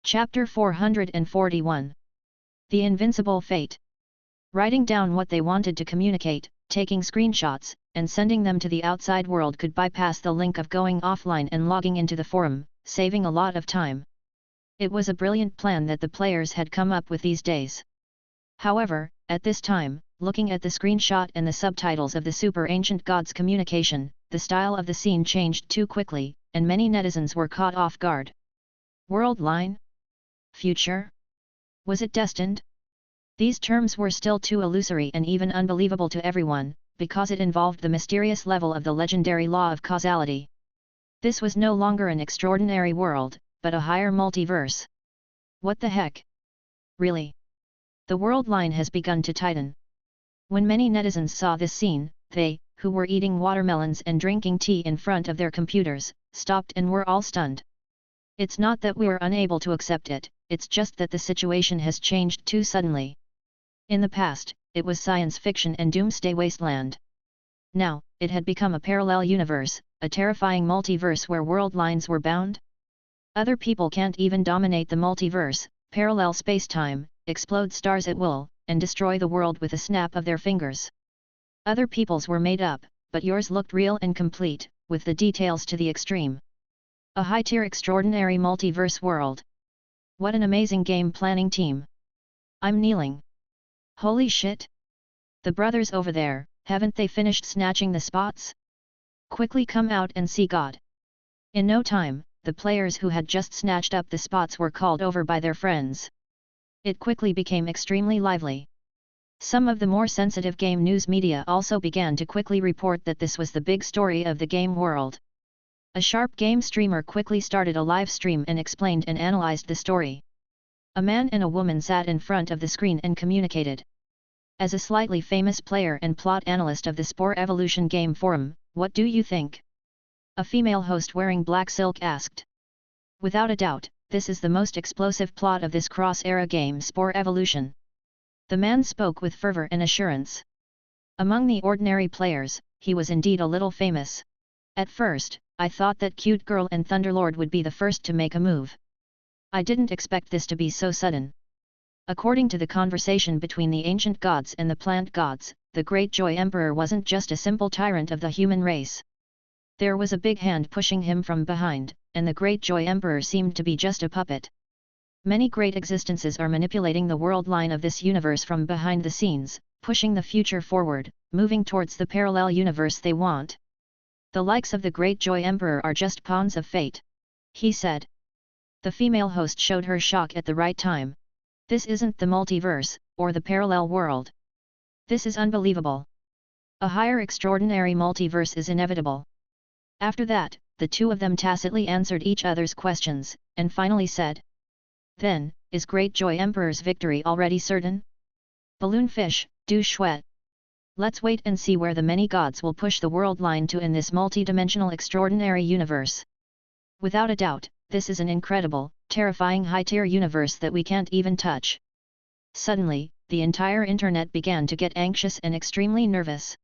Chapter 441. The Invincible Fate. Writing down what they wanted to communicate, taking screenshots, and sending them to the outside world could bypass the link of going offline and logging into the forum, saving a lot of time. It was a brilliant plan that the players had come up with these days. However, at this time, looking at the screenshot and the subtitles of the super ancient gods' communication, the style of the scene changed too quickly, and many netizens were caught off guard. World line? Future? Was it destined? These terms were still too illusory and even unbelievable to everyone, because it involved the mysterious level of the legendary law of causality. This was no longer an extraordinary world, but a higher multiverse. What the heck? Really? The world line has begun to tighten. When many netizens saw this scene, they, who were eating watermelons and drinking tea in front of their computers, stopped and were all stunned. It's not that we're unable to accept it, it's just that the situation has changed too suddenly. In the past, it was science fiction and doomsday wasteland. Now, it had become a parallel universe, a terrifying multiverse where world lines were bound. Other people can't even dominate the multiverse, parallel space-time, explode stars at will, and destroy the world with a snap of their fingers. Other people's were made up, but yours looked real and complete, with the details to the extreme. A high-tier extraordinary multiverse world. What an amazing game planning team. I'm kneeling. Holy shit! The brothers over there, haven't they finished snatching the spots? Quickly come out and see God. In no time, the players who had just snatched up the spots were called over by their friends. It quickly became extremely lively. Some of the more sensitive game news media also began to quickly report that this was the big story of the game world. A sharp game streamer quickly started a live stream and explained and analyzed the story. A man and a woman sat in front of the screen and communicated. As a slightly famous player and plot analyst of the Spore Evolution game forum, what do you think? A female host wearing black silk asked. Without a doubt, this is the most explosive plot of this cross-era game Spore Evolution. The man spoke with fervor and assurance. Among the ordinary players, he was indeed a little famous. At first, I thought that Cute Girl and Thunderlord would be the first to make a move. I didn't expect this to be so sudden. According to the conversation between the ancient gods and the plant gods, the Great Joy Emperor wasn't just a simple tyrant of the human race. There was a big hand pushing him from behind, and the Great Joy Emperor seemed to be just a puppet. Many great existences are manipulating the world line of this universe from behind the scenes, pushing the future forward, moving towards the parallel universe they want. The likes of the Great Joy Emperor are just pawns of fate, he said. The female host showed her shock at the right time. This isn't the multiverse, or the parallel world. This is unbelievable. A higher extraordinary multiverse is inevitable. After that, the two of them tacitly answered each other's questions, and finally said. Then, is Great Joy Emperor's victory already certain? Balloonfish, du Shuet. Let's wait and see where the many gods will push the world line to in this multi-dimensional extraordinary universe. Without a doubt, this is an incredible, terrifying high-tier universe that we can't even touch. Suddenly, the entire internet began to get anxious and extremely nervous.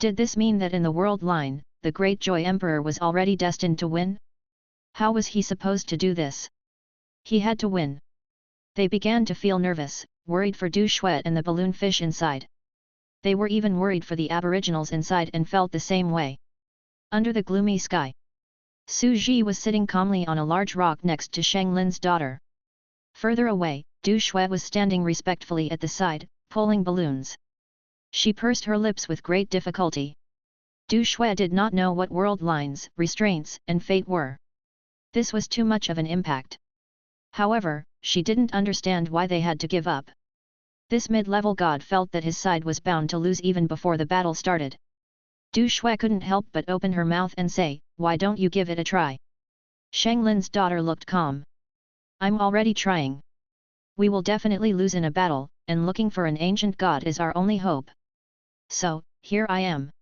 Did this mean that in the world line, the Great Joy Emperor was already destined to win? How was he supposed to do this? He had to win. They began to feel nervous, worried for Du Shuet and the balloonfish inside. They were even worried for the aboriginals inside and felt the same way. Under the gloomy sky, Su Ji was sitting calmly on a large rock next to Shang Lin's daughter. Further away, Du Shuet was standing respectfully at the side, pulling balloons. She pursed her lips with great difficulty. Du Shuet did not know what world lines, restraints, and fate were. This was too much of an impact. However, she didn't understand why they had to give up. This mid-level god felt that his side was bound to lose even before the battle started. Du Shuet couldn't help but open her mouth and say, why don't you give it a try? Shang Lin's daughter looked calm. I'm already trying. We will definitely lose in a battle, and looking for an ancient god is our only hope. So, here I am.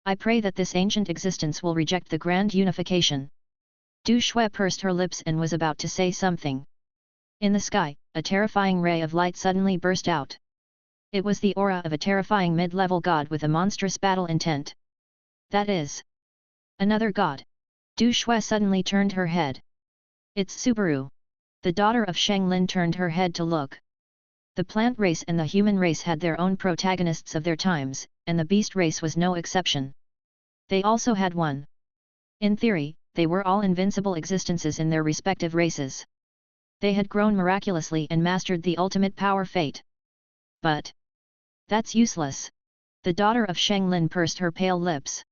I pray that this ancient existence will reject the grand unification. Du Shuet pursed her lips and was about to say something. In the sky, a terrifying ray of light suddenly burst out. It was the aura of a terrifying mid-level god with a monstrous battle intent. That is another god. Du Shuet suddenly turned her head. It's Subaru. The daughter of Shenglin turned her head to look. The plant race and the human race had their own protagonists of their times, and the beast race was no exception. They also had one. In theory, they were all invincible existences in their respective races. They had grown miraculously and mastered the ultimate power fate. But that's useless. The daughter of Shenglin pursed her pale lips.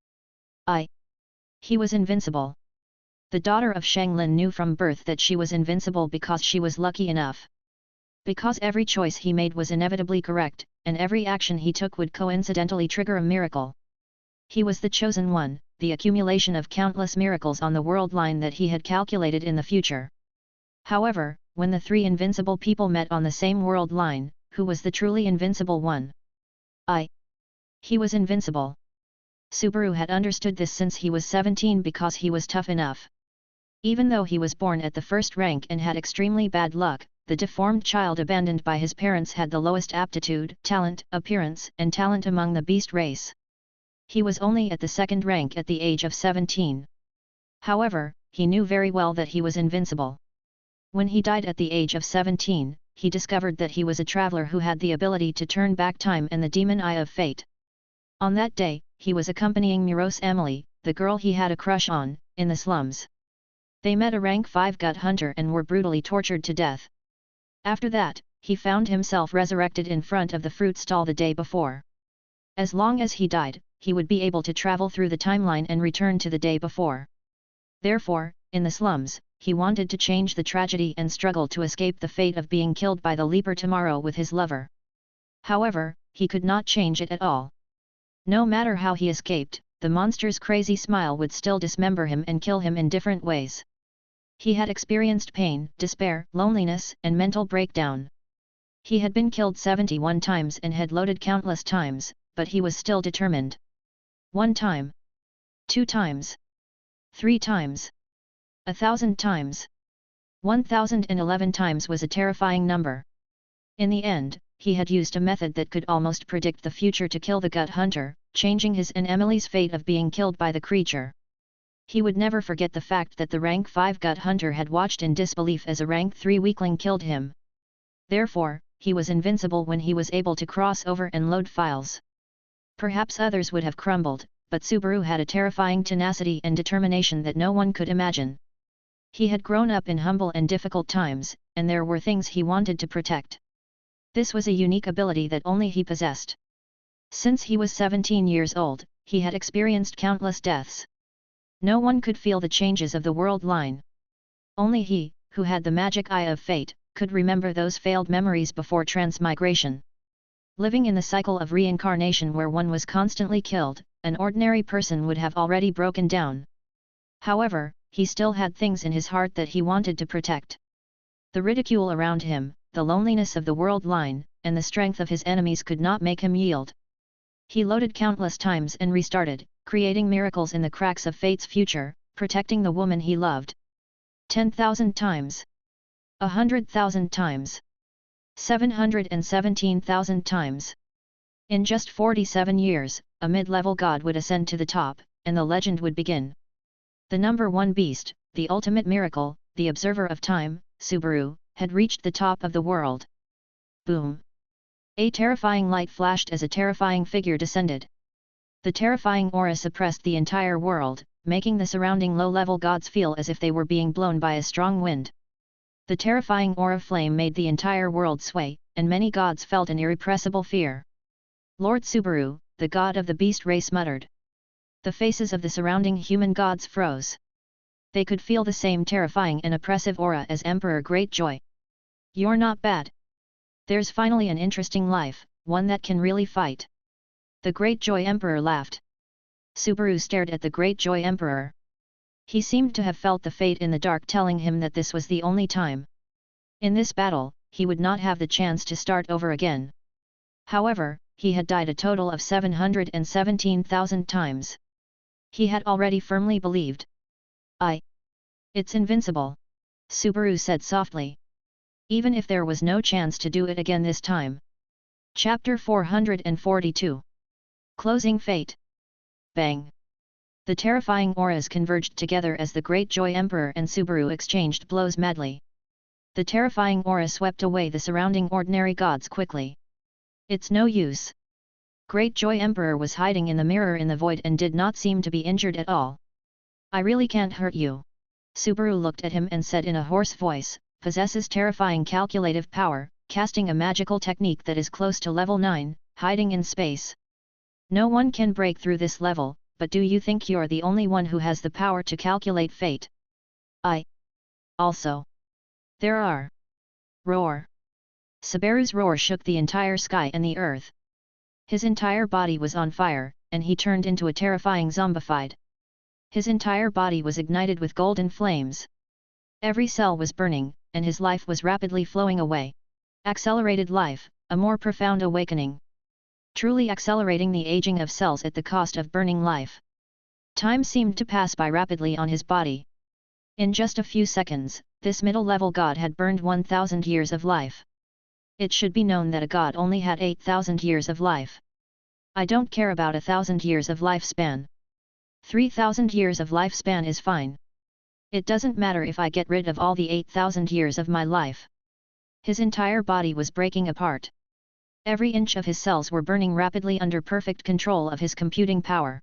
He was invincible. The daughter of Shenglin knew from birth that she was invincible because she was lucky enough. Because every choice he made was inevitably correct, and every action he took would coincidentally trigger a miracle. He was the chosen one, the accumulation of countless miracles on the world line that he had calculated in the future. However, when the three invincible people met on the same world line, who was the truly invincible one? He was invincible. Subaru had understood this since he was 17 because he was tough enough. Even though he was born at the first rank and had extremely bad luck, the deformed child abandoned by his parents had the lowest aptitude, talent, appearance, and talent among the beast race. He was only at the second rank at the age of 17. However, he knew very well that he was invincible. When he died at the age of 17, he discovered that he was a traveler who had the ability to turn back time and the demon eye of fate. On that day, he was accompanying Muros Emily, the girl he had a crush on, in the slums. They met a rank 5 gut hunter and were brutally tortured to death. After that, he found himself resurrected in front of the fruit stall the day before. As long as he died, he would be able to travel through the timeline and return to the day before. Therefore, in the slums, he wanted to change the tragedy and struggle to escape the fate of being killed by the leaper tomorrow with his lover. However, he could not change it at all. No matter how he escaped, the monster's crazy smile would still dismember him and kill him in different ways. He had experienced pain, despair, loneliness, and mental breakdown. He had been killed 71 times and had loaded countless times, but he was still determined. 1 time. 2 times. 3 times. 1,000 times. 1,011 times was a terrifying number. In the end, he had used a method that could almost predict the future to kill the gut hunter, changing his and Emily's fate of being killed by the creature. He would never forget the fact that the rank 5 gut hunter had watched in disbelief as a rank 3 weakling killed him. Therefore, he was invincible when he was able to cross over and load files. Perhaps others would have crumbled, but Subaru had a terrifying tenacity and determination that no one could imagine. He had grown up in humble and difficult times, and there were things he wanted to protect. This was a unique ability that only he possessed. Since he was 17 years old, he had experienced countless deaths. No one could feel the changes of the world line. Only he, who had the magic eye of fate, could remember those failed memories before transmigration. Living in the cycle of reincarnation where one was constantly killed, an ordinary person would have already broken down. However, he still had things in his heart that he wanted to protect. The ridicule around him, the loneliness of the world line, and the strength of his enemies could not make him yield. He loaded countless times and restarted, creating miracles in the cracks of fate's future, protecting the woman he loved. 10,000 times. 100,000 times. 717,000 times. In just 47 years, a mid-level god would ascend to the top, and the legend would begin. The number 1 beast, the ultimate miracle, the observer of time, Subaru, had reached the top of the world. Boom! A terrifying light flashed as a terrifying figure descended. The terrifying aura suppressed the entire world, making the surrounding low-level gods feel as if they were being blown by a strong wind. The terrifying aura flame made the entire world sway, and many gods felt an irrepressible fear. Lord Subaru, the god of the beast race, muttered. The faces of the surrounding human gods froze. They could feel the same terrifying and oppressive aura as Emperor Greatjoy. You're not bad. There's finally an interesting life, one that can really fight. The Greatjoy Emperor laughed. Subaru stared at the Greatjoy Emperor. He seemed to have felt the fate in the dark telling him that this was the only time. In this battle, he would not have the chance to start over again. However, he had died a total of 717,000 times. He had already firmly believed. It's invincible. Subaru said softly. Even if there was no chance to do it again this time. Chapter 442. Closing Fate. Bang! The terrifying auras converged together as the Greatjoy Emperor and Subaru exchanged blows madly. The terrifying aura swept away the surrounding ordinary gods quickly. It's no use. Great Joy Emperor was hiding in the mirror in the void and did not seem to be injured at all. I really can't hurt you. Subaru looked at him and said in a hoarse voice, possesses terrifying calculative power, casting a magical technique that is close to level 9, hiding in space. No one can break through this level, but do you think you're the only one who has the power to calculate fate? I also. There are. Roar. Subaru's roar shook the entire sky and the earth. His entire body was on fire, and he turned into a terrifying zombified. His entire body was ignited with golden flames. Every cell was burning, and his life was rapidly flowing away. Accelerated life, a more profound awakening. Truly accelerating the aging of cells at the cost of burning life. Time seemed to pass by rapidly on his body. In just a few seconds, this middle-level god had burned 1,000 years of life. It should be known that a god only had 8,000 years of life. I don't care about 1,000 years of lifespan. 3,000 years of lifespan is fine. It doesn't matter if I get rid of all the 8,000 years of my life. His entire body was breaking apart. Every inch of his cells were burning rapidly under perfect control of his computing power.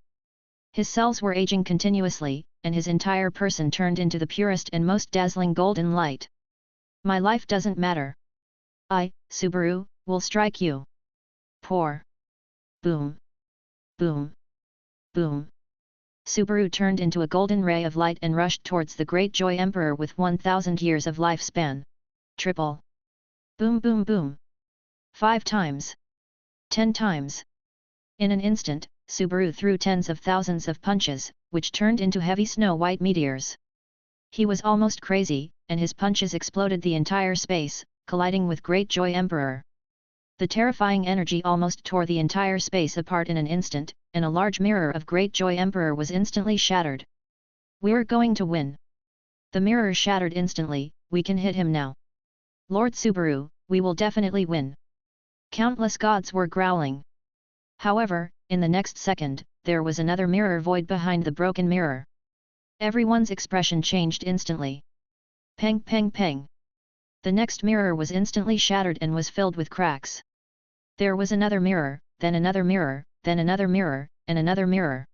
His cells were aging continuously, and his entire person turned into the purest and most dazzling golden light. My life doesn't matter. I, Subaru, will strike you. Pour. Boom. Boom. Boom. Subaru turned into a golden ray of light and rushed towards the Great Joy Emperor with 1,000 years of lifespan. Triple. Boom boom boom. 5 times. 10 times. In an instant, Subaru threw tens of thousands of punches, which turned into heavy snow-white meteors. He was almost crazy, and his punches exploded the entire space, colliding with Great Joy Emperor. The terrifying energy almost tore the entire space apart in an instant, and a large mirror of Great Joy Emperor was instantly shattered. We're going to win. The mirror shattered instantly, we can hit him now. Lord Subaru, we will definitely win. Countless gods were growling. However, in the next second, there was another mirror void behind the broken mirror. Everyone's expression changed instantly. Peng peng peng. The next mirror was instantly shattered and was filled with cracks. There was another mirror, then another mirror, then another mirror, and another mirror.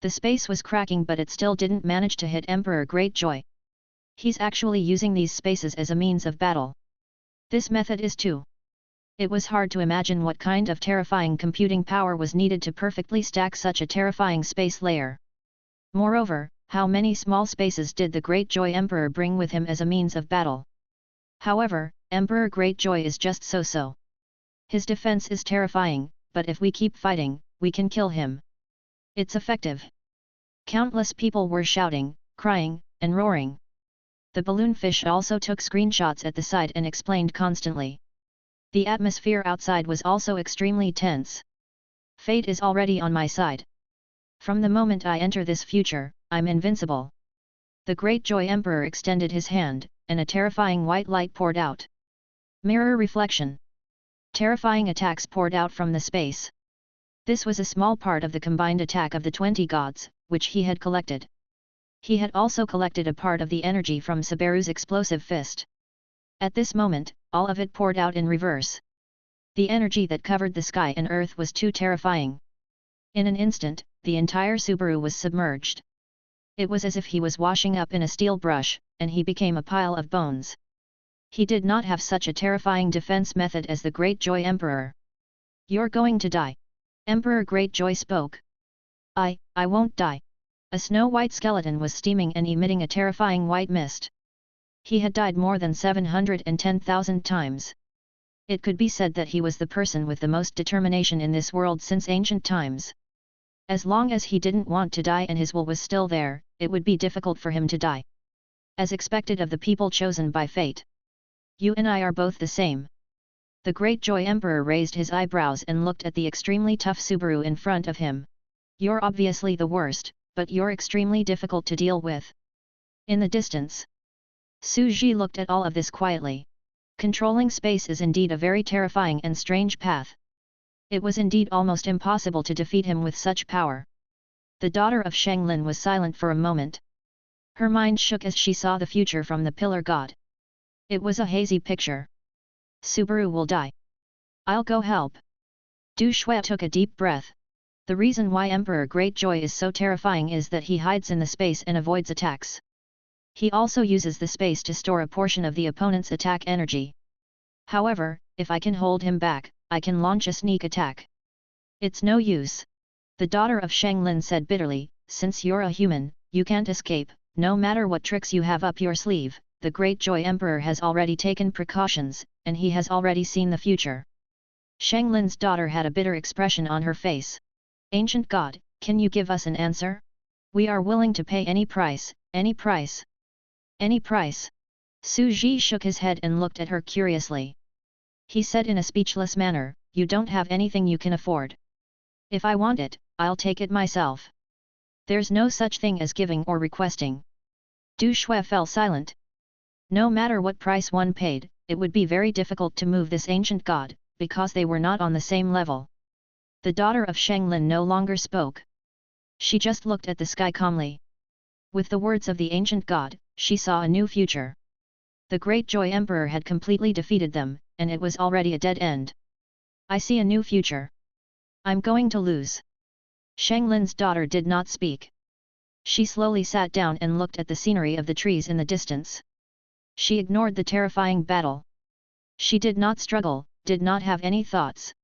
The space was cracking, but it still didn't manage to hit Emperor Greatjoy. He's actually using these spaces as a means of battle. This method is too. It was hard to imagine what kind of terrifying computing power was needed to perfectly stack such a terrifying space layer. Moreover, how many small spaces did the Greatjoy Emperor bring with him as a means of battle? However, Emperor Greatjoy is just so-so. His defense is terrifying, but if we keep fighting, we can kill him. It's effective. Countless people were shouting, crying, and roaring. The balloonfish also took screenshots at the side and explained constantly. The atmosphere outside was also extremely tense. Fate is already on my side. From the moment I enter this future, I'm invincible. The Greatjoy Emperor extended his hand, and a terrifying white light poured out. Mirror reflection. Terrifying attacks poured out from the space. This was a small part of the combined attack of the 20 gods, which he had collected. He had also collected a part of the energy from Subaru's explosive fist. At this moment, all of it poured out in reverse. The energy that covered the sky and earth was too terrifying. In an instant, the entire Subaru was submerged. It was as if he was washing up in a steel brush, and he became a pile of bones. He did not have such a terrifying defense method as the Greatjoy Emperor. You're going to die. Emperor Greatjoy spoke. I won't die. A snow-white skeleton was steaming and emitting a terrifying white mist. He had died more than 710,000 times. It could be said that he was the person with the most determination in this world since ancient times. As long as he didn't want to die and his will was still there, it would be difficult for him to die. As expected of the people chosen by fate. You and I are both the same. The Greatjoy Emperor raised his eyebrows and looked at the extremely tough Subaru in front of him. You're obviously the worst, but you're extremely difficult to deal with. In the distance. Suji looked at all of this quietly. Controlling space is indeed a very terrifying and strange path. It was indeed almost impossible to defeat him with such power. The daughter of Shanglin was silent for a moment. Her mind shook as she saw the future from the pillar god. It was a hazy picture. Subaru will die. I'll go help. Du Shui took a deep breath. The reason why Emperor Greatjoy is so terrifying is that he hides in the space and avoids attacks. He also uses the space to store a portion of the opponent's attack energy. However, if I can hold him back, I can launch a sneak attack. It's no use. The daughter of Shanglin said bitterly, since you're a human, you can't escape, no matter what tricks you have up your sleeve. The Greatjoy Emperor has already taken precautions, and he has already seen the future. Shanglin's daughter had a bitter expression on her face. Ancient God, can you give us an answer? We are willing to pay any price, any price. Any price. Su Ji shook his head and looked at her curiously. He said in a speechless manner, you don't have anything you can afford. If I want it, I'll take it myself. There's no such thing as giving or requesting. Du Shui fell silent. No matter what price one paid, it would be very difficult to move this ancient god, because they were not on the same level. The daughter of Shanglin no longer spoke. She just looked at the sky calmly. With the words of the ancient god, she saw a new future. The Greatjoy Emperor had completely defeated them, and it was already a dead end. I see a new future. I'm going to lose. Shanglin's daughter did not speak. She slowly sat down and looked at the scenery of the trees in the distance. She ignored the terrifying battle. She did not struggle, did not have any thoughts.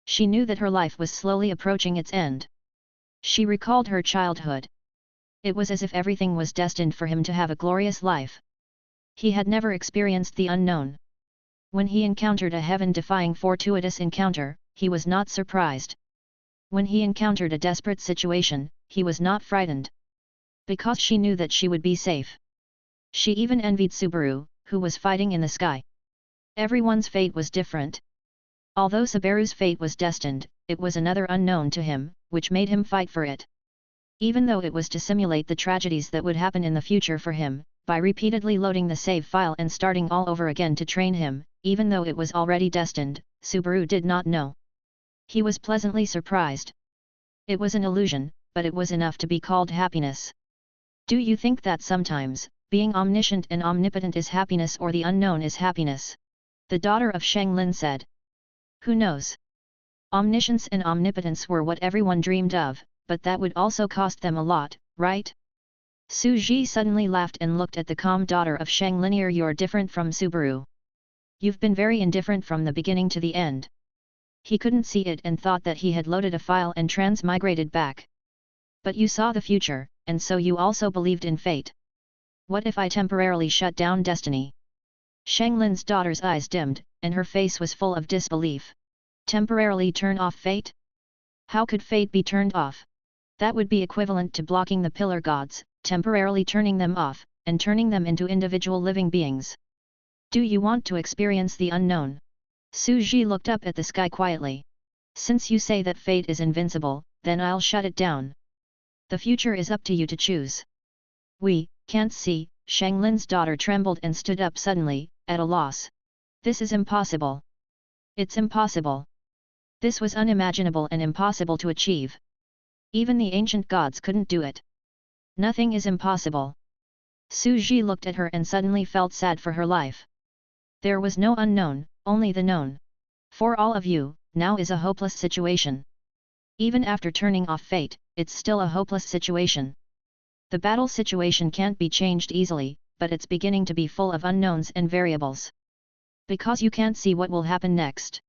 She knew that her life was slowly approaching its end. She recalled her childhood. It was as if everything was destined for him to have a glorious life. He had never experienced the unknown. When he encountered a heaven-defying fortuitous encounter, he was not surprised. When he encountered a desperate situation, he was not frightened. Because she knew that she would be safe. She even envied Subaru, who was fighting in the sky. Everyone's fate was different. Although Subaru's fate was destined, it was another unknown to him, which made him fight for it. Even though it was to simulate the tragedies that would happen in the future for him, by repeatedly loading the save file and starting all over again to train him, even though it was already destined, Subaru did not know. He was pleasantly surprised. It was an illusion, but it was enough to be called happiness. Do you think that sometimes, being omniscient and omnipotent is happiness or the unknown is happiness? The daughter of Shanglin said. Who knows? Omniscience and omnipotence were what everyone dreamed of, but that would also cost them a lot, right? Su Ji suddenly laughed and looked at the calm daughter of Shanglin. You're different from Subaru. You've been very indifferent from the beginning to the end. He couldn't see it and thought that he had loaded a file and transmigrated back. But you saw the future, and so you also believed in fate. What if I temporarily shut down destiny? Shanglin's daughter's eyes dimmed, and her face was full of disbelief. Temporarily turn off fate? How could fate be turned off? That would be equivalent to blocking the pillar gods, temporarily turning them off, and turning them into individual living beings. Do you want to experience the unknown? Su Ji looked up at the sky quietly. Since you say that fate is invincible, then I'll shut it down. The future is up to you to choose. We can't see. Shanglin's daughter trembled and stood up suddenly, at a loss. This is impossible. It's impossible. This was unimaginable and impossible to achieve. Even the ancient gods couldn't do it. Nothing is impossible. Su Ji looked at her and suddenly felt sad for her life. There was no unknown, only the known. For all of you, now is a hopeless situation. Even after turning off fate, it's still a hopeless situation. The battle situation can't be changed easily, but it's beginning to be full of unknowns and variables. Because you can't see what will happen next.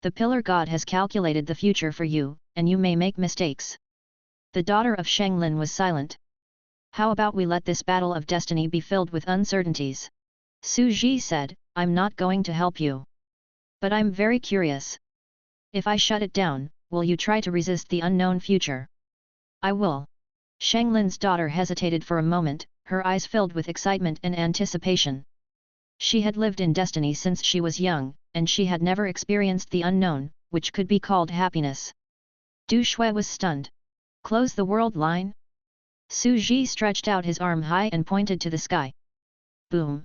The pillar god has calculated the future for you, and you may make mistakes. The daughter of Shanglin was silent. How about we let this battle of destiny be filled with uncertainties? Su Ji said, I'm not going to help you. But I'm very curious. If I shut it down, will you try to resist the unknown future? I will. Shanglin's daughter hesitated for a moment, her eyes filled with excitement and anticipation. She had lived in destiny since she was young, and she had never experienced the unknown, which could be called happiness. Du Shui was stunned. Close the world line? Su Ji stretched out his arm high and pointed to the sky. Boom!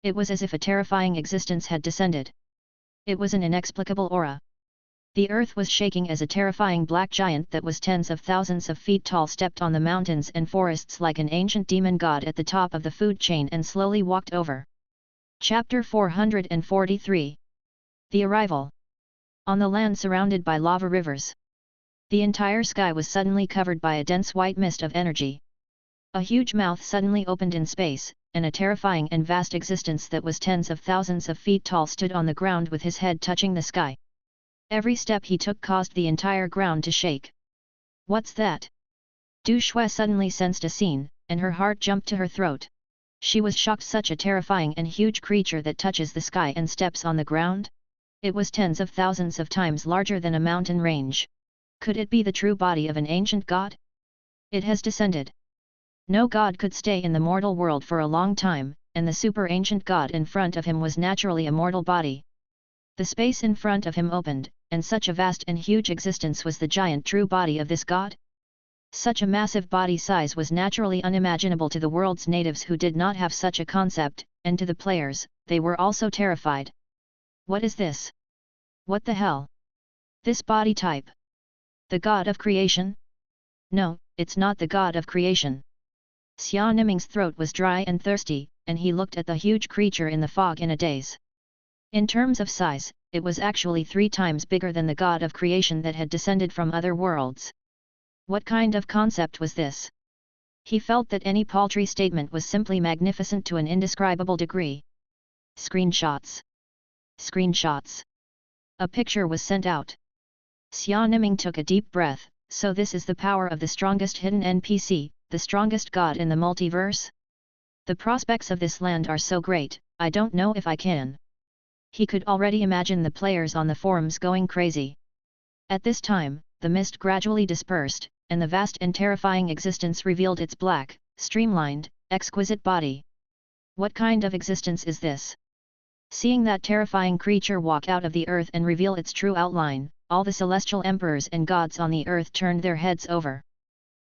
It was as if a terrifying existence had descended. It was an inexplicable aura. The earth was shaking as a terrifying black giant that was tens of thousands of feet tall stepped on the mountains and forests like an ancient demon god at the top of the food chain and slowly walked over. Chapter 443. The Arrival. On the land surrounded by lava rivers, the entire sky was suddenly covered by a dense white mist of energy. A huge mouth suddenly opened in space, and a terrifying and vast existence that was tens of thousands of feet tall stood on the ground with his head touching the sky. Every step he took caused the entire ground to shake. What's that? Du Shui suddenly sensed a scene, and her heart jumped to her throat. She was shocked. Such a terrifying and huge creature that touches the sky and steps on the ground? It was tens of thousands of times larger than a mountain range. Could it be the true body of an ancient god? It has descended. No god could stay in the mortal world for a long time, and the super ancient god in front of him was naturally a mortal body. The space in front of him opened, and such a vast and huge existence was the giant true body of this god. Such a massive body size was naturally unimaginable to the world's natives who did not have such a concept, and to the players, they were also terrified. What is this? What the hell? This body type? The god of creation? No, it's not the god of creation. Xia Niming's throat was dry and thirsty, and he looked at the huge creature in the fog in a daze. In terms of size, it was actually 3 times bigger than the god of creation that had descended from other worlds. What kind of concept was this? He felt that any paltry statement was simply magnificent to an indescribable degree. Screenshots. Screenshots. A picture was sent out. Xia Niming took a deep breath. So this is the power of the strongest hidden NPC, the strongest god in the multiverse? The prospects of this land are so great, I don't know if I can. He could already imagine the players on the forums going crazy. At this time, the mist gradually dispersed, and the vast and terrifying existence revealed its black, streamlined, exquisite body. What kind of existence is this? Seeing that terrifying creature walk out of the earth and reveal its true outline, all the celestial emperors and gods on the earth turned their heads over.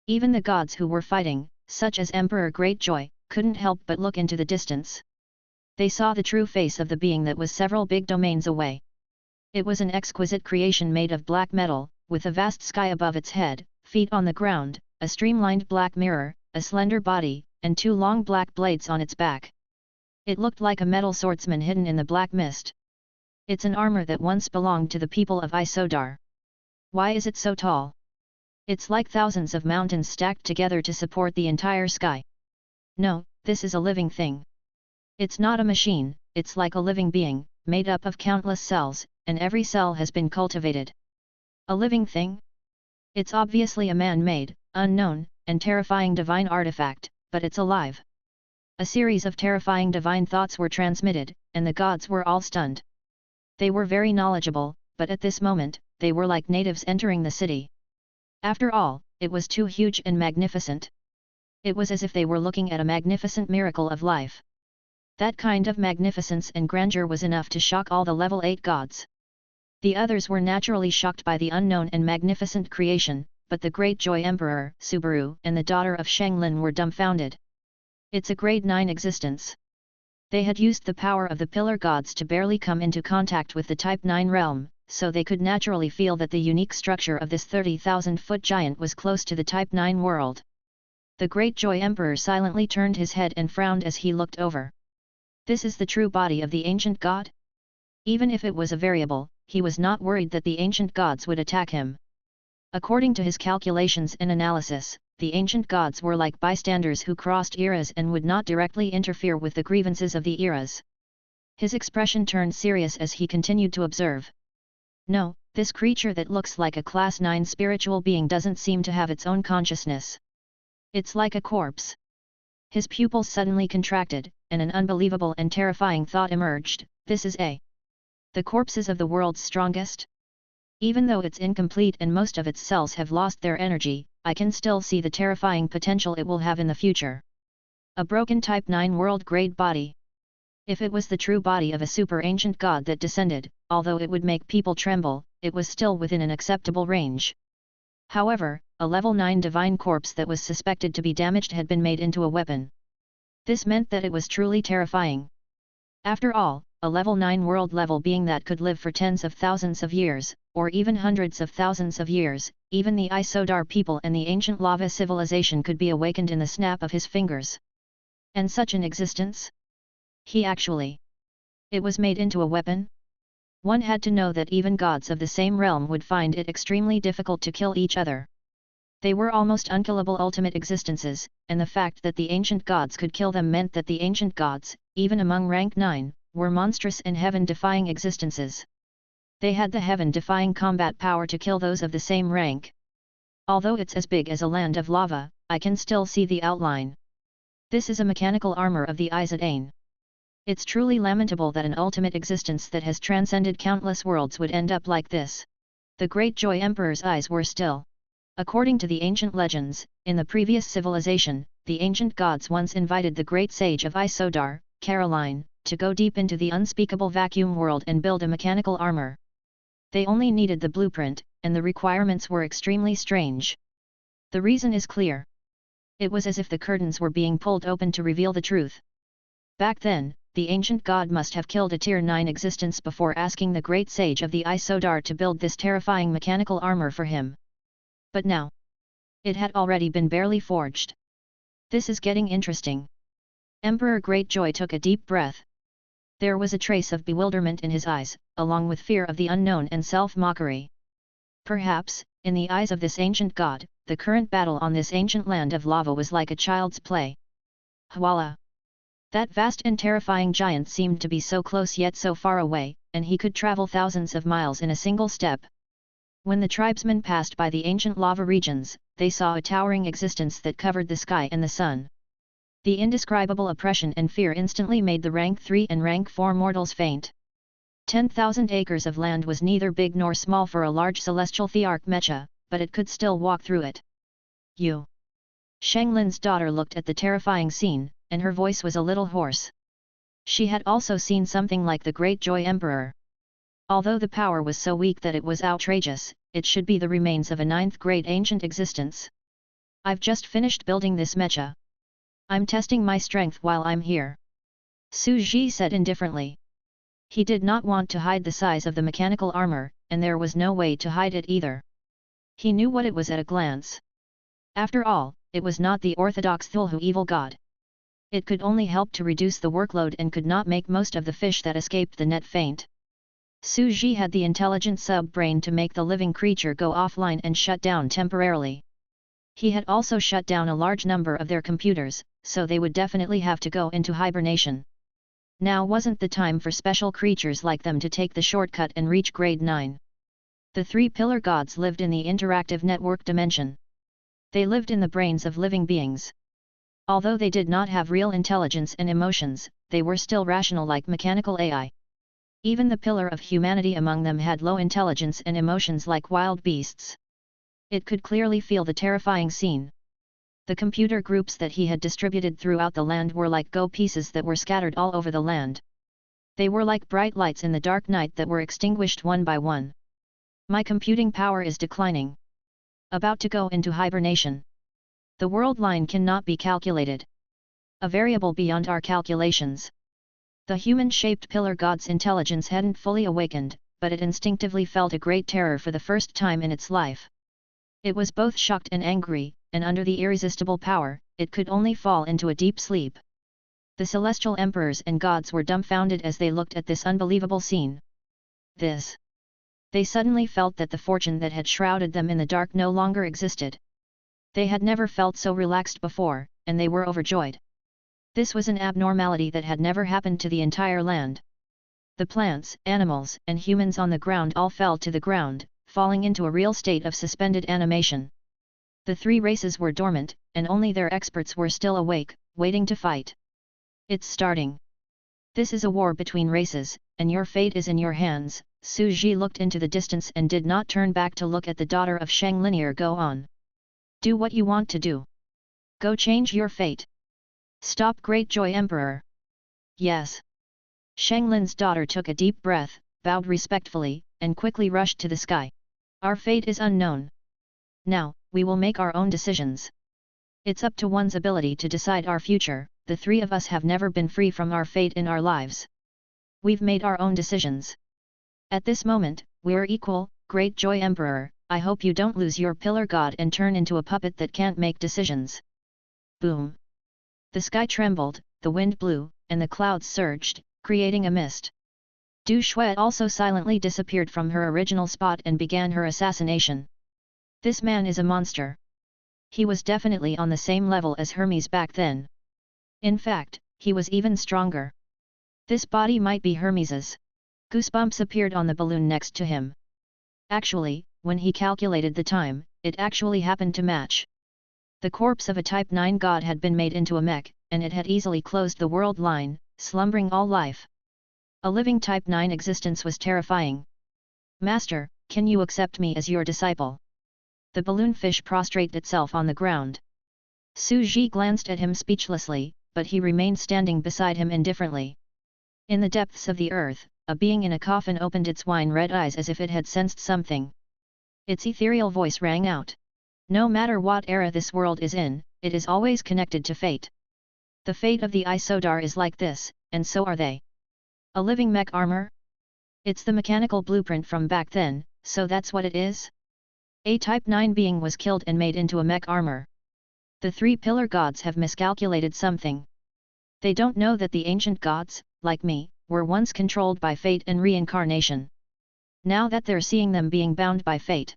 Even the gods who were fighting, such as Emperor Greatjoy, couldn't help but look into the distance. They saw the true face of the being that was several big domains away. It was an exquisite creation made of black metal, with a vast sky above its head, feet on the ground, a streamlined black mirror, a slender body, and 2 long black blades on its back. It looked like a metal swordsman hidden in the black mist. It's an armor that once belonged to the people of Isodar. Why is it so tall? It's like thousands of mountains stacked together to support the entire sky. No, this is a living thing. It's not a machine, it's like a living being, made up of countless cells, and every cell has been cultivated. A living thing? It's obviously a man-made, unknown, and terrifying divine artifact, but it's alive. A series of terrifying divine thoughts were transmitted, and the gods were all stunned. They were very knowledgeable, but at this moment, they were like natives entering the city. After all, it was too huge and magnificent. It was as if they were looking at a magnificent miracle of life. That kind of magnificence and grandeur was enough to shock all the level 8 gods. The others were naturally shocked by the unknown and magnificent creation, but the Great Joy Emperor, Subaru, and the daughter of Shenglin were dumbfounded. It's a grade 9 existence. They had used the power of the pillar gods to barely come into contact with the Type 9 realm, so they could naturally feel that the unique structure of this 30,000-foot giant was close to the Type 9 world. The Great Joy Emperor silently turned his head and frowned as he looked over. This is the true body of the ancient god? Even if it was a variable, he was not worried that the ancient gods would attack him. According to his calculations and analysis, the ancient gods were like bystanders who crossed eras and would not directly interfere with the grievances of the eras. His expression turned serious as he continued to observe. No, this creature that looks like a Class 9 spiritual being doesn't seem to have its own consciousness. It's like a corpse. His pupils suddenly contracted, and an unbelievable and terrifying thought emerged, this is the corpses of the world's strongest? Even though it's incomplete and most of its cells have lost their energy, I can still see the terrifying potential it will have in the future. A broken Type 9 world-grade body. If it was the true body of a super-ancient god that descended, although it would make people tremble, it was still within an acceptable range. However, a level 9 divine corpse that was suspected to be damaged had been made into a weapon. This meant that it was truly terrifying. After all, a level 9 world-level being that could live for tens of thousands of years, or even hundreds of thousands of years, even the Isodar people and the ancient lava civilization could be awakened in the snap of his fingers. And such an existence? He actually It was made into a weapon? One had to know that even gods of the same realm would find it extremely difficult to kill each other. They were almost unkillable ultimate existences, and the fact that the ancient gods could kill them meant that the ancient gods, even among rank 9, were monstrous and heaven-defying existences. They had the heaven-defying combat power to kill those of the same rank. Although it's as big as a land of lava, I can still see the outline. This is a mechanical armor of the Aes Ain. It's truly lamentable that an ultimate existence that has transcended countless worlds would end up like this. The Great Joy Emperor's eyes were still. According to the ancient legends, in the previous civilization, the ancient gods once invited the great sage of Isodar, Caroline, to go deep into the unspeakable vacuum world and build a mechanical armor. They only needed the blueprint, and the requirements were extremely strange. The reason is clear. It was as if the curtains were being pulled open to reveal the truth. Back then, the ancient god must have killed a Tier 9 existence before asking the great sage of the Isodar to build this terrifying mechanical armor for him. But now, it had already been barely forged. This is getting interesting. Emperor Greatjoy took a deep breath. There was a trace of bewilderment in his eyes, along with fear of the unknown and self-mockery. Perhaps, in the eyes of this ancient god, the current battle on this ancient land of lava was like a child's play. Hwala! That vast and terrifying giant seemed to be so close yet so far away, and he could travel thousands of miles in a single step. When the tribesmen passed by the ancient lava regions, they saw a towering existence that covered the sky and the sun. The indescribable oppression and fear instantly made the rank 3 and rank 4 mortals faint. 10,000 acres of land was neither big nor small for a large celestial thearch mecha, but it could still walk through it. You! Shanglin's daughter looked at the terrifying scene, and her voice was a little hoarse. She had also seen something like the Great Joy Emperor. Although the power was so weak that it was outrageous, it should be the remains of a 9th grade ancient existence. I've just finished building this mecha. I'm testing my strength while I'm here. Su Ji said indifferently. He did not want to hide the size of the mechanical armor, and there was no way to hide it either. He knew what it was at a glance. After all, it was not the orthodox Thulhu evil god. It could only help to reduce the workload and could not make most of the fish that escaped the net faint. Su Ji had the intelligent sub-brain to make the living creature go offline and shut down temporarily. He had also shut down a large number of their computers, so they would definitely have to go into hibernation. Now wasn't the time for special creatures like them to take the shortcut and reach grade 9. The 3 pillar gods lived in the interactive network dimension. They lived in the brains of living beings. Although they did not have real intelligence and emotions, they were still rational like mechanical AI. Even the pillar of humanity among them had low intelligence and emotions like wild beasts. It could clearly feel the terrifying scene. The computer groups that he had distributed throughout the land were like Go pieces that were scattered all over the land. They were like bright lights in the dark night that were extinguished one by one. My computing power is declining. About to go into hibernation. The world line cannot be calculated. A variable beyond our calculations. The human-shaped pillar god's intelligence hadn't fully awakened, but it instinctively felt a great terror for the first time in its life. It was both shocked and angry, and under the irresistible power, it could only fall into a deep sleep. The celestial emperors and gods were dumbfounded as they looked at this unbelievable scene. This. They suddenly felt that the fortune that had shrouded them in the dark no longer existed. They had never felt so relaxed before, and they were overjoyed. This was an abnormality that had never happened to the entire land. The plants, animals, and humans on the ground all fell to the ground, falling into a real state of suspended animation. The 3 races were dormant, and only their experts were still awake, waiting to fight. It's starting. This is a war between races, and your fate is in your hands. Su Ji looked into the distance and did not turn back to look at the daughter of Shang Linear. Go on. Do what you want to do. Go change your fate. Stop Great Joy Emperor. Yes. Shanglin's daughter took a deep breath, bowed respectfully, and quickly rushed to the sky. Our fate is unknown. Now, we will make our own decisions. It's up to one's ability to decide our future. The 3 of us have never been free from our fate in our lives. We've made our own decisions. At this moment, we're equal. Great Joy Emperor, I hope you don't lose your pillar god and turn into a puppet that can't make decisions. Boom. The sky trembled, the wind blew, and the clouds surged, creating a mist. Du Shui also silently disappeared from her original spot and began her assassination. This man is a monster. He was definitely on the same level as Hermes back then. In fact, he was even stronger. This body might be Hermes's. Goosebumps appeared on the balloon next to him. Actually, when he calculated the time, it actually happened to match. The corpse of a Type 9 god had been made into a mech, and it had easily closed the world line, slumbering all life. A living Type 9 existence was terrifying. Master, can you accept me as your disciple? The balloon fish prostrated itself on the ground. Su Ji glanced at him speechlessly, but he remained standing beside him indifferently. In the depths of the earth, a being in a coffin opened its wine-red eyes as if it had sensed something. Its ethereal voice rang out. No matter what era this world is in, it is always connected to fate. The fate of the Isodar is like this, and so are they. A living mech armor? It's the mechanical blueprint from back then, so that's what it is? A Type 9 being was killed and made into a mech armor. The three pillar gods have miscalculated something. They don't know that the ancient gods, like me, were once controlled by fate and reincarnation. Now that they're seeing them being bound by fate,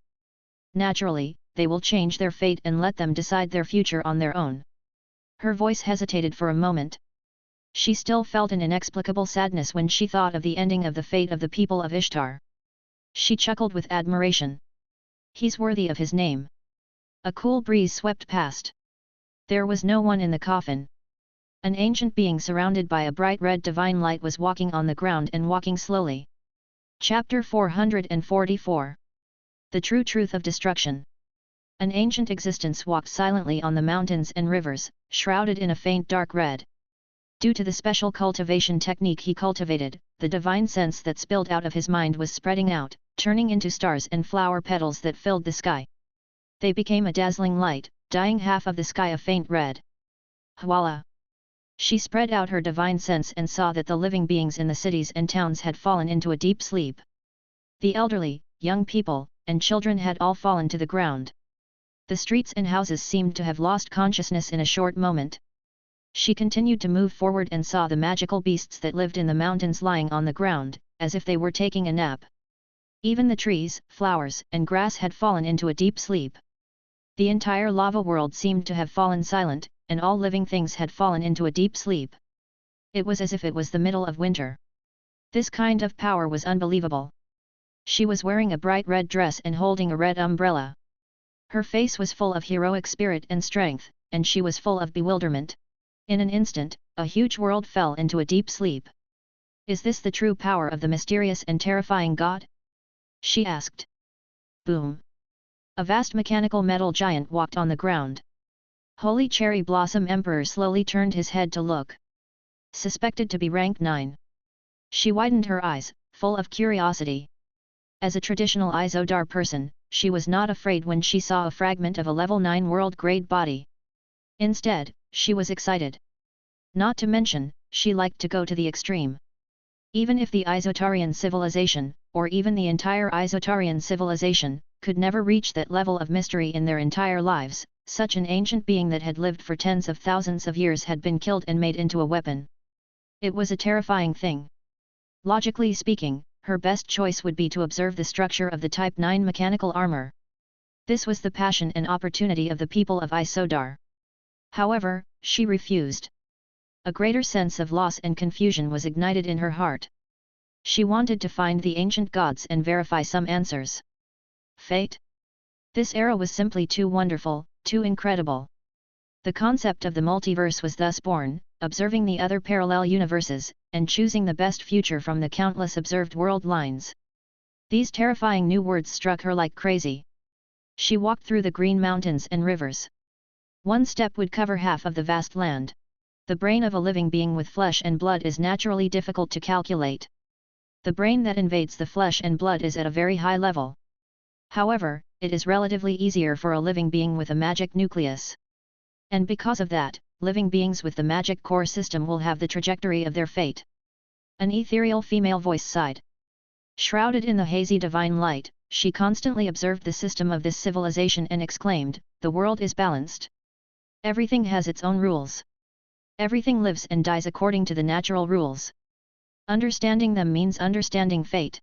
naturally, they will change their fate and let them decide their future on their own. Her voice hesitated for a moment. She still felt an inexplicable sadness when she thought of the ending of the fate of the people of Ishtar. She chuckled with admiration. He's worthy of his name. A cool breeze swept past. There was no one in the coffin. An ancient being surrounded by a bright red divine light was walking on the ground and walking slowly. Chapter 444. The True Truth of Destruction. An ancient existence walked silently on the mountains and rivers, shrouded in a faint dark red. Due to the special cultivation technique he cultivated, the divine sense that spilled out of his mind was spreading out, turning into stars and flower petals that filled the sky. They became a dazzling light, dyeing half of the sky a faint red. Voila! She spread out her divine sense and saw that the living beings in the cities and towns had fallen into a deep sleep. The elderly, young people, and children had all fallen to the ground. The streets and houses seemed to have lost consciousness in a short moment. She continued to move forward and saw the magical beasts that lived in the mountains lying on the ground, as if they were taking a nap. Even the trees, flowers, and grass had fallen into a deep sleep. The entire lava world seemed to have fallen silent, and all living things had fallen into a deep sleep. It was as if it was the middle of winter. This kind of power was unbelievable. She was wearing a bright red dress and holding a red umbrella. Her face was full of heroic spirit and strength, and she was full of bewilderment. In an instant, a huge world fell into a deep sleep. Is this the true power of the mysterious and terrifying god? She asked. Boom! A vast mechanical metal giant walked on the ground. Holy Cherry Blossom Emperor slowly turned his head to look. Suspected to be rank 9. She widened her eyes, full of curiosity. As a traditional Isodar person, she was not afraid when she saw a fragment of a level 9 world-grade body. Instead, she was excited. Not to mention, she liked to go to the extreme. Even if the Isotarian civilization, or even the entire Isotarian civilization, could never reach that level of mystery in their entire lives, such an ancient being that had lived for tens of thousands of years had been killed and made into a weapon. It was a terrifying thing. Logically speaking, her best choice would be to observe the structure of the Type 9 mechanical armor. This was the passion and opportunity of the people of Isodar. However, she refused. A greater sense of loss and confusion was ignited in her heart. She wanted to find the ancient gods and verify some answers. Fate? This era was simply too wonderful, too incredible. The concept of the multiverse was thus born, observing the other parallel universes, and choosing the best future from the countless observed world lines. These terrifying new words struck her like crazy. She walked through the green mountains and rivers. One step would cover half of the vast land. The brain of a living being with flesh and blood is naturally difficult to calculate. The brain that invades the flesh and blood is at a very high level. However, it is relatively easier for a living being with a magic nucleus. And because of that, living beings with the magic core system will have the trajectory of their fate. An ethereal female voice sighed. Shrouded in the hazy divine light, she constantly observed the system of this civilization and exclaimed, "The world is balanced. Everything has its own rules. Everything lives and dies according to the natural rules. Understanding them means understanding fate.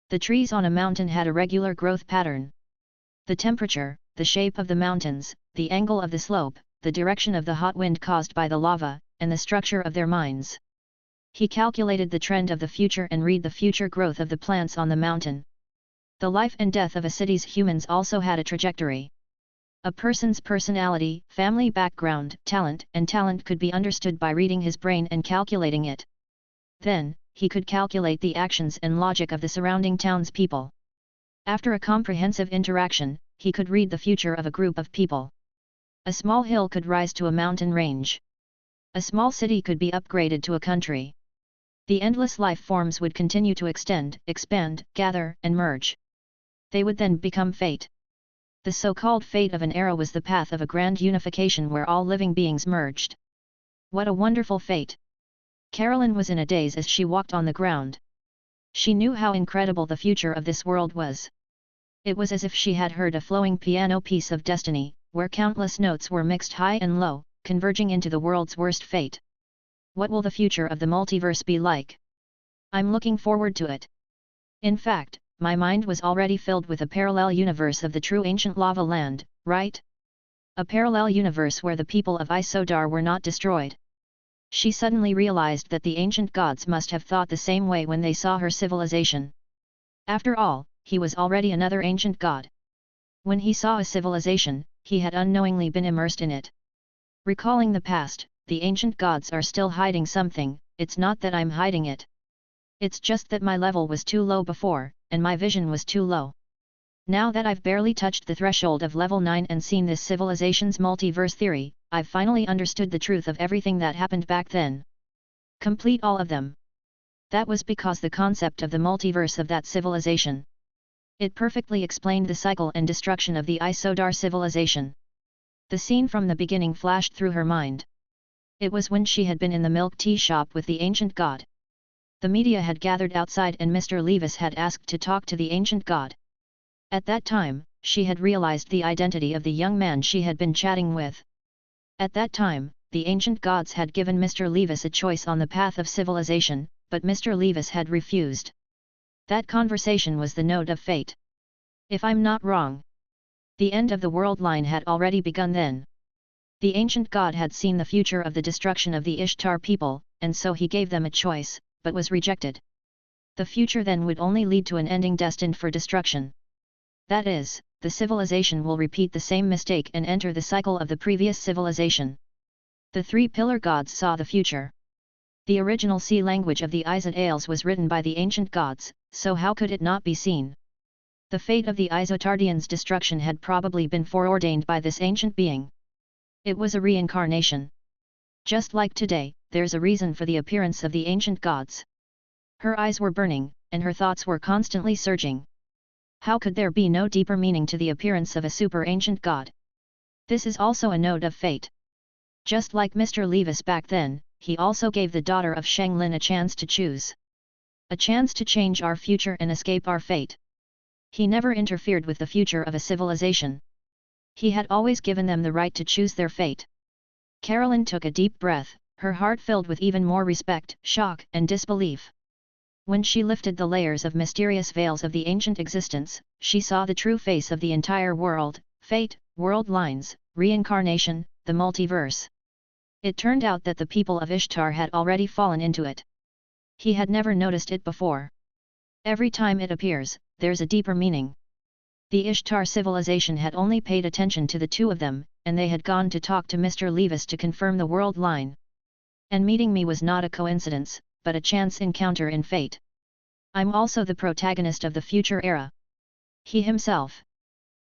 The trees on a mountain had a regular growth pattern. The temperature, the shape of the mountains, the angle of the slope, the direction of the hot wind caused by the lava, and the structure of their mines. He calculated the trend of the future and read the future growth of the plants on the mountain. The life and death of a city's humans also had a trajectory. A person's personality, family background, and talent could be understood by reading his brain and calculating it. Then, he could calculate the actions and logic of the surrounding townspeople. After a comprehensive interaction, he could read the future of a group of people. A small hill could rise to a mountain range. A small city could be upgraded to a country. The endless life forms would continue to extend, expand, gather, and merge. They would then become fate. The so-called fate of an era was the path of a grand unification where all living beings merged. What a wonderful fate! Carolyn was in a daze as she walked on the ground. She knew how incredible the future of this world was. It was as if she had heard a flowing piano piece of destiny, where countless notes were mixed high and low, converging into the world's worst fate. What will the future of the multiverse be like? I'm looking forward to it. In fact, my mind was already filled with a parallel universe of the true ancient lava land, right? A parallel universe where the people of Isodar were not destroyed. She suddenly realized that the ancient gods must have thought the same way when they saw her civilization. After all, he was already another ancient god. When he saw a civilization, he had unknowingly been immersed in it. Recalling the past, the ancient gods are still hiding something. It's not that I'm hiding it. It's just that my level was too low before, and my vision was too low. Now that I've barely touched the threshold of level 9 and seen this civilization's multiverse theory, I've finally understood the truth of everything that happened back then. Complete all of them. That was because the concept of the multiverse of that civilization. It perfectly explained the cycle and destruction of the Isodar civilization. The scene from the beginning flashed through her mind. It was when she had been in the milk tea shop with the ancient god. The media had gathered outside and Mr. Levis had asked to talk to the ancient god. At that time, she had realized the identity of the young man she had been chatting with. At that time, the ancient gods had given Mr. Levis a choice on the path of civilization, but Mr. Levis had refused. That conversation was the note of fate. If I'm not wrong, the end of the world line had already begun then. The ancient god had seen the future of the destruction of the Ishtar people, and so he gave them a choice, but was rejected. The future then would only lead to an ending destined for destruction. That is, the civilization will repeat the same mistake and enter the cycle of the previous civilization. The three pillar gods saw the future. The original sea language of the Isotales was written by the ancient gods, so how could it not be seen? The fate of the Isotardians' destruction had probably been foreordained by this ancient being. It was a reincarnation. Just like today, there's a reason for the appearance of the ancient gods. Her eyes were burning, and her thoughts were constantly surging. How could there be no deeper meaning to the appearance of a super-ancient god? This is also a note of fate. Just like Mr. Levis back then, he also gave the daughter of Shenglin a chance to choose. A chance to change our future and escape our fate. He never interfered with the future of a civilization. He had always given them the right to choose their fate. Carolyn took a deep breath, her heart filled with even more respect, shock, and disbelief. When she lifted the layers of mysterious veils of the ancient existence, she saw the true face of the entire world, fate, world lines, reincarnation, the multiverse. It turned out that the people of Ishtar had already fallen into it. He had never noticed it before. Every time it appears, there's a deeper meaning. The Ishtar civilization had only paid attention to the two of them, and they had gone to talk to Mr. Levis to confirm the world line. And meeting me was not a coincidence, but a chance encounter in fate. I'm also the protagonist of the future era. He himself.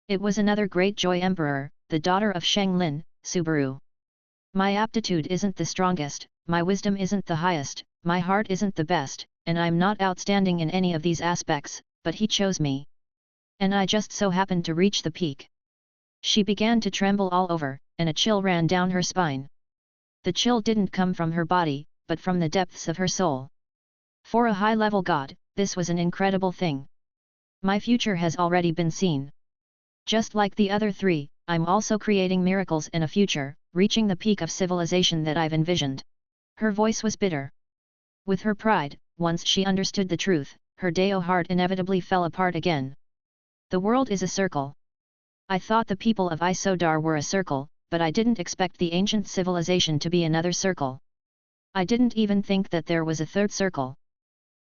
It was another great Joy Emperor, the daughter of Shenglin, Subaru. My aptitude isn't the strongest, my wisdom isn't the highest, my heart isn't the best, and I'm not outstanding in any of these aspects, but he chose me. And I just so happened to reach the peak. She began to tremble all over, and a chill ran down her spine. The chill didn't come from her body, but from the depths of her soul. For a high-level god, this was an incredible thing. My future has already been seen. Just like the other three, I'm also creating miracles and a future, reaching the peak of civilization that I've envisioned. Her voice was bitter. With her pride, once she understood the truth, her Deo heart inevitably fell apart again. The world is a circle. I thought the people of Isodar were a circle, but I didn't expect the ancient civilization to be another circle. I didn't even think that there was a third circle.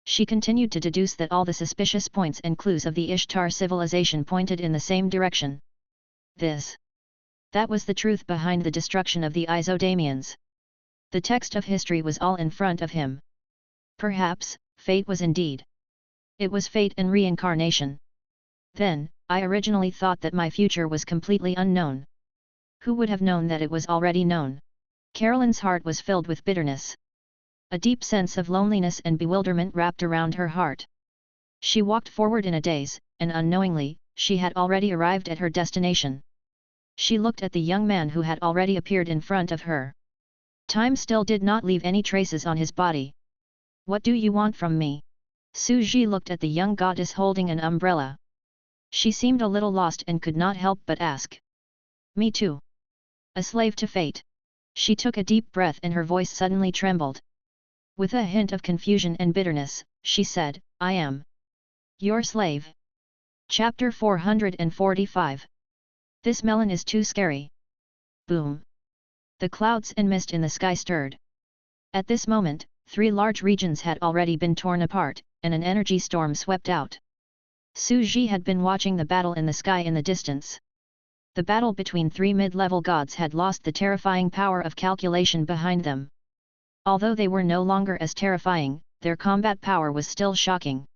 She continued to deduce that all the suspicious points and clues of the Ishtar civilization pointed in the same direction. That was the truth behind the destruction of the Isodamians. The text of history was all in front of him. Perhaps, fate was indeed. It was fate and reincarnation. Then, I originally thought that my future was completely unknown. Who would have known that it was already known? Carolyn's heart was filled with bitterness. A deep sense of loneliness and bewilderment wrapped around her heart. She walked forward in a daze, and unknowingly, she had already arrived at her destination. She looked at the young man who had already appeared in front of her. Time still did not leave any traces on his body. What do you want from me? Su Ji looked at the young goddess holding an umbrella. She seemed a little lost and could not help but ask. Me too. A slave to fate. She took a deep breath and her voice suddenly trembled. With a hint of confusion and bitterness, she said, I am your slave. Chapter 445. This melon is too scary. Boom. The clouds and mist in the sky stirred. At this moment, 3 large regions had already been torn apart, and an energy storm swept out. Su Ji had been watching the battle in the sky in the distance. The battle between 3 mid-level gods had lost the terrifying power of calculation behind them. Although they were no longer as terrifying, their combat power was still shocking.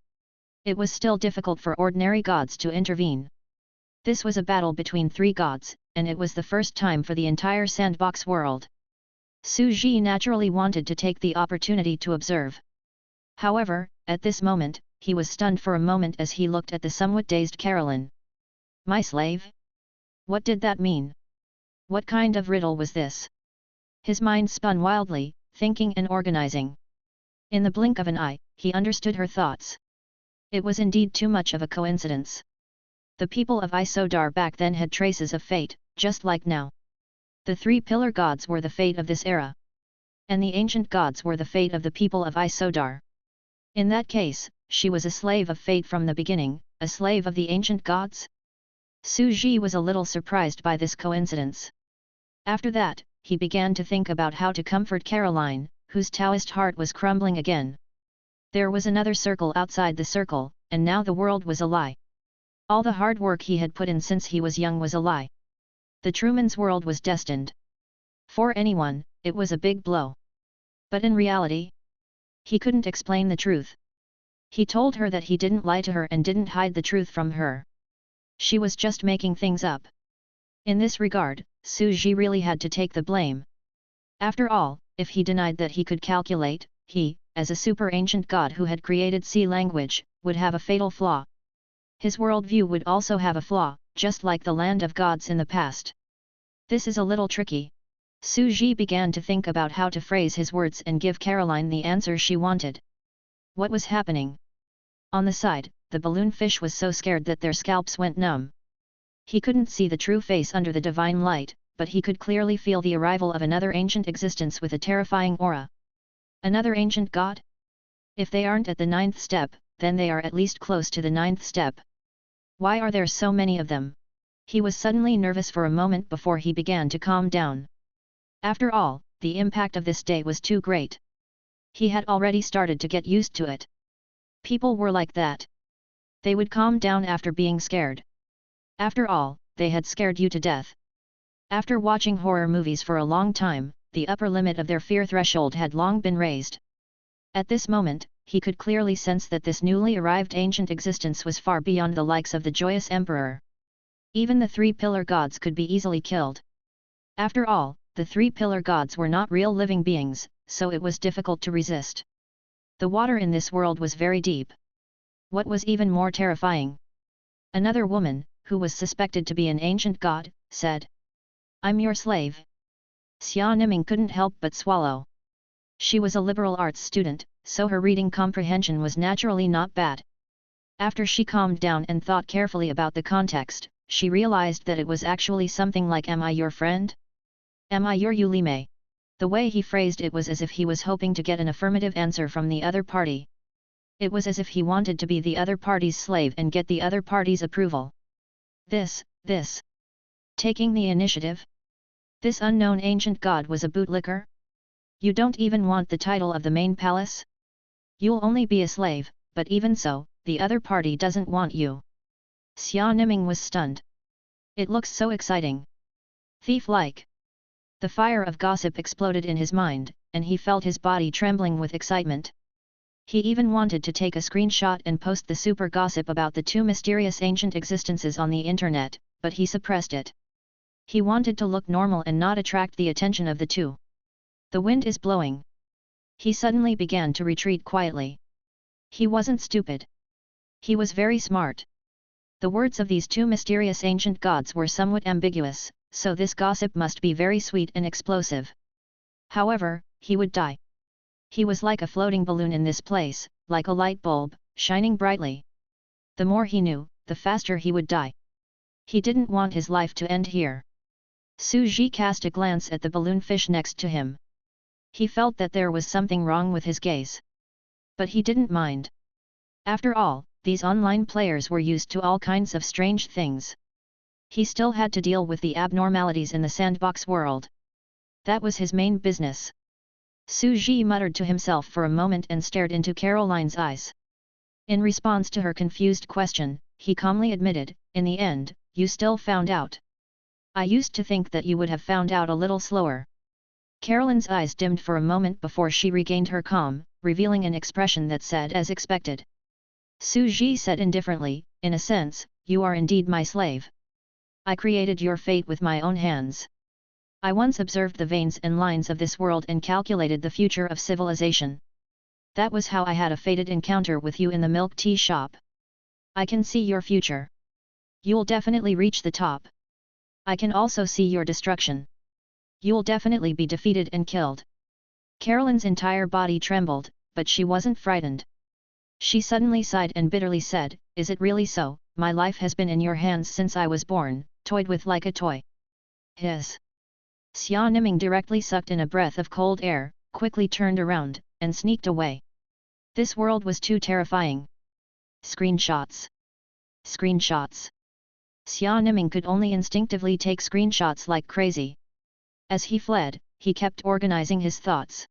It was still difficult for ordinary gods to intervene. This was a battle between 3 gods, and it was the first time for the entire sandbox world. Su Ji naturally wanted to take the opportunity to observe. However, at this moment, he was stunned for a moment as he looked at the somewhat dazed Carolyn. My slave? What did that mean? What kind of riddle was this? His mind spun wildly, thinking and organizing. In the blink of an eye, he understood her thoughts. It was indeed too much of a coincidence. The people of Isodar back then had traces of fate, just like now. The 3 pillar gods were the fate of this era. And the ancient gods were the fate of the people of Isodar. In that case, she was a slave of fate from the beginning, a slave of the ancient gods? Su Ji was a little surprised by this coincidence. After that, he began to think about how to comfort Caroline, whose Taoist heart was crumbling again. There was another circle outside the circle, and now the world was a lie. All the hard work he had put in since he was young was a lie. The Truman's world was destined. For anyone, it was a big blow. But in reality, he couldn't explain the truth. He told her that he didn't lie to her and didn't hide the truth from her. She was just making things up. In this regard, Su Ji really had to take the blame. After all, if he denied that he could calculate, he, as a super-ancient god who had created sea language, would have a fatal flaw. His worldview would also have a flaw, just like the land of gods in the past. This is a little tricky. Su Ji began to think about how to phrase his words and give Caroline the answer she wanted. What was happening? On the side, the balloon fish was so scared that their scalps went numb. He couldn't see the true face under the divine light, but he could clearly feel the arrival of another ancient existence with a terrifying aura. Another ancient god? If they aren't at the 9th step, then they are at least close to the 9th step. Why are there so many of them? He was suddenly nervous for a moment before he began to calm down. After all, the impact of this day was too great. He had already started to get used to it. People were like that. They would calm down after being scared. After all, they had scared you to death. After watching horror movies for a long time, the upper limit of their fear threshold had long been raised. At this moment, he could clearly sense that this newly arrived ancient existence was far beyond the likes of the joyous emperor. Even the 3 pillar gods could be easily killed. After all, the 3 pillar gods were not real living beings, so it was difficult to resist. The water in this world was very deep. What was even more terrifying? Another woman, who was suspected to be an ancient god, said, I'm your slave. Xia Niming couldn't help but swallow. She was a liberal arts student, so her reading comprehension was naturally not bad. After she calmed down and thought carefully about the context, she realized that it was actually something like Am I your friend? Am I your Yulime? The way he phrased it was as if he was hoping to get an affirmative answer from the other party. It was as if he wanted to be the other party's slave and get the other party's approval. This. Taking the initiative? This unknown ancient god was a bootlicker? You don't even want the title of the main palace? You'll only be a slave, but even so, the other party doesn't want you. Xia Niming was stunned. It looks so exciting. Thief-like. The fire of gossip exploded in his mind, and he felt his body trembling with excitement. He even wanted to take a screenshot and post the super gossip about the two mysterious ancient existences on the internet, but he suppressed it. He wanted to look normal and not attract the attention of the two. The wind is blowing. He suddenly began to retreat quietly. He wasn't stupid. He was very smart. The words of these two mysterious ancient gods were somewhat ambiguous, so this gossip must be very sweet and explosive. However, he would die. He was like a floating balloon in this place, like a light bulb, shining brightly. The more he knew, the faster he would die. He didn't want his life to end here. Su Ji cast a glance at the balloon fish next to him. He felt that there was something wrong with his gaze. But he didn't mind. After all, these online players were used to all kinds of strange things. He still had to deal with the abnormalities in the sandbox world. That was his main business. Su Ji muttered to himself for a moment and stared into Caroline's eyes. In response to her confused question, he calmly admitted, "In the end, you still found out. I used to think that you would have found out a little slower." Caroline's eyes dimmed for a moment before she regained her calm, revealing an expression that said as expected. Su Ji said indifferently, "In a sense, you are indeed my slave. I created your fate with my own hands. I once observed the veins and lines of this world and calculated the future of civilization. That was how I had a fated encounter with you in the milk tea shop. I can see your future. You'll definitely reach the top. I can also see your destruction. You'll definitely be defeated and killed." Caroline's entire body trembled, but she wasn't frightened. She suddenly sighed and bitterly said, "Is it really so? My life has been in your hands since I was born, toyed with like a toy." Hiss. Xia Niming directly sucked in a breath of cold air, quickly turned around, and sneaked away. This world was too terrifying. Screenshots. Screenshots. Xia Niming could only instinctively take screenshots like crazy. As he fled, he kept organizing his thoughts.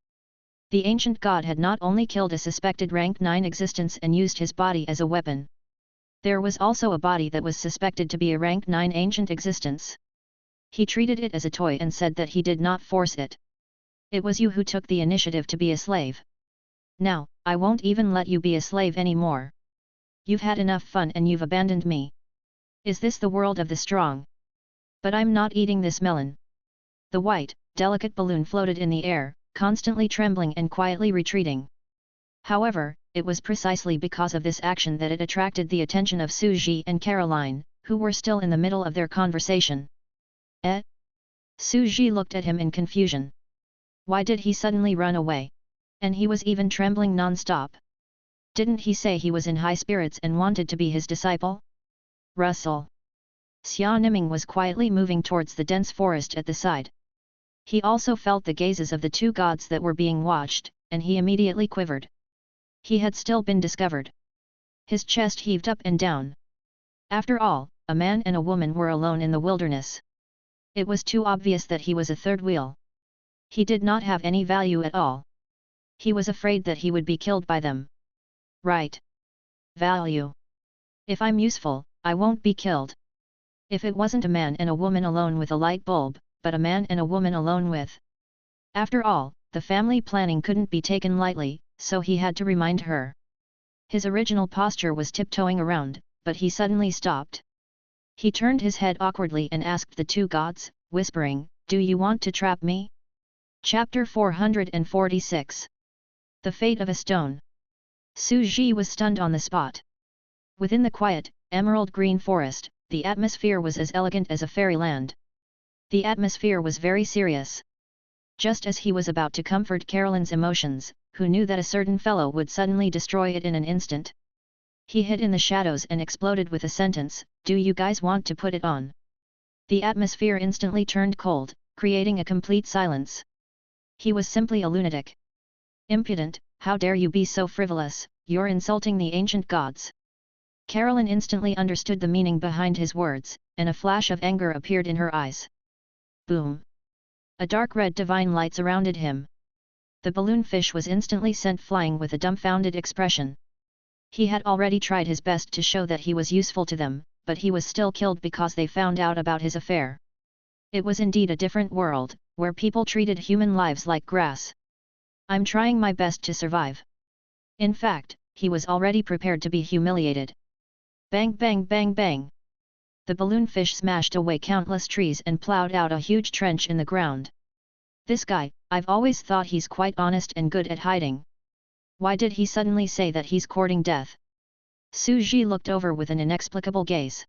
The ancient god had not only killed a suspected rank 9 existence and used his body as a weapon. There was also a body that was suspected to be a rank 9 ancient existence. He treated it as a toy and said that he did not force it. "It was you who took the initiative to be a slave. Now, I won't even let you be a slave anymore. You've had enough fun and you've abandoned me. Is this the world of the strong? But I'm not eating this melon." The white, delicate balloon floated in the air, constantly trembling and quietly retreating. However, it was precisely because of this action that it attracted the attention of Su Ji and Caroline, who were still in the middle of their conversation. "Eh?" Su Ji looked at him in confusion. Why did he suddenly run away? And he was even trembling non-stop. Didn't he say he was in high spirits and wanted to be his disciple? Rustle. Xia Niming was quietly moving towards the dense forest at the side. He also felt the gazes of the two gods that were being watched, and he immediately quivered. He had still been discovered. His chest heaved up and down. After all, a man and a woman were alone in the wilderness. It was too obvious that he was a third wheel. He did not have any value at all. He was afraid that he would be killed by them. Right. Value. If I'm useful, I won't be killed. If it wasn't a man and a woman alone with a light bulb, but a man and a woman alone with... After all, the family planning couldn't be taken lightly, so he had to remind her. His original posture was tiptoeing around, but he suddenly stopped. He turned his head awkwardly and asked the two gods, whispering, "Do you want to trap me?" Chapter 446. The Fate of a Stone. Su Ji was stunned on the spot. Within the quiet, emerald green forest, the atmosphere was as elegant as a fairyland. The atmosphere was very serious. Just as he was about to comfort Caroline's emotions, who knew that a certain fellow would suddenly destroy it in an instant. He hid in the shadows and exploded with a sentence, "Do you guys want to put it on?" The atmosphere instantly turned cold, creating a complete silence. He was simply a lunatic. "Impudent, how dare you be so frivolous, you're insulting the ancient gods." Carolyn instantly understood the meaning behind his words, and a flash of anger appeared in her eyes. Boom! A dark red divine light surrounded him. The balloon fish was instantly sent flying with a dumbfounded expression. He had already tried his best to show that he was useful to them, but he was still killed because they found out about his affair. It was indeed a different world, where people treated human lives like grass. "I'm trying my best to survive." In fact, he was already prepared to be humiliated. Bang bang bang bang! The balloon fish smashed away countless trees and plowed out a huge trench in the ground. "This guy, I've always thought he's quite honest and good at hiding. Why did he suddenly say that he's courting death?" Su Ji looked over with an inexplicable gaze.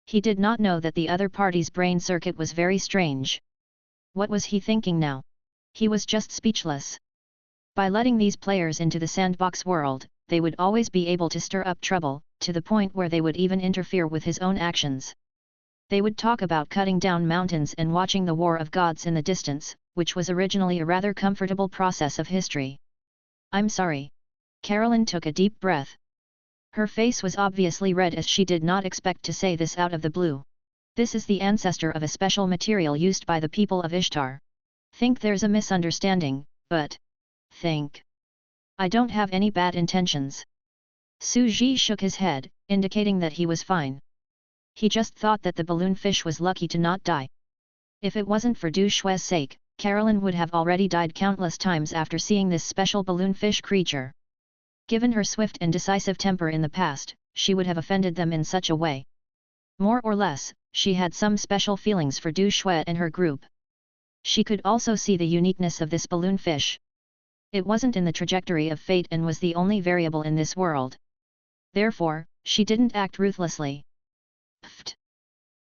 He did not know that the other party's brain circuit was very strange. What was he thinking now? He was just speechless. By letting these players into the sandbox world, they would always be able to stir up trouble, to the point where they would even interfere with his own actions. They would talk about cutting down mountains and watching the war of gods in the distance, which was originally a rather comfortable process of history. "I'm sorry." Carolyn took a deep breath. Her face was obviously red as she did not expect to say this out of the blue. "This is the ancestor of a special material used by the people of Ishtar. Think there's a misunderstanding, but I don't have any bad intentions." Su Ji shook his head, indicating that he was fine. He just thought that the balloon fish was lucky to not die. If it wasn't for Du Shui's sake, Carolyn would have already died countless times after seeing this special balloon fish creature. Given her swift and decisive temper in the past, she would have offended them in such a way. More or less, she had some special feelings for Du Shui and her group. She could also see the uniqueness of this balloon fish. It wasn't in the trajectory of fate and was the only variable in this world. Therefore, she didn't act ruthlessly. Pfft!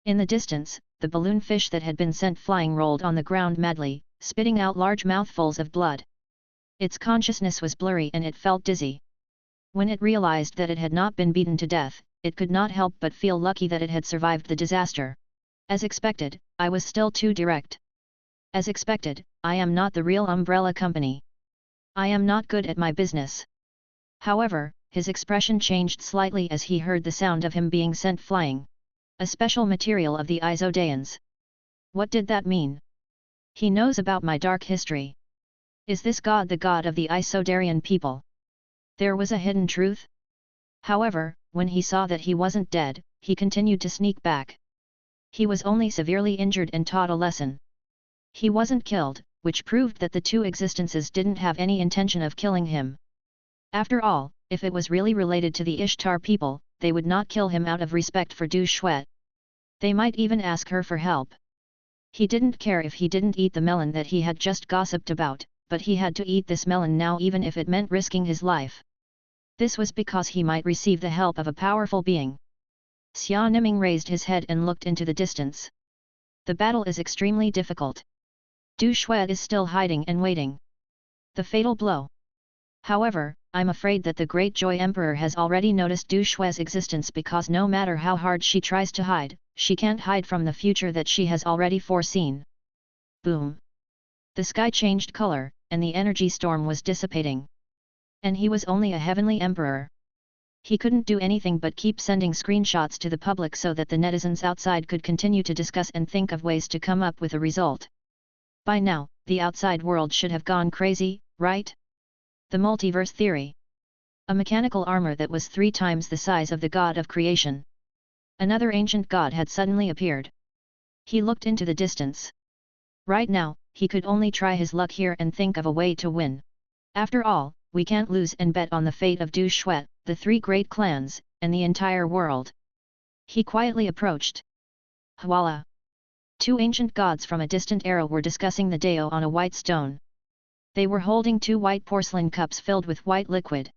In the distance, the balloon fish that had been sent flying rolled on the ground madly, spitting out large mouthfuls of blood. Its consciousness was blurry and it felt dizzy. When it realized that it had not been beaten to death, it could not help but feel lucky that it had survived the disaster. As expected, I was still too direct. As expected, I am not the real umbrella company. I am not good at my business. However, his expression changed slightly as he heard the sound of him being sent flying. A special material of the Isodaeans. What did that mean? He knows about my dark history. Is this god the god of the Isodarian people? There was a hidden truth? However, when he saw that he wasn't dead, he continued to sneak back. He was only severely injured and taught a lesson. He wasn't killed, which proved that the two existences didn't have any intention of killing him. After all, if it was really related to the Ishtar people, they would not kill him out of respect for Du Shui. They might even ask her for help. He didn't care if he didn't eat the melon that he had just gossiped about, but he had to eat this melon now even if it meant risking his life. This was because he might receive the help of a powerful being. Xia Niming raised his head and looked into the distance. The battle is extremely difficult. Du Shui is still hiding and waiting. The fatal blow. However, I'm afraid that the Great Joy Emperor has already noticed Du Shui's existence because no matter how hard she tries to hide, she can't hide from the future that she has already foreseen. Boom! The sky changed color, and the energy storm was dissipating. And he was only a heavenly emperor. He couldn't do anything but keep sending screenshots to the public so that the netizens outside could continue to discuss and think of ways to come up with a result. By now, the outside world should have gone crazy, right? The multiverse theory. A mechanical armor that was 3 times the size of the god of creation. Another ancient god had suddenly appeared. He looked into the distance. Right now, he could only try his luck here and think of a way to win. After all, we can't lose and bet on the fate of Du Shui, the 3 great clans, and the entire world. He quietly approached. Hwala! 2 ancient gods from a distant era were discussing the Dao on a white stone. They were holding 2 white porcelain cups filled with white liquid.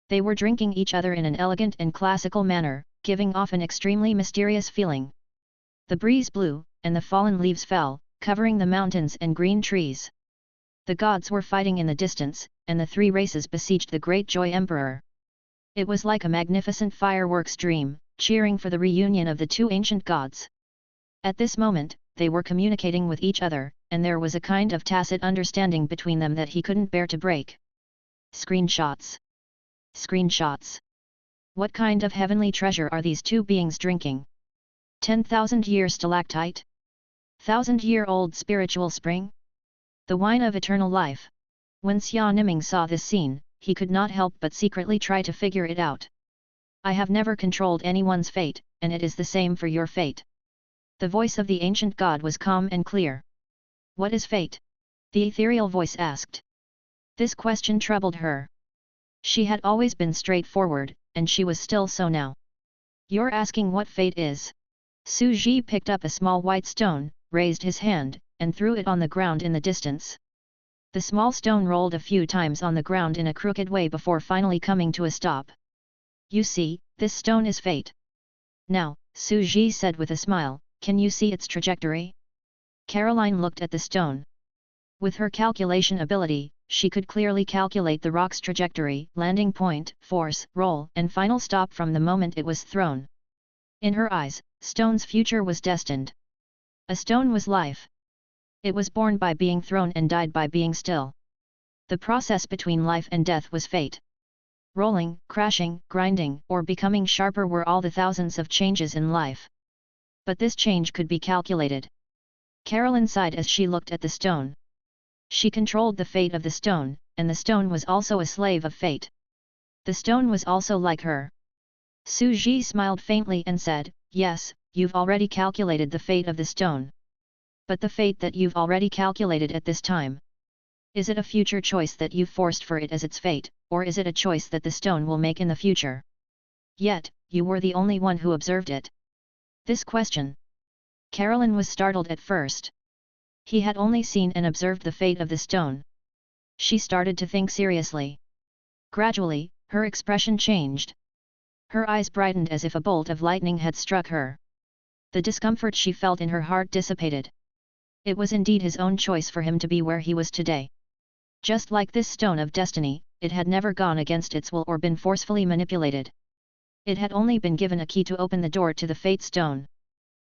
They were drinking each other in an elegant and classical manner, giving off an extremely mysterious feeling. The breeze blew, and the fallen leaves fell, covering the mountains and green trees. The gods were fighting in the distance, and the 3 races besieged the Great Joy Emperor. It was like a magnificent fireworks dream, cheering for the reunion of the 2 ancient gods. At this moment, they were communicating with each other, and there was a kind of tacit understanding between them that he couldn't bear to break. Screenshots. Screenshots. What kind of heavenly treasure are these two beings drinking? 10,000-year stalactite? 1,000-year-old spiritual spring? The wine of eternal life. When Xia Niming saw this scene, he could not help but secretly try to figure it out. I have never controlled anyone's fate, and it is the same for your fate. The voice of the ancient god was calm and clear. What is fate? The ethereal voice asked. This question troubled her. She had always been straightforward, and she was still so now. You're asking what fate is? Su Ji picked up a small white stone, raised his hand, and threw it on the ground in the distance. The small stone rolled a few times on the ground in a crooked way before finally coming to a stop. You see, this stone is fate. Now, Su Ji said with a smile, can you see its trajectory? Caroline looked at the stone. With her calculation ability, she could clearly calculate the rock's trajectory, landing point, force, roll, and final stop from the moment it was thrown. In her eyes, stone's future was destined. A stone was life. It was born by being thrown and died by being still. The process between life and death was fate. Rolling, crashing, grinding, or becoming sharper were all the thousands of changes in life. But this change could be calculated. Caroline sighed as she looked at the stone. She controlled the fate of the stone, and the stone was also a slave of fate. The stone was also like her. Su Ji smiled faintly and said, yes, you've already calculated the fate of the stone. But the fate that you've already calculated at this time. Is it a future choice that you've forced for it as its fate, or is it a choice that the stone will make in the future? Yet, you were the only one who observed it. This question. Caroline was startled at first. He had only seen and observed the fate of the stone. She started to think seriously. Gradually, her expression changed. Her eyes brightened as if a bolt of lightning had struck her. The discomfort she felt in her heart dissipated. It was indeed his own choice for him to be where he was today. Just like this stone of destiny, it had never gone against its will or been forcefully manipulated. It had only been given a key to open the door to the fate stone.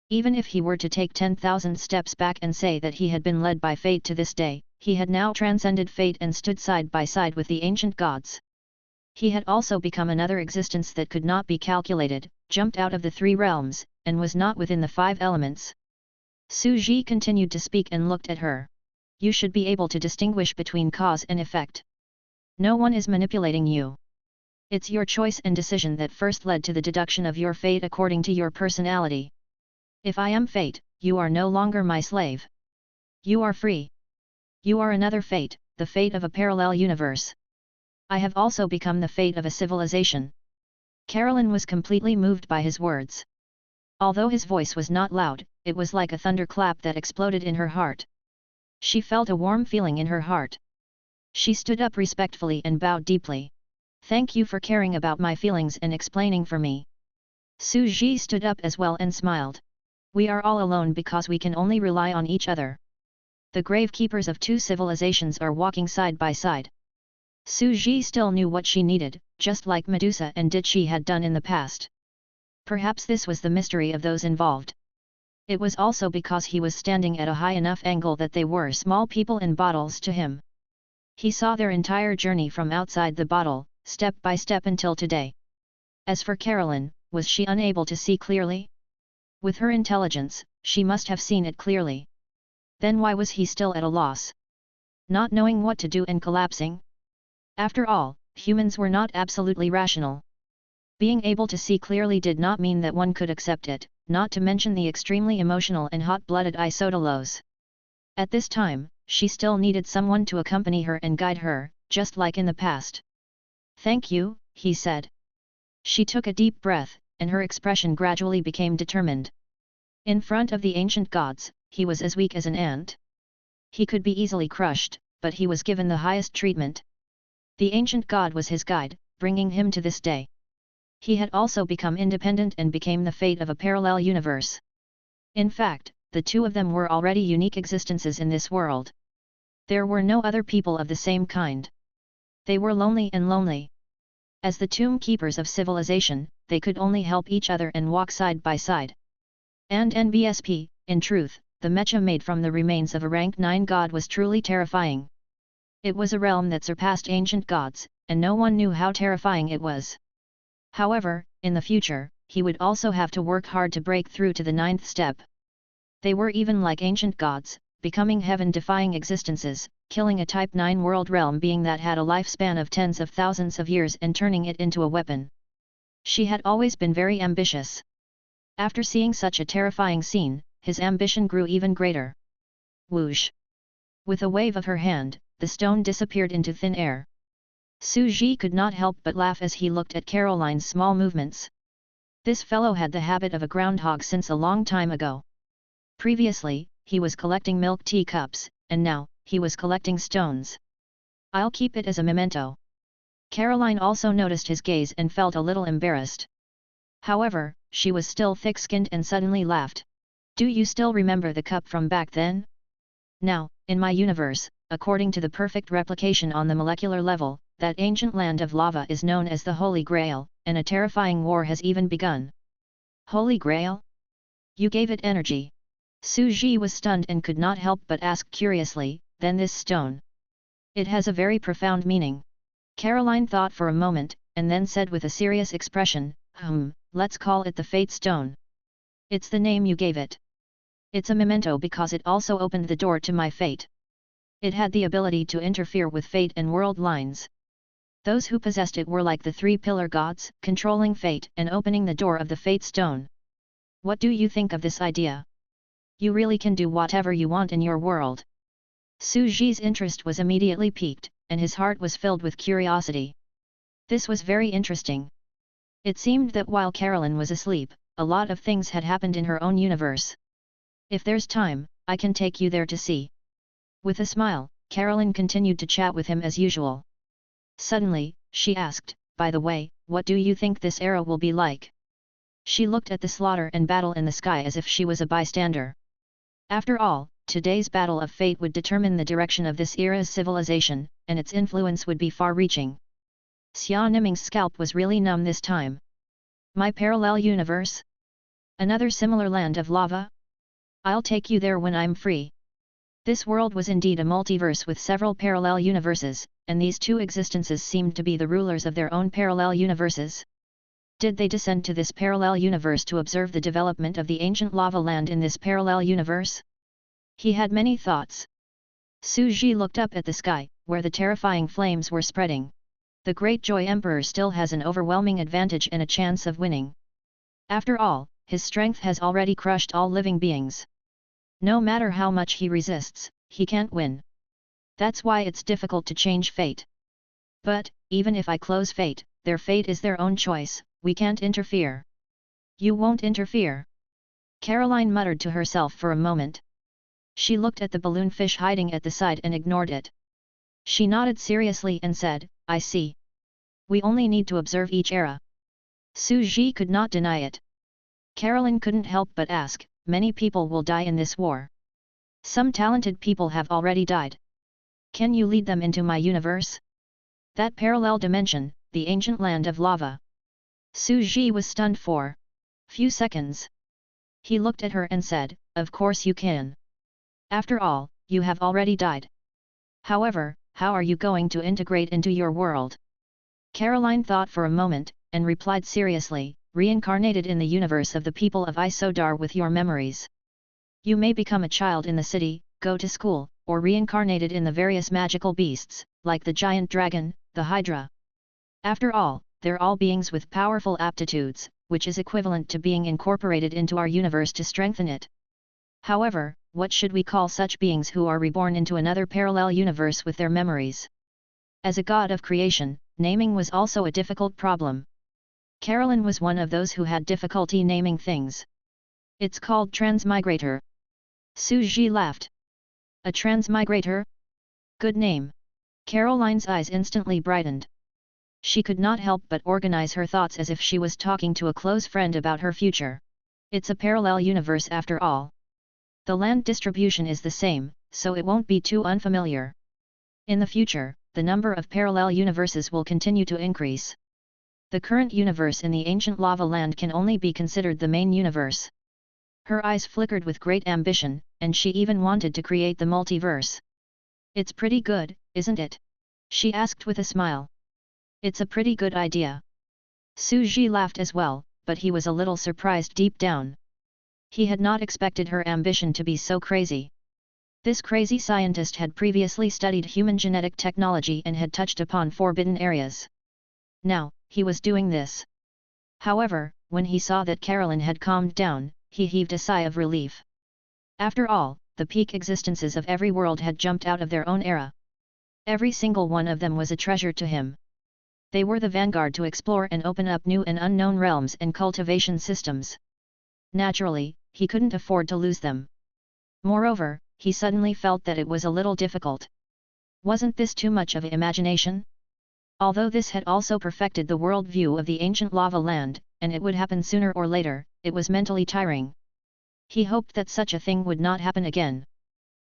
Even if he were to take 10,000 steps back and say that he had been led by fate to this day, he had now transcended fate and stood side by side with the ancient gods. He had also become another existence that could not be calculated, jumped out of the three realms, and was not within the five elements. Su Ji continued to speak and looked at her. You should be able to distinguish between cause and effect. No one is manipulating you. It's your choice and decision that first led to the deduction of your fate according to your personality. If I am fate, you are no longer my slave. You are free. You are another fate, the fate of a parallel universe. I have also become the fate of a civilization. Caroline was completely moved by his words. Although his voice was not loud, it was like a thunderclap that exploded in her heart. She felt a warm feeling in her heart. She stood up respectfully and bowed deeply. Thank you for caring about my feelings and explaining for me. Su Ji stood up as well and smiled. We are all alone because we can only rely on each other. The gravekeepers of two civilizations are walking side by side. Su Ji still knew what she needed, just like Medusa and Dichi had done in the past. Perhaps this was the mystery of those involved. It was also because he was standing at a high enough angle that they were small people in bottles to him. He saw their entire journey from outside the bottle, step by step until today. As for Caroline, was she unable to see clearly? With her intelligence, she must have seen it clearly. Then why was he still at a loss? Not knowing what to do and collapsing? After all, humans were not absolutely rational. Being able to see clearly did not mean that one could accept it, not to mention the extremely emotional and hot-blooded Isotolos. At this time, she still needed someone to accompany her and guide her, just like in the past. Thank you, he said. She took a deep breath, and her expression gradually became determined. In front of the ancient gods, he was as weak as an ant. He could be easily crushed, but he was given the highest treatment. The ancient god was his guide, bringing him to this day. He had also become independent and became the fate of a parallel universe. In fact, the two of them were already unique existences in this world. There were no other people of the same kind. They were lonely and lonely. As the tomb keepers of civilization, they could only help each other and walk side by side. And NBSP, in truth, the mecha made from the remains of a rank 9 god was truly terrifying. It was a realm that surpassed ancient gods, and no one knew how terrifying it was. However, in the future, he would also have to work hard to break through to the ninth step. They were even like ancient gods, becoming heaven-defying existences, killing a Type 9 world realm being that had a lifespan of tens of thousands of years and turning it into a weapon. She had always been very ambitious. After seeing such a terrifying scene, his ambition grew even greater. Whoosh! With a wave of her hand, the stone disappeared into thin air. Su Ji could not help but laugh as he looked at Caroline's small movements. This fellow had the habit of a groundhog since a long time ago. Previously, he was collecting milk tea cups, and now, he was collecting stones. I'll keep it as a memento. Caroline also noticed his gaze and felt a little embarrassed. However, she was still thick-skinned and suddenly laughed. Do you still remember the cup from back then? Now, in my universe, according to the perfect replication on the molecular level, that ancient land of lava is known as the Holy Grail, and a terrifying war has even begun. Holy Grail? You gave it energy. Su Ji was stunned and could not help but ask curiously, then this stone? It has a very profound meaning. Caroline thought for a moment, and then said with a serious expression, let's call it the Fate Stone. It's the name you gave it. It's a memento because it also opened the door to my fate. It had the ability to interfere with fate and world lines. Those who possessed it were like the three pillar gods, controlling fate and opening the door of the Fate Stone. What do you think of this idea? You really can do whatever you want in your world. Su Ji's interest was immediately piqued, and his heart was filled with curiosity. This was very interesting. It seemed that while Caroline was asleep, a lot of things had happened in her own universe. If there's time, I can take you there to see. With a smile, Caroline continued to chat with him as usual. Suddenly, she asked, by the way, what do you think this era will be like? She looked at the slaughter and battle in the sky as if she was a bystander. After all, today's battle of fate would determine the direction of this era's civilization, and its influence would be far-reaching. Xia Niming's scalp was really numb this time. My parallel universe? Another similar land of lava? I'll take you there when I'm free. This world was indeed a multiverse with several parallel universes, and these two existences seemed to be the rulers of their own parallel universes. Did they descend to this parallel universe to observe the development of the ancient lava land in this parallel universe? He had many thoughts. Su Ji looked up at the sky, where the terrifying flames were spreading. The Great Joy Emperor still has an overwhelming advantage and a chance of winning. After all, his strength has already crushed all living beings. No matter how much he resists, he can't win. That's why it's difficult to change fate. But, even if I close fate, their fate is their own choice, we can't interfere. You won't interfere? Caroline muttered to herself for a moment. She looked at the balloon fish hiding at the side and ignored it. She nodded seriously and said, I see. We only need to observe each era. Su Ji could not deny it. Caroline couldn't help but ask, many people will die in this war. Some talented people have already died. Can you lead them into my universe? That parallel dimension, the ancient land of lava. Su Ji was stunned for few seconds. He looked at her and said, of course you can. After all, you have already died. However, how are you going to integrate into your world? Caroline thought for a moment, and replied seriously, reincarnated in the universe of the people of Isodar with your memories. You may become a child in the city, go to school, or reincarnated in the various magical beasts, like the giant dragon, the Hydra. After all, they're all beings with powerful aptitudes, which is equivalent to being incorporated into our universe to strengthen it. However, what should we call such beings who are reborn into another parallel universe with their memories? As a god of creation, naming was also a difficult problem. Caroline was one of those who had difficulty naming things. It's called transmigrator. Su Ji laughed. A transmigrator? Good name. Caroline's eyes instantly brightened. She could not help but organize her thoughts as if she was talking to a close friend about her future. It's a parallel universe after all. The land distribution is the same, so it won't be too unfamiliar. In the future, the number of parallel universes will continue to increase. The current universe in the ancient lava land can only be considered the main universe. Her eyes flickered with great ambition, and she even wanted to create the multiverse. It's pretty good, isn't it? She asked with a smile. It's a pretty good idea. Su Ji laughed as well, but he was a little surprised deep down. He had not expected her ambition to be so crazy. This crazy scientist had previously studied human genetic technology and had touched upon forbidden areas. Now, he was doing this. However, when he saw that Carolyn had calmed down, he heaved a sigh of relief. After all, the peak existences of every world had jumped out of their own era. Every single one of them was a treasure to him. They were the vanguard to explore and open up new and unknown realms and cultivation systems. Naturally, he couldn't afford to lose them. Moreover, he suddenly felt that it was a little difficult. Wasn't this too much of imagination? Although this had also perfected the world view of the ancient lava land, and it would happen sooner or later, it was mentally tiring. He hoped that such a thing would not happen again.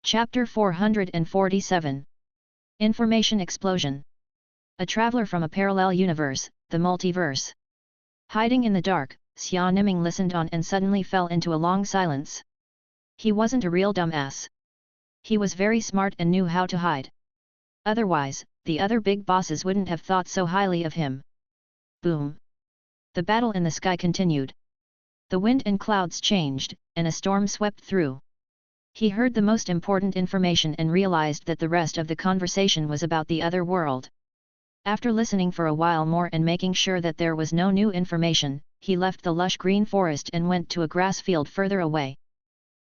Chapter 447. Information Explosion. A traveler from a parallel universe, the multiverse. Hiding in the dark, Xia Niming listened on and suddenly fell into a long silence. He wasn't a real dumbass. He was very smart and knew how to hide. Otherwise, the other big bosses wouldn't have thought so highly of him. Boom! The battle in the sky continued. The wind and clouds changed, and a storm swept through. He heard the most important information and realized that the rest of the conversation was about the other world. After listening for a while more and making sure that there was no new information, he left the lush green forest and went to a grass field further away.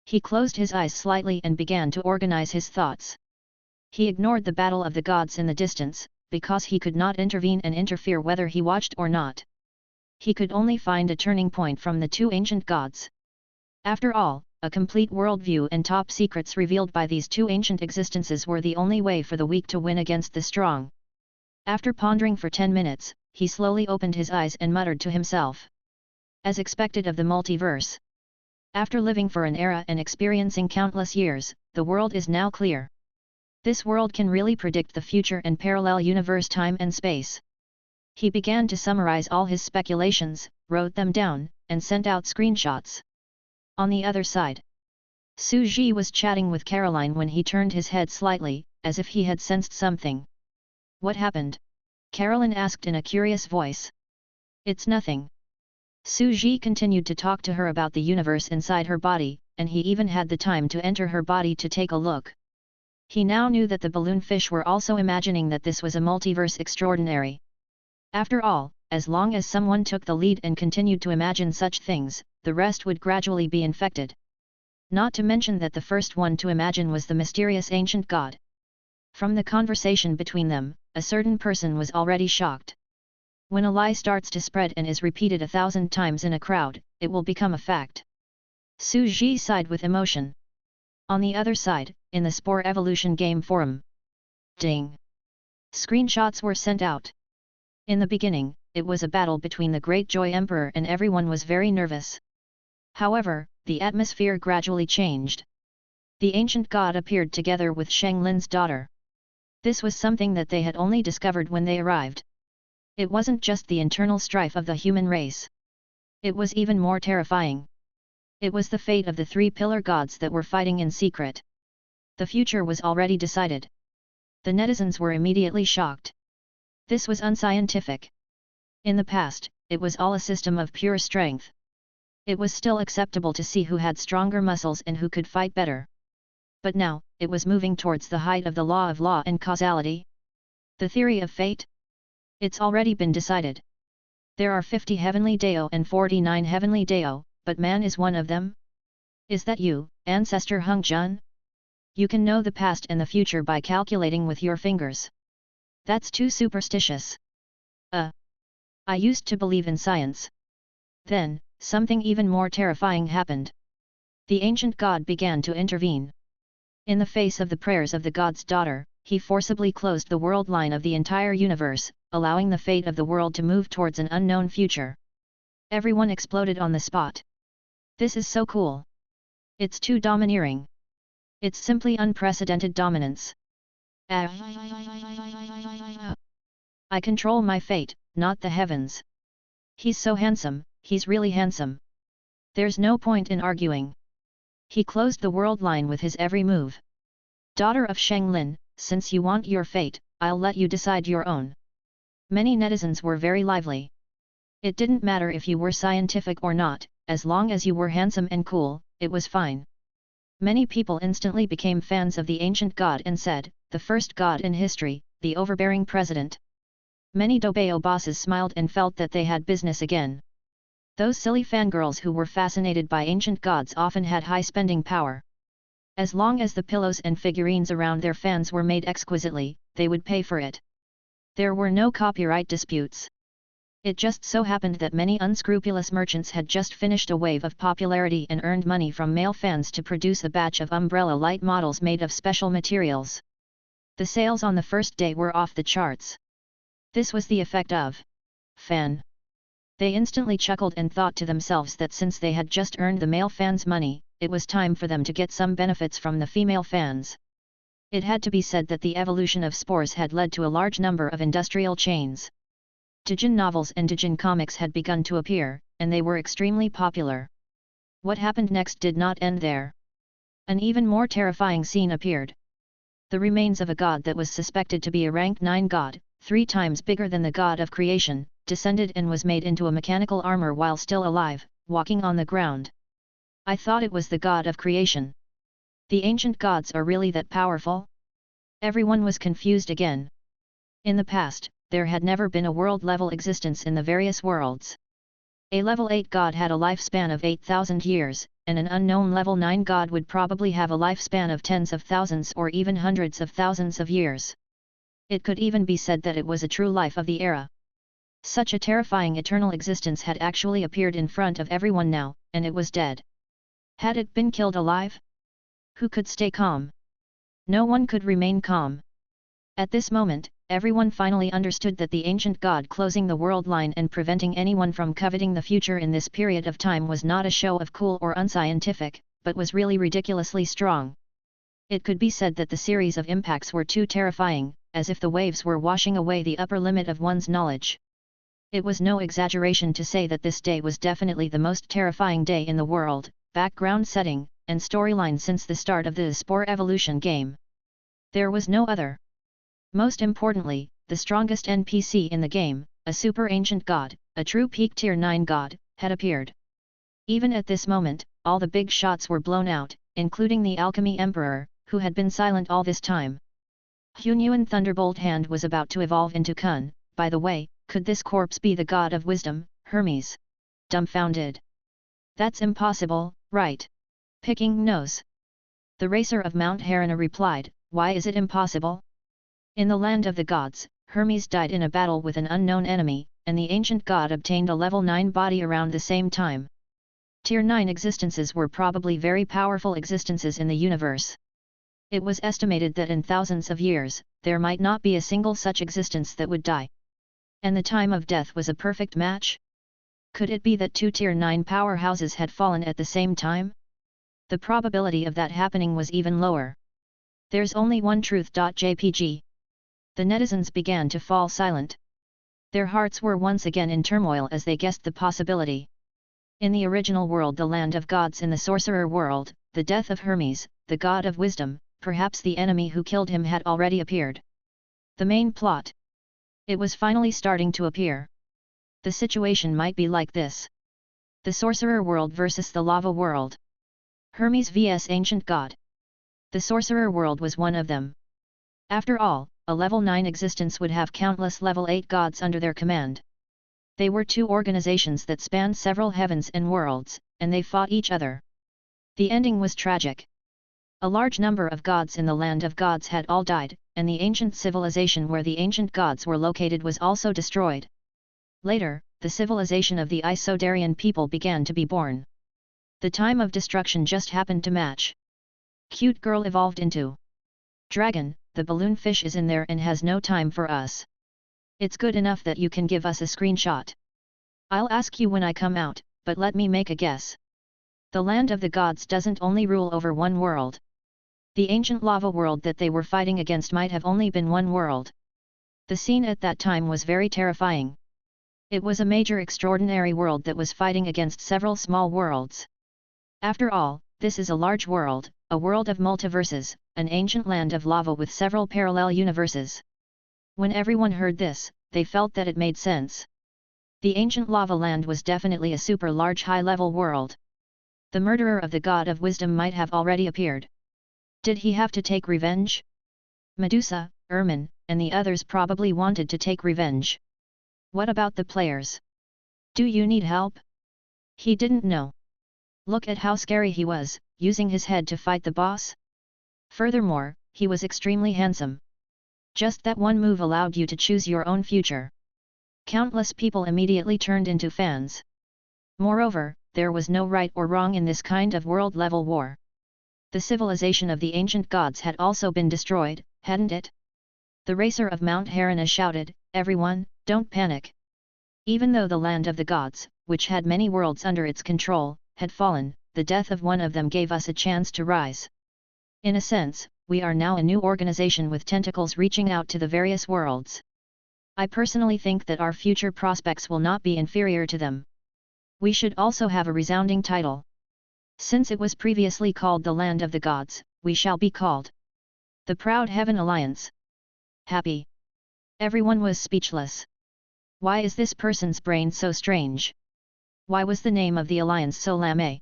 He closed his eyes slightly and began to organize his thoughts. He ignored the battle of the gods in the distance, because he could not intervene and interfere whether he watched or not. He could only find a turning point from the two ancient gods. After all, a complete worldview and top secrets revealed by these two ancient existences were the only way for the weak to win against the strong. After pondering for 10 minutes, he slowly opened his eyes and muttered to himself. As expected of the multiverse. After living for an era and experiencing countless years, the world is now clear. This world can really predict the future and parallel universe time and space. He began to summarize all his speculations, wrote them down, and sent out screenshots. On the other side, Su Ji was chatting with Caroline when he turned his head slightly, as if he had sensed something. What happened? Caroline asked in a curious voice. It's nothing. Su Ji continued to talk to her about the universe inside her body, and he even had the time to enter her body to take a look. He now knew that the balloon fish were also imagining that this was a multiverse extraordinary. After all, as long as someone took the lead and continued to imagine such things, the rest would gradually be infected. Not to mention that the first one to imagine was the mysterious ancient god. From the conversation between them, a certain person was already shocked. When a lie starts to spread and is repeated 1,000 times in a crowd, it will become a fact. Su Ji sighed with emotion. On the other side, in the Spore Evolution game forum. Ding! Screenshots were sent out. In the beginning, it was a battle between the Great Joy Emperor and everyone was very nervous. However, the atmosphere gradually changed. The ancient god appeared together with Sheng Lin's daughter. This was something that they had only discovered when they arrived. It wasn't just the internal strife of the human race. It was even more terrifying. It was the fate of the three pillar gods that were fighting in secret. The future was already decided. The netizens were immediately shocked. This was unscientific. In the past, it was all a system of pure strength. It was still acceptable to see who had stronger muscles and who could fight better. But now, it was moving towards the height of the law and causality. The theory of fate? It's already been decided. There are 50 heavenly Dao and 49 heavenly Dao, but man is one of them? Is that you, ancestor Hung Jun? You can know the past and the future by calculating with your fingers. That's too superstitious. I used to believe in science. Then, something even more terrifying happened. The ancient god began to intervene. In the face of the prayers of the god's daughter, he forcibly closed the world line of the entire universe, allowing the fate of the world to move towards an unknown future. Everyone exploded on the spot. This is so cool. It's too domineering. It's simply unprecedented dominance. I control my fate, not the heavens. He's so handsome, he's really handsome. There's no point in arguing. He closed the world line with his every move. Daughter of Sheng Lin, since you want your fate, I'll let you decide your own. Many netizens were very lively. It didn't matter if you were scientific or not, as long as you were handsome and cool, it was fine. Many people instantly became fans of the ancient god and said, the first god in history, the overbearing president. Many Dobeo bosses smiled and felt that they had business again. Those silly fangirls who were fascinated by ancient gods often had high spending power. As long as the pillows and figurines around their fans were made exquisitely, they would pay for it. There were no copyright disputes. It just so happened that many unscrupulous merchants had just finished a wave of popularity and earned money from male fans to produce a batch of umbrella light models made of special materials. The sales on the first day were off the charts. This was the effect of fan. They instantly chuckled and thought to themselves that since they had just earned the male fans' money, it was time for them to get some benefits from the female fans. It had to be said that the evolution of spores had led to a large number of industrial chains. Doujin novels and doujin comics had begun to appear, and they were extremely popular. What happened next did not end there. An even more terrifying scene appeared. The remains of a god that was suspected to be a rank 9 god, 3 times bigger than the god of creation, descended and was made into a mechanical armor while still alive, walking on the ground. I thought it was the god of creation. The ancient gods are really that powerful? Everyone was confused again. In the past, there had never been a world-level existence in the various worlds. A level 8 god had a lifespan of 8,000 years, and an unknown level 9 god would probably have a lifespan of tens of thousands or even hundreds of thousands of years. It could even be said that it was a true life of the era. Such a terrifying eternal existence had actually appeared in front of everyone now, and it was dead. Had it been killed alive? Who could stay calm? No one could remain calm. At this moment, everyone finally understood that the ancient god closing the world line and preventing anyone from coveting the future in this period of time was not a show of cool or unscientific, but was really ridiculously strong. It could be said that the series of impacts were too terrifying, as if the waves were washing away the upper limit of one's knowledge. It was no exaggeration to say that this day was definitely the most terrifying day in the world, background setting, and storyline since the start of the Spore Evolution game. There was no other. Most importantly, the strongest NPC in the game, a super ancient god, a true peak tier 9 god, had appeared. Even at this moment, all the big shots were blown out, including the Alchemy Emperor, who had been silent all this time. Hunyuan Thunderbolt Hand was about to evolve into Kun. By the way, could this corpse be the god of wisdom, Hermes? Dumbfounded. That's impossible, right? Picking nose. The racer of Mount Harana replied, why is it impossible? In the land of the gods, Hermes died in a battle with an unknown enemy, and the ancient god obtained a level 9 body around the same time. Tier 9 existences were probably very powerful existences in the universe. It was estimated that in thousands of years, there might not be a single such existence that would die. And the time of death was a perfect match? Could it be that 2 Tier 9 powerhouses had fallen at the same time? The probability of that happening was even lower. There's only one truth.jpg. The netizens began to fall silent. Their hearts were once again in turmoil as they guessed the possibility. In the original world, the land of gods, in the sorcerer world, the death of Hermes, the god of wisdom, perhaps the enemy who killed him had already appeared. The main plot. It was finally starting to appear. The situation might be like this. The sorcerer world versus the lava world. Hermes vs ancient god. The sorcerer world was one of them. After all, a level 9 existence would have countless level 8 gods under their command. They were two organizations that spanned several heavens and worlds, and they fought each other. The ending was tragic. A large number of gods in the land of gods had all died, and the ancient civilization where the ancient gods were located was also destroyed. Later, the civilization of the Isodarian people began to be born. The time of destruction just happened to match. Cute girl evolved into dragon. The balloon fish is in there and has no time for us. It's good enough that you can give us a screenshot. I'll ask you when I come out, but let me make a guess. The land of the gods doesn't only rule over one world. The ancient lava world that they were fighting against might have only been one world. The scene at that time was very terrifying. It was a major extraordinary world that was fighting against several small worlds. After all, this is a large world, a world of multiverses, an ancient land of lava with several parallel universes. When everyone heard this, they felt that it made sense. The ancient lava land was definitely a super large high-level world. The murderer of the god of wisdom might have already appeared. Did he have to take revenge? Medusa, Ermin, and the others probably wanted to take revenge. What about the players? Do you need help? He didn't know. Look at how scary he was, using his head to fight the boss. Furthermore, he was extremely handsome. Just that one move allowed you to choose your own future. Countless people immediately turned into fans. Moreover, there was no right or wrong in this kind of world-level war. The civilization of the ancient gods had also been destroyed, hadn't it? The racer of Mount Harana shouted, "Everyone, don't panic." Even though the land of the gods, which had many worlds under its control, had fallen, the death of one of them gave us a chance to rise. In a sense, we are now a new organization with tentacles reaching out to the various worlds. I personally think that our future prospects will not be inferior to them. We should also have a resounding title. Since it was previously called the Land of the Gods, we shall be called the Proud Heaven Alliance. Happy. Everyone was speechless. Why is this person's brain so strange? Why was the name of the alliance so lame?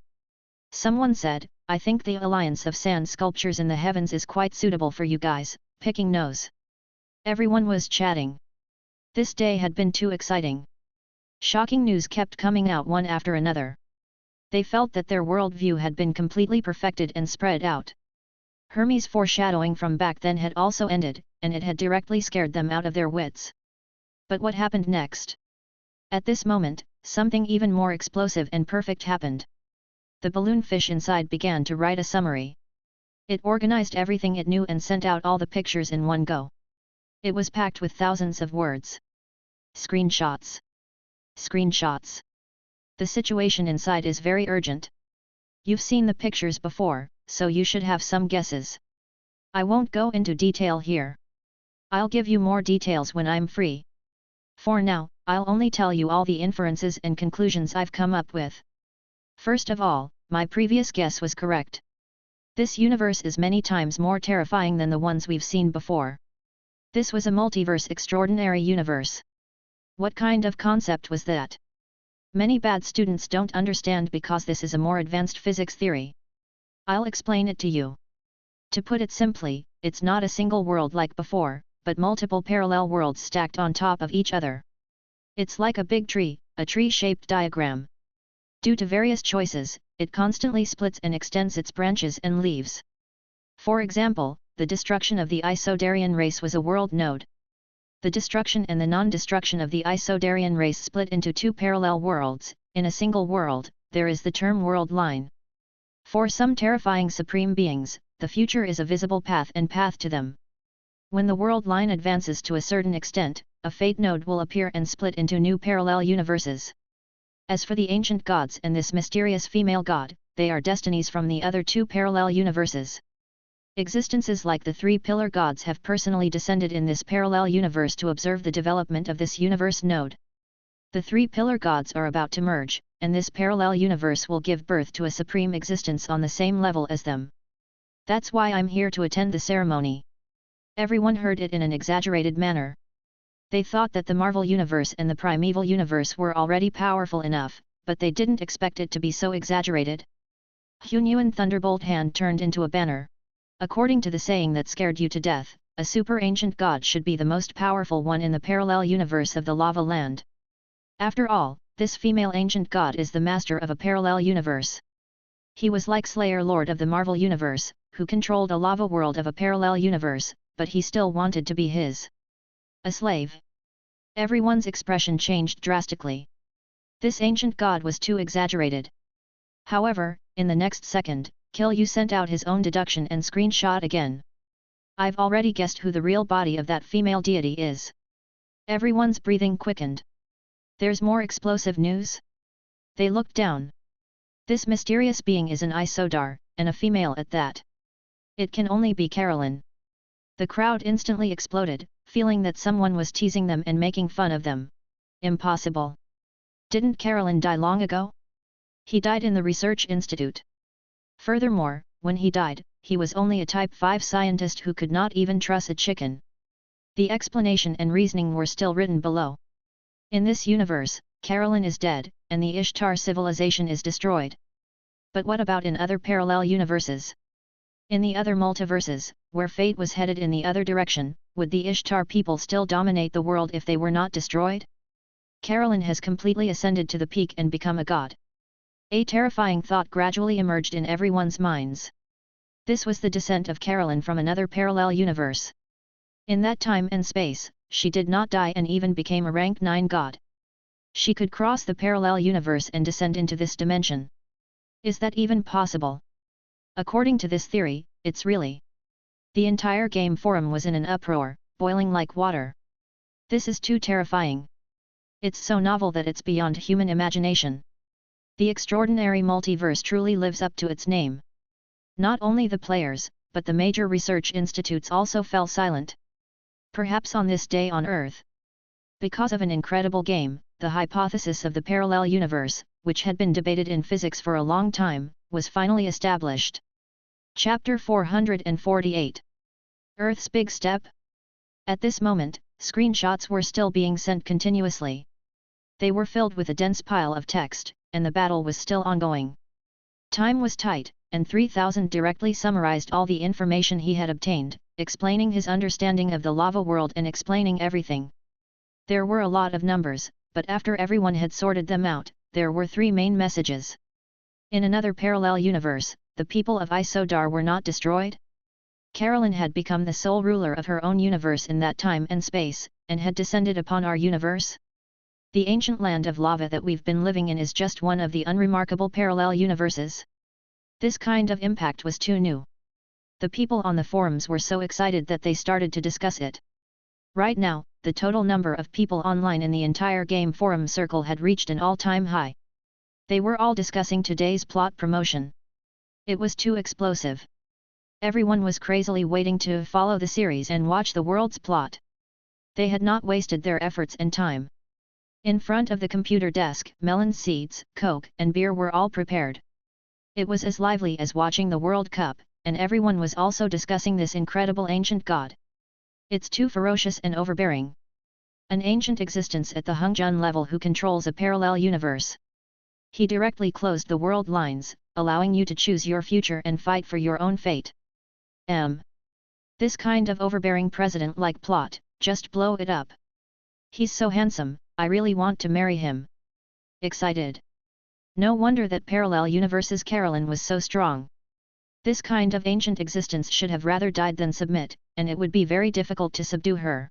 Someone said, "I think the alliance of sand sculptures in the heavens is quite suitable for you guys," picking nose. Everyone was chatting. This day had been too exciting. Shocking news kept coming out one after another. They felt that their worldview had been completely perfected and spread out. Hermes' foreshadowing from back then had also ended, and it had directly scared them out of their wits. But what happened next? At this moment, something even more explosive and perfect happened. The balloonfish inside began to write a summary. It organized everything it knew and sent out all the pictures in one go. It was packed with thousands of words. Screenshots. Screenshots. The situation inside is very urgent. You've seen the pictures before, so you should have some guesses. I won't go into detail here. I'll give you more details when I'm free. For now, I'll only tell you all the inferences and conclusions I've come up with. First of all, my previous guess was correct. This universe is many times more terrifying than the ones we've seen before. This was a multiverse extraordinary universe. What kind of concept was that? Many bad students don't understand because this is a more advanced physics theory. I'll explain it to you. To put it simply, it's not a single world like before, but multiple parallel worlds stacked on top of each other. It's like a big tree, a tree-shaped diagram. Due to various choices, it constantly splits and extends its branches and leaves. For example, the destruction of the Isodarian race was a world node. The destruction and the non-destruction of the Isodarian race split into two parallel worlds. In a single world, there is the term world line. For some terrifying supreme beings, the future is a visible path and path to them. When the world line advances to a certain extent, a fate node will appear and split into new parallel universes. As for the ancient gods and this mysterious female god, they are destinies from the other two parallel universes. Existences like the three-pillar gods have personally descended in this parallel universe to observe the development of this universe node. The three-pillar gods are about to merge, and this parallel universe will give birth to a supreme existence on the same level as them. That's why I'm here to attend the ceremony. Everyone heard it in an exaggerated manner. They thought that the Marvel Universe and the Primeval Universe were already powerful enough, but they didn't expect it to be so exaggerated. Hunyuan Thunderbolt Hand turned into a banner. According to the saying that scared you to death, a super ancient god should be the most powerful one in the parallel universe of the lava land. After all, this female ancient god is the master of a parallel universe. He was like Slayer Lord of the Marvel Universe, who controlled a lava world of a parallel universe, but he still wanted to be his. A slave. Everyone's expression changed drastically. This ancient god was too exaggerated. However, in the next second, Kilyu sent out his own deduction and screenshot again. I've already guessed who the real body of that female deity is. Everyone's breathing quickened. There's more explosive news? They looked down. This mysterious being is an Isodar, and a female at that. It can only be Carolyn. The crowd instantly exploded, feeling that someone was teasing them and making fun of them. Impossible. Didn't Carolyn die long ago? He died in the research institute. Furthermore, when he died, he was only a Type 5 scientist who could not even truss a chicken. The explanation and reasoning were still written below. In this universe, Carolyn is dead, and the Ishtar civilization is destroyed. But what about in other parallel universes? In the other multiverses, where fate was headed in the other direction, would the Ishtar people still dominate the world if they were not destroyed? Carolyn has completely ascended to the peak and become a god. A terrifying thought gradually emerged in everyone's minds. This was the descent of Carolyn from another parallel universe. In that time and space, she did not die and even became a rank 9 god. She could cross the parallel universe and descend into this dimension. Is that even possible? According to this theory, it's really. The entire game forum was in an uproar, boiling like water. This is too terrifying. It's so novel that it's beyond human imagination. The extraordinary multiverse truly lives up to its name. Not only the players, but the major research institutes also fell silent. Perhaps on this day on Earth. Because of an incredible game, the hypothesis of the parallel universe, which had been debated in physics for a long time, was finally established. Chapter 448. Earth's Big Step? At this moment, screenshots were still being sent continuously. They were filled with a dense pile of text, and the battle was still ongoing. Time was tight, and 3000 directly summarized all the information he had obtained, explaining his understanding of the lava world and explaining everything. There were a lot of numbers, but after everyone had sorted them out, there were 3 main messages. In another parallel universe, the people of Isodar were not destroyed? Carolyn had become the sole ruler of her own universe in that time and space, and had descended upon our universe? The ancient land of lava that we've been living in is just one of the unremarkable parallel universes. This kind of impact was too new. The people on the forums were so excited that they started to discuss it. Right now, the total number of people online in the entire game forum circle had reached an all-time high. They were all discussing today's plot promotion. It was too explosive. Everyone was crazily waiting to follow the series and watch the world's plot. They had not wasted their efforts and time. In front of the computer desk, melon seeds, Coke, and beer were all prepared. It was as lively as watching the World Cup, and everyone was also discussing this incredible ancient god. It's too ferocious and overbearing. An ancient existence at the Hungjun level who controls a parallel universe. He directly closed the world lines, allowing you to choose your future and fight for your own fate. This kind of overbearing president-like plot, just blow it up. He's so handsome, I really want to marry him. Excited. No wonder that parallel universe's Carolyn was so strong. This kind of ancient existence should have rather died than submit, and it would be very difficult to subdue her.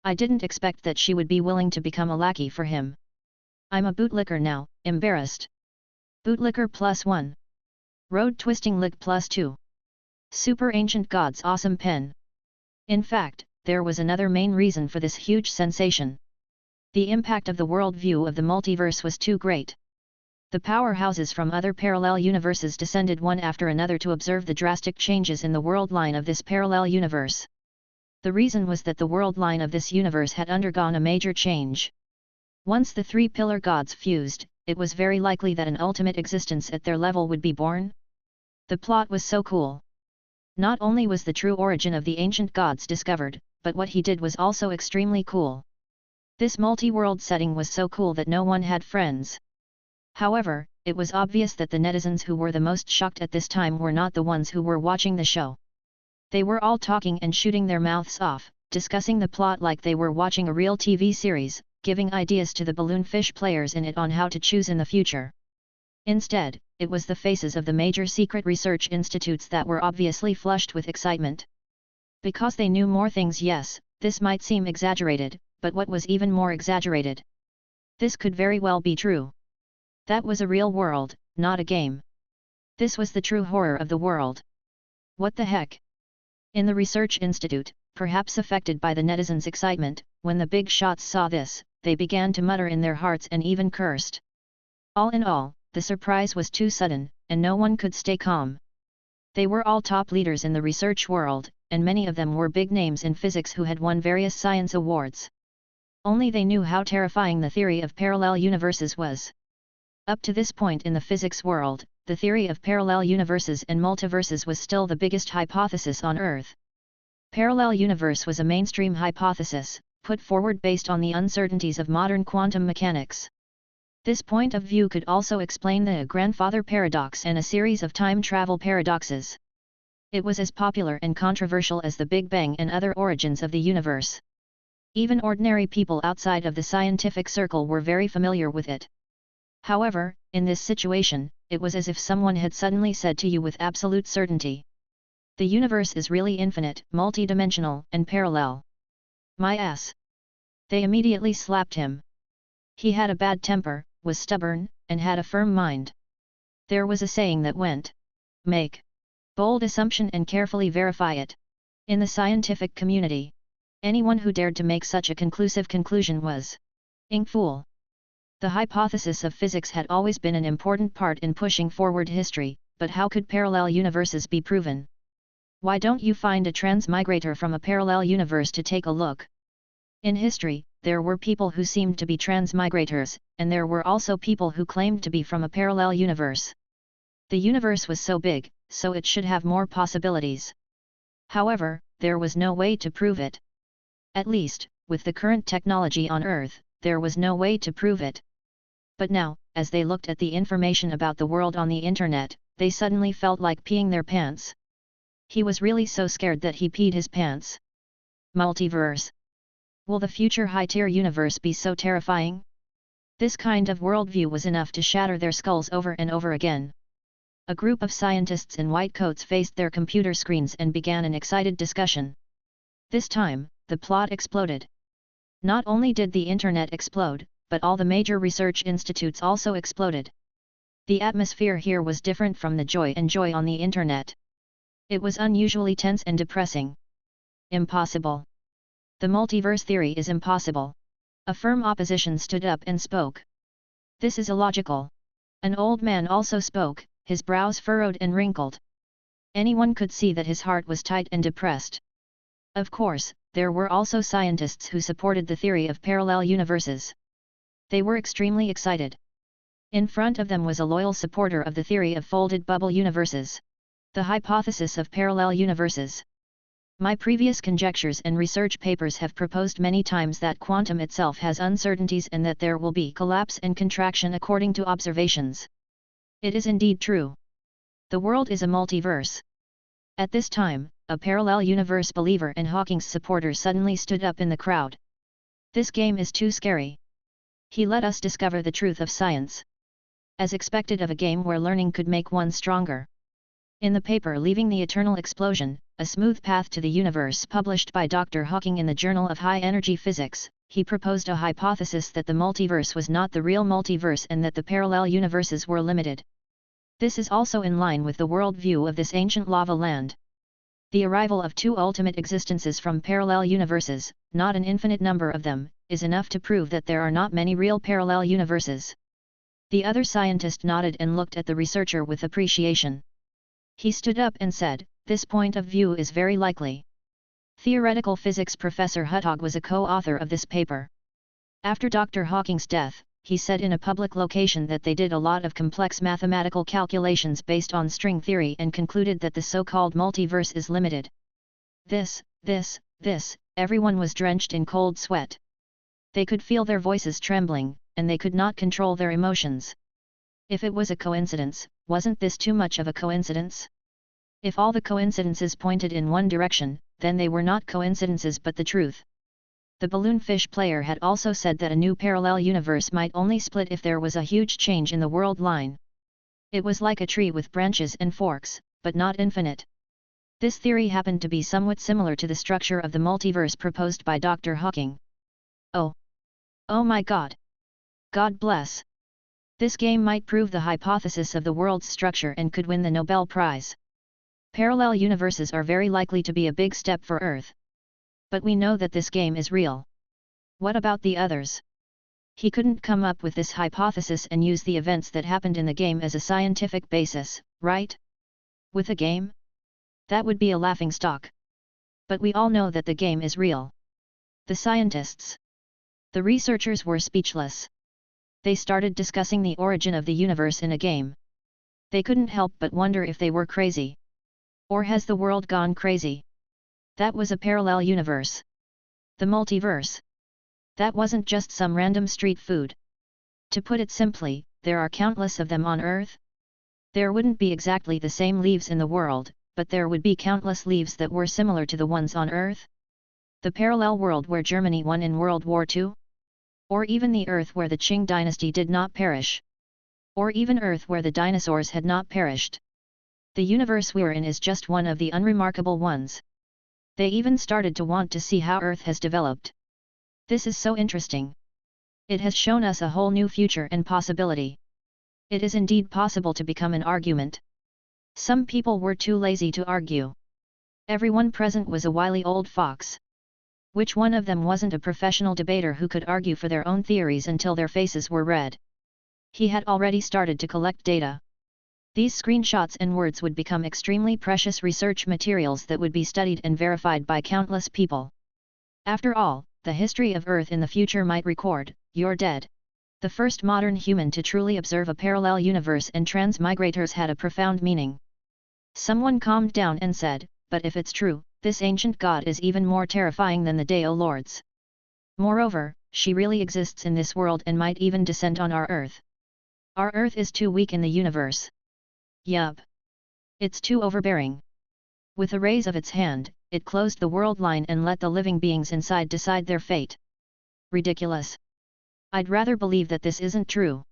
I didn't expect that she would be willing to become a lackey for him. I'm a bootlicker now, embarrassed. Bootlicker +1. Road twisting lick +2. Super ancient god's awesome pen. In fact, there was another main reason for this huge sensation. The impact of the worldview of the multiverse was too great. The powerhouses from other parallel universes descended one after another to observe the drastic changes in the world line of this parallel universe. The reason was that the world line of this universe had undergone a major change. Once the 3 pillar gods fused, it was very likely that an ultimate existence at their level would be born. The plot was so cool. Not only was the true origin of the ancient gods discovered, but what he did was also extremely cool. This multi-world setting was so cool that no one had friends. However, it was obvious that the netizens who were the most shocked at this time were not the ones who were watching the show. They were all talking and shooting their mouths off, discussing the plot like they were watching a real TV series, giving ideas to the balloonfish players in it on how to choose in the future. Instead, it was the faces of the major secret research institutes that were obviously flushed with excitement. Because they knew more things. Yes, this might seem exaggerated, but what was even more exaggerated? This could very well be true. That was a real world, not a game. This was the true horror of the world. What the heck? In the research institute, perhaps affected by the netizens' excitement, when the big shots saw this, they began to mutter in their hearts and even cursed. All in all, the surprise was too sudden, and no one could stay calm. They were all top leaders in the research world, and many of them were big names in physics who had won various science awards. Only they knew how terrifying the theory of parallel universes was. Up to this point in the physics world, the theory of parallel universes and multiverses was still the biggest hypothesis on Earth. parallel universe was a mainstream hypothesis, put forward based on the uncertainties of modern quantum mechanics. This point of view could also explain the grandfather paradox and a series of time travel paradoxes. It was as popular and controversial as the Big Bang and other origins of the universe. Even ordinary people outside of the scientific circle were very familiar with it. However, in this situation, it was as if someone had suddenly said to you with absolute certainty, "The universe is really infinite, multidimensional, and parallel." My ass! They immediately slapped him. He had a bad temper, was stubborn, and had a firm mind. There was a saying that went, "Make bold assumption and carefully verify it." In the scientific community, anyone who dared to make such a conclusive conclusion was a fool. The hypothesis of physics had always been an important part in pushing forward history, but how could parallel universes be proven? Why don't you find a transmigrator from a parallel universe to take a look? In history, there were people who seemed to be transmigrators, and there were also people who claimed to be from a parallel universe. The universe was so big, so it should have more possibilities. However, there was no way to prove it. At least, with the current technology on Earth, there was no way to prove it. But now, as they looked at the information about the world on the internet, they suddenly felt like peeing their pants. He was really so scared that he peed his pants. Multiverse. Will the future high-tier universe be so terrifying? This kind of worldview was enough to shatter their skulls over and over again. A group of scientists in white coats faced their computer screens and began an excited discussion. This time, the plot exploded. Not only did the internet explode, but all the major research institutes also exploded. The atmosphere here was different from the joy on the internet. It was unusually tense and depressing. Impossible. The multiverse theory is impossible. A firm opposition stood up and spoke. This is illogical. An old man also spoke, his brows furrowed and wrinkled. Anyone could see that his heart was tight and depressed. Of course, there were also scientists who supported the theory of parallel universes. They were extremely excited. In front of them was a loyal supporter of the theory of folded bubble universes. The hypothesis of parallel universes. My previous conjectures and research papers have proposed many times that quantum itself has uncertainties and that there will be collapse and contraction according to observations. It is indeed true. The world is a multiverse. At this time, a parallel universe believer and Hawking's supporter suddenly stood up in the crowd. This game is too scary. He let us discover the truth of science. As expected of a game where learning could make one stronger. In the paper Leaving the Eternal Explosion, A Smooth Path to the Universe published by Dr. Hawking in the Journal of High Energy Physics, he proposed a hypothesis that the multiverse was not the real multiverse and that the parallel universes were limited. This is also in line with the worldview of this ancient lava land. The arrival of two ultimate existences from parallel universes, not an infinite number of them, is enough to prove that there are not many real parallel universes. The other scientist nodded and looked at the researcher with appreciation. He stood up and said, "This point of view is very likely." Theoretical physics professor Huttog was a co-author of this paper. After Dr. Hawking's death, he said in a public location that they did a lot of complex mathematical calculations based on string theory and concluded that the so-called multiverse is limited. This, everyone was drenched in cold sweat. They could feel their voices trembling, and they could not control their emotions. If it was a coincidence, wasn't this too much of a coincidence? If all the coincidences pointed in one direction, then they were not coincidences but the truth. The balloon fish player had also said that a new parallel universe might only split if there was a huge change in the world line. It was like a tree with branches and forks, but not infinite. This theory happened to be somewhat similar to the structure of the multiverse proposed by Dr. Hawking. Oh! Oh my God! God bless! This game might prove the hypothesis of the world's structure and could win the Nobel Prize. Parallel universes are very likely to be a big step for Earth. But we know that this game is real. What about the others? He couldn't come up with this hypothesis and use the events that happened in the game as a scientific basis, right? With a game? That would be a laughingstock. But we all know that the game is real. The scientists. The researchers were speechless. They started discussing the origin of the universe in a game. They couldn't help but wonder if they were crazy. Or has the world gone crazy? That was a parallel universe. The multiverse. That wasn't just some random street food. To put it simply, there are countless of them on Earth. There wouldn't be exactly the same leaves in the world, but there would be countless leaves that were similar to the ones on Earth. The parallel world where Germany won in World War II? Or even the Earth where the Qing dynasty did not perish? Or even Earth where the dinosaurs had not perished? The universe we're in is just one of the unremarkable ones. They even started to want to see how Earth has developed. This is so interesting. It has shown us a whole new future and possibility. It is indeed possible to become an argument. Some people were too lazy to argue. Everyone present was a wily old fox. Which one of them wasn't a professional debater who could argue for their own theories until their faces were red? He had already started to collect data. These screenshots and words would become extremely precious research materials that would be studied and verified by countless people. After all, the history of Earth in the future might record, "You're dead." The first modern human to truly observe a parallel universe and transmigrators had a profound meaning. Someone calmed down and said, "But if it's true, this ancient god is even more terrifying than the Deo Lords. Moreover, she really exists in this world and might even descend on our Earth. Our Earth is too weak in the universe. Yup. It's too overbearing." With a raise of its hand, it closed the world line and let the living beings inside decide their fate. Ridiculous. I'd rather believe that this isn't true.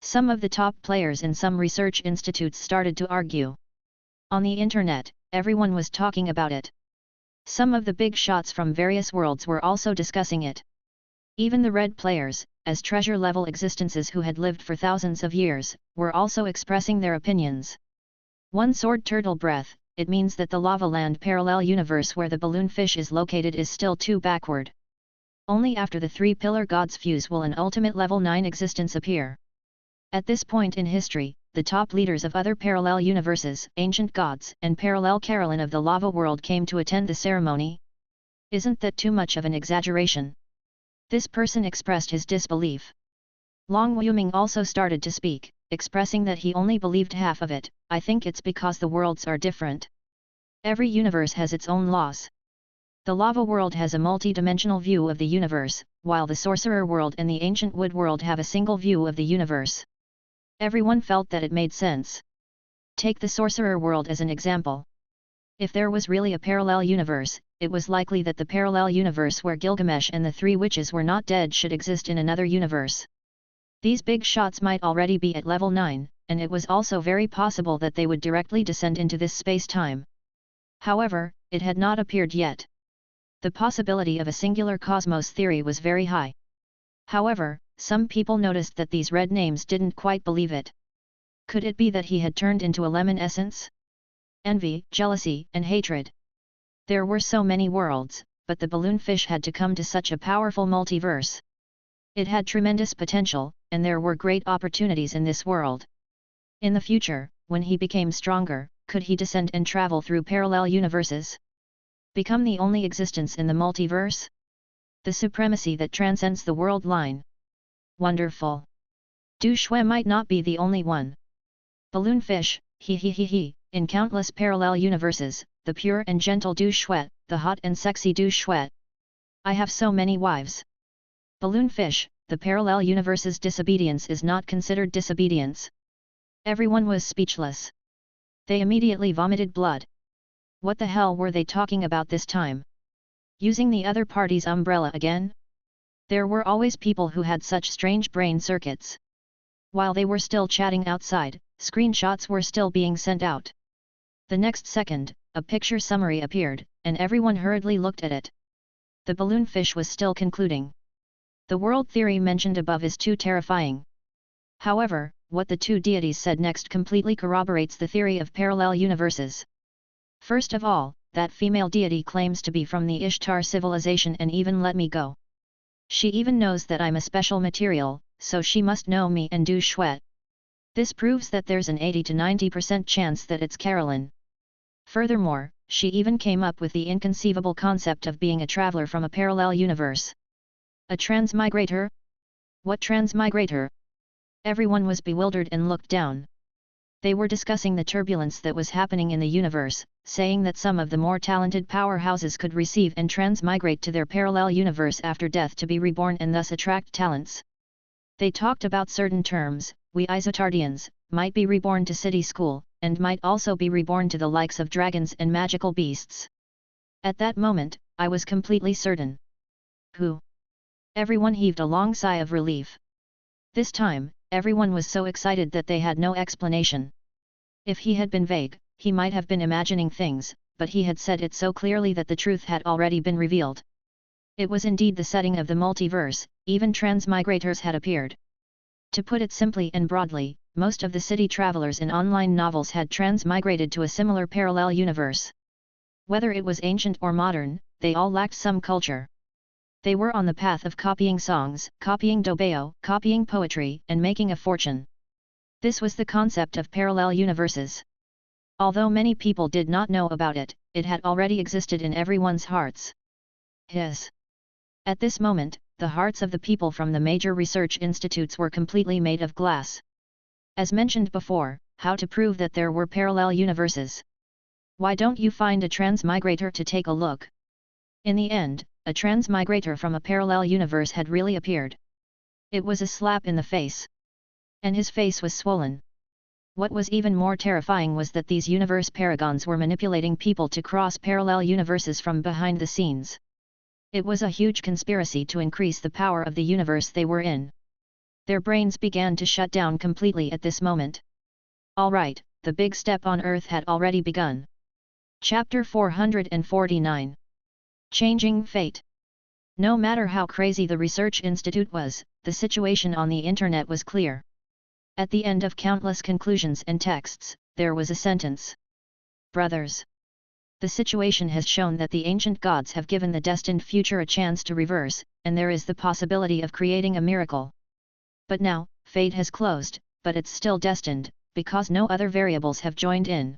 Some of the top players in some research institutes started to argue. On the internet, everyone was talking about it. Some of the big shots from various worlds were also discussing it. Even the red players, as treasure-level existences who had lived for thousands of years, were also expressing their opinions. One sword turtle breath, it means that the lava land parallel universe where the balloon fish is located is still too backward. Only after the three-pillar gods fuse will an ultimate level 9 existence appear. At this point in history, the top leaders of other parallel universes, ancient gods, and parallel Carolyn of the lava world came to attend the ceremony. Isn't that too much of an exaggeration? This person expressed his disbelief. Long Wuming also started to speak, expressing that he only believed half of it. "I think it's because the worlds are different. Every universe has its own laws. The lava world has a multi-dimensional view of the universe, while the sorcerer world and the ancient wood world have a single view of the universe." Everyone felt that it made sense. Take the sorcerer world as an example. If there was really a parallel universe, it was likely that the parallel universe where Gilgamesh and the three witches were not dead should exist in another universe. These big shots might already be at level 9, and it was also very possible that they would directly descend into this space-time. However, it had not appeared yet. The possibility of a singular cosmos theory was very high. However, some people noticed that these red names didn't quite believe it. Could it be that he had turned into a lemon essence? Envy, jealousy, and hatred. There were so many worlds, but the balloon fish had to come to such a powerful multiverse. It had tremendous potential, and there were great opportunities in this world. In the future, when he became stronger, could he descend and travel through parallel universes? Become the only existence in the multiverse? The supremacy that transcends the world line. Wonderful. Du Shui might not be the only one. Balloon fish, he. In countless parallel universes, the pure and gentle Du Shui, the hot and sexy Du Shui. I have so many wives. Balloon fish, the parallel universe's disobedience is not considered disobedience. Everyone was speechless. They immediately vomited blood. What the hell were they talking about this time? Using the other party's umbrella again? There were always people who had such strange brain circuits. While they were still chatting outside, screenshots were still being sent out. The next second, a picture summary appeared, and everyone hurriedly looked at it. The balloon fish was still concluding. The world theory mentioned above is too terrifying. However, what the two deities said next completely corroborates the theory of parallel universes. First of all, that female deity claims to be from the Ishtar civilization and even let me go. She even knows that I'm a special material, so she must know me and Du Shui. This proves that there's an 80 to 90% chance that it's Carolyn. Furthermore, she even came up with the inconceivable concept of being a traveler from a parallel universe. A transmigrator? What transmigrator? Everyone was bewildered and looked down. They were discussing the turbulence that was happening in the universe, saying that some of the more talented powerhouses could receive and transmigrate to their parallel universe after death to be reborn and thus attract talents. They talked about certain terms: we Isotardians might be reborn to city school, and might also be reborn to the likes of dragons and magical beasts. At that moment, I was completely certain. Who? Everyone heaved a long sigh of relief. This time, everyone was so excited that they had no explanation. If he had been vague, he might have been imagining things, but he had said it so clearly that the truth had already been revealed. It was indeed the setting of the multiverse, even transmigrators had appeared. To put it simply and broadly, most of the city travelers in online novels had transmigrated to a similar parallel universe. Whether it was ancient or modern, they all lacked some culture. They were on the path of copying songs, copying dobeo, copying poetry, and making a fortune. This was the concept of parallel universes. Although many people did not know about it, it had already existed in everyone's hearts. At this moment, the hearts of the people from the major research institutes were completely made of glass. As mentioned before, how to prove that there were parallel universes? Why don't you find a transmigrator to take a look? In the end, a transmigrator from a parallel universe had really appeared. It was a slap in the face. And his face was swollen. What was even more terrifying was that these universe paragons were manipulating people to cross parallel universes from behind the scenes. It was a huge conspiracy to increase the power of the universe they were in. Their brains began to shut down completely at this moment. Alright, the big step on Earth had already begun. Chapter 449. Changing Fate. No matter how crazy the research institute was, the situation on the internet was clear. At the end of countless conclusions and texts, there was a sentence. Brothers. The situation has shown that the ancient gods have given the destined future a chance to reverse, and there is the possibility of creating a miracle. But now, fate has closed, but it's still destined, because no other variables have joined in.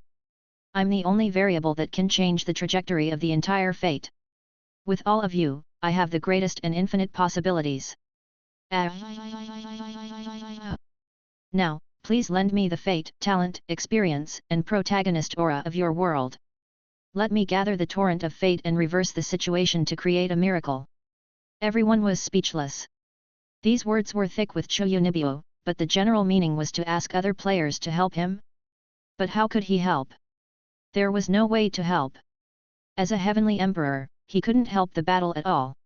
I'm the only variable that can change the trajectory of the entire fate. With all of you, I have the greatest and infinite possibilities. Now, please lend me the fate, talent, experience, and protagonist aura of your world. Let me gather the torrent of fate and reverse the situation to create a miracle. Everyone was speechless. These words were thick with Chuyunibyo, but the general meaning was to ask other players to help him. But how could he help? There was no way to help. As a heavenly emperor, he couldn't help the battle at all.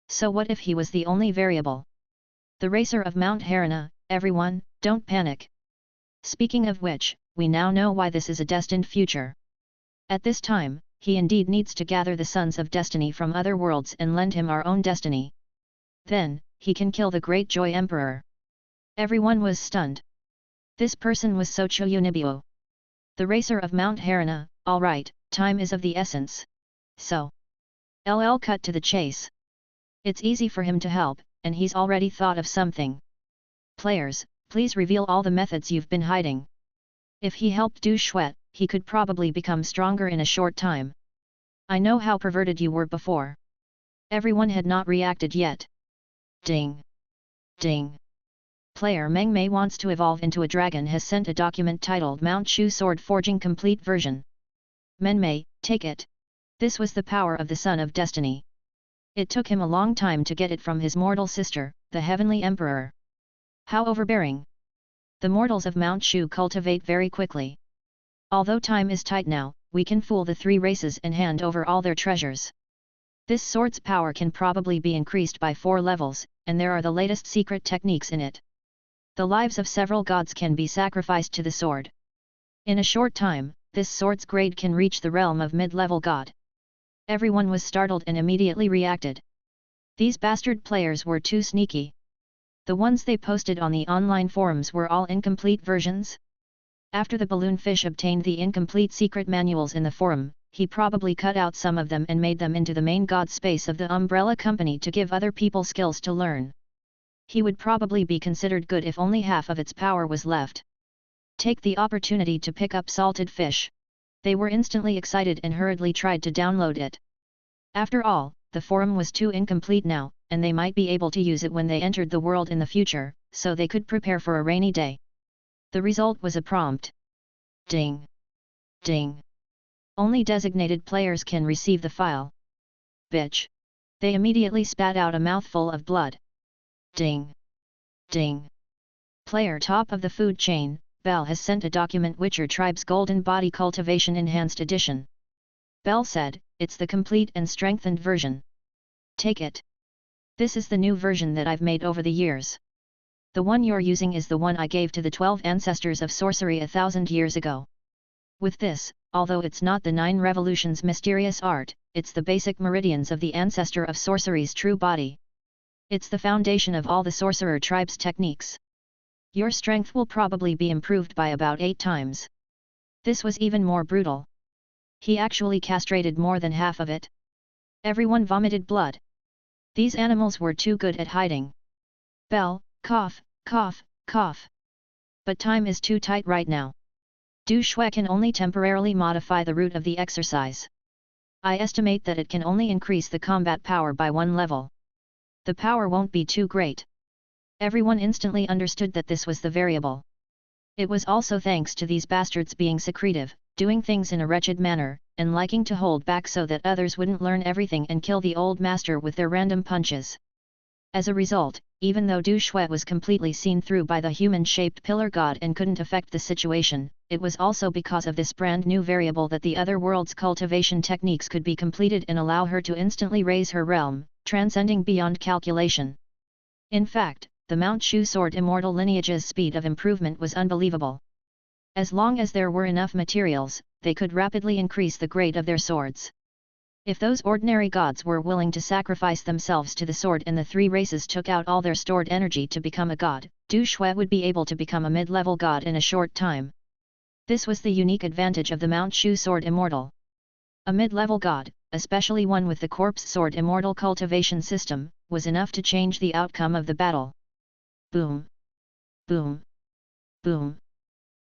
So what if he was the only variable? The racer of Mount Harana, everyone, don't panic. Speaking of which, we now know why this is a destined future. At this time, he indeed needs to gather the sons of destiny from other worlds and lend him our own destiny. Then, he can kill the great Joy Emperor. Everyone was stunned. This person was Chuyunibyo. The racer of Mount Harana. Alright, time is of the essence. So. Cut to the chase. It's easy for him to help, and he's already thought of something. Players, please reveal all the methods you've been hiding. If he helped Du Shuet, he could probably become stronger in a short time. I know how perverted you were before. Everyone had not reacted yet. Ding. Ding. Player Meng Mei wants to evolve into a dragon has sent a document titled Mount Shu Sword Forging Complete Version. Men Mei, take it. This was the power of the Son of Destiny. It took him a long time to get it from his mortal sister, the Heavenly Emperor. How overbearing. The mortals of Mount Shu cultivate very quickly. Although time is tight now, we can fool the three races and hand over all their treasures. This sword's power can probably be increased by 4 levels, and there are the latest secret techniques in it. The lives of several gods can be sacrificed to the sword. In a short time, this sword's grade can reach the realm of mid-level god. Everyone was startled and immediately reacted. These bastard players were too sneaky. The ones they posted on the online forums were all incomplete versions. After the balloon fish obtained the incomplete secret manuals in the forum, he probably cut out some of them and made them into the main god space of the umbrella company to give other people skills to learn. He would probably be considered good if only half of its power was left. Take the opportunity to pick up salted fish. They were instantly excited and hurriedly tried to download it. After all, the forum was too incomplete now, and they might be able to use it when they entered the world in the future, so they could prepare for a rainy day. The result was a prompt. Ding. Ding. Only designated players can receive the file. Bitch. They immediately spat out a mouthful of blood. Ding. Ding. Player top of the food chain, Bell has sent a document Witcher Tribe's Golden Body Cultivation Enhanced Edition. Bell said, it's the complete and strengthened version. Take it. This is the new version that I've made over the years. The one you're using is the one I gave to the 12 ancestors of sorcery 1,000 years ago. With this, although it's not the 9 revolutions mysterious art, it's the basic meridians of the ancestor of sorcery's true body. It's the foundation of all the sorcerer tribe's techniques. Your strength will probably be improved by about 8 times. This was even more brutal. He actually castrated more than half of it. Everyone vomited blood. These animals were too good at hiding. Bell, cough, cough, cough. But time is too tight right now. Du Shui can only temporarily modify the route of the exercise. I estimate that it can only increase the combat power by 1 level. The power won't be too great. Everyone instantly understood that this was the variable. It was also thanks to these bastards being secretive, doing things in a wretched manner, and liking to hold back so that others wouldn't learn everything and kill the old master with their random punches. As a result, even though Du Shui was completely seen through by the human-shaped pillar god and couldn't affect the situation, it was also because of this brand new variable that the other world's cultivation techniques could be completed and allow her to instantly raise her realm, transcending beyond calculation. In fact, the Mount Shu Sword Immortal lineage's speed of improvement was unbelievable. As long as there were enough materials, they could rapidly increase the grade of their swords. If those ordinary gods were willing to sacrifice themselves to the sword and the 3 races took out all their stored energy to become a god, Du Shui would be able to become a mid-level god in a short time. This was the unique advantage of the Mount Shu Sword Immortal. A mid-level god, especially one with the Corpse Sword Immortal cultivation system, was enough to change the outcome of the battle. Boom! Boom! Boom!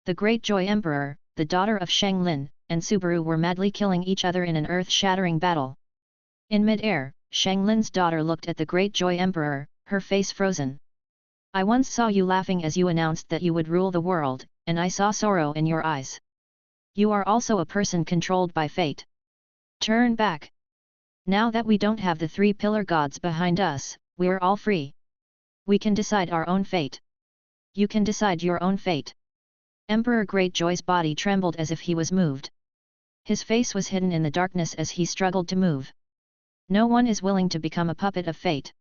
The Great Joy Emperor, the daughter of Shang Lin, and Subaru were madly killing each other in an earth-shattering battle. In mid-air, Shang Lin's daughter looked at the Great Joy Emperor, her face frozen. I once saw you laughing as you announced that you would rule the world, and I saw sorrow in your eyes. You are also a person controlled by fate. Turn back. Now that we don't have the 3 pillar gods behind us, we're all free. We can decide our own fate. You can decide your own fate. Emperor Greatjoy's body trembled as if he was moved. His face was hidden in the darkness as he struggled to move. No one is willing to become a puppet of fate.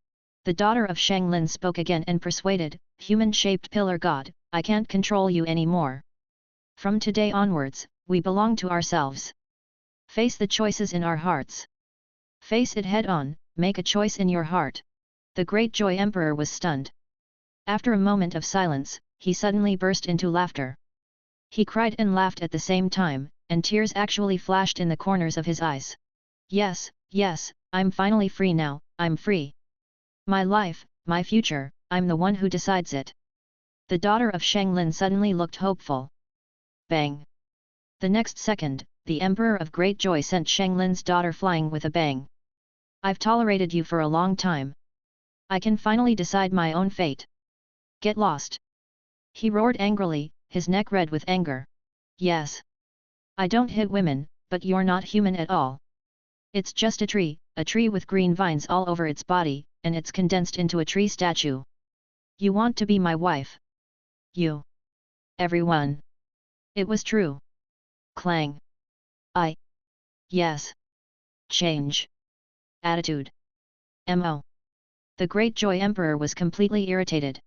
The daughter of Shang Lin spoke again and persuaded, human-shaped pillar god, I can't control you anymore. From today onwards, we belong to ourselves. Face the choices in our hearts. Face it head-on, make a choice in your heart. The Great Joy Emperor was stunned. After a moment of silence, he suddenly burst into laughter. He cried and laughed at the same time, and tears actually flashed in the corners of his eyes. Yes, yes, I'm finally free now, I'm free. My life, my future, I'm the one who decides it. The daughter of Shang Lin suddenly looked hopeful. Bang! The next second, the Emperor of Great Joy sent Shang Lin's daughter flying with a bang. I've tolerated you for a long time. I can finally decide my own fate. Get lost! He roared angrily, his neck red with anger. Yes. I don't hit women, but you're not human at all. It's just a tree with green vines all over its body, and it's condensed into a tree statue. You want to be my wife? You. Everyone. It was true. Clang. Yes. Change. Attitude. M.O. The Great Joy Emperor was completely irritated.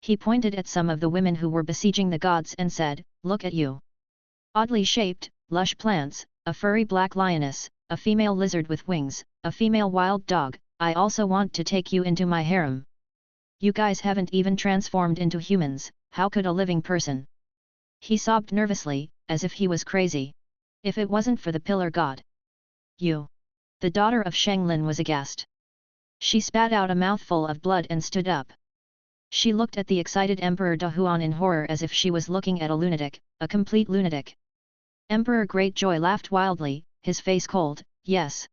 He pointed at some of the women who were besieging the gods and said, look at you. Oddly shaped, lush plants, a furry black lioness, a female lizard with wings, a female wild dog, I also want to take you into my harem. You guys haven't even transformed into humans, how could a living person? He sobbed nervously, as if he was crazy. If it wasn't for the pillar god. You. The daughter of Shang Lin was aghast. She spat out a mouthful of blood and stood up. She looked at the excited Emperor Dahuan in horror as if she was looking at a lunatic, a complete lunatic. Emperor Greatjoy laughed wildly, his face cold, yes.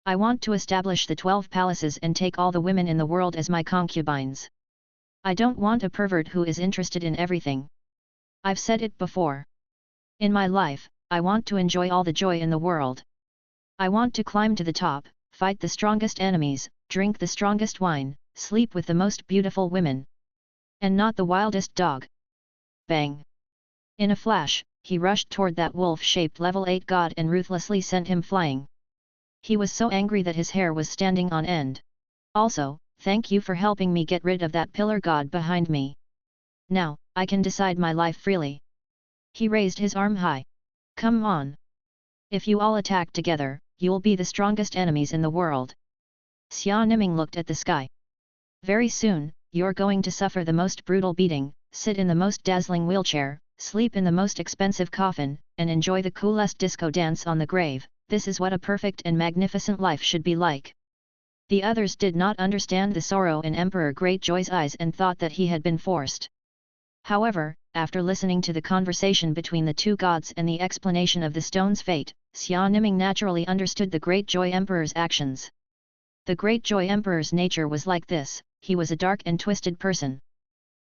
I want to establish the 12 palaces and take all the women in the world as my concubines. I don't want a pervert who is interested in everything. I've said it before. In my life, I want to enjoy all the joy in the world. I want to climb to the top, fight the strongest enemies, drink the strongest wine, sleep with the most beautiful women. And not the wildest dog. Bang! In a flash, he rushed toward that wolf-shaped level 8 god and ruthlessly sent him flying. He was so angry that his hair was standing on end. Also, thank you for helping me get rid of that pillar god behind me. Now, I can decide my life freely. He raised his arm high. Come on! If you all attack together, you'll be the strongest enemies in the world. Xia Niming looked at the sky. Very soon, you're going to suffer the most brutal beating, sit in the most dazzling wheelchair, sleep in the most expensive coffin, and enjoy the coolest disco dance on the grave. This is what a perfect and magnificent life should be like. The others did not understand the sorrow in Emperor Greatjoy's eyes and thought that he had been forced. However, after listening to the conversation between the two gods and the explanation of the stone's fate, Xia Niming naturally understood the Greatjoy Emperor's actions. The Greatjoy Emperor's nature was like this: he was a dark and twisted person.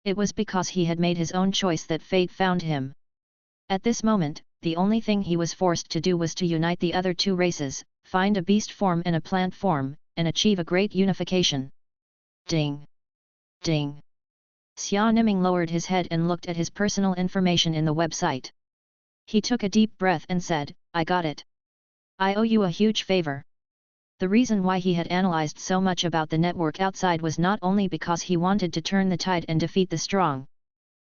It was because he had made his own choice that fate found him. At this moment, the only thing he was forced to do was to unite the other two races, find a beast form and a plant form, and achieve a great unification. Ding! Ding! Xia Niming lowered his head and looked at his personal information in the website. He took a deep breath and said, I got it. I owe you a huge favor. The reason why he had analyzed so much about the network outside was not only because he wanted to turn the tide and defeat the strong.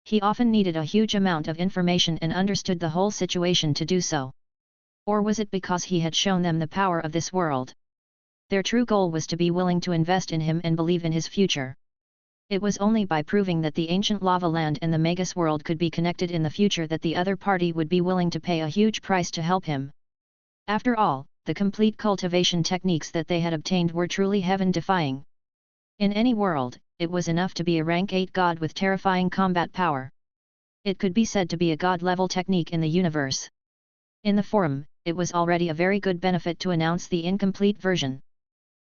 He often needed a huge amount of information and understood the whole situation to do so. Or was it because he had shown them the power of this world? Their true goal was to be willing to invest in him and believe in his future. It was only by proving that the ancient lava land and the Magus world could be connected in the future that the other party would be willing to pay a huge price to help him. After all, the complete cultivation techniques that they had obtained were truly heaven-defying. In any world, it was enough to be a rank 8 god with terrifying combat power. It could be said to be a god-level technique in the universe. In the forum, it was already a very good benefit to announce the incomplete version.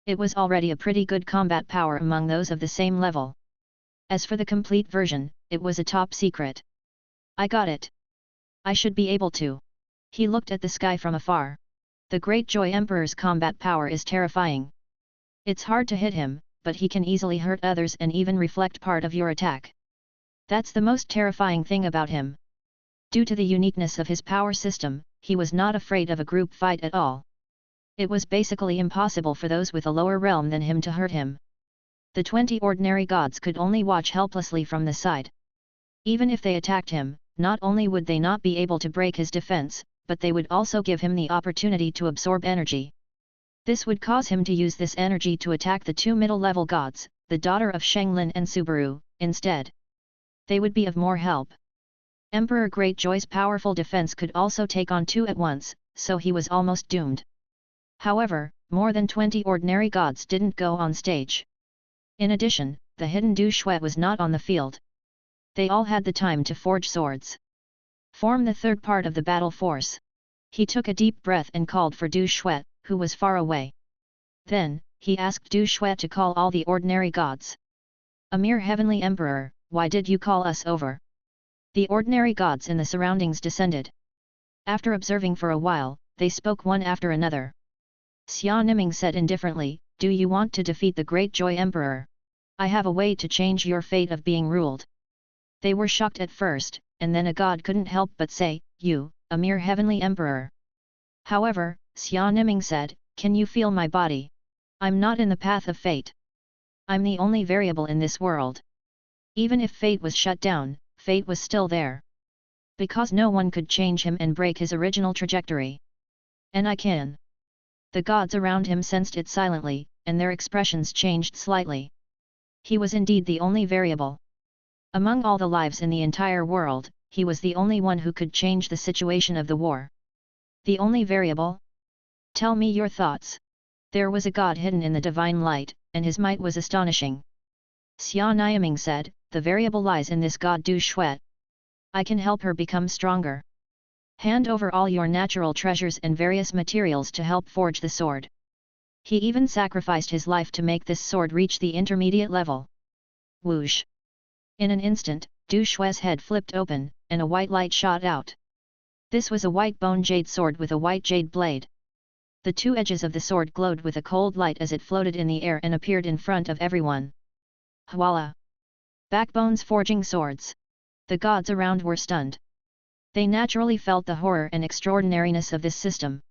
It was already a pretty good combat power among those of the same level. As for the complete version, it was a top secret. I got it. I should be able to. He looked at the sky from afar. The Greatjoy Emperor's combat power is terrifying. It's hard to hit him, but he can easily hurt others and even reflect part of your attack. That's the most terrifying thing about him. Due to the uniqueness of his power system, he was not afraid of a group fight at all. It was basically impossible for those with a lower realm than him to hurt him. The 20 ordinary gods could only watch helplessly from the side. Even if they attacked him, not only would they not be able to break his defense, but they would also give him the opportunity to absorb energy. This would cause him to use this energy to attack the two middle-level gods, the daughter of Shenglin and Subaru, instead. They would be of more help. Emperor Greatjoy's powerful defense could also take on two at once, so he was almost doomed. However, more than 20 ordinary gods didn't go on stage. In addition, the hidden Du Shui was not on the field. They all had the time to forge swords. Form the third part of the battle force. He took a deep breath and called for Du Shui, who was far away. Then, he asked Du Shui to call all the ordinary gods. A mere heavenly emperor, why did you call us over? The ordinary gods in the surroundings descended. After observing for a while, they spoke one after another. Xia Niming said indifferently, do you want to defeat the Greatjoy Emperor? I have a way to change your fate of being ruled. They were shocked at first, and then a god couldn't help but say, you, a mere heavenly emperor. However, Xia Niming said, can you feel my body? I'm not in the path of fate. I'm the only variable in this world. Even if fate was shut down, fate was still there. Because no one could change him and break his original trajectory. And I can. The gods around him sensed it silently, and their expressions changed slightly. He was indeed the only variable. Among all the lives in the entire world, he was the only one who could change the situation of the war. The only variable? Tell me your thoughts. There was a god hidden in the divine light, and his might was astonishing. Xia Niming said, the variable lies in this god Du Shui. I can help her become stronger. Hand over all your natural treasures and various materials to help forge the sword. He even sacrificed his life to make this sword reach the intermediate level. Whoosh! In an instant, Du Shui's head flipped open, and a white light shot out. This was a white bone jade sword with a white jade blade. The two edges of the sword glowed with a cold light as it floated in the air and appeared in front of everyone. Hwala! Backbones forging swords. The gods around were stunned. They naturally felt the horror and extraordinariness of this system.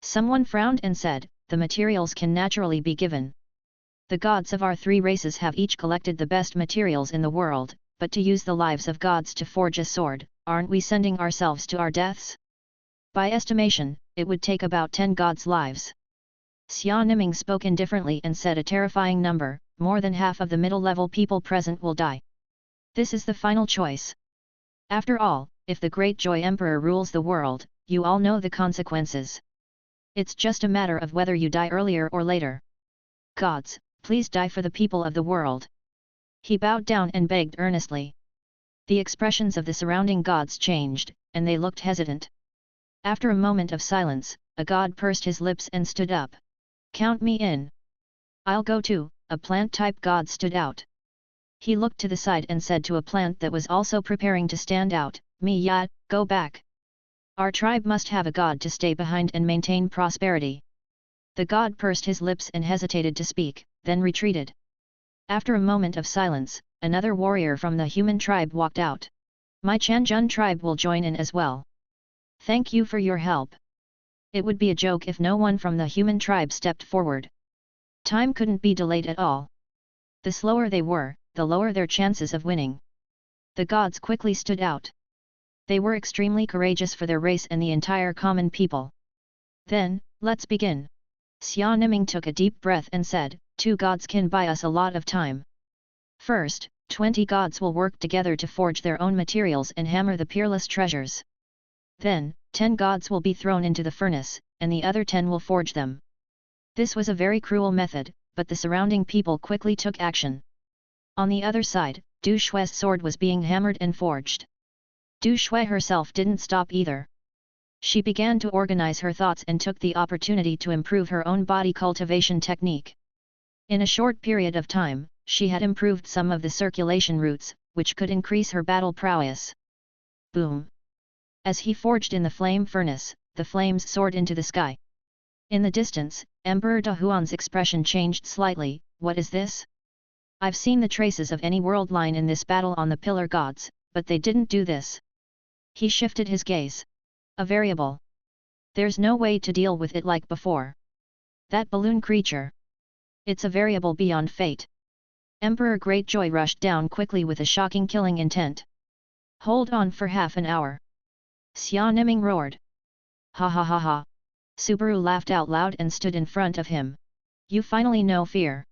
Someone frowned and said, "The materials can naturally be given. The gods of our three races have each collected the best materials in the world, but to use the lives of gods to forge a sword, aren't we sending ourselves to our deaths? By estimation, it would take about 10 gods' lives." Xia Niming spoke indifferently and said a terrifying number, more than half of the middle-level people present will die. This is the final choice. After all, if the Great Joy Emperor rules the world, you all know the consequences. It's just a matter of whether you die earlier or later. Gods, please die for the people of the world. He bowed down and begged earnestly. The expressions of the surrounding gods changed, and they looked hesitant. After a moment of silence, a god pursed his lips and stood up. "Count me in. I'll go too." A plant-type god stood out. He looked to the side and said to a plant that was also preparing to stand out, "Me ya, go back. Our tribe must have a god to stay behind and maintain prosperity." The god pursed his lips and hesitated to speak, then retreated. After a moment of silence, another warrior from the human tribe walked out. "My Chanjun tribe will join in as well. Thank you for your help." It would be a joke if no one from the human tribe stepped forward. Time couldn't be delayed at all. The slower they were, the lower their chances of winning. The gods quickly stood out. They were extremely courageous for their race and the entire common people. "Then, let's begin." Xia Niming took a deep breath and said, "2 gods can buy us a lot of time. First, 20 gods will work together to forge their own materials and hammer the peerless treasures. Then, 10 gods will be thrown into the furnace, and the other 10 will forge them." This was a very cruel method, but the surrounding people quickly took action. On the other side, Du Shui's sword was being hammered and forged. Du Shui herself didn't stop either. She began to organize her thoughts and took the opportunity to improve her own body cultivation technique. In a short period of time, she had improved some of the circulation routes, which could increase her battle prowess. Boom! As he forged in the flame furnace, the flames soared into the sky. In the distance, Emperor Dahuan's expression changed slightly. "What is this? I've seen the traces of any world line in this battle on the pillar gods, but they didn't do this." He shifted his gaze. "A variable. There's no way to deal with it like before. That balloon creature. It's a variable beyond fate." Emperor Greatjoy rushed down quickly with a shocking killing intent. "Hold on for half an hour." Xia Niming roared. "Ha ha ha ha." Subaru laughed out loud and stood in front of him. "You finally know fear.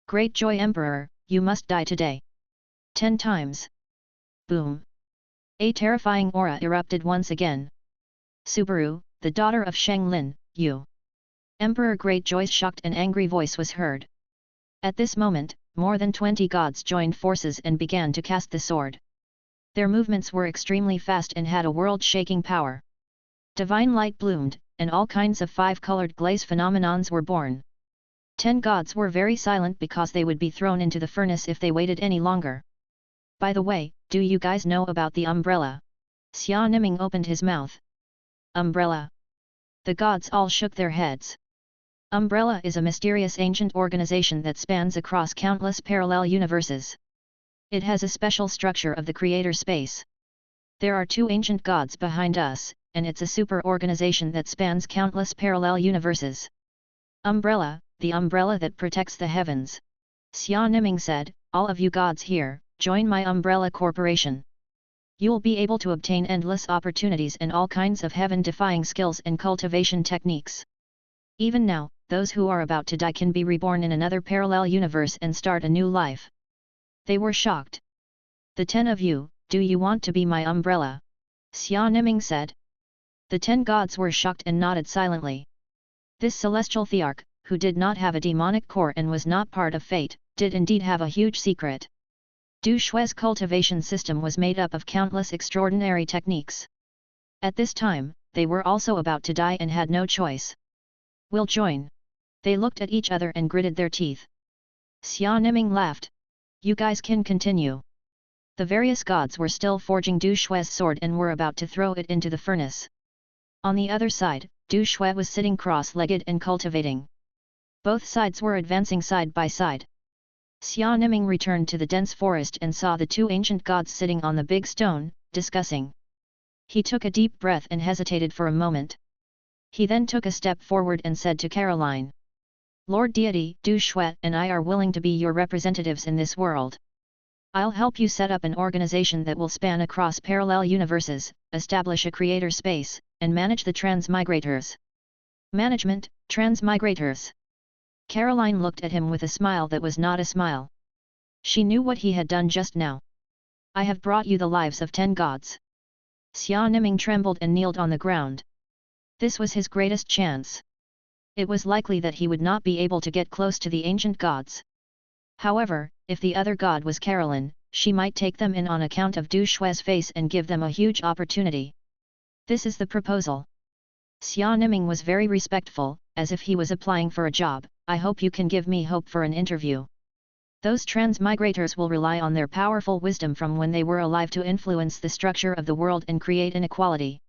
Greatjoy Emperor, you must die today. 10 times." Boom! A terrifying aura erupted once again. "Subaru, the daughter of Sheng Lin, you!" Emperor Greatjoy's shocked and angry voice was heard. At this moment, more than 20 gods joined forces and began to cast the sword. Their movements were extremely fast and had a world-shaking power. Divine light bloomed, and all kinds of 5-colored glaze phenomenons were born. 10 gods were very silent because they would be thrown into the furnace if they waited any longer. "By the way, do you guys know about the umbrella?" Xia Niming opened his mouth. "Umbrella?" The gods all shook their heads. Umbrella is a mysterious ancient organization that spans across countless parallel universes. It has a special structure of the creator space. There are 2 ancient gods behind us, and it's a super organization that spans countless parallel universes. Umbrella, the umbrella that protects the heavens. Xia Niming said, "All of you gods here, join my umbrella corporation. You'll be able to obtain endless opportunities and all kinds of heaven-defying skills and cultivation techniques. Even now, those who are about to die can be reborn in another parallel universe and start a new life." They were shocked. "The 10 of you, do you want to be my umbrella?" Xia Niming said. The 10 gods were shocked and nodded silently. This celestial thearch, who did not have a demonic core and was not part of fate, did indeed have a huge secret. Du Shui's cultivation system was made up of countless extraordinary techniques. At this time, they were also about to die and had no choice. "We'll join." They looked at each other and gritted their teeth. Xia Niming laughed. "You guys can continue. The various gods were still forging Du Shui's sword and were about to throw it into the furnace. On the other side, Du Shui was sitting cross-legged and cultivating. Both sides were advancing side by side. Xia Niming returned to the dense forest and saw the two ancient gods sitting on the big stone, discussing. He took a deep breath and hesitated for a moment. He then took a step forward and said to Caroline. Lord Deity, Du Shui and I are willing to be your representatives in this world. I'll help you set up an organization that will span across parallel universes, establish a creator space, and manage the transmigrators. Management, transmigrators. Caroline looked at him with a smile that was not a smile. She knew what he had done just now. I have brought you the lives of 10 gods. Xia Niming trembled and kneeled on the ground. This was his greatest chance. It was likely that he would not be able to get close to the ancient gods. However, if the other god was Caroline, she might take them in on account of Du Shui's face and give them a huge opportunity. This is the proposal. Xia Niming was very respectful, as if he was applying for a job. I hope you can give me hope for an interview. Those transmigrators will rely on their powerful wisdom from when they were alive to influence the structure of the world and create inequality.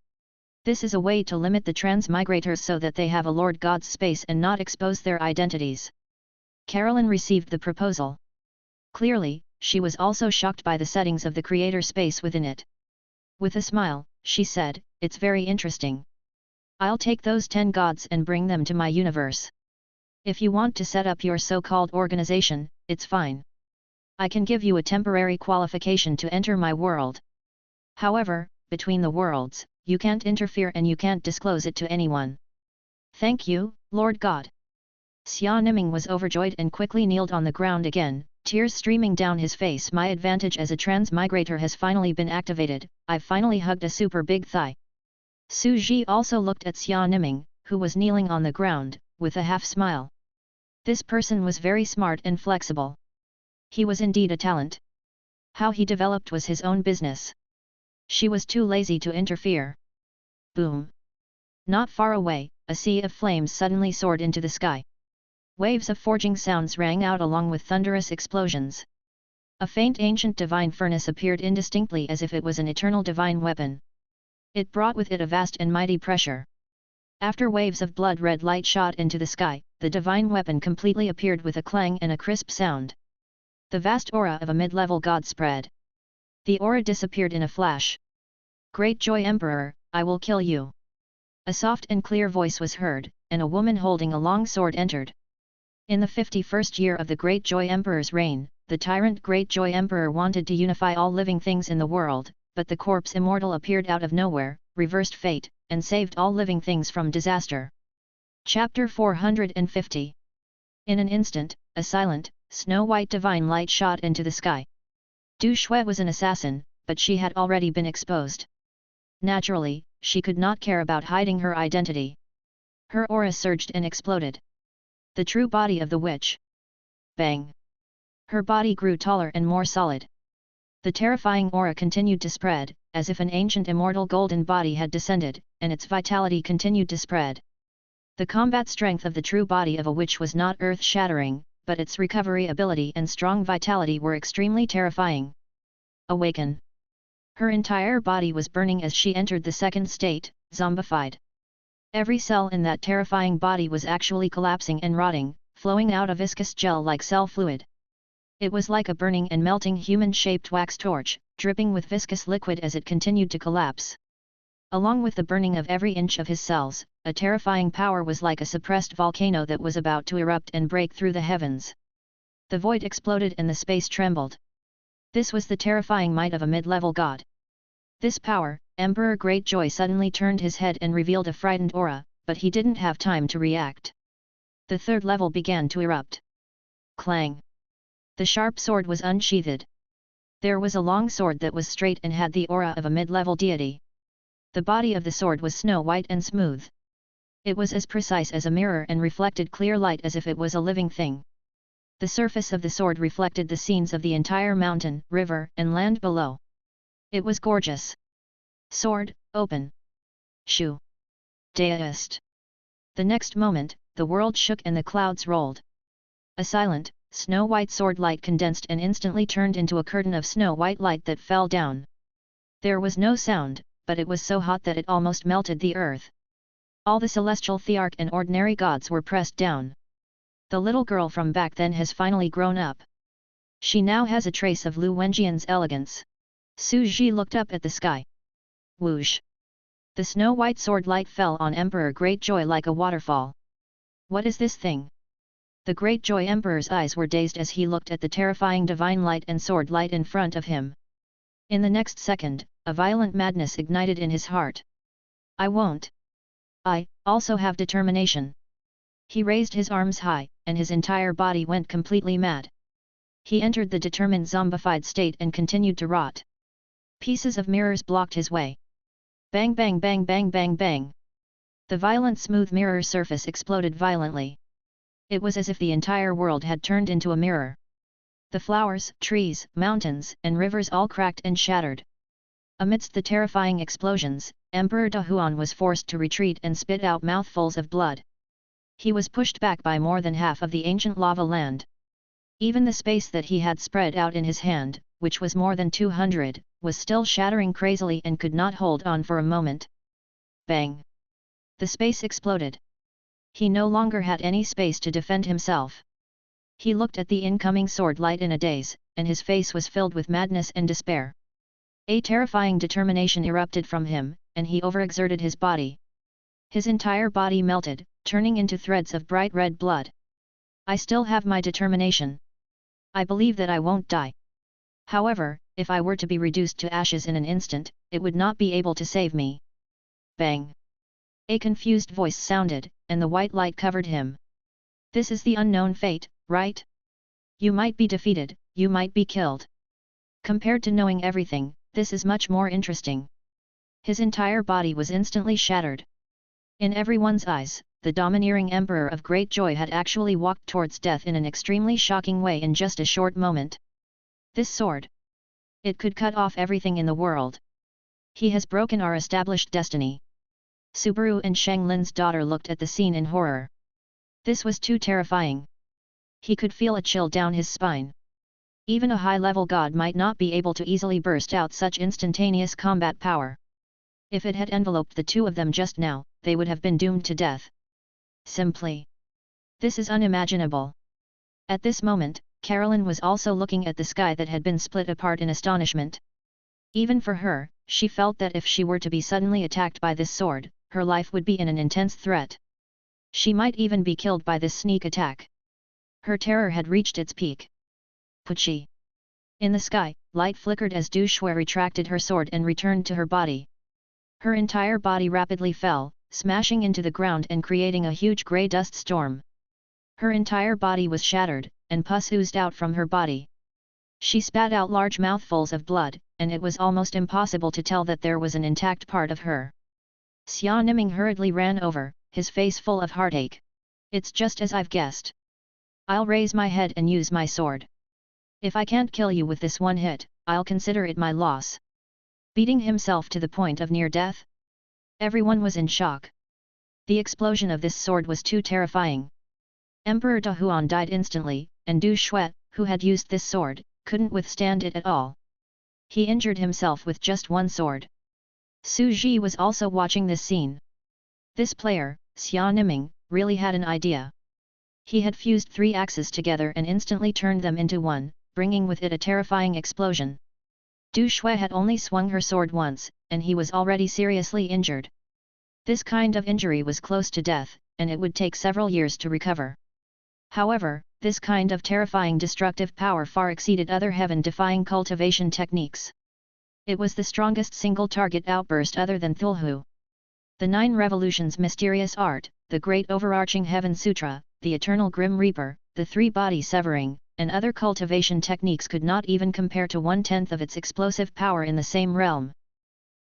This is a way to limit the transmigrators so that they have a Lord God's space and not expose their identities. Caroline received the proposal. Clearly, she was also shocked by the settings of the creator space within it. With a smile, she said, "It's very interesting. I'll take those 10 gods and bring them to my universe. If you want to set up your so-called organization, it's fine. I can give you a temporary qualification to enter my world. However, between the worlds, you can't interfere and you can't disclose it to anyone." "Thank you, Lord God." Xia Niming was overjoyed and quickly kneeled on the ground again, tears streaming down his face. "My advantage as a transmigrator has finally been activated, I've finally hugged a super big thigh." Su Ji also looked at Xia Niming, who was kneeling on the ground, with a half-smile. This person was very smart and flexible. He was indeed a talent. How he developed was his own business. She was too lazy to interfere. Boom! Not far away, a sea of flames suddenly soared into the sky. Waves of forging sounds rang out along with thunderous explosions. A faint ancient divine furnace appeared indistinctly as if it was an eternal divine weapon. It brought with it a vast and mighty pressure. After waves of blood-red light shot into the sky, the divine weapon completely appeared with a clang and a crisp sound. The vast aura of a mid-level god spread. The aura disappeared in a flash. "Great Joy Emperor, I will kill you." A soft and clear voice was heard, and a woman holding a long sword entered. In the 51st year of the Great Joy Emperor's reign, the tyrant Great Joy Emperor wanted to unify all living things in the world, but the corpse immortal appeared out of nowhere, reversed fate, and saved all living things from disaster. Chapter 450. In an instant, a silent, snow-white divine light shot into the sky. Du Shui was an assassin, but she had already been exposed. Naturally, she could not care about hiding her identity. Her aura surged and exploded. The true body of the witch. Bang! Her body grew taller and more solid. The terrifying aura continued to spread, as if an ancient immortal golden body had descended, and its vitality continued to spread. The combat strength of the true body of a witch was not earth-shattering, but its recovery ability and strong vitality were extremely terrifying. Awaken! Her entire body was burning as she entered the second state, zombified. Every cell in that terrifying body was actually collapsing and rotting, flowing out a viscous gel-like cell fluid. It was like a burning and melting human-shaped wax torch, dripping with viscous liquid as it continued to collapse. Along with the burning of every inch of his cells, a terrifying power was like a suppressed volcano that was about to erupt and break through the heavens. The void exploded and the space trembled. This was the terrifying might of a mid-level god. This power, Emperor Greatjoy suddenly turned his head and revealed a frightened aura, but he didn't have time to react. The third level began to erupt. Clang! The sharp sword was unsheathed. There was a long sword that was straight and had the aura of a mid-level deity. The body of the sword was snow-white and smooth. It was as precise as a mirror and reflected clear light as if it was a living thing. The surface of the sword reflected the scenes of the entire mountain, river, and land below. It was gorgeous. Sword, open. Shoo. Deist. The next moment, the world shook and the clouds rolled. A silent, snow-white sword light condensed and instantly turned into a curtain of snow-white light that fell down. There was no sound, but it was so hot that it almost melted the earth. All the celestial thearch and ordinary gods were pressed down. The little girl from back then has finally grown up. She now has a trace of Lu Wenjian's elegance. Su Ji looked up at the sky. Whoosh! The snow-white sword light fell on Emperor Greatjoy like a waterfall. What is this thing? The Greatjoy Emperor's eyes were dazed as he looked at the terrifying divine light and sword light in front of him. In the next second, a violent madness ignited in his heart. I won't. I also have determination. He raised his arms high, and his entire body went completely mad. He entered the determined zombified state and continued to rot. Pieces of mirrors blocked his way. Bang bang bang bang bang bang. The violent smooth mirror surface exploded violently. It was as if the entire world had turned into a mirror. The flowers, trees, mountains, and rivers all cracked and shattered. Amidst the terrifying explosions, Emperor Dahuan was forced to retreat and spit out mouthfuls of blood. He was pushed back by more than half of the ancient lava land. Even the space that he had spread out in his hand, which was more than 200, was still shattering crazily and could not hold on for a moment. Bang! The space exploded. He no longer had any space to defend himself. He looked at the incoming sword light in a daze, and his face was filled with madness and despair. A terrifying determination erupted from him, and he overexerted his body. His entire body melted, turning into threads of bright red blood. I still have my determination. I believe that I won't die. However, if I were to be reduced to ashes in an instant, it would not be able to save me. Bang! A confused voice sounded, and the white light covered him. This is the unknown fate, right? You might be defeated, you might be killed. Compared to knowing everything, this is much more interesting. His entire body was instantly shattered. In everyone's eyes, the domineering Emperor of Greatjoy had actually walked towards death in an extremely shocking way in just a short moment. This sword. It could cut off everything in the world. He has broken our established destiny. Subaru and Shang Lin's daughter looked at the scene in horror. This was too terrifying. He could feel a chill down his spine. Even a high-level god might not be able to easily burst out such instantaneous combat power. If it had enveloped the two of them just now, they would have been doomed to death. Simply. This is unimaginable. At this moment, Carolyn was also looking at the sky that had been split apart in astonishment. Even for her, she felt that if she were to be suddenly attacked by this sword, her life would be in an intense threat. She might even be killed by this sneak attack. Her terror had reached its peak. Puchi! In the sky, light flickered as Du Shui retracted her sword and returned to her body. Her entire body rapidly fell, smashing into the ground and creating a huge grey dust storm. Her entire body was shattered, and pus oozed out from her body. She spat out large mouthfuls of blood, and it was almost impossible to tell that there was an intact part of her. Xia Niming hurriedly ran over, his face full of heartache. It's just as I've guessed. I'll raise my head and use my sword. If I can't kill you with this one hit, I'll consider it my loss. Beating himself to the point of near death? Everyone was in shock. The explosion of this sword was too terrifying. Emperor Dahuan died instantly, and Du Shui, who had used this sword, couldn't withstand it at all. He injured himself with just one sword. Su Ji was also watching this scene. This player, Xia Niming, really had an idea. He had fused 3 axes together and instantly turned them into one, bringing with it a terrifying explosion. Du Shui had only swung her sword once, and he was already seriously injured. This kind of injury was close to death, and it would take several years to recover. However, this kind of terrifying destructive power far exceeded other heaven-defying cultivation techniques. It was the strongest single-target outburst other than Thulhu. The 9 Revolutions mysterious art, the Great Overarching Heaven Sutra, the Eternal Grim Reaper, the 3-body severing, and other cultivation techniques could not even compare to 1/10 of its explosive power in the same realm.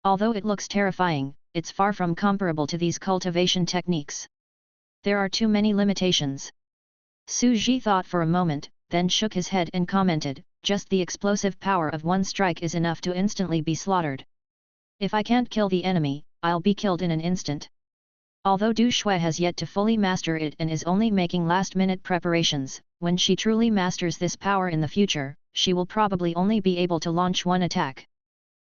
Although it looks terrifying, it's far from comparable to these cultivation techniques. There are too many limitations. Su Ji thought for a moment, then shook his head and commented, just the explosive power of one strike is enough to instantly be slaughtered. If I can't kill the enemy, I'll be killed in an instant. Although Du Shui has yet to fully master it and is only making last-minute preparations, when she truly masters this power in the future, she will probably only be able to launch one attack.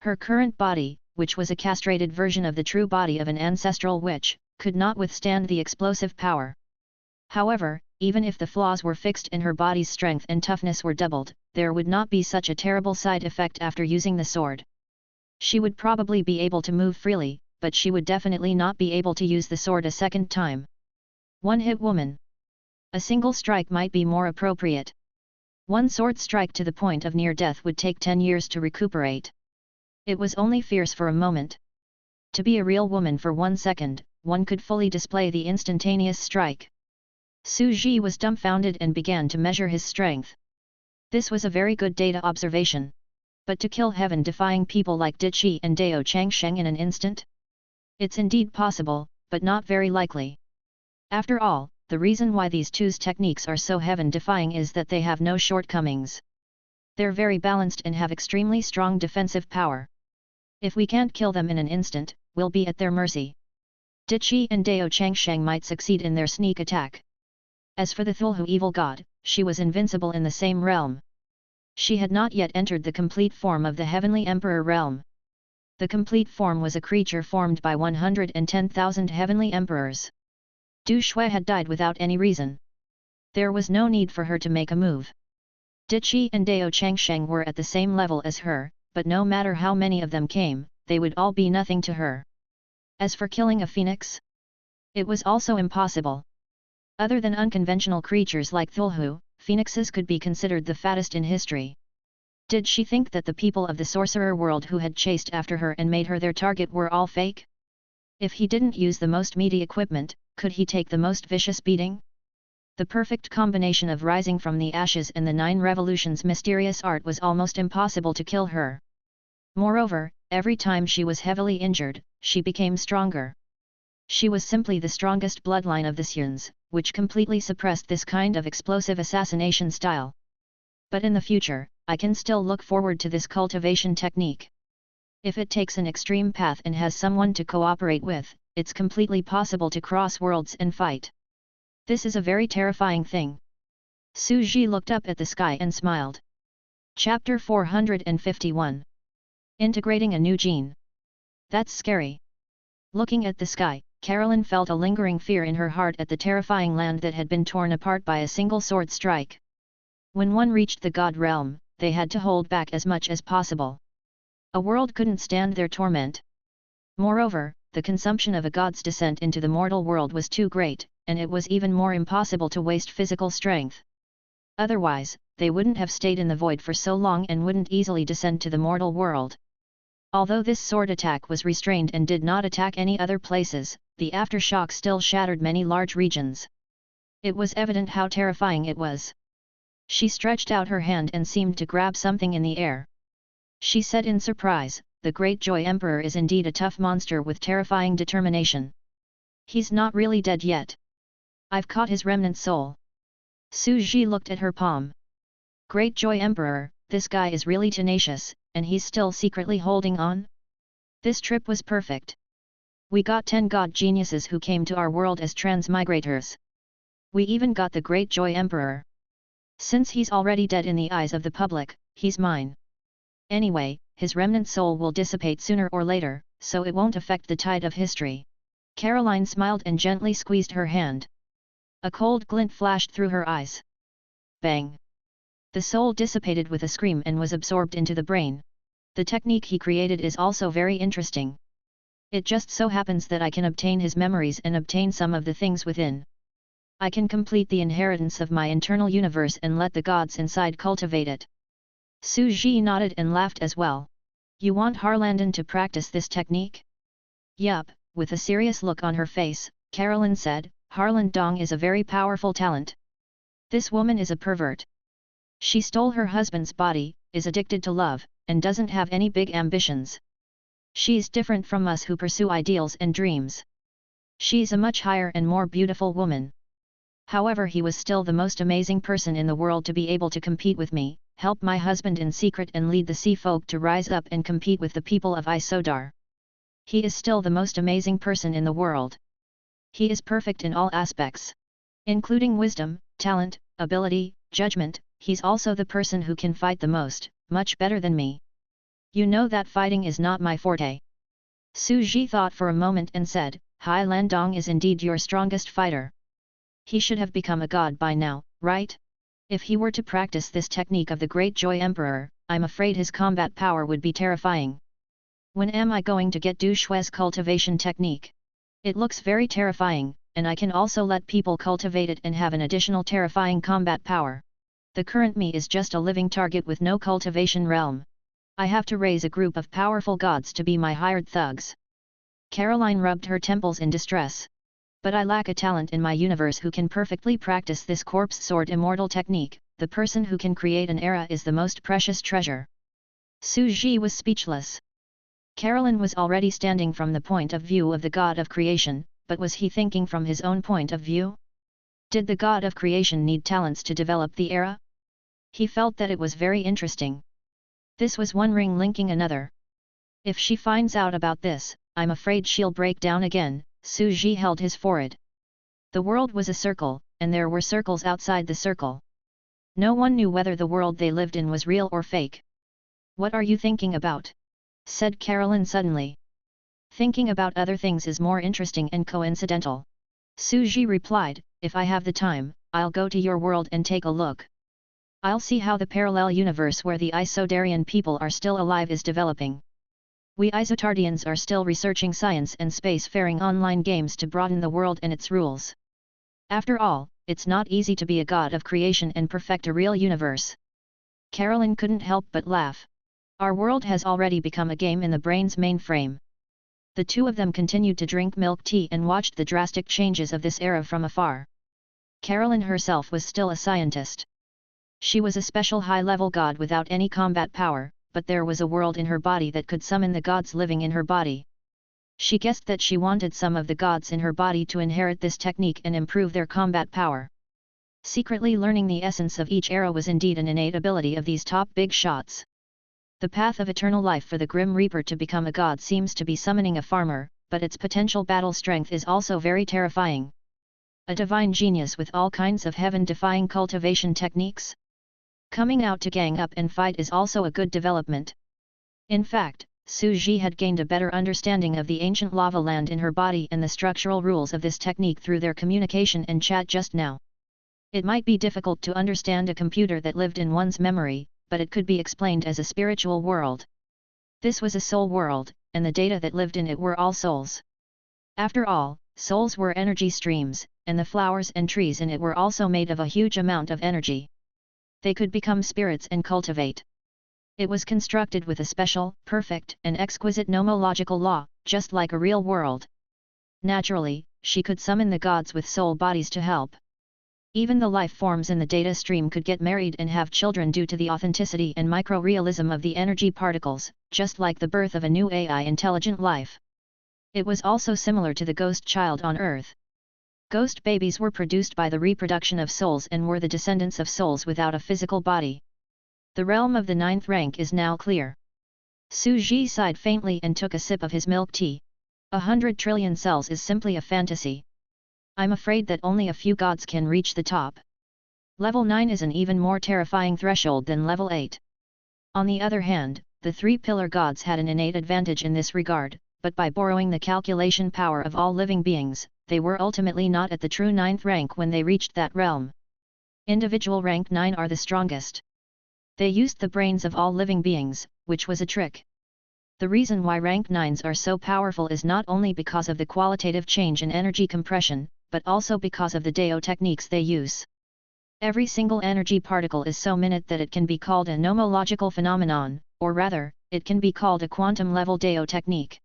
Her current body, which was a castrated version of the true body of an ancestral witch, could not withstand the explosive power. However, even if the flaws were fixed and her body's strength and toughness were doubled, there would not be such a terrible side effect after using the sword. She would probably be able to move freely, but she would definitely not be able to use the sword a second time. One-hit woman. A single strike might be more appropriate. One sword strike to the point of near death would take 10 years to recuperate. It was only fierce for a moment. To be a real woman for 1 second, one could fully display the instantaneous strike. Su Ji was dumbfounded and began to measure his strength. This was a very good data observation. But to kill heaven-defying people like Diqi and Dao Changsheng in an instant? It's indeed possible, but not very likely. After all, the reason why these two's techniques are so heaven-defying is that they have no shortcomings. They're very balanced and have extremely strong defensive power. If we can't kill them in an instant, we'll be at their mercy. Diqi and Dao Changsheng might succeed in their sneak attack. As for the Thulhu evil god, she was invincible in the same realm. She had not yet entered the complete form of the Heavenly Emperor realm. The complete form was a creature formed by 110,000 Heavenly Emperors. Du Shui had died without any reason. There was no need for her to make a move. Diqi and Dao Changsheng were at the same level as her, but no matter how many of them came, they would all be nothing to her. As for killing a phoenix, it was also impossible. Other than unconventional creatures like Thulhu, phoenixes could be considered the fattest in history. Did she think that the people of the sorcerer world who had chased after her and made her their target were all fake? If he didn't use the most meaty equipment, could he take the most vicious beating? The perfect combination of rising from the ashes and the 9 revolutions mysterious art was almost impossible to kill her. Moreover, every time she was heavily injured, she became stronger. She was simply the strongest bloodline of the Xuans, which completely suppressed this kind of explosive assassination style. But in the future, I can still look forward to this cultivation technique. If it takes an extreme path and has someone to cooperate with, it's completely possible to cross worlds and fight. This is a very terrifying thing. Su Ji looked up at the sky and smiled. Chapter 451. Integrating a new gene. That's scary. Looking at the sky, Carolyn felt a lingering fear in her heart at the terrifying land that had been torn apart by a single sword strike. When one reached the god realm, they had to hold back as much as possible. A world couldn't stand their torment. Moreover, the consumption of a god's descent into the mortal world was too great, and it was even more impossible to waste physical strength. Otherwise, they wouldn't have stayed in the void for so long and wouldn't easily descend to the mortal world. Although this sword attack was restrained and did not attack any other places, the aftershock still shattered many large regions. It was evident how terrifying it was. She stretched out her hand and seemed to grab something in the air. She said in surprise, "The Great Joy Emperor is indeed a tough monster with terrifying determination. He's not really dead yet. I've caught his remnant soul." Su Ji looked at her palm. "Great Joy Emperor, this guy is really tenacious, and he's still secretly holding on? This trip was perfect. We got 10 god geniuses who came to our world as transmigrators. We even got the Great Joy Emperor. Since he's already dead in the eyes of the public, he's mine. Anyway, his remnant soul will dissipate sooner or later, so it won't affect the tide of history." Caroline smiled and gently squeezed her hand. A cold glint flashed through her eyes. Bang! The soul dissipated with a scream and was absorbed into the brain. The technique he created is also very interesting. It just so happens that I can obtain his memories and obtain some of the things within. I can complete the inheritance of my internal universe and let the gods inside cultivate it. Su Ji nodded and laughed as well. "You want Harlandan to practice this technique?" "Yup," with a serious look on her face, Carolyn said, "Harlandong is a very powerful talent. This woman is a pervert. She stole her husband's body, is addicted to love, and doesn't have any big ambitions. She's different from us who pursue ideals and dreams. She's a much higher and more beautiful woman. However, he was still the most amazing person in the world to be able to compete with me, help my husband in secret and lead the sea folk to rise up and compete with the people of Isodar. He is still the most amazing person in the world. He is perfect in all aspects, including wisdom, talent, ability, judgment. He's also the person who can fight the most, much better than me. You know that fighting is not my forte. Su Ji thought for a moment and said, Hai Landong is indeed your strongest fighter. He should have become a god by now, right? If he were to practice this technique of the Great Joy Emperor, I'm afraid his combat power would be terrifying. When am I going to get Du Shui's cultivation technique? It looks very terrifying, and I can also let people cultivate it and have an additional terrifying combat power. The current me is just a living target with no cultivation realm. I have to raise a group of powerful gods to be my hired thugs. Caroline rubbed her temples in distress. But I lack a talent in my universe who can perfectly practice this corpse sword immortal technique. The person who can create an era is the most precious treasure. Su Ji was speechless. Caroline was already standing from the point of view of the god of creation, but was he thinking from his own point of view? Did the god of creation need talents to develop the era? He felt that it was very interesting. This was one ring linking another. If she finds out about this, I'm afraid she'll break down again. Su Ji held his forehead. The world was a circle, and there were circles outside the circle. No one knew whether the world they lived in was real or fake. What are you thinking about? Said Caroline suddenly. Thinking about other things is more interesting and coincidental. Su Ji replied, if I have the time, I'll go to your world and take a look. I'll see how the parallel universe where the Isodarian people are still alive is developing. We Isotardians are still researching science and space-faring online games to broaden the world and its rules. After all, it's not easy to be a god of creation and perfect a real universe. Caroline couldn't help but laugh. Our world has already become a game in the brain's mainframe. The two of them continued to drink milk tea and watched the drastic changes of this era from afar. Caroline herself was still a scientist. She was a special high-level god without any combat power, but there was a world in her body that could summon the gods living in her body. She guessed that she wanted some of the gods in her body to inherit this technique and improve their combat power. Secretly learning the essence of each era was indeed an innate ability of these top big shots. The path of eternal life for the Grim Reaper to become a god seems to be summoning a farmer, but its potential battle strength is also very terrifying. A divine genius with all kinds of heaven-defying cultivation techniques? Coming out to gang up and fight is also a good development. In fact, Su Ji had gained a better understanding of the ancient lava land in her body and the structural rules of this technique through their communication and chat just now. It might be difficult to understand a computer that lived in one's memory, but it could be explained as a spiritual world. This was a soul world, and the data that lived in it were all souls. After all, souls were energy streams, and the flowers and trees in it were also made of a huge amount of energy. They could become spirits and cultivate. It was constructed with a special, perfect, and exquisite nomological law, just like a real world. Naturally, she could summon the gods with soul bodies to help. Even the life forms in the data stream could get married and have children due to the authenticity and micro-realism of the energy particles, just like the birth of a new AI intelligent life. It was also similar to the ghost child on Earth. Ghost babies were produced by the reproduction of souls and were the descendants of souls without a physical body. The realm of the 9th rank is now clear. Su Ji sighed faintly and took a sip of his milk tea. 100 trillion cells is simply a fantasy. I'm afraid that only a few gods can reach the top. Level 9 is an even more terrifying threshold than level 8. On the other hand, the three-pillar gods had an innate advantage in this regard, but by borrowing the calculation power of all living beings, they were ultimately not at the true 9th rank when they reached that realm. Individual rank 9 are the strongest. They used the brains of all living beings, which was a trick. The reason why rank 9s are so powerful is not only because of the qualitative change in energy compression, but also because of the Dao techniques they use. Every single energy particle is so minute that it can be called a nomological phenomenon, or rather, it can be called a quantum-level Dao technique.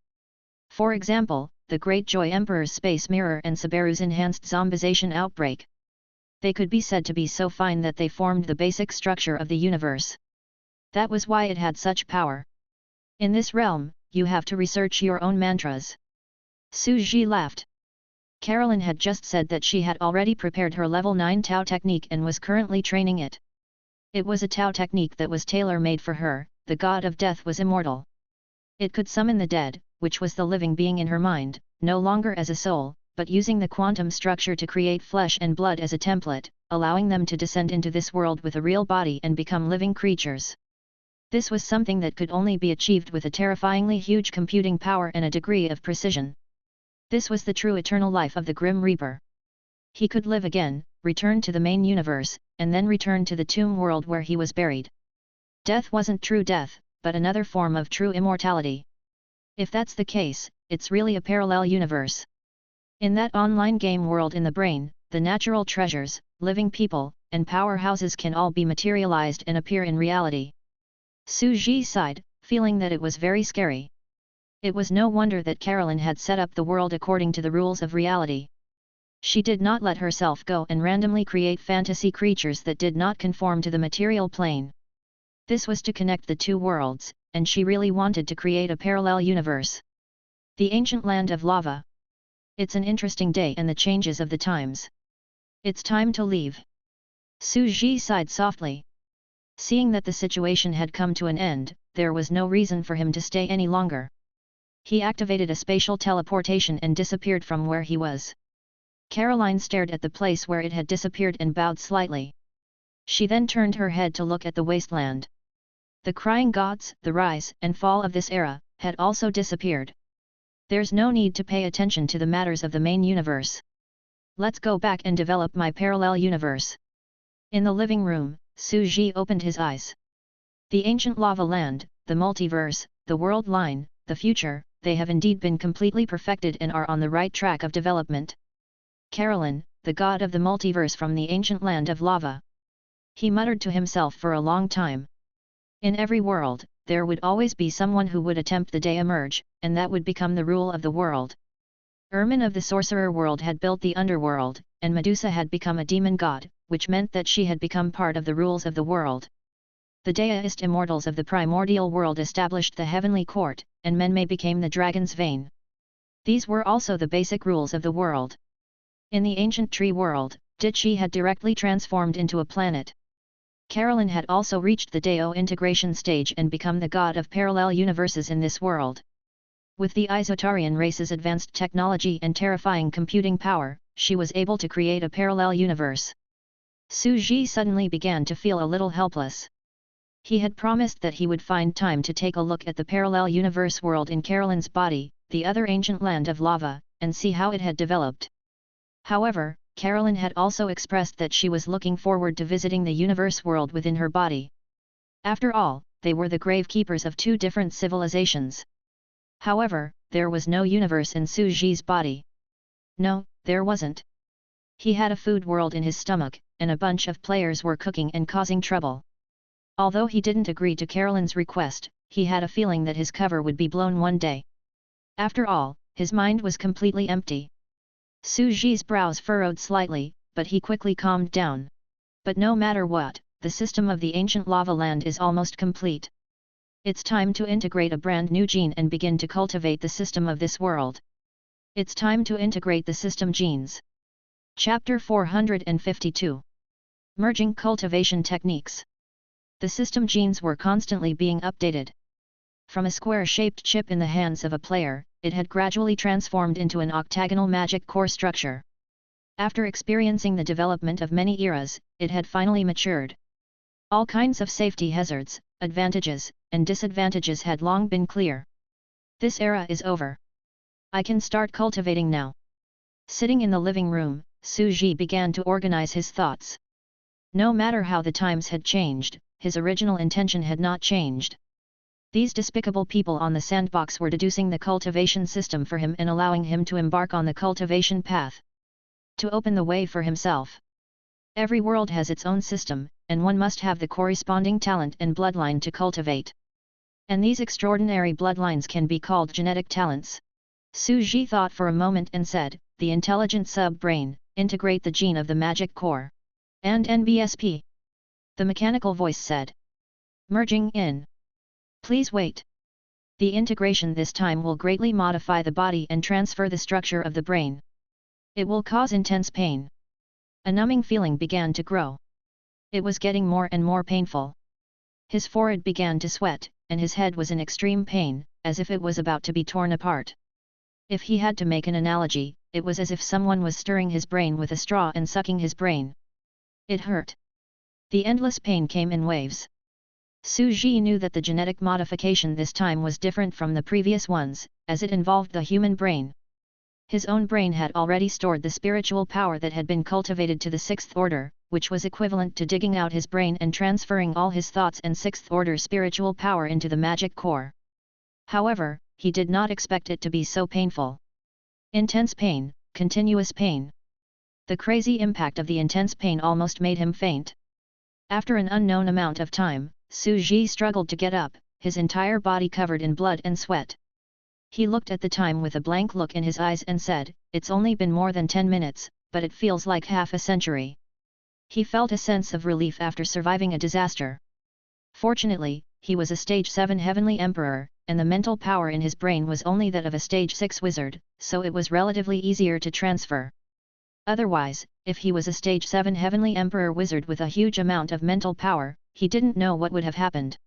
For example, the Great Joy Emperor's space mirror and Saberu's enhanced zombization outbreak. They could be said to be so fine that they formed the basic structure of the universe. That was why it had such power. In this realm, you have to research your own mantras. Su Ji laughed. Caroline had just said that she had already prepared her level 9 Tao technique and was currently training it. It was a Tao technique that was tailor-made for her. The god of death was immortal. It could summon the dead, which was the living being in her mind, no longer as a soul, but using the quantum structure to create flesh and blood as a template, allowing them to descend into this world with a real body and become living creatures. This was something that could only be achieved with a terrifyingly huge computing power and a degree of precision. This was the true eternal life of the Grim Reaper. He could live again, return to the main universe, and then return to the tomb world where he was buried. Death wasn't true death, but another form of true immortality. If that's the case, it's really a parallel universe. In that online game world in the brain, the natural treasures, living people, and powerhouses can all be materialized and appear in reality. Su Ji sighed, feeling that it was very scary. It was no wonder that Carolyn had set up the world according to the rules of reality. She did not let herself go and randomly create fantasy creatures that did not conform to the material plane. This was to connect the two worlds, and she really wanted to create a parallel universe. The ancient land of lava. It's an interesting day and the changes of the times. It's time to leave. Su Ji sighed softly. Seeing that the situation had come to an end, there was no reason for him to stay any longer. He activated a spatial teleportation and disappeared from where he was. Caroline stared at the place where it had disappeared and bowed slightly. She then turned her head to look at the wasteland. The crying gods, the rise and fall of this era, had also disappeared. There's no need to pay attention to the matters of the main universe. Let's go back and develop my parallel universe. In the living room, Su Ji opened his eyes. The ancient lava land, the multiverse, the world line, the future, they have indeed been completely perfected and are on the right track of development. Carolyn, the god of the multiverse from the ancient land of lava. He muttered to himself for a long time. In every world, there would always be someone who would attempt the day emerge, and that would become the rule of the world. Ermin of the sorcerer world had built the underworld, and Medusa had become a demon god, which meant that she had become part of the rules of the world. The deist immortals of the primordial world established the heavenly court, and Menme became the dragon's vein. These were also the basic rules of the world. In the ancient tree world, Dichi had directly transformed into a planet. Carolyn had also reached the Deo integration stage and become the god of parallel universes in this world. With the Isotarian race's advanced technology and terrifying computing power, she was able to create a parallel universe. Su Ji suddenly began to feel a little helpless. He had promised that he would find time to take a look at the parallel universe world in Carolyn's body, the other ancient land of lava, and see how it had developed. However, Carolyn had also expressed that she was looking forward to visiting the universe world within her body. After all, they were the gravekeepers of two different civilizations. However, there was no universe in Su Ji's body. No, there wasn't. He had a food world in his stomach, and a bunch of players were cooking and causing trouble. Although he didn't agree to Carolyn's request, he had a feeling that his cover would be blown one day. After all, his mind was completely empty. Su Ji's brows furrowed slightly, but he quickly calmed down. But no matter what, the system of the ancient lava land is almost complete. It's time to integrate a brand new gene and begin to cultivate the system of this world. It's time to integrate the system genes. Chapter 452. Merging cultivation techniques. The system genes were constantly being updated. From a square-shaped chip in the hands of a player, it had gradually transformed into an octagonal magic core structure. After experiencing the development of many eras, it had finally matured. All kinds of safety hazards, advantages, and disadvantages had long been clear. This era is over. I can start cultivating now. Sitting in the living room, Su Ji began to organize his thoughts. No matter how the times had changed, his original intention had not changed. These despicable people on the sandbox were deducing the cultivation system for him and allowing him to embark on the cultivation path. To open the way for himself. Every world has its own system, and one must have the corresponding talent and bloodline to cultivate. And these extraordinary bloodlines can be called genetic talents. Su Ji thought for a moment and said, the intelligent sub-brain, integrate the gene of the magic core. And NBSP. The mechanical voice said. Merging in. Please wait. The integration this time will greatly modify the body and transfer the structure of the brain. It will cause intense pain. A numbing feeling began to grow. It was getting more and more painful. His forehead began to sweat, and his head was in extreme pain, as if it was about to be torn apart. If he had to make an analogy, it was as if someone was stirring his brain with a straw and sucking his brain. It hurt. The endless pain came in waves. Su Ji knew that the genetic modification this time was different from the previous ones, as it involved the human brain. His own brain had already stored the spiritual power that had been cultivated to the sixth order, which was equivalent to digging out his brain and transferring all his thoughts and sixth order spiritual power into the magic core. However, he did not expect it to be so painful. Intense pain, continuous pain. The crazy impact of the intense pain almost made him faint. After an unknown amount of time, Su Ji struggled to get up, his entire body covered in blood and sweat. He looked at the time with a blank look in his eyes and said, "It's only been more than 10 minutes, but it feels like half a century." He felt a sense of relief after surviving a disaster. Fortunately, he was a stage 7 heavenly emperor, and the mental power in his brain was only that of a stage 6 wizard, so it was relatively easier to transfer. Otherwise, if he was a stage 7 heavenly emperor wizard with a huge amount of mental power, he didn't know what would have happened.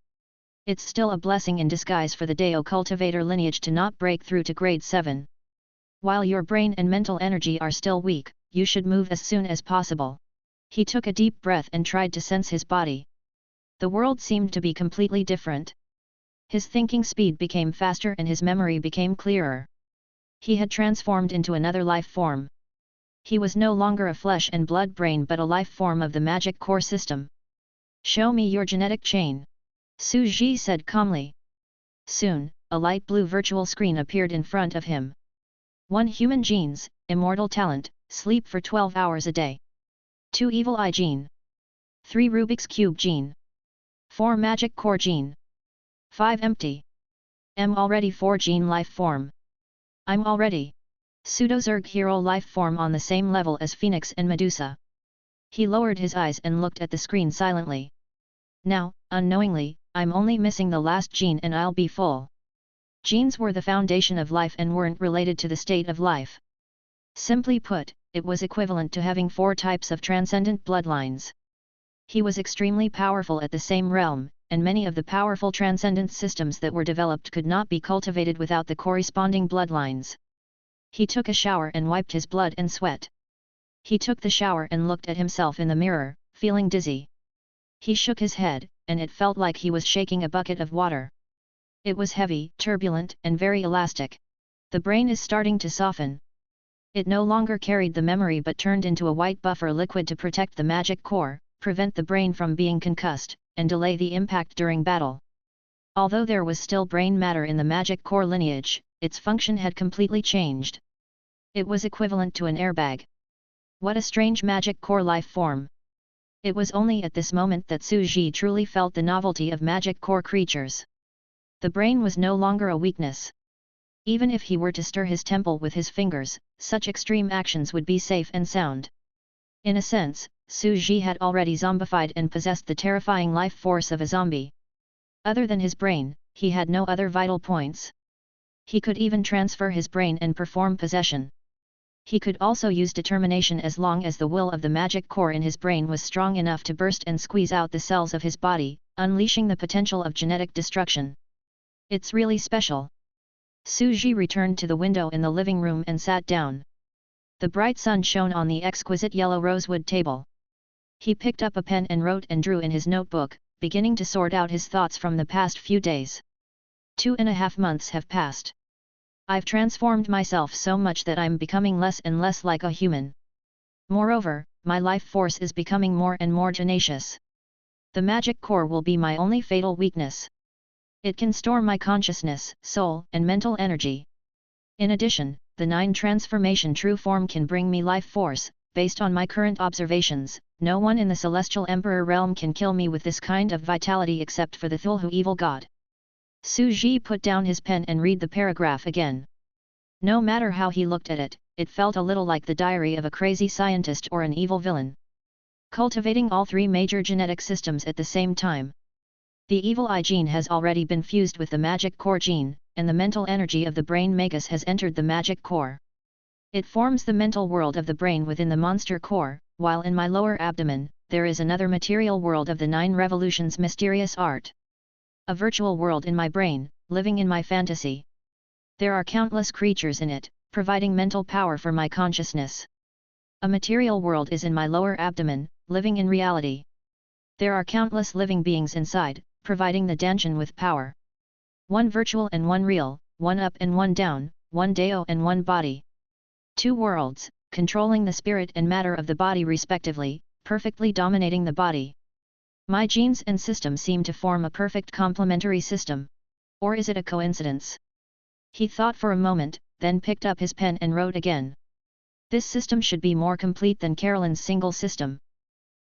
It's still a blessing in disguise for the Dao cultivator lineage to not break through to grade 7. While your brain and mental energy are still weak, you should move as soon as possible. He took a deep breath and tried to sense his body. The world seemed to be completely different. His thinking speed became faster and his memory became clearer. He had transformed into another life form. He was no longer a flesh and blood brain but a life form of the magic core system. "Show me your genetic chain," Su Ji said calmly. Soon, a light blue virtual screen appeared in front of him. 1 human genes, immortal talent, sleep for 12 hours a day. 2 evil eye gene. 3 Rubik's Cube gene. 4 magic core gene. 5 empty. I'm already 4 gene life form. I'm already Pseudo-Zerg hero life form on the same level as Phoenix and Medusa. He lowered his eyes and looked at the screen silently. Now, unknowingly, I'm only missing the last gene and I'll be full. Genes were the foundation of life and weren't related to the state of life. Simply put, it was equivalent to having 4 types of transcendent bloodlines. He was extremely powerful at the same realm, and many of the powerful transcendent systems that were developed could not be cultivated without the corresponding bloodlines. He took a shower and wiped his blood and sweat. He took the shower and looked at himself in the mirror, feeling dizzy. He shook his head, and it felt like he was shaking a bucket of water. It was heavy, turbulent, and very elastic. The brain is starting to soften. It no longer carried the memory but turned into a white buffer liquid to protect the magic core, prevent the brain from being concussed, and delay the impact during battle. Although there was still brain matter in the magic core lineage, its function had completely changed. It was equivalent to an airbag. What a strange magic core life form! It was only at this moment that Su Ji truly felt the novelty of magic core creatures. The brain was no longer a weakness. Even if he were to stir his temple with his fingers, such extreme actions would be safe and sound. In a sense, Su Ji had already zombified and possessed the terrifying life force of a zombie. Other than his brain, he had no other vital points. He could even transfer his brain and perform possession. He could also use determination as long as the will of the magic core in his brain was strong enough to burst and squeeze out the cells of his body, unleashing the potential of genetic destruction. It's really special. Su Ji returned to the window in the living room and sat down. The bright sun shone on the exquisite yellow rosewood table. He picked up a pen and wrote and drew in his notebook, beginning to sort out his thoughts from the past few days. 2.5 months have passed. I've transformed myself so much that I'm becoming less and less like a human. Moreover, my life force is becoming more and more tenacious. The magic core will be my only fatal weakness. It can store my consciousness, soul, and mental energy. In addition, the 9 transformation true form can bring me life force. Based on my current observations, no one in the Celestial Emperor realm can kill me with this kind of vitality except for the Thulhu evil god. Su Ji put down his pen and read the paragraph again. No matter how he looked at it, it felt a little like the diary of a crazy scientist or an evil villain. Cultivating all 3 major genetic systems at the same time. The evil eye gene has already been fused with the magic core gene, and the mental energy of the brain magus has entered the magic core. It forms the mental world of the brain within the monster core, while in my lower abdomen, there is another material world of the 9 revolutions mysterious art. A virtual world in my brain, living in my fantasy. There are countless creatures in it, providing mental power for my consciousness. A material world is in my lower abdomen, living in reality. There are countless living beings inside, providing the descension with power. One virtual and one real, one up and one down, one deo and one body. Two worlds, controlling the spirit and matter of the body respectively, perfectly dominating the body. My genes and system seem to form a perfect complementary system. Or is it a coincidence? He thought for a moment, then picked up his pen and wrote again. This system should be more complete than Carolyn's single system.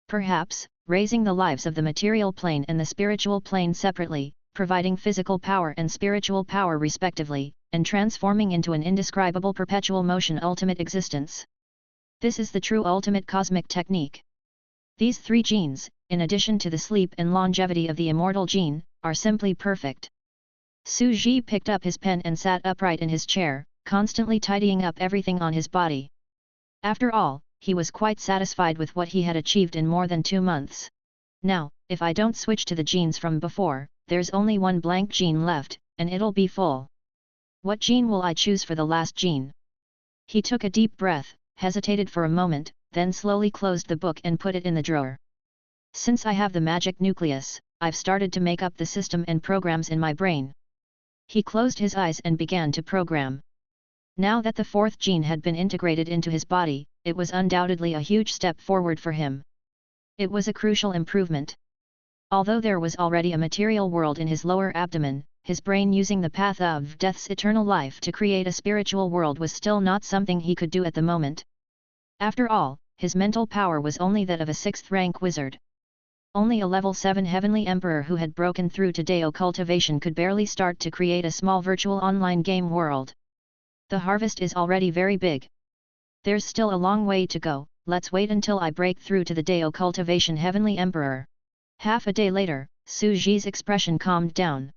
Perhaps, raising the lives of the material plane and the spiritual plane separately, providing physical power and spiritual power respectively, and transforming into an indescribable perpetual motion ultimate existence. This is the true ultimate cosmic technique. These three genes, in addition to the sleep and longevity of the immortal gene, are simply perfect. Su Ji picked up his pen and sat upright in his chair, constantly tidying up everything on his body. After all, he was quite satisfied with what he had achieved in more than 2 months. Now, if I don't switch to the genes from before, there's only one blank gene left, and it'll be full. What gene will I choose for the last gene? He took a deep breath, hesitated for a moment, then slowly closed the book and put it in the drawer. Since I have the magic nucleus, I've started to make up the system and programs in my brain. He closed his eyes and began to program. Now that the fourth gene had been integrated into his body, it was undoubtedly a huge step forward for him. It was a crucial improvement. Although there was already a material world in his lower abdomen, his brain using the path of death's eternal life to create a spiritual world was still not something he could do at the moment. After all, his mental power was only that of a 6th-rank wizard. Only a level 7 heavenly emperor who had broken through to Deo cultivation could barely start to create a small virtual online game world. The harvest is already very big. There's still a long way to go, let's wait until I break through to the Deo cultivation heavenly emperor. Half a day later, Su Ji's expression calmed down.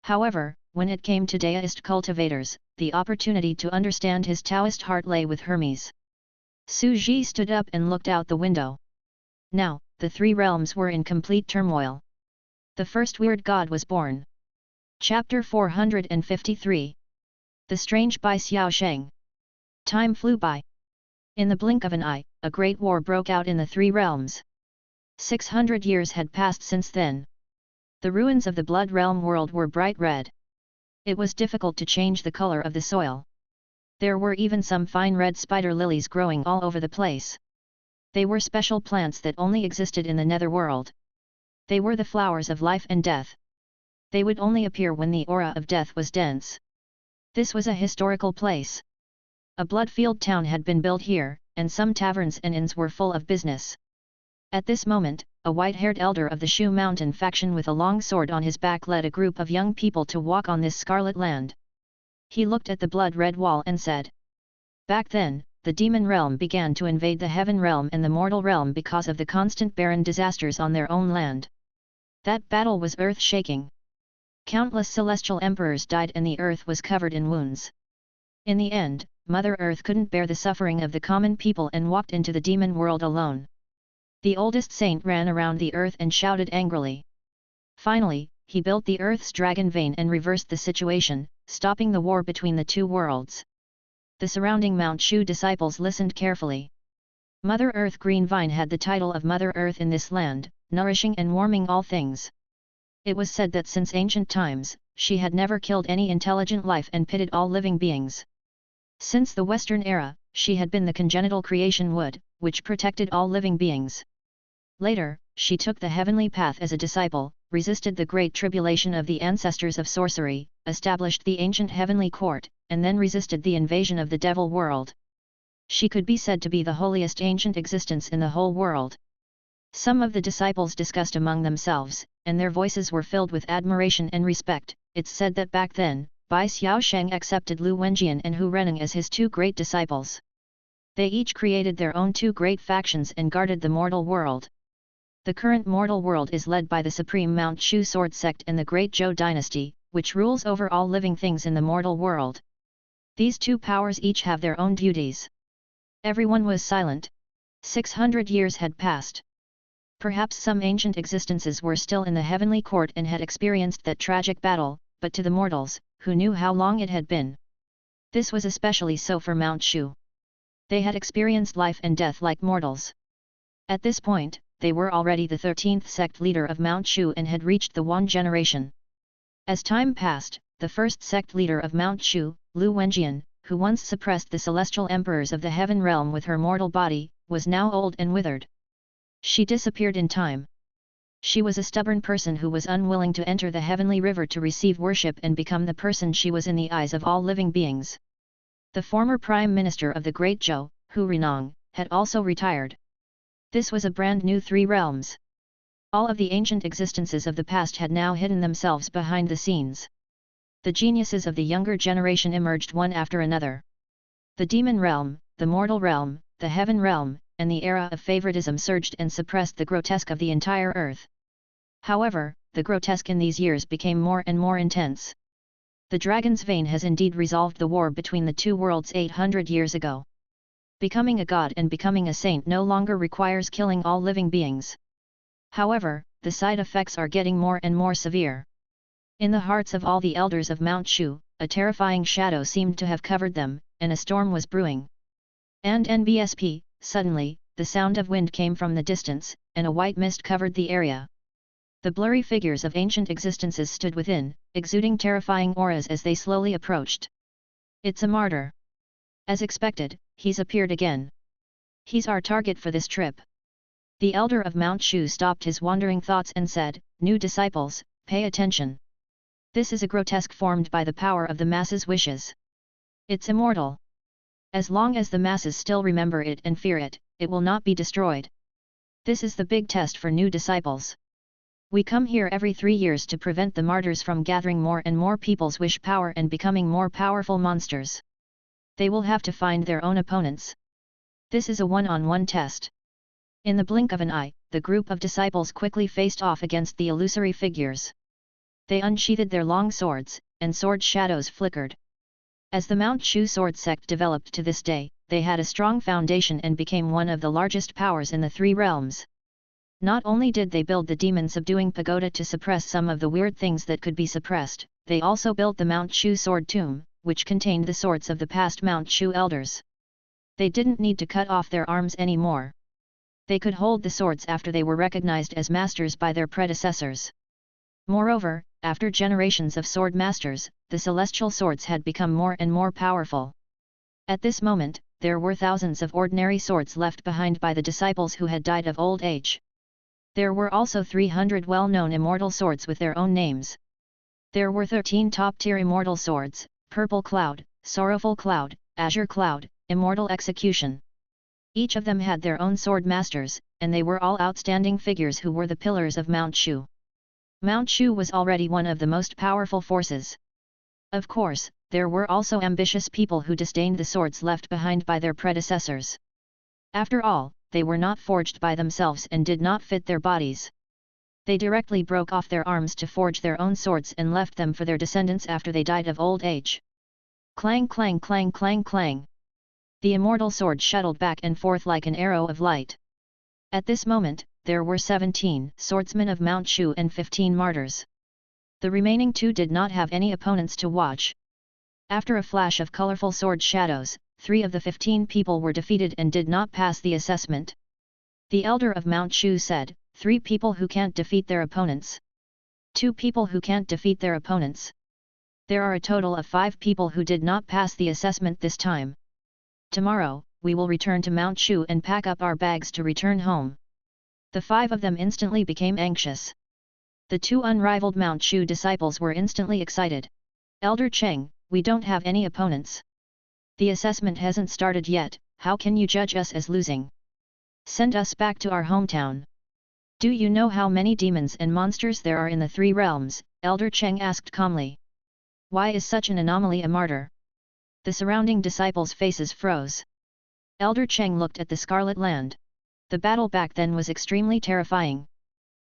However, when it came to Daoist cultivators, the opportunity to understand his Taoist heart lay with Hermes. Su Ji stood up and looked out the window. Now, the three realms were in complete turmoil. The first weird god was born. Chapter 453. The Strange by Xiao Sheng. Time flew by. In the blink of an eye, a great war broke out in the three realms. 600 years had passed since then. The ruins of the Blood Realm world were bright red. It was difficult to change the color of the soil. There were even some fine red spider lilies growing all over the place. They were special plants that only existed in the netherworld. They were the flowers of life and death. They would only appear when the aura of death was dense. This was a historical place. A blood-field town had been built here, and some taverns and inns were full of business. At this moment, a white-haired elder of the Shu Mountain faction with a long sword on his back led a group of young people to walk on this scarlet land. He looked at the blood-red wall and said, "Back then, the demon realm began to invade the heaven realm and the mortal realm because of the constant barren disasters on their own land. That battle was earth-shaking. Countless celestial emperors died and the earth was covered in wounds. In the end, Mother Earth couldn't bear the suffering of the common people and walked into the demon world alone. The oldest saint ran around the earth and shouted angrily. Finally, he built the earth's dragon vein and reversed the situation, stopping the war between the two worlds." The surrounding Mount Shu disciples listened carefully. Mother Earth Green Vine had the title of Mother Earth in this land, nourishing and warming all things. It was said that since ancient times, she had never killed any intelligent life and pitted all living beings. Since the Western era, she had been the congenital creation wood, which protected all living beings. Later, she took the heavenly path as a disciple, resisted the great tribulation of the ancestors of sorcery, established the ancient heavenly court, and then resisted the invasion of the devil world. She could be said to be the holiest ancient existence in the whole world. Some of the disciples discussed among themselves, and their voices were filled with admiration and respect. It's said that back then, Bai Xiaosheng accepted Lu Wenjian and Hu Renning as his two great disciples. They each created their own two great factions and guarded the mortal world. The current mortal world is led by the supreme Mount Shu Sword Sect and the Great Zhou Dynasty, which rules over all living things in the mortal world. These two powers each have their own duties. Everyone was silent. 600 years had passed. Perhaps some ancient existences were still in the heavenly court and had experienced that tragic battle, but to the mortals, who knew how long it had been, This was especially so for Mount Shu. They had experienced life and death like mortals. At this point, they were already the 13th sect leader of Mount Shu and had reached the Wan generation. As time passed, the first sect leader of Mount Shu, Lu Wenjian, who once suppressed the celestial emperors of the heaven realm with her mortal body, was now old and withered. She disappeared in time. She was a stubborn person who was unwilling to enter the heavenly river to receive worship and become the person she was in the eyes of all living beings. The former prime minister of the Great Zhou, Hu Renong, had also retired. This was a brand new three realms. All of the ancient existences of the past had now hidden themselves behind the scenes. The geniuses of the younger generation emerged one after another. The demon realm, the mortal realm, the heaven realm, and the era of favoritism surged and suppressed the grotesque of the entire earth. However, the grotesque in these years became more and more intense. The dragon's vein has indeed resolved the war between the two worlds 800 years ago. Becoming a god and becoming a saint no longer requires killing all living beings. However, the side effects are getting more and more severe. In the hearts of all the elders of Mount Shu, a terrifying shadow seemed to have covered them, and a storm was brewing. And NBSP, suddenly, the sound of wind came from the distance, and a white mist covered the area. The blurry figures of ancient existences stood within, exuding terrifying auras as they slowly approached. It's a martyr. As expected, he's appeared again. He's our target for this trip. The elder of Mount Shu stopped his wandering thoughts and said, "New disciples, pay attention. This is a grotesque formed by the power of the masses' wishes. It's immortal. As long as the masses still remember it and fear it, it will not be destroyed. This is the big test for new disciples. We come here every 3 years to prevent the martyrs from gathering more and more people's wish power and becoming more powerful monsters. They will have to find their own opponents. This is a one-on-one test." In the blink of an eye, the group of disciples quickly faced off against the illusory figures. They unsheathed their long swords, and sword shadows flickered. As the Mount Shu sword sect developed to this day, they had a strong foundation and became one of the largest powers in the three realms. Not only did they build the demon-subduing pagoda to suppress some of the weird things that could be suppressed, they also built the Mount Shu sword tomb, which contained the swords of the past Mount Shu elders. They didn't need to cut off their arms anymore. They could hold the swords after they were recognized as masters by their predecessors. Moreover, after generations of sword masters, the celestial swords had become more and more powerful. At this moment, there were thousands of ordinary swords left behind by the disciples who had died of old age. There were also 300 well-known immortal swords with their own names. There were 13 top-tier immortal swords: Purple Cloud, Sorrowful Cloud, Azure Cloud, Immortal Execution. Each of them had their own sword masters, and they were all outstanding figures who were the pillars of Mount Shu. Mount Shu was already one of the most powerful forces. Of course, there were also ambitious people who disdained the swords left behind by their predecessors. After all, they were not forged by themselves and did not fit their bodies. They directly broke off their arms to forge their own swords and left them for their descendants after they died of old age. Clang clang clang clang clang. The immortal sword shuttled back and forth like an arrow of light. At this moment, there were 17 swordsmen of Mount Shu and 15 martyrs. The remaining 2 did not have any opponents to watch. After a flash of colorful sword shadows, 3 of the 15 people were defeated and did not pass the assessment. The elder of Mount Shu said, 3 people who can't defeat their opponents. 2 people who can't defeat their opponents. There are a total of 5 people who did not pass the assessment this time. Tomorrow, we will return to Mount Shu and pack up our bags to return home. The 5 of them instantly became anxious. The 2 unrivaled Mount Shu disciples were instantly excited. Elder Cheng, we don't have any opponents. The assessment hasn't started yet, how can you judge us as losing? Send us back to our hometown. Do you know how many demons and monsters there are in the 3 realms? Elder Cheng asked calmly. Why is such an anomaly a martyr? The surrounding disciples' faces froze. Elder Cheng looked at the Scarlet Land. The battle back then was extremely terrifying.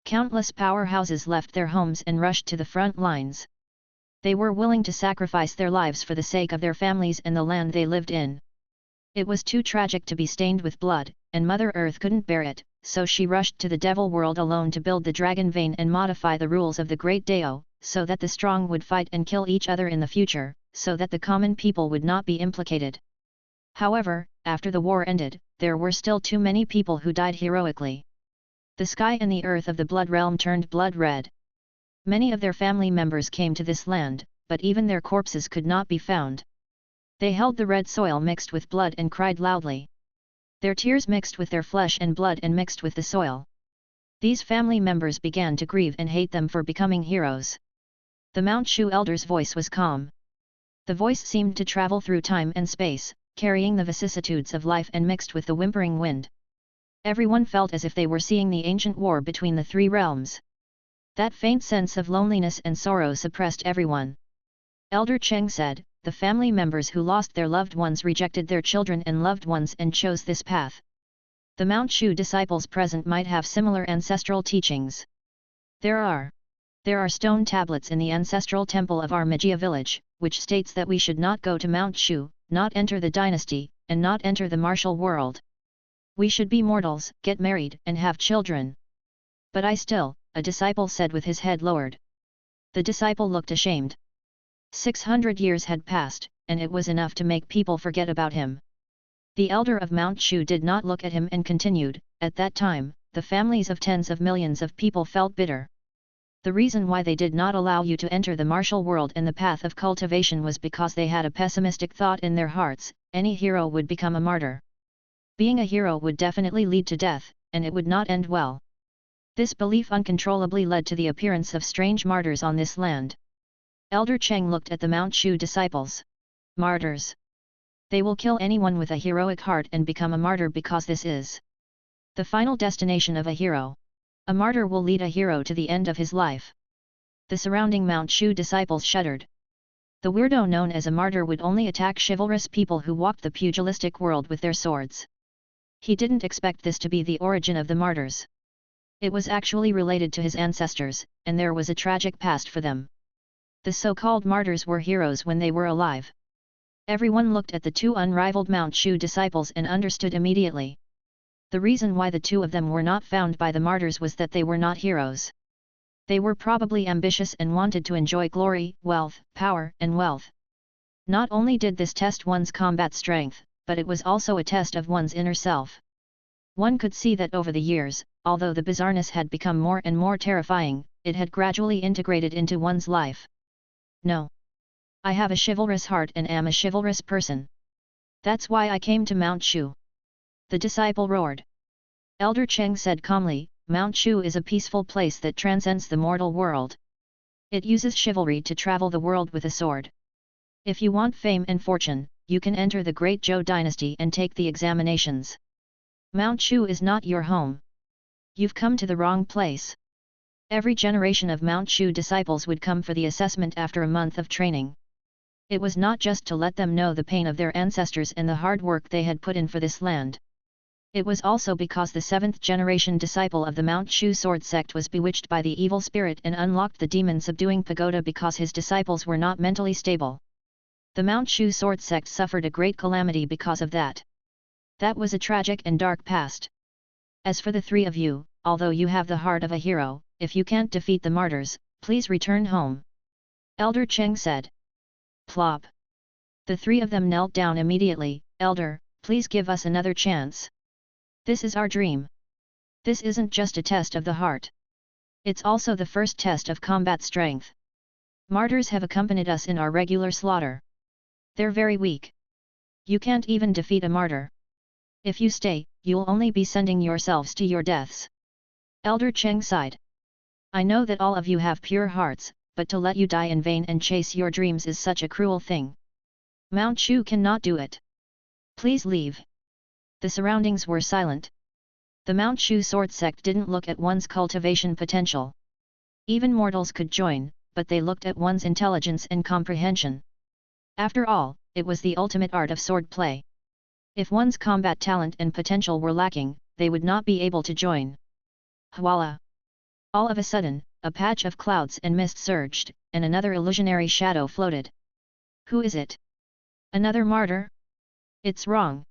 Countless powerhouses left their homes and rushed to the front lines. They were willing to sacrifice their lives for the sake of their families and the land they lived in. It was too tragic to be stained with blood, and Mother Earth couldn't bear it, so she rushed to the Devil World alone to build the Dragon Vein and modify the rules of the Great Dao, so that the strong would fight and kill each other in the future, so that the common people would not be implicated. However, after the war ended, there were still too many people who died heroically. The sky and the earth of the blood realm turned blood red. Many of their family members came to this land, but even their corpses could not be found. They held the red soil mixed with blood and cried loudly. Their tears mixed with their flesh and blood and mixed with the soil. These family members began to grieve and hate them for becoming heroes. The Mount Shu elder's voice was calm. The voice seemed to travel through time and space, carrying the vicissitudes of life and mixed with the whimpering wind. Everyone felt as if they were seeing the ancient war between the three realms. That faint sense of loneliness and sorrow suppressed everyone. Elder Cheng said, "The family members who lost their loved ones rejected their children and loved ones and chose this path. The Mount Shu disciples present might have similar ancestral teachings. There are stone tablets in the ancestral temple of our Magia village, which states that we should not go to Mount Shu, not enter the dynasty, and not enter the martial world. We should be mortals, get married, and have children." "But I still," a disciple said with his head lowered. The disciple looked ashamed. 600 years had passed, and it was enough to make people forget about him. The elder of Mount Shu did not look at him and continued, "At that time, the families of tens of millions of people felt bitter. The reason why they did not allow you to enter the martial world and the path of cultivation was because they had a pessimistic thought in their hearts: any hero would become a martyr. Being a hero would definitely lead to death, and it would not end well. This belief uncontrollably led to the appearance of strange martyrs on this land." Elder Cheng looked at the Mount Shu disciples. "Martyrs. They will kill anyone with a heroic heart and become a martyr because this is the final destination of a hero. A martyr will lead a hero to the end of his life." The surrounding Mount Shu disciples shuddered. The weirdo known as a martyr would only attack chivalrous people who walked the pugilistic world with their swords. He didn't expect this to be the origin of the martyrs. It was actually related to his ancestors, and there was a tragic past for them. The so-called martyrs were heroes when they were alive. Everyone looked at the two unrivaled Mount Shu disciples and understood immediately. The reason why the two of them were not found by the martyrs was that they were not heroes. They were probably ambitious and wanted to enjoy glory, wealth, power, and wealth. Not only did this test one's combat strength, but it was also a test of one's inner self. One could see that over the years, although the bizarreness had become more and more terrifying, it had gradually integrated into one's life. "No. I have a chivalrous heart and am a chivalrous person. That's why I came to Mount Shu." The disciple roared. Elder Cheng said calmly, "Mount Shu is a peaceful place that transcends the mortal world. It uses chivalry to travel the world with a sword. If you want fame and fortune, you can enter the Great Zhou dynasty and take the examinations. Mount Shu is not your home. You've come to the wrong place." Every generation of Mount Shu disciples would come for the assessment after a month of training. It was not just to let them know the pain of their ancestors and the hard work they had put in for this land. It was also because the 7th generation disciple of the Mount Shu sword sect was bewitched by the evil spirit and unlocked the demon subduing pagoda because his disciples were not mentally stable. The Mount Shu sword sect suffered a great calamity because of that. That was a tragic and dark past. As for the three of you, although you have the heart of a hero, if you can't defeat the martyrs, please return home." Elder Cheng said. Plop. The three of them knelt down immediately. "Elder, please give us another chance. This is our dream. This isn't just a test of the heart. It's also the first test of combat strength. Martyrs have accompanied us in our regular slaughter. They're very weak. You can't even defeat a martyr. If you stay, you'll only be sending yourselves to your deaths." Elder Cheng sighed. "I know that all of you have pure hearts, but to let you die in vain and chase your dreams is such a cruel thing. Mount Shu cannot do it. Please leave." The surroundings were silent. The Mount Shu sword sect didn't look at one's cultivation potential. Even mortals could join, but they looked at one's intelligence and comprehension. After all, it was the ultimate art of sword play. If one's combat talent and potential were lacking, they would not be able to join. Voila! All of a sudden, a patch of clouds and mist surged, and another illusionary shadow floated. "Who is it? Another martyr? It's wrong."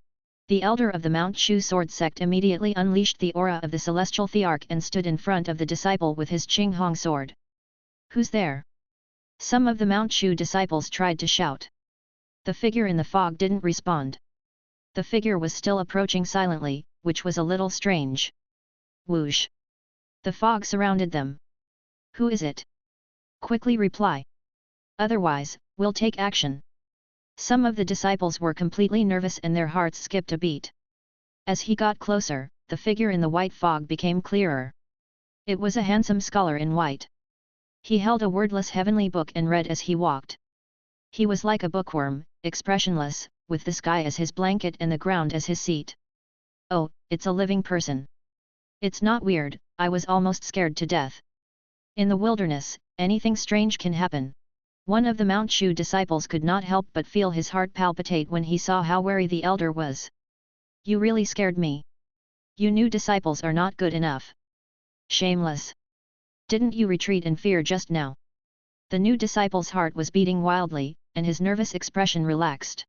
The elder of the Mount Shu sword sect immediately unleashed the aura of the celestial thearch and stood in front of the disciple with his Qinghong sword. "Who's there?" Some of the Mount Shu disciples tried to shout. The figure in the fog didn't respond. The figure was still approaching silently, which was a little strange. Whoosh! The fog surrounded them. Who is it? Quickly reply. Otherwise, we'll take action. Some of the disciples were completely nervous and their hearts skipped a beat. As he got closer, the figure in the white fog became clearer. It was a handsome scholar in white. He held a wordless heavenly book and read as he walked. He was like a bookworm, expressionless, with the sky as his blanket and the ground as his seat. Oh, it's a living person. It's not weird, I was almost scared to death. In the wilderness, anything strange can happen. One of the Mount Shu disciples could not help but feel his heart palpitate when he saw how wary the elder was. You really scared me. You new disciples are not good enough. Shameless. Didn't you retreat in fear just now? The new disciple's heart was beating wildly, and his nervous expression relaxed.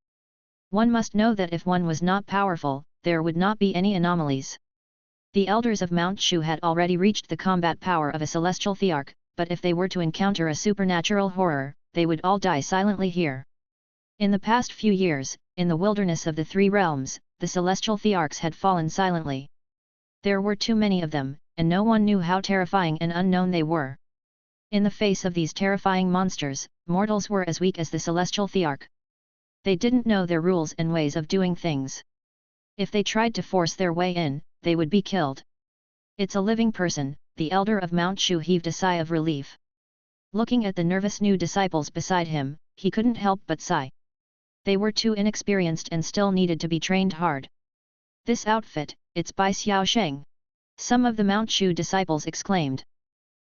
One must know that if one was not powerful, there would not be any anomalies. The elders of Mount Shu had already reached the combat power of a celestial thearch, but if they were to encounter a supernatural horror, they would all die silently here. In the past few years, in the wilderness of the three realms, the celestial thearchs had fallen silently. There were too many of them, and no one knew how terrifying and unknown they were. In the face of these terrifying monsters, mortals were as weak as the celestial thearch. They didn't know their rules and ways of doing things. If they tried to force their way in, they would be killed. It's a living person, the elder of Mount Shu heaved a sigh of relief. Looking at the nervous new disciples beside him, he couldn't help but sigh. They were too inexperienced and still needed to be trained hard. This outfit, it's by Xiao Sheng. Some of the Mount Shu disciples exclaimed.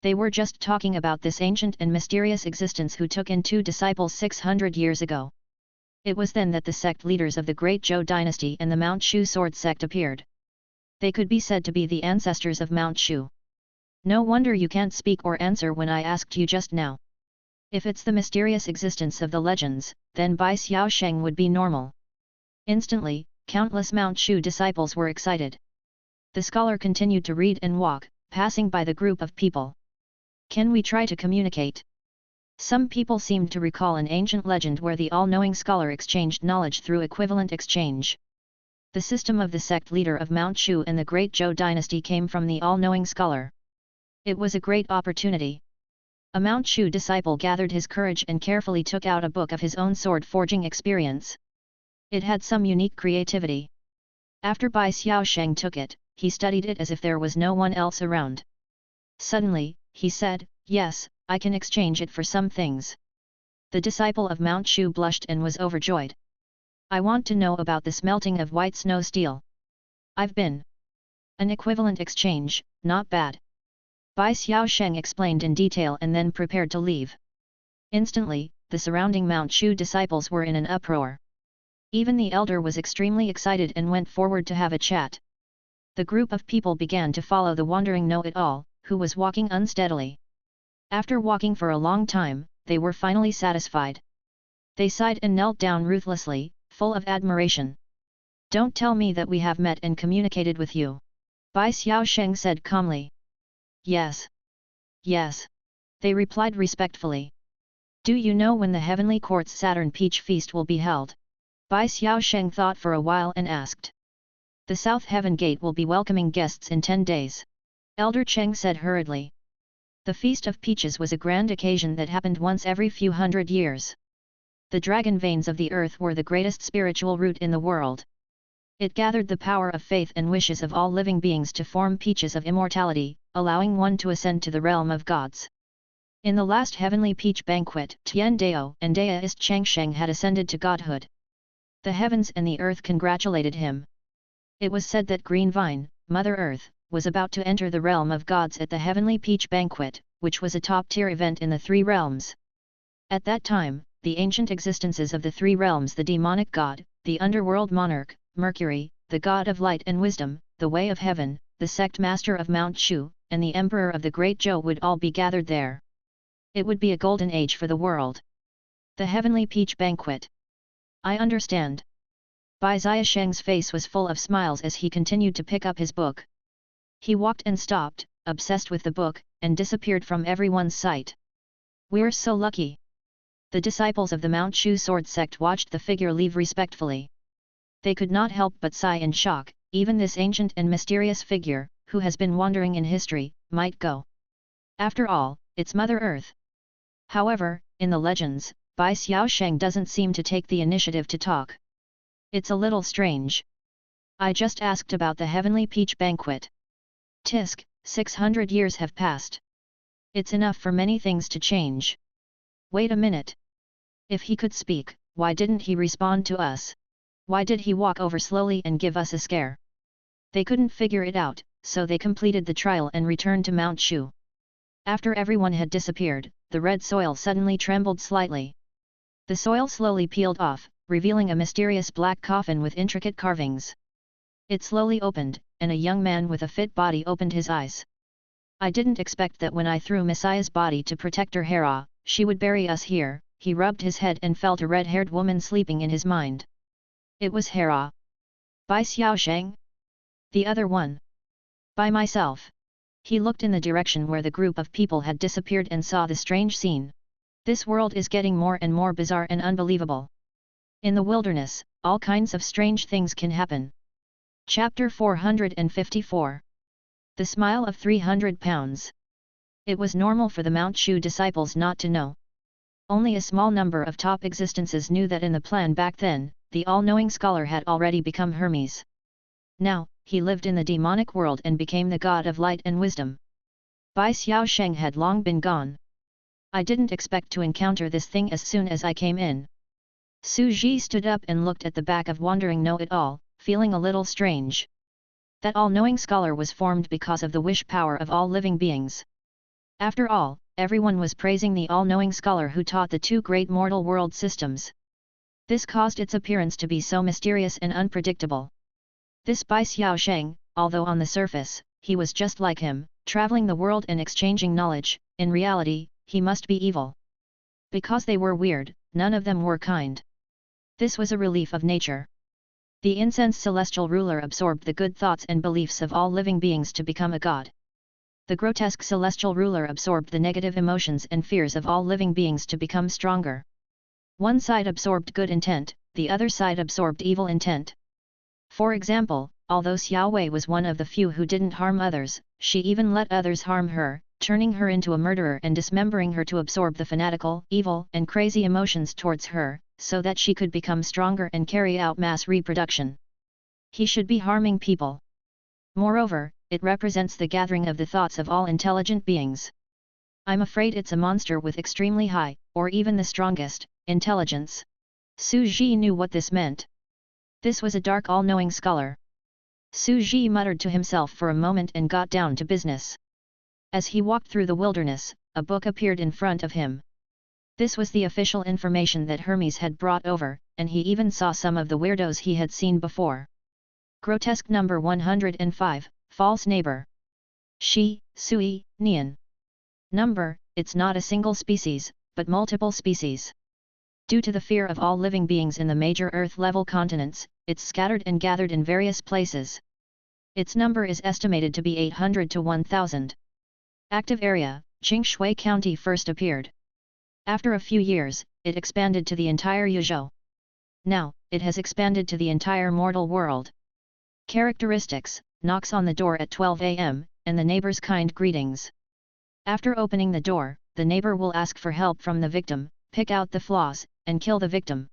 They were just talking about this ancient and mysterious existence who took in two disciples 600 years ago. It was then that the sect leaders of the Great Zhou dynasty and the Mount Shu sword sect appeared. They could be said to be the ancestors of Mount Shu. No wonder you can't speak or answer when I asked you just now. If it's the mysterious existence of the legends, then Bai Xiao Sheng would be normal. Instantly, countless Mount Shu disciples were excited. The scholar continued to read and walk, passing by the group of people. Can we try to communicate? Some people seemed to recall an ancient legend where the all-knowing scholar exchanged knowledge through equivalent exchange. The system of the sect leader of Mount Shu and the Great Zhou dynasty came from the all-knowing scholar. It was a great opportunity. A Mount Shu disciple gathered his courage and carefully took out a book of his own sword forging experience. It had some unique creativity. After Bai Xiao Sheng took it, he studied it as if there was no one else around. Suddenly, he said, "Yes, I can exchange it for some things." The disciple of Mount Shu blushed and was overjoyed. "I want to know about the smelting of white snow steel. I've been." An equivalent exchange, not bad. Bai Xiao Sheng explained in detail and then prepared to leave. Instantly, the surrounding Mount Shu disciples were in an uproar. Even the elder was extremely excited and went forward to have a chat. The group of people began to follow the wandering know-it-all, who was walking unsteadily. After walking for a long time, they were finally satisfied. They sighed and knelt down ruthlessly, full of admiration. "Don't tell me that we have met and communicated with you," Bai Xiao Sheng said calmly. "Yes. Yes," they replied respectfully. "Do you know when the Heavenly Court's Saturn Peach Feast will be held?" Bai Xiao Sheng thought for a while and asked. "The South Heaven Gate will be welcoming guests in 10 days. Elder Cheng said hurriedly. The Feast of Peaches was a grand occasion that happened once every few hundred years. The dragon veins of the earth were the greatest spiritual root in the world. It gathered the power of faith and wishes of all living beings to form peaches of immortality, allowing one to ascend to the realm of gods. In the last heavenly peach banquet, Tian Dao and Daoist Changsheng had ascended to godhood. The heavens and the earth congratulated him. It was said that Green Vine, Mother Earth, was about to enter the realm of gods at the heavenly peach banquet, which was a top-tier event in the three realms. At that time, the ancient existences of the three realms, the demonic god, the underworld monarch, Mercury, the god of light and wisdom, the way of heaven, the sect master of Mount Shu, and the emperor of the Great Zhou would all be gathered there. It would be a golden age for the world. The heavenly peach banquet. I understand. Bai Xiaosheng's face was full of smiles as he continued to pick up his book. He walked and stopped, obsessed with the book, and disappeared from everyone's sight. "We're so lucky. The disciples of the Mount Shu sword sect watched the figure leave respectfully. They could not help but sigh in shock. Even this ancient and mysterious figure, who has been wandering in history, might go. After all, it's Mother Earth. However, in the legends, Bai Xiaosheng doesn't seem to take the initiative to talk. It's a little strange. I just asked about the heavenly peach banquet. Tisk, 600 years have passed. It's enough for many things to change. Wait a minute. If he could speak, why didn't he respond to us? Why did he walk over slowly and give us a scare? They couldn't figure it out, so they completed the trial and returned to Mount Shu. After everyone had disappeared, the red soil suddenly trembled slightly. The soil slowly peeled off, revealing a mysterious black coffin with intricate carvings. It slowly opened, and a young man with a fit body opened his eyes. I didn't expect that when I threw Messiah's body to protect her Hera, she would bury us here. He rubbed his head and felt a red-haired woman sleeping in his mind. It was Hera. Bai Xiaosheng? The other one. By myself. He looked in the direction where the group of people had disappeared and saw the strange scene. This world is getting more and more bizarre and unbelievable. In the wilderness, all kinds of strange things can happen. Chapter 454. The Smile of 300 Pounds. It was normal for the Mount Shu disciples not to know. Only a small number of top existences knew that in the plan back then, the all-knowing scholar had already become Hermes. Now, he lived in the demonic world and became the god of light and wisdom. Bai Xiaosheng had long been gone. I didn't expect to encounter this thing as soon as I came in. Su Ji stood up and looked at the back of wandering know-it-all, feeling a little strange. That all-knowing scholar was formed because of the wish power of all living beings. After all, everyone was praising the all-knowing scholar who taught the two great mortal world systems. This caused its appearance to be so mysterious and unpredictable. This Bai Xiaosheng, although on the surface, he was just like him, traveling the world and exchanging knowledge, in reality, he must be evil. Because they were weird, none of them were kind. This was a relief of nature. The incense celestial ruler absorbed the good thoughts and beliefs of all living beings to become a god. The grotesque celestial ruler absorbed the negative emotions and fears of all living beings to become stronger. One side absorbed good intent, the other side absorbed evil intent. For example, although Xiaowei was one of the few who didn't harm others, she even let others harm her, turning her into a murderer and dismembering her to absorb the fanatical, evil and crazy emotions towards her, so that she could become stronger and carry out mass reproduction. He should be harming people. Moreover, it represents the gathering of the thoughts of all intelligent beings. I'm afraid it's a monster with extremely high, or even the strongest, intelligence. Su Ji knew what this meant. This was a dark all-knowing scholar. Su Ji muttered to himself for a moment and got down to business. As he walked through the wilderness, a book appeared in front of him. This was the official information that Hermes had brought over, and he even saw some of the weirdos he had seen before. Grotesque number 105, False Neighbor. Shi, Sui, Nian. Number, it's not a single species, but multiple species. Due to the fear of all living beings in the major Earth-level continents, it's scattered and gathered in various places. Its number is estimated to be 800 to 1000. Active area, Qingshui County first appeared. After a few years, it expanded to the entire Yuzhou. Now, it has expanded to the entire mortal world. Characteristics, knocks on the door at 12 a.m., and the neighbor's kind greetings. After opening the door, the neighbor will ask for help from the victim, pick out the flaws, and kill the victim.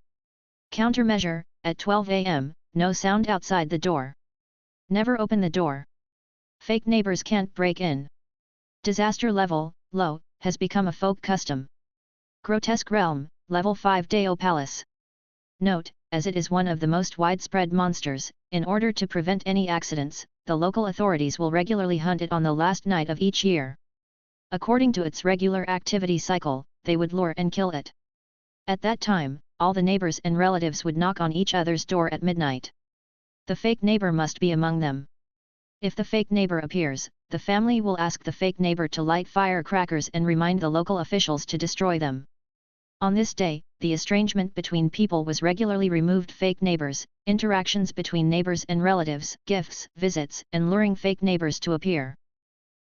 Countermeasure, at 12 a.m., no sound outside the door. Never open the door. Fake neighbors can't break in. Disaster level, low, has become a folk custom. Grotesque realm, level 5 Deo Palace. Note, as it is one of the most widespread monsters, in order to prevent any accidents, the local authorities will regularly hunt it on the last night of each year. According to its regular activity cycle, they would lure and kill it. At that time, all the neighbors and relatives would knock on each other's door at midnight. The fake neighbor must be among them. If the fake neighbor appears, the family will ask the fake neighbor to light firecrackers and remind the local officials to destroy them. On this day, the estrangement between people was regularly removed. Fake neighbors, interactions between neighbors and relatives, gifts, visits, and luring fake neighbors to appear.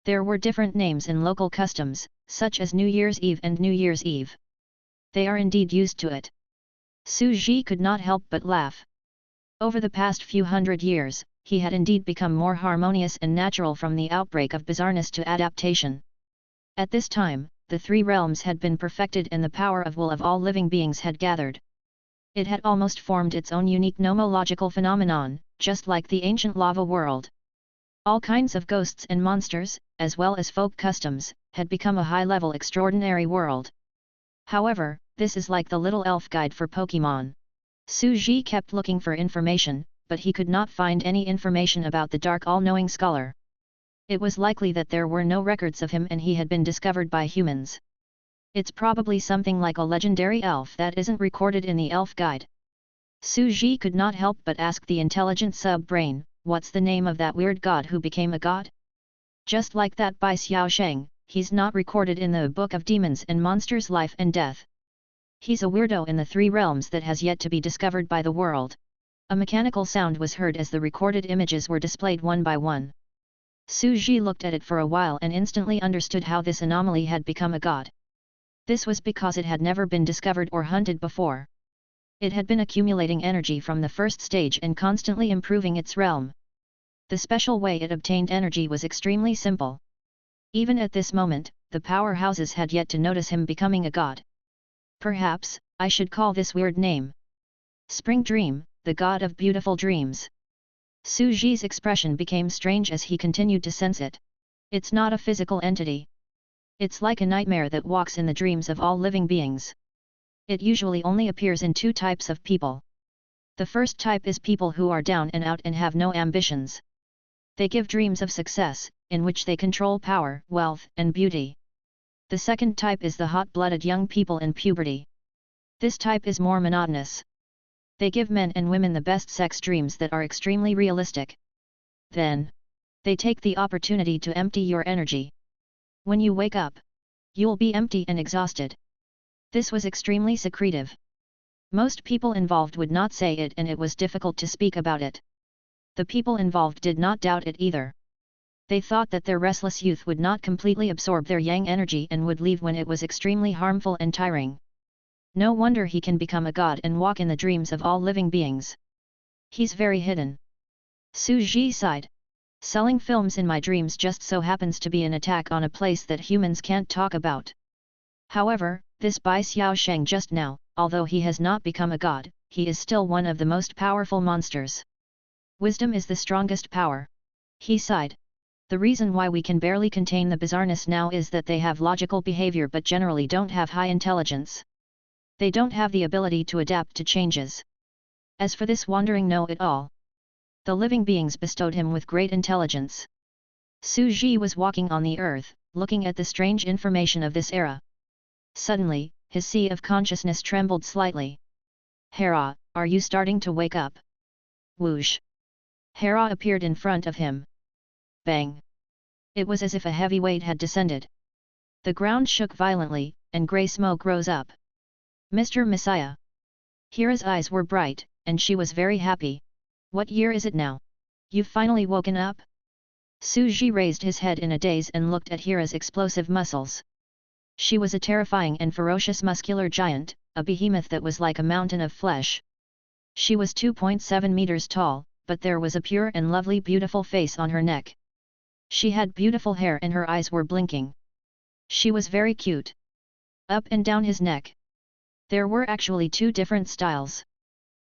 There were different names in local customs, such as New Year's Eve and New Year's Eve. They are indeed used to it. Su Ji could not help but laugh. Over the past few hundred years, he had indeed become more harmonious and natural from the outbreak of bizarreness to adaptation. At this time, the three realms had been perfected and the power of will of all living beings had gathered. It had almost formed its own unique nomological phenomenon, just like the ancient lava world. All kinds of ghosts and monsters, as well as folk customs, had become a high-level extraordinary world. However, this is like the little elf guide for Pokémon. Su Ji kept looking for information, but he could not find any information about the dark all-knowing scholar. It was likely that there were no records of him and he had been discovered by humans. It's probably something like a legendary elf that isn't recorded in the elf guide. Su Ji could not help but ask the intelligent sub-brain, what's the name of that weird god who became a god? Just like that by Xiao Sheng, he's not recorded in the Book of Demons and Monsters' Life and Death. He's a weirdo in the three realms that has yet to be discovered by the world. A mechanical sound was heard as the recorded images were displayed one by one. Su Ji looked at it for a while and instantly understood how this anomaly had become a god. This was because it had never been discovered or hunted before. It had been accumulating energy from the first stage and constantly improving its realm. The special way it obtained energy was extremely simple. Even at this moment, the powerhouses had yet to notice him becoming a god. Perhaps, I should call this weird name Spring Dream, the god of beautiful dreams. Su Ji's expression became strange as he continued to sense it. It's not a physical entity. It's like a nightmare that walks in the dreams of all living beings. It usually only appears in two types of people. The first type is people who are down and out and have no ambitions. They give dreams of success, in which they control power, wealth, and beauty. The second type is the hot-blooded young people in puberty. This type is more monotonous. They give men and women the best sex dreams that are extremely realistic. Then, they take the opportunity to empty your energy. When you wake up, you'll be empty and exhausted. This was extremely secretive. Most people involved would not say it and it was difficult to speak about it. The people involved did not doubt it either. They thought that their restless youth would not completely absorb their yang energy and would leave when it was extremely harmful and tiring. No wonder he can become a god and walk in the dreams of all living beings. He's very hidden. Su Ji sighed. Selling films in my dreams just so happens to be an attack on a place that humans can't talk about. However, this Bai Xiao Sheng just now, although he has not become a god, he is still one of the most powerful monsters. Wisdom is the strongest power. He sighed. The reason why we can barely contain the bizarreness now is that they have logical behavior but generally don't have high intelligence. They don't have the ability to adapt to changes. As for this wandering know-it-all, the living beings bestowed him with great intelligence. Su Ji was walking on the earth, looking at the strange information of this era. Suddenly, his sea of consciousness trembled slightly. Hera, are you starting to wake up? Whoosh! Hera appeared in front of him. Bang! It was as if a heavy weight had descended. The ground shook violently, and grey smoke rose up. Mr. Messiah! Hera's eyes were bright, and she was very happy. What year is it now? You've finally woken up? Su Ji raised his head in a daze and looked at Hera's explosive muscles. She was a terrifying and ferocious muscular giant, a behemoth that was like a mountain of flesh. She was 2.7 meters tall, but there was a pure and lovely beautiful face on her neck. She had beautiful hair and her eyes were blinking. She was very cute. Up and down his neck. There were actually two different styles.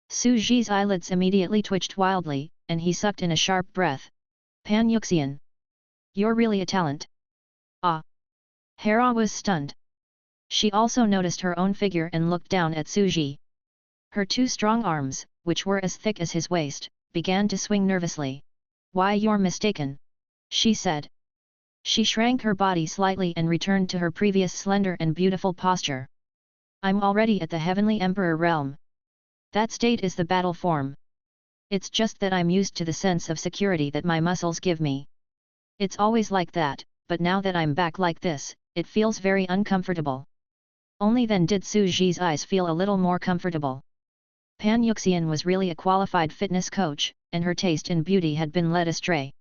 Su Ji's eyelids immediately twitched wildly, and he sucked in a sharp breath. Pan Yuxian! You're really a talent. Ah! Hera was stunned. She also noticed her own figure and looked down at Su Ji. Her two strong arms, which were as thick as his waist, began to swing nervously. Why, you're mistaken, she said. She shrank her body slightly and returned to her previous slender and beautiful posture. I'm already at the Heavenly Emperor realm. That state is the battle form. It's just that I'm used to the sense of security that my muscles give me. It's always like that, but now that I'm back like this, it feels very uncomfortable. Only then did Su Ji's eyes feel a little more comfortable. Pan Yuxian was really a qualified fitness coach, and her taste in beauty had been led astray.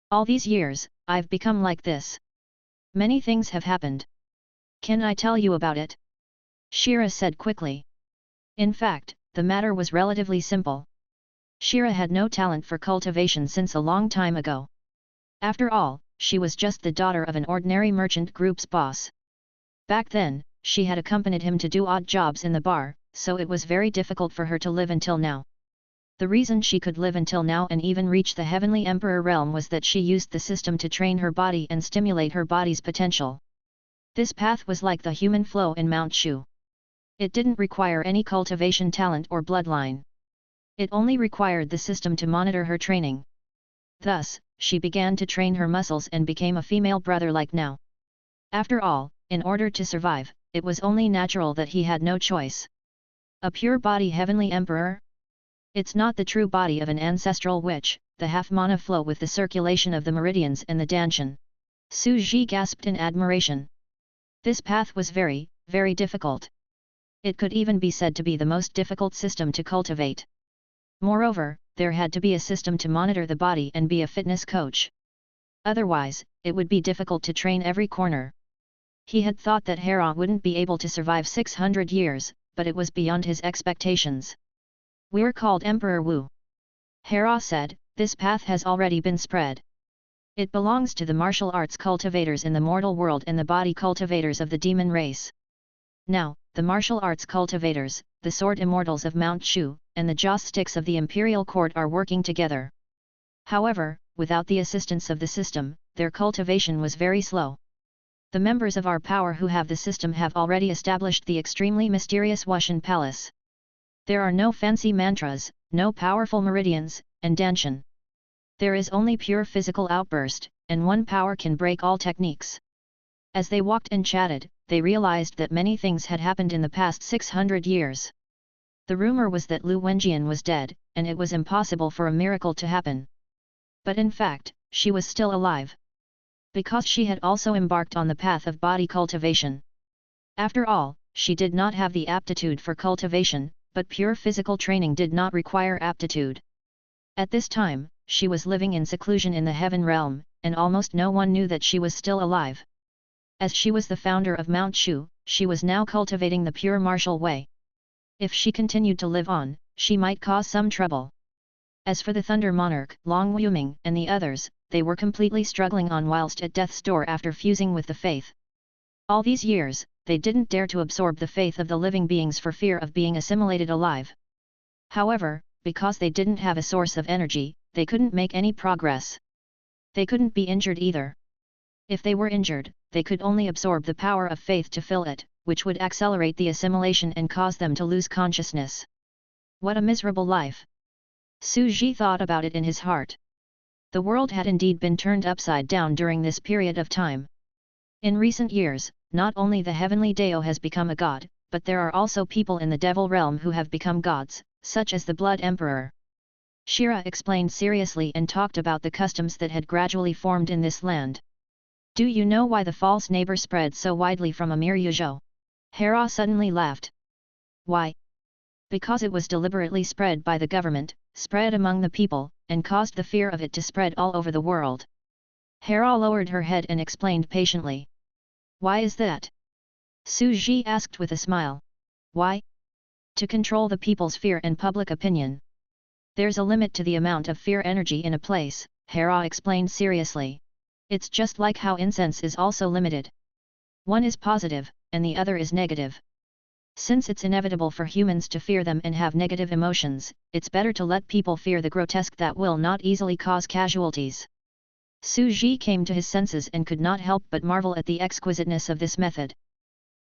All these years, I've become like this. Many things have happened. Can I tell you about it? Shira said quickly. In fact, the matter was relatively simple. Shira had no talent for cultivation since a long time ago. After all, she was just the daughter of an ordinary merchant group's boss. Back then, she had accompanied him to do odd jobs in the bar, so it was very difficult for her to live until now. The reason she could live until now and even reach the Heavenly Emperor realm was that she used the system to train her body and stimulate her body's potential. This path was like the human flow in Mount Shu. It didn't require any cultivation talent or bloodline. It only required the system to monitor her training. Thus, she began to train her muscles and became a female brother like now. After all, in order to survive, it was only natural that he had no choice. A pure body Heavenly Emperor? It's not the true body of an ancestral witch, the half-mana flow with the circulation of the meridians and the danshan. Su Ji gasped in admiration. This path was very, very difficult. It could even be said to be the most difficult system to cultivate. Moreover, there had to be a system to monitor the body and be a fitness coach. Otherwise, it would be difficult to train every corner. He had thought that Hera wouldn't be able to survive 600 years, but it was beyond his expectations. We're called Emperor Wu. Hera said, this path has already been spread. It belongs to the martial arts cultivators in the mortal world and the body cultivators of the demon race. Now, the martial arts cultivators, the sword immortals of Mount Shu, and the joss sticks of the imperial court are working together. However, without the assistance of the system, their cultivation was very slow. The members of our power who have the system have already established the extremely mysterious Wushan Palace. There are no fancy mantras, no powerful meridians, and danshan. There is only pure physical outburst, and one power can break all techniques. As they walked and chatted, they realized that many things had happened in the past 600 years. The rumor was that Lu Wenjian was dead, and it was impossible for a miracle to happen. But in fact, she was still alive. Because she had also embarked on the path of body cultivation. After all, she did not have the aptitude for cultivation, but pure physical training did not require aptitude. At this time, she was living in seclusion in the heaven realm, and almost no one knew that she was still alive. As she was the founder of Mount Shu, she was now cultivating the pure martial way. If she continued to live on, she might cause some trouble. As for the Thunder Monarch, Long Wuming, and the others, they were completely struggling on whilst at death's door after fusing with the faith. All these years, they didn't dare to absorb the faith of the living beings for fear of being assimilated alive. However, because they didn't have a source of energy, they couldn't make any progress. They couldn't be injured either. If they were injured, they could only absorb the power of faith to fill it, which would accelerate the assimilation and cause them to lose consciousness. What a miserable life! Su Ji thought about it in his heart. The world had indeed been turned upside down during this period of time. In recent years, not only the heavenly Dao has become a god, but there are also people in the devil realm who have become gods, such as the Blood Emperor. Shira explained seriously and talked about the customs that had gradually formed in this land. Do you know why the false neighbor spread so widely from Amir Yuzhou? Hera suddenly laughed. Why? Because it was deliberately spread by the government, spread among the people, and caused the fear of it to spread all over the world. Hera lowered her head and explained patiently. Why is that? Su Ji asked with a smile. Why? To control the people's fear and public opinion. There's a limit to the amount of fear energy in a place, Hera explained seriously. It's just like how incense is also limited. One is positive, and the other is negative. Since it's inevitable for humans to fear them and have negative emotions, it's better to let people fear the grotesque that will not easily cause casualties. Su Ji came to his senses and could not help but marvel at the exquisiteness of this method.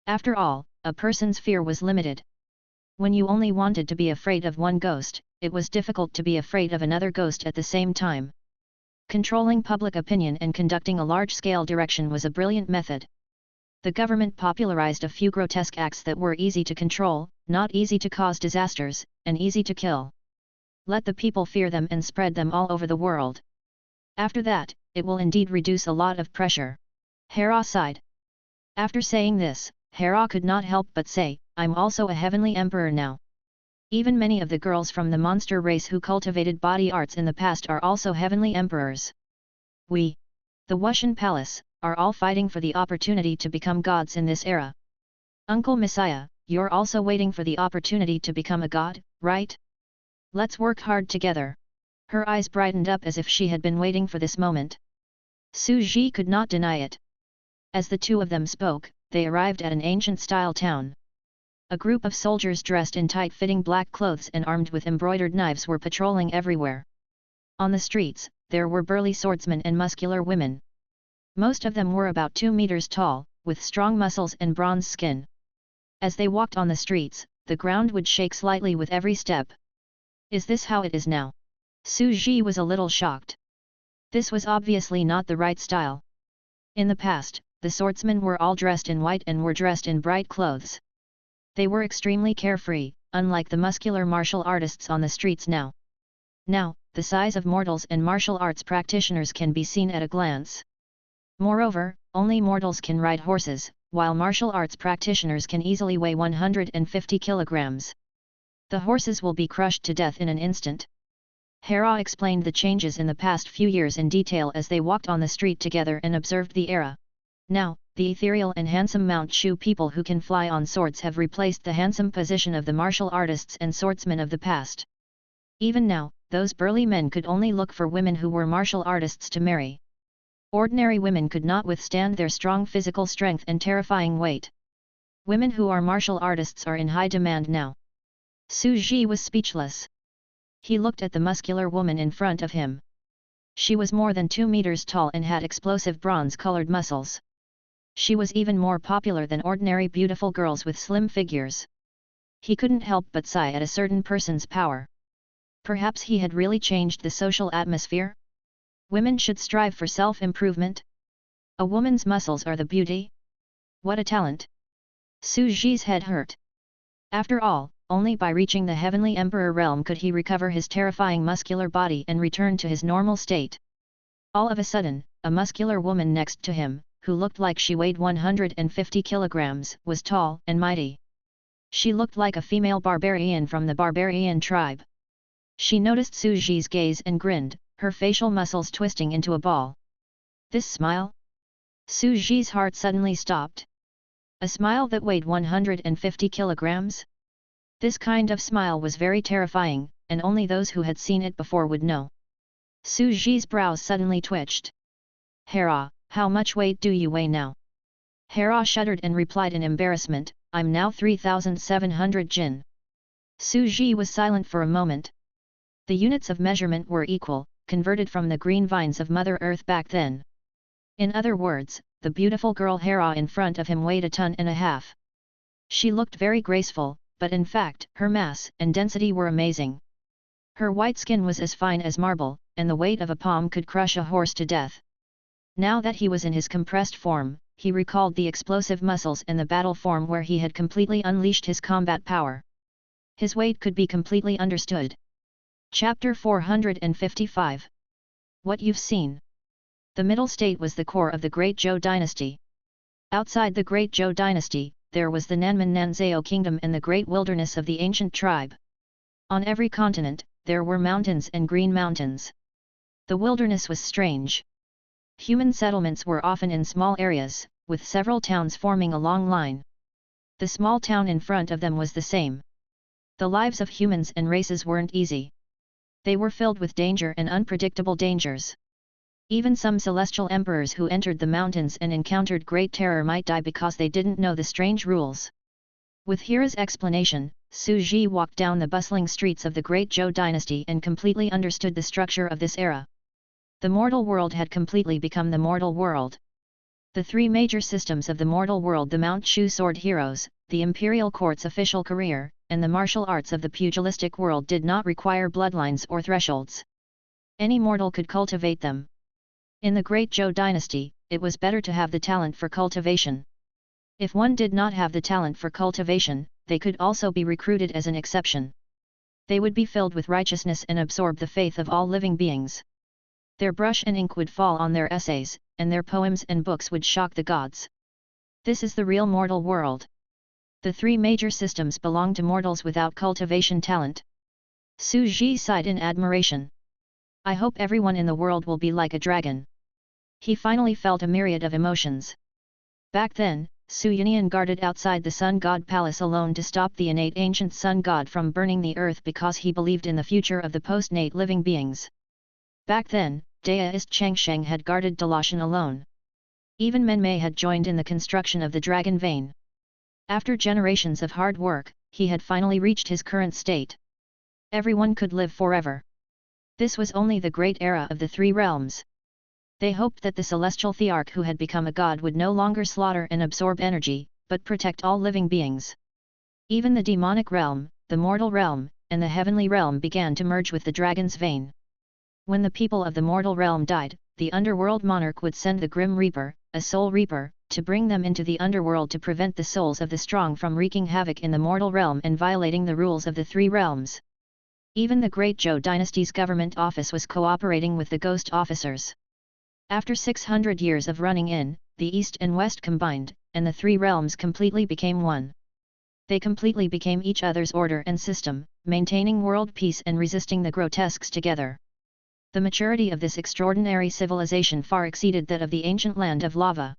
After all, a person's fear was limited. When you only wanted to be afraid of one ghost, it was difficult to be afraid of another ghost at the same time. Controlling public opinion and conducting a large-scale direction was a brilliant method. The government popularized a few grotesque acts that were easy to control, not easy to cause disasters, and easy to kill. Let the people fear them and spread them all over the world. After that, it will indeed reduce a lot of pressure. Hera sighed. After saying this, Hera could not help but say, I'm also a heavenly emperor now. Even many of the girls from the monster race who cultivated body arts in the past are also heavenly emperors. We, the Wushan Palace, are all fighting for the opportunity to become gods in this era. Uncle Messiah, you're also waiting for the opportunity to become a god, right? Let's work hard together. Her eyes brightened up as if she had been waiting for this moment. Su Ji could not deny it. As the two of them spoke, they arrived at an ancient-style town. A group of soldiers dressed in tight-fitting black clothes and armed with embroidered knives were patrolling everywhere. On the streets, there were burly swordsmen and muscular women. Most of them were about 2 meters tall, with strong muscles and bronze skin. As they walked on the streets, the ground would shake slightly with every step. Is this how it is now? Su Ji was a little shocked. This was obviously not the right style. In the past, the swordsmen were all dressed in white and were dressed in bright clothes. They were extremely carefree, unlike the muscular martial artists on the streets now. Now, the size of mortals and martial arts practitioners can be seen at a glance. Moreover, only mortals can ride horses, while martial arts practitioners can easily weigh 150 kilograms. The horses will be crushed to death in an instant. Hera explained the changes in the past few years in detail as they walked on the street together and observed the era. Now, the ethereal and handsome Mount Shu people who can fly on swords have replaced the handsome position of the martial artists and swordsmen of the past. Even now, those burly men could only look for women who were martial artists to marry. Ordinary women could not withstand their strong physical strength and terrifying weight. Women who are martial artists are in high demand now. Su Ji was speechless. He looked at the muscular woman in front of him. She was more than 2 meters tall and had explosive bronze-colored muscles. She was even more popular than ordinary beautiful girls with slim figures. He couldn't help but sigh at a certain person's power. Perhaps he had really changed the social atmosphere? Women should strive for self-improvement? A woman's muscles are the beauty? What a talent! Su Ji's head hurt. After all, only by reaching the Heavenly Emperor realm could he recover his terrifying muscular body and return to his normal state. All of a sudden, a muscular woman next to him, who looked like she weighed 150 kilograms, was tall and mighty. She looked like a female barbarian from the barbarian tribe. She noticed Su Ji's gaze and grinned, her facial muscles twisting into a ball. This smile? Su Ji's heart suddenly stopped. A smile that weighed 150 kilograms? This kind of smile was very terrifying, and only those who had seen it before would know. Su Ji's brows suddenly twitched. Hera, how much weight do you weigh now? Hera shuddered and replied in embarrassment, I'm now 3,700 jin. Su Ji was silent for a moment. The units of measurement were equal, converted from the green vines of Mother Earth back then. In other words, the beautiful girl Hera in front of him weighed 1.5 tons. She looked very graceful, but in fact, her mass and density were amazing. Her white skin was as fine as marble, and the weight of a palm could crush a horse to death. Now that he was in his compressed form, he recalled the explosive muscles and the battle form where he had completely unleashed his combat power. His weight could be completely understood. Chapter 455. What you've seen. The Middle State was the core of the Great Zhou dynasty. Outside the Great Zhou dynasty, there was the Nanman Nanzhao kingdom and the great wilderness of the ancient tribe. On every continent, there were mountains and green mountains. The wilderness was strange. Human settlements were often in small areas, with several towns forming a long line. The small town in front of them was the same. The lives of humans and races weren't easy. They were filled with danger and unpredictable dangers. Even some celestial emperors who entered the mountains and encountered great terror might die because they didn't know the strange rules. With Hera's explanation, Su Ji walked down the bustling streets of the Great Zhou dynasty and completely understood the structure of this era. The mortal world had completely become the mortal world. The three major systems of the mortal world, the Mount Shu sword heroes, the imperial court's official career, and the martial arts of the pugilistic world did not require bloodlines or thresholds. Any mortal could cultivate them. In the Great Zhou dynasty, it was better to have the talent for cultivation. If one did not have the talent for cultivation, they could also be recruited as an exception. They would be filled with righteousness and absorb the faith of all living beings. Their brush and ink would fall on their essays, and their poems and books would shock the gods. This is the real mortal world. The three major systems belong to mortals without cultivation talent. Su Ji sighed in admiration. I hope everyone in the world will be like a dragon. He finally felt a myriad of emotions. Back then, Sumerian guarded outside the sun god palace alone to stop the innate ancient sun god from burning the earth because he believed in the future of the post-nate living beings. Back then, Daoist Changsheng had guarded Dalashan alone. Even Menmei had joined in the construction of the dragon vein. After generations of hard work, he had finally reached his current state. Everyone could live forever. This was only the great era of the three realms. They hoped that the celestial thearch who had become a god would no longer slaughter and absorb energy, but protect all living beings. Even the demonic realm, the mortal realm, and the heavenly realm began to merge with the dragon's vein. When the people of the mortal realm died, the underworld monarch would send the Grim Reaper, a soul reaper, to bring them into the underworld to prevent the souls of the strong from wreaking havoc in the mortal realm and violating the rules of the three realms. Even the Great Zhou dynasty's government office was cooperating with the ghost officers. After 600 years of running in, the East and West combined, and the three realms completely became one. They completely became each other's order and system, maintaining world peace and resisting the grotesques together. The maturity of this extraordinary civilization far exceeded that of the ancient land of lava.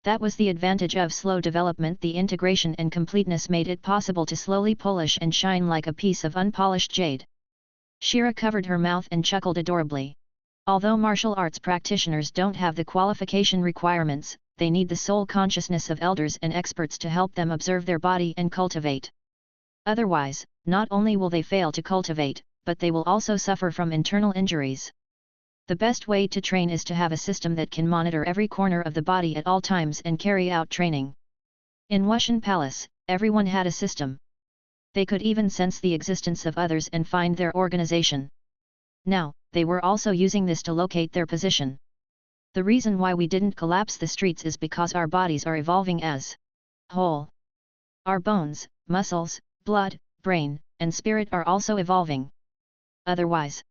That was the advantage of slow development. The integration and completeness made it possible to slowly polish and shine like a piece of unpolished jade. Shira covered her mouth and chuckled adorably. Although martial arts practitioners don't have the qualification requirements, they need the soul consciousness of elders and experts to help them observe their body and cultivate. Otherwise, not only will they fail to cultivate, but they will also suffer from internal injuries. The best way to train is to have a system that can monitor every corner of the body at all times and carry out training. In Wushan Palace, everyone had a system. They could even sense the existence of others and find their organization. Now, they were also using this to locate their position. The reason why we didn't collapse the streets is because our bodies are evolving as whole. Our bones, muscles, blood, brain, and spirit are also evolving. Otherwise,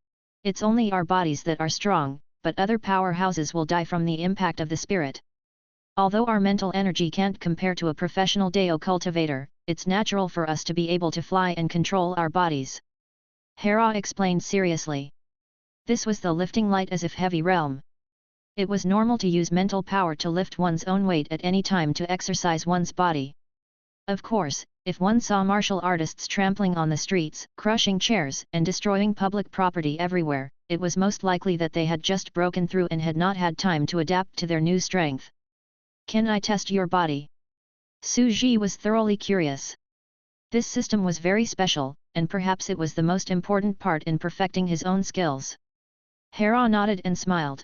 it's only our bodies that are strong, but other powerhouses will die from the impact of the spirit. Although our mental energy can't compare to a professional Dao cultivator, it's natural for us to be able to fly and control our bodies. Hera explained seriously. This was the lifting light as if heavy realm. It was normal to use mental power to lift one's own weight at any time to exercise one's body. Of course, if one saw martial artists trampling on the streets, crushing chairs and destroying public property everywhere, it was most likely that they had just broken through and had not had time to adapt to their new strength. Can I test your body? Su Ji was thoroughly curious. This system was very special, and perhaps it was the most important part in perfecting his own skills. Hera nodded and smiled.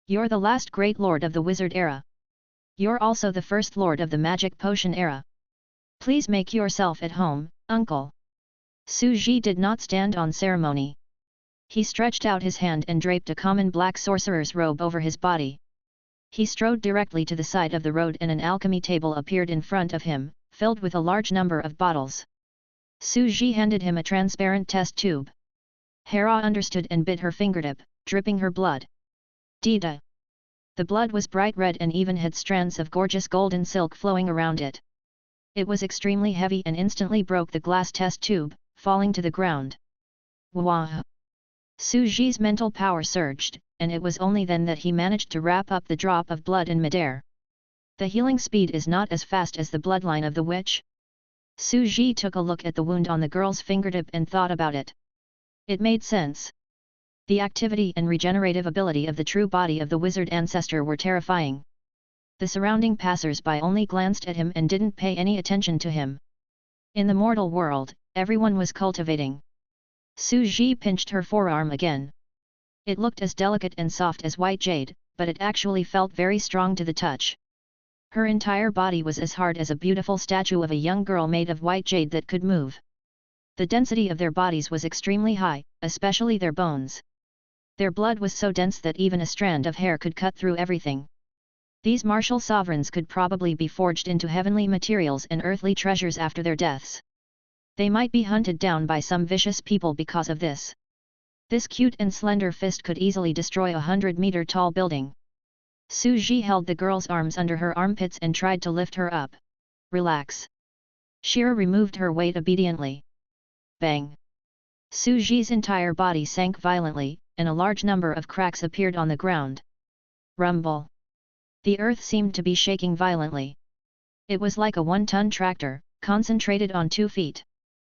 You're the last great lord of the wizard era. You're also the first lord of the magic potion era. Please make yourself at home, uncle. Su Ji did not stand on ceremony. He stretched out his hand and draped a common black sorcerer's robe over his body. He strode directly to the side of the road and an alchemy table appeared in front of him, filled with a large number of bottles. Su Ji handed him a transparent test tube. Hera understood and bit her fingertip, dripping her blood. Dida. The blood was bright red and even had strands of gorgeous golden silk flowing around it. It was extremely heavy and instantly broke the glass test tube, falling to the ground. Wah! Su Ji's mental power surged, and it was only then that he managed to wrap up the drop of blood in midair. The healing speed is not as fast as the bloodline of the witch. Su Ji took a look at the wound on the girl's fingertip and thought about it. It made sense. The activity and regenerative ability of the true body of the wizard ancestor were terrifying. The surrounding passers-by only glanced at him and didn't pay any attention to him. In the mortal world, everyone was cultivating. Su Ji pinched her forearm again. It looked as delicate and soft as white jade, but it actually felt very strong to the touch. Her entire body was as hard as a beautiful statue of a young girl made of white jade that could move. The density of their bodies was extremely high, especially their bones. Their blood was so dense that even a strand of hair could cut through everything. These martial sovereigns could probably be forged into heavenly materials and earthly treasures after their deaths. They might be hunted down by some vicious people because of this. This cute and slender fist could easily destroy a 100-meter-tall building. Su Ji held the girl's arms under her armpits and tried to lift her up. Relax. Shira removed her weight obediently. Bang! Su Ji's entire body sank violently, and a large number of cracks appeared on the ground. Rumble! The earth seemed to be shaking violently. It was like a 1-ton tractor, concentrated on 2 feet.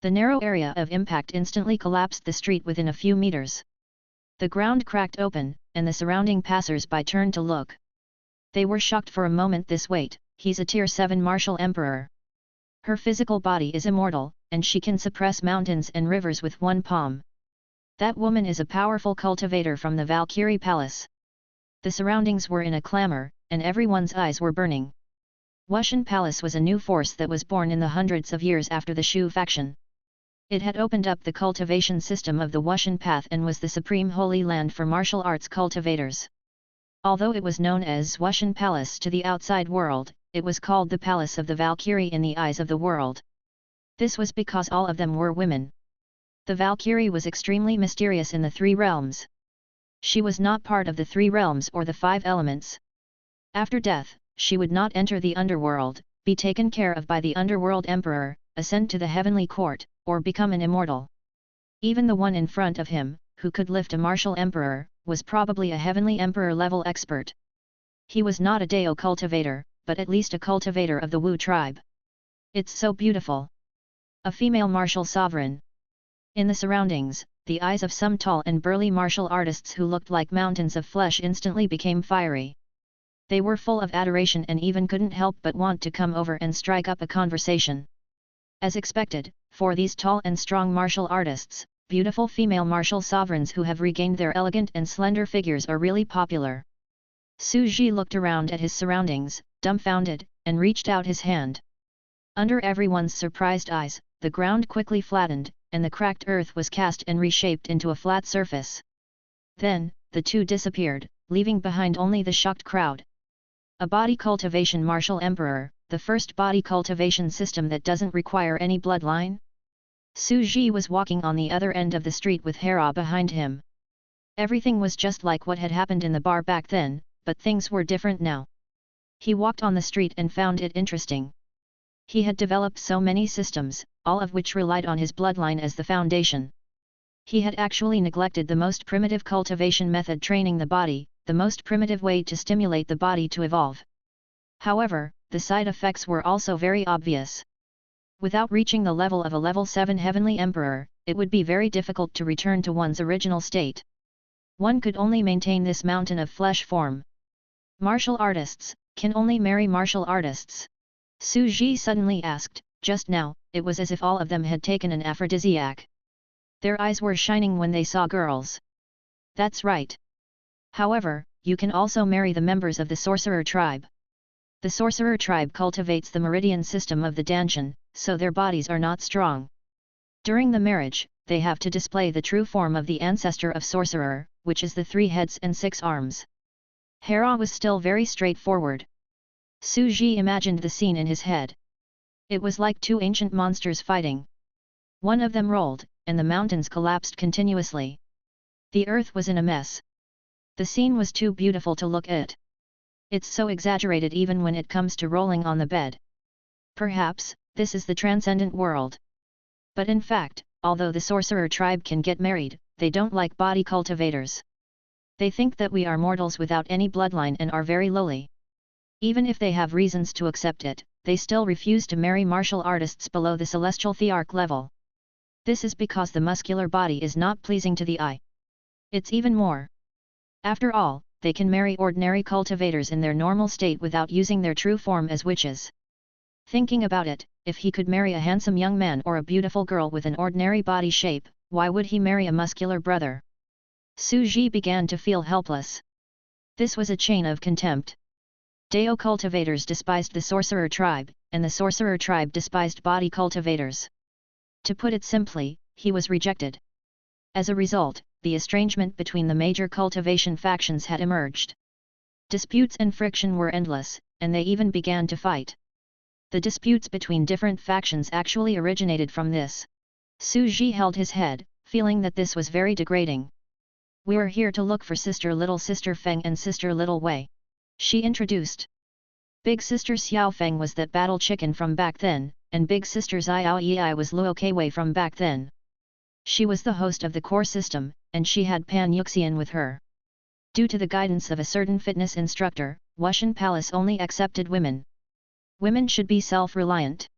The narrow area of impact instantly collapsed the street within a few meters. The ground cracked open, and the surrounding passers-by turned to look. They were shocked for a moment. This wait, he's a Tier 7 martial emperor. Her physical body is immortal, and she can suppress mountains and rivers with one palm. That woman is a powerful cultivator from the Valkyrie Palace. The surroundings were in a clamor, and everyone's eyes were burning. Wushan Palace was a new force that was born in the hundreds of years after the Shu faction. It had opened up the cultivation system of the Wushan Path and was the supreme holy land for martial arts cultivators. Although it was known as Wushan Palace to the outside world, it was called the Palace of the Valkyrie in the eyes of the world. This was because all of them were women. The Valkyrie was extremely mysterious in the 3 realms. She was not part of the 3 realms or the 5 elements. After death, she would not enter the underworld, be taken care of by the underworld emperor, ascend to the heavenly court, or become an immortal. Even the one in front of him, who could lift a martial emperor, was probably a heavenly emperor-level expert. He was not a Dao cultivator, but at least a cultivator of the Wu tribe. It's so beautiful. A female martial sovereign. In the surroundings, the eyes of some tall and burly martial artists who looked like mountains of flesh instantly became fiery. They were full of adoration and even couldn't help but want to come over and strike up a conversation. As expected, for these tall and strong martial artists, beautiful female martial sovereigns who have regained their elegant and slender figures are really popular. Su Ji looked around at his surroundings, dumbfounded, and reached out his hand. Under everyone's surprised eyes, the ground quickly flattened, and the cracked earth was cast and reshaped into a flat surface. Then, the two disappeared, leaving behind only the shocked crowd. A body cultivation martial emperor, the first body cultivation system that doesn't require any bloodline? Su Ji was walking on the other end of the street with Hera behind him. Everything was just like what had happened in the bar back then, but things were different now. He walked on the street and found it interesting. He had developed so many systems, all of which relied on his bloodline as the foundation. He had actually neglected the most primitive cultivation method, training the body, the most primitive way to stimulate the body to evolve. However, the side effects were also very obvious. Without reaching the level of a level 7 heavenly emperor, it would be very difficult to return to one's original state. One could only maintain this mountain of flesh form. Martial artists can only marry martial artists. Su Ji suddenly asked. Just now, it was as if all of them had taken an aphrodisiac. Their eyes were shining when they saw girls. That's right. However, you can also marry the members of the sorcerer tribe. The sorcerer tribe cultivates the meridian system of the Danshan, so their bodies are not strong. During the marriage, they have to display the true form of the ancestor of sorcerer, which is the 3 heads and 6 arms. Hera was still very straightforward. Su Ji imagined the scene in his head. It was like 2 ancient monsters fighting. One of them rolled, and the mountains collapsed continuously. The earth was in a mess. The scene was too beautiful to look at. It's so exaggerated even when it comes to rolling on the bed. Perhaps, this is the transcendent world. But in fact, although the sorcerer tribe can get married, they don't like body cultivators. They think that we are mortals without any bloodline and are very lowly. Even if they have reasons to accept it, they still refuse to marry martial artists below the celestial thearch level. This is because the muscular body is not pleasing to the eye. It's even more. After all, they can marry ordinary cultivators in their normal state without using their true form as witches. Thinking about it, if he could marry a handsome young man or a beautiful girl with an ordinary body shape, why would he marry a muscular brother? Su Ji began to feel helpless. This was a chain of contempt. Dao cultivators despised the sorcerer tribe, and the sorcerer tribe despised body cultivators. To put it simply, he was rejected. As a result, the estrangement between the major cultivation factions had emerged. Disputes and friction were endless, and they even began to fight. The disputes between different factions actually originated from this. Su Ji held his head, feeling that this was very degrading. "We're here to look for Little Sister Feng and Sister Little Wei," she introduced. Big Sister Xiao Feng was that battle chicken from back then, and Big Sister Xiao Yi was Luo Keiwei from back then. She was the host of the core system, and she had Pan Yuxian with her. Due to the guidance of a certain fitness instructor, Wushan Palace only accepted women. Women should be self-reliant.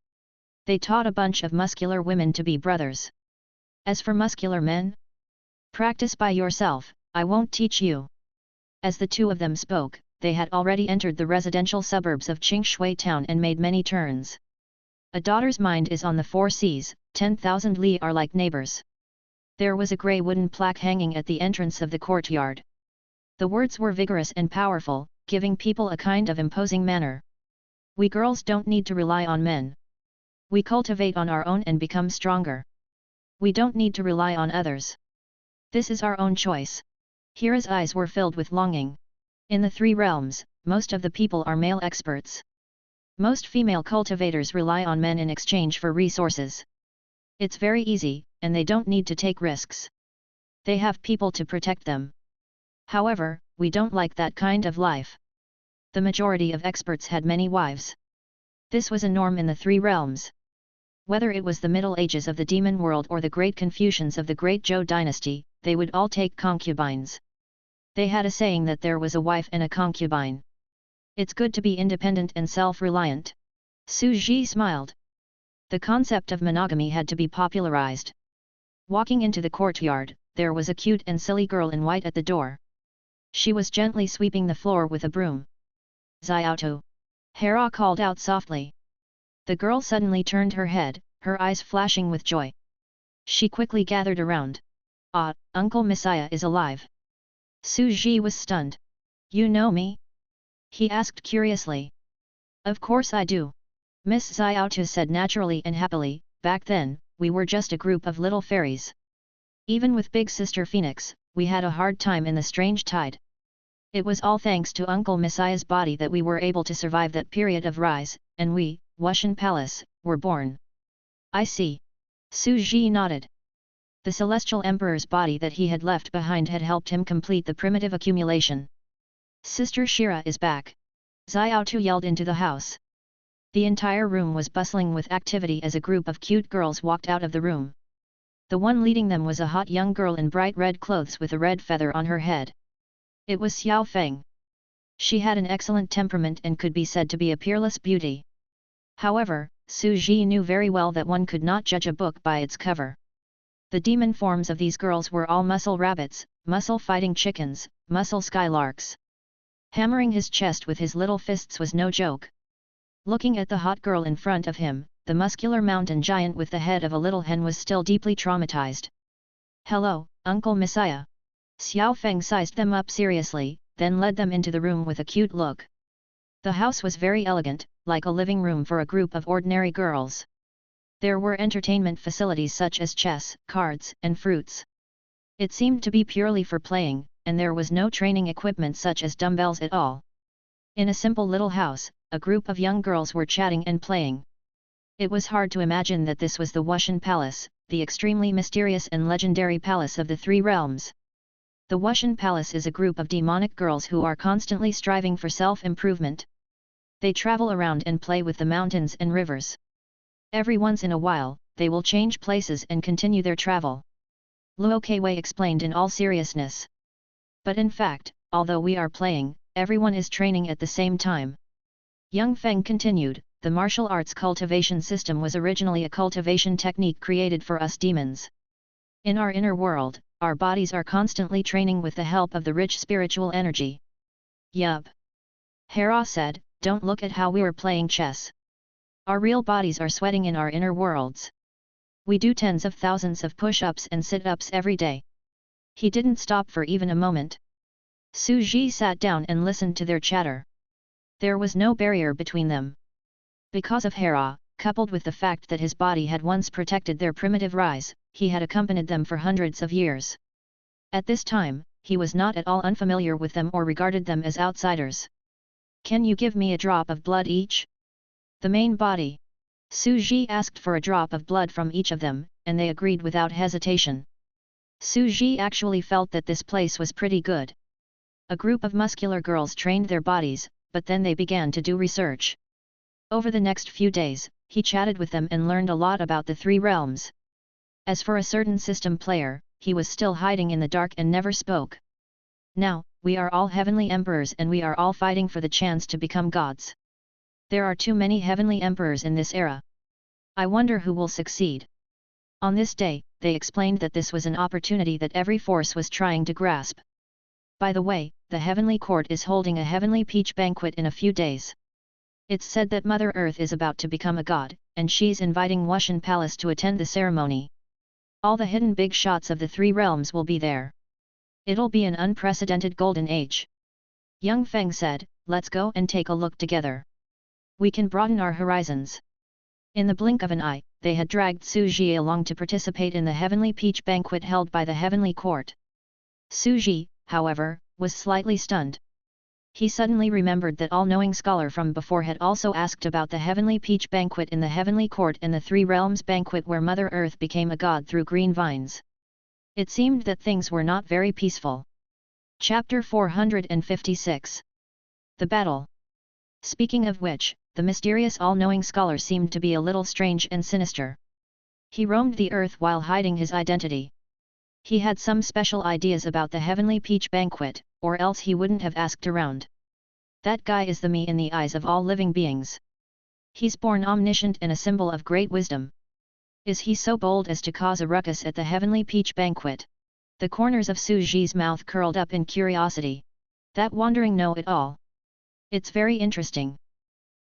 They taught a bunch of muscular women to be brothers. As for muscular men, practice by yourself, I won't teach you. As the two of them spoke, they had already entered the residential suburbs of Qingshui town and made many turns. A daughter's mind is on the 4 seas, 10,000 li are like neighbors. There was a grey wooden plaque hanging at the entrance of the courtyard. The words were vigorous and powerful, giving people a kind of imposing manner. We girls don't need to rely on men. We cultivate on our own and become stronger. We don't need to rely on others. This is our own choice. Hira's eyes were filled with longing. In the 3 realms, most of the people are male experts. Most female cultivators rely on men in exchange for resources. It's very easy, and they don't need to take risks. They have people to protect them. However, we don't like that kind of life. The majority of experts had many wives. This was a norm in the 3 realms. Whether it was the Middle Ages of the demon world or the Great Confucians of the Great Zhou dynasty, they would all take concubines. They had a saying that there was a wife and a concubine. It's good to be independent and self-reliant. Su Ji smiled. The concept of monogamy had to be popularized. Walking into the courtyard, there was a cute and silly girl in white at the door. She was gently sweeping the floor with a broom. Xiaotu! Hera called out softly. The girl suddenly turned her head, her eyes flashing with joy. She quickly gathered around. Ah, Uncle Messiah is alive. Su Ji was stunned. You know me? He asked curiously. Of course I do. Miss Xiaotu said naturally and happily, back then, we were just a group of little fairies. Even with Big Sister Phoenix, we had a hard time in the strange tide. It was all thanks to Uncle Messiah's body that we were able to survive that period of rise, and we, Wushan Palace, were born. I see. Su Ji nodded. The Celestial Emperor's body that he had left behind had helped him complete the primitive accumulation. Sister Shira is back. Xiaotu yelled into the house. The entire room was bustling with activity as a group of cute girls walked out of the room. The one leading them was a hot young girl in bright red clothes with a red feather on her head. It was Xiao Feng. She had an excellent temperament and could be said to be a peerless beauty. However, Su Ji knew very well that one could not judge a book by its cover. The demon forms of these girls were all muscle rabbits, muscle fighting chickens, muscle skylarks. Hammering his chest with his little fists was no joke. Looking at the hot girl in front of him, the muscular mountain giant with the head of a little hen was still deeply traumatized. Hello, Uncle Messiah. Xiao Feng sized them up seriously, then led them into the room with a cute look. The house was very elegant, like a living room for a group of ordinary girls. There were entertainment facilities such as chess, cards, and fruits. It seemed to be purely for playing, and there was no training equipment such as dumbbells at all. In a simple little house, a group of young girls were chatting and playing. It was hard to imagine that this was the Wushan Palace, the extremely mysterious and legendary palace of the 3 realms. The Wushan Palace is a group of demonic girls who are constantly striving for self-improvement. They travel around and play with the mountains and rivers. Every once in a while, they will change places and continue their travel. Luo Keiwei explained in all seriousness. But in fact, although we are playing, everyone is training at the same time. Young Feng continued, the martial arts cultivation system was originally a cultivation technique created for us demons. In our inner world, our bodies are constantly training with the help of the rich spiritual energy. Yup. Hera said, don't look at how we are playing chess. Our real bodies are sweating in our inner worlds. We do tens of thousands of push-ups and sit-ups every day. He didn't stop for even a moment. Su Ji sat down and listened to their chatter. There was no barrier between them. Because of Hera, coupled with the fact that his body had once protected their primitive rise, he had accompanied them for hundreds of years. At this time, he was not at all unfamiliar with them or regarded them as outsiders. Can you give me a drop of blood each? The main body. Su Ji asked for a drop of blood from each of them, and they agreed without hesitation. Su Ji actually felt that this place was pretty good. A group of muscular girls trained their bodies, but then they began to do research. Over the next few days, he chatted with them and learned a lot about the 3 realms. As for a certain system player, he was still hiding in the dark and never spoke. Now, we are all heavenly emperors and we are all fighting for the chance to become gods. There are too many heavenly emperors in this era. I wonder who will succeed. On this day, they explained that this was an opportunity that every force was trying to grasp. By the way, the heavenly court is holding a heavenly peach banquet in a few days. It's said that Mother Earth is about to become a god, and she's inviting Wushan Palace to attend the ceremony. All the hidden big shots of the three realms will be there. It'll be an unprecedented golden age. Young Feng said, let's go and take a look together. We can broaden our horizons. In the blink of an eye, they had dragged Su Ji along to participate in the heavenly peach banquet held by the heavenly court. Su Ji, however, was slightly stunned. He suddenly remembered that all-knowing scholar from before had also asked about the heavenly peach banquet in the heavenly court and the three realms banquet where Mother Earth became a god through green vines. It seemed that things were not very peaceful. Chapter 456. The Battle. Speaking of which, the mysterious all-knowing scholar seemed to be a little strange and sinister. He roamed the earth while hiding his identity. He had some special ideas about the heavenly peach banquet, or else he wouldn't have asked around. That guy is the me in the eyes of all living beings. He's born omniscient and a symbol of great wisdom. Is he so bold as to cause a ruckus at the heavenly peach banquet? The corners of Su Ji's mouth curled up in curiosity. That wandering know-it-all. It's very interesting.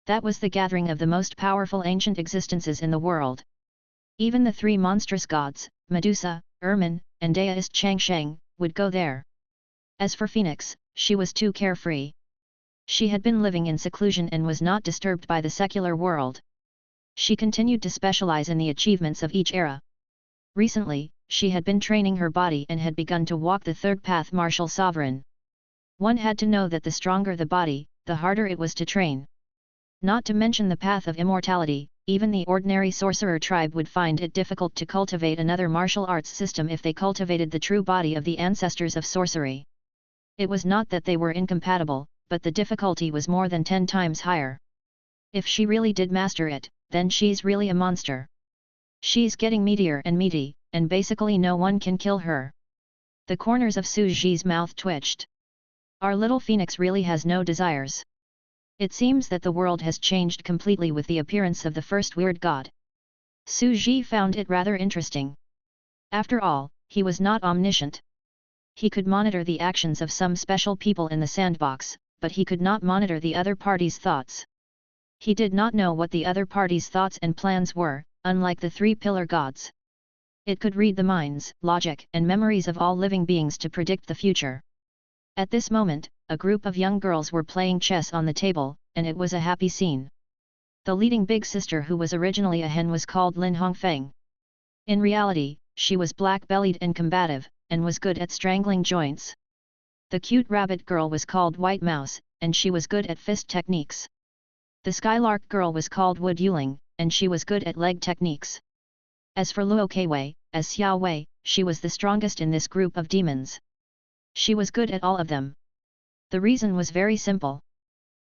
That was the gathering of the most powerful ancient existences in the world. Even the three monstrous gods, Medusa, Ermin, and deist Changsheng, would go there. As for Phoenix, she was too carefree. She had been living in seclusion and was not disturbed by the secular world. She continued to specialize in the achievements of each era. Recently, she had been training her body and had begun to walk the third path martial sovereign. One had to know that the stronger the body, the harder it was to train. Not to mention the path of immortality, even the ordinary sorcerer tribe would find it difficult to cultivate another martial arts system if they cultivated the true body of the ancestors of sorcery. It was not that they were incompatible, but the difficulty was more than 10 times higher. If she really did master it, then she's really a monster. She's getting meatier and meaty, and basically no one can kill her. The corners of Su Ji's mouth twitched. Our little phoenix really has no desires. It seems that the world has changed completely with the appearance of the first weird god. Su Ji found it rather interesting. After all, he was not omniscient. He could monitor the actions of some special people in the sandbox, but he could not monitor the other party's thoughts. He did not know what the other party's thoughts and plans were, unlike the three-pillar gods. It could read the minds, logic, and memories of all living beings to predict the future. At this moment, a group of young girls were playing chess on the table, and it was a happy scene. The leading big sister, who was originally a hen, was called Lin Hongfeng. In reality, she was black-bellied and combative, and was good at strangling joints. The cute rabbit girl was called White Mouse, and she was good at fist techniques. The skylark girl was called Wood Yuling, and she was good at leg techniques. As for Luo Keiwei, as Xiao Wei, she was the strongest in this group of demons. She was good at all of them. The reason was very simple.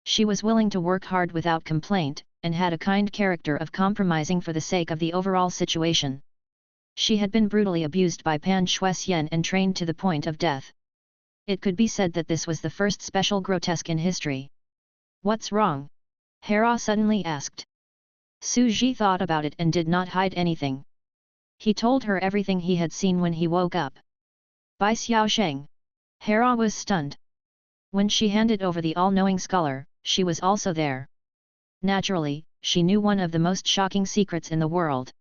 She was willing to work hard without complaint, and had a kind character of compromising for the sake of the overall situation. She had been brutally abused by Pan Shuixian and trained to the point of death. It could be said that this was the first special grotesque in history. What's wrong? Hera suddenly asked. Su Ji thought about it and did not hide anything. He told her everything he had seen when he woke up. By Xiaosheng. Hera was stunned. When she handed over the all-knowing scholar, she was also there. Naturally, she knew one of the most shocking secrets in the world.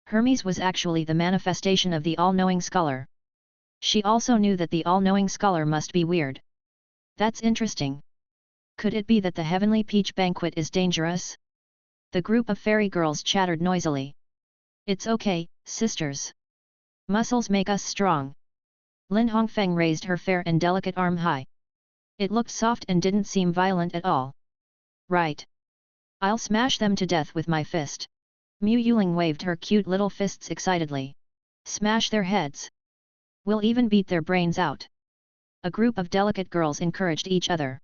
Hermes was actually the manifestation of the all-knowing scholar. She also knew that the all-knowing scholar must be weird. That's interesting. Could it be that the heavenly peach banquet is dangerous? The group of fairy girls chattered noisily. It's okay, sisters. Muscles make us strong. Lin Hongfeng raised her fair and delicate arm high. It looked soft and didn't seem violent at all. Right. I'll smash them to death with my fist. Mu Yuling waved her cute little fists excitedly. Smash their heads. We'll even beat their brains out. A group of delicate girls encouraged each other.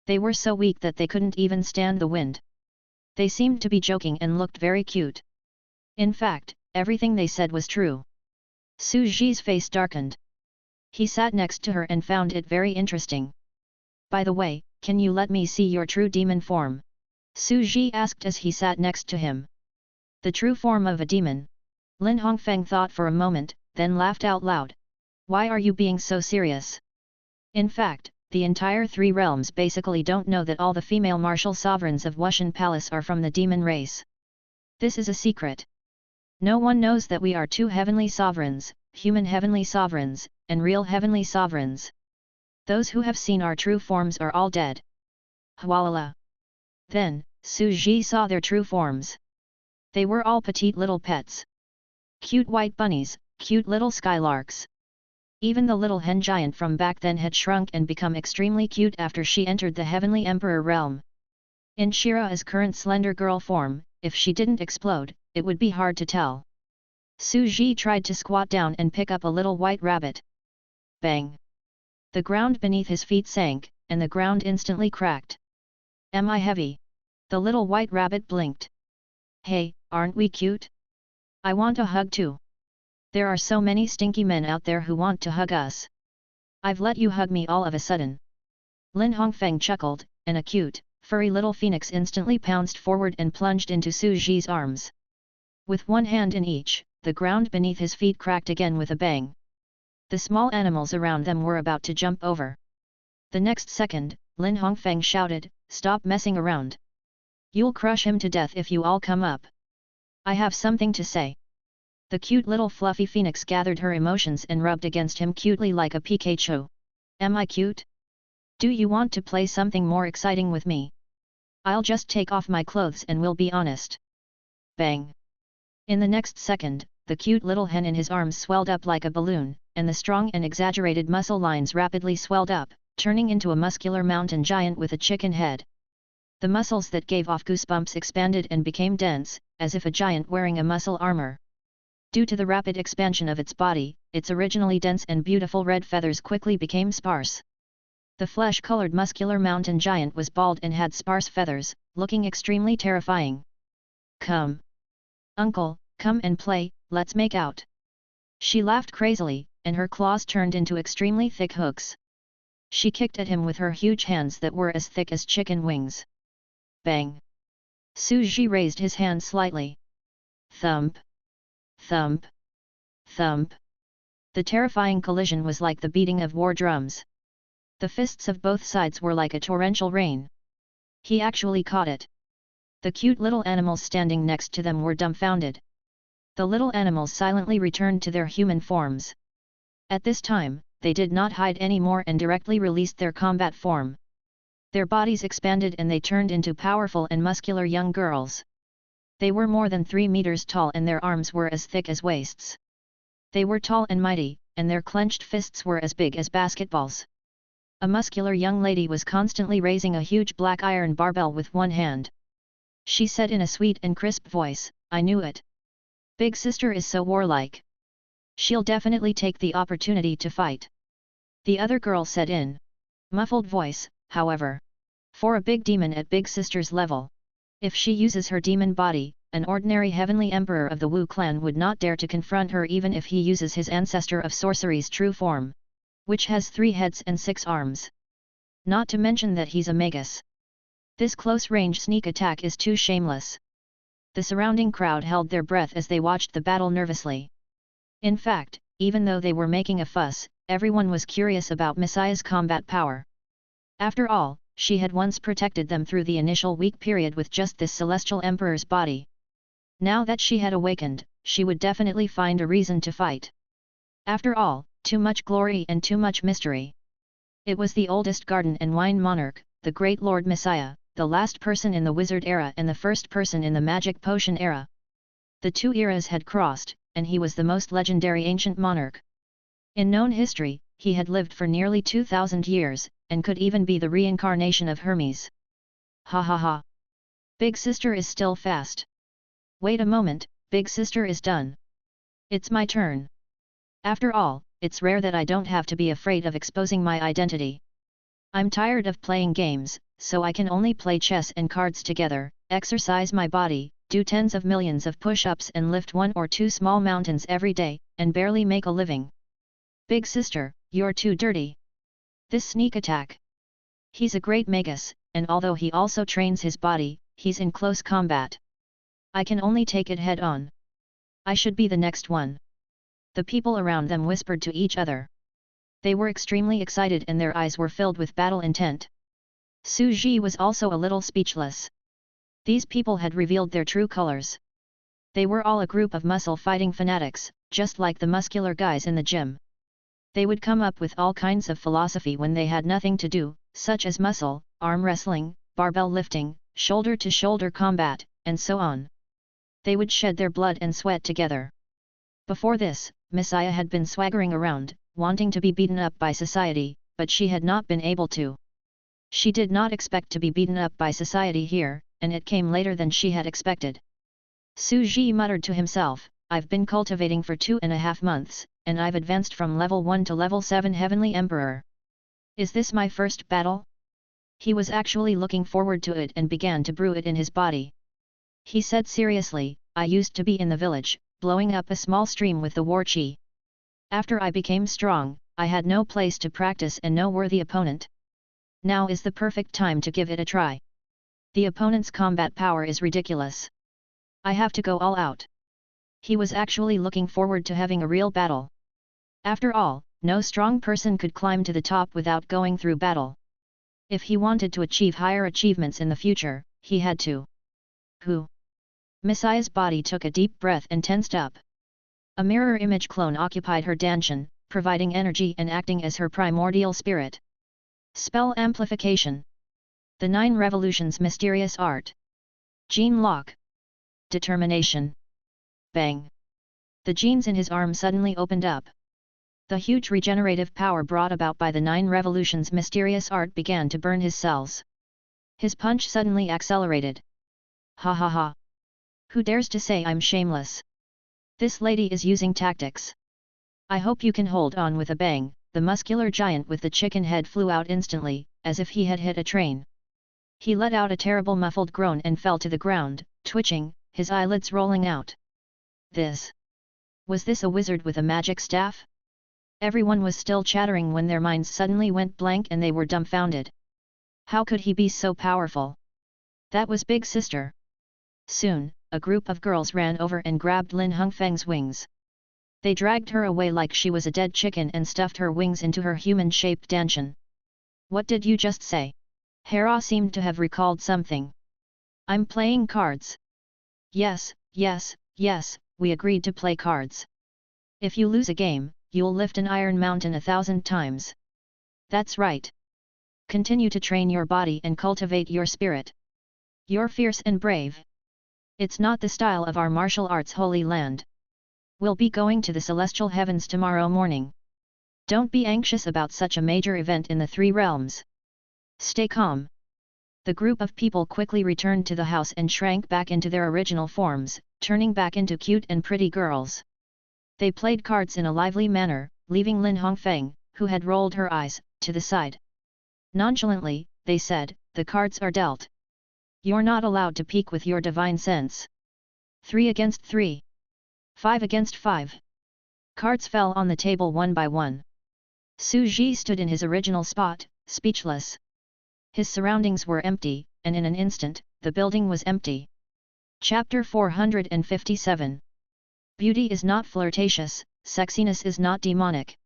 They were so weak that they couldn't even stand the wind. They seemed to be joking and looked very cute. In fact, everything they said was true. Su Ji's face darkened. He sat next to her and found it very interesting. By the way, can you let me see your true demon form? Su Ji asked as he sat next to him. The true form of a demon. Lin Hongfeng thought for a moment, then laughed out loud. Why are you being so serious? In fact, the entire three realms basically don't know that all the female martial sovereigns of Wushan Palace are from the demon race. This is a secret. No one knows that we are two heavenly sovereigns, human heavenly sovereigns, and real heavenly sovereigns. Those who have seen our true forms are all dead. Hualala. Then, Su Ji saw their true forms. They were all petite little pets. Cute white bunnies, cute little skylarks. Even the little hen giant from back then had shrunk and become extremely cute after she entered the heavenly emperor realm. In Shira's current slender girl form, if she didn't explode, it would be hard to tell. Su Ji tried to squat down and pick up a little white rabbit. Bang! The ground beneath his feet sank, and the ground instantly cracked. Am I heavy? The little white rabbit blinked. Hey, aren't we cute? I want a hug too. There are so many stinky men out there who want to hug us. I've let you hug me all of a sudden. Lin Hongfeng chuckled, and a cute, furry little phoenix instantly pounced forward and plunged into Su Ji's arms. With one hand in each, the ground beneath his feet cracked again with a bang. The small animals around them were about to jump over. The next second, Lin Hongfeng shouted, "Stop messing around! You'll crush him to death if you all come up. I have something to say." The cute little fluffy phoenix gathered her emotions and rubbed against him cutely like a Pikachu. Am I cute? Do you want to play something more exciting with me? I'll just take off my clothes and we'll be honest. Bang! In the next second, the cute little hen in his arms swelled up like a balloon, and the strong and exaggerated muscle lines rapidly swelled up, turning into a muscular mountain giant with a chicken head. The muscles that gave off goosebumps expanded and became dense, as if a giant wearing a muscle armor. Due to the rapid expansion of its body, its originally dense and beautiful red feathers quickly became sparse. The flesh-colored muscular mountain giant was bald and had sparse feathers, looking extremely terrifying. Come! Uncle, come and play, let's make out! She laughed crazily, and her claws turned into extremely thick hooks. She kicked at him with her huge hands that were as thick as chicken wings. Bang! Su Ji raised his hand slightly. Thump! Thump! Thump! The terrifying collision was like the beating of war drums. The fists of both sides were like a torrential rain. He actually caught it. The cute little animals standing next to them were dumbfounded. The little animals silently returned to their human forms. At this time, they did not hide anymore and directly released their combat form. Their bodies expanded and they turned into powerful and muscular young girls. They were more than 3 meters tall and their arms were as thick as waists. They were tall and mighty, and their clenched fists were as big as basketballs. A muscular young lady was constantly raising a huge black iron barbell with one hand. She said in a sweet and crisp voice, "I knew it. Big sister is so warlike. She'll definitely take the opportunity to fight." The other girl said in muffled voice, however. For a big demon at big sister's level, if she uses her demon body, an ordinary heavenly emperor of the Wu clan would not dare to confront her even if he uses his ancestor of sorcery's true form, which has 3 heads and 6 arms. Not to mention that he's a magus. This close-range sneak attack is too shameless. The surrounding crowd held their breath as they watched the battle nervously. In fact, even though they were making a fuss, everyone was curious about Messiah's combat power. After all, she had once protected them through the initial weak period with just this celestial emperor's body. Now that she had awakened, she would definitely find a reason to fight. After all, too much glory and too much mystery. It was the oldest garden and wine monarch, the great Lord Messiah, the last person in the wizard era and the first person in the magic potion era. The 2 eras had crossed, and he was the most legendary ancient monarch. In known history, he had lived for nearly 2,000 years, and could even be the reincarnation of Hermes. Ha ha ha! Big sister is still fast. Wait a moment, big sister is done. It's my turn. After all, it's rare that I don't have to be afraid of exposing my identity. I'm tired of playing games, so I can only play chess and cards together, exercise my body, do tens of millions of push-ups and lift 1 or 2 small mountains every day, and barely make a living. Big sister, you're too dirty. This sneak attack. He's a great magus, and although he also trains his body, he's in close combat. I can only take it head on. I should be the next one. The people around them whispered to each other. They were extremely excited and their eyes were filled with battle intent. Su Ji was also a little speechless. These people had revealed their true colors. They were all a group of muscle fighting fanatics, just like the muscular guys in the gym. They would come up with all kinds of philosophy when they had nothing to do, such as muscle, arm wrestling, barbell lifting, shoulder-to-shoulder combat, and so on. They would shed their blood and sweat together. Before this, Messiah had been swaggering around, wanting to be beaten up by society, but she had not been able to. She did not expect to be beaten up by society here, and it came later than she had expected. Su Ji muttered to himself, I've been cultivating for 2.5 months, and I've advanced from level 1 to level 7 Heavenly Emperor. Is this my first battle? He was actually looking forward to it and began to brew it in his body. He said seriously, I used to be in the village, blowing up a small stream with the war chi. After I became strong, I had no place to practice and no worthy opponent. Now is the perfect time to give it a try. The opponent's combat power is ridiculous. I have to go all out. He was actually looking forward to having a real battle. After all, no strong person could climb to the top without going through battle. If he wanted to achieve higher achievements in the future, he had to. Who? Messiah's body took a deep breath and tensed up. A mirror image clone occupied her danshan, providing energy and acting as her primordial spirit. Spell amplification. The 9 Revolutions Mysterious Art. Gene lock. Determination. Bang. The genes in his arm suddenly opened up. The huge regenerative power brought about by the 9 Revolutions Mysterious Art began to burn his cells. His punch suddenly accelerated. Ha ha ha. Who dares to say I'm shameless? This lady is using tactics. I hope you can hold on with a bang. The muscular giant with the chicken head flew out instantly, as if he had hit a train. He let out a terrible muffled groan and fell to the ground, twitching, his eyelids rolling out. Was this a wizard with a magic staff? Everyone was still chattering when their minds suddenly went blank and they were dumbfounded. How could he be so powerful? That was Big Sister. Soon, a group of girls ran over and grabbed Lin Hongfeng's wings. They dragged her away like she was a dead chicken and stuffed her wings into her human-shaped danshan. What did you just say? Hera seemed to have recalled something. I'm playing cards. Yes, we agreed to play cards. If you lose a game, you'll lift an iron mountain 1,000 times. That's right. Continue to train your body and cultivate your spirit. You're fierce and brave. It's not the style of our martial arts holy land. We'll be going to the celestial heavens tomorrow morning. Don't be anxious about such a major event in the 3 realms. Stay calm. The group of people quickly returned to the house and shrank back into their original forms, turning back into cute and pretty girls. They played cards in a lively manner, leaving Lin Hongfeng, who had rolled her eyes, to the side. Nonchalantly, they said, the cards are dealt. You're not allowed to peek with your divine sense. 3 against 3. 5 against 5. Cards fell on the table one by one. Su Ji stood in his original spot, speechless. His surroundings were empty, and in an instant, the building was empty. Chapter 457. Beauty is not flirtatious, sexiness is not demonic.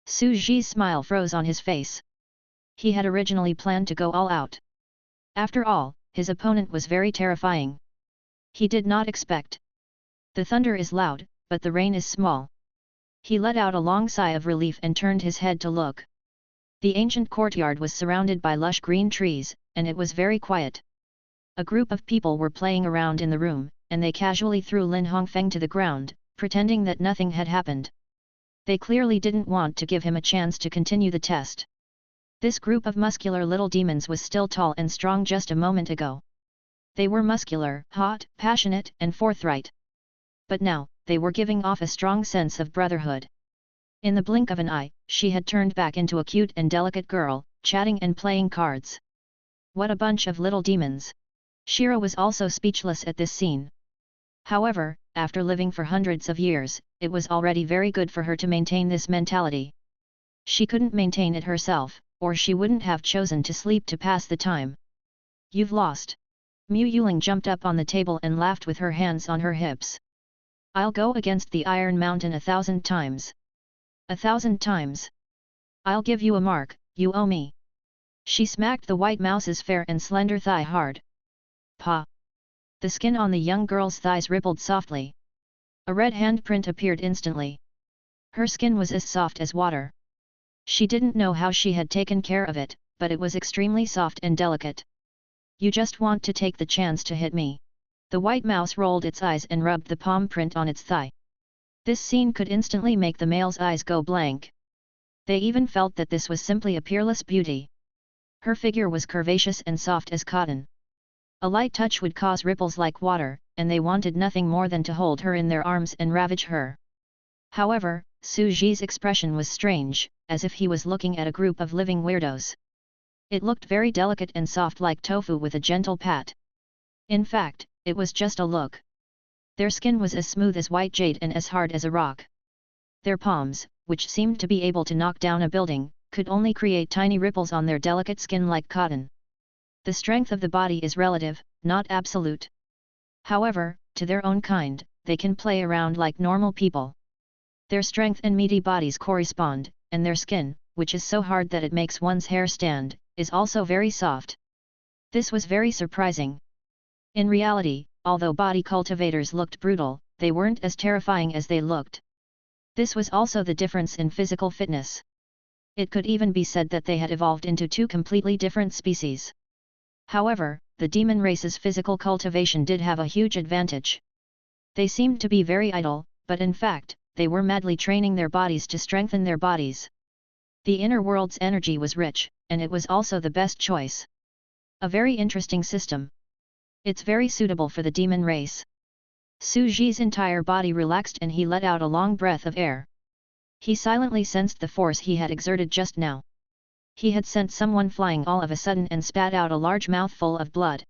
Su Ji's smile froze on his face. He had originally planned to go all out. After all, his opponent was very terrifying. He did not expect. The thunder is loud, but the rain is small. He let out a long sigh of relief and turned his head to look. The ancient courtyard was surrounded by lush green trees, and it was very quiet. A group of people were playing around in the room, and they casually threw Lin Hongfeng to the ground, pretending that nothing had happened. They clearly didn't want to give him a chance to continue the test. This group of muscular little demons was still tall and strong just a moment ago. They were muscular, hot, passionate, and forthright. But now, they were giving off a strong sense of brotherhood. In the blink of an eye, she had turned back into a cute and delicate girl, chatting and playing cards. What a bunch of little demons! Shira was also speechless at this scene. However, after living for hundreds of years, it was already very good for her to maintain this mentality. She couldn't maintain it herself, or she wouldn't have chosen to sleep to pass the time. You've lost. Mu Yuling jumped up on the table and laughed with her hands on her hips. I'll go against the Iron Mountain 1,000 times. 1,000 times. I'll give you a mark, you owe me. She smacked the white mouse's fair and slender thigh hard. Pa! The skin on the young girl's thighs rippled softly. A red handprint appeared instantly. Her skin was as soft as water. She didn't know how she had taken care of it, but it was extremely soft and delicate. You just want to take the chance to hit me. The white mouse rolled its eyes and rubbed the palm print on its thigh. This scene could instantly make the male's eyes go blank. They even felt that this was simply a peerless beauty. Her figure was curvaceous and soft as cotton. A light touch would cause ripples like water, and they wanted nothing more than to hold her in their arms and ravage her. However, Su Ji's expression was strange, as if he was looking at a group of living weirdos. It looked very delicate and soft like tofu with a gentle pat. In fact, it was just a look. Their skin was as smooth as white jade and as hard as a rock. Their palms, which seemed to be able to knock down a building, could only create tiny ripples on their delicate skin like cotton. The strength of the body is relative, not absolute. However, to their own kind, they can play around like normal people. Their strength and meaty bodies correspond, and their skin, which is so hard that it makes one's hair stand, is also very soft. This was very surprising. In reality, although body cultivators looked brutal, they weren't as terrifying as they looked. This was also the difference in physical fitness. It could even be said that they had evolved into two completely different species. However, the demon race's physical cultivation did have a huge advantage. They seemed to be very idle, but in fact, they were madly training their bodies to strengthen their bodies. The inner world's energy was rich, and it was also the best choice. A very interesting system. It's very suitable for the demon race. Su Ji's entire body relaxed and he let out a long breath of air. He silently sensed the force he had exerted just now. He had sent someone flying all of a sudden and spat out a large mouthful of blood.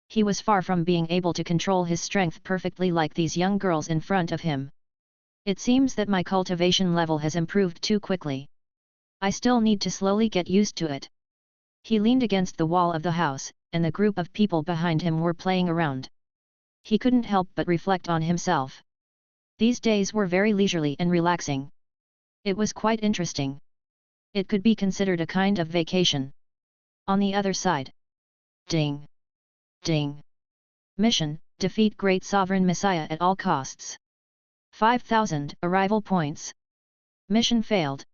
He was far from being able to control his strength perfectly like these young girls in front of him. It seems that my cultivation level has improved too quickly. I still need to slowly get used to it. He leaned against the wall of the house, and the group of people behind him were playing around. He couldn't help but reflect on himself. These days were very leisurely and relaxing. It was quite interesting. It could be considered a kind of vacation. On the other side. Ding! Ding! Mission: defeat Great Sovereign Messiah at all costs. 5,000 arrival points. Mission failed.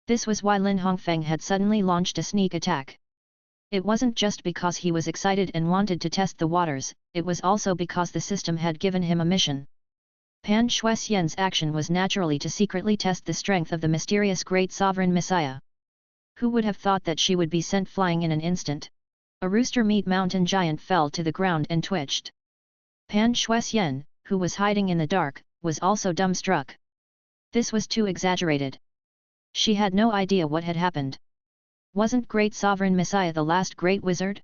This was why Lin Hongfeng had suddenly launched a sneak attack. It wasn't just because he was excited and wanted to test the waters, it was also because the system had given him a mission. Pan Shuixian's action was naturally to secretly test the strength of the mysterious Great Sovereign Messiah. Who would have thought that she would be sent flying in an instant? A rooster meat mountain giant fell to the ground and twitched. Pan Shuixian, who was hiding in the dark, was also dumbstruck. This was too exaggerated. She had no idea what had happened. Wasn't Great Sovereign Messiah the last great wizard?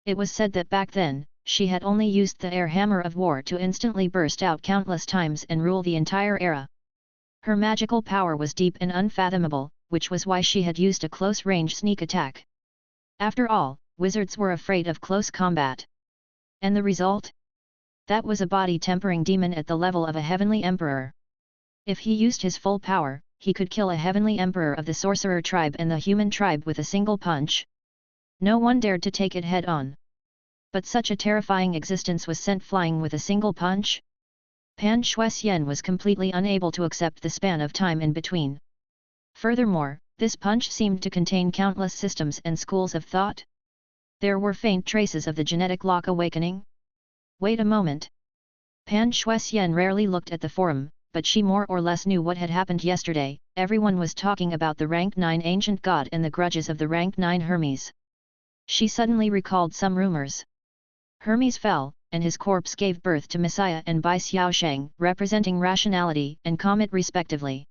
It was said that back then, she had only used the air hammer of war to instantly burst out countless times and rule the entire era. Her magical power was deep and unfathomable, which was why she had used a close-range sneak attack. After all, wizards were afraid of close combat. And the result? That was a body-tempering demon at the level of a heavenly emperor. If he used his full power, he could kill a heavenly emperor of the sorcerer tribe and the human tribe with a single punch. No one dared to take it head-on. But such a terrifying existence was sent flying with a single punch? Pan Shuixian was completely unable to accept the span of time in between. Furthermore, this punch seemed to contain countless systems and schools of thought. There were faint traces of the genetic lock awakening. Wait a moment. Pan Shuixian rarely looked at the forum, but she more or less knew what had happened yesterday. Everyone was talking about the rank 9 ancient god and the grudges of the rank 9 Hermes. She suddenly recalled some rumors. Hermes fell, and his corpse gave birth to Messiah and Bai Xiaosheng, representing rationality and comet respectively.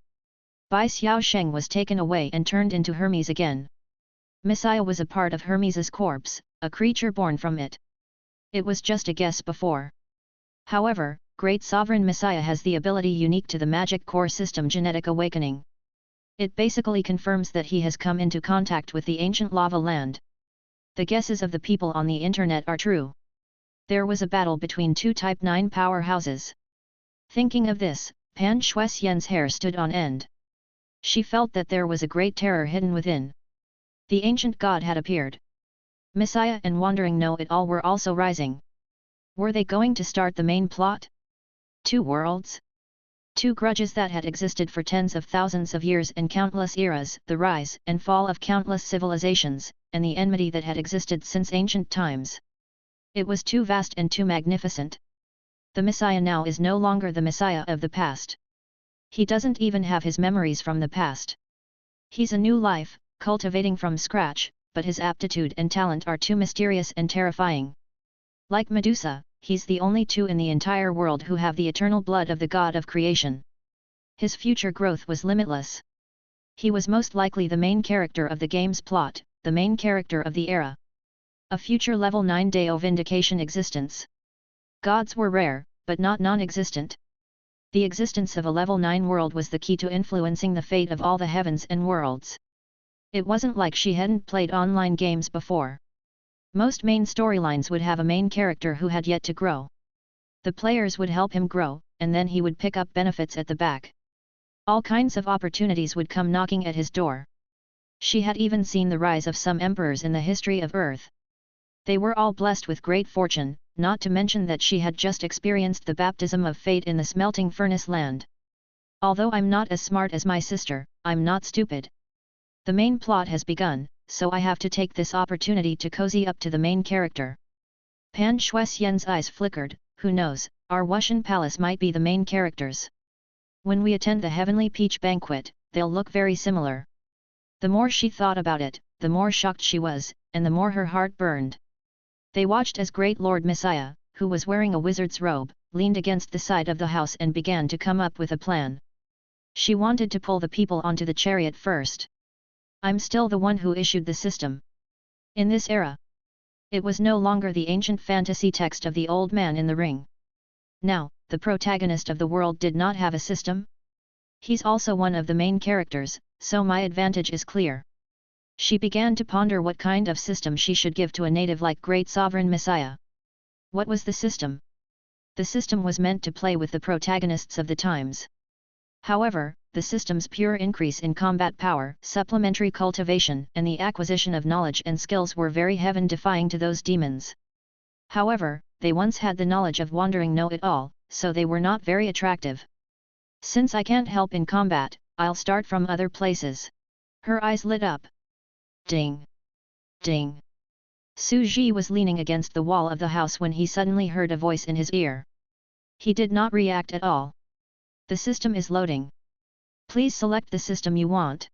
Bai Xiaosheng was taken away and turned into Hermes again. Messiah was a part of Hermes's corpse, a creature born from it. It was just a guess before. However, Great Sovereign Messiah has the ability unique to the magic core system genetic awakening. It basically confirms that he has come into contact with the ancient lava land. The guesses of the people on the internet are true. there was a battle between two Type 9 powerhouses. Thinking of this, Pan Shuixian's hair stood on end. She felt that there was a great terror hidden within. The ancient god had appeared. Messiah and Wandering Know-It-All were also rising. Were they going to start the main plot? Two worlds? Two grudges that had existed for tens of thousands of years and countless eras, the rise and fall of countless civilizations, and the enmity that had existed since ancient times. It was too vast and too magnificent. The Messiah now is no longer the Messiah of the past. He doesn't even have his memories from the past. He's a new life, cultivating from scratch, but his aptitude and talent are too mysterious and terrifying. Like Medusa, he's the only two in the entire world who have the eternal blood of the god of creation. His future growth was limitless. He was most likely the main character of the game's plot, the main character of the era. A future level 9 Deo Vindication existence. Gods were rare, but not non-existent. The existence of a level 9 world was the key to influencing the fate of all the heavens and worlds. It wasn't like she hadn't played online games before. Most main storylines would have a main character who had yet to grow. The players would help him grow, and then he would pick up benefits at the back. All kinds of opportunities would come knocking at his door. She had even seen the rise of some emperors in the history of Earth. They were all blessed with great fortune, not to mention that she had just experienced the baptism of fate in the smelting furnace land. Although I'm not as smart as my sister, I'm not stupid. The main plot has begun, so I have to take this opportunity to cozy up to the main character. Pan Shuixian's eyes flickered. Who knows, our Wuxian palace might be the main characters. When we attend the Heavenly Peach Banquet, they'll look very similar. The more she thought about it, the more shocked she was, and the more her heart burned. They watched as Great Lord Messiah, who was wearing a wizard's robe, leaned against the side of the house and began to come up with a plan. She wanted to pull the people onto the chariot first. I'm still the one who issued the system. In this era, it was no longer the ancient fantasy text of the old man in the ring. Now, the protagonist of the world did not have a system. He's also one of the main characters, so my advantage is clear. She began to ponder what kind of system she should give to a native like Great Sovereign Messiah. What was the system? The system was meant to play with the protagonists of the times. However, the system's pure increase in combat power, supplementary cultivation, and the acquisition of knowledge and skills were very heaven-defying to those demons. However, they once had the knowledge of Wandering Know-It-All, so they were not very attractive. Since I can't help in combat, I'll start from other places. Her eyes lit up. Ding! Ding! Su Ji was leaning against the wall of the house when he suddenly heard a voice in his ear. He did not react at all. The system is loading. Please select the system you want.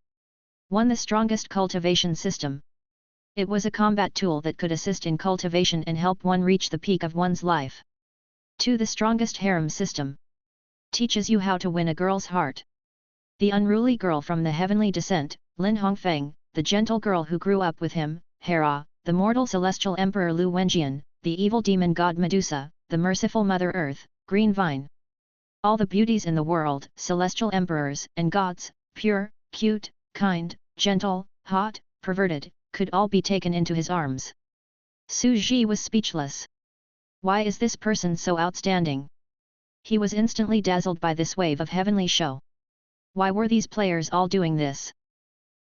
1. The strongest cultivation system. It was a combat tool that could assist in cultivation and help one reach the peak of one's life. 2. The strongest harem system. Teaches you how to win a girl's heart. The unruly girl from the heavenly descent, Lin Hongfeng, the gentle girl who grew up with him, Hera, the mortal celestial emperor Lu Wenjian, the evil demon god Medusa, the merciful Mother Earth, Green Vine. All the beauties in the world, celestial emperors and gods, pure, cute, kind, gentle, hot, perverted, could all be taken into his arms. Su Ji was speechless. Why is this person so outstanding? He was instantly dazzled by this wave of heavenly show. Why were these players all doing this?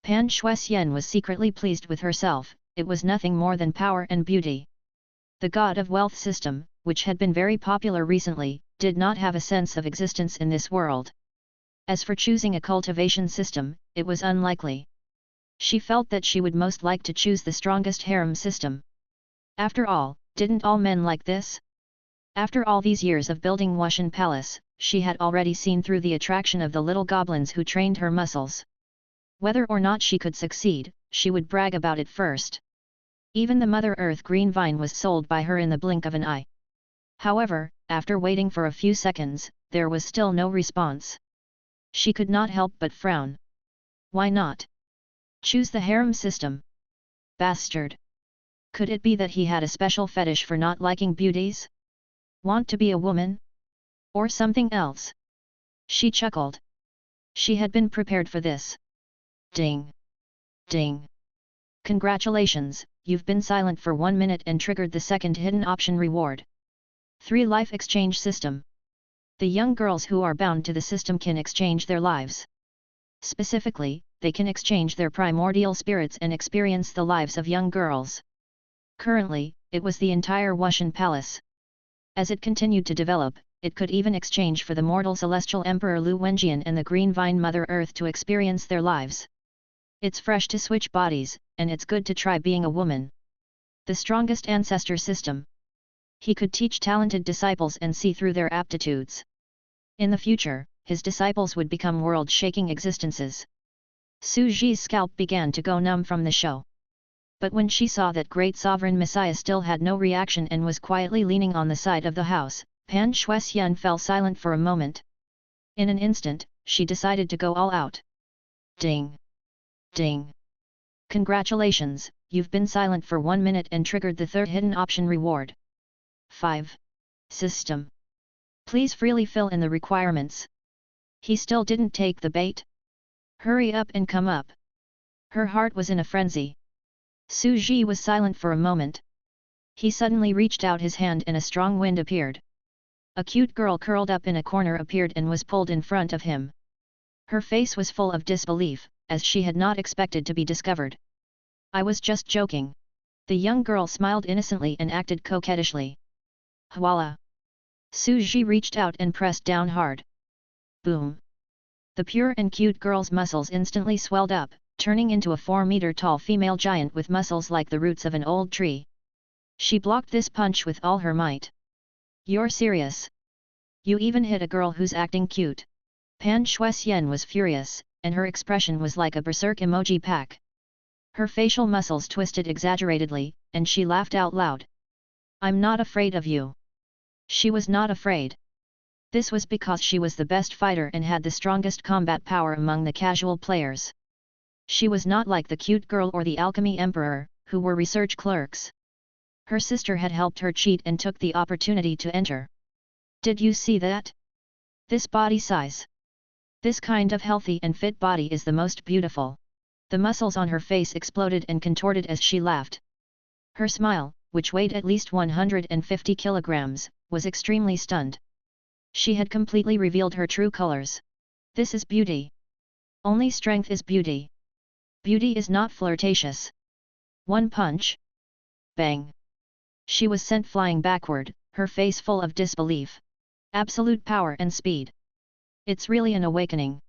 Pan Shuixian was secretly pleased with herself. It was nothing more than power and beauty. The god of wealth system, which had been very popular recently, did not have a sense of existence in this world. As for choosing a cultivation system, it was unlikely. She felt that she would most like to choose the strongest harem system. After all, didn't all men like this? After all these years of building Wuxian Palace, she had already seen through the attraction of the little goblins who trained her muscles. Whether or not she could succeed, she would brag about it first. Even the Mother Earth Green Vine was sold by her in the blink of an eye. However, after waiting for a few seconds, there was still no response. She could not help but frown. Why not? Choose the harem system. Bastard! Could it be that he had a special fetish for not liking beauties? Want to be a woman? Or something else? She chuckled. She had been prepared for this. Ding! Ding! Congratulations, you've been silent for 1 minute and triggered the second hidden option reward. 3 Life exchange system. The young girls who are bound to the system can exchange their lives. Specifically, they can exchange their primordial spirits and experience the lives of young girls. Currently, it was the entire Wushan Palace. As it continued to develop, it could even exchange for the mortal celestial Emperor Lu Wenjian and the Green Vine Mother Earth to experience their lives. It's fresh to switch bodies, and it's good to try being a woman. The strongest ancestor system. He could teach talented disciples and see through their aptitudes. In the future, his disciples would become world-shaking existences. Su Ji's scalp began to go numb from the show. But when she saw that great sovereign Messiah still had no reaction and was quietly leaning on the side of the house, Pan Shuxian fell silent for a moment. In an instant, she decided to go all out. Ding! Ding! Congratulations, you've been silent for 1 minute and triggered the 3rd hidden option reward. 5. System. Please freely fill in the requirements. He still didn't take the bait? Hurry up and come up. Her heart was in a frenzy. Su Ji was silent for a moment. He suddenly reached out his hand and a strong wind appeared. A cute girl curled up in a corner appeared and was pulled in front of him. Her face was full of disbelief, as she had not expected to be discovered. I was just joking. The young girl smiled innocently and acted coquettishly. Voila! Su Ji reached out and pressed down hard. Boom! The pure and cute girl's muscles instantly swelled up, turning into a 4-meter-tall female giant with muscles like the roots of an old tree. She blocked this punch with all her might. You're serious? You even hit a girl who's acting cute? Pan Shuxian was furious, and her expression was like a berserk emoji pack. Her facial muscles twisted exaggeratedly, and she laughed out loud. I'm not afraid of you. She was not afraid. This was because she was the best fighter and had the strongest combat power among the casual players. She was not like the cute girl or the alchemy emperor, who were research clerks. Her sister had helped her cheat and took the opportunity to enter. Did you see that? This body size. This kind of healthy and fit body is the most beautiful. The muscles on her face exploded and contorted as she laughed. Her smile, which weighed at least 150 kilograms, was extremely stunned. She had completely revealed her true colors. This is beauty. Only strength is beauty. Beauty is not flirtatious. One punch. Bang! She was sent flying backward, her face full of disbelief. Absolute power and speed. It's really an awakening.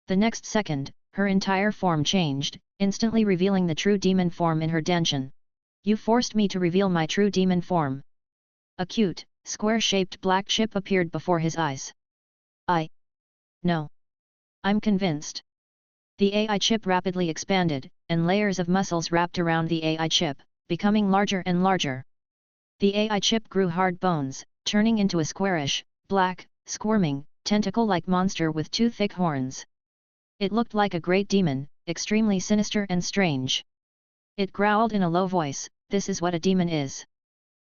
The next second, her entire form changed, instantly revealing the true demon form in her dension. You forced me to reveal my true demon form. A cute, square-shaped black chip appeared before his eyes. No. I'm convinced. The AI chip rapidly expanded, and layers of muscles wrapped around the AI chip, becoming larger and larger. The AI chip grew hard bones, turning into a squarish, black, squirming, tentacle-like monster with 2 thick horns. It looked like a great demon, extremely sinister and strange. It growled in a low voice, "This is what a demon is.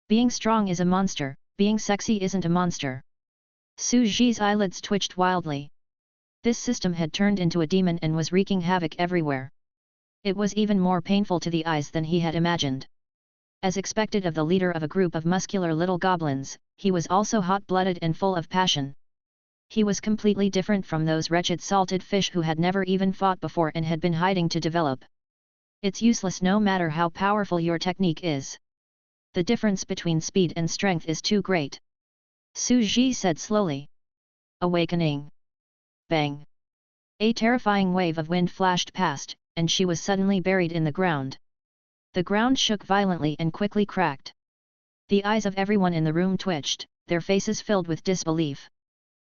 Being strong is a monster, being sexy isn't a monster." Su Ji's eyelids twitched wildly. This system had turned into a demon and was wreaking havoc everywhere. It was even more painful to the eyes than he had imagined. As expected of the leader of a group of muscular little goblins, he was also hot-blooded and full of passion. He was completely different from those wretched salted fish who had never even fought before and had been hiding to develop. It's useless no matter how powerful your technique is. The difference between speed and strength is too great. Su Ji said slowly. Awakening. Bang! A terrifying wave of wind flashed past, and she was suddenly buried in the ground. The ground shook violently and quickly cracked. The eyes of everyone in the room twitched, their faces filled with disbelief.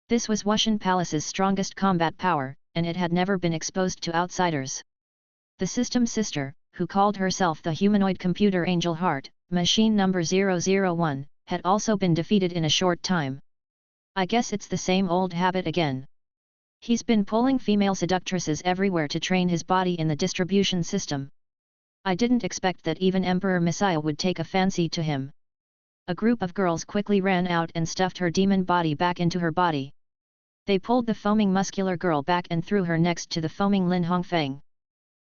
This was Wushan Palace's strongest combat power, and it had never been exposed to outsiders. The system sister, who called herself the humanoid computer Angel Heart, machine number 001, had also been defeated in a short time. I guess it's the same old habit again. He's been pulling female seductresses everywhere to train his body in the distribution system. I didn't expect that even Emperor Messiah would take a fancy to him. A group of girls quickly ran out and stuffed her demon body back into her body. They pulled the foaming muscular girl back and threw her next to the foaming Lin Hongfeng.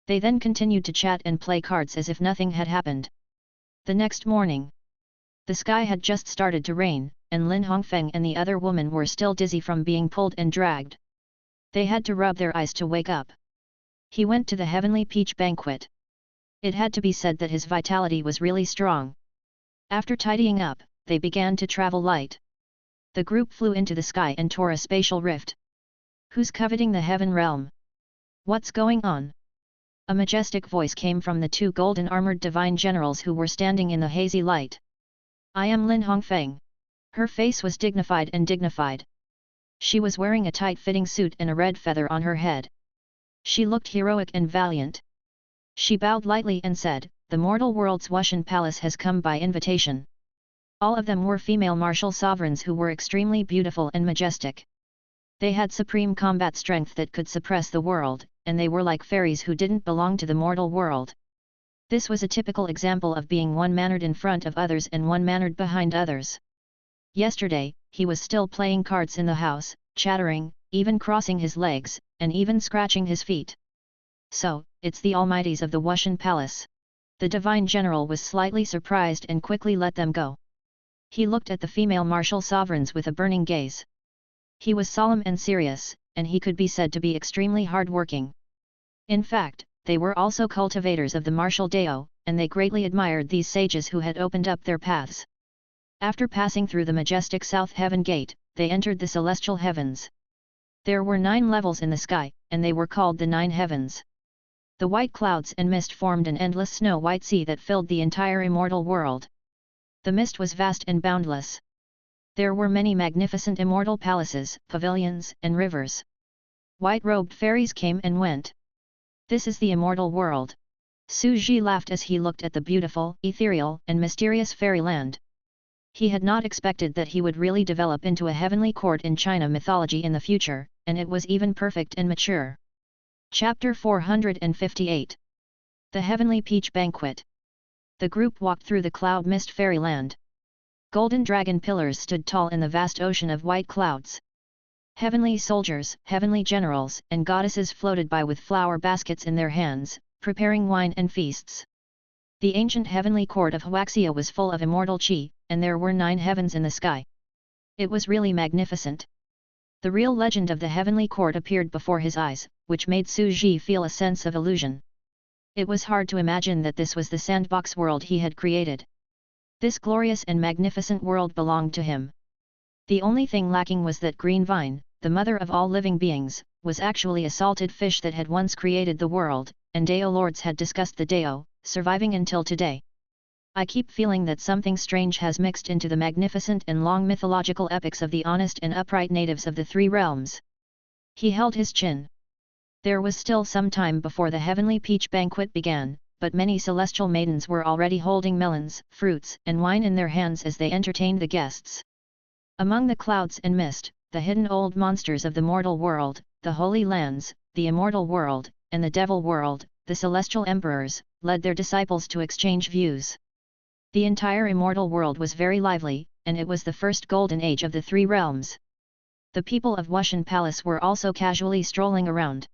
They then continued to chat and play cards as if nothing had happened. The next morning, the sky had just started to rain, and Lin Hongfeng and the other woman were still dizzy from being pulled and dragged. They had to rub their eyes to wake up. He went to the heavenly peach banquet. It had to be said that his vitality was really strong. After tidying up, they began to travel light. The group flew into the sky and tore a spatial rift. Who's coveting the heaven realm? What's going on? A majestic voice came from the two golden-armored divine generals who were standing in the hazy light. I am Lin Hongfeng. Her face was dignified and dignified. She was wearing a tight-fitting suit and a red feather on her head. She looked heroic and valiant. She bowed lightly and said, "The mortal world's Wushan palace has come by invitation." All of them were female martial sovereigns who were extremely beautiful and majestic. They had supreme combat strength that could suppress the world, and they were like fairies who didn't belong to the mortal world. This was a typical example of being one-mannered in front of others and one-mannered behind others. Yesterday, he was still playing cards in the house, chattering, even crossing his legs, and even scratching his feet. So, it's the almighties of the Wushan palace. The divine general was slightly surprised and quickly let them go. He looked at the female martial sovereigns with a burning gaze. He was solemn and serious, and he could be said to be extremely hard-working. In fact, they were also cultivators of the martial Dao, and they greatly admired these sages who had opened up their paths. After passing through the majestic South Heaven Gate, they entered the celestial heavens. There were 9 levels in the sky, and they were called the 9 heavens. The white clouds and mist formed an endless snow-white sea that filled the entire immortal world. The mist was vast and boundless. There were many magnificent immortal palaces, pavilions, and rivers. White-robed fairies came and went. This is the immortal world. Su Ji laughed as he looked at the beautiful, ethereal, and mysterious fairyland. He had not expected that he would really develop into a heavenly court in China mythology in the future, and it was even perfect and mature. Chapter 458. The Heavenly Peach Banquet. The group walked through the cloud mist fairyland. Golden dragon pillars stood tall in the vast ocean of white clouds. Heavenly soldiers, heavenly generals, and goddesses floated by with flower baskets in their hands, preparing wine and feasts. The ancient heavenly court of Huaxia was full of immortal qi, and there were 9 heavens in the sky. It was really magnificent. The real legend of the heavenly court appeared before his eyes, which made Su Ji feel a sense of illusion. It was hard to imagine that this was the sandbox world he had created. This glorious and magnificent world belonged to him. The only thing lacking was that green vine, the mother of all living beings, was actually a salted fish that had once created the world, and Dao lords had discussed the Dao, surviving until today. I keep feeling that something strange has mixed into the magnificent and long mythological epics of the honest and upright natives of the 3 realms. He held his chin. There was still some time before the heavenly peach banquet began, but many celestial maidens were already holding melons, fruits, and wine in their hands as they entertained the guests. Among the clouds and mist, the hidden old monsters of the mortal world, the holy lands, the immortal world, and the devil world, the celestial emperors, led their disciples to exchange views. The entire immortal world was very lively, and it was the first golden age of the 3 realms. The people of Wushan Palace were also casually strolling around.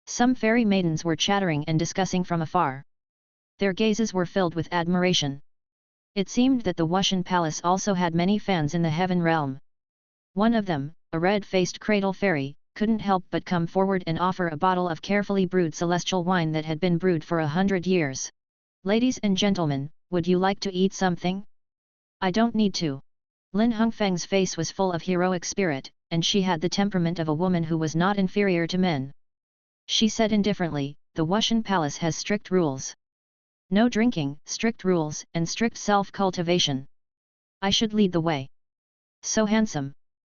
Some fairy maidens were chattering and discussing from afar. Their gazes were filled with admiration. It seemed that the Wushan Palace also had many fans in the heaven realm. One of them, a red-faced cradle fairy, couldn't help but come forward and offer a bottle of carefully brewed celestial wine that had been brewed for 100 years. "Ladies and gentlemen, would you like to eat something?" "I don't need to." Lin Hongfeng's face was full of heroic spirit, and she had the temperament of a woman who was not inferior to men. She said indifferently, "The Wushan Palace has strict rules. No drinking, strict rules, and strict self-cultivation. I should lead the way." "So handsome."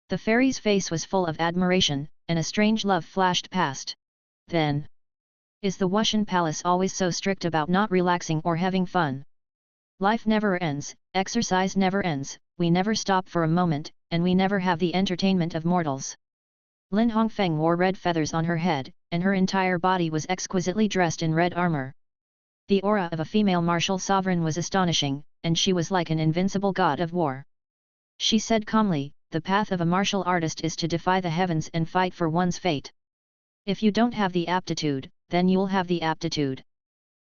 The fairy's face was full of admiration, and a strange love flashed past. "Then, is the Wushan Palace always so strict about not relaxing or having fun? Life never ends, exercise never ends, we never stop for a moment, and we never have the entertainment of mortals." Lin Hongfeng wore red feathers on her head, and her entire body was exquisitely dressed in red armor. The aura of a female martial sovereign was astonishing, and she was like an invincible god of war. She said calmly, "The path of a martial artist is to defy the heavens and fight for one's fate. If you don't have the aptitude, then you'll have the aptitude."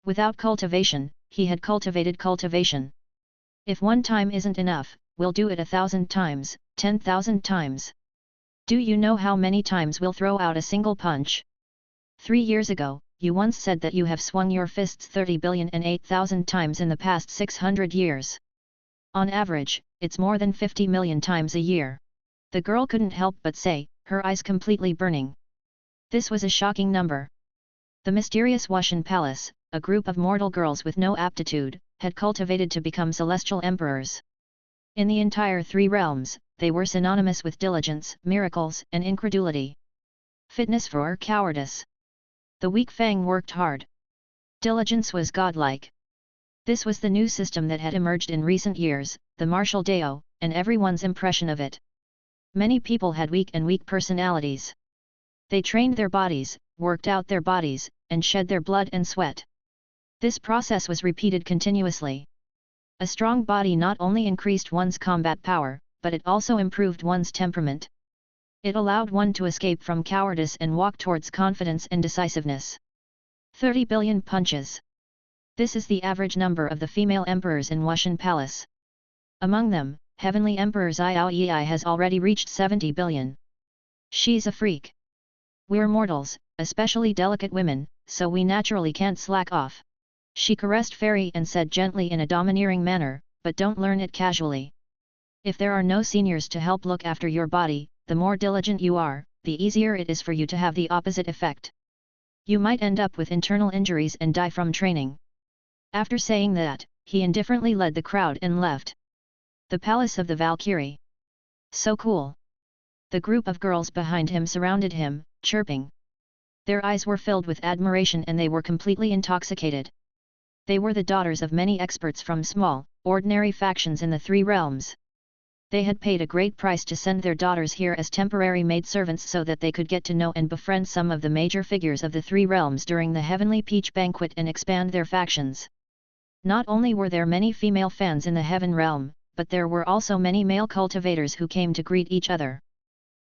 Without cultivation, he had cultivated cultivation. If one time isn't enough, we'll do it 1,000 times, 10,000 times. Do you know how many times we'll throw out a single punch? 3 years ago, you once said that you have swung your fists 30,008,000 times in the past 600 years. On average, it's more than 50 million times a year. The girl couldn't help but say, her eyes completely burning. This was a shocking number. The mysterious Wushan Palace, a group of mortal girls with no aptitude, had cultivated to become celestial emperors. In the entire 3 realms, they were synonymous with diligence, miracles, and incredulity. Fitness for cowardice. The weak Fang worked hard. Diligence was godlike. This was the new system that had emerged in recent years, the martial Dao, and everyone's impression of it. Many people had weak personalities. They trained their bodies, worked out their bodies, and shed their blood and sweat. This process was repeated continuously. A strong body not only increased one's combat power, but it also improved one's temperament. It allowed one to escape from cowardice and walk towards confidence and decisiveness. 30 billion punches. This is the average number of the female emperors in Wushan Palace. Among them, Heavenly Emperor Xiao Yi has already reached 70 billion. She's a freak. We're mortals, especially delicate women, so we naturally can't slack off. She caressed Fairy and said gently in a domineering manner, but don't learn it casually. If there are no seniors to help look after your body, the more diligent you are, the easier it is for you to have the opposite effect. You might end up with internal injuries and die from training. After saying that, he indifferently led the crowd and left. The Palace of the Valkyrie. So cool. The group of girls behind him surrounded him, chirping. Their eyes were filled with admiration and they were completely intoxicated. They were the daughters of many experts from small, ordinary factions in the 3 realms. They had paid a great price to send their daughters here as temporary maidservants so that they could get to know and befriend some of the major figures of the 3 realms during the Heavenly Peach Banquet and expand their factions. Not only were there many female fans in the Heaven Realm, but there were also many male cultivators who came to greet each other.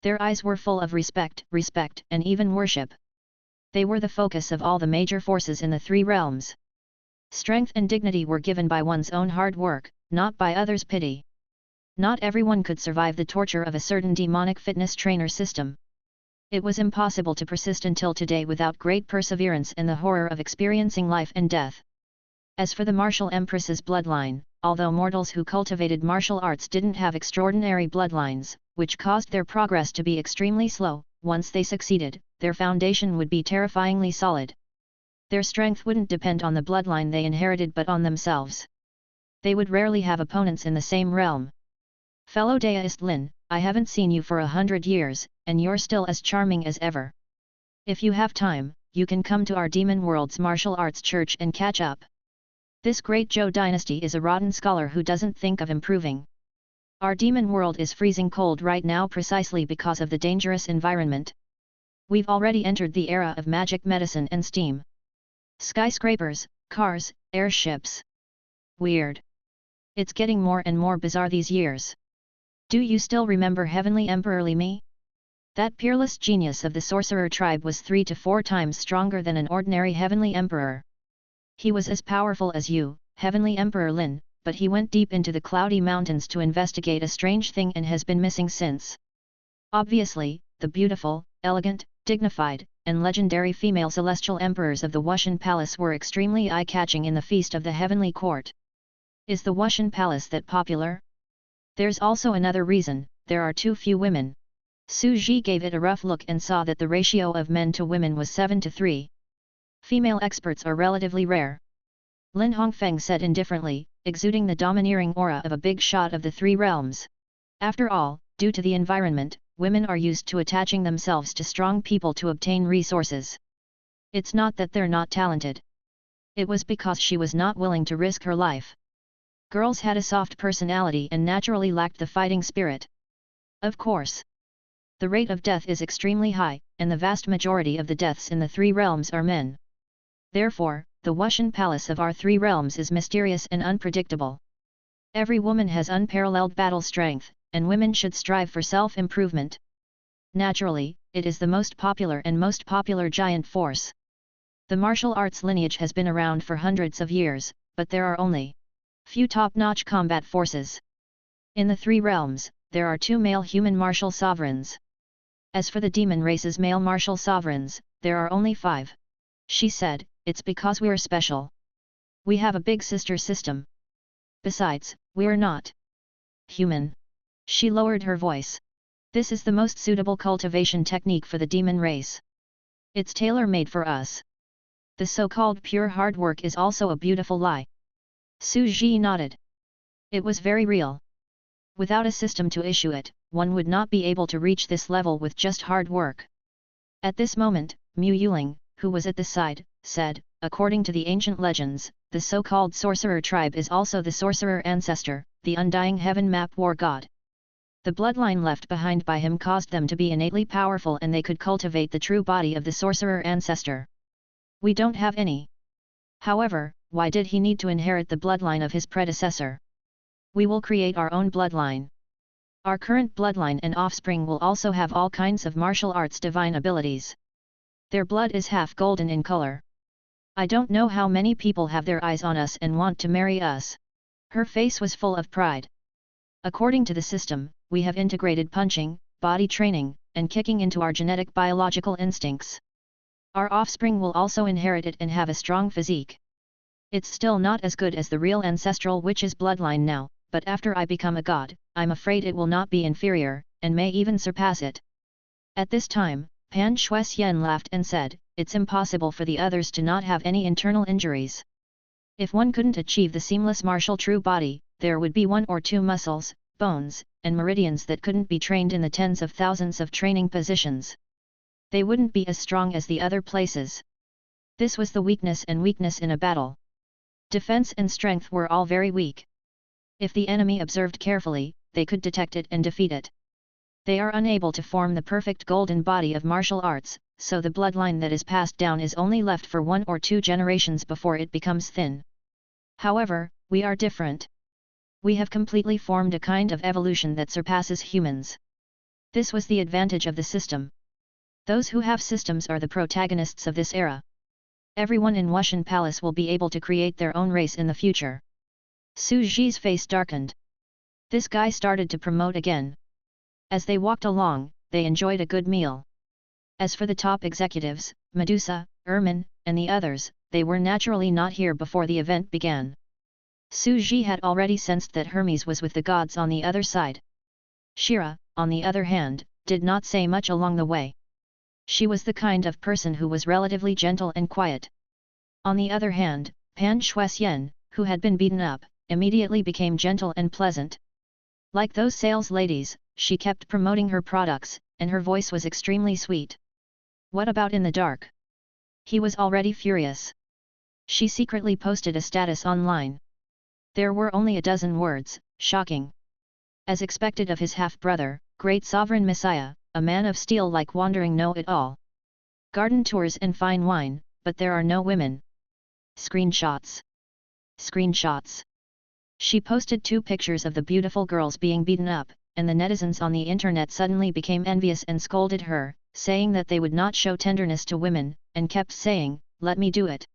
Their eyes were full of respect, and even worship. They were the focus of all the major forces in the 3 realms. Strength and dignity were given by one's own hard work, not by others' pity. Not everyone could survive the torture of a certain demonic fitness trainer system. It was impossible to persist until today without great perseverance and the horror of experiencing life and death. As for the martial empress's bloodline, although mortals who cultivated martial arts didn't have extraordinary bloodlines, which caused their progress to be extremely slow, once they succeeded, their foundation would be terrifyingly solid. Their strength wouldn't depend on the bloodline they inherited but on themselves. They would rarely have opponents in the same realm. Fellow Daoist Lin, I haven't seen you for 100 years, and you're still as charming as ever. If you have time, you can come to our Demon World's martial arts church and catch up. This great Zhou dynasty is a rotten scholar who doesn't think of improving. Our Demon World is freezing cold right now precisely because of the dangerous environment. We've already entered the era of magic medicine and steam. Skyscrapers, cars, airships. Weird. It's getting more and more bizarre these years. Do you still remember Heavenly Emperor Li Mi? That peerless genius of the sorcerer tribe was 3 to 4 times stronger than an ordinary Heavenly Emperor. He was as powerful as you, Heavenly Emperor Lin, but he went deep into the cloudy mountains to investigate a strange thing and has been missing since. Obviously, the beautiful, elegant, dignified, and legendary female celestial emperors of the Wushan Palace were extremely eye-catching in the feast of the Heavenly Court. Is the Wushan Palace that popular? There's also another reason, there are too few women. Su Ji gave it a rough look and saw that the ratio of men to women was 7 to 3. Female experts are relatively rare. Lin Hongfeng said indifferently, exuding the domineering aura of a big shot of the 3 realms. After all, due to the environment, women are used to attaching themselves to strong people to obtain resources. It's not that they're not talented. It was because she was not willing to risk her life. Girls had a soft personality and naturally lacked the fighting spirit. Of course. The rate of death is extremely high, and the vast majority of the deaths in the 3 realms are men. Therefore, the Wushan Palace of our 3 realms is mysterious and unpredictable. Every woman has unparalleled battle strength, and women should strive for self-improvement. Naturally, it is the most popular giant force. The martial arts lineage has been around for hundreds of years, but there are only few top-notch combat forces. In the three realms, there are two male human martial sovereigns. As for the demon race's male martial sovereigns, there are only 5. She said, it's because we're special. We have a big sister system. Besides, we're not human. She lowered her voice. This is the most suitable cultivation technique for the demon race. It's tailor-made for us. The so-called pure hard work is also a beautiful lie. Su Ji nodded. It was very real. Without a system to issue it, one would not be able to reach this level with just hard work. At this moment, Mu Yuling, who was at the side, said, according to the ancient legends, the so-called sorcerer tribe is also the sorcerer ancestor, the undying heaven map war god. The bloodline left behind by him caused them to be innately powerful and they could cultivate the true body of the sorcerer ancestor. We don't have any. However, why did he need to inherit the bloodline of his predecessor? We will create our own bloodline. Our current bloodline and offspring will also have all kinds of martial arts divine abilities. Their blood is half golden in color. I don't know how many people have their eyes on us and want to marry us. Her face was full of pride. According to the system, we have integrated punching, body training, and kicking into our genetic biological instincts. Our offspring will also inherit it and have a strong physique. It's still not as good as the real ancestral witch's bloodline now, but after I become a god, I'm afraid it will not be inferior, and may even surpass it. At this time, Pan Shuxian laughed and said, it's impossible for the others to not have any internal injuries. If one couldn't achieve the seamless martial true body, there would be 1 or 2 muscles, bones, and meridians that couldn't be trained in the tens of thousands of training positions. They wouldn't be as strong as the other places. This was the weakness in a battle. Defense and strength were all very weak. If the enemy observed carefully, they could detect it and defeat it. They are unable to form the perfect golden body of martial arts, so the bloodline that is passed down is only left for 1 or 2 generations before it becomes thin. However, we are different. We have completely formed a kind of evolution that surpasses humans. This was the advantage of the system. Those who have systems are the protagonists of this era. Everyone in Wushan Palace will be able to create their own race in the future. Su Ji's face darkened. This guy started to promote again. As they walked along, they enjoyed a good meal. As for the top executives, Medusa, Ermin, and the others, they were naturally not here before the event began. Su Ji had already sensed that Hermes was with the gods on the other side. Shira, on the other hand, did not say much along the way. She was the kind of person who was relatively gentle and quiet. On the other hand, Pan Shuxian, who had been beaten up, immediately became gentle and pleasant. Like those sales ladies, she kept promoting her products, and her voice was extremely sweet. What about in the dark? He was already furious. She secretly posted a status online. There were only a dozen words, shocking. As expected of his half-brother, great sovereign Messiah, a man of steel like wandering know-it-all. Garden tours and fine wine, but there are no women. Screenshots. Screenshots. She posted 2 pictures of the beautiful girls being beaten up, and the netizens on the internet suddenly became envious and scolded her, saying that they would not show tenderness to women, and kept saying, let me do it.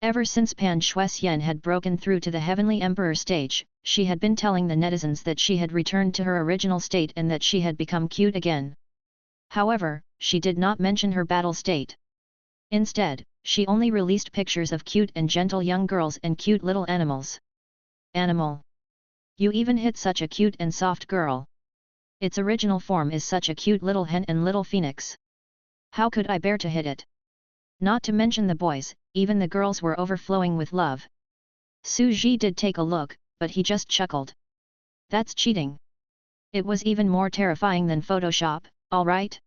Ever since Pan Shuxian had broken through to the Heavenly Emperor stage, she had been telling the netizens that she had returned to her original state and that she had become cute again. However, she did not mention her battle state. Instead, she only released pictures of cute and gentle young girls and cute little animals. Animal. You even hit such a cute and soft girl. Its original form is such a cute little hen and little phoenix. How could I bear to hit it? Not to mention the boys, even the girls were overflowing with love. Su Ji did take a look, but he just chuckled. That's cheating. It was even more terrifying than Photoshop, alright?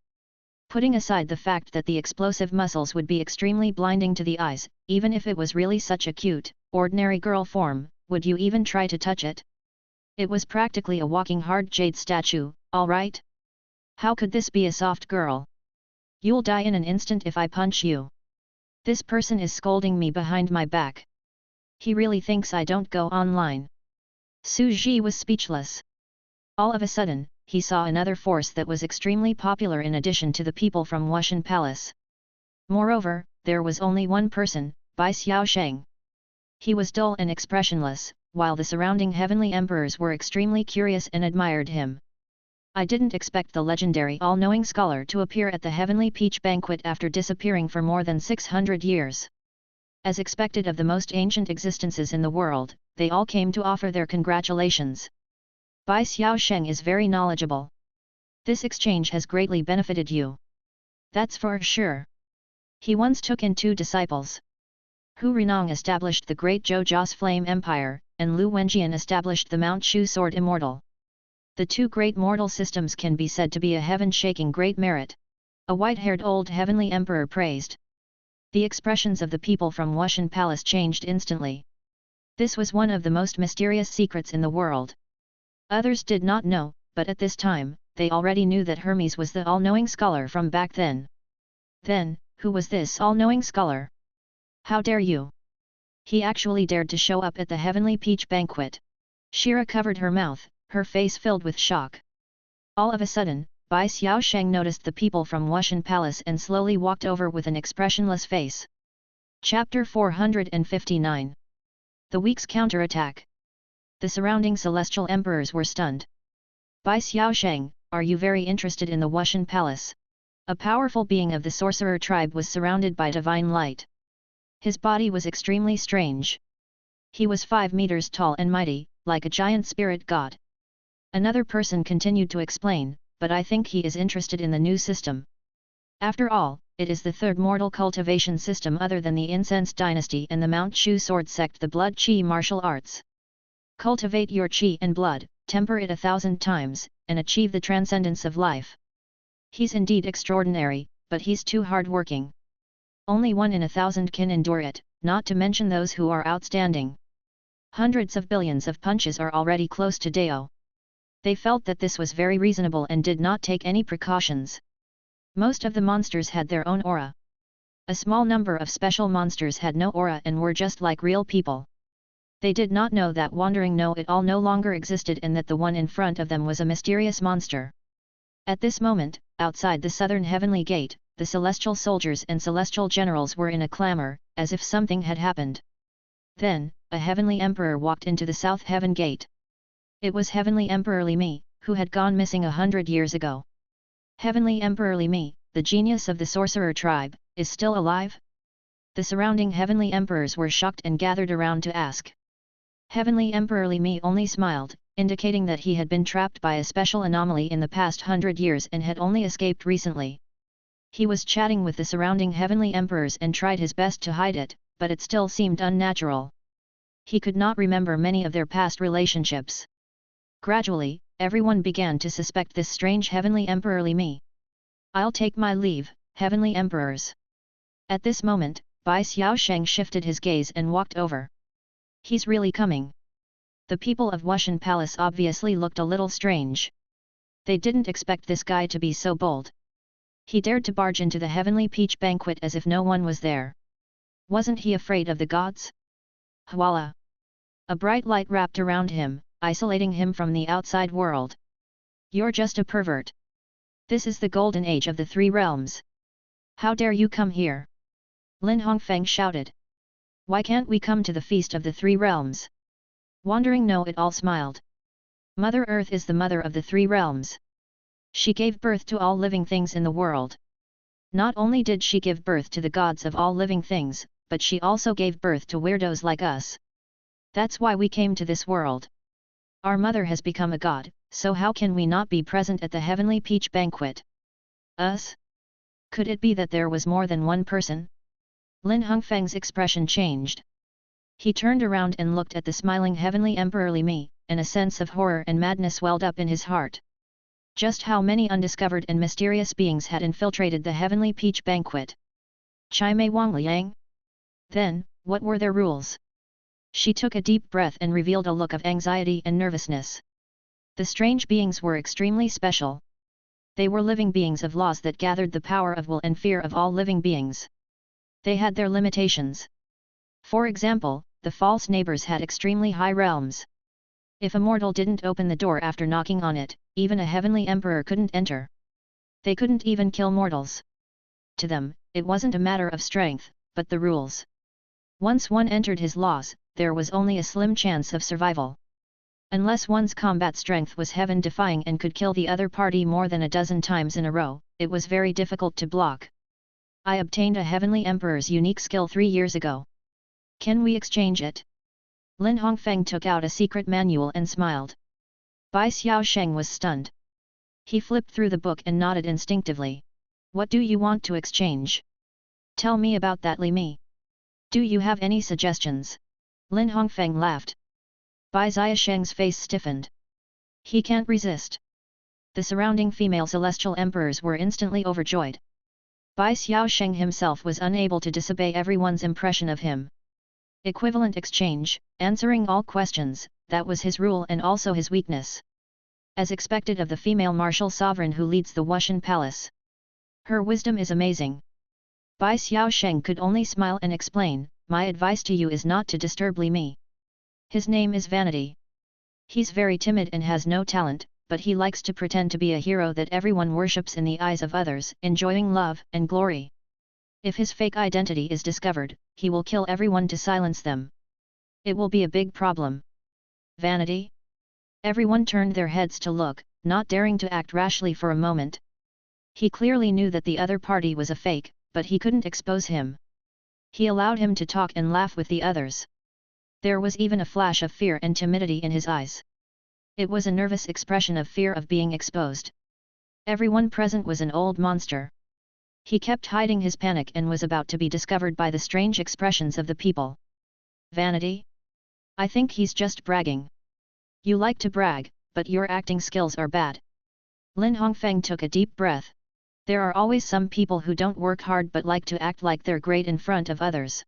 Putting aside the fact that the explosive muscles would be extremely blinding to the eyes, even if it was really such a cute, ordinary girl form, would you even try to touch it? It was practically a walking hard jade statue, alright? How could this be a soft girl? You'll die in an instant if I punch you. This person is scolding me behind my back. He really thinks I don't go online. Su Ji was speechless. All of a sudden, he saw another force that was extremely popular in addition to the people from Wushan Palace. Moreover, there was only one person, Bai Xiaosheng. He was dull and expressionless, while the surrounding heavenly emperors were extremely curious and admired him. I didn't expect the legendary all-knowing scholar to appear at the heavenly peach banquet after disappearing for more than 600 years. As expected of the most ancient existences in the world, they all came to offer their congratulations. Bai Xiaosheng is very knowledgeable. This exchange has greatly benefited you. That's for sure. He once took in 2 disciples. Hu Renong established the great Zhou Jia's Flame Empire, and Lu Wenjian established the Mount Shu Sword Immortal. The 2 great mortal systems can be said to be a heaven-shaking great merit. A white-haired old heavenly emperor praised. The expressions of the people from Wushan Palace changed instantly. This was one of the most mysterious secrets in the world. Others did not know, but at this time, they already knew that Hermes was the all-knowing scholar from back then. Then, who was this all-knowing scholar? How dare you? He actually dared to show up at the heavenly peach banquet. Shira covered her mouth, her face filled with shock. All of a sudden, Bai Xiaosheng noticed the people from Wushan Palace and slowly walked over with an expressionless face. Chapter 459. The week's counterattack. The surrounding celestial emperors were stunned. Bai Xiaosheng, are you very interested in the Wushan Palace? A powerful being of the sorcerer tribe was surrounded by divine light. His body was extremely strange. He was 5 meters tall and mighty, like a giant spirit god. Another person continued to explain, but I think he is interested in the new system. After all, it is the 3rd mortal cultivation system other than the Incense Dynasty and the Mount Shu Sword Sect, the Blood Qi martial arts. Cultivate your qi and blood, temper it 1,000 times, and achieve the transcendence of life. He's indeed extraordinary, but he's too hard-working. Only 1 in 1,000 can endure it, not to mention those who are outstanding. Hundreds of billions of punches are already close to Dao. They felt that this was very reasonable and did not take any precautions. Most of the monsters had their own aura. A small number of special monsters had no aura and were just like real people. They did not know that Wandering Know-It-All no longer existed and that the one in front of them was a mysterious monster. At this moment, outside the southern heavenly gate, the celestial soldiers and celestial generals were in a clamor, as if something had happened. Then, a heavenly emperor walked into the south heaven gate. It was Heavenly Emperor Li Mi, who had gone missing 100 years ago. Heavenly Emperor Li Mi, the genius of the sorcerer tribe, is still alive? The surrounding heavenly emperors were shocked and gathered around to ask. Heavenly Emperor Li Mi only smiled, indicating that he had been trapped by a special anomaly in the past 100 years and had only escaped recently. He was chatting with the surrounding heavenly emperors and tried his best to hide it, but it still seemed unnatural. He could not remember many of their past relationships. Gradually, everyone began to suspect this strange heavenly Emperor Li Mi. I'll take my leave, heavenly emperors. At this moment, Bai Xiaosheng shifted his gaze and walked over. He's really coming. The people of Wushan Palace obviously looked a little strange. They didn't expect this guy to be so bold. He dared to barge into the heavenly peach banquet as if no one was there. Wasn't he afraid of the gods? Voila! A bright light wrapped around him, isolating him from the outside world. You're just a pervert. This is the golden age of the 3 realms. How dare you come here? Lin Hongfeng shouted. Why can't we come to the feast of the 3 realms? Wandering Know-It-All smiled. Mother Earth is the mother of the 3 realms. She gave birth to all living things in the world. Not only did she give birth to the gods of all living things, but she also gave birth to weirdos like us. That's why we came to this world. Our mother has become a god, so how can we not be present at the heavenly peach banquet? Us? Could it be that there was more than one person? Lin Hongfeng's expression changed. He turned around and looked at the smiling heavenly Emperor Li Mi, and a sense of horror and madness welled up in his heart. Just how many undiscovered and mysterious beings had infiltrated the heavenly peach banquet? Chai Mei Wang Liang? Then, what were their rules? She took a deep breath and revealed a look of anxiety and nervousness. The strange beings were extremely special. They were living beings of laws that gathered the power of will and fear of all living beings. They had their limitations. For example, the false neighbors had extremely high realms. If a mortal didn't open the door after knocking on it, even a heavenly emperor couldn't enter. They couldn't even kill mortals. To them, it wasn't a matter of strength, but the rules. Once one entered his laws, there was only a slim chance of survival. Unless one's combat strength was heaven-defying and could kill the other party more than a dozen times in a row, it was very difficult to block. I obtained a Heavenly Emperor's unique skill 3 years ago. Can we exchange it? Lin Hongfeng took out a secret manual and smiled. Bai Xiaosheng was stunned. He flipped through the book and nodded instinctively. What do you want to exchange? Tell me about that Li Mi. Do you have any suggestions? Lin Hongfeng laughed. Bai Xiaosheng's face stiffened. He can't resist. The surrounding female celestial emperors were instantly overjoyed. Bai Xiaosheng himself was unable to disobey everyone's impression of him. Equivalent exchange, answering all questions, that was his rule and also his weakness. As expected of the female martial sovereign who leads the Wushan Palace. Her wisdom is amazing. Bai Xiaosheng could only smile and explain, my advice to you is not to disturb Li Mi. His name is Vanity. He's very timid and has no talent, but he likes to pretend to be a hero that everyone worships in the eyes of others, enjoying love and glory. If his fake identity is discovered, he will kill everyone to silence them. It will be a big problem. Vanity? Everyone turned their heads to look, not daring to act rashly for a moment. He clearly knew that the other party was a fake, but he couldn't expose him. He allowed him to talk and laugh with the others. There was even a flash of fear and timidity in his eyes. It was a nervous expression of fear of being exposed. Everyone present was an old monster. He kept hiding his panic and was about to be discovered by the strange expressions of the people. Vanity? I think he's just bragging. You like to brag, but your acting skills are bad. Lin Hongfeng took a deep breath. There are always some people who don't work hard but like to act like they're great in front of others.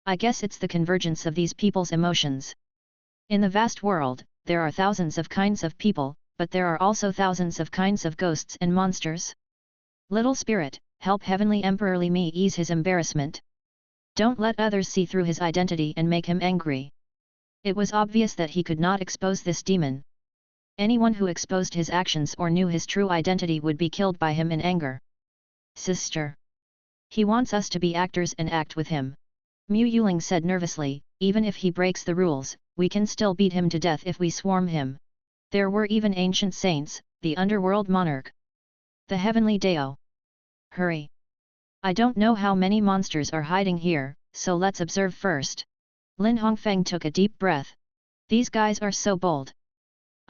I guess it's the convergence of these people's emotions. In the vast world, there are thousands of kinds of people, but there are also thousands of kinds of ghosts and monsters. Little spirit, help Heavenly Emperor Li Mi ease his embarrassment. Don't let others see through his identity and make him angry. It was obvious that he could not expose this demon. Anyone who exposed his actions or knew his true identity would be killed by him in anger. Sister. He wants us to be actors and act with him. Mu Yuling said nervously, even if he breaks the rules, we can still beat him to death if we swarm him. There were even ancient saints, the underworld monarch. The heavenly Dao. Hurry! I don't know how many monsters are hiding here, so let's observe first. Lin Hongfeng took a deep breath. These guys are so bold.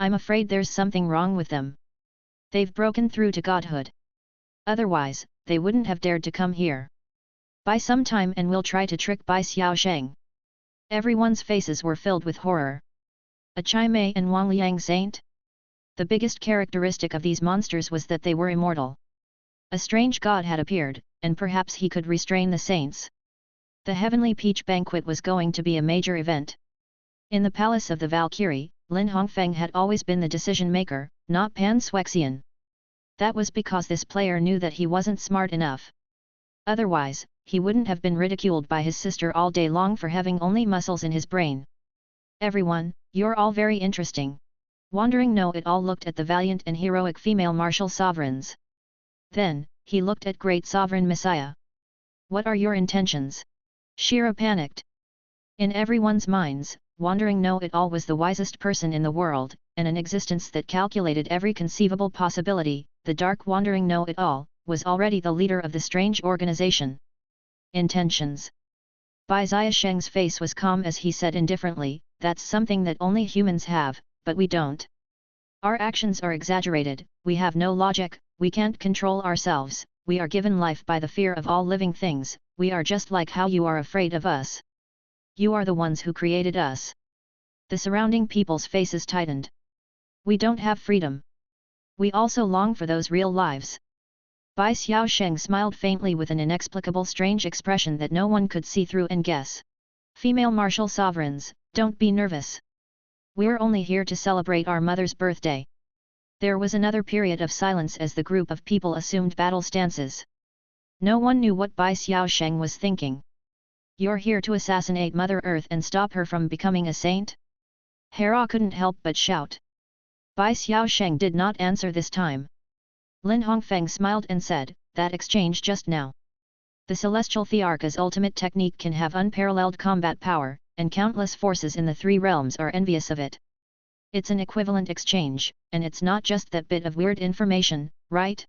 I'm afraid there's something wrong with them. They've broken through to godhood. Otherwise, they wouldn't have dared to come here. Buy some time and we'll try to trick Bai Xiaosheng. Everyone's faces were filled with horror. A Chai Mei and Wang Liang saint? The biggest characteristic of these monsters was that they were immortal. A strange god had appeared, and perhaps he could restrain the saints. The Heavenly Peach Banquet was going to be a major event. In the Palace of the Valkyrie, Lin Hongfeng had always been the decision-maker, not Pan Swexian. That was because this player knew that he wasn't smart enough. Otherwise, he wouldn't have been ridiculed by his sister all day long for having only muscles in his brain. Everyone, you're all very interesting. Wandering Know-It-All looked at the valiant and heroic female martial sovereigns. Then, he looked at Great Sovereign Messiah. What are your intentions? Shira panicked. In everyone's minds, Wandering Know-It-All was the wisest person in the world, and an existence that calculated every conceivable possibility. The dark Wandering Know-It-All was already the leader of the strange organization. Intentions. Bai Xiaosheng's face was calm as he said indifferently, that's something that only humans have, but we don't. Our actions are exaggerated, we have no logic, we can't control ourselves, we are given life by the fear of all living things, we are just like how you are afraid of us. You are the ones who created us. The surrounding people's faces tightened. We don't have freedom. We also long for those real lives. Bai Xiaosheng smiled faintly with an inexplicable strange expression that no one could see through and guess. Female martial sovereigns, don't be nervous. We're only here to celebrate our mother's birthday. There was another period of silence as the group of people assumed battle stances. No one knew what Bai Xiaosheng was thinking. You're here to assassinate Mother Earth and stop her from becoming a saint? Hera couldn't help but shout. Bai Xiaosheng did not answer this time. Lin Hongfeng smiled and said, that exchange just now. The celestial Thearcha's ultimate technique can have unparalleled combat power, and countless forces in the three realms are envious of it. It's an equivalent exchange, and it's not just that bit of weird information, right?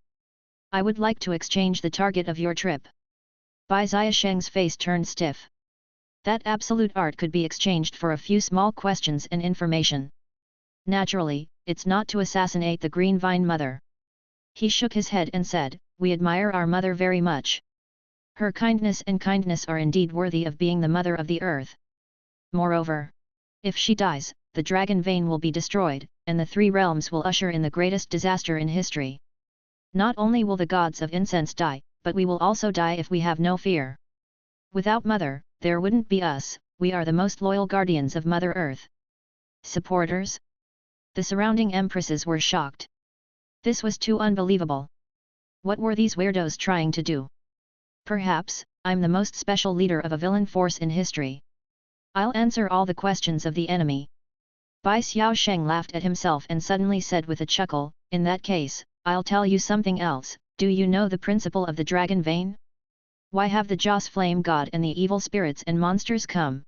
I would like to exchange the target of your trip. Bai Xiaosheng's face turned stiff. That absolute art could be exchanged for a few small questions and information. Naturally, it's not to assassinate the Green Vine Mother. He shook his head and said, "We admire our mother very much. Her kindness and kindness are indeed worthy of being the mother of the earth. Moreover, if she dies, the dragon vein will be destroyed, and the three realms will usher in the greatest disaster in history. Not only will the gods of incense die, but we will also die if we have no fear. Without Mother, there wouldn't be us, we are the most loyal guardians of Mother Earth." Supporters? The surrounding empresses were shocked. This was too unbelievable. What were these weirdos trying to do? Perhaps, I'm the most special leader of a villain force in history. I'll answer all the questions of the enemy. Bai Xiaosheng laughed at himself and suddenly said with a chuckle, "In that case, I'll tell you something else. Do you know the principle of the dragon vein? Why have the Joss Flame God and the evil spirits and monsters come?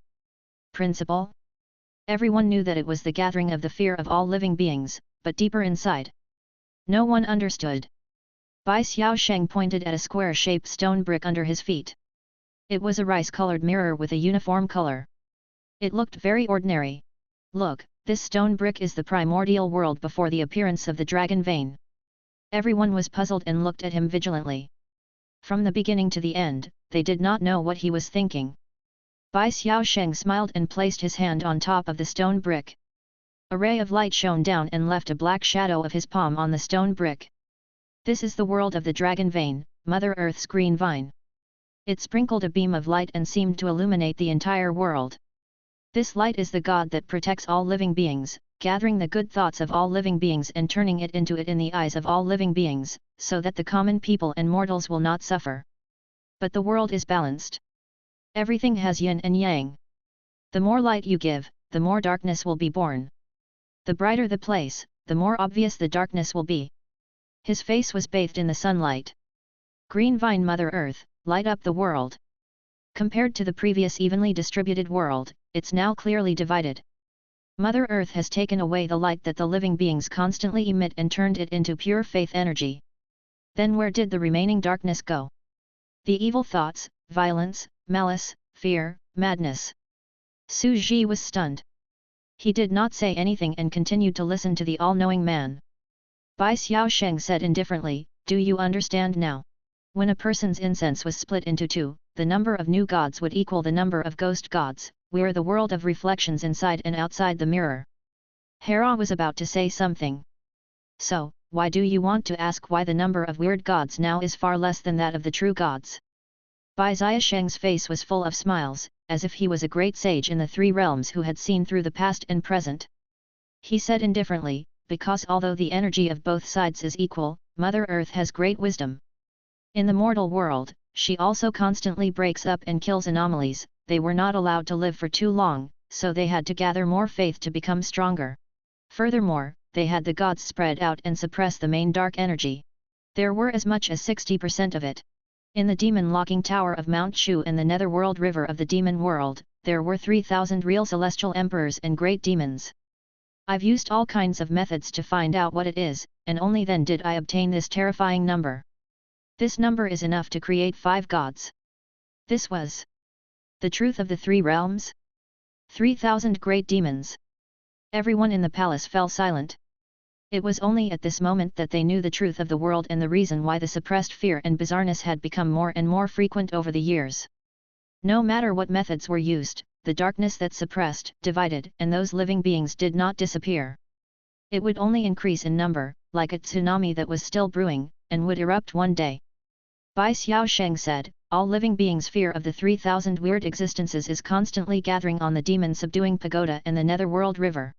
Principle?" Everyone knew that it was the gathering of the fear of all living beings, but deeper inside, no one understood. Bai Xiaosheng pointed at a square-shaped stone brick under his feet. It was a rice-colored mirror with a uniform color. It looked very ordinary. "Look, this stone brick is the primordial world before the appearance of the dragon vein." Everyone was puzzled and looked at him vigilantly. From the beginning to the end, they did not know what he was thinking. Bai Xiaosheng smiled and placed his hand on top of the stone brick. A ray of light shone down and left a black shadow of his palm on the stone brick. "This is the world of the dragon vein, Mother Earth's green vine." It sprinkled a beam of light and seemed to illuminate the entire world. "This light is the God that protects all living beings, gathering the good thoughts of all living beings and turning it into it in the eyes of all living beings, so that the common people and mortals will not suffer. But the world is balanced. Everything has yin and yang. The more light you give, the more darkness will be born. The brighter the place, the more obvious the darkness will be." His face was bathed in the sunlight. "Green Vine Mother Earth, light up the world." Compared to the previous evenly distributed world, it's now clearly divided. Mother Earth has taken away the light that the living beings constantly emit and turned it into pure faith energy. Then where did the remaining darkness go? The evil thoughts, violence, malice, fear, madness. Su Ji was stunned. He did not say anything and continued to listen to the all-knowing man. Bai Xiaosheng said indifferently, "Do you understand now? When a person's incense was split into two, the number of new gods would equal the number of ghost gods. We're the world of reflections inside and outside the mirror." Hera was about to say something. "So, why do you want to ask why the number of weird gods now is far less than that of the true gods?" Bai Xiaosheng's face was full of smiles, as if he was a great sage in the three realms who had seen through the past and present. He said indifferently, "Because although the energy of both sides is equal, Mother Earth has great wisdom. In the mortal world, she also constantly breaks up and kills anomalies. They were not allowed to live for too long, so they had to gather more faith to become stronger. Furthermore, they had the gods spread out and suppress the main dark energy. There were as much as 60% of it. In the demon locking tower of Mount Shu and the netherworld river of the demon world, there were 3,000 real celestial emperors and great demons. I've used all kinds of methods to find out what it is, and only then did I obtain this terrifying number. This number is enough to create 5 gods." This was the truth of the three realms? 3,000 great demons. Everyone in the palace fell silent. It was only at this moment that they knew the truth of the world and the reason why the suppressed fear and bizarreness had become more and more frequent over the years. No matter what methods were used, the darkness that suppressed, divided, and those living beings did not disappear. It would only increase in number, like a tsunami that was still brewing, and would erupt one day. Bai Xiaosheng said, "All living beings' fear of the 3,000 weird existences is constantly gathering on the demon-subduing pagoda and the netherworld river.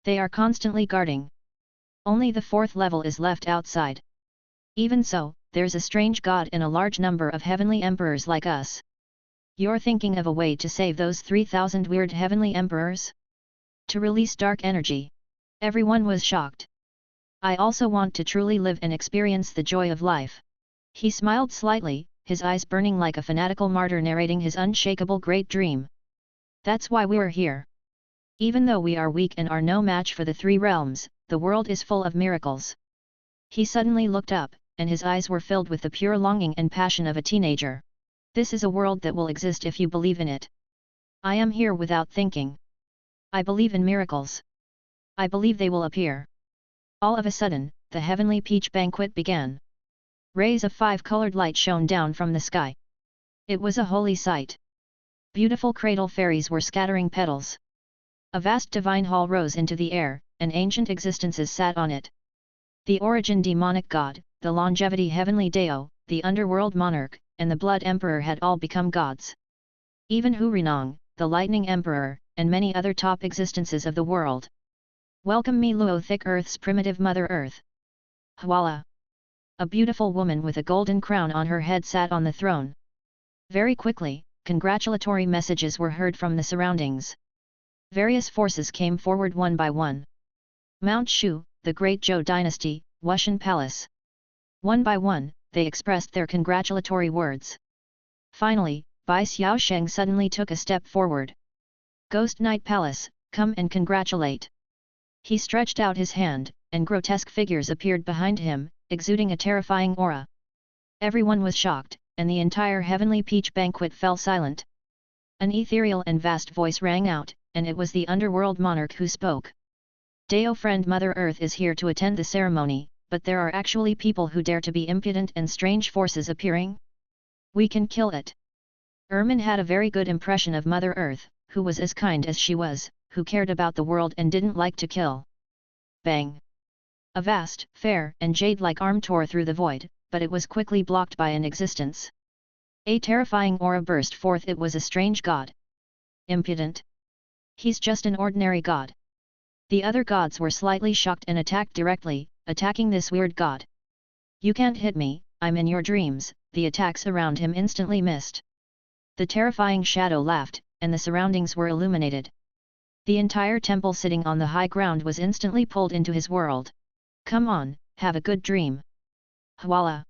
They are constantly guarding. Only the 4th level is left outside. Even so, there's a strange god and a large number of heavenly emperors like us. You're thinking of a way to save those 3,000 weird heavenly emperors? To release dark energy?" Everyone was shocked. "I also want to truly live and experience the joy of life." He smiled slightly, his eyes burning like a fanatical martyr narrating his unshakable great dream. That's why we're here. Even though we are weak and are no match for the three realms, the world is full of miracles. He suddenly looked up, and his eyes were filled with the pure longing and passion of a teenager. This is a world that will exist if you believe in it. I am here without thinking. I believe in miracles. I believe they will appear. All of a sudden, the heavenly peach banquet began. Rays of five-colored light shone down from the sky. It was a holy sight. Beautiful cradle fairies were scattering petals. A vast divine hall rose into the air, and ancient existences sat on it. The origin demonic god, the longevity heavenly deo, the underworld monarch, and the blood emperor had all become gods. Even Hurinong, the lightning emperor, and many other top existences of the world. Welcome me Luo thick Earth's primitive Mother Earth. Hwala. A beautiful woman with a golden crown on her head sat on the throne. Very quickly, congratulatory messages were heard from the surroundings. Various forces came forward one by one. Mount Shu, the Great Zhou Dynasty, Wushan Palace. One by one, they expressed their congratulatory words. Finally, Bai Xiaosheng suddenly took a step forward. Ghost Knight Palace, come and congratulate. He stretched out his hand, and grotesque figures appeared behind him, exuding a terrifying aura. Everyone was shocked, and the entire heavenly peach banquet fell silent. An ethereal and vast voice rang out, and it was the underworld monarch who spoke. Deo friend Mother Earth is here to attend the ceremony, but there are actually people who dare to be impudent and strange forces appearing. We can kill it. Ermin had a very good impression of Mother Earth, who was as kind as she was, who cared about the world and didn't like to kill. Bang! A vast, fair, and jade-like arm tore through the void, but it was quickly blocked by an existence. A terrifying aura burst forth. It was a strange god. Impudent. He's just an ordinary god. The other gods were slightly shocked and attacked directly, attacking this weird god. You can't hit me, I'm in your dreams. The attacks around him instantly missed. The terrifying shadow laughed, and the surroundings were illuminated. The entire temple sitting on the high ground was instantly pulled into his world. Come on, have a good dream. Hwala.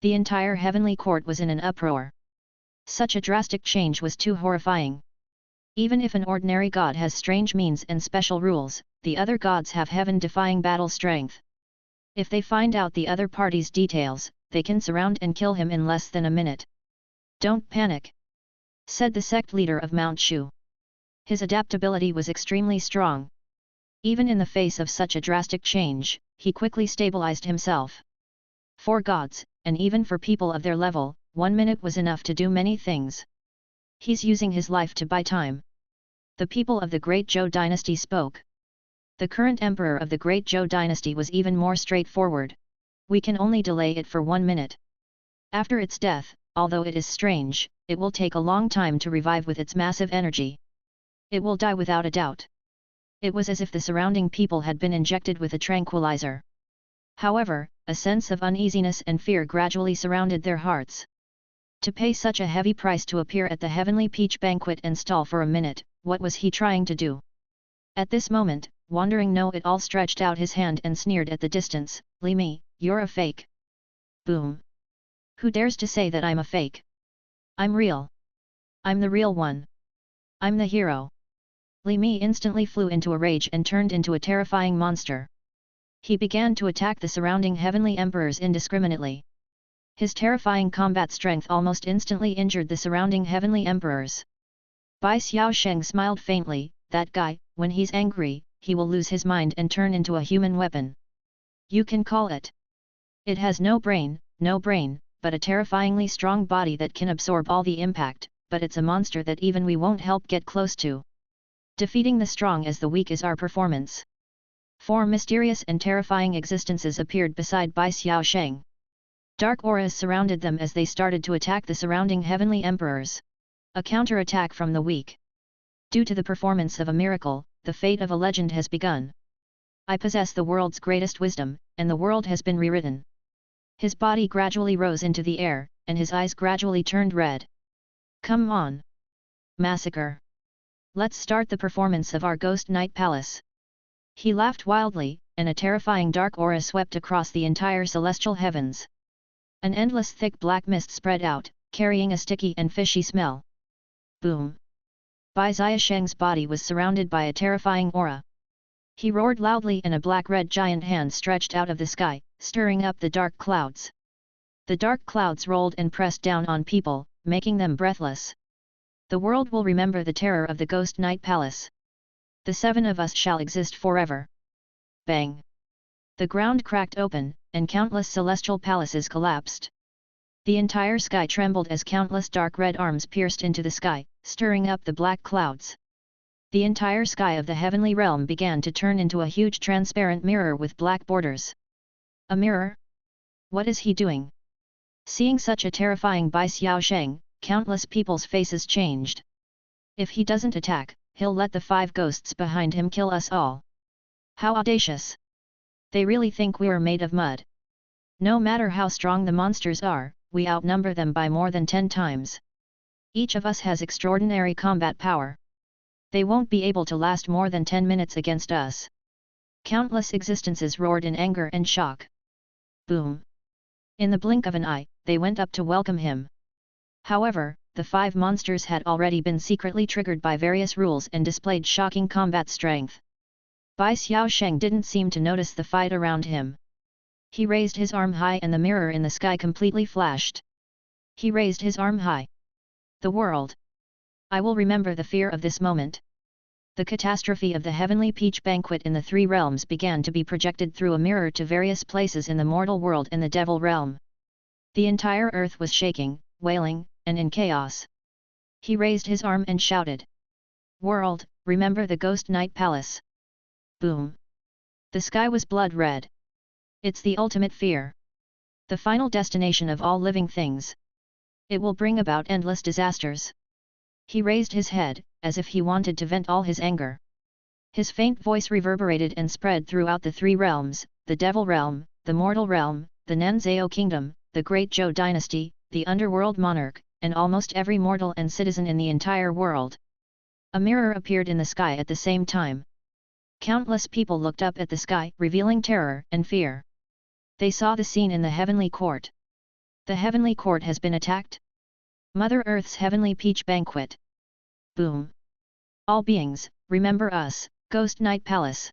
The entire heavenly court was in an uproar. Such a drastic change was too horrifying. Even if an ordinary god has strange means and special rules, the other gods have heaven-defying battle strength. If they find out the other party's details, they can surround and kill him in less than a minute. Don't panic, said the sect leader of Mount Shu. His adaptability was extremely strong. Even in the face of such a drastic change, he quickly stabilized himself. For gods, and even for people of their level, 1 minute was enough to do many things. He's using his life to buy time. The people of the Great Zhou Dynasty spoke. The current emperor of the Great Zhou Dynasty was even more straightforward. We can only delay it for 1 minute. After its death, although it is strange, it will take a long time to revive with its massive energy. It will die without a doubt. It was as if the surrounding people had been injected with a tranquilizer. However, a sense of uneasiness and fear gradually surrounded their hearts. To pay such a heavy price to appear at the heavenly peach banquet and stall for a minute, what was he trying to do? At this moment, Wandering Know-It-All stretched out his hand and sneered at the distance, Li Mi, you're a fake. Boom. Who dares to say that I'm a fake? I'm real. I'm the real one. I'm the hero. Li Mi instantly flew into a rage and turned into a terrifying monster. He began to attack the surrounding heavenly emperors indiscriminately. His terrifying combat strength almost instantly injured the surrounding heavenly emperors. Bai Xiaosheng smiled faintly, that guy, when he's angry, he will lose his mind and turn into a human weapon. You can call it. It has no brain, but a terrifyingly strong body that can absorb all the impact, but it's a monster that even we won't help get close to. Defeating the strong as the weak is our performance. 4 mysterious and terrifying existences appeared beside Bai Xiaosheng. Dark auras surrounded them as they started to attack the surrounding heavenly emperors. A counter-attack from the weak. Due to the performance of a miracle, the fate of a legend has begun. I possess the world's greatest wisdom, and the world has been rewritten. His body gradually rose into the air, and his eyes gradually turned red. Come on! Massacre! Let's start the performance of our Ghost Knight Palace. He laughed wildly, and a terrifying dark aura swept across the entire celestial heavens. An endless thick black mist spread out, carrying a sticky and fishy smell. Boom! Bai Xiaosheng's body was surrounded by a terrifying aura. He roared loudly and a black-red giant hand stretched out of the sky, stirring up the dark clouds. The dark clouds rolled and pressed down on people, making them breathless. The world will remember the terror of the Ghost Night Palace. The 7 of us shall exist forever. Bang! The ground cracked open, and countless celestial palaces collapsed. The entire sky trembled as countless dark red arms pierced into the sky, stirring up the black clouds. The entire sky of the heavenly realm began to turn into a huge transparent mirror with black borders. A mirror? What is he doing? Seeing such a terrifying Bai Xiaosheng, countless people's faces changed. If he doesn't attack, he'll let the 5 ghosts behind him kill us all. How audacious! They really think we're made of mud. No matter how strong the monsters are, we outnumber them by more than 10 times. Each of us has extraordinary combat power. They won't be able to last more than 10 minutes against us. Countless existences roared in anger and shock. Boom! In the blink of an eye, they went up to welcome him. However, the 5 monsters had already been secretly triggered by various rules and displayed shocking combat strength. Bai Xiaosheng didn't seem to notice the fight around him. He raised his arm high and the mirror in the sky completely flashed. He raised his arm high. The world! I will remember the fear of this moment. The catastrophe of the heavenly peach banquet in the 3 realms began to be projected through a mirror to various places in the mortal world and the devil realm. The entire earth was shaking, wailing, and in chaos. He raised his arm and shouted. World, remember the Ghost Night Palace. Boom! The sky was blood red. It's the ultimate fear. The final destination of all living things. It will bring about endless disasters. He raised his head, as if he wanted to vent all his anger. His faint voice reverberated and spread throughout the 3 realms, the Devil Realm, the Mortal Realm, the Nanzhao Kingdom, the Great Zhou Dynasty, the Underworld Monarch, and almost every mortal and citizen in the entire world. A mirror appeared in the sky at the same time. Countless people looked up at the sky, revealing terror and fear. They saw the scene in the heavenly court. The heavenly court has been attacked? Mother Earth's heavenly peach banquet. Boom! All beings, remember us, Ghost Night Palace.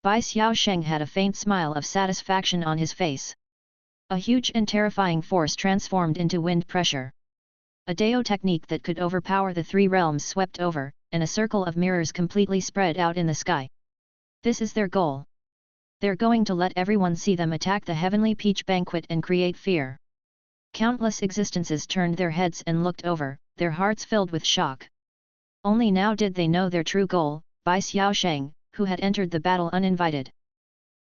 Bai Xiaosheng had a faint smile of satisfaction on his face. A huge and terrifying force transformed into wind pressure. A Dao technique that could overpower the 3 realms swept over, and a circle of mirrors completely spread out in the sky. This is their goal. They're going to let everyone see them attack the heavenly peach banquet and create fear. Countless existences turned their heads and looked over, their hearts filled with shock. Only now did they know their true goal, Bai Xiaosheng, who had entered the battle uninvited.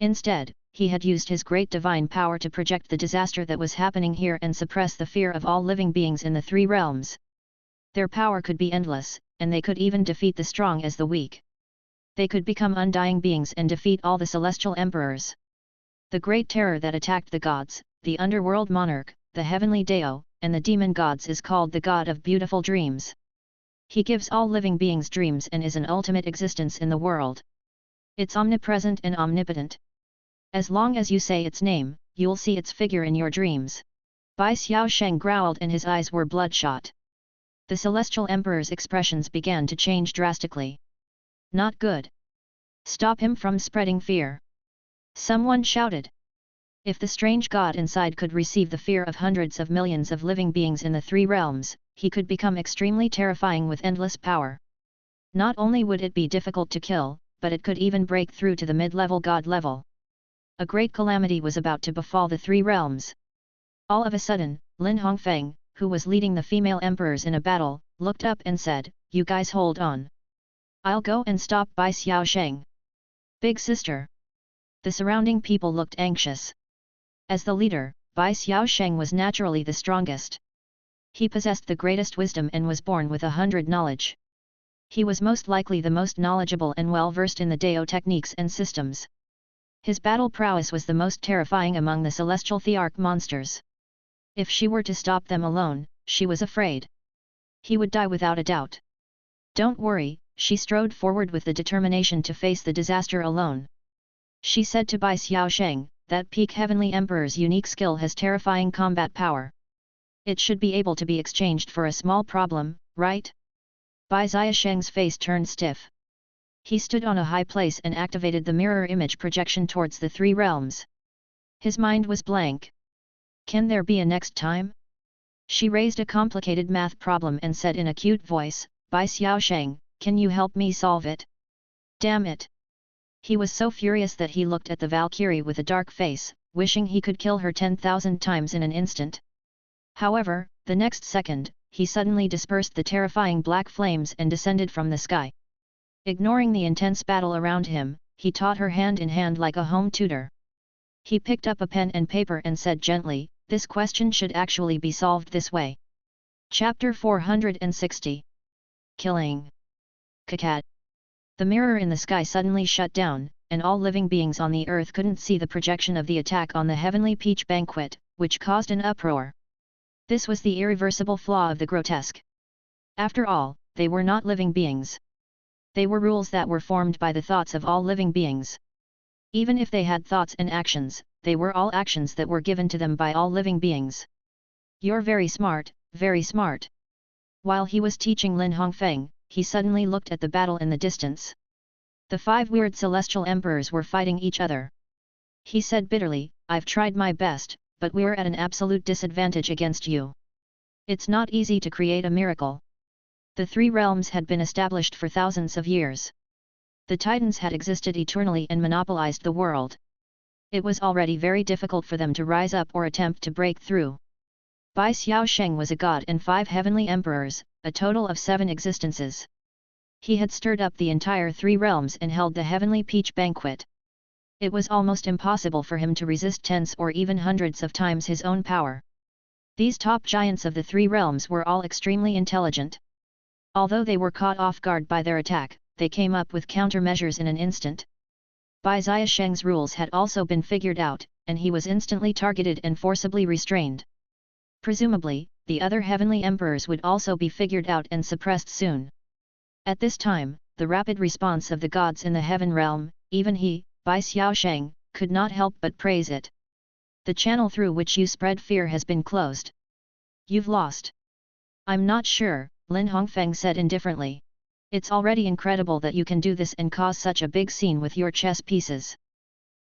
Instead, he had used his great divine power to project the disaster that was happening here and suppress the fear of all living beings in the 3 realms. Their power could be endless, and they could even defeat the strong as the weak. They could become undying beings and defeat all the celestial emperors. The great terror that attacked the gods, the underworld monarch, the heavenly Dao, and the demon gods is called the God of Beautiful Dreams. He gives all living beings dreams and is an ultimate existence in the world. It's omnipresent and omnipotent. As long as you say its name, you'll see its figure in your dreams. Bai Xiaosheng growled and his eyes were bloodshot. The celestial emperor's expressions began to change drastically. Not good. Stop him from spreading fear. Someone shouted. If the strange god inside could receive the fear of hundreds of millions of living beings in the 3 realms, he could become extremely terrifying with endless power. Not only would it be difficult to kill, but it could even break through to the mid-level god level. A great calamity was about to befall the 3 realms. All of a sudden, Lin Hongfeng, who was leading the female emperors in a battle, looked up and said, "You guys hold on. I'll go and stop Bai Xiaosheng." Big sister. The surrounding people looked anxious. As the leader, Bai Xiaosheng was naturally the strongest. He possessed the greatest wisdom and was born with 100 knowledge. He was most likely the most knowledgeable and well-versed in the Dao techniques and systems. His battle prowess was the most terrifying among the celestial thearch monsters. If she were to stop them alone, she was afraid he would die without a doubt. Don't worry, she strode forward with the determination to face the disaster alone. She said to Bai Xiaosheng, that peak Heavenly Emperor's unique skill has terrifying combat power. It should be able to be exchanged for a small problem, right? Bai Xiaosheng's face turned stiff. He stood on a high place and activated the mirror image projection towards the three realms. His mind was blank. Can there be a next time? She raised a complicated math problem and said in a cute voice, Bai Xiaosheng, can you help me solve it? Damn it! He was so furious that he looked at the Valkyrie with a dark face, wishing he could kill her 10,000 times in an instant. However, the next second, he suddenly dispersed the terrifying black flames and descended from the sky. Ignoring the intense battle around him, he taught her hand in hand like a home tutor. He picked up a pen and paper and said gently, this question should actually be solved this way. Chapter 460. Killing. Kakad. The mirror in the sky suddenly shut down, and all living beings on the earth couldn't see the projection of the attack on the heavenly peach banquet, which caused an uproar. This was the irreversible flaw of the grotesque. After all, they were not living beings. They were rules that were formed by the thoughts of all living beings. Even if they had thoughts and actions, they were all actions that were given to them by all living beings. You're very smart, very smart. While he was teaching Lin Hongfeng, he suddenly looked at the battle in the distance. The 5 weird celestial emperors were fighting each other. He said bitterly, I've tried my best, but we're at an absolute disadvantage against you. It's not easy to create a miracle. The 3 realms had been established for thousands of years. The Titans had existed eternally and monopolized the world. It was already very difficult for them to rise up or attempt to break through. Bai Xiaosheng was a god and 5 heavenly emperors, a total of 7 existences. He had stirred up the entire 3 realms and held the heavenly peach banquet. It was almost impossible for him to resist tens or even hundreds of times his own power. These top giants of the 3 realms were all extremely intelligent. Although they were caught off guard by their attack, they came up with countermeasures in an instant. Bai Xiaosheng's rules had also been figured out, and he was instantly targeted and forcibly restrained. Presumably, the other heavenly emperors would also be figured out and suppressed soon. At this time, the rapid response of the gods in the heaven realm, even he, Bai Xiaosheng, could not help but praise it. The channel through which you spread fear has been closed. You've lost. I'm not sure, Lin Hongfeng said indifferently. It's already incredible that you can do this and cause such a big scene with your chess pieces.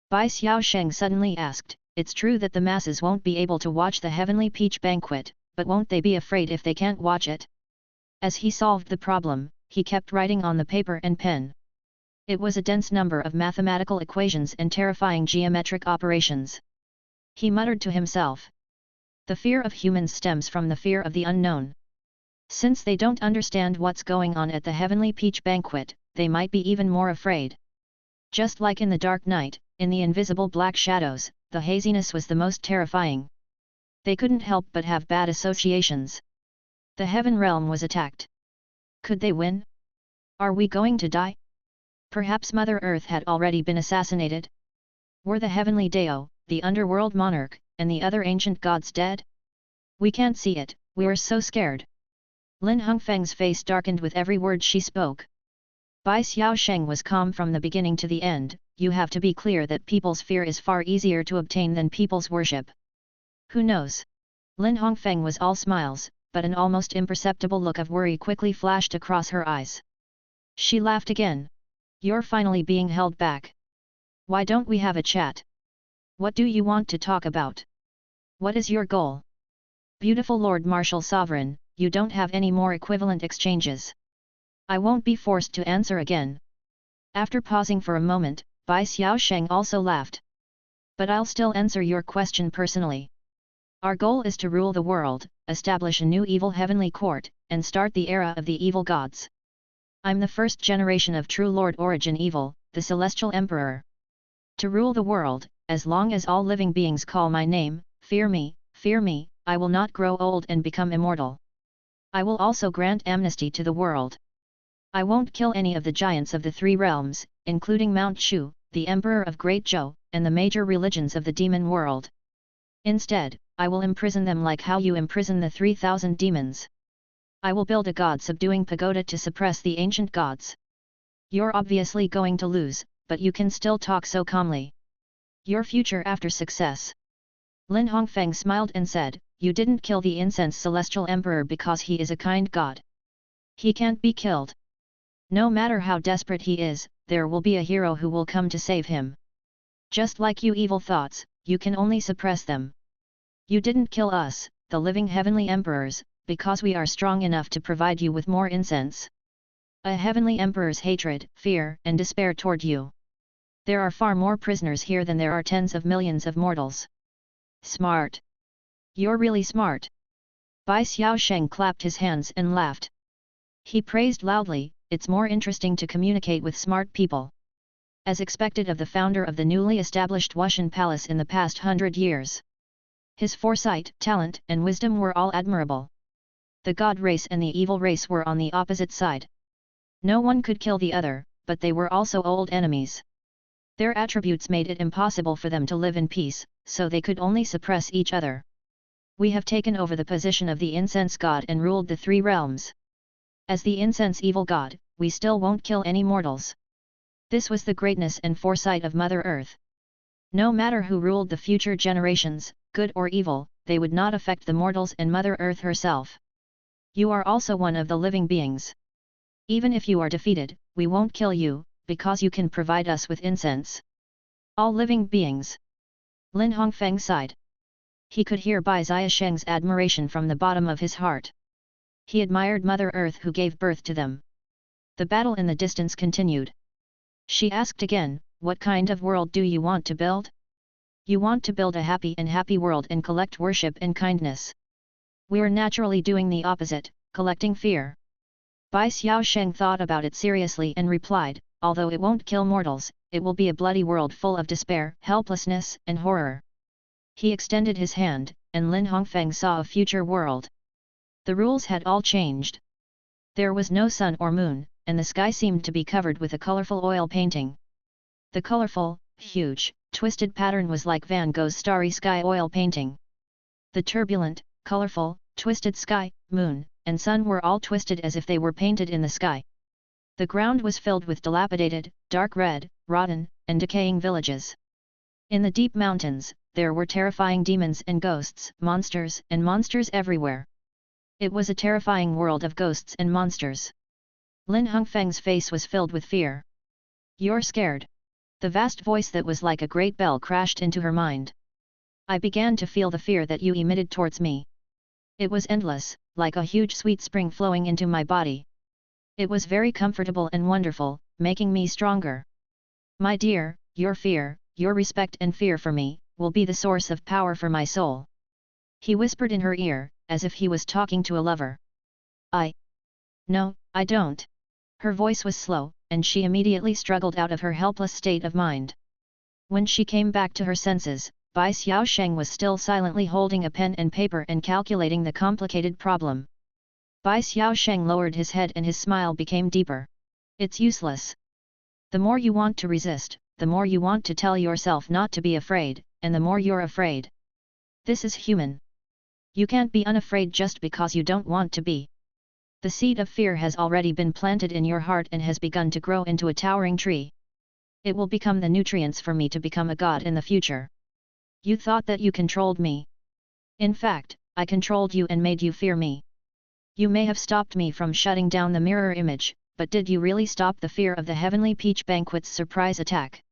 Bai Xiaosheng suddenly asked, it's true that the masses won't be able to watch the heavenly peach banquet, but won't they be afraid if they can't watch it? As he solved the problem, he kept writing on the paper and pen. It was a dense number of mathematical equations and terrifying geometric operations. He muttered to himself. The fear of humans stems from the fear of the unknown. Since they don't understand what's going on at the heavenly peach banquet, they might be even more afraid. Just like in the dark night, in the invisible black shadows, the haziness was the most terrifying. They couldn't help but have bad associations. The heaven realm was attacked. Could they win? Are we going to die? Perhaps Mother Earth had already been assassinated? Were the heavenly Dao, the underworld monarch, and the other ancient gods dead? We can't see it, we're so scared. Lin Hongfeng's face darkened with every word she spoke. Bai Xiaosheng was calm from the beginning to the end, you have to be clear that people's fear is far easier to obtain than people's worship. Who knows? Lin Hongfeng was all smiles, but an almost imperceptible look of worry quickly flashed across her eyes. She laughed again. You're finally being held back. Why don't we have a chat? What do you want to talk about? What is your goal? Beautiful Lord Martial Sovereign, you don't have any more equivalent exchanges. I won't be forced to answer again. After pausing for a moment, Bai Xiaosheng also laughed. But I'll still answer your question personally. Our goal is to rule the world, establish a new evil heavenly court, and start the era of the evil gods. I'm the first generation of true Lord Origin Evil, the Celestial Emperor. To rule the world, as long as all living beings call my name, fear me, I will not grow old and become immortal. I will also grant amnesty to the world. I won't kill any of the giants of the 3 realms, including Mount Shu, the Emperor of Great Zhou, and the major religions of the demon world. Instead, I will imprison them like how you imprison the 3,000 demons. I will build a god-subduing pagoda to suppress the ancient gods. You're obviously going to lose, but you can still talk so calmly. Your future after success. Lin Hongfeng smiled and said, you didn't kill the incense celestial emperor because he is a kind god. He can't be killed. No matter how desperate he is, there will be a hero who will come to save him. Just like you evil thoughts, you can only suppress them. You didn't kill us, the living heavenly emperors, because we are strong enough to provide you with more incense. A heavenly emperor's hatred, fear, and despair toward you. There are far more prisoners here than there are tens of millions of mortals. Smart. You're really smart. Bai Xiaosheng clapped his hands and laughed. He praised loudly, it's more interesting to communicate with smart people. As expected of the founder of the newly established Wushan Palace in the past 100 years. His foresight, talent, and wisdom were all admirable. The god race and the evil race were on the opposite side. No one could kill the other, but they were also old enemies. Their attributes made it impossible for them to live in peace, so they could only suppress each other. We have taken over the position of the incense god and ruled the 3 realms. As the incense evil god, we still won't kill any mortals. This was the greatness and foresight of Mother Earth. No matter who ruled the future generations, good or evil, they would not affect the mortals and Mother Earth herself. You are also one of the living beings. Even if you are defeated, we won't kill you, because you can provide us with incense. All living beings. Lin Hongfeng sighed. He could hear Bai Xiaosheng's admiration from the bottom of his heart. He admired Mother Earth who gave birth to them. The battle in the distance continued. She asked again, what kind of world do you want to build? You want to build a happy world and collect worship and kindness. We're naturally doing the opposite, collecting fear. Bai Xiaosheng thought about it seriously and replied, although it won't kill mortals, it will be a bloody world full of despair, helplessness, and horror. He extended his hand, and Lin Hongfeng saw a future world. The rules had all changed. There was no sun or moon, and the sky seemed to be covered with a colorful oil painting. The colorful, huge, twisted pattern was like Van Gogh's Starry Sky oil painting. The turbulent, colorful, twisted sky, moon, and sun were all twisted as if they were painted in the sky. The ground was filled with dilapidated, dark red, rotten, and decaying villages. In the deep mountains, there were terrifying demons and ghosts, monsters everywhere. It was a terrifying world of ghosts and monsters. Lin Hongfeng's face was filled with fear. You're scared. The vast voice that was like a great bell crashed into her mind. I began to feel the fear that you emitted towards me. It was endless, like a huge sweet spring flowing into my body. It was very comfortable and wonderful, making me stronger. My dear, your fear, your respect and fear for me, will be the source of power for my soul. He whispered in her ear, as if he was talking to a lover. No, I don't. Her voice was slow, and she immediately struggled out of her helpless state of mind. When she came back to her senses, Bai Xiaosheng was still silently holding a pen and paper and calculating the complicated problem. Bai Xiaosheng lowered his head and his smile became deeper. It's useless. The more you want to resist, the more you want to tell yourself not to be afraid, and the more you're afraid. This is human. You can't be unafraid just because you don't want to be. The seed of fear has already been planted in your heart and has begun to grow into a towering tree. It will become the nutrients for me to become a god in the future. You thought that you controlled me. In fact, I controlled you and made you fear me. You may have stopped me from shutting down the mirror image, but did you really stop the fear of the Heavenly Peach Banquet's surprise attack?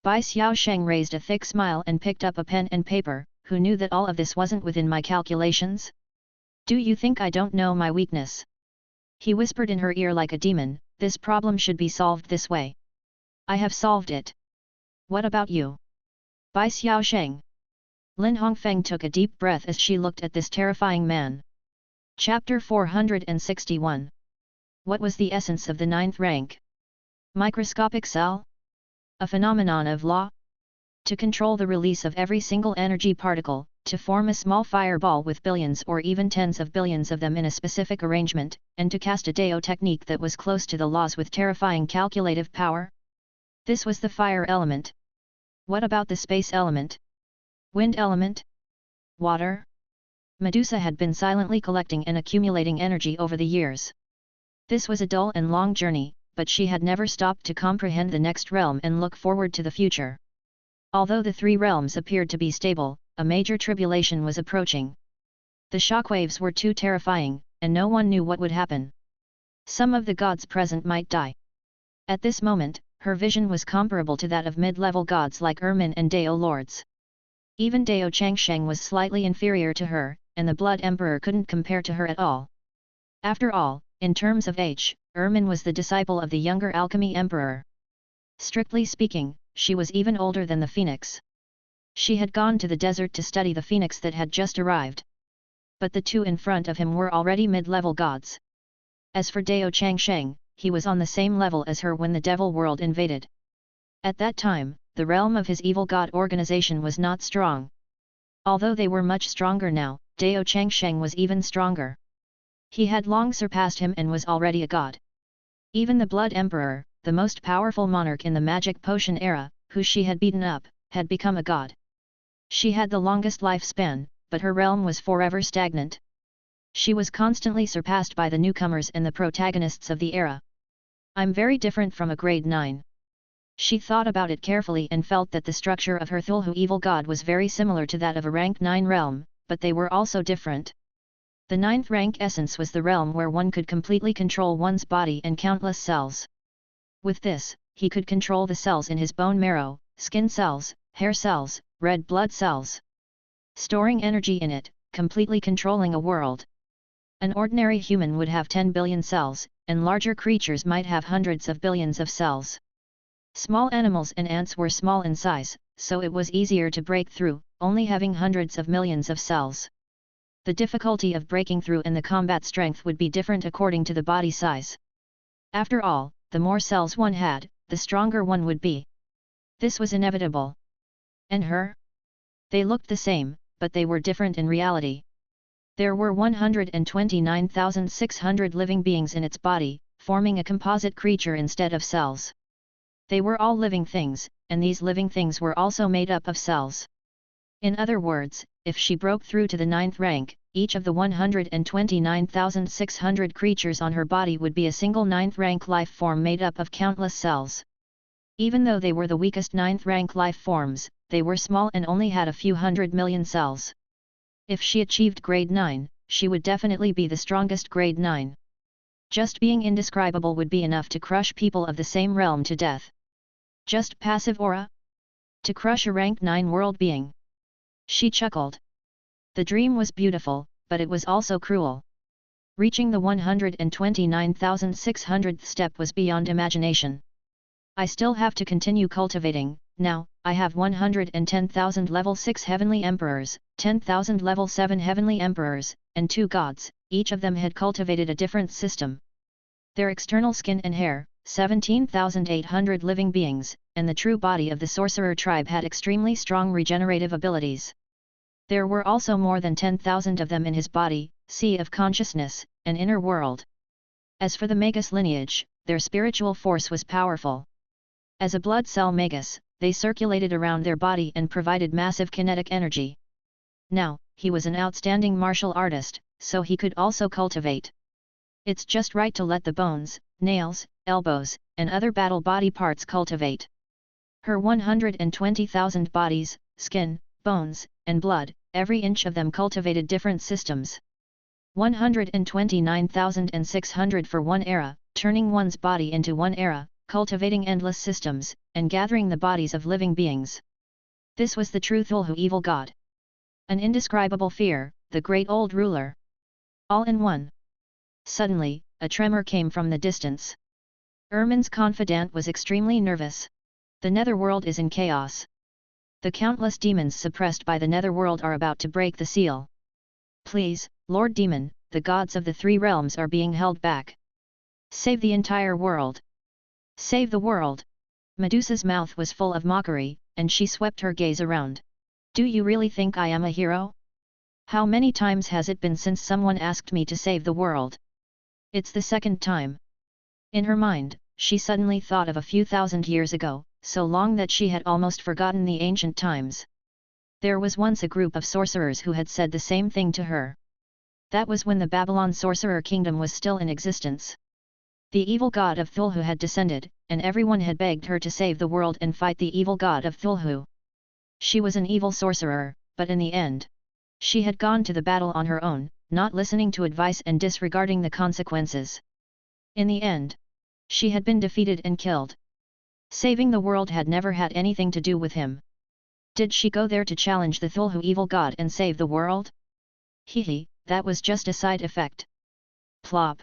Bai Xiaosheng raised a thick smile and picked up a pen and paper, who knew that all of this wasn't within my calculations? Do you think I don't know my weakness? He whispered in her ear like a demon, this problem should be solved this way. I have solved it. What about you? Bai Xiaosheng. Lin Hongfeng took a deep breath as she looked at this terrifying man. Chapter 461. What was the essence of the 9th rank? Microscopic cell? A phenomenon of law? To control the release of every single energy particle, to form a small fireball with billions or even tens of billions of them in a specific arrangement, and to cast a Dao technique that was close to the laws with terrifying calculative power? This was the fire element. What about the space element? Wind element? Water? Medusa had been silently collecting and accumulating energy over the years. This was a dull and long journey, but she had never stopped to comprehend the next realm and look forward to the future. Although the three realms appeared to be stable, a major tribulation was approaching. The shockwaves were too terrifying, and no one knew what would happen. Some of the gods present might die. At this moment, her vision was comparable to that of mid-level gods like Ermin and Dao lords. Even Dao Changsheng was slightly inferior to her, and the Blood Emperor couldn't compare to her at all. After all, in terms of age, Ermin was the disciple of the younger Alchemy Emperor. Strictly speaking, she was even older than the Phoenix. She had gone to the desert to study the Phoenix that had just arrived. But the two in front of him were already mid-level gods. As for Dao Changsheng, he was on the same level as her when the Devil World invaded. At that time, the realm of his evil god organization was not strong. Although they were much stronger now, Dao Changsheng was even stronger. He had long surpassed him and was already a god. Even the Blood Emperor, the most powerful monarch in the magic potion era, who she had beaten up, had become a god. She had the longest lifespan, but her realm was forever stagnant. She was constantly surpassed by the newcomers and the protagonists of the era. I'm very different from a grade 9. She thought about it carefully and felt that the structure of her Thulhu evil god was very similar to that of a rank 9 realm, but they were also different. The 9th rank essence was the realm where one could completely control one's body and countless cells. With this, he could control the cells in his bone marrow, skin cells, hair cells, red blood cells. Storing energy in it, completely controlling a world. An ordinary human would have 10 billion cells, and larger creatures might have hundreds of billions of cells. Small animals and ants were small in size, so it was easier to break through, only having hundreds of millions of cells. The difficulty of breaking through and the combat strength would be different according to the body size. After all, the more cells one had, the stronger one would be. This was inevitable. And her? They looked the same, but they were different in reality. There were 129,600 living beings in its body, forming a composite creature instead of cells. They were all living things, and these living things were also made up of cells. In other words, if she broke through to the 9th rank, each of the 129,600 creatures on her body would be a single 9th rank life form made up of countless cells. Even though they were the weakest 9th rank life forms, they were small and only had a few 100 million cells. If she achieved grade 9, she would definitely be the strongest grade 9. Just being indescribable would be enough to crush people of the same realm to death. Just passive aura? To crush a rank 9 world being. She chuckled. The dream was beautiful, but it was also cruel. Reaching the 129,600th step was beyond imagination. I still have to continue cultivating. Now, I have 110,000 level 6 heavenly emperors, 10,000 level 7 heavenly emperors, and 2 gods, each of them had cultivated a different system. Their external skin and hair, 17,800 living beings, and the true body of the sorcerer tribe had extremely strong regenerative abilities. There were also more than 10,000 of them in his body, sea of consciousness, and inner world. As for the Magus lineage, their spiritual force was powerful. As a blood cell Magus, they circulated around their body and provided massive kinetic energy. Now, he was an outstanding martial artist, so he could also cultivate. It's just right to let the bones, nails, elbows, and other battle body parts cultivate. Her 120,000 bodies, skin, bones, and blood, every inch of them cultivated different systems. 129,600 for one era, turning one's body into one era, cultivating endless systems, and gathering the bodies of living beings. This was the true Thulhu evil god. An indescribable fear, the great old ruler. All in one. Suddenly, a tremor came from the distance. Ermin's confidant was extremely nervous. The netherworld is in chaos. The countless demons suppressed by the netherworld are about to break the seal. Please, Lord Demon, the gods of the 3 realms are being held back. Save the entire world. Save the world. Medusa's mouth was full of mockery, and she swept her gaze around. Do you really think I am a hero? How many times has it been since someone asked me to save the world? It's the 2nd time. In her mind, she suddenly thought of a few thousand years ago, so long that she had almost forgotten the ancient times. There was once a group of sorcerers who had said the same thing to her. That was when the Babylon sorcerer kingdom was still in existence. The evil god of Thulhu had descended, and everyone had begged her to save the world and fight the evil god of Thulhu. She was an evil sorcerer, but in the end, she had gone to the battle on her own, not listening to advice and disregarding the consequences. In the end, she had been defeated and killed. Saving the world had never had anything to do with him. Did she go there to challenge the Thulhu evil god and save the world? Hehe, that was just a side effect. Plop.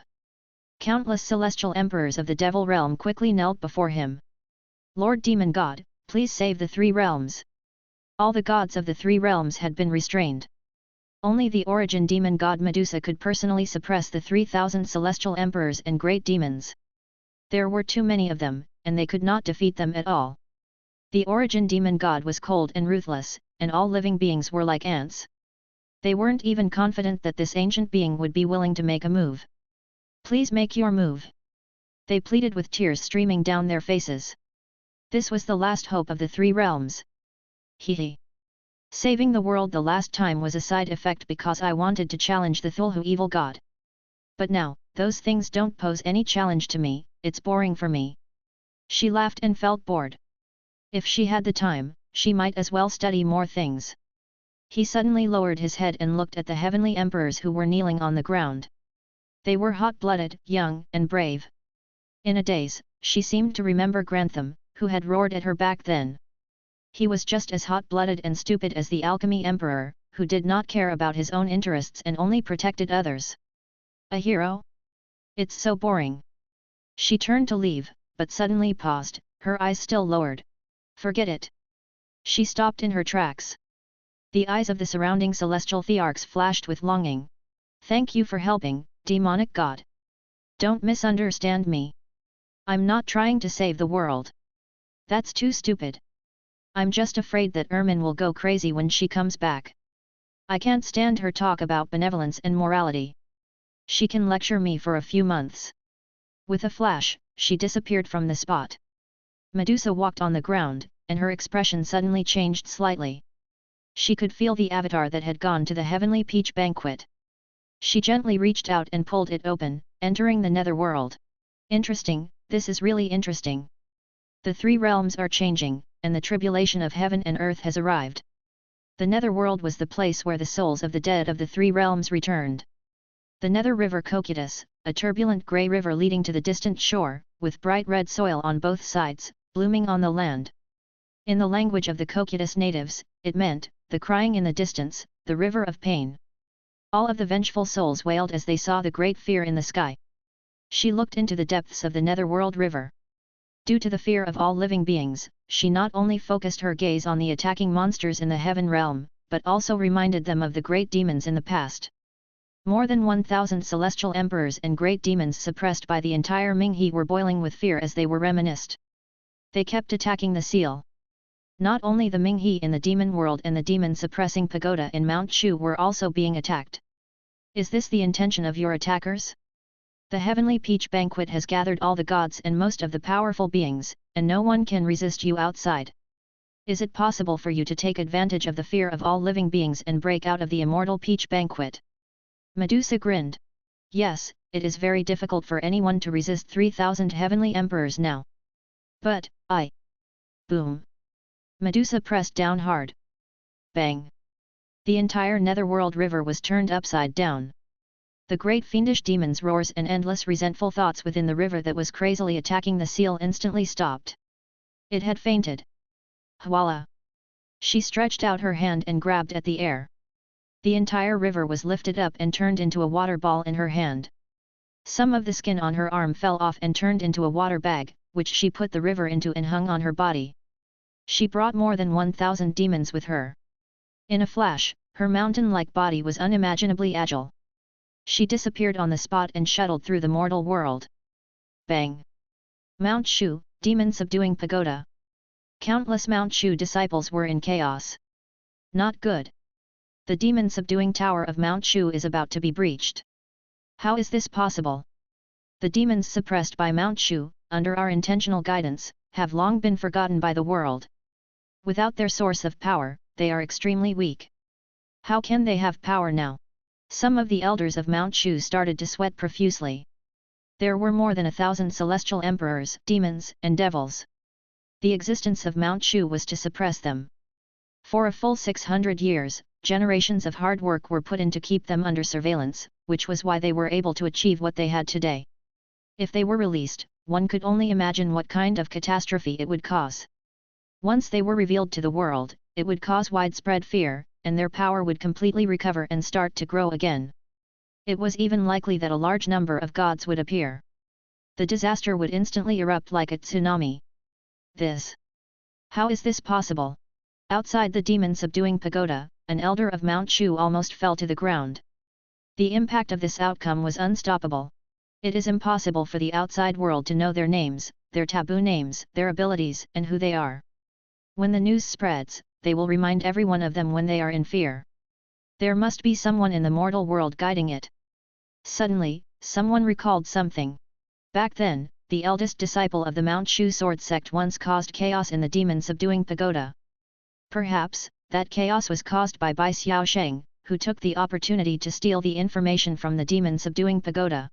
Countless celestial emperors of the devil realm quickly knelt before him. Lord Demon God, please save the three realms. All the gods of the three realms had been restrained. Only the origin demon god Medusa could personally suppress the 3,000 celestial emperors and great demons. There were too many of them, and they could not defeat them at all. The origin demon god was cold and ruthless, and all living beings were like ants. They weren't even confident that this ancient being would be willing to make a move. Please make your move. They pleaded with tears streaming down their faces. This was the last hope of the three realms. Hehe. Saving the world the last time was a side effect because I wanted to challenge the Thulhu evil god. But now, those things don't pose any challenge to me, it's boring for me. She laughed and felt bored. If she had the time, she might as well study more things. He suddenly lowered his head and looked at the heavenly emperors who were kneeling on the ground. They were hot-blooded, young, and brave. In a daze, she seemed to remember Grantham, who had roared at her back then. He was just as hot-blooded and stupid as the alchemy emperor, who did not care about his own interests and only protected others. A hero? It's so boring. She turned to leave, but suddenly paused, her eyes still lowered. Forget it. She stopped in her tracks. The eyes of the surrounding celestial thearchs flashed with longing. Thank you for helping, demonic god. Don't misunderstand me. I'm not trying to save the world. That's too stupid. I'm just afraid that Ermin will go crazy when she comes back. I can't stand her talk about benevolence and morality. She can lecture me for a few months. With a flash, she disappeared from the spot. Medusa walked on the ground, and her expression suddenly changed slightly. She could feel the avatar that had gone to the heavenly peach banquet. She gently reached out and pulled it open, entering the netherworld. Interesting, this is really interesting. The three realms are changing, and the tribulation of heaven and earth has arrived. The netherworld was the place where the souls of the dead of the three realms returned. The nether river Cocytus, a turbulent grey river leading to the distant shore, with bright red soil on both sides, blooming on the land. In the language of the Cocytus natives, it meant, the crying in the distance, the river of pain. All of the vengeful souls wailed as they saw the great fear in the sky. She looked into the depths of the netherworld river. Due to the fear of all living beings, she not only focused her gaze on the attacking monsters in the heaven realm, but also reminded them of the great demons in the past. More than 1,000 celestial emperors and great demons suppressed by the entire Minghe were boiling with fear as they were reminisced. They kept attacking the seal. Not only the Minghe in the demon world and the demon-suppressing pagoda in Mount Shu were also being attacked. Is this the intention of your attackers? The heavenly peach banquet has gathered all the gods and most of the powerful beings, and no one can resist you outside. Is it possible for you to take advantage of the fear of all living beings and break out of the immortal peach banquet? Medusa grinned. Yes, it is very difficult for anyone to resist 3,000 heavenly emperors now. But, I... Boom. Medusa pressed down hard. Bang. The entire netherworld river was turned upside down. The great fiendish demons' roars and endless resentful thoughts within the river that was crazily attacking the seal instantly stopped. It had fainted. Voila! She stretched out her hand and grabbed at the air. The entire river was lifted up and turned into a water ball in her hand. Some of the skin on her arm fell off and turned into a water bag, which she put the river into and hung on her body. She brought more than 1,000 demons with her. In a flash, her mountain-like body was unimaginably agile. She disappeared on the spot and shuttled through the mortal world. Bang! Mount Shu, demon-subduing pagoda. Countless Mount Shu disciples were in chaos. Not good. The demon-subduing tower of Mount Shu is about to be breached. How is this possible? The demons suppressed by Mount Shu, under our intentional guidance, have long been forgotten by the world. Without their source of power, they are extremely weak. How can they have power now? Some of the elders of Mount Shu started to sweat profusely. There were more than 1,000 celestial emperors, demons, and devils. The existence of Mount Shu was to suppress them. For a full 600 years, generations of hard work were put in to keep them under surveillance, which was why they were able to achieve what they had today. If they were released, one could only imagine what kind of catastrophe it would cause. Once they were revealed to the world, it would cause widespread fear, and their power would completely recover and start to grow again. It was even likely that a large number of gods would appear. The disaster would instantly erupt like a tsunami. How is this possible? Outside the demon-subduing pagoda, an elder of Mount Shu almost fell to the ground. The impact of this outcome was unstoppable. It is impossible for the outside world to know their names, their taboo names, their abilities, and who they are. When the news spreads, they will remind everyone of them when they are in fear. There must be someone in the mortal world guiding it. Suddenly, someone recalled something. Back then, the eldest disciple of the Mount Shu sword sect once caused chaos in the demon-subduing pagoda. Perhaps, that chaos was caused by Bai Xiaosheng, who took the opportunity to steal the information from the demon-subduing pagoda.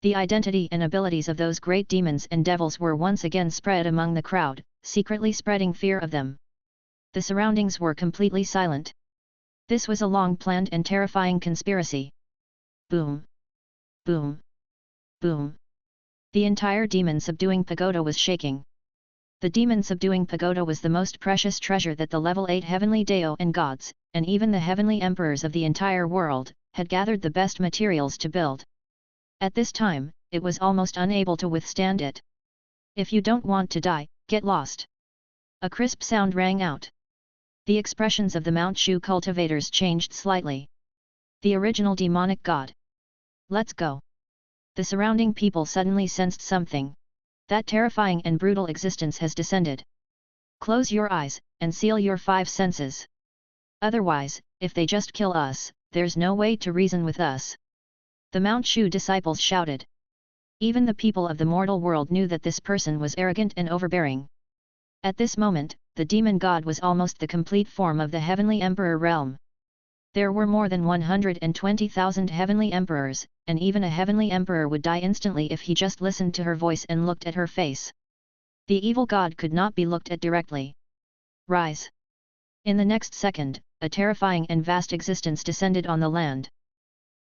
The identity and abilities of those great demons and devils were once again spread among the crowd, secretly spreading fear of them. The surroundings were completely silent. This was a long-planned and terrifying conspiracy. Boom! Boom! Boom! The entire demon-subduing pagoda was shaking. The demon-subduing pagoda was the most precious treasure that the level 8 heavenly Dao and gods, and even the heavenly emperors of the entire world, had gathered the best materials to build. At this time, it was almost unable to withstand it. If you don't want to die, get lost. A crisp sound rang out. The expressions of the Mount Shu cultivators changed slightly. The original demonic god. Let's go. The surrounding people suddenly sensed something. That terrifying and brutal existence has descended. Close your eyes, and seal your 5 senses. Otherwise, if they just kill us, there's no way to reason with us. The Mount Shu disciples shouted. Even the people of the mortal world knew that this person was arrogant and overbearing. At this moment, the demon god was almost the complete form of the heavenly emperor realm. There were more than 120,000 heavenly emperors, and even a heavenly emperor would die instantly if he just listened to her voice and looked at her face. The evil god could not be looked at directly. Rise! In the next second, a terrifying and vast existence descended on the land.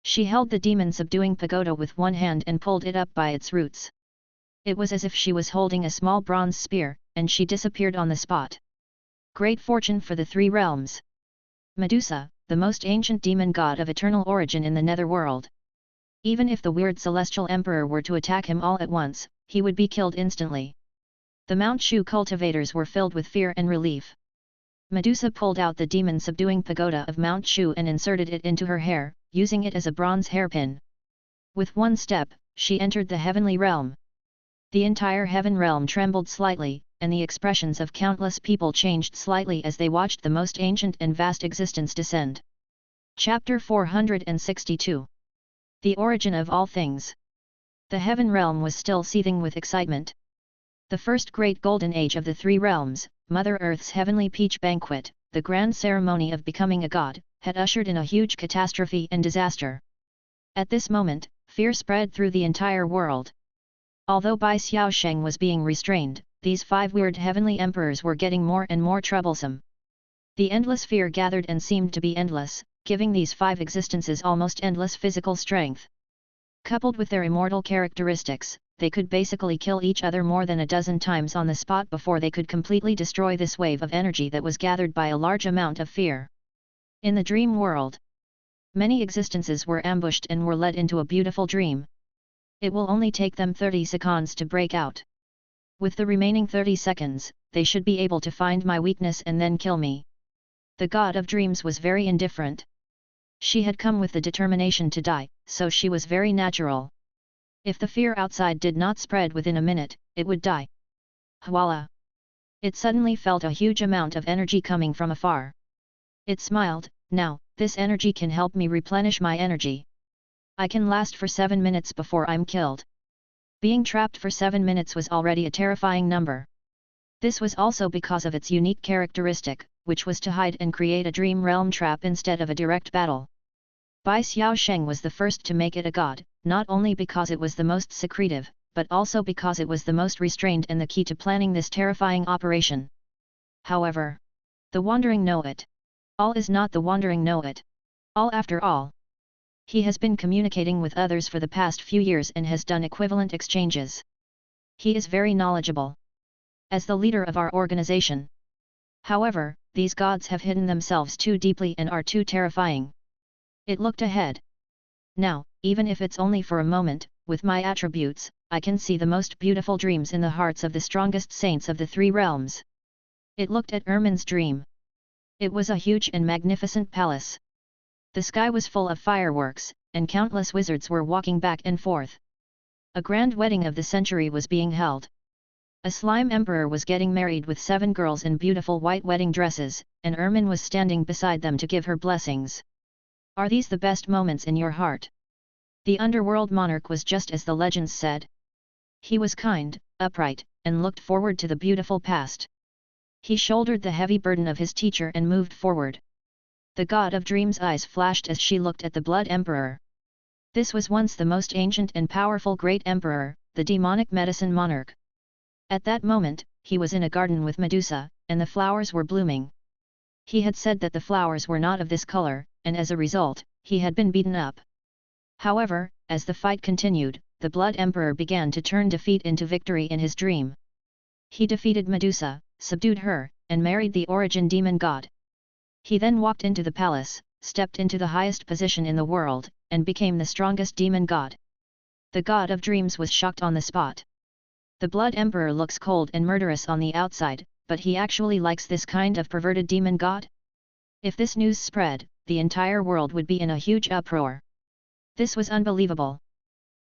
She held the demon-subduing pagoda with one hand and pulled it up by its roots. It was as if she was holding a small bronze spear, and she disappeared on the spot. Great fortune for the 3 realms. Medusa, the most ancient demon god of eternal origin in the netherworld. Even if the weird celestial emperor were to attack him all at once, he would be killed instantly. The Mount Shu cultivators were filled with fear and relief. Medusa pulled out the demon-subduing pagoda of Mount Shu and inserted it into her hair, using it as a bronze hairpin. With one step, she entered the heavenly realm. The entire heaven realm trembled slightly, and the expressions of countless people changed slightly as they watched the most ancient and vast existence descend. Chapter 462. The Origin of All Things. The heaven realm was still seething with excitement. The first great golden age of the 3 realms, Mother Earth's heavenly peach banquet, the grand ceremony of becoming a god, had ushered in a huge catastrophe and disaster. At this moment, fear spread through the entire world. Although Bai Xiaosheng was being restrained, these 5 weird heavenly emperors were getting more and more troublesome. The endless fear gathered and seemed to be endless, giving these 5 existences almost endless physical strength. Coupled with their immortal characteristics, they could basically kill each other more than a dozen times on the spot before they could completely destroy this wave of energy that was gathered by a large amount of fear. In the dream world, many existences were ambushed and were led into a beautiful dream. It will only take them 30 seconds to break out. With the remaining 30 seconds, they should be able to find my weakness and then kill me. The god of dreams was very indifferent. She had come with the determination to die, so she was very natural. If the fear outside did not spread within a minute, it would die. Voila! It suddenly felt a huge amount of energy coming from afar. It smiled, now, this energy can help me replenish my energy. I can last for 7 minutes before I'm killed. Being trapped for 7 minutes was already a terrifying number. This was also because of its unique characteristic, which was to hide and create a dream realm trap instead of a direct battle. Bai Xiaosheng was the first to make it a god, not only because it was the most secretive, but also because it was the most restrained and the key to planning this terrifying operation. However, The wandering know it. All is not the wandering know it. All after all. He has been communicating with others for the past few years and has done equivalent exchanges. He is very knowledgeable. As the leader of our organization. However, these gods have hidden themselves too deeply and are too terrifying. It looked ahead. Now, even if it's only for a moment, with my attributes, I can see the most beautiful dreams in the hearts of the strongest saints of the three realms. It looked at Ermin's dream. It was a huge and magnificent palace. The sky was full of fireworks, and countless wizards were walking back and forth. A grand wedding of the century was being held. A slime emperor was getting married with 7 girls in beautiful white wedding dresses, and Ermin was standing beside them to give her blessings. Are these the best moments in your heart? The underworld monarch was just as the legends said. He was kind, upright, and looked forward to the beautiful past. He shouldered the heavy burden of his teacher and moved forward. The god of dreams' eyes flashed as she looked at the Blood Emperor. This was once the most ancient and powerful great emperor, the demonic medicine monarch. At that moment, he was in a garden with Medusa, and the flowers were blooming. He had said that the flowers were not of this color, and as a result, he had been beaten up. However, as the fight continued, the Blood Emperor began to turn defeat into victory in his dream. He defeated Medusa, subdued her, and married the origin demon god. He then walked into the palace, stepped into the highest position in the world, and became the strongest demon god. The god of dreams was shocked on the spot. The Blood Emperor looks cold and murderous on the outside, but he actually likes this kind of perverted demon god? If this news spread, the entire world would be in a huge uproar. This was unbelievable.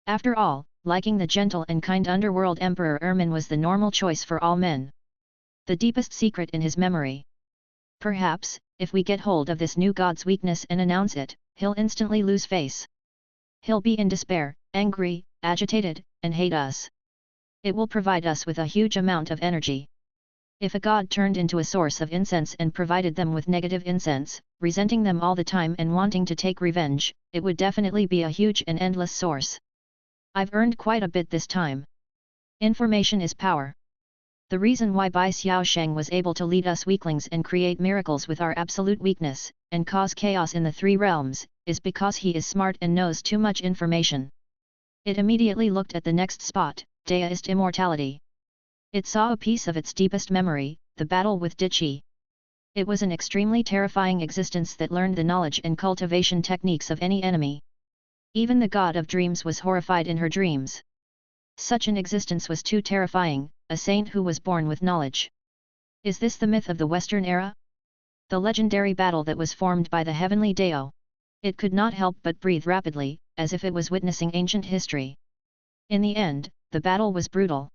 After all, liking the gentle and kind underworld Emperor Ermin was the normal choice for all men. The deepest secret in his memory. Perhaps, if we get hold of this new god's weakness and announce it, he'll instantly lose face. He'll be in despair, angry, agitated, and hate us. It will provide us with a huge amount of energy. If a god turned into a source of incense and provided them with negative incense, resenting them all the time and wanting to take revenge, it would definitely be a huge and endless source. I've earned quite a bit this time. Information is power. The reason why Bai Xiaosheng was able to lead us weaklings and create miracles with our absolute weakness, and cause chaos in the three realms, is because he is smart and knows too much information. It immediately looked at the next spot, Deist immortality. It saw a piece of its deepest memory, the battle with Dichi. It was an extremely terrifying existence that learned the knowledge and cultivation techniques of any enemy. Even the god of dreams was horrified in her dreams. Such an existence was too terrifying, a saint who was born with knowledge. Is this the myth of the Western era? The legendary battle that was formed by the heavenly Dao? It could not help but breathe rapidly, as if it was witnessing ancient history. In the end, the battle was brutal.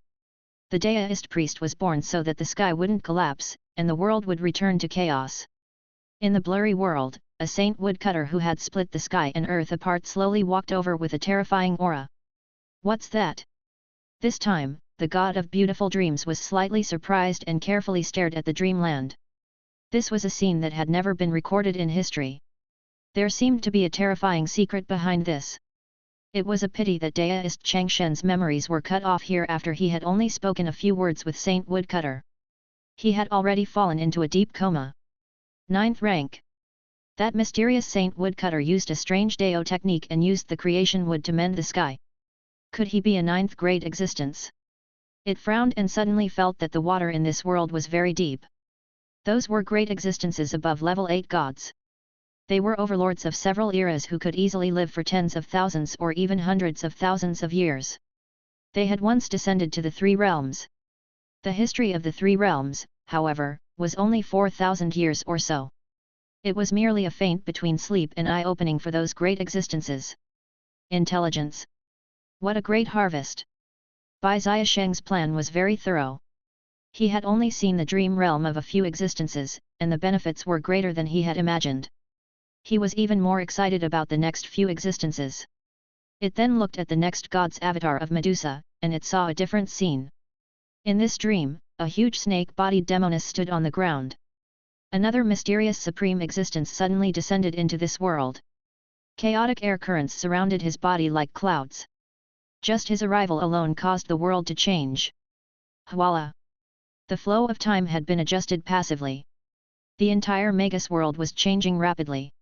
The Daoist priest was born so that the sky wouldn't collapse, and the world would return to chaos. In the blurry world, a saint woodcutter who had split the sky and earth apart slowly walked over with a terrifying aura. What's that? This time, the god of beautiful dreams was slightly surprised and carefully stared at the dreamland. This was a scene that had never been recorded in history. There seemed to be a terrifying secret behind this. It was a pity that Daoist Changshen's memories were cut off here after he had only spoken a few words with Saint Woodcutter. He had already fallen into a deep coma. 9th rank. That mysterious Saint Woodcutter used a strange Dao technique and used the creation wood to mend the sky. Could he be a 9th grade existence? It frowned and suddenly felt that the water in this world was very deep. Those were great existences above level 8 gods. They were overlords of several eras who could easily live for tens of thousands or even hundreds of thousands of years. They had once descended to the three realms. The history of the three realms, however, was only 4,000 years or so. It was merely a feint between sleep and eye-opening for those great existences. Intelligence. What a great harvest! Bai Xiaosheng's plan was very thorough. He had only seen the dream realm of a few existences, and the benefits were greater than he had imagined. He was even more excited about the next few existences. It then looked at the next god's avatar of Medusa, and it saw a different scene. In this dream, a huge snake-bodied demoness stood on the ground. Another mysterious supreme existence suddenly descended into this world. Chaotic air currents surrounded his body like clouds. Just his arrival alone caused the world to change. Voila! The flow of time had been adjusted passively. The entire Magus world was changing rapidly.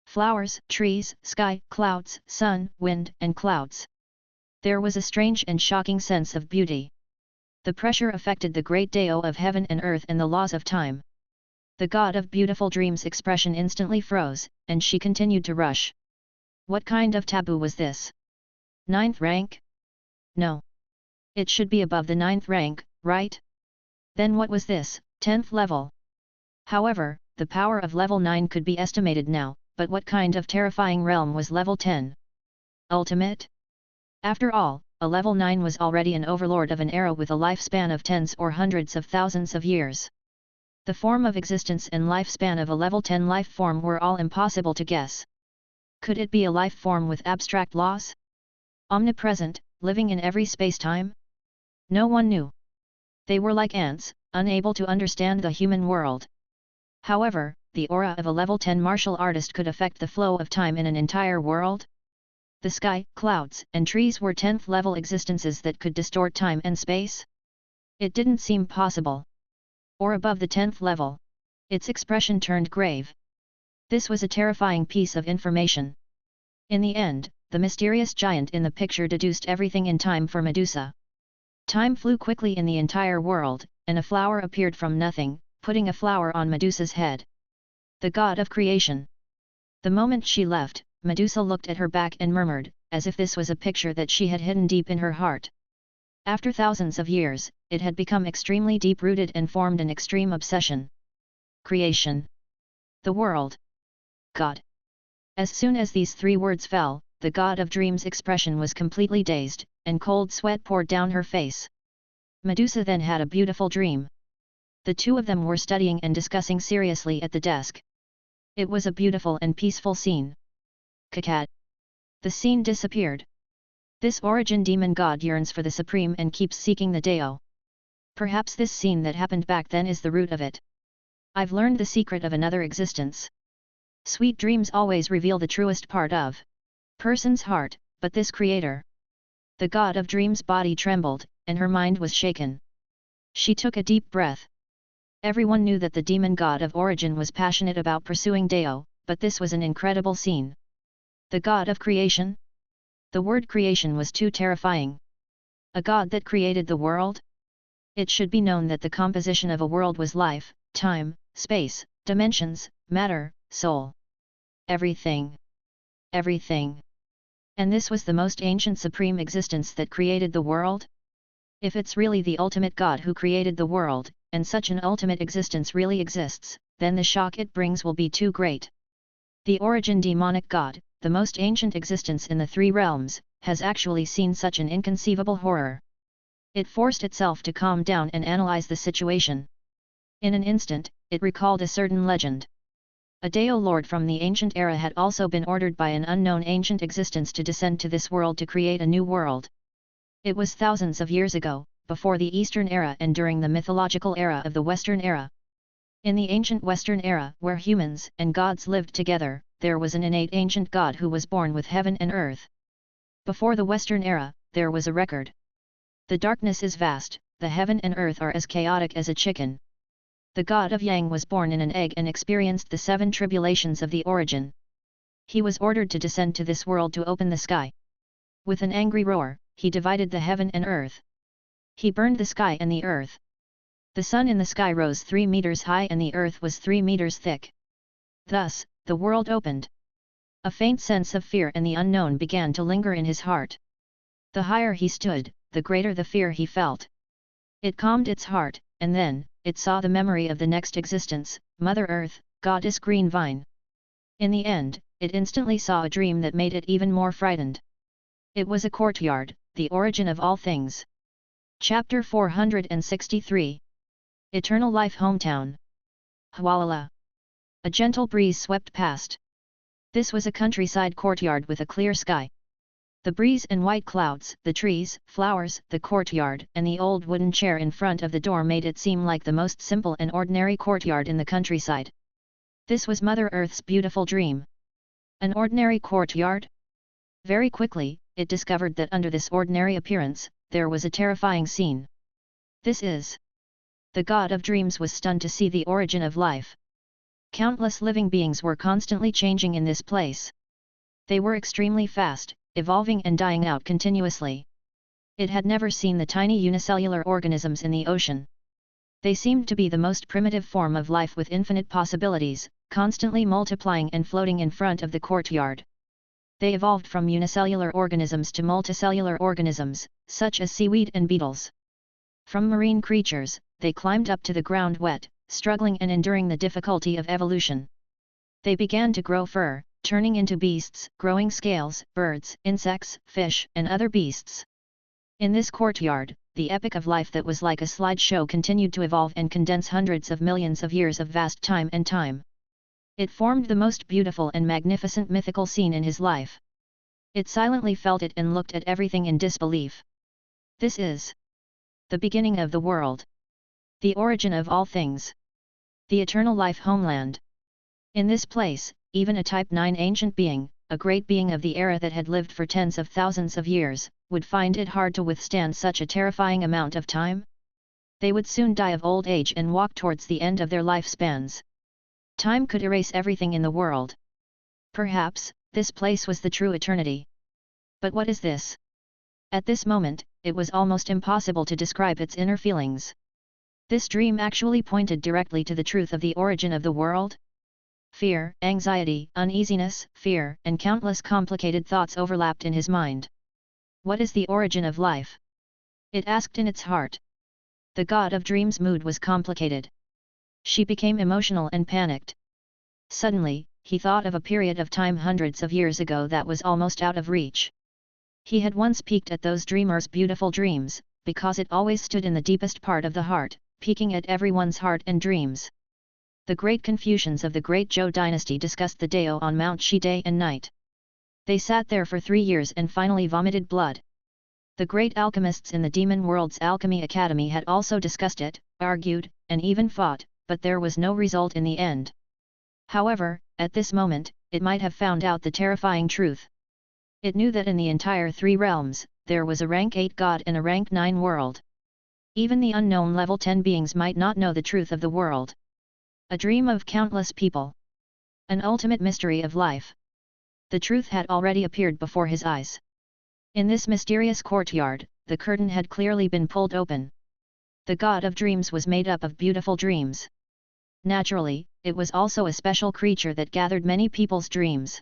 Flowers, trees, sky, clouds, sun, wind, and clouds. There was a strange and shocking sense of beauty. The pressure affected the great Dao of heaven and earth and the laws of time. The god of beautiful dreams' expression instantly froze, and she continued to rush. What kind of taboo was this? 9th rank? No. It should be above the 9th rank, right? Then what was this, 10th level? However, the power of level 9 could be estimated now, but what kind of terrifying realm was level 10? Ultimate? After all, a level 9 was already an overlord of an era with a lifespan of tens or hundreds of thousands of years. The form of existence and lifespan of a level 10 life form were all impossible to guess. Could it be a life form with abstract laws? Omnipresent, living in every space-time? No one knew. They were like ants, unable to understand the human world. However, the aura of a level 10 martial artist could affect the flow of time in an entire world? The sky, clouds, and trees were 10th level existences that could distort time and space? It didn't seem possible. Or above the 10th level. Its expression turned grave. This was a terrifying piece of information. In the end, the mysterious giant in the picture deduced everything in time for Medusa. Time flew quickly in the entire world, and a flower appeared from nothing, putting a flower on Medusa's head. The god of creation. The moment she left, Medusa looked at her back and murmured, as if this was a picture that she had hidden deep in her heart. After thousands of years, it had become extremely deep-rooted and formed an extreme obsession. Creation. The world. God. As soon as these three words fell, the god of dreams' expression was completely dazed, and cold sweat poured down her face. Medusa then had a beautiful dream. The two of them were studying and discussing seriously at the desk. It was a beautiful and peaceful scene. Kakad. The scene disappeared. This origin demon god yearns for the supreme and keeps seeking the Dao. Perhaps this scene that happened back then is the root of it. I've learned the secret of another existence. Sweet dreams always reveal the truest part of person's heart, but this creator. The god of dreams' body trembled, and her mind was shaken. She took a deep breath. Everyone knew that the demon god of origin was passionate about pursuing Dao, but this was an incredible scene. The god of creation? The word creation was too terrifying. A god that created the world? It should be known that the composition of a world was life, time, space, dimensions, matter, soul. Everything. Everything. And this was the most ancient supreme existence that created the world? If it's really the ultimate God who created the world, and such an ultimate existence really exists, then the shock it brings will be too great. The origin demonic God, the most ancient existence in the three realms, has actually seen such an inconceivable horror. It forced itself to calm down and analyze the situation. In an instant, it recalled a certain legend. A Dao Lord from the ancient era had also been ordered by an unknown ancient existence to descend to this world to create a new world. It was thousands of years ago, before the Eastern era and during the mythological era of the Western era. In the ancient Western era, where humans and gods lived together, there was an innate ancient god who was born with heaven and earth. Before the Western era, there was a record. The darkness is vast, the heaven and earth are as chaotic as a chicken. The god of Yang was born in an egg and experienced the 7 tribulations of the origin. He was ordered to descend to this world to open the sky. With an angry roar, he divided the heaven and earth. He burned the sky and the earth. The sun in the sky rose 3 meters high and the earth was 3 meters thick. Thus, the world opened. A faint sense of fear and the unknown began to linger in his heart. The higher he stood, the greater the fear he felt. It calmed its heart, and then, it saw the memory of the next existence, Mother Earth, Goddess Green Vine. In the end, it instantly saw a dream that made it even more frightened. It was a courtyard, the origin of all things. Chapter 463. Eternal Life Hometown. Hwalala. A gentle breeze swept past. This was a countryside courtyard with a clear sky. The breeze and white clouds, the trees, flowers, the courtyard, and the old wooden chair in front of the door made it seem like the most simple and ordinary courtyard in the countryside. This was Mother Earth's beautiful dream. An ordinary courtyard? Very quickly, it discovered that under this ordinary appearance, there was a terrifying scene. This is. The god of dreams was stunned to see the origin of life. Countless living beings were constantly changing in this place. They were extremely fast, evolving and dying out continuously. It had never seen the tiny unicellular organisms in the ocean. They seemed to be the most primitive form of life with infinite possibilities, constantly multiplying and floating in front of the courtyard. They evolved from unicellular organisms to multicellular organisms, such as seaweed and beetles. From marine creatures, they climbed up to the ground wet, struggling and enduring the difficulty of evolution. They began to grow fur, turning into beasts, growing scales, birds, insects, fish, and other beasts. In this courtyard, the epic of life that was like a slideshow continued to evolve and condense hundreds of millions of years of vast time and time. It formed the most beautiful and magnificent mythical scene in his life. It silently felt it and looked at everything in disbelief. This is the beginning of the world. The origin of all things. The eternal life homeland. In this place, even a Type 9 ancient being, a great being of the era that had lived for tens of thousands of years, would find it hard to withstand such a terrifying amount of time. They would soon die of old age and walk towards the end of their lifespans. Time could erase everything in the world. Perhaps, this place was the true eternity. But what is this? At this moment, it was almost impossible to describe its inner feelings. This dream actually pointed directly to the truth of the origin of the world. Fear, anxiety, uneasiness, fear, and countless complicated thoughts overlapped in his mind. What is the origin of life? It asked in its heart. The god of dreams' mood was complicated. She became emotional and panicked. Suddenly, he thought of a period of time hundreds of years ago that was almost out of reach. He had once peeked at those dreamers' beautiful dreams, because it always stood in the deepest part of the heart, peeking at everyone's heart and dreams. The great Confucians of the Great Zhou dynasty discussed the Dao on Mount Shi day and night. They sat there for 3 years and finally vomited blood. The great alchemists in the demon world's alchemy academy had also discussed it, argued, and even fought, but there was no result in the end. However, at this moment, it might have found out the terrifying truth. It knew that in the entire 3 realms, there was a rank 8 god and a rank 9 world. Even the unknown level 10 beings might not know the truth of the world. A dream of countless people. An ultimate mystery of life. The truth had already appeared before his eyes. In this mysterious courtyard, the curtain had clearly been pulled open. The god of dreams was made up of beautiful dreams. Naturally, it was also a special creature that gathered many people's dreams.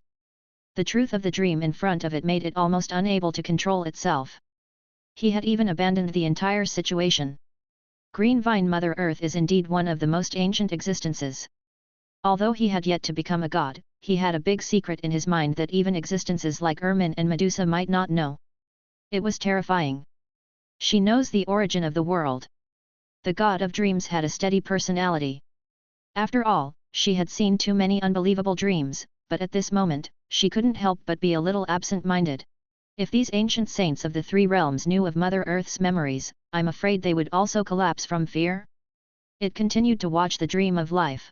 The truth of the dream in front of it made it almost unable to control itself. He had even abandoned the entire situation. Green Vine Mother Earth is indeed one of the most ancient existences. Although he had yet to become a god, he had a big secret in his mind that even existences like Ermine and Medusa might not know. It was terrifying. She knows the origin of the world. The god of dreams had a steady personality. After all, she had seen too many unbelievable dreams, but at this moment, she couldn't help but be a little absent-minded. If these ancient saints of the 3 realms knew of Mother Earth's memories, I'm afraid they would also collapse from fear. It continued to watch the dream of life.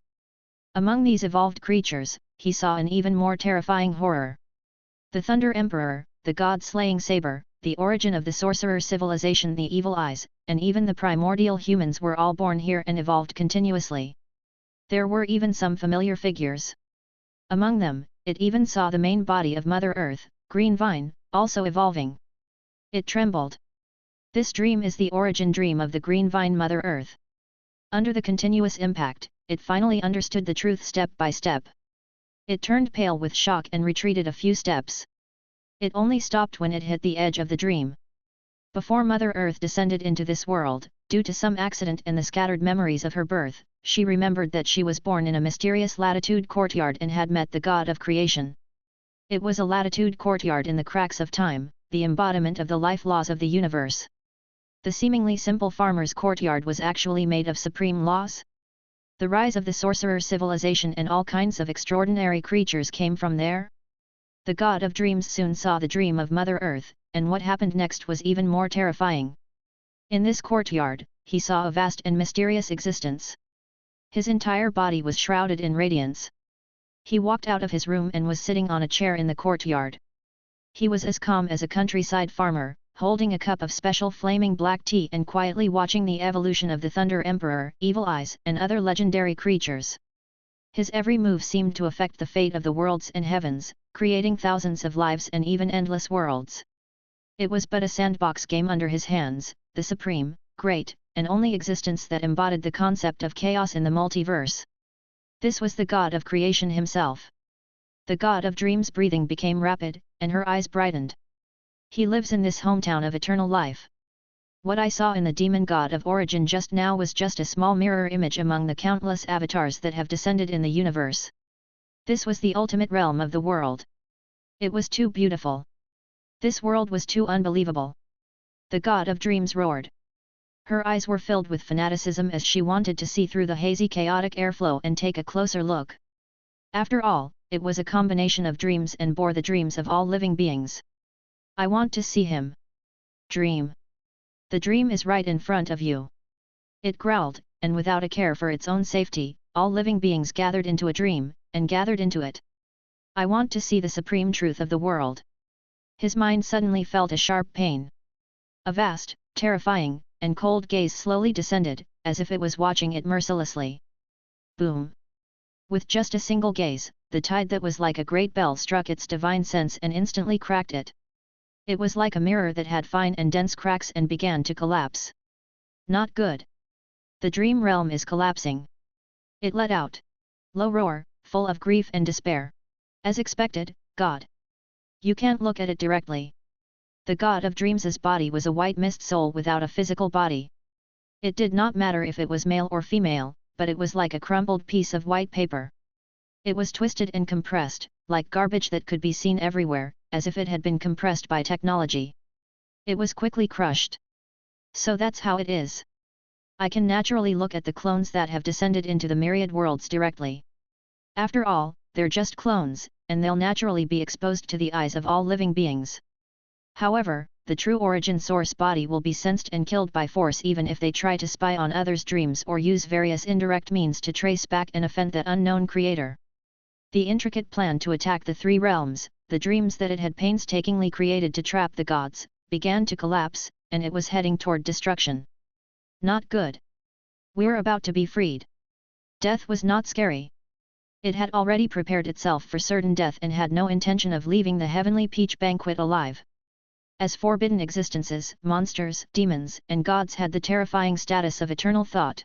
Among these evolved creatures, he saw an even more terrifying horror. The Thunder Emperor, the god-slaying saber, the origin of the sorcerer civilization, the evil eyes, and even the primordial humans were all born here and evolved continuously. There were even some familiar figures. Among them, it even saw the main body of Mother Earth, Green Vine, also evolving. It trembled. This dream is the origin dream of the Green Vine Mother Earth. Under the continuous impact, it finally understood the truth step by step. It turned pale with shock and retreated a few steps. It only stopped when it hit the edge of the dream. Before Mother Earth descended into this world, due to some accident and the scattered memories of her birth, she remembered that she was born in a mysterious latitude courtyard and had met the god of creation. It was a latitude courtyard in the cracks of time, the embodiment of the life laws of the universe. The seemingly simple farmer's courtyard was actually made of supreme laws. The rise of the sorcerer civilization and all kinds of extraordinary creatures came from there. The god of dreams soon saw the dream of Mother Earth, and what happened next was even more terrifying. In this courtyard, he saw a vast and mysterious existence. His entire body was shrouded in radiance. He walked out of his room and was sitting on a chair in the courtyard. He was as calm as a countryside farmer, holding a cup of special flaming black tea and quietly watching the evolution of the Thunder Emperor, Evil Eyes, and other legendary creatures. His every move seemed to affect the fate of the worlds and heavens, creating thousands of lives and even endless worlds. It was but a sandbox game under his hands, the supreme, great, and only existence that embodied the concept of chaos in the multiverse. This was the god of creation himself. The god of dreams' breathing became rapid, and her eyes brightened. He lives in this hometown of eternal life. What I saw in the demon god of origin just now was just a small mirror image among the countless avatars that have descended in the universe. This was the ultimate realm of the world. It was too beautiful. This world was too unbelievable. The god of dreams roared. Her eyes were filled with fanaticism as she wanted to see through the hazy chaotic airflow and take a closer look. After all, it was a combination of dreams and bore the dreams of all living beings. I want to see him. Dream. The dream is right in front of you. It growled, and without a care for its own safety, all living beings gathered into a dream, and gathered into it. I want to see the supreme truth of the world. His mind suddenly felt a sharp pain. A vast, terrifying, and cold gaze slowly descended, as if it was watching it mercilessly. Boom! With just a single gaze, the tide that was like a great bell struck its divine sense and instantly cracked it. It was like a mirror that had fine and dense cracks and began to collapse. Not good. The dream realm is collapsing. It let out. Low roar, full of grief and despair. As expected, God. You can't look at it directly. The god of dreams' body was a white mist soul without a physical body. It did not matter if it was male or female, but it was like a crumbled piece of white paper. It was twisted and compressed, like garbage that could be seen everywhere, as if it had been compressed by technology. It was quickly crushed. So that's how it is. I can naturally look at the clones that have descended into the myriad worlds directly. After all, they're just clones, and they'll naturally be exposed to the eyes of all living beings. However, the true origin source body will be sensed and killed by force even if they try to spy on others' dreams or use various indirect means to trace back and offend that unknown creator. The intricate plan to attack the three realms, the dreams that it had painstakingly created to trap the gods, began to collapse, and it was heading toward destruction. Not good. We're about to be freed. Death was not scary. It had already prepared itself for certain death and had no intention of leaving the heavenly peach banquet alive. As forbidden existences, monsters, demons, and gods had the terrifying status of eternal thought.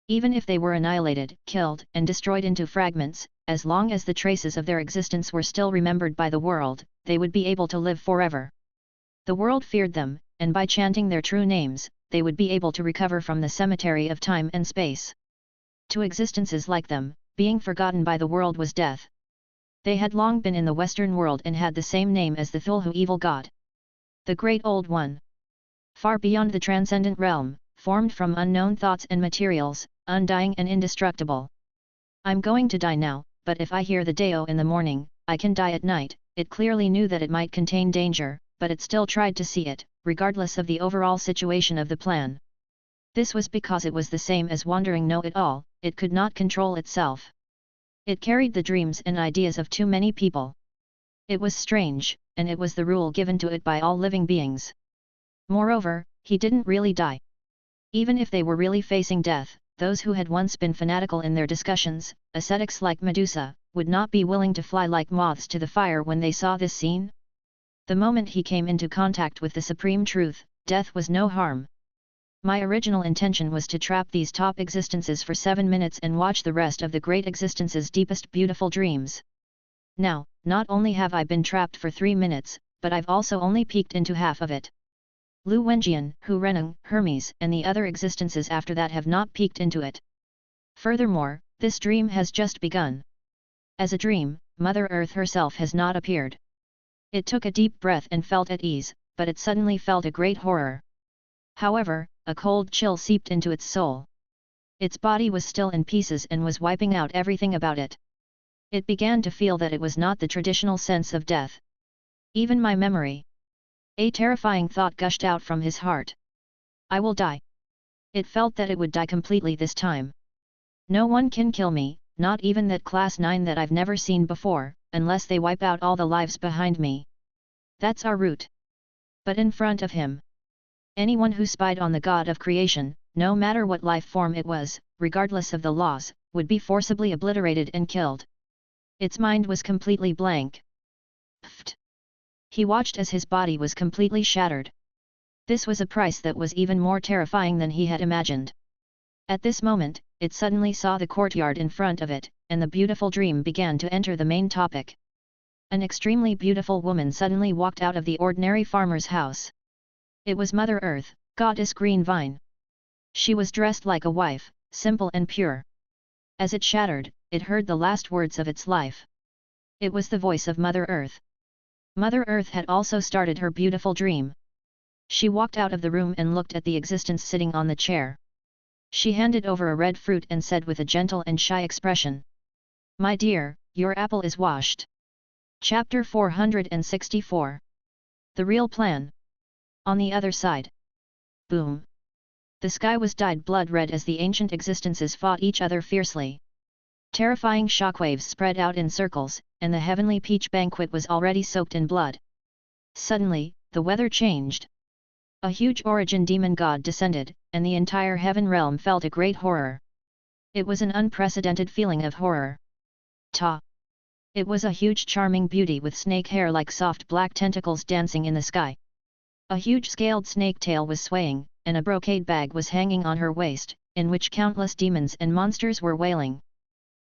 Even if they were annihilated, killed, and destroyed into fragments, as long as the traces of their existence were still remembered by the world, they would be able to live forever. The world feared them, and by chanting their true names, they would be able to recover from the cemetery of time and space. To existences like them, being forgotten by the world was death. They had long been in the Western world and had the same name as the Thulhu evil god. The Great Old One. Far beyond the transcendent realm, formed from unknown thoughts and materials, undying and indestructible. I'm going to die now, but if I hear the Deo in the morning, I can die at night. It clearly knew that it might contain danger, but it still tried to see it, regardless of the overall situation of the plan. This was because it was the same as wandering know-it-all, it could not control itself. It carried the dreams and ideas of too many people. It was strange, and it was the rule given to it by all living beings. Moreover, he didn't really die. Even if they were really facing death, those who had once been fanatical in their discussions, ascetics like Medusa, would not be willing to fly like moths to the fire when they saw this scene. The moment he came into contact with the supreme truth, death was no harm. My original intention was to trap these top existences for 7 minutes and watch the rest of the great existence's deepest beautiful dreams. Now, not only have I been trapped for 3 minutes, but I've also only peeked into half of it. Lu Wenjian, Hu Reneng, Hermes and the other existences after that have not peeked into it. Furthermore, this dream has just begun. As a dream, Mother Earth herself has not appeared. It took a deep breath and felt at ease, but it suddenly felt a great horror. However, a cold chill seeped into its soul. Its body was still in pieces and was wiping out everything about it. It began to feel that it was not the traditional sense of death. Even my memory. A terrifying thought gushed out from his heart. I will die. It felt that it would die completely this time. No one can kill me, not even that class 9 that I've never seen before, unless they wipe out all the lives behind me. That's our route. But in front of him, anyone who spied on the god of creation, no matter what life form it was, regardless of the laws, would be forcibly obliterated and killed. Its mind was completely blank. Pfft! He watched as his body was completely shattered. This was a price that was even more terrifying than he had imagined. At this moment, it suddenly saw the courtyard in front of it, and the beautiful dream began to enter the main topic. An extremely beautiful woman suddenly walked out of the ordinary farmer's house. It was Mother Earth, Goddess Green Vine. She was dressed like a wife, simple and pure. As it shattered, it heard the last words of its life. It was the voice of Mother Earth. Mother Earth had also started her beautiful dream. She walked out of the room and looked at the existence sitting on the chair. She handed over a red fruit and said with a gentle and shy expression, "My dear, your apple is washed." Chapter 464. The Real Plan. On the other side. Boom. The sky was dyed blood red as the ancient existences fought each other fiercely. Terrifying shockwaves spread out in circles, and the heavenly peach banquet was already soaked in blood. Suddenly, the weather changed. A huge origin demon god descended, and the entire heaven realm felt a great horror. It was an unprecedented feeling of horror. Ta! It was a huge charming beauty with snake hair like soft black tentacles dancing in the sky. A huge scaled snake tail was swaying, and a brocade bag was hanging on her waist, in which countless demons and monsters were wailing.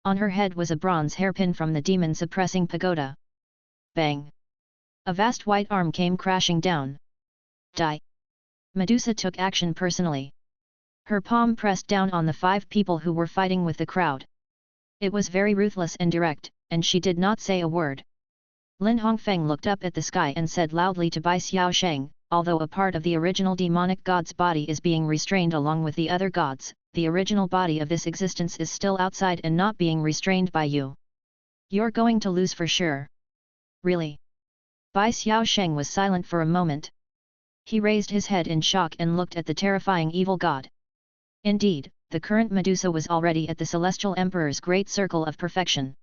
On her head was a bronze hairpin from the demon-suppressing pagoda. Bang! A vast white arm came crashing down. Die! Medusa took action personally. Her palm pressed down on the 5 people who were fighting with the crowd. It was very ruthless and direct, and she did not say a word. Lin Hongfeng looked up at the sky and said loudly to Bai Xiaosheng, "Although a part of the original demonic god's body is being restrained along with the other gods, the original body of this existence is still outside and not being restrained by you. You're going to lose for sure." "Really?" Bai Xiaosheng was silent for a moment. He raised his head in shock and looked at the terrifying evil god. Indeed, the current Medusa was already at the Celestial Emperor's great circle of perfection.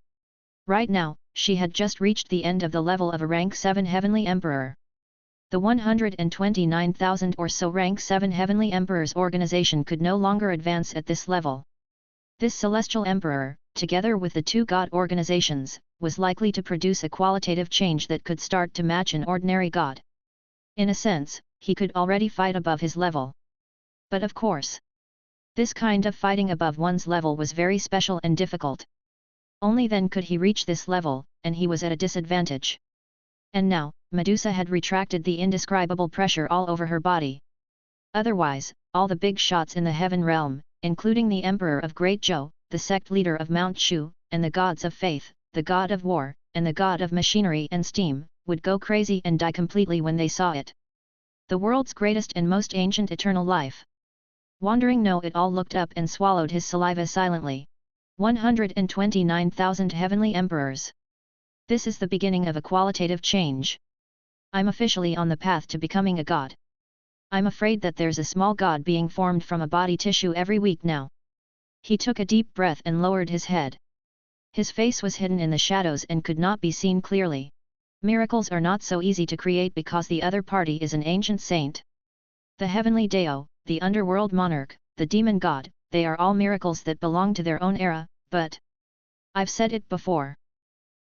Right now, she had just reached the end of the level of a rank 7 Heavenly Emperor. The 129,000 or so rank 7 Heavenly Emperors organization could no longer advance at this level. This Celestial Emperor, together with the 2 god organizations, was likely to produce a qualitative change that could start to match an ordinary god. In a sense, he could already fight above his level. But of course, this kind of fighting above one's level was very special and difficult. Only then could he reach this level, and he was at a disadvantage. And now, Medusa had retracted the indescribable pressure all over her body. Otherwise, all the big shots in the heaven realm, including the Emperor of Great Zhou, the sect leader of Mount Shu, and the gods of faith, the god of war, and the god of machinery and steam, would go crazy and die completely when they saw it. The world's greatest and most ancient eternal life. Wandering Know-It-All looked up and swallowed his saliva silently. 129,000 Heavenly Emperors. This is the beginning of a qualitative change. I'm officially on the path to becoming a god. I'm afraid that there's a small god being formed from a body tissue every week now. He took a deep breath and lowered his head. His face was hidden in the shadows and could not be seen clearly. Miracles are not so easy to create because the other party is an ancient saint. The heavenly Dao, the underworld monarch, the demon god, they are all miracles that belong to their own era, but I've said it before.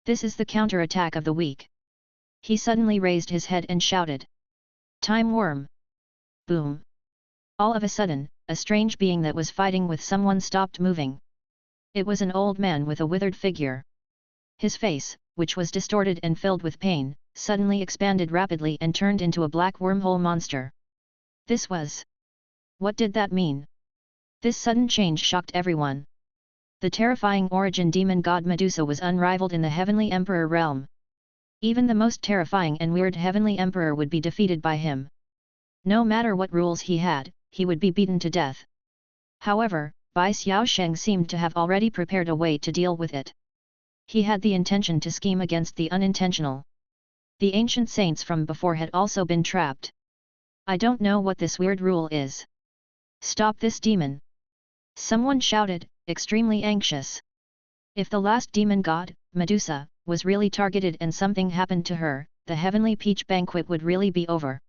This is the counter-attack of the week. He suddenly raised his head and shouted, "Time worm!" Boom! All of a sudden, a strange being that was fighting with someone stopped moving. It was an old man with a withered figure. His face, which was distorted and filled with pain, suddenly expanded rapidly and turned into a black wormhole monster. This was... What did that mean? This sudden change shocked everyone. The terrifying origin demon god Medusa was unrivaled in the Heavenly Emperor realm. Even the most terrifying and weird Heavenly Emperor would be defeated by him. No matter what rules he had, he would be beaten to death. However, Bai Xiaosheng seemed to have already prepared a way to deal with it. He had the intention to scheme against the unintentional. The ancient saints from before had also been trapped. I don't know what this weird rule is. Stop this demon! Someone shouted, extremely anxious. If the last demon god, Medusa, was really targeted and something happened to her, the heavenly peach banquet would really be over.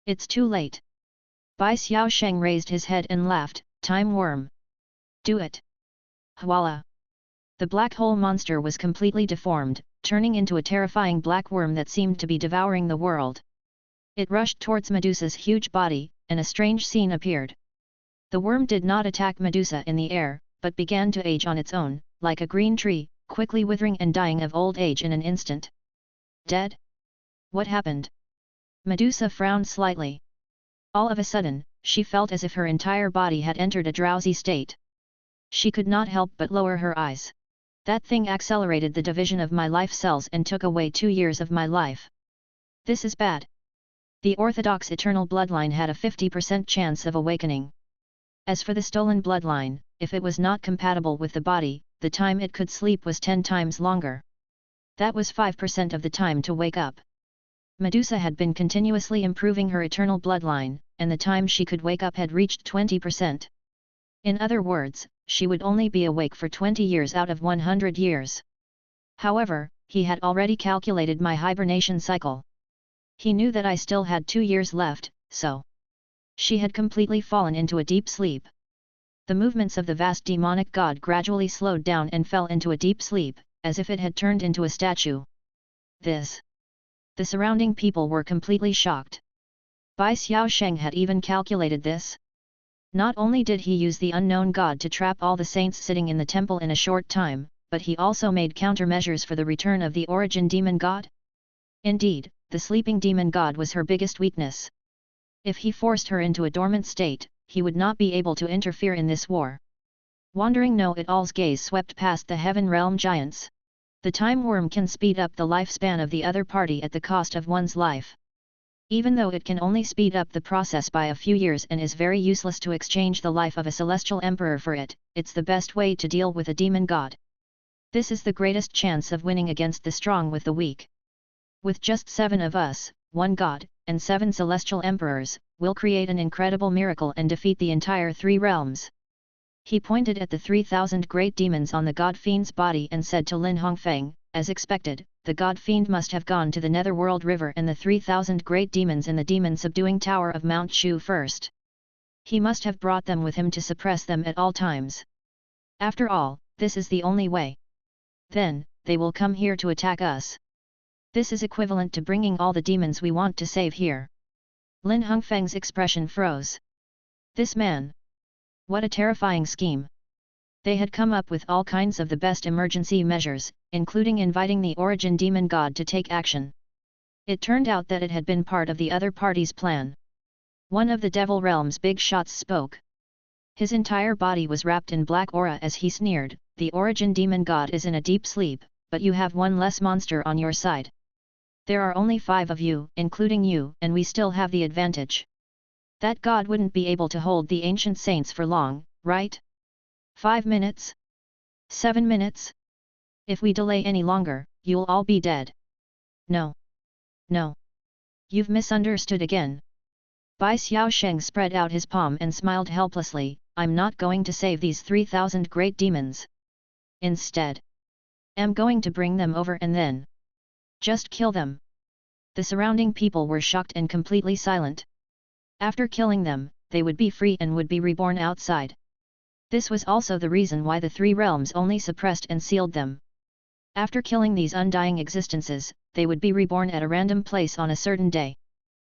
It's too late. Bai Xiaosheng raised his head and laughed, "Time worm! Do it!" Voila! The black hole monster was completely deformed, turning into a terrifying black worm that seemed to be devouring the world. It rushed towards Medusa's huge body, and a strange scene appeared. The worm did not attack Medusa in the air, but began to age on its own, like a green tree, quickly withering and dying of old age in an instant. Dead? What happened? Medusa frowned slightly. All of a sudden, she felt as if her entire body had entered a drowsy state. She could not help but lower her eyes. That thing accelerated the division of my life cells and took away 2 years of my life. This is bad. The orthodox eternal bloodline had a 50% chance of awakening. As for the stolen bloodline, if it was not compatible with the body, the time it could sleep was 10 times longer. That was 5% of the time to wake up. Medusa had been continuously improving her eternal bloodline, and the time she could wake up had reached 20%. In other words, she would only be awake for 20 years out of 100 years. However, he had already calculated my hibernation cycle. He knew that I still had 2 years left, so she had completely fallen into a deep sleep. The movements of the vast demonic god gradually slowed down and fell into a deep sleep, as if it had turned into a statue. The surrounding people were completely shocked. Bai Xiaosheng had even calculated this. Not only did he use the unknown god to trap all the saints sitting in the temple in a short time, but he also made countermeasures for the return of the origin demon god. Indeed, the sleeping demon god was her biggest weakness. If he forced her into a dormant state, he would not be able to interfere in this war. Wandering know-it-all's gaze swept past the heaven realm giants. The time worm can speed up the lifespan of the other party at the cost of one's life. Even though it can only speed up the process by a few years and is very useless to exchange the life of a celestial emperor for it, it's the best way to deal with a demon god. This is the greatest chance of winning against the strong with the weak. With just 7 of us, 1 god, and 7 celestial emperors, we'll create an incredible miracle and defeat the entire 3 realms. He pointed at the 3,000 great demons on the god fiend's body and said to Lin Hongfeng, as expected, the god fiend must have gone to the netherworld river and the 3,000 great demons in the demon-subduing tower of Mount Shu first. He must have brought them with him to suppress them at all times. After all, this is the only way. Then, they will come here to attack us. This is equivalent to bringing all the demons we want to save here. Lin Hongfeng's expression froze. This man. What a terrifying scheme. They had come up with all kinds of the best emergency measures, including inviting the origin demon god to take action. It turned out that it had been part of the other party's plan. One of the devil realm's big shots spoke. His entire body was wrapped in black aura as he sneered, the origin demon god is in a deep sleep, but you have 1 less monster on your side. There are only 5 of you, including you, and we still have the advantage. That god wouldn't be able to hold the ancient saints for long, right? 5 minutes? 7 minutes? If we delay any longer, you'll all be dead. No. No. You've misunderstood again. Bai Xiaosheng spread out his palm and smiled helplessly, I'm not going to save these 3,000 great demons. Instead, I'm going to bring them over and then just kill them. The surrounding people were shocked and completely silent. After killing them, they would be free and would be reborn outside. This was also the reason why the 3 realms only suppressed and sealed them. After killing these undying existences, they would be reborn at a random place on a certain day.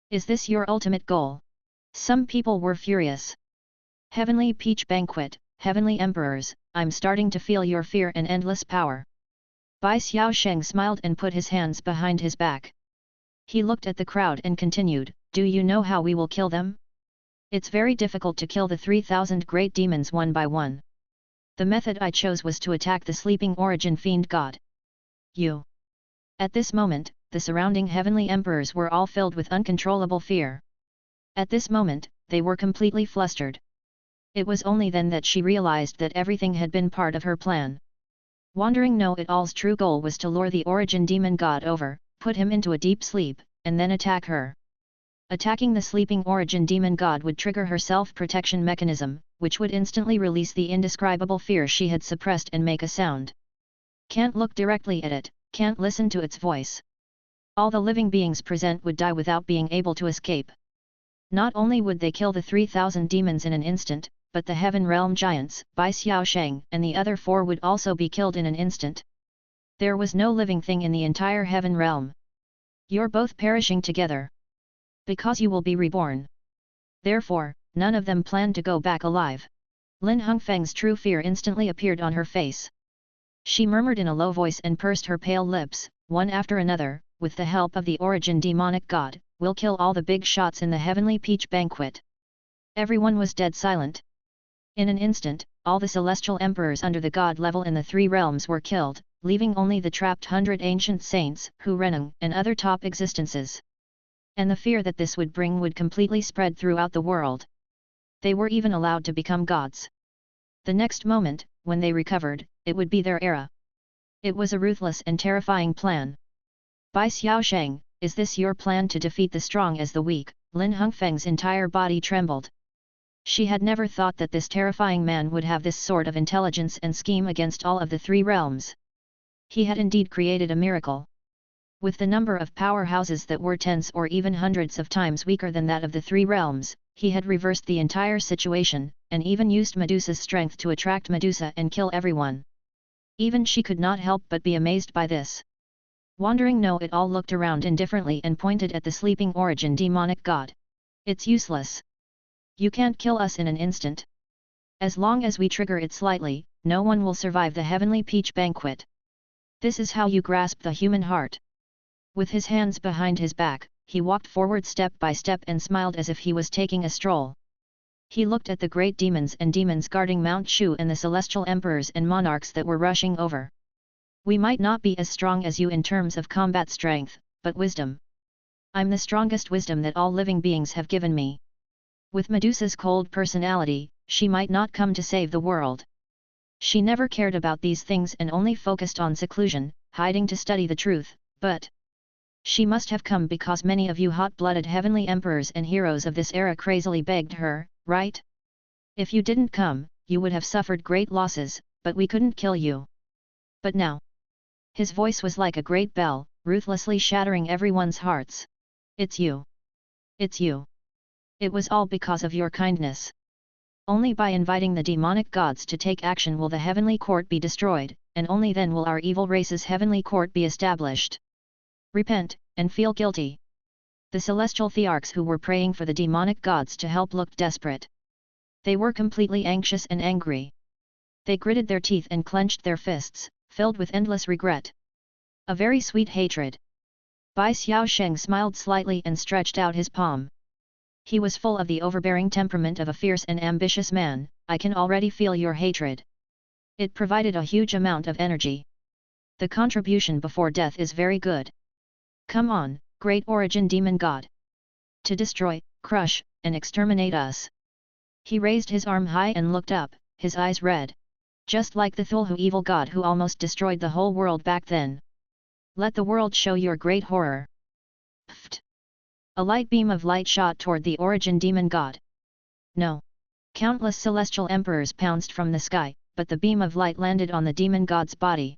Is this your ultimate goal? Some people were furious. Heavenly Peach Banquet, Heavenly Emperors, I'm starting to feel your fear and endless power. Bai Xiaosheng smiled and put his hands behind his back. He looked at the crowd and continued, do you know how we will kill them? It's very difficult to kill the 3,000 great demons one by one. The method I chose was to attack the sleeping origin fiend god. You. At this moment, the surrounding heavenly emperors were all filled with uncontrollable fear. At this moment, they were completely flustered. It was only then that she realized that everything had been part of her plan. Wandering Know-it-all's true goal was to lure the origin demon god over, put him into a deep sleep, and then attack her. Attacking the sleeping origin demon god would trigger her self-protection mechanism, which would instantly release the indescribable fear she had suppressed and make a sound. Can't look directly at it, can't listen to its voice. All the living beings present would die without being able to escape. Not only would they kill the 3,000 demons in an instant, but the heaven realm giants, Bai Xiaosheng and the other 4 would also be killed in an instant. There was no living thing in the entire heaven realm. You're both perishing together. Because you will be reborn. Therefore, none of them planned to go back alive. Lin Hongfeng's true fear instantly appeared on her face. She murmured in a low voice and pursed her pale lips, one after another, with the help of the origin demonic god, we'll kill all the big shots in the heavenly peach banquet. Everyone was dead silent. In an instant, all the celestial emperors under the god level in the 3 realms were killed, leaving only the trapped 100 ancient saints, Hu Reneng, and other top existences. And the fear that this would bring would completely spread throughout the world. They were even allowed to become gods. The next moment, when they recovered, it would be their era. It was a ruthless and terrifying plan. Bai Xiaosheng, is this your plan to defeat the strong as the weak? Lin Hongfeng's entire body trembled. She had never thought that this terrifying man would have this sort of intelligence and scheme against all of the 3 realms. He had indeed created a miracle. With the number of powerhouses that were tens or even hundreds of times weaker than that of the 3 realms, he had reversed the entire situation, and even used Medusa's strength to attract Medusa and kill everyone. Even she could not help but be amazed by this. Wandering Know-it-all looked around indifferently and pointed at the sleeping origin demonic god. It's useless. You can't kill us in an instant. As long as we trigger it slightly, no one will survive the heavenly peach banquet. This is how you grasp the human heart. With his hands behind his back, he walked forward step by step and smiled as if he was taking a stroll. He looked at the great demons and demons guarding Mount Shu and the celestial emperors and monarchs that were rushing over. We might not be as strong as you in terms of combat strength, but wisdom. I'm the strongest wisdom that all living beings have given me. With Medusa's cold personality, she might not come to save the world. She never cared about these things and only focused on seclusion, hiding to study the truth, but she must have come because many of you hot-blooded heavenly emperors and heroes of this era crazily begged her, right? If you didn't come, you would have suffered great losses, but we couldn't kill you. But now. His voice was like a great bell, ruthlessly shattering everyone's hearts. It's you. It's you. It was all because of your kindness. Only by inviting the demonic gods to take action will the heavenly court be destroyed, and only then will our evil race's heavenly court be established. Repent, and feel guilty. The celestial thearchs who were praying for the demonic gods to help looked desperate. They were completely anxious and angry. They gritted their teeth and clenched their fists, filled with endless regret. A very sweet hatred. Bai Xiaosheng smiled slightly and stretched out his palm. He was full of the overbearing temperament of a fierce and ambitious man. I can already feel your hatred. It provided a huge amount of energy. The contribution before death is very good. Come on, great origin demon god. To destroy, crush, and exterminate us. He raised his arm high and looked up, his eyes red. Just like the Thulhu evil god who almost destroyed the whole world back then. Let the world show your great horror. Pfft. A light beam of light shot toward the origin demon god. No. Countless celestial emperors pounced from the sky, but the beam of light landed on the demon god's body.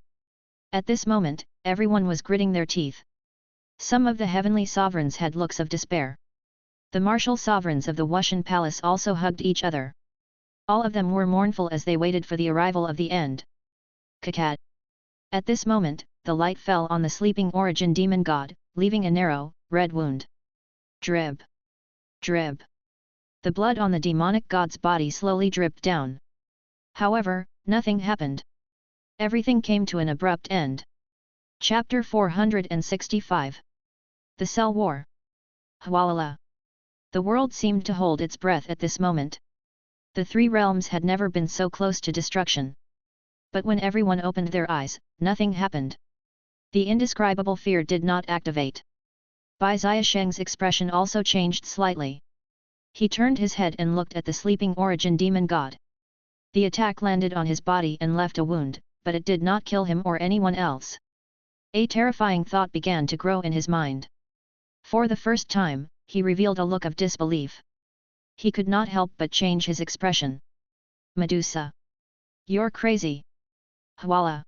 At this moment, everyone was gritting their teeth. Some of the heavenly sovereigns had looks of despair. The martial sovereigns of the Wushan palace also hugged each other. All of them were mournful as they waited for the arrival of the end. Kakad. At this moment, the light fell on the sleeping origin demon god, leaving a narrow, red wound. Drib. Drib. The blood on the demonic god's body slowly dripped down. However, nothing happened. Everything came to an abrupt end. Chapter 465. The Cell War. Hwalala. The world seemed to hold its breath at this moment. The 3 realms had never been so close to destruction. But when everyone opened their eyes, nothing happened. The indescribable fear did not activate. Bai Xiaosheng's expression also changed slightly. He turned his head and looked at the sleeping origin demon god. The attack landed on his body and left a wound, but it did not kill him or anyone else. A terrifying thought began to grow in his mind. For the first time, he revealed a look of disbelief. He could not help but change his expression. Medusa. You're crazy. Hwala.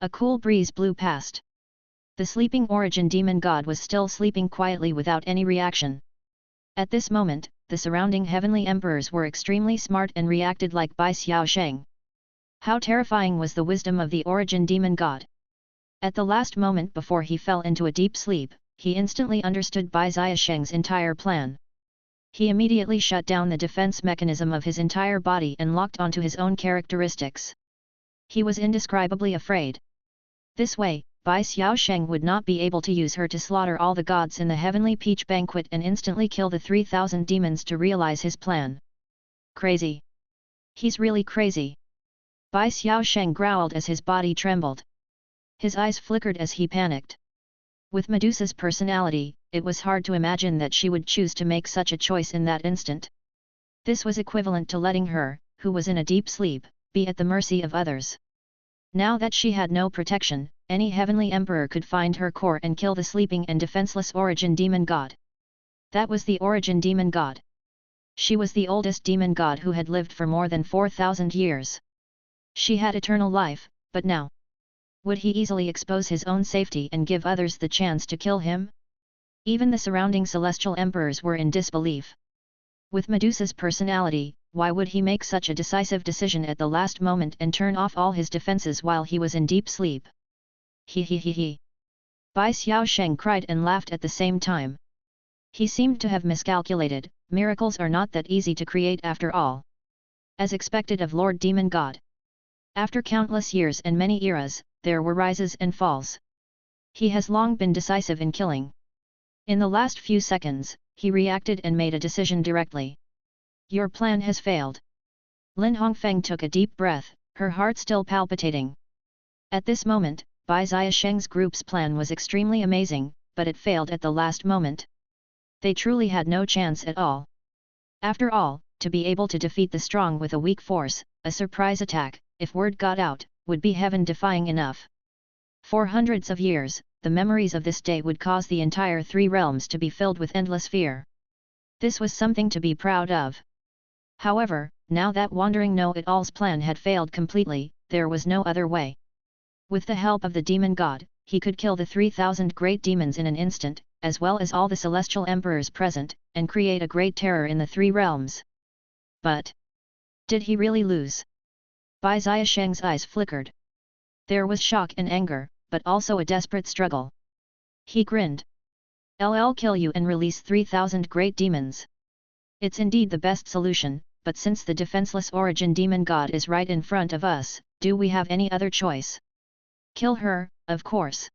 A cool breeze blew past. The sleeping origin demon god was still sleeping quietly without any reaction. At this moment, the surrounding heavenly emperors were extremely smart and reacted like Bai Xiaosheng. How terrifying was the wisdom of the origin demon god! At the last moment before he fell into a deep sleep, he instantly understood Bai Xiaosheng's entire plan. He immediately shut down the defense mechanism of his entire body and locked onto his own characteristics. He was indescribably afraid. This way, Bai Xiaosheng would not be able to use her to slaughter all the gods in the heavenly peach banquet and instantly kill the 3,000 demons to realize his plan. Crazy! He's really crazy! Bai Xiaosheng growled as his body trembled. His eyes flickered as he panicked. With Medusa's personality, it was hard to imagine that she would choose to make such a choice in that instant. This was equivalent to letting her, who was in a deep sleep, be at the mercy of others. Now that she had no protection, any heavenly emperor could find her core and kill the sleeping and defenseless origin demon god. That was the origin demon god. She was the oldest demon god who had lived for more than 4,000 years. She had eternal life, but now, would he easily expose his own safety and give others the chance to kill him? Even the surrounding celestial emperors were in disbelief. With Medusa's personality, why would he make such a decisive decision at the last moment and turn off all his defenses while he was in deep sleep? He. Bai Xiaosheng cried and laughed at the same time. He seemed to have miscalculated. Miracles are not that easy to create after all. As expected of Lord Demon God. After countless years and many eras, there were rises and falls. He has long been decisive in killing. In the last few seconds, he reacted and made a decision directly. Your plan has failed. Lin Hongfeng took a deep breath, her heart still palpitating. At this moment, Bai Xiaosheng's group's plan was extremely amazing, but it failed at the last moment. They truly had no chance at all. After all, to be able to defeat the strong with a weak force, a surprise attack, if word got out, would be heaven-defying enough. For hundreds of years, the memories of this day would cause the entire three realms to be filled with endless fear. This was something to be proud of. However, now that wandering know-it-all's plan had failed completely, there was no other way. With the help of the demon god, he could kill the 3,000 great demons in an instant, as well as all the celestial emperors present, and create a great terror in the three realms. But did he really lose? Bai Xiaosheng's eyes flickered. There was shock and anger, but also a desperate struggle. He grinned. I'll kill you and release 3,000 great demons. It's indeed the best solution, but since the defenseless origin demon god is right in front of us, do we have any other choice? Kill her, of course.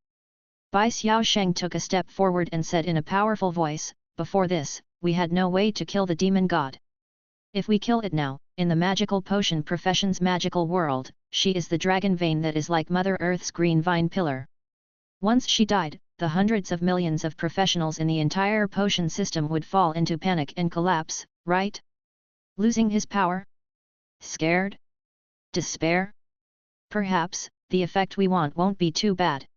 Bai Xiaosheng took a step forward and said in a powerful voice, before this, we had no way to kill the demon god. If we kill it now, in the magical potion profession's magical world, she is the dragon vein that is like Mother Earth's green vine pillar. Once she died, the hundreds of millions of professionals in the entire potion system would fall into panic and collapse, right? Losing his power? Scared? Despair? Perhaps, the effect we want won't be too bad.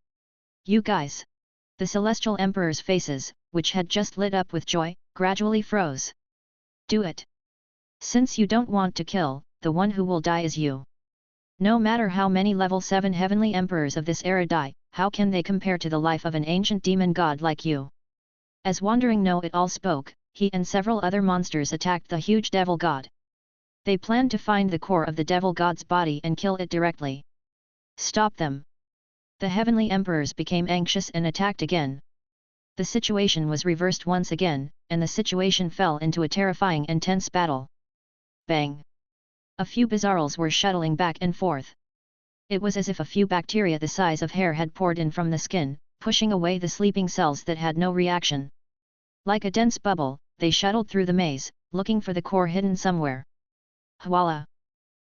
You guys! The celestial emperors' faces, which had just lit up with joy, gradually froze. Do it! Since you don't want to kill, the one who will die is you. No matter how many level 7 heavenly emperors of this era die, how can they compare to the life of an ancient demon god like you? As Wandering Know-it-all spoke, he and several other monsters attacked the huge devil god. They planned to find the core of the devil god's body and kill it directly. Stop them! The heavenly emperors became anxious and attacked again. The situation was reversed once again, and the situation fell into a terrifying and tense battle. Bang! A few bizarrels were shuttling back and forth. It was as if a few bacteria the size of hair had poured in from the skin, pushing away the sleeping cells that had no reaction. Like a dense bubble, they shuttled through the maze, looking for the core hidden somewhere. Voila!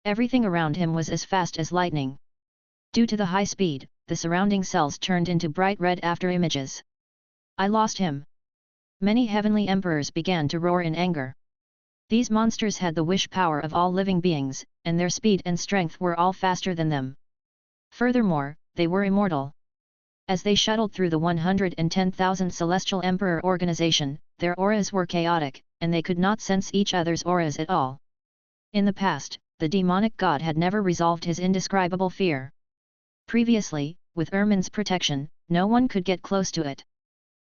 Everything around him was as fast as lightning. Due to the high speed, the surrounding cells turned into bright red after images. I lost him! Many heavenly emperors began to roar in anger. These monsters had the wish power of all living beings, and their speed and strength were all faster than them. Furthermore, they were immortal. As they shuttled through the 110,000 Celestial Emperor organization, their auras were chaotic, and they could not sense each other's auras at all. In the past, the demonic god had never resolved his indescribable fear. Previously, with Ermin's protection, no one could get close to it.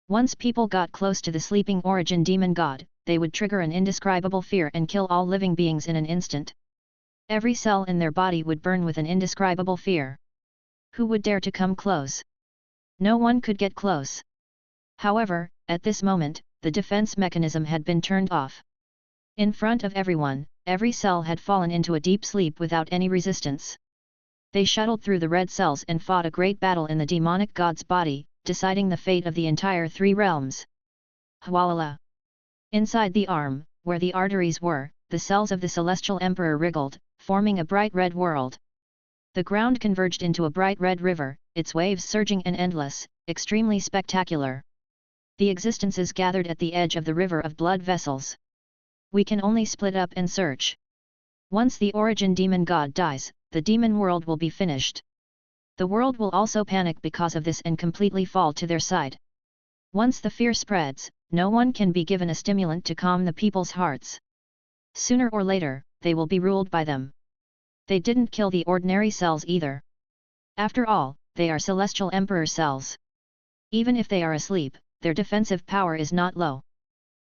Once people got close to the sleeping origin demon god, they would trigger an indescribable fear and kill all living beings in an instant. Every cell in their body would burn with an indescribable fear. Who would dare to come close? No one could get close. However, at this moment, the defense mechanism had been turned off. In front of everyone, every cell had fallen into a deep sleep without any resistance. They shuttled through the red cells and fought a great battle in the demonic god's body, deciding the fate of the entire three realms. Hwalala! Inside the arm, where the arteries were, the cells of the celestial emperor wriggled, forming a bright red world. The ground converged into a bright red river, its waves surging and endless, extremely spectacular. The existences gathered at the edge of the river of blood vessels. We can only split up and search. Once the origin demon god dies, the demon world will be finished. The world will also panic because of this and completely fall to their side. Once the fear spreads, no one can be given a stimulant to calm the people's hearts. Sooner or later, they will be ruled by them. They didn't kill the ordinary cells either. After all, they are celestial emperor cells. Even if they are asleep, their defensive power is not low.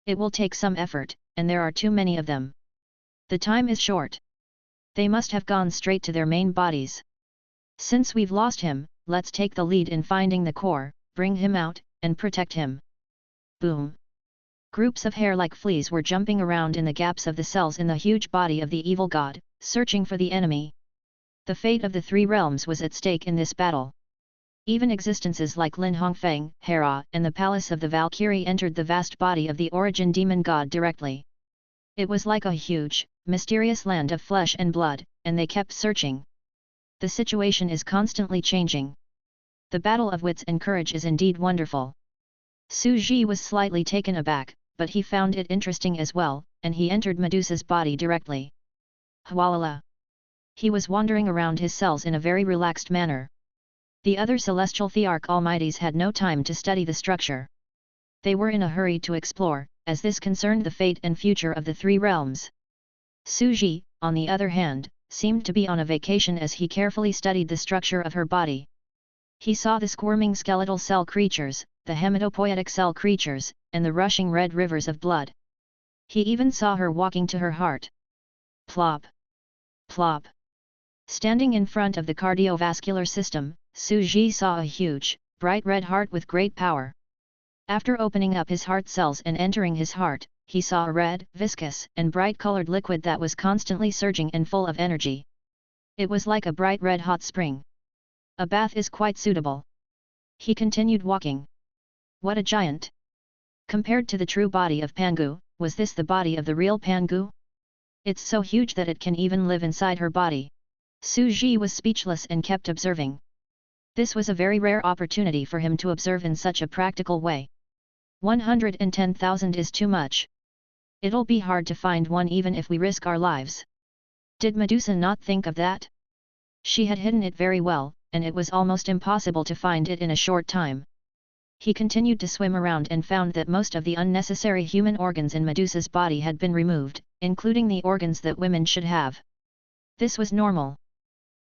It will take some effort, and there are too many of them. The time is short. They must have gone straight to their main bodies. Since we've lost him, let's take the lead in finding the core, bring him out, and protect him. Boom! Groups of hair-like fleas were jumping around in the gaps of the cells in the huge body of the evil god, searching for the enemy. The fate of the three realms was at stake in this battle. Even existences like Lin Hongfeng, Hera, and the palace of the Valkyrie entered the vast body of the origin demon god directly. It was like a huge, mysterious land of flesh and blood, and they kept searching. The situation is constantly changing. The battle of wits and courage is indeed wonderful. Su Ji was slightly taken aback, but he found it interesting as well, and he entered Medusa's body directly. Hwalala! He was wandering around his cells in a very relaxed manner. The other celestial thearch almighties had no time to study the structure. They were in a hurry to explore, as this concerned the fate and future of the three realms. Su Ji, on the other hand, seemed to be on a vacation as he carefully studied the structure of her body. He saw the squirming skeletal cell creatures, the hematopoietic cell creatures, and the rushing red rivers of blood. He even saw her walking to her heart. Plop! Plop! Standing in front of the cardiovascular system, Su Ji saw a huge, bright red heart with great power. After opening up his heart cells and entering his heart, he saw a red, viscous, and bright-colored liquid that was constantly surging and full of energy. It was like a bright red hot spring. A bath is quite suitable. He continued walking. What a giant! Compared to the true body of Pangu, was this the body of the real Pangu? It's so huge that it can even live inside her body. Su Ji was speechless and kept observing. This was a very rare opportunity for him to observe in such a practical way. 110,000 is too much. It'll be hard to find one even if we risk our lives. Did Medusa not think of that? She had hidden it very well, and it was almost impossible to find it in a short time. He continued to swim around and found that most of the unnecessary human organs in Medusa's body had been removed, including the organs that women should have. This was normal.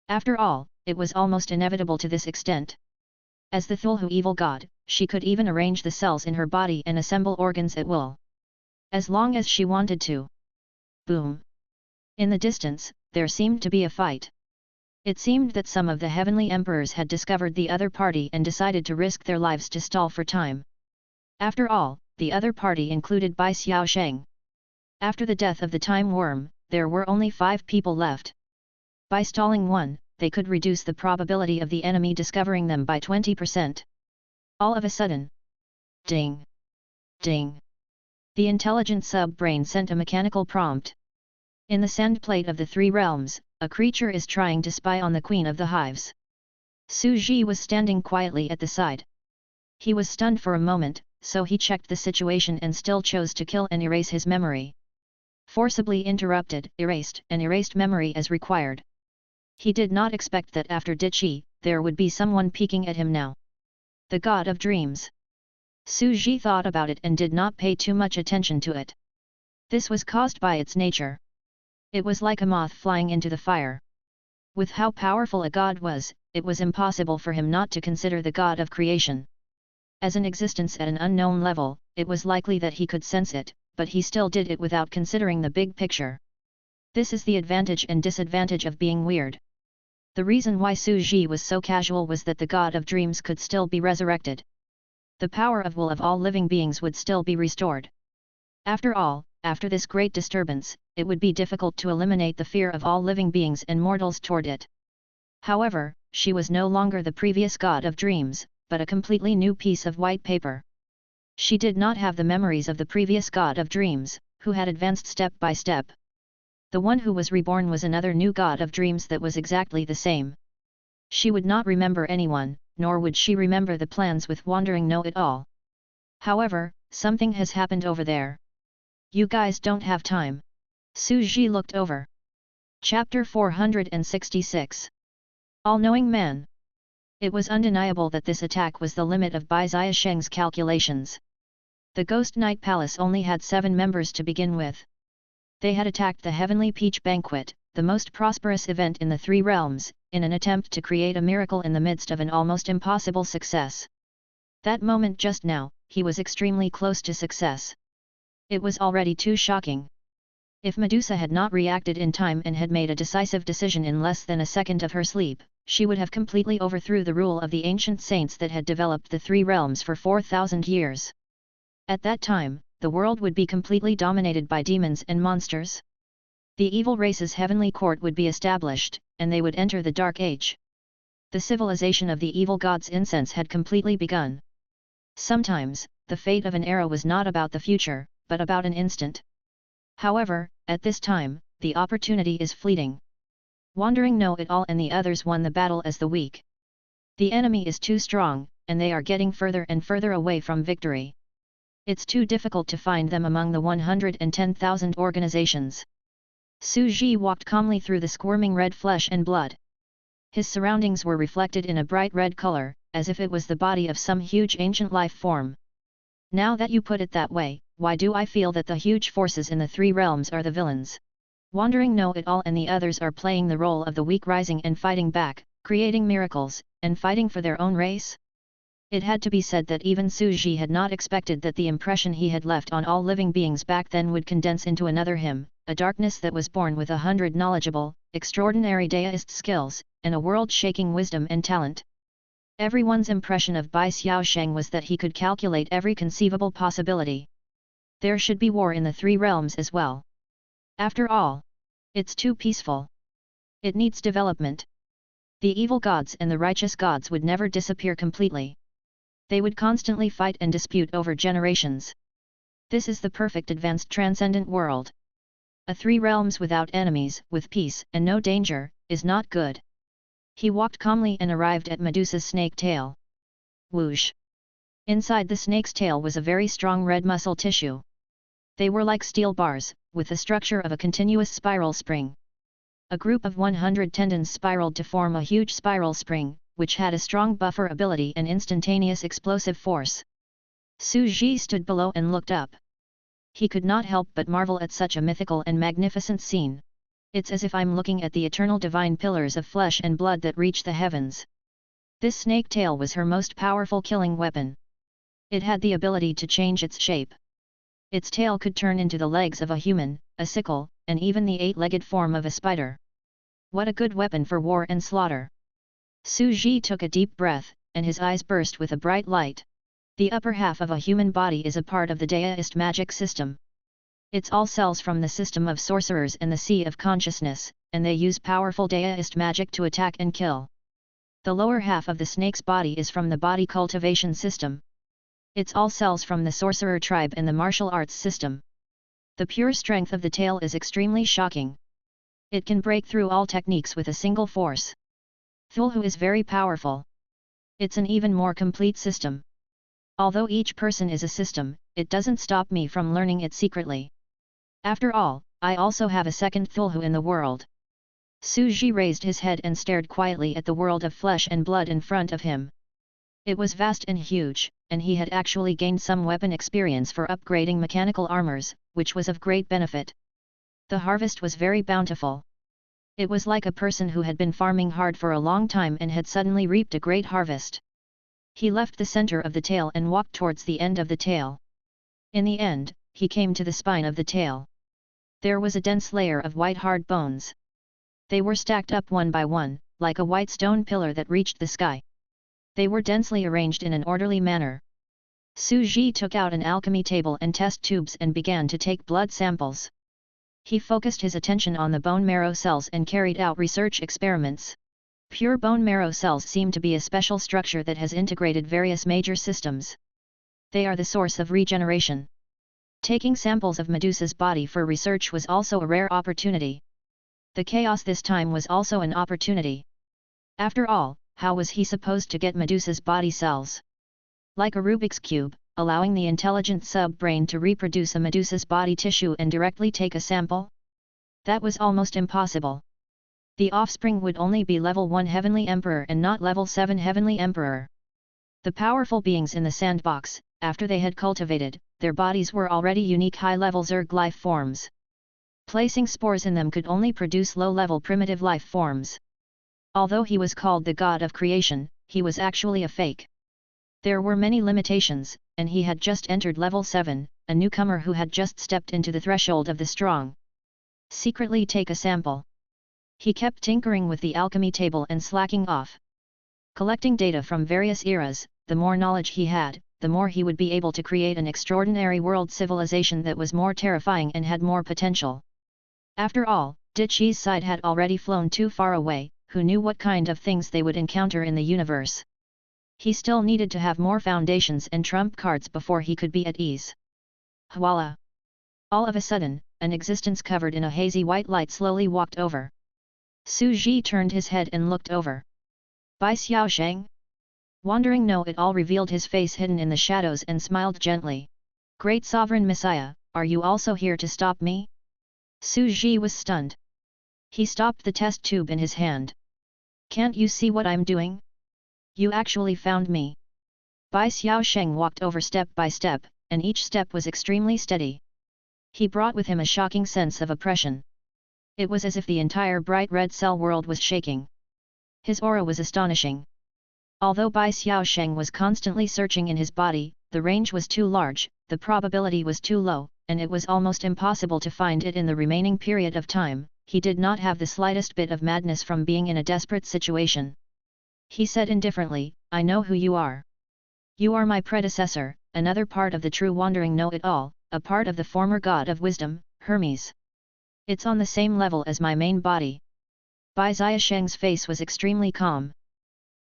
After all, it was almost inevitable to this extent. As the Thulhu evil god, she could even arrange the cells in her body and assemble organs at will. As long as she wanted to. Boom! In the distance, there seemed to be a fight. It seemed that some of the heavenly emperors had discovered the other party and decided to risk their lives to stall for time. After all, the other party included Bai Xiaosheng. After the death of the time worm, there were only 5 people left. By stalling one, they could reduce the probability of the enemy discovering them by 20%. All of a sudden. Ding! Ding! The intelligent sub-brain sent a mechanical prompt. In the sand plate of the three realms, a creature is trying to spy on the queen of the hives. Su Ji was standing quietly at the side. He was stunned for a moment, so he checked the situation and still chose to kill and erase his memory. Forcibly interrupted, erased memory as required. He did not expect that after Dichi, there would be someone peeking at him now. The god of dreams. Su Ji thought about it and did not pay too much attention to it. This was caused by its nature. It was like a moth flying into the fire. With how powerful a god was, it was impossible for him not to consider the god of creation. As an existence at an unknown level, it was likely that he could sense it, but he still did it without considering the big picture. This is the advantage and disadvantage of being weird. The reason why Su Ji was so casual was that the god of dreams could still be resurrected. The power of will of all living beings would still be restored. After all, after this great disturbance, it would be difficult to eliminate the fear of all living beings and mortals toward it. However, she was no longer the previous god of dreams, but a completely new piece of white paper. She did not have the memories of the previous god of dreams, who had advanced step by step. The one who was reborn was another new god of dreams that was exactly the same. She would not remember anyone, nor would she remember the plans with wandering know-it-all. However, something has happened over there. You guys don't have time. Su Ji looked over. Chapter 466. All-knowing man. It was undeniable that this attack was the limit of Bai Xiaosheng's calculations. The Ghost Knight Palace only had 7 members to begin with. They had attacked the Heavenly Peach Banquet, the most prosperous event in the 3 realms, in an attempt to create a miracle in the midst of an almost impossible success. That moment just now, he was extremely close to success. It was already too shocking. If Medusa had not reacted in time and had made a decisive decision in less than a second of her sleep, she would have completely overthrew the rule of the ancient saints that had developed the 3 realms for 4,000 years. At that time, the world would be completely dominated by demons and monsters. The evil race's heavenly court would be established, and they would enter the Dark Age. The civilization of the evil god's incense had completely begun. Sometimes, the fate of an era was not about the future, but about an instant. However, at this time, the opportunity is fleeting. Wandering know-it-all and the others won the battle as the weak. The enemy is too strong, and they are getting further and further away from victory. It's too difficult to find them among the 110,000 organizations. Su Ji walked calmly through the squirming red flesh and blood. His surroundings were reflected in a bright red color, as if it was the body of some huge ancient life form. Now that you put it that way, why do I feel that the huge forces in the 3 realms are the villains? Wandering know-it-all and the others are playing the role of the weak, rising and fighting back, creating miracles, and fighting for their own race? It had to be said that even Su Ji had not expected that the impression he had left on all living beings back then would condense into another him, a darkness that was born with 100 knowledgeable, extraordinary deist skills, and a world-shaking wisdom and talent. Everyone's impression of Bai Xiaosheng was that he could calculate every conceivable possibility. There should be war in the 3 realms as well. After all, it's too peaceful. It needs development. The evil gods and the righteous gods would never disappear completely. They would constantly fight and dispute over generations. This is the perfect advanced transcendent world. A 3 realms without enemies, with peace and no danger, is not good. He walked calmly and arrived at Medusa's snake tail. Whoosh! Inside the snake's tail was a very strong red muscle tissue. They were like steel bars, with the structure of a continuous spiral spring. A group of 100 tendons spiraled to form a huge spiral spring, which had a strong buffer ability and instantaneous explosive force. Su Ji stood below and looked up. He could not help but marvel at such a mythical and magnificent scene. It's as if I'm looking at the eternal divine pillars of flesh and blood that reach the heavens. This snake tail was her most powerful killing weapon. It had the ability to change its shape. Its tail could turn into the legs of a human, a sickle, and even the 8-legged form of a spider. What a good weapon for war and slaughter! Su Ji took a deep breath, and his eyes burst with a bright light. The upper half of a human body is a part of the deist magic system. It's all cells from the system of sorcerers and the sea of consciousness, and they use powerful deist magic to attack and kill. The lower half of the snake's body is from the body cultivation system. It's all cells from the sorcerer tribe and the martial arts system. The pure strength of the tail is extremely shocking. It can break through all techniques with a single force. Thulhu is very powerful. It's an even more complete system. Although each person is a system, it doesn't stop me from learning it secretly. After all, I also have a second Thulhu in the world. Su Ji raised his head and stared quietly at the world of flesh and blood in front of him. It was vast and huge, and he had actually gained some weapon experience for upgrading mechanical armors, which was of great benefit. The harvest was very bountiful. It was like a person who had been farming hard for a long time and had suddenly reaped a great harvest. He left the center of the tail and walked towards the end of the tail. In the end, he came to the spine of the tail. There was a dense layer of white hard bones. They were stacked up one by one, like a white stone pillar that reached the sky. They were densely arranged in an orderly manner. Su Ji took out an alchemy table and test tubes and began to take blood samples. He focused his attention on the bone marrow cells and carried out research experiments. Pure bone marrow cells seem to be a special structure that has integrated various major systems. They are the source of regeneration. Taking samples of Medusa's body for research was also a rare opportunity. The chaos this time was also an opportunity. After all, how was he supposed to get Medusa's body cells? Like a Rubik's Cube, allowing the intelligent sub-brain to reproduce a Medusa's body tissue and directly take a sample? That was almost impossible. The offspring would only be level 1 Heavenly Emperor and not level 7 Heavenly Emperor. The powerful beings in the sandbox, after they had cultivated, their bodies were already unique high-level Zerg life forms. Placing spores in them could only produce low-level primitive life forms. Although he was called the god of creation, he was actually a fake. There were many limitations, and he had just entered level 7, a newcomer who had just stepped into the threshold of the strong. Secretly take a sample. He kept tinkering with the alchemy table and slacking off. Collecting data from various eras, the more knowledge he had, the more he would be able to create an extraordinary world civilization that was more terrifying and had more potential. After all, Dichi's side had already flown too far away, who knew what kind of things they would encounter in the universe. He still needed to have more foundations and trump cards before he could be at ease. Voila! All of a sudden, an existence covered in a hazy white light slowly walked over. Su Ji turned his head and looked over. Bai Xiaosheng? Wandering know-it-all revealed his face hidden in the shadows and smiled gently. Great Sovereign Messiah, are you also here to stop me? Su Ji was stunned. He stopped the test tube in his hand. Can't you see what I'm doing? You actually found me. Bai Xiaosheng walked over step by step, and each step was extremely steady. He brought with him a shocking sense of oppression. It was as if the entire bright red cell world was shaking. His aura was astonishing. Although Bai Xiaosheng was constantly searching in his body, the range was too large, the probability was too low, and it was almost impossible to find it in the remaining period of time. He did not have the slightest bit of madness from being in a desperate situation. He said indifferently, I know who you are. You are my predecessor, another part of the true wandering know-it-all, a part of the former god of wisdom, Hermes. It's on the same level as my main body. Bai Xiaosheng's face was extremely calm.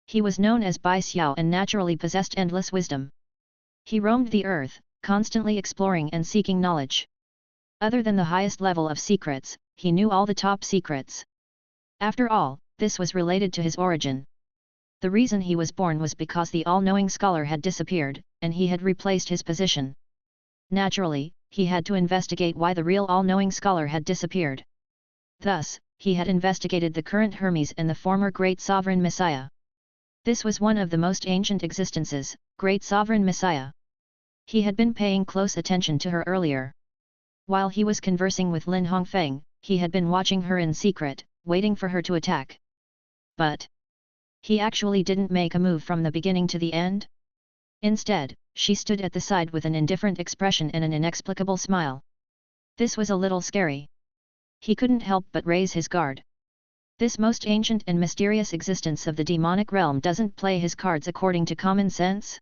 He was known as Bai Xiao and naturally possessed endless wisdom. He roamed the earth, constantly exploring and seeking knowledge. Other than the highest level of secrets, he knew all the top secrets. After all, this was related to his origin. The reason he was born was because the all-knowing scholar had disappeared, and he had replaced his position. Naturally, he had to investigate why the real all-knowing scholar had disappeared. Thus, he had investigated the current Hermes and the former Great Sovereign Messiah. This was one of the most ancient existences, Great Sovereign Messiah. He had been paying close attention to her earlier. While he was conversing with Lin Hongfeng, he had been watching her in secret, waiting for her to attack. But he actually didn't make a move from the beginning to the end? Instead, she stood at the side with an indifferent expression and an inexplicable smile. This was a little scary. He couldn't help but raise his guard. This most ancient and mysterious existence of the demonic realm doesn't play his cards according to common sense?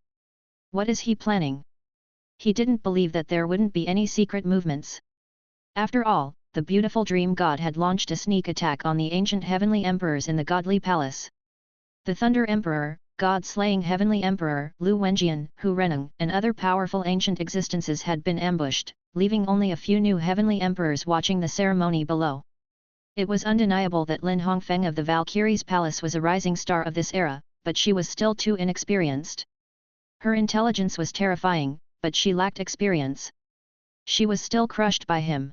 What is he planning? He didn't believe that there wouldn't be any secret movements. After all, the beautiful dream god had launched a sneak attack on the ancient heavenly emperors in the godly palace. The Thunder Emperor, God-slaying Heavenly Emperor Lu Wenjian, Hu Reneng, and other powerful ancient existences had been ambushed, leaving only a few new Heavenly Emperors watching the ceremony below. It was undeniable that Lin Hongfeng of the Valkyrie's palace was a rising star of this era, but she was still too inexperienced. Her intelligence was terrifying, but she lacked experience. She was still crushed by him.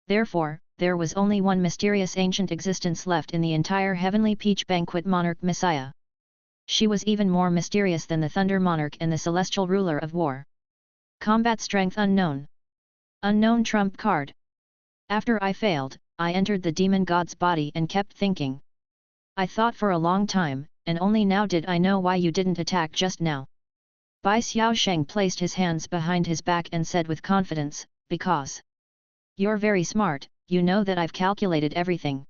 Therefore, there was only one mysterious ancient existence left in the entire Heavenly Peach Banquet Monarch Messiah. She was even more mysterious than the Thunder Monarch and the Celestial Ruler of War. Combat strength unknown. Unknown trump card. After I failed, I entered the demon god's body and kept thinking. I thought for a long time, and only now did I know why you didn't attack just now. Bai Xiaosheng placed his hands behind his back and said with confidence, because you're very smart, you know that I've calculated everything.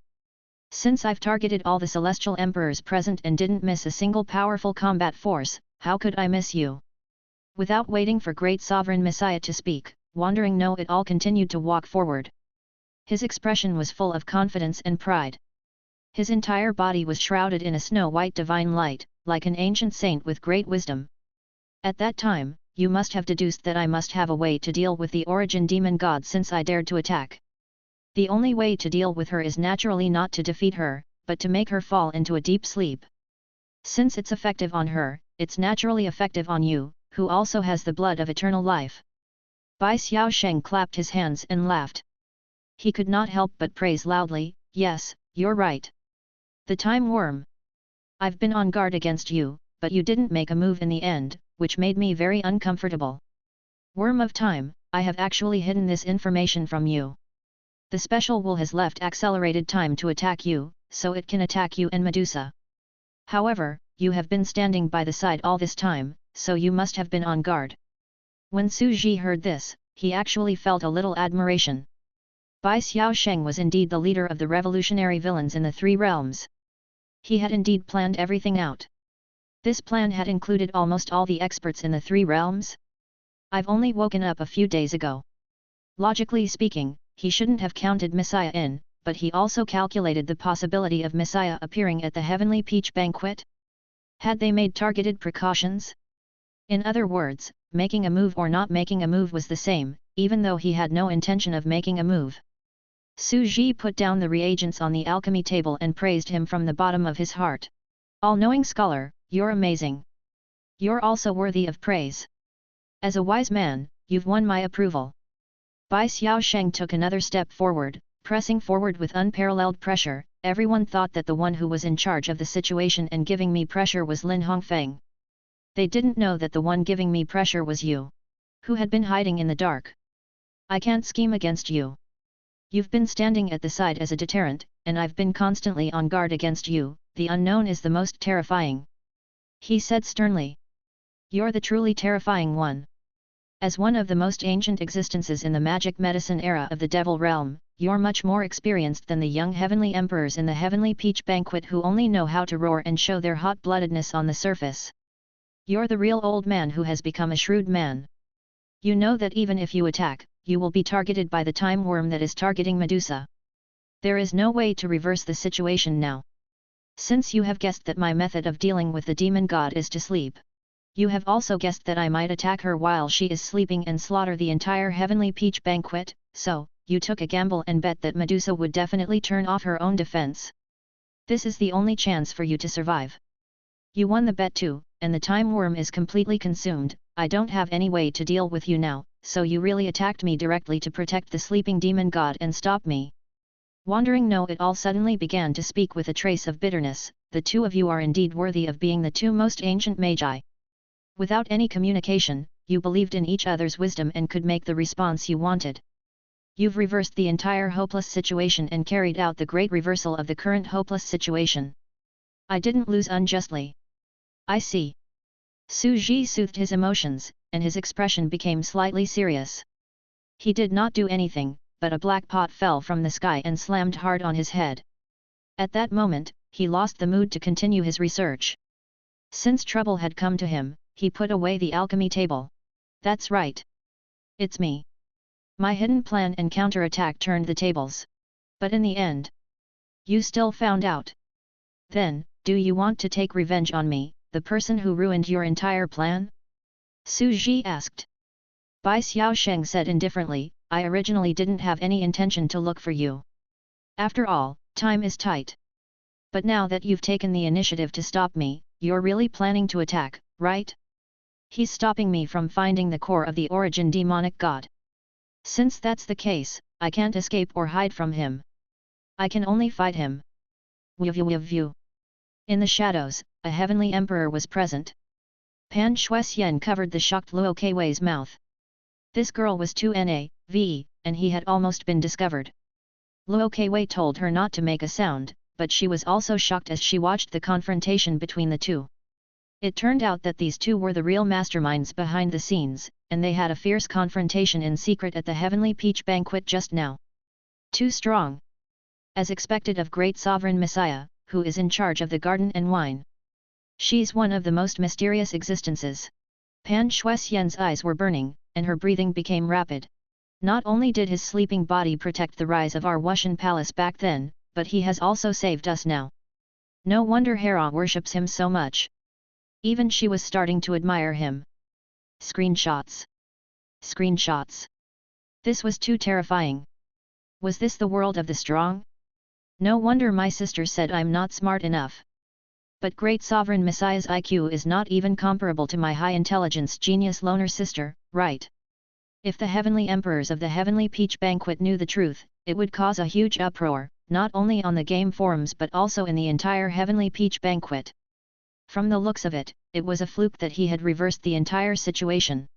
Since I've targeted all the celestial emperors present and didn't miss a single powerful combat force, how could I miss you? Without waiting for great sovereign Messiah to speak, Wandering Know-It-All continued to walk forward. His expression was full of confidence and pride. His entire body was shrouded in a snow-white divine light, like an ancient saint with great wisdom. At that time, you must have deduced that I must have a way to deal with the origin demon god since I dared to attack. The only way to deal with her is naturally not to defeat her, but to make her fall into a deep sleep. Since it's effective on her, it's naturally effective on you, who also has the blood of eternal life. Bai Xiaosheng clapped his hands and laughed. He could not help but praise loudly, yes, you're right. The time worm. I've been on guard against you, but you didn't make a move in the end, which made me very uncomfortable. Worm of time, I have actually hidden this information from you. The special wool has left accelerated time to attack you, so it can attack you and Medusa. However, you have been standing by the side all this time, so you must have been on guard. When Su Ji heard this, he actually felt a little admiration. Bai Xiaosheng was indeed the leader of the revolutionary villains in the three realms. He had indeed planned everything out. This plan had included almost all the experts in the three realms. I've only woken up a few days ago. Logically speaking, he shouldn't have counted Messiah in, but he also calculated the possibility of Messiah appearing at the Heavenly Peach Banquet. Had they made targeted precautions? In other words, making a move or not making a move was the same, even though he had no intention of making a move. Su Ji put down the reagents on the alchemy table and praised him from the bottom of his heart. All-knowing scholar, you're amazing. You're also worthy of praise. As a wise man, you've won my approval. Bai Xiaosheng took another step forward, pressing forward with unparalleled pressure. Everyone thought that the one who was in charge of the situation and giving me pressure was Lin Hongfeng. They didn't know that the one giving me pressure was you, who had been hiding in the dark. I can't scheme against you. You've been standing at the side as a deterrent, and I've been constantly on guard against you. The unknown is the most terrifying. He said sternly. You're the truly terrifying one. As one of the most ancient existences in the magic medicine era of the Devil Realm, you're much more experienced than the young heavenly emperors in the Heavenly Peach Banquet who only know how to roar and show their hot-bloodedness on the surface. You're the real old man who has become a shrewd man. You know that even if you attack, you will be targeted by the time worm that is targeting Medusa. There is no way to reverse the situation now. Since you have guessed that my method of dealing with the demon god is to sleep. You have also guessed that I might attack her while she is sleeping and slaughter the entire Heavenly Peach Banquet, so, you took a gamble and bet that Medusa would definitely turn off her own defense. This is the only chance for you to survive. You won the bet too, and the time worm is completely consumed. I don't have any way to deal with you now, so you really attacked me directly to protect the sleeping demon god and stop me. Wandering Know-It-All suddenly began to speak with a trace of bitterness. The two of you are indeed worthy of being the two most ancient magi. Without any communication, you believed in each other's wisdom and could make the response you wanted. You've reversed the entire hopeless situation and carried out the great reversal of the current hopeless situation. I didn't lose unjustly. I see. Su Ji soothed his emotions, and his expression became slightly serious. He did not do anything, but a black pot fell from the sky and slammed hard on his head. At that moment, he lost the mood to continue his research. Since trouble had come to him, he put away the alchemy table. That's right. It's me. My hidden plan and counterattack turned the tables. But in the end, you still found out. Then, do you want to take revenge on me, the person who ruined your entire plan? Su Ji asked. Bai Xiaosheng said indifferently, I originally didn't have any intention to look for you. After all, time is tight. But now that you've taken the initiative to stop me, you're really planning to attack, right? He's stopping me from finding the core of the origin demonic god. Since that's the case, I can't escape or hide from him. I can only fight him. View. In the shadows, a heavenly emperor was present. Pan Shuxian covered the shocked Luo Keiwei's mouth. This girl was 2NA, and he had almost been discovered. Luo Keiwei told her not to make a sound, but she was also shocked as she watched the confrontation between the two. It turned out that these two were the real masterminds behind the scenes, and they had a fierce confrontation in secret at the Heavenly Peach Banquet just now. Too strong. As expected of great sovereign Messiah, who is in charge of the garden and wine. She's one of the most mysterious existences. Pan Shuxian's eyes were burning, and her breathing became rapid. Not only did his sleeping body protect the rise of our Wushan palace back then, but he has also saved us now. No wonder Hera worships him so much. Even she was starting to admire him. Screenshots. Screenshots. This was too terrifying. Was this the world of the strong? No wonder my sister said I'm not smart enough. But great sovereign Messiah's IQ is not even comparable to my high intelligence genius loner sister, right? If the heavenly emperors of the Heavenly Peach Banquet knew the truth, it would cause a huge uproar, not only on the game forums but also in the entire Heavenly Peach Banquet. From the looks of it, it was a fluke that he had reversed the entire situation.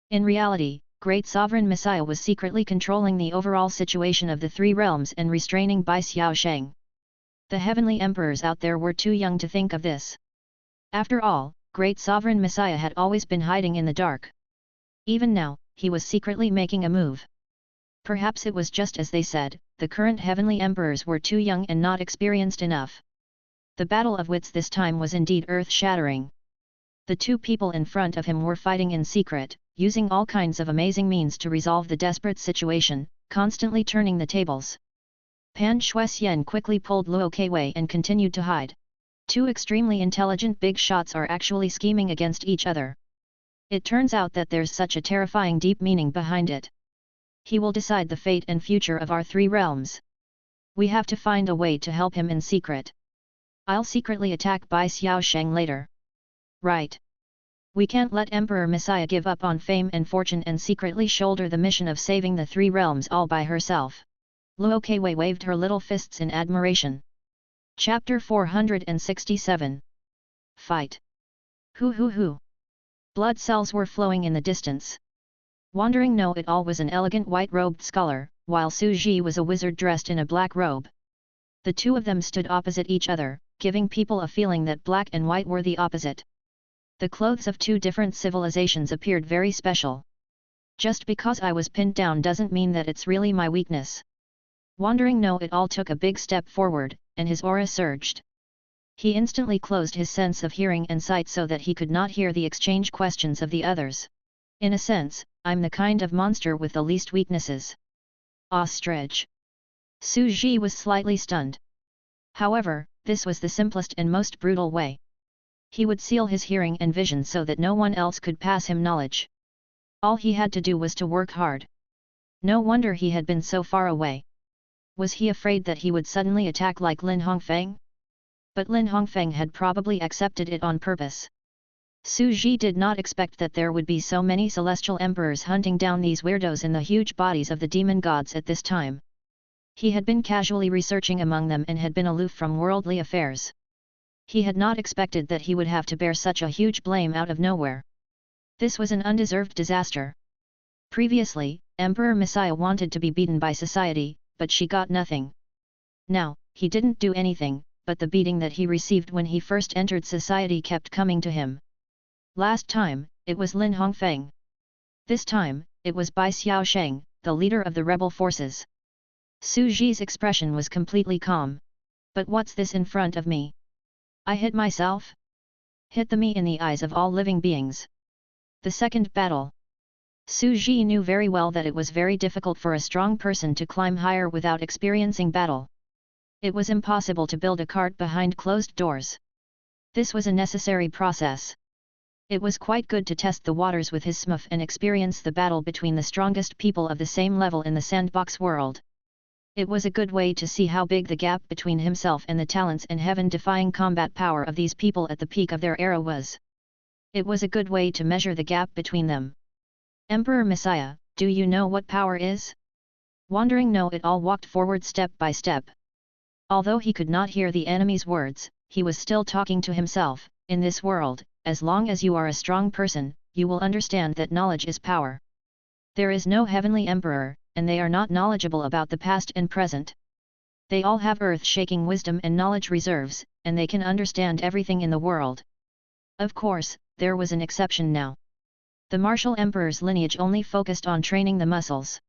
In reality, great sovereign Messiah was secretly controlling the overall situation of the three realms and restraining Bai Xiaosheng. The heavenly emperors out there were too young to think of this. After all, great sovereign Messiah had always been hiding in the dark. Even now, he was secretly making a move. Perhaps it was just as they said, the current heavenly emperors were too young and not experienced enough. The battle of wits this time was indeed earth-shattering. The two people in front of him were fighting in secret, using all kinds of amazing means to resolve the desperate situation, constantly turning the tables. Pan Shuxian quickly pulled Luo Kewei and continued to hide. Two extremely intelligent big shots are actually scheming against each other. It turns out that there's such a terrifying deep meaning behind it. He will decide the fate and future of our three realms. We have to find a way to help him in secret. I'll secretly attack Bai Xiaosheng later. Right. We can't let Emperor Messiah give up on fame and fortune and secretly shoulder the mission of saving the three realms all by herself. Luo Kewei waved her little fists in admiration. Chapter 467. Fight. Hoo. Blood cells were flowing in the distance. Wandering Know-It-All was an elegant white-robed scholar, while Su Ji was a wizard dressed in a black robe. The two of them stood opposite each other, giving people a feeling that black and white were the opposite. The clothes of two different civilizations appeared very special. Just because I was pinned down doesn't mean that it's really my weakness. Wandering Know-It-All took a big step forward, and his aura surged. He instantly closed his sense of hearing and sight so that he could not hear the exchange questions of the others. In a sense, I'm the kind of monster with the least weaknesses. Ostrich. Su Ji was slightly stunned. However, this was the simplest and most brutal way. He would seal his hearing and vision so that no one else could pass him knowledge. All he had to do was to work hard. No wonder he had been so far away. Was he afraid that he would suddenly attack like Lin Hongfeng? But Lin Hongfeng had probably accepted it on purpose. Su Ji did not expect that there would be so many celestial emperors hunting down these weirdos in the huge bodies of the demon gods at this time. He had been casually researching among them and had been aloof from worldly affairs. He had not expected that he would have to bear such a huge blame out of nowhere. This was an undeserved disaster. Previously, Emperor Messiah wanted to be beaten by society, but she got nothing. Now, he didn't do anything, but the beating that he received when he first entered society kept coming to him. Last time, it was Lin Hongfeng. This time, it was Bai Xiaosheng, the leader of the rebel forces. Su Ji's expression was completely calm. But what's this in front of me? I hit myself? Hit the me in the eyes of all living beings. The second battle. Su Ji knew very well that it was very difficult for a strong person to climb higher without experiencing battle. It was impossible to build a cart behind closed doors. This was a necessary process. It was quite good to test the waters with his smurf and experience the battle between the strongest people of the same level in the sandbox world. It was a good way to see how big the gap between himself and the talents and heaven-defying combat power of these people at the peak of their era was. It was a good way to measure the gap between them. Emperor Messiah, do you know what power is? Wandering Know-It-All walked forward step by step. Although he could not hear the enemy's words, he was still talking to himself. In this world, as long as you are a strong person, you will understand that knowledge is power. There is no heavenly emperor, and they are not knowledgeable about the past and present. They all have earth-shaking wisdom and knowledge reserves, and they can understand everything in the world. Of course, there was an exception now. The martial emperor's lineage only focused on training the muscles.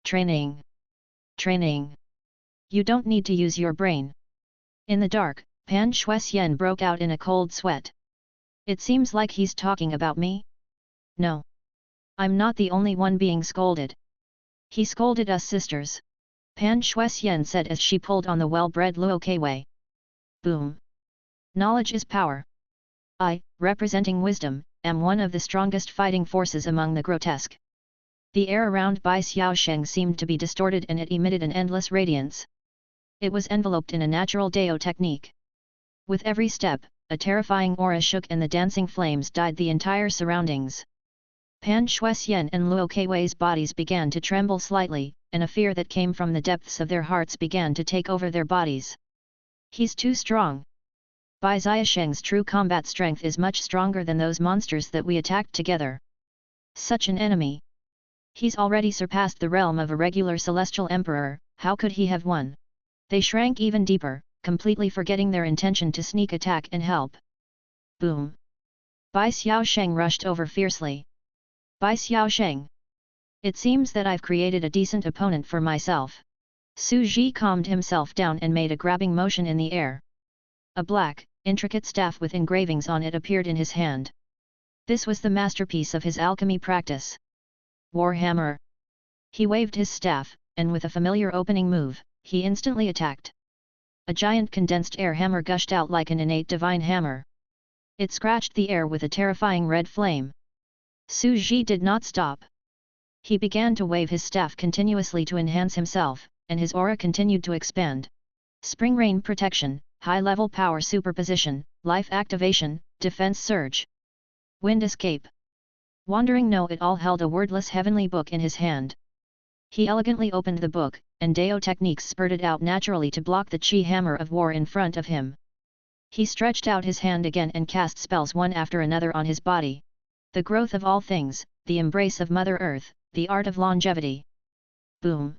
Training. Training. You don't need to use your brain. In the dark, Pan Shuxian broke out in a cold sweat. It seems like he's talking about me? No. I'm not the only one being scolded. He scolded us sisters. Pan Shuxian said as she pulled on the well-bred Luo Keiwei. Boom. Knowledge is power. I, representing wisdom, am one of the strongest fighting forces among the grotesque. The air around Bai Xiaosheng seemed to be distorted and it emitted an endless radiance. It was enveloped in a natural Dao technique. With every step, a terrifying aura shook and the dancing flames dyed the entire surroundings. Pan Shuxian and Luo Keiwei's bodies began to tremble slightly, and a fear that came from the depths of their hearts began to take over their bodies. He's too strong. Bai Xiaosheng's true combat strength is much stronger than those monsters that we attacked together. Such an enemy. He's already surpassed the realm of a regular celestial emperor, how could he have won? They shrank even deeper, completely forgetting their intention to sneak attack and help. Boom! Bai Xiaosheng rushed over fiercely. Bai Xiaosheng! It seems that I've created a decent opponent for myself. Su Ji calmed himself down and made a grabbing motion in the air. A black, intricate staff with engravings on it appeared in his hand. This was the masterpiece of his alchemy practice. Warhammer. He waved his staff, and with a familiar opening move, he instantly attacked. A giant condensed air hammer gushed out like an innate divine hammer. It scratched the air with a terrifying red flame. Su Ji did not stop. He began to wave his staff continuously to enhance himself, and his aura continued to expand. Spring rain protection, high-level power superposition, life activation, defense surge. Wind escape. Wandering Know-It-All held a wordless heavenly book in his hand. He elegantly opened the book, and Dao techniques spurted out naturally to block the Qi hammer of war in front of him. He stretched out his hand again and cast spells one after another on his body. The growth of all things, the embrace of Mother Earth, the art of longevity. Boom!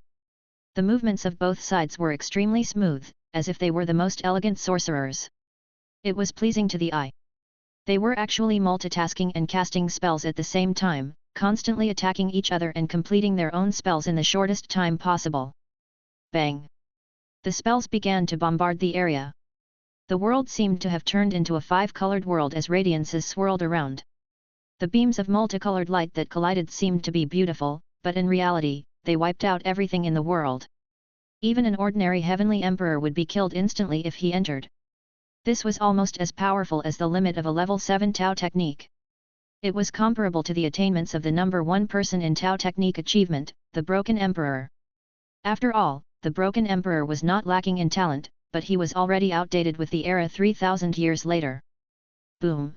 The movements of both sides were extremely smooth, as if they were the most elegant sorcerers. It was pleasing to the eye. They were actually multitasking and casting spells at the same time, constantly attacking each other and completing their own spells in the shortest time possible. Bang! The spells began to bombard the area. The world seemed to have turned into a five-colored world as radiances swirled around. The beams of multicolored light that collided seemed to be beautiful, but in reality, they wiped out everything in the world. Even an ordinary heavenly emperor would be killed instantly if he entered. This was almost as powerful as the limit of a level 7 Tao technique. It was comparable to the attainments of the number 1 person in Tao technique achievement, the Broken Emperor. After all, the Broken Emperor was not lacking in talent, but he was already outdated with the era 3,000 years later. Boom!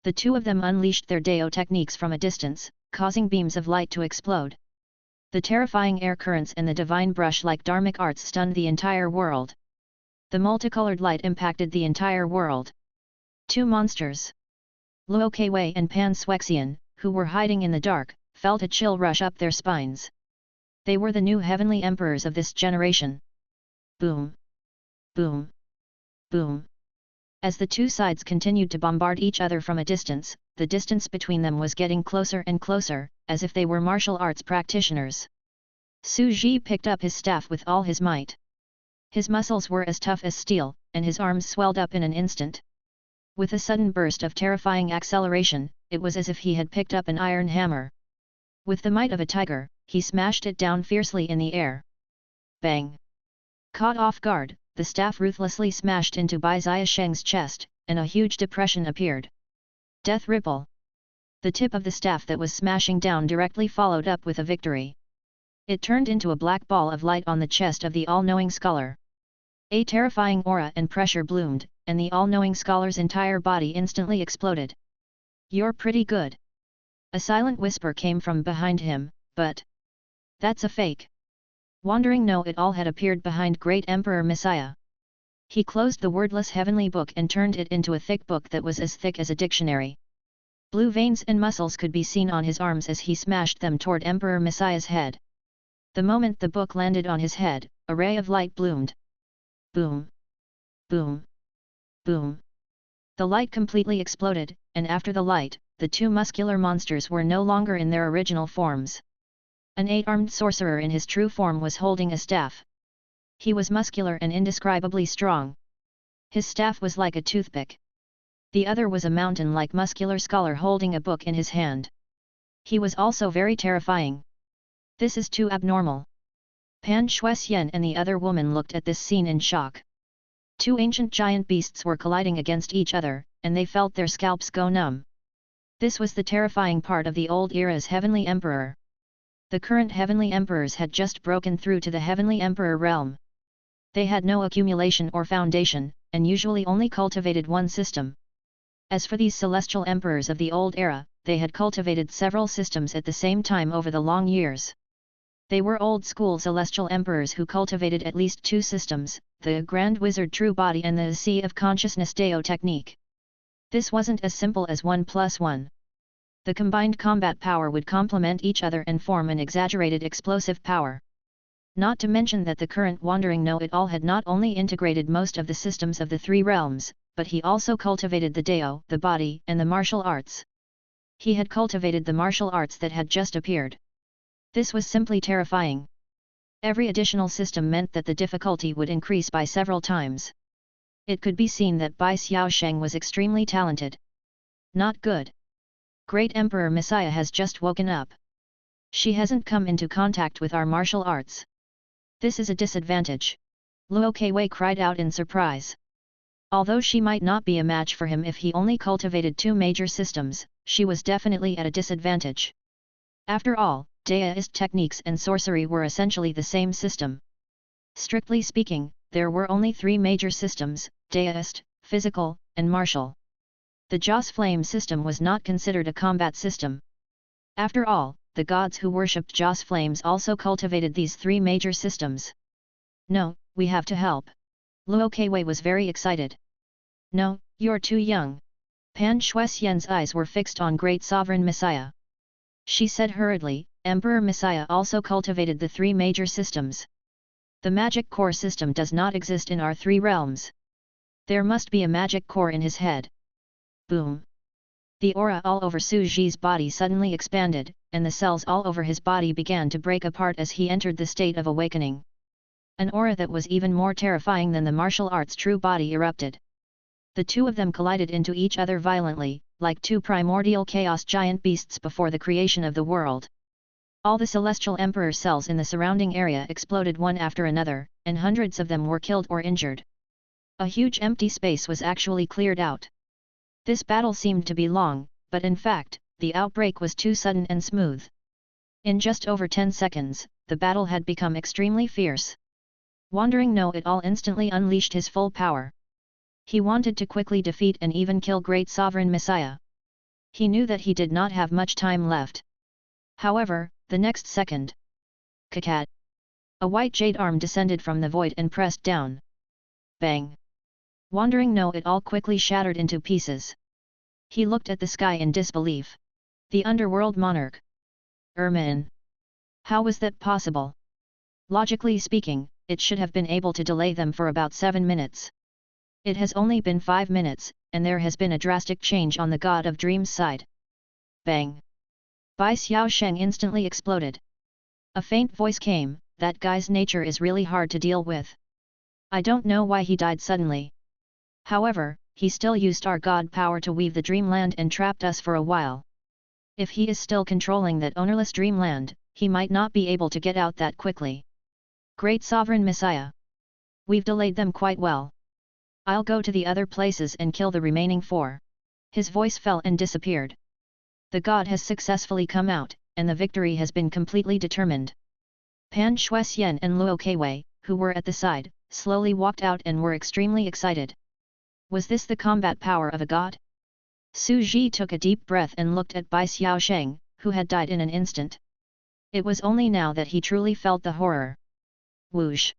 The two of them unleashed their Dao techniques from a distance, causing beams of light to explode. The terrifying air currents and the divine brush-like dharmic arts stunned the entire world. The multicolored light impacted the entire world. Two monsters. Luo Keiwei and Pan Shuxian, who were hiding in the dark, felt a chill rush up their spines. They were the new heavenly emperors of this generation. Boom! Boom! Boom! As the two sides continued to bombard each other from a distance, the distance between them was getting closer and closer, as if they were martial arts practitioners. Su Ji picked up his staff with all his might. His muscles were as tough as steel, and his arms swelled up in an instant. With a sudden burst of terrifying acceleration, it was as if he had picked up an iron hammer. With the might of a tiger, he smashed it down fiercely in the air. Bang! Caught off guard, the staff ruthlessly smashed into Bai Xiaosheng's chest, and a huge depression appeared. Death ripple. The tip of the staff that was smashing down directly followed up with a victory. It turned into a black ball of light on the chest of the all-knowing scholar. A terrifying aura and pressure bloomed, and the all-knowing scholar's entire body instantly exploded. "You're pretty good." A silent whisper came from behind him, but that's a fake. Wandering Know-It-All had appeared behind Great Emperor Messiah. He closed the wordless heavenly book and turned it into a thick book that was as thick as a dictionary. Blue veins and muscles could be seen on his arms as he smashed them toward Emperor Messiah's head. The moment the book landed on his head, a ray of light bloomed. Boom! Boom! Boom! The light completely exploded, and after the light, the two muscular monsters were no longer in their original forms. An 8-armed sorcerer in his true form was holding a staff. He was muscular and indescribably strong. His staff was like a toothpick. The other was a mountain-like muscular scholar holding a book in his hand. He was also very terrifying. This is too abnormal. Pan Shuxian and the other woman looked at this scene in shock. Two ancient giant beasts were colliding against each other, and they felt their scalps go numb. This was the terrifying part of the old era's Heavenly Emperor. The current Heavenly Emperors had just broken through to the Heavenly Emperor realm. They had no accumulation or foundation, and usually only cultivated one system. As for these celestial emperors of the old era, they had cultivated several systems at the same time over the long years. They were old-school celestial emperors who cultivated at least two systems, the Grand Wizard True Body and the Sea of Consciousness Deo technique. This wasn't as simple as 1+1. The combined combat power would complement each other and form an exaggerated explosive power. Not to mention that the current Wandering Know-It-All had not only integrated most of the systems of the three realms, but he also cultivated the Deo, the body, and the martial arts. He had cultivated the martial arts that had just appeared. This was simply terrifying. Every additional system meant that the difficulty would increase by several times. It could be seen that Bai Xiaosheng was extremely talented. Not good. Great Emperor Messiah has just woken up. She hasn't come into contact with our martial arts. This is a disadvantage. Luo Keiwei cried out in surprise. Although she might not be a match for him if he only cultivated two major systems, she was definitely at a disadvantage. After all, Daoist techniques and sorcery were essentially the same system. Strictly speaking, there were only three major systems, Daoist, physical, and martial. The Joss Flame system was not considered a combat system. After all, the gods who worshipped Joss Flames also cultivated these three major systems. No, we have to help. Luo Keiwei was very excited. No, you're too young. Pan Shuxian's eyes were fixed on Great Sovereign Messiah. She said hurriedly, Emperor Messiah also cultivated the three major systems. The magic core system does not exist in our three realms. There must be a magic core in his head. Boom! The aura all over Su Ji's body suddenly expanded, and the cells all over his body began to break apart as he entered the state of awakening. An aura that was even more terrifying than the martial arts true body erupted. The two of them collided into each other violently, like two primordial chaos giant beasts before the creation of the world. All the celestial emperor cells in the surrounding area exploded one after another, and hundreds of them were killed or injured. A huge empty space was actually cleared out. This battle seemed to be long, but in fact, the outbreak was too sudden and smooth. In just over 10 seconds, the battle had become extremely fierce. Wandering Know-It-All instantly unleashed his full power. He wanted to quickly defeat and even kill Great Sovereign Messiah. He knew that he did not have much time left. However, the next second, Kakat! A white jade arm descended from the void and pressed down. Bang! Wandering Know-It-All quickly shattered into pieces. He looked at the sky in disbelief. The underworld monarch. Ermin. How was that possible? Logically speaking, it should have been able to delay them for about 7 minutes. It has only been 5 minutes, and there has been a drastic change on the God of Dreams side. Bang! Bai Xiaosheng instantly exploded. A faint voice came, that guy's nature is really hard to deal with. I don't know why he died suddenly. However, he still used our god power to weave the dreamland and trapped us for a while. If he is still controlling that ownerless dreamland, he might not be able to get out that quickly. Great Sovereign Messiah! We've delayed them quite well. I'll go to the other places and kill the remaining 4. His voice fell and disappeared. The god has successfully come out, and the victory has been completely determined. Pan Shuxian and Luo Keiwei, who were at the side, slowly walked out and were extremely excited. Was this the combat power of a god? Su Ji took a deep breath and looked at Bai Xiaosheng, who had died in an instant. It was only now that he truly felt the horror. Whoosh!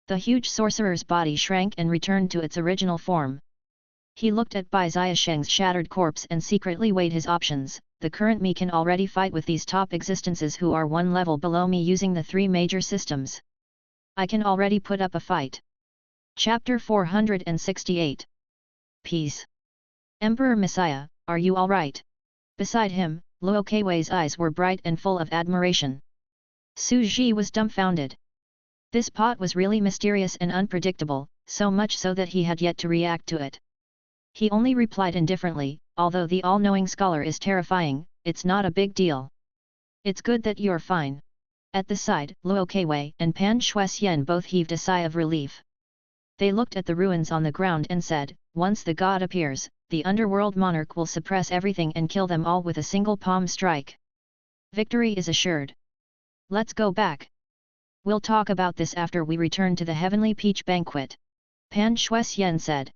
The huge sorcerer's body shrank and returned to its original form. He looked at Bai Xiaosheng's shattered corpse and secretly weighed his options. The current me can already fight with these top existences who are one level below me using the 3 major systems. I can already put up a fight. Chapter 468. Peace. Emperor Messiah, are you alright? Beside him, Luo Keiwei's eyes were bright and full of admiration. Su Ji was dumbfounded. This pot was really mysterious and unpredictable, so much so that he had yet to react to it. He only replied indifferently, although the all-knowing scholar is terrifying, it's not a big deal. It's good that you're fine. At the side, Luo Keiwei and Pan Shuxian both heaved a sigh of relief. They looked at the ruins on the ground and said, once the god appears, the underworld monarch will suppress everything and kill them all with a single palm strike. Victory is assured. Let's go back. We'll talk about this after we return to the heavenly peach banquet. Pan Shuxian said.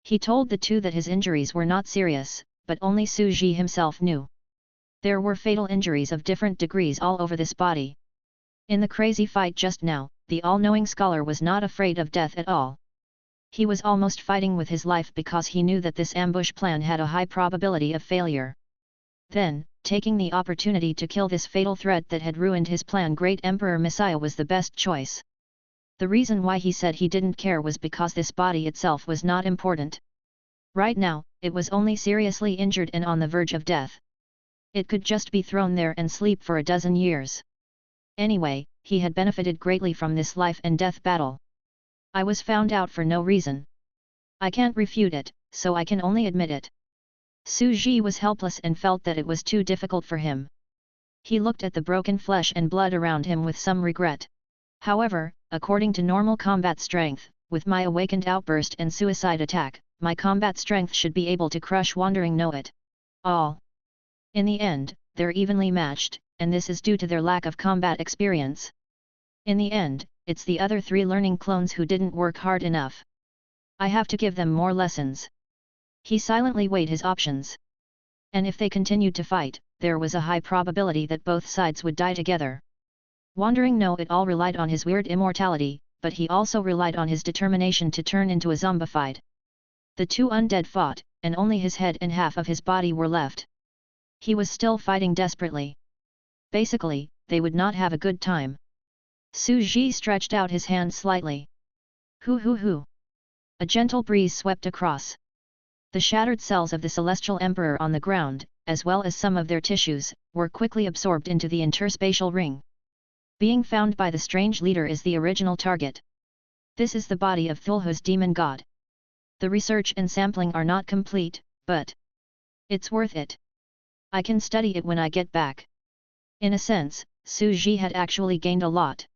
He told the two that his injuries were not serious, but only Su Ji himself knew. There were fatal injuries of different degrees all over this body. In the crazy fight just now, the all-knowing scholar was not afraid of death at all. He was almost fighting with his life because he knew that this ambush plan had a high probability of failure. Then, taking the opportunity to kill this fatal threat that had ruined his plan, Great Emperor Messiah was the best choice. The reason why he said he didn't care was because this body itself was not important. Right now, it was only seriously injured and on the verge of death. It could just be thrown there and sleep for a dozen years. Anyway, he had benefited greatly from this life and death battle. I was found out for no reason. I can't refute it, so I can only admit it. Su Ji was helpless and felt that it was too difficult for him. He looked at the broken flesh and blood around him with some regret. However, according to normal combat strength, with my awakened outburst and suicide attack, my combat strength should be able to crush Wandering Know-It all. In the end, they're evenly matched, and this is due to their lack of combat experience. In the end, it's the other three learning clones who didn't work hard enough. I have to give them more lessons. He silently weighed his options. And if they continued to fight, there was a high probability that both sides would die together. Wandering Know-It-all relied on his weird immortality, but he also relied on his determination to turn into a zombified. The two undead fought, and only his head and half of his body were left. He was still fighting desperately. Basically, they would not have a good time. Su Ji stretched out his hand slightly. Hoo. A gentle breeze swept across. The shattered cells of the Celestial Emperor on the ground, as well as some of their tissues, were quickly absorbed into the interspatial ring. Being found by the strange leader is the original target. This is the body of Thulhu's demon god. The research and sampling are not complete, but it's worth it. I can study it when I get back. In a sense, Su Ji had actually gained a lot.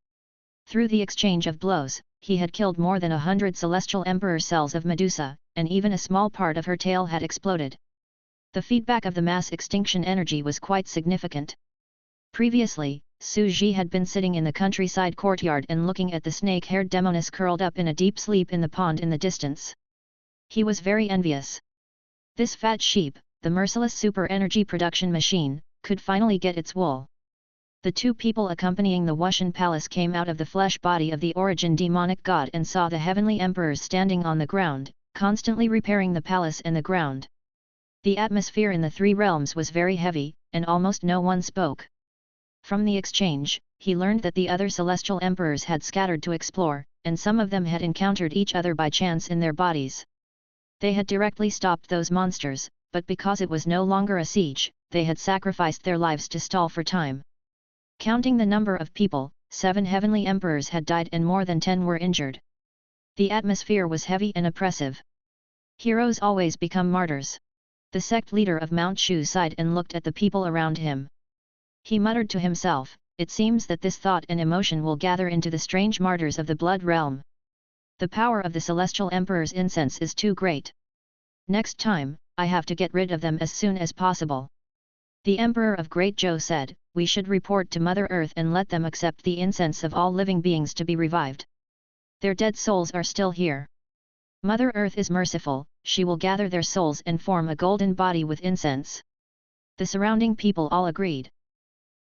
Through the exchange of blows, he had killed more than 100 Celestial Emperor cells of Medusa, and even a small part of her tail had exploded. The feedback of the mass extinction energy was quite significant. Previously, Su Ji had been sitting in the countryside courtyard and looking at the snake-haired demoness curled up in a deep sleep in the pond in the distance. He was very envious. This fat sheep, the merciless super energy production machine, could finally get its wool. The two people accompanying the Wushan palace came out of the flesh body of the origin demonic god and saw the heavenly emperors standing on the ground, constantly repairing the palace and the ground. The atmosphere in the three realms was very heavy, and almost no one spoke. From the exchange, he learned that the other celestial emperors had scattered to explore, and some of them had encountered each other by chance in their bodies. They had directly stopped those monsters, but because it was no longer a siege, they had sacrificed their lives to stall for time. Counting the number of people, 7 heavenly emperors had died and more than 10 were injured. The atmosphere was heavy and oppressive. Heroes always become martyrs. The sect leader of Mount Shu sighed and looked at the people around him. He muttered to himself, it seems that this thought and emotion will gather into the strange martyrs of the blood realm. The power of the celestial emperor's incense is too great. Next time, I have to get rid of them as soon as possible. The Emperor of Great Zhou said, we should report to Mother Earth and let them accept the incense of all living beings to be revived. Their dead souls are still here. Mother Earth is merciful, she will gather their souls and form a golden body with incense. The surrounding people all agreed.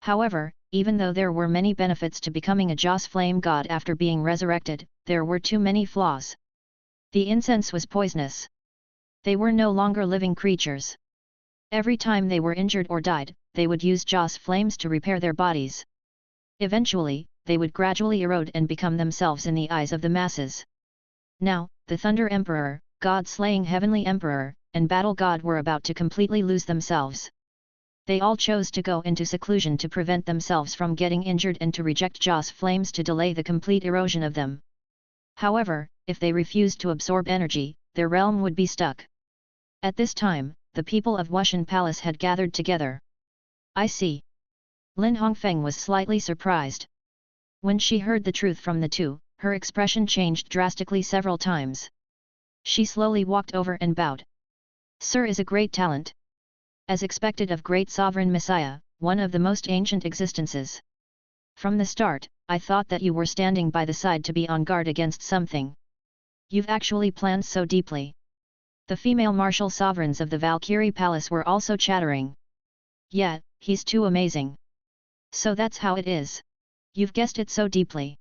However, even though there were many benefits to becoming a Joss flame god after being resurrected, there were too many flaws. The incense was poisonous. They were no longer living creatures. Every time they were injured or died, they would use Joss flames to repair their bodies. Eventually, they would gradually erode and become themselves in the eyes of the masses. Now, the Thunder Emperor, God-slaying Heavenly Emperor, and Battle God were about to completely lose themselves. They all chose to go into seclusion to prevent themselves from getting injured and to reject Joss flames to delay the complete erosion of them. However, if they refused to absorb energy, their realm would be stuck. At this time, the people of Wushan Palace had gathered together. I see. Lin Hongfeng was slightly surprised. When she heard the truth from the two, her expression changed drastically several times. She slowly walked over and bowed. Sir is a great talent. As expected of great sovereign Messiah, one of the most ancient existences. From the start, I thought that you were standing by the side to be on guard against something. You've actually planned so deeply. The female martial sovereigns of the Valkyrie Palace were also chattering. Yeah, he's too amazing. So that's how it is. You've guessed it so deeply.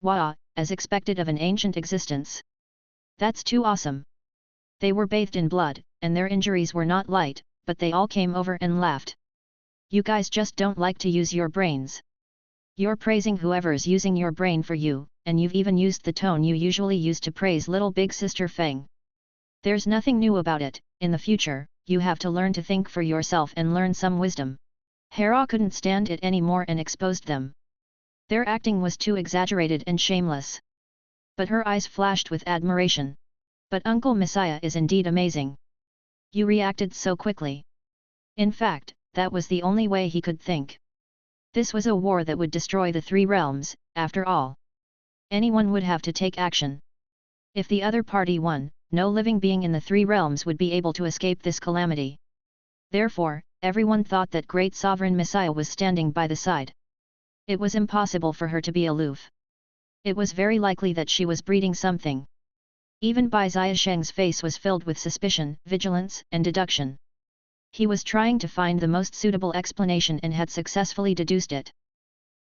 Wah, as expected of an ancient existence. That's too awesome. They were bathed in blood, and their injuries were not light, but they all came over and laughed. You guys just don't like to use your brains. You're praising whoever's using your brain for you, and you've even used the tone you usually use to praise little big sister Feng. There's nothing new about it. In the future, you have to learn to think for yourself and learn some wisdom. Hera couldn't stand it anymore and exposed them. Their acting was too exaggerated and shameless. But her eyes flashed with admiration. But Uncle Messiah is indeed amazing. You reacted so quickly. In fact, that was the only way he could think. This was a war that would destroy the three realms, after all. Anyone would have to take action. If the other party won, no living being in the three realms would be able to escape this calamity. Therefore, everyone thought that great sovereign Messiah was standing by the side. It was impossible for her to be aloof. It was very likely that she was breeding something. Even Bai Xiasheng's face was filled with suspicion, vigilance, and deduction. He was trying to find the most suitable explanation and had successfully deduced it.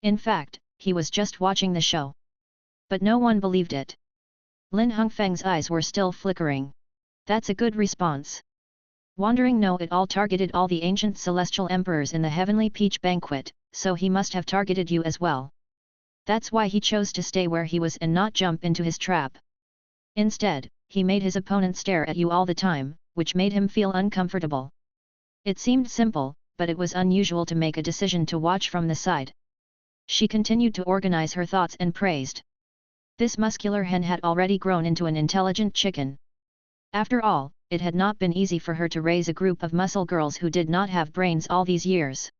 In fact, he was just watching the show. But no one believed it. Lin Hongfeng's eyes were still flickering. That's a good response. Wandering Know-It-All targeted all the ancient celestial emperors in the Heavenly Peach Banquet, so he must have targeted you as well. That's why he chose to stay where he was and not jump into his trap. Instead, he made his opponent stare at you all the time, which made him feel uncomfortable. It seemed simple, but it was unusual to make a decision to watch from the side. She continued to organize her thoughts and praised. This muscular hen had already grown into an intelligent chicken. After all, it had not been easy for her to raise a group of muscle girls who did not have brains all these years.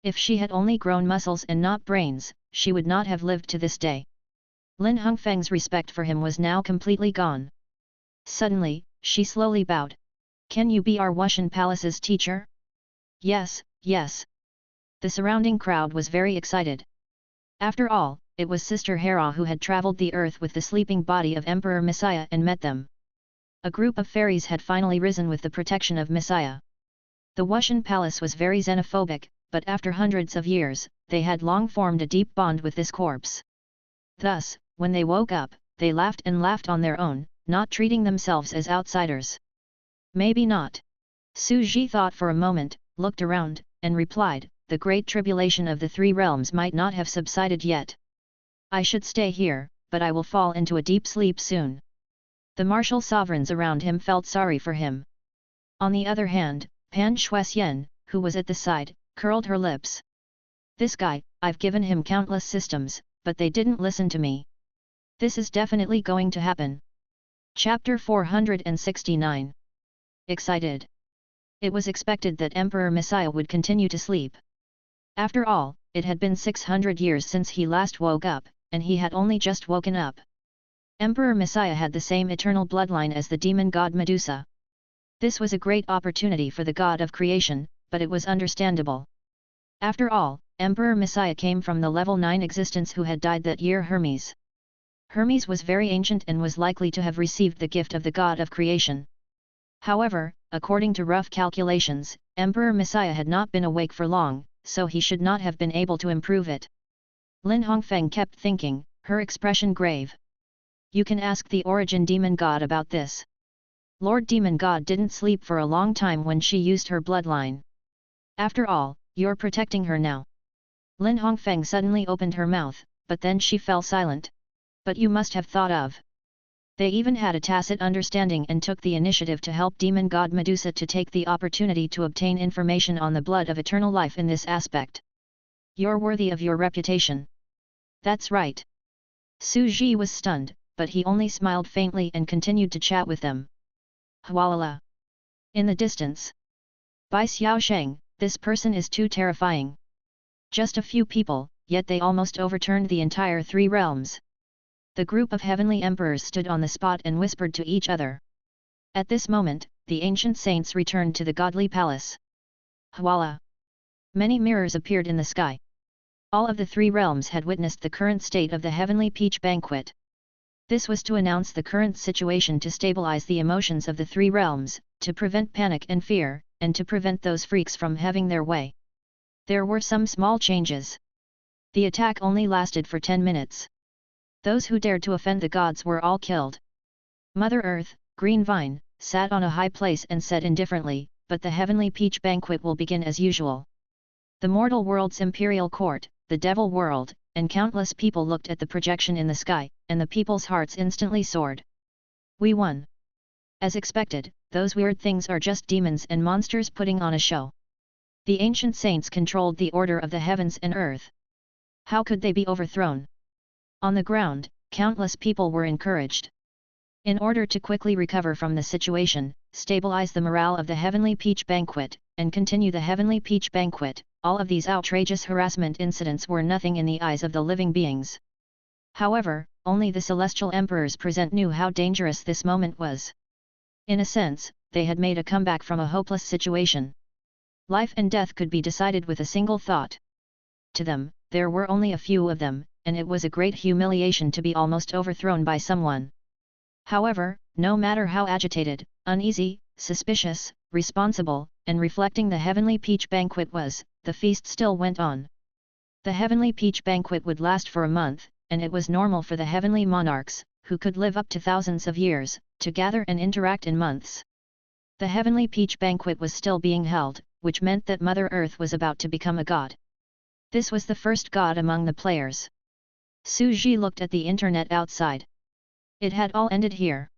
If she had only grown muscles and not brains, she would not have lived to this day. Lin Hongfeng's respect for him was now completely gone. Suddenly, she slowly bowed. Can you be our Wushan Palace's teacher? Yes, yes. The surrounding crowd was very excited. After all, it was Sister Hera who had traveled the earth with the sleeping body of Emperor Messiah and met them. A group of fairies had finally risen with the protection of Messiah. The Wushan Palace was very xenophobic, but after hundreds of years, they had long formed a deep bond with this corpse. Thus, when they woke up, they laughed and laughed on their own, not treating themselves as outsiders. Maybe not. Su Ji thought for a moment, looked around, and replied, the great tribulation of the three realms might not have subsided yet. I should stay here, but I will fall into a deep sleep soon. The martial sovereigns around him felt sorry for him. On the other hand, Pan Shuxian, who was at the side, curled her lips. This guy, I've given him countless systems, but they didn't listen to me. This is definitely going to happen. Chapter 469. Excited. It was expected that Emperor Messiah would continue to sleep. After all, it had been 600 years since he last woke up, and he had only just woken up. Emperor Messiah had the same eternal bloodline as the demon god Medusa. This was a great opportunity for the god of creation, but it was understandable. After all, Emperor Messiah came from the level 9 existence who had died that year Hermes. Hermes was very ancient and was likely to have received the gift of the god of creation. However, according to rough calculations, Emperor Messiah had not been awake for long, so he should not have been able to improve it. Lin Hongfeng kept thinking, her expression grave. You can ask the origin demon god about this. Lord Demon God didn't sleep for a long time when she used her bloodline. After all, you're protecting her now. Lin Hongfeng suddenly opened her mouth, but then she fell silent. But you must have thought of They even had a tacit understanding and took the initiative to help demon god Medusa to take the opportunity to obtain information on the blood of eternal life in this aspect. You're worthy of your reputation. That's right. Su Ji was stunned, but he only smiled faintly and continued to chat with them. Hualala. In the distance. Bai Xiaosheng, this person is too terrifying. Just a few people, yet they almost overturned the entire three realms. The group of heavenly emperors stood on the spot and whispered to each other. At this moment, the ancient saints returned to the godly palace. Huala. Many mirrors appeared in the sky. All of the three realms had witnessed the current state of the heavenly peach banquet. This was to announce the current situation to stabilize the emotions of the three realms, to prevent panic and fear, and to prevent those freaks from having their way. There were some small changes. The attack only lasted for 10 minutes. Those who dared to offend the gods were all killed. Mother Earth, Green Vine, sat on a high place and said indifferently, but the heavenly peach banquet will begin as usual. The mortal world's imperial court, the devil world, and countless people looked at the projection in the sky, and the people's hearts instantly soared. We won. As expected, those weird things are just demons and monsters putting on a show. The ancient saints controlled the order of the heavens and earth. How could they be overthrown? On the ground, countless people were encouraged. In order to quickly recover from the situation, stabilize the morale of the heavenly peach banquet, and continue the heavenly peach banquet, all of these outrageous harassment incidents were nothing in the eyes of the living beings. However, only the celestial emperors present knew how dangerous this moment was. In a sense, they had made a comeback from a hopeless situation. Life and death could be decided with a single thought. To them, there were only a few of them, and it was a great humiliation to be almost overthrown by someone. However, no matter how agitated, uneasy, suspicious, responsible, and reflecting the heavenly peach banquet was, the feast still went on. The heavenly peach banquet would last for a month, and it was normal for the heavenly monarchs, who could live up to thousands of years, to gather and interact in months. The heavenly peach banquet was still being held, which meant that Mother Earth was about to become a god. This was the first god among the players. Su Ji looked at the internet outside. It had all ended here.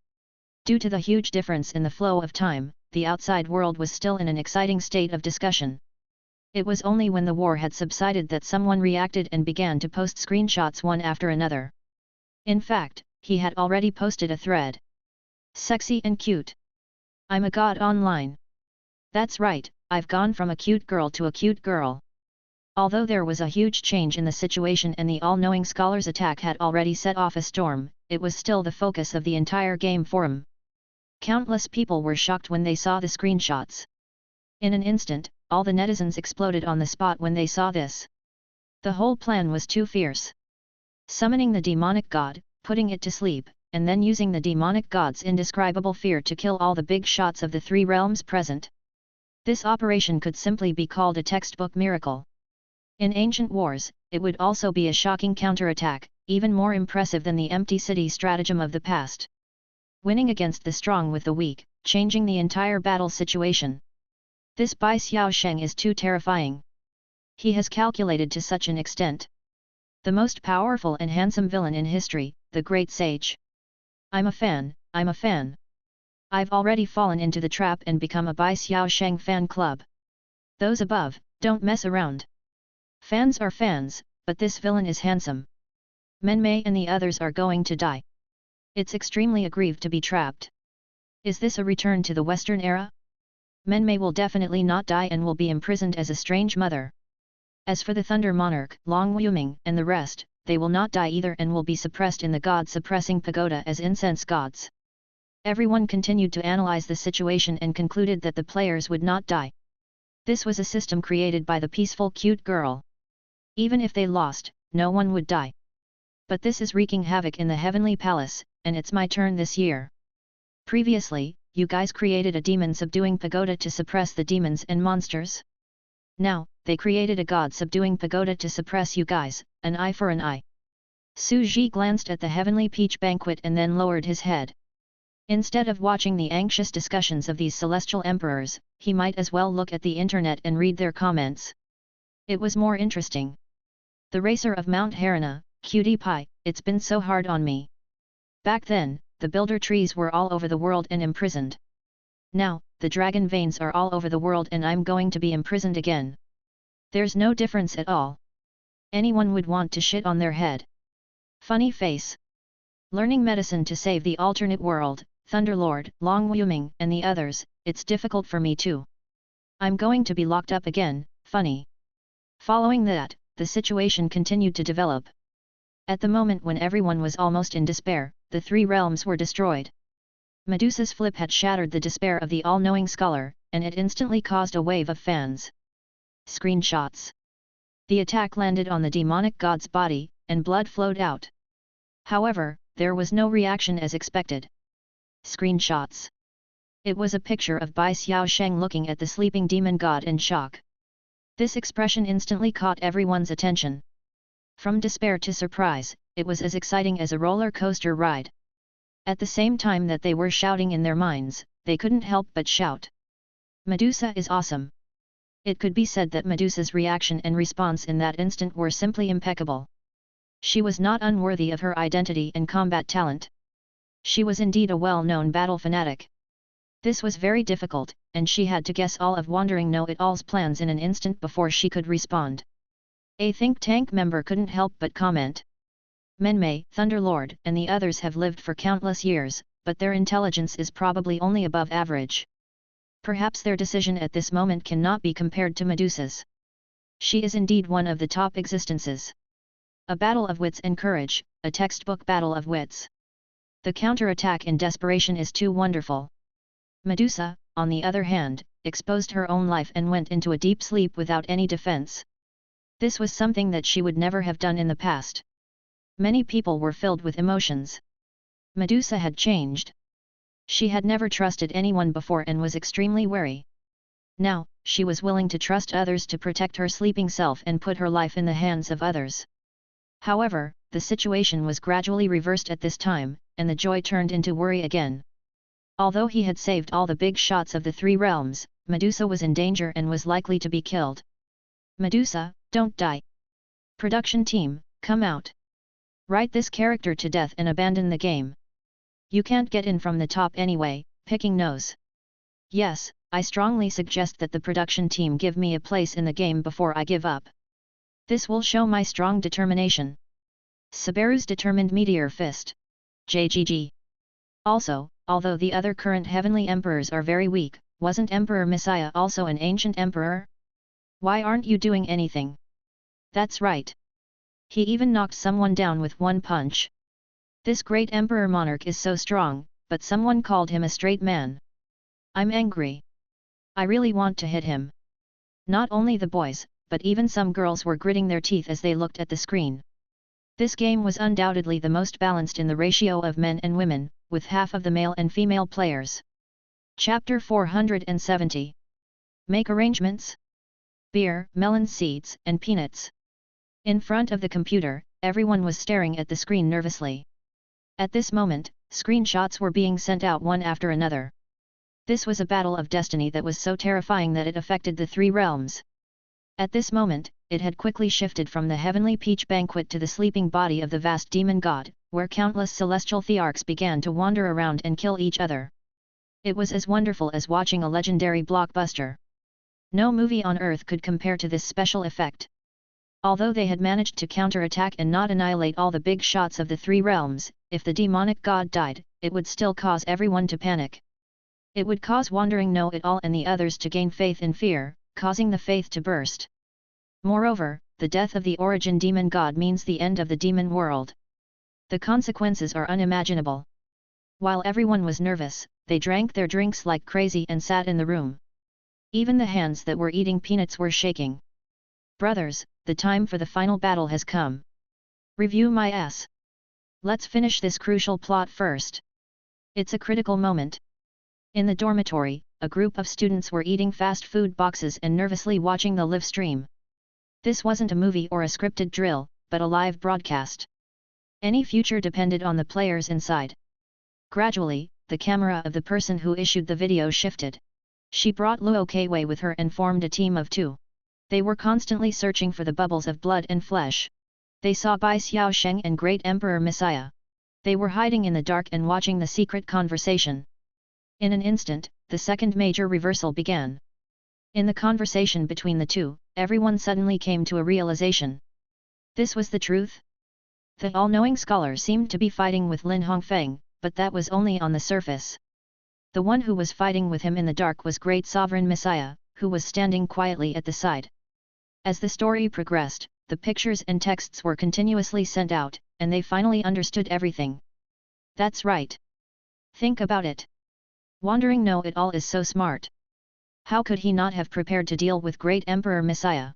Due to the huge difference in the flow of time, the outside world was still in an exciting state of discussion. It was only when the war had subsided that someone reacted and began to post screenshots one after another. In fact, he had already posted a thread. Sexy and cute. I'm a god online. That's right, I've gone from a cute girl to a cute girl. Although there was a huge change in the situation and the all-knowing scholar's attack had already set off a storm, it was still the focus of the entire game forum. Countless people were shocked when they saw the screenshots. In an instant, all the netizens exploded on the spot when they saw this. The whole plan was too fierce. Summoning the demonic god, putting it to sleep, and then using the demonic god's indescribable fear to kill all the big shots of the three realms present. This operation could simply be called a textbook miracle. In ancient wars, it would also be a shocking counterattack, even more impressive than the empty city stratagem of the past. Winning against the strong with the weak, changing the entire battle situation. This Bai Xiaosheng is too terrifying. He has calculated to such an extent. The most powerful and handsome villain in history, the great sage. I'm a fan, I'm a fan. I've already fallen into the trap and become a Bai Xiaosheng fan club. Those above, don't mess around. Fans are fans, but this villain is handsome. Menmei and the others are going to die. It's extremely aggrieved to be trapped. Is this a return to the Western era? Menmei will definitely not die and will be imprisoned as a strange mother. As for the Thunder Monarch, Long Wuming, and the rest, they will not die either and will be suppressed in the god-suppressing pagoda as incense gods. Everyone continued to analyze the situation and concluded that the players would not die. This was a system created by the peaceful cute girl. Even if they lost, no one would die. But this is wreaking havoc in the heavenly palace, and it's my turn this year. Previously, you guys created a demon-subduing pagoda to suppress the demons and monsters. Now, they created a god-subduing pagoda to suppress you guys, an eye for an eye. Su Ji glanced at the heavenly peach banquet and then lowered his head. Instead of watching the anxious discussions of these celestial emperors, he might as well look at the internet and read their comments. It was more interesting. The racer of Mount Harana, Cutie Pie, it's been so hard on me. Back then, the builder trees were all over the world and imprisoned. Now, the dragon veins are all over the world and I'm going to be imprisoned again. There's no difference at all. Anyone would want to shit on their head. Funny face. Learning medicine to save the alternate world, Thunderlord, Long Wuming, and the others, it's difficult for me too. I'm going to be locked up again, funny. Following that, the situation continued to develop. At the moment when everyone was almost in despair, the three realms were destroyed. Medusa's flip had shattered the despair of the all-knowing scholar, and it instantly caused a wave of fans. Screenshots. The attack landed on the demonic god's body, and blood flowed out. However, there was no reaction as expected. Screenshots. It was a picture of Bai Xiaosheng looking at the sleeping demon god in shock. This expression instantly caught everyone's attention. From despair to surprise, it was as exciting as a roller coaster ride. At the same time that they were shouting in their minds, they couldn't help but shout. Medusa is awesome. It could be said that Medusa's reaction and response in that instant were simply impeccable. She was not unworthy of her identity and combat talent. She was indeed a well-known battle fanatic. This was very difficult, and she had to guess all of Wandering Know-It-All's plans in an instant before she could respond. A think tank member couldn't help but comment. Menmei, Thunderlord, and the others have lived for countless years, but their intelligence is probably only above average. Perhaps their decision at this moment cannot be compared to Medusa's. She is indeed one of the top existences. A battle of wits and courage, a textbook battle of wits. The counterattack in desperation is too wonderful. Medusa, on the other hand, exposed her own life and went into a deep sleep without any defense. This was something that she would never have done in the past. Many people were filled with emotions. Medusa had changed. She had never trusted anyone before and was extremely wary. Now, she was willing to trust others to protect her sleeping self and put her life in the hands of others. However, the situation was gradually reversed at this time, and the joy turned into worry again. Although he had saved all the big shots of the three realms, Medusa was in danger and was likely to be killed. Medusa, don't die. Production team, come out. Write this character to death and abandon the game. You can't get in from the top anyway, picking nose. Yes, I strongly suggest that the production team give me a place in the game before I give up. This will show my strong determination. Subaru's determined meteor fist. JGG. Also, although the other current heavenly emperors are very weak, wasn't Emperor Messiah also an ancient emperor? Why aren't you doing anything? That's right. He even knocked someone down with one punch. This great emperor monarch is so strong, but someone called him a straight man. I'm angry. I really want to hit him. Not only the boys, but even some girls were gritting their teeth as they looked at the screen. This game was undoubtedly the most balanced in the ratio of men and women, with half of the male and female players. Chapter 470. Make arrangements? Beer, melon seeds, and peanuts. In front of the computer, everyone was staring at the screen nervously. At this moment, screenshots were being sent out one after another. This was a battle of destiny that was so terrifying that it affected the three realms. At this moment, it had quickly shifted from the heavenly peach banquet to the sleeping body of the vast demon god, where countless celestial thearchs began to wander around and kill each other. It was as wonderful as watching a legendary blockbuster. No movie on Earth could compare to this special effect. Although they had managed to counterattack and not annihilate all the big shots of the three realms, if the demonic god died, it would still cause everyone to panic. It would cause Wandering Know-It-All and the others to gain faith in fear, causing the faith to burst. Moreover, the death of the origin demon god means the end of the demon world. The consequences are unimaginable. While everyone was nervous, they drank their drinks like crazy and sat in the room. Even the hands that were eating peanuts were shaking. Brothers, the time for the final battle has come. Review my ass. Let's finish this crucial plot first. It's a critical moment. In the dormitory, a group of students were eating fast food boxes and nervously watching the live stream. This wasn't a movie or a scripted drill, but a live broadcast. Any future depended on the players inside. Gradually, the camera of the person who issued the video shifted. She brought Luo Keiwei with her and formed a team of two. They were constantly searching for the bubbles of blood and flesh. They saw Bai Xiaosheng and Great Emperor Messiah. They were hiding in the dark and watching the secret conversation. In an instant, the second major reversal began. In the conversation between the two, everyone suddenly came to a realization. This was the truth? The all-knowing scholar seemed to be fighting with Lin Hongfeng, but that was only on the surface. The one who was fighting with him in the dark was Great Sovereign Messiah, who was standing quietly at the side. As the story progressed, the pictures and texts were continuously sent out, and they finally understood everything. That's right. Think about it. Wandering Know-It-All is so smart. How could he not have prepared to deal with Great Emperor Messiah?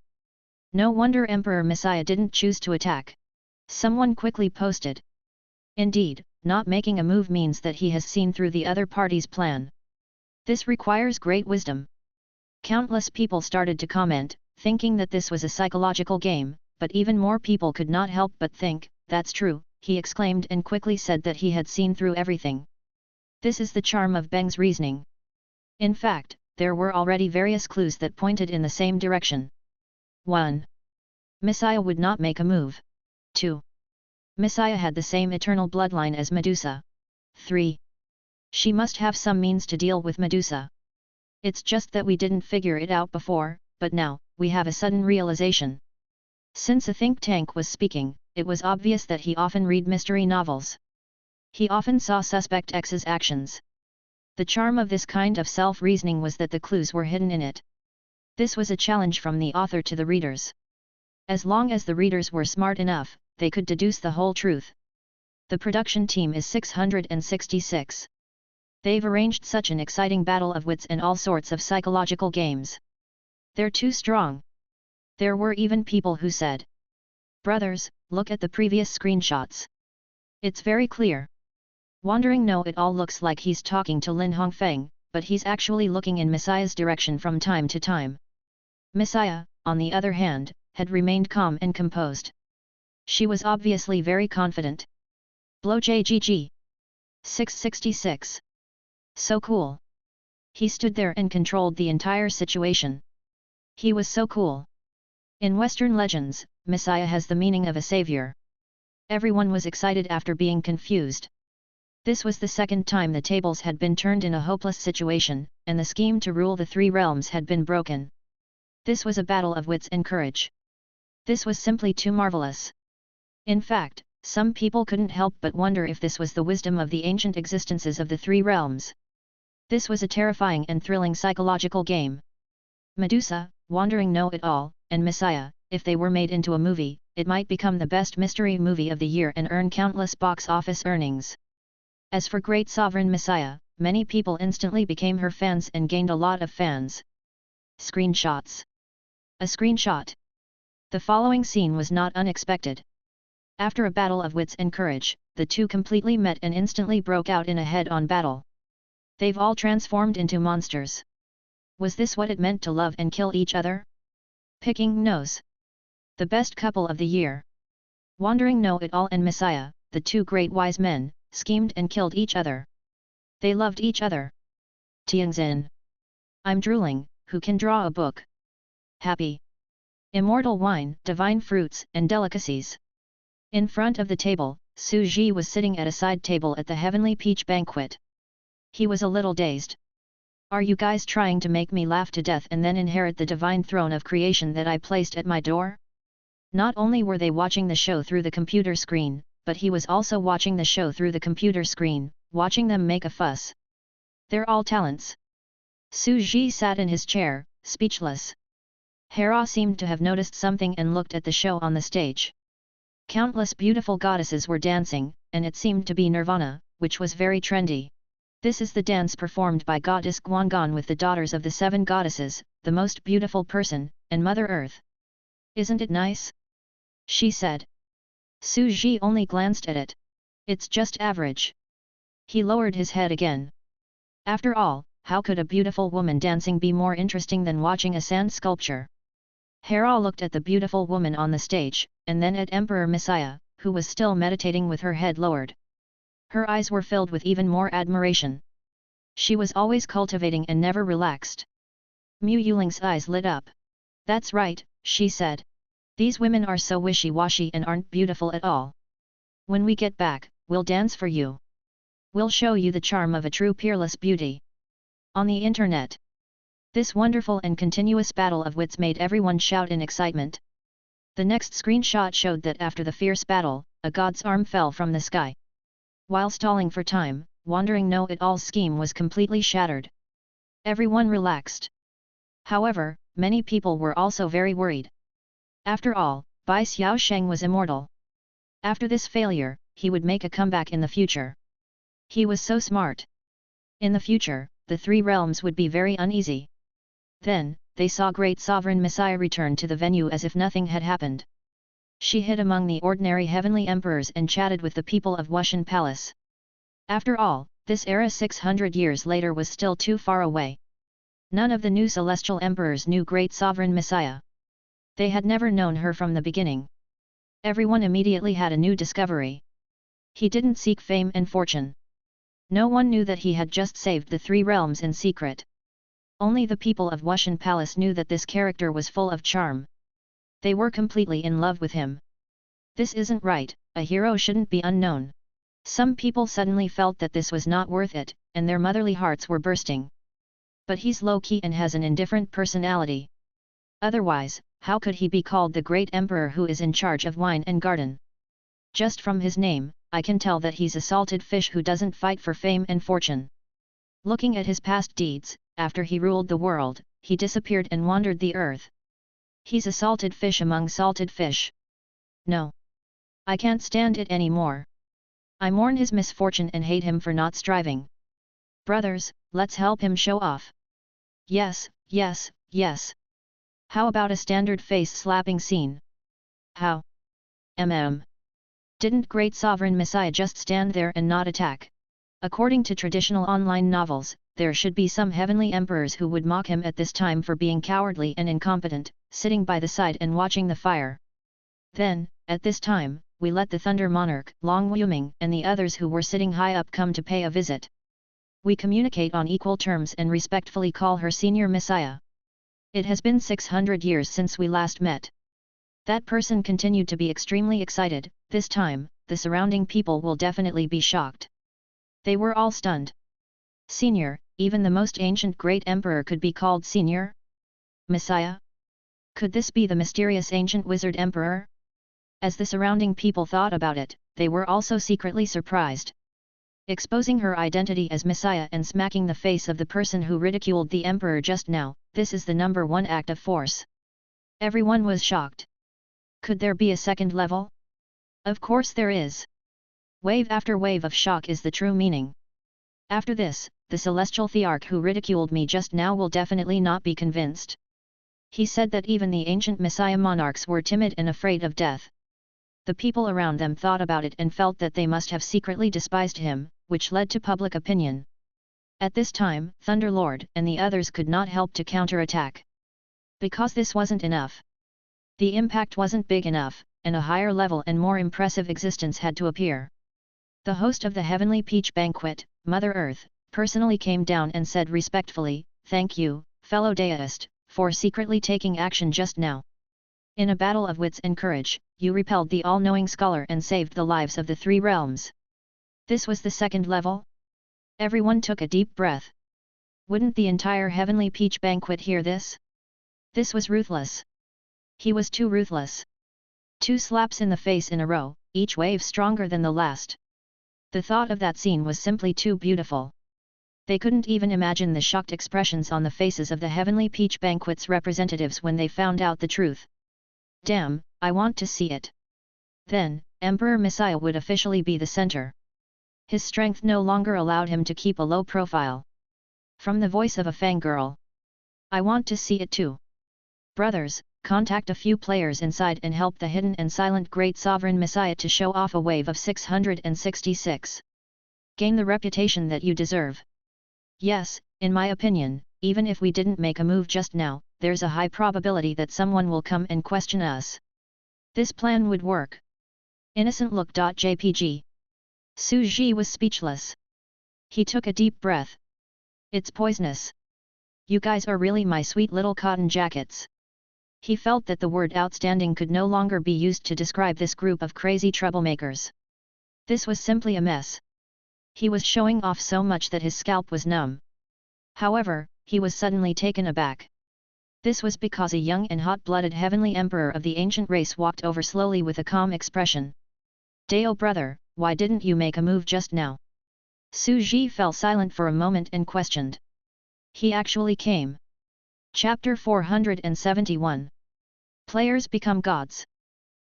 No wonder Emperor Messiah didn't choose to attack. Someone quickly posted. Indeed, not making a move means that he has seen through the other party's plan. This requires great wisdom. Countless people started to comment, thinking that this was a psychological game, but even more people could not help but think, "That's true," he exclaimed and quickly said that he had seen through everything. This is the charm of Beng's reasoning. In fact, there were already various clues that pointed in the same direction. 1. Messiah would not make a move. 2. Messiah had the same eternal bloodline as Medusa. 3. She must have some means to deal with Medusa. It's just that we didn't figure it out before, but now, we have a sudden realization. Since a think tank was speaking, it was obvious that he often read mystery novels. He often saw Suspect X's actions. The charm of this kind of self-reasoning was that the clues were hidden in it. This was a challenge from the author to the readers. As long as the readers were smart enough, they could deduce the whole truth. The production team is 666. They've arranged such an exciting battle of wits and all sorts of psychological games. They're too strong. There were even people who said, "Brothers, look at the previous screenshots. It's very clear. Wandering Know-It-All looks like he's talking to Lin Hongfeng, but he's actually looking in Messiah's direction from time to time." Messiah, on the other hand, had remained calm and composed. She was obviously very confident. Blow JGG. 666. So cool. He stood there and controlled the entire situation. He was so cool. In Western legends, Messiah has the meaning of a savior. Everyone was excited after being confused. This was the second time the tables had been turned in a hopeless situation, and the scheme to rule the three realms had been broken. This was a battle of wits and courage. This was simply too marvelous. In fact, some people couldn't help but wonder if this was the wisdom of the ancient existences of the three realms. This was a terrifying and thrilling psychological game. Medusa, Wandering Know-It-All, and Messiah, if they were made into a movie, it might become the best mystery movie of the year and earn countless box office earnings. As for Great Sovereign Messiah, many people instantly became her fans and gained a lot of fans. Screenshots. A screenshot. The following scene was not unexpected. After a battle of wits and courage, the two completely met and instantly broke out in a head-on battle. They've all transformed into monsters. Was this what it meant to love and kill each other? Picking nose. The best couple of the year. Wandering Know-It-All and Messiah, the two great wise men, schemed and killed each other. They loved each other. Tianxin. I'm drooling, who can draw a book? Happy. Immortal wine, divine fruits and delicacies. In front of the table, Su Ji was sitting at a side table at the Heavenly Peach Banquet. He was a little dazed. Are you guys trying to make me laugh to death and then inherit the divine throne of creation that I placed at my door? Not only were they watching the show through the computer screen, but he was also watching the show through the computer screen, watching them make a fuss. They're all talents. Su Ji sat in his chair, speechless. Hera seemed to have noticed something and looked at the show on the stage. Countless beautiful goddesses were dancing, and it seemed to be Nirvana, which was very trendy. This is the dance performed by goddess Guanggan with the daughters of the seven goddesses, the most beautiful person, and Mother Earth. Isn't it nice? She said. Su Ji only glanced at it. It's just average. He lowered his head again. After all, how could a beautiful woman dancing be more interesting than watching a sand sculpture? Hera looked at the beautiful woman on the stage, and then at Emperor Messiah, who was still meditating with her head lowered. Her eyes were filled with even more admiration. She was always cultivating and never relaxed. Mu Yuling's eyes lit up. That's right, she said. These women are so wishy-washy and aren't beautiful at all. When we get back, we'll dance for you. We'll show you the charm of a true peerless beauty. On the internet, this wonderful and continuous battle of wits made everyone shout in excitement. The next screenshot showed that after the fierce battle, a god's arm fell from the sky. While stalling for time, Wandering Know-It-All's scheme was completely shattered. Everyone relaxed. However, many people were also very worried. After all, Bai Xiaosheng was immortal. After this failure, he would make a comeback in the future. He was so smart. In the future, the three realms would be very uneasy. Then, they saw Great Sovereign Messiah return to the venue as if nothing had happened. She hid among the ordinary heavenly emperors and chatted with the people of Wushan Palace. After all, this era 600 years later was still too far away. None of the new celestial emperors knew Great Sovereign Messiah. They had never known her from the beginning. Everyone immediately had a new discovery. He didn't seek fame and fortune. No one knew that he had just saved the three realms in secret. Only the people of Wushan Palace knew that this character was full of charm. They were completely in love with him. This isn't right, a hero shouldn't be unknown. Some people suddenly felt that this was not worth it, and their motherly hearts were bursting. But he's low-key and has an indifferent personality. Otherwise, how could he be called the great emperor who is in charge of wine and garden? Just from his name, I can tell that he's a salted fish who doesn't fight for fame and fortune. Looking at his past deeds, after he ruled the world, he disappeared and wandered the earth. He's a salted fish among salted fish. No. I can't stand it anymore. I mourn his misfortune and hate him for not striving. Brothers, let's help him show off. Yes, yes, yes. How about a standard face-slapping scene? How? Didn't Great Sovereign Messiah just stand there and not attack? According to traditional online novels, there should be some heavenly emperors who would mock him at this time for being cowardly and incompetent, sitting by the side and watching the fire. Then, at this time, we let the Thunder Monarch, Long Wuming, and the others who were sitting high up come to pay a visit. We communicate on equal terms and respectfully call her Senior Messiah. It has been 600 years since we last met. That person continued to be extremely excited. This time, the surrounding people will definitely be shocked. They were all stunned. Senior, even the most ancient great emperor could be called Senior? Messiah? Could this be the mysterious ancient wizard emperor? As the surrounding people thought about it, they were also secretly surprised. Exposing her identity as Messiah and smacking the face of the person who ridiculed the emperor just now, this is the number one act of force. Everyone was shocked. Could there be a second level? Of course there is. Wave after wave of shock is the true meaning. After this, the celestial thearch who ridiculed me just now will definitely not be convinced. He said that even the ancient Messiah monarchs were timid and afraid of death. The people around them thought about it and felt that they must have secretly despised him, which led to public opinion. At this time, Thunderlord and the others could not help to counterattack. Because this wasn't enough. The impact wasn't big enough, and a higher level and more impressive existence had to appear. The host of the Heavenly Peach Banquet, Mother Earth, personally came down and said respectfully, "Thank you, fellow deist, for secretly taking action just now. In a battle of wits and courage, you repelled the all-knowing scholar and saved the lives of the three realms." This was the second level? Everyone took a deep breath. Wouldn't the entire Heavenly Peach Banquet hear this? This was ruthless. He was too ruthless. 2 slaps in the face in a row, each wave stronger than the last. The thought of that scene was simply too beautiful. They couldn't even imagine the shocked expressions on the faces of the Heavenly Peach Banquet's representatives when they found out the truth. Damn, I want to see it. Then, Emperor Messiah would officially be the center. His strength no longer allowed him to keep a low profile. From the voice of a fangirl. I want to see it too. Brothers, contact a few players inside and help the hidden and silent Great Sovereign Messiah to show off a wave of 666. Gain the reputation that you deserve. Yes, in my opinion, even if we didn't make a move just now, there's a high probability that someone will come and question us. This plan would work. Innocent look.jpg. Su Ji was speechless. He took a deep breath. It's poisonous. You guys are really my sweet little cotton jackets. He felt that the word outstanding could no longer be used to describe this group of crazy troublemakers. This was simply a mess. He was showing off so much that his scalp was numb. However, he was suddenly taken aback. This was because a young and hot-blooded heavenly emperor of the ancient race walked over slowly with a calm expression. "Deo brother, why didn't you make a move just now?" Su Ji fell silent for a moment and questioned. He actually came. Chapter 471. Players become gods.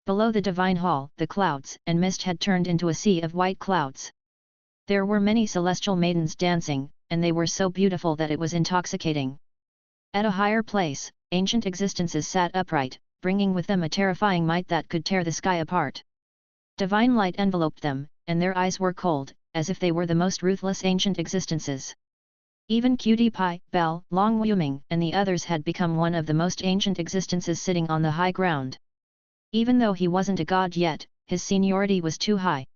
Below the divine hall, the clouds and mist had turned into a sea of white clouds. There were many celestial maidens dancing, and they were so beautiful that it was intoxicating. At a higher place, ancient existences sat upright, bringing with them a terrifying might that could tear the sky apart. Divine light enveloped them, and their eyes were cold, as if they were the most ruthless ancient existences. Even Cutie Pie, Belle, Long Wuming, and the others had become one of the most ancient existences sitting on the high ground. Even though he wasn't a god yet, his seniority was too high.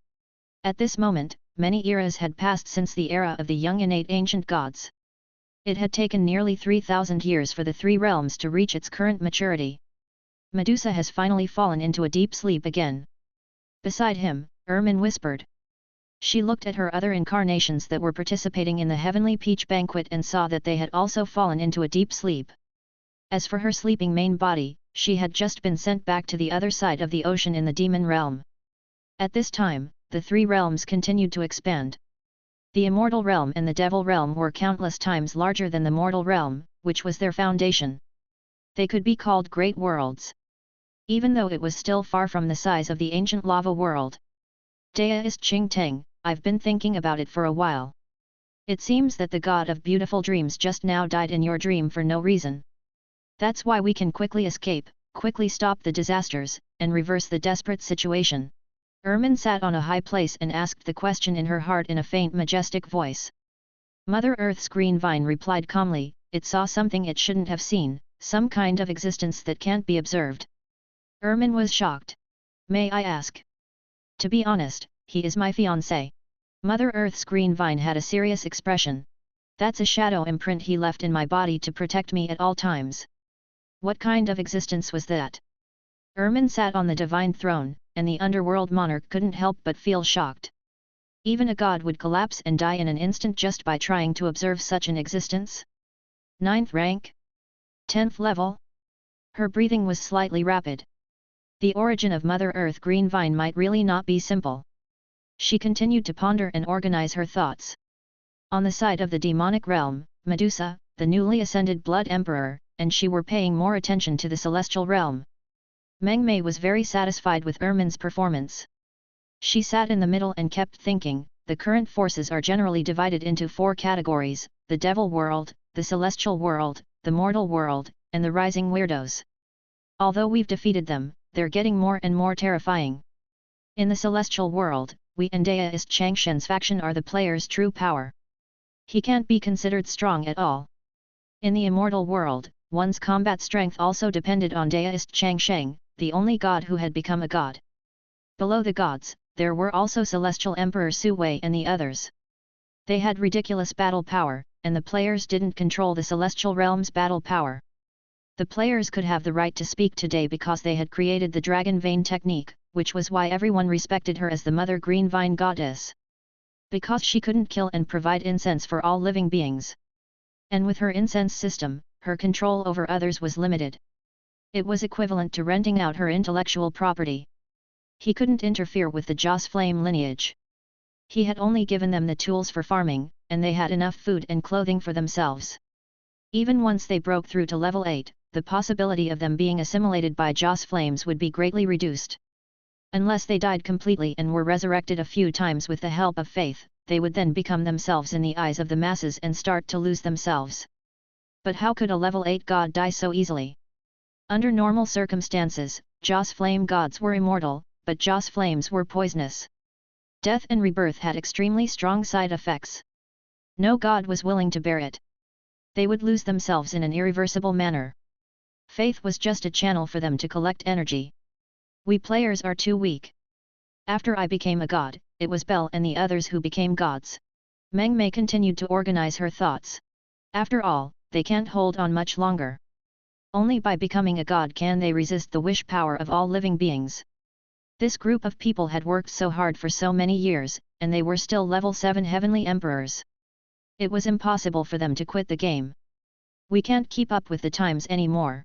At this moment, many eras had passed since the era of the young innate ancient gods. It had taken nearly 3,000 years for the three realms to reach its current maturity. Medusa has finally fallen into a deep sleep again. Beside him, Ermin whispered. She looked at her other incarnations that were participating in the heavenly peach banquet and saw that they had also fallen into a deep sleep. As for her sleeping main body, she had just been sent back to the other side of the ocean in the demon realm. At this time, the three realms continued to expand. The immortal realm and the devil realm were countless times larger than the mortal realm, which was their foundation. They could be called great worlds. Even though it was still far from the size of the ancient lava world. Deist Ching Teng, I've been thinking about it for a while. It seems that the god of beautiful dreams just now died in your dream for no reason. That's why we can quickly escape, quickly stop the disasters, and reverse the desperate situation. Ermin sat on a high place and asked the question in her heart in a faint majestic voice. Mother Earth's green vine replied calmly, it saw something it shouldn't have seen, some kind of existence that can't be observed. Ermin was shocked. May I ask? To be honest, he is my fiancé. Mother Earth's green vine had a serious expression. That's a shadow imprint he left in my body to protect me at all times. What kind of existence was that? Ermin sat on the divine throne, and the underworld monarch couldn't help but feel shocked. Even a god would collapse and die in an instant just by trying to observe such an existence? 9th rank? 10th level? Her breathing was slightly rapid. The origin of Mother Earth Green Vine might really not be simple. She continued to ponder and organize her thoughts. On the side of the demonic realm, Medusa, the newly ascended Blood Emperor, and she were paying more attention to the celestial realm. Meng Mei was very satisfied with Ermin's performance. She sat in the middle and kept thinking, the current forces are generally divided into 4 categories, the devil world, the celestial world, the mortal world, and the rising weirdos. Although we've defeated them, they're getting more and more terrifying. In the celestial world, we and Deist Changshen's faction are the player's true power. He can't be considered strong at all. In the immortal world, one's combat strength also depended on Deist Changsheng, the only god who had become a god. Below the gods, there were also Celestial Emperor Su Wei and the others. They had ridiculous battle power, and the players didn't control the celestial realm's battle power. The players could have the right to speak today because they had created the Dragon Vein technique, which was why everyone respected her as the Mother Green Vine goddess. Because she couldn't kill and provide incense for all living beings. And with her incense system, her control over others was limited. It was equivalent to renting out her intellectual property. He couldn't interfere with the Joss Flame lineage. He had only given them the tools for farming, and they had enough food and clothing for themselves. Even once they broke through to level 8, the possibility of them being assimilated by Joss Flames would be greatly reduced. Unless they died completely and were resurrected a few times with the help of faith, they would then become themselves in the eyes of the masses and start to lose themselves. But how could a level 8 god die so easily? Under normal circumstances, Joss Flame gods were immortal, but Joss Flames were poisonous. Death and rebirth had extremely strong side effects. No god was willing to bear it. They would lose themselves in an irreversible manner. Faith was just a channel for them to collect energy. We players are too weak. After I became a god, it was Belle and the others who became gods. Meng Mei continued to organize her thoughts. After all, they can't hold on much longer. Only by becoming a god can they resist the wish power of all living beings. This group of people had worked so hard for so many years, and they were still level 7 heavenly emperors. It was impossible for them to quit the game. We can't keep up with the times anymore.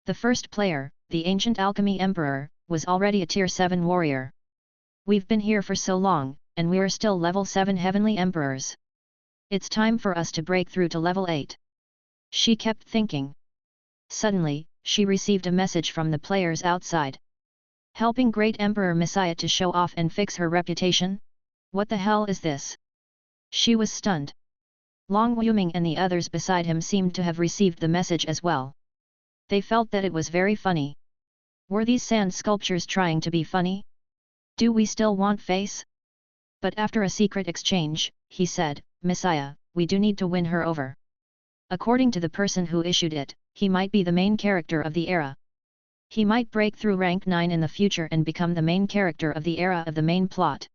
The first player, the ancient alchemy emperor, was already a tier 7 warrior. We've been here for so long, and we're still level 7 heavenly emperors. It's time for us to break through to level 8. She kept thinking. Suddenly, she received a message from the players outside. Helping Great Emperor Messiah to show off and fix her reputation? What the hell is this? She was stunned. Long Yuming and the others beside him seemed to have received the message as well. They felt that it was very funny. Were these sand sculptures trying to be funny? Do we still want face? But after a secret exchange, he said, Messiah, we do need to win her over. According to the person who issued it, he might be the main character of the era. He might break through rank 9 in the future and become the main character of the era of the main plot.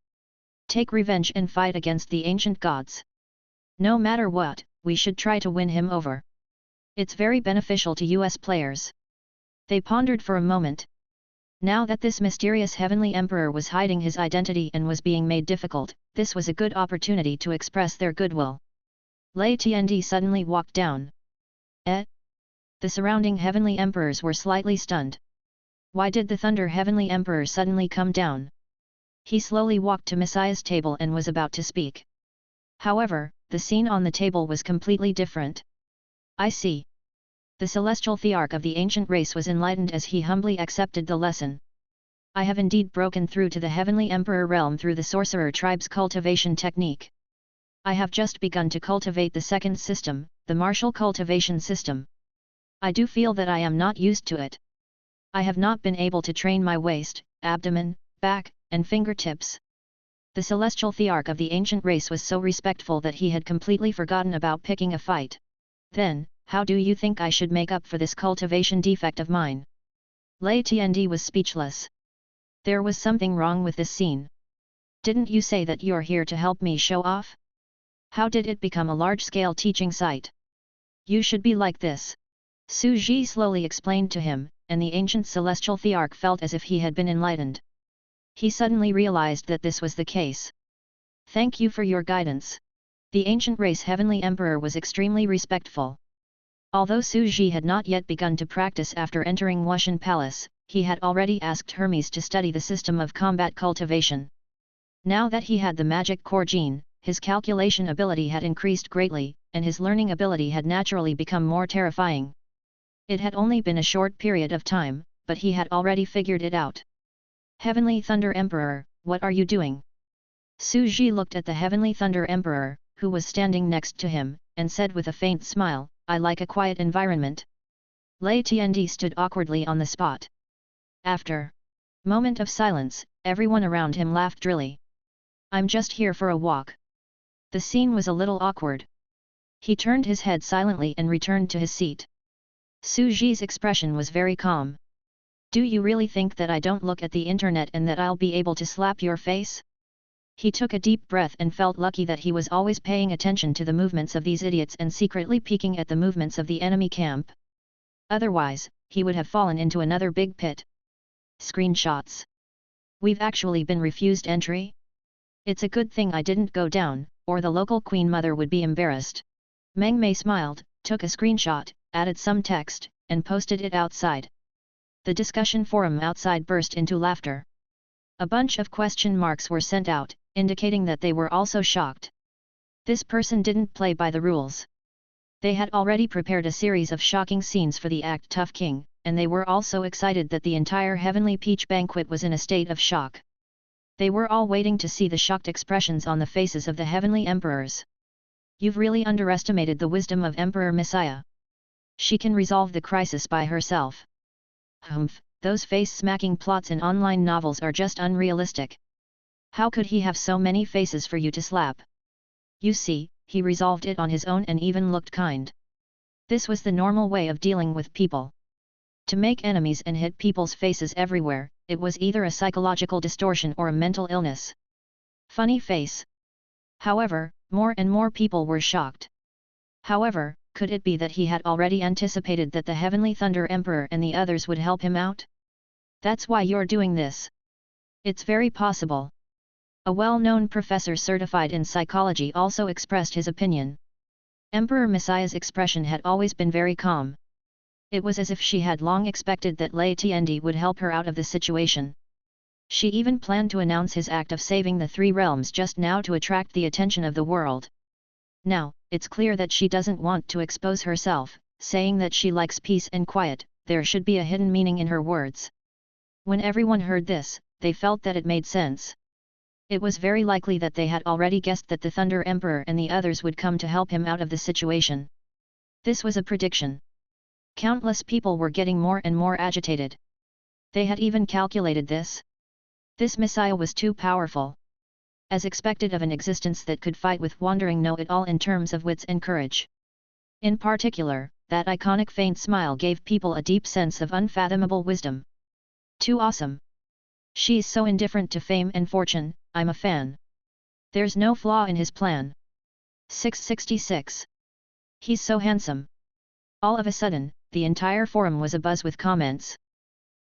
Take revenge and fight against the ancient gods. No matter what, we should try to win him over. It's very beneficial to US players. They pondered for a moment. Now that this mysterious heavenly emperor was hiding his identity and was being made difficult, this was a good opportunity to express their goodwill. Lei Tiandi suddenly walked down. The surrounding heavenly emperors were slightly stunned. Why did the Thunder Heavenly Emperor suddenly come down? He slowly walked to Messiah's table and was about to speak. However, the scene on the table was completely different. I see. The celestial thearch of the ancient race was enlightened as he humbly accepted the lesson. I have indeed broken through to the Heavenly Emperor realm through the sorcerer tribe's cultivation technique. I have just begun to cultivate the second system, the martial cultivation system. I do feel that I am not used to it. I have not been able to train my waist, abdomen, back, and fingertips. The celestial thearch of the ancient race was so respectful that he had completely forgotten about picking a fight. Then, how do you think I should make up for this cultivation defect of mine? Lei Tiandi was speechless. There was something wrong with this scene. Didn't you say that you're here to help me show off? How did it become a large-scale teaching site? You should be like this. Su Ji slowly explained to him, and the ancient celestial thearch felt as if he had been enlightened. He suddenly realized that this was the case. Thank you for your guidance. The ancient race Heavenly Emperor was extremely respectful. Although Su Ji had not yet begun to practice after entering Wushan Palace, he had already asked Hermes to study the system of combat cultivation. Now that he had the magic core gene, his calculation ability had increased greatly, and his learning ability had naturally become more terrifying. It had only been a short period of time, but he had already figured it out. Heavenly Thunder Emperor, what are you doing? Su Ji looked at the Heavenly Thunder Emperor, who was standing next to him, and said with a faint smile, I like a quiet environment. Lei Tiandi stood awkwardly on the spot. After moment of silence, everyone around him laughed drily. I'm just here for a walk. The scene was a little awkward. He turned his head silently and returned to his seat. Su Ji's expression was very calm. Do you really think that I don't look at the internet and that I'll be able to slap your face? He took a deep breath and felt lucky that he was always paying attention to the movements of these idiots and secretly peeking at the movements of the enemy camp. Otherwise, he would have fallen into another big pit. Screenshots. We've actually been refused entry? It's a good thing I didn't go down, or the local queen mother would be embarrassed. Meng Mei smiled, took a screenshot, added some text, and posted it outside. The discussion forum outside burst into laughter. A bunch of question marks were sent out, indicating that they were also shocked. This person didn't play by the rules. They had already prepared a series of shocking scenes for the Act Tough King, and they were also excited that the entire Heavenly Peach banquet was in a state of shock. They were all waiting to see the shocked expressions on the faces of the Heavenly Emperors. You've really underestimated the wisdom of Emperor Messiah. She can resolve the crisis by herself. Humph, those face-smacking plots in online novels are just unrealistic. How could he have so many faces for you to slap? You see, he resolved it on his own and even looked kind. This was the normal way of dealing with people. To make enemies and hit people's faces everywhere, it was either a psychological distortion or a mental illness. Funny face. However, more and more people were shocked. However, could it be that he had already anticipated that the Heavenly Thunder Emperor and the others would help him out? That's why you're doing this. It's very possible. A well-known professor certified in psychology also expressed his opinion. Emperor Messiah's expression had always been very calm. It was as if she had long expected that Lei Tiandi would help her out of the situation. She even planned to announce his act of saving the three realms just now to attract the attention of the world. Now, it's clear that she doesn't want to expose herself, saying that she likes peace and quiet. There should be a hidden meaning in her words. When everyone heard this, they felt that it made sense. It was very likely that they had already guessed that the Thunder Emperor and the others would come to help him out of the situation. This was a prediction. Countless people were getting more and more agitated. They had even calculated this. This Messiah was too powerful. As expected of an existence that could fight with wandering know-it-all in terms of wits and courage. In particular, that iconic faint smile gave people a deep sense of unfathomable wisdom. Too awesome. She's so indifferent to fame and fortune, I'm a fan. There's no flaw in his plan. 666. He's so handsome. All of a sudden, the entire forum was abuzz with comments.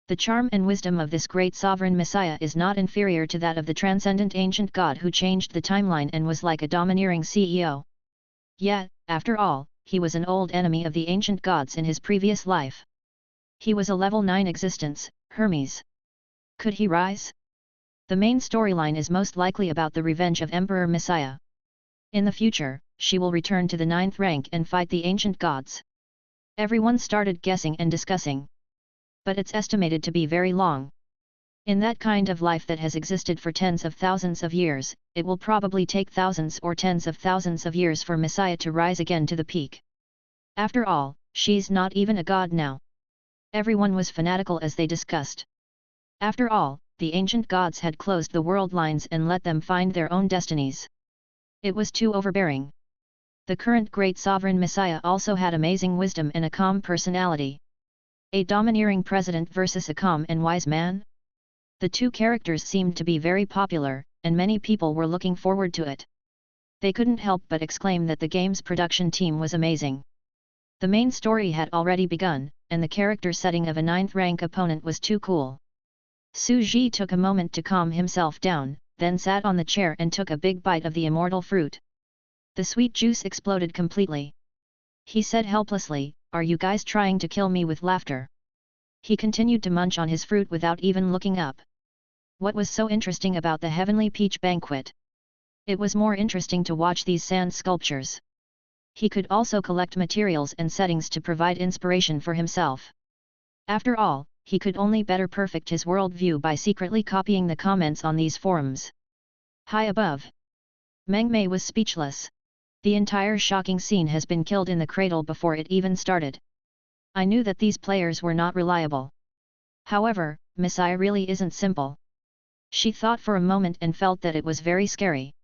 The charm and wisdom of this great sovereign Messiah is not inferior to that of the transcendent ancient god who changed the timeline and was like a domineering CEO. Yet, after all, he was an old enemy of the ancient gods in his previous life. He was a level 9 existence, Hermes. Could he rise? The main storyline is most likely about the revenge of Emperor Messiah. In the future, she will return to the 9th rank and fight the ancient gods. Everyone started guessing and discussing. But it's estimated to be very long. In that kind of life that has existed for tens of thousands of years, it will probably take thousands or tens of thousands of years for Messiah to rise again to the peak. After all, she's not even a god now. Everyone was fanatical as they discussed. After all, the ancient gods had closed the world lines and let them find their own destinies. It was too overbearing. The current great sovereign Messiah also had amazing wisdom and a calm personality. A domineering president versus a calm and wise man? The two characters seemed to be very popular, and many people were looking forward to it. They couldn't help but exclaim that the game's production team was amazing. The main story had already begun, and the character setting of a 9th rank opponent was too cool. Su Ji took a moment to calm himself down, then sat on the chair and took a big bite of the immortal fruit. The sweet juice exploded completely. He said helplessly, "Are you guys trying to kill me with laughter?" He continued to munch on his fruit without even looking up. What was so interesting about the Heavenly Peach Banquet? It was more interesting to watch these sand sculptures. He could also collect materials and settings to provide inspiration for himself. After all, he could only better perfect his worldview by secretly copying the comments on these forums. High above. Meng Mei was speechless. The entire shocking scene has been killed in the cradle before it even started. I knew that these players were not reliable. However, Messiah really isn't simple. She thought for a moment and felt that it was very scary.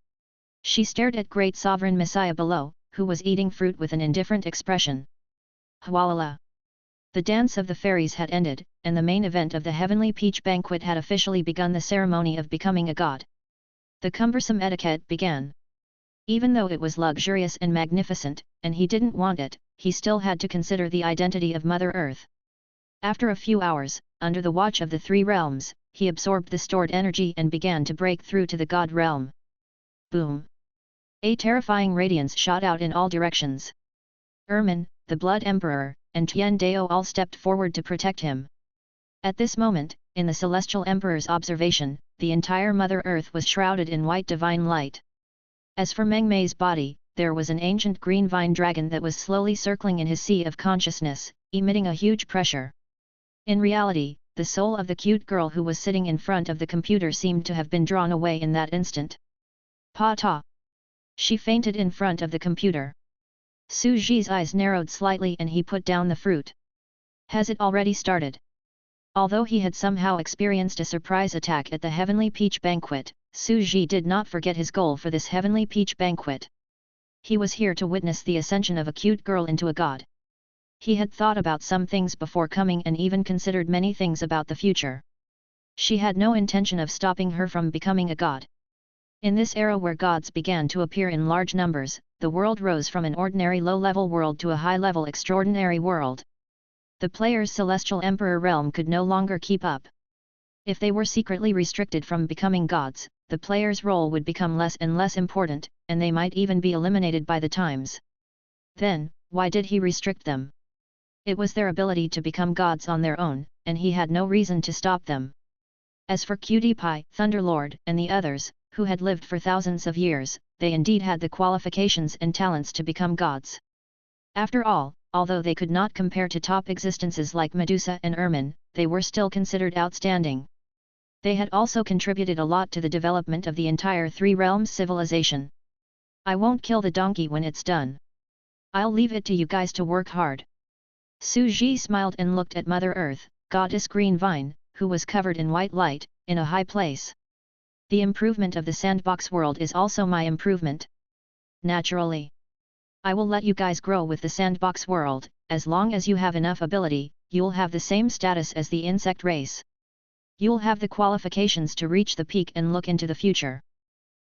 She stared at great sovereign Messiah below, who was eating fruit with an indifferent expression. Hualala. The dance of the fairies had ended, and the main event of the Heavenly Peach Banquet had officially begun, the ceremony of becoming a god. The cumbersome etiquette began. Even though it was luxurious and magnificent, and he didn't want it, he still had to consider the identity of Mother Earth. After a few hours, under the watch of the three realms, he absorbed the stored energy and began to break through to the god realm. Boom! A terrifying radiance shot out in all directions. Ermin, the Blood Emperor, and Tian Dao all stepped forward to protect him. At this moment, in the Celestial Emperor's observation, the entire Mother Earth was shrouded in white divine light. As for Meng Mei's body, there was an ancient green vine dragon that was slowly circling in his sea of consciousness, emitting a huge pressure. In reality, the soul of the cute girl who was sitting in front of the computer seemed to have been drawn away in that instant. Pa-ta! She fainted in front of the computer. Su Ji's eyes narrowed slightly and he put down the fruit. Has it already started? Although he had somehow experienced a surprise attack at the Heavenly Peach Banquet, Su Ji did not forget his goal for this Heavenly Peach Banquet. He was here to witness the ascension of a cute girl into a god. He had thought about some things before coming and even considered many things about the future. She had no intention of stopping her from becoming a god. In this era where gods began to appear in large numbers, the world rose from an ordinary low-level world to a high-level extraordinary world. The player's celestial emperor realm could no longer keep up. If they were secretly restricted from becoming gods, the player's role would become less and less important, and they might even be eliminated by the times. Then, why did he restrict them? It was their ability to become gods on their own, and he had no reason to stop them. As for Cutie Pie, Thunderlord, and the others, who had lived for thousands of years, they indeed had the qualifications and talents to become gods. After all, although they could not compare to top existences like Medusa and Ermin, they were still considered outstanding. They had also contributed a lot to the development of the entire Three Realms civilization. I won't kill the donkey when it's done. I'll leave it to you guys to work hard. Su Ji smiled and looked at Mother Earth, Goddess Green Vine, who was covered in white light, in a high place. The improvement of the sandbox world is also my improvement. Naturally. I will let you guys grow with the sandbox world, as long as you have enough ability, you'll have the same status as the insect race. You'll have the qualifications to reach the peak and look into the future.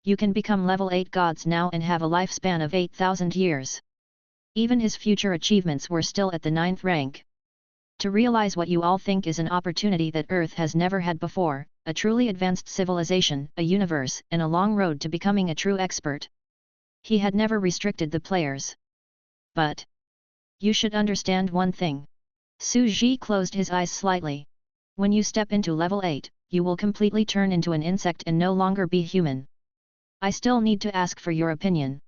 You can become level 8 gods now and have a lifespan of 8,000 years. Even his future achievements were still at the 9th rank. To realize what you all think is an opportunity that Earth has never had before, a truly advanced civilization, a universe, and a long road to becoming a true expert. He had never restricted the players. But you should understand one thing. Su Ji closed his eyes slightly. When you step into level 8, you will completely turn into an insect and no longer be human. I still need to ask for your opinion.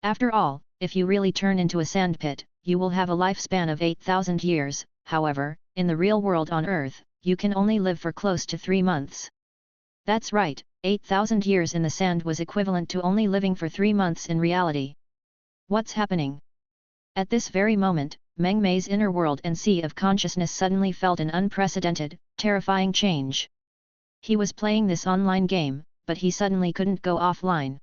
After all, if you really turn into a sandpit, you will have a lifespan of 8,000 years, however, in the real world on Earth, you can only live for close to 3 months. That's right, 8,000 years in the sand was equivalent to only living for 3 months in reality. What's happening? At this very moment, Meng Mei's inner world and sea of consciousness suddenly felt an unprecedented, terrifying change. He was playing this online game, but he suddenly couldn't go offline.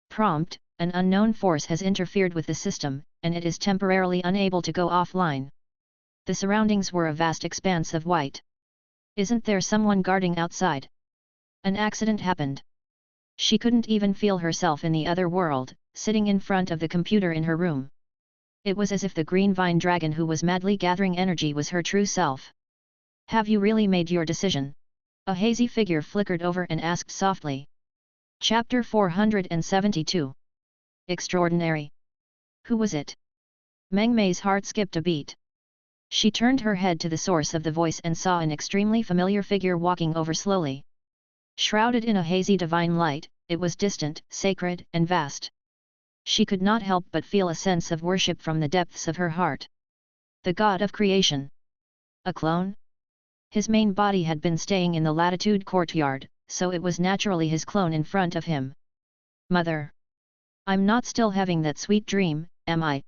Prompt: an unknown force has interfered with the system, and it is temporarily unable to go offline. The surroundings were a vast expanse of white. Isn't there someone guarding outside? An accident happened. She couldn't even feel herself in the other world, sitting in front of the computer in her room. It was as if the green vine dragon who was madly gathering energy was her true self. Have you really made your decision? A hazy figure flickered over and asked softly. Chapter 472. Extraordinary. Who was it? Meng Mei's heart skipped a beat. She turned her head to the source of the voice and saw an extremely familiar figure walking over slowly. Shrouded in a hazy divine light, it was distant, sacred, and vast. She could not help but feel a sense of worship from the depths of her heart. The god of creation. A clone? His main body had been staying in the latitude courtyard, so it was naturally his clone in front of him. Mother! I'm not still having that sweet dream, am I?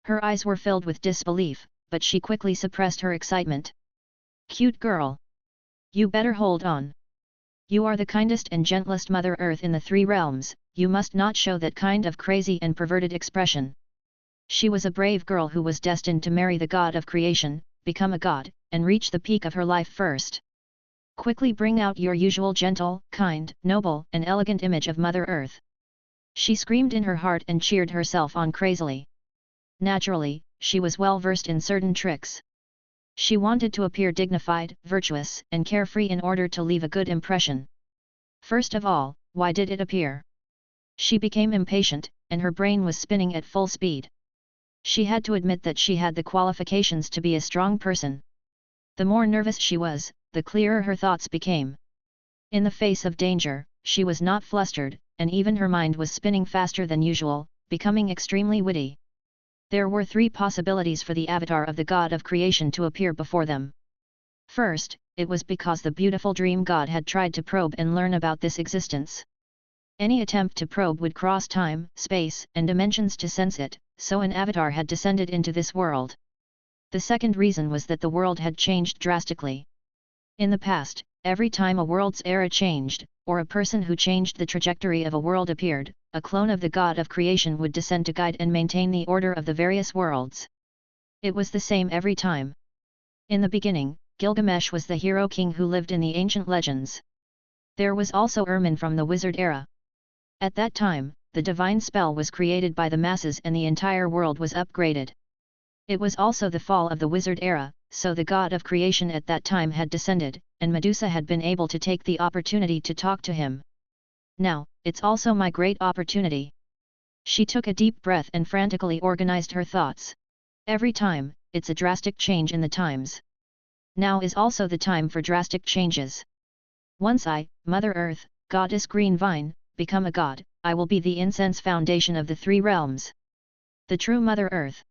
Her eyes were filled with disbelief, but she quickly suppressed her excitement. Cute girl! You better hold on. You are the kindest and gentlest Mother Earth in the 3 realms, you must not show that kind of crazy and perverted expression. She was a brave girl who was destined to marry the god of creation, become a god, and reach the peak of her life first. Quickly bring out your usual gentle, kind, noble, and elegant image of Mother Earth. She screamed in her heart and cheered herself on crazily. Naturally, she was well versed in certain tricks. She wanted to appear dignified, virtuous, and carefree in order to leave a good impression. First of all, why did it appear? She became impatient, and her brain was spinning at full speed. She had to admit that she had the qualifications to be a strong person. The more nervous she was, the clearer her thoughts became. In the face of danger, she was not flustered, and even her mind was spinning faster than usual, becoming extremely witty. There were 3 possibilities for the avatar of the god of creation to appear before them. First, it was because the beautiful dream god had tried to probe and learn about this existence. Any attempt to probe would cross time, space, and dimensions to sense it, so an avatar had descended into this world. The second reason was that the world had changed drastically. In the past, every time a world's era changed, or a person who changed the trajectory of a world appeared, a clone of the god of creation would descend to guide and maintain the order of the various worlds. It was the same every time. In the beginning, Gilgamesh was the hero king who lived in the ancient legends. There was also Ermin from the wizard era. At that time, the divine spell was created by the masses and the entire world was upgraded. It was also the fall of the wizard era, so the god of creation at that time had descended, and Medusa had been able to take the opportunity to talk to him. Now, it's also my great opportunity. She took a deep breath and frantically organized her thoughts. Every time, it's a drastic change in the times. Now is also the time for drastic changes. Once I, Mother Earth, Goddess Green Vine, become a god, I will be the incense foundation of the three realms. The true Mother Earth.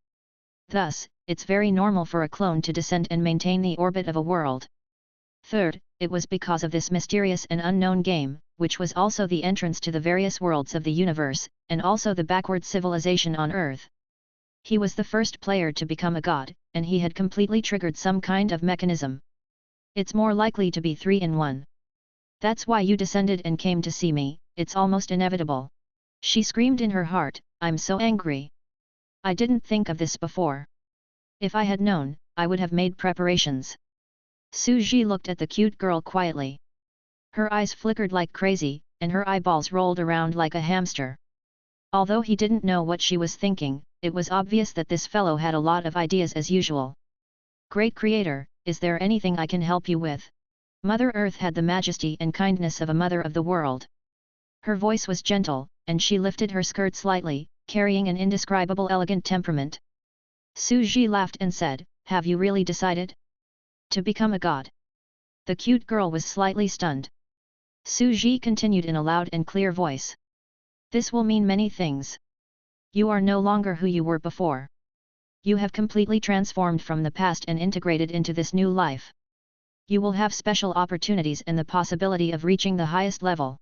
Thus, it's very normal for a clone to descend and maintain the orbit of a world. Third, it was because of this mysterious and unknown game, which was also the entrance to the various worlds of the universe, and also the backward civilization on Earth. He was the first player to become a god, and he had completely triggered some kind of mechanism. It's more likely to be 3 in 1. That's why you descended and came to see me, it's almost inevitable. She screamed in her heart, I'm so angry. I didn't think of this before. If I had known, I would have made preparations. Su Ji looked at the cute girl quietly. Her eyes flickered like crazy, and her eyeballs rolled around like a hamster. Although he didn't know what she was thinking, it was obvious that this fellow had a lot of ideas as usual. Great Creator, is there anything I can help you with? Mother Earth had the majesty and kindness of a mother of the world. Her voice was gentle, and she lifted her skirt slightly, carrying an indescribable elegant temperament. Su Ji laughed and said, have you really decided? To become a god? The cute girl was slightly stunned. Su Ji continued in a loud and clear voice. This will mean many things. You are no longer who you were before. You have completely transformed from the past and integrated into this new life. You will have special opportunities and the possibility of reaching the highest level.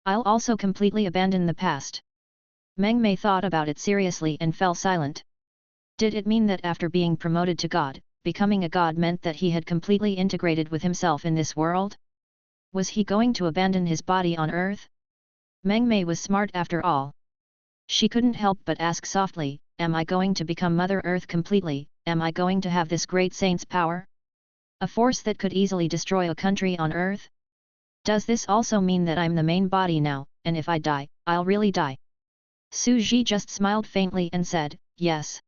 I'll also completely abandon the past. Meng Mei thought about it seriously and fell silent. Did it mean that after being promoted to god, becoming a god meant that he had completely integrated with himself in this world? Was he going to abandon his body on Earth? Meng Mei was smart after all. She couldn't help but ask softly, am I going to become Mother Earth completely, am I going to have this great saint's power? A force that could easily destroy a country on Earth? Does this also mean that I'm the main body now, and if I die, I'll really die? Su Ji just smiled faintly and said, yes.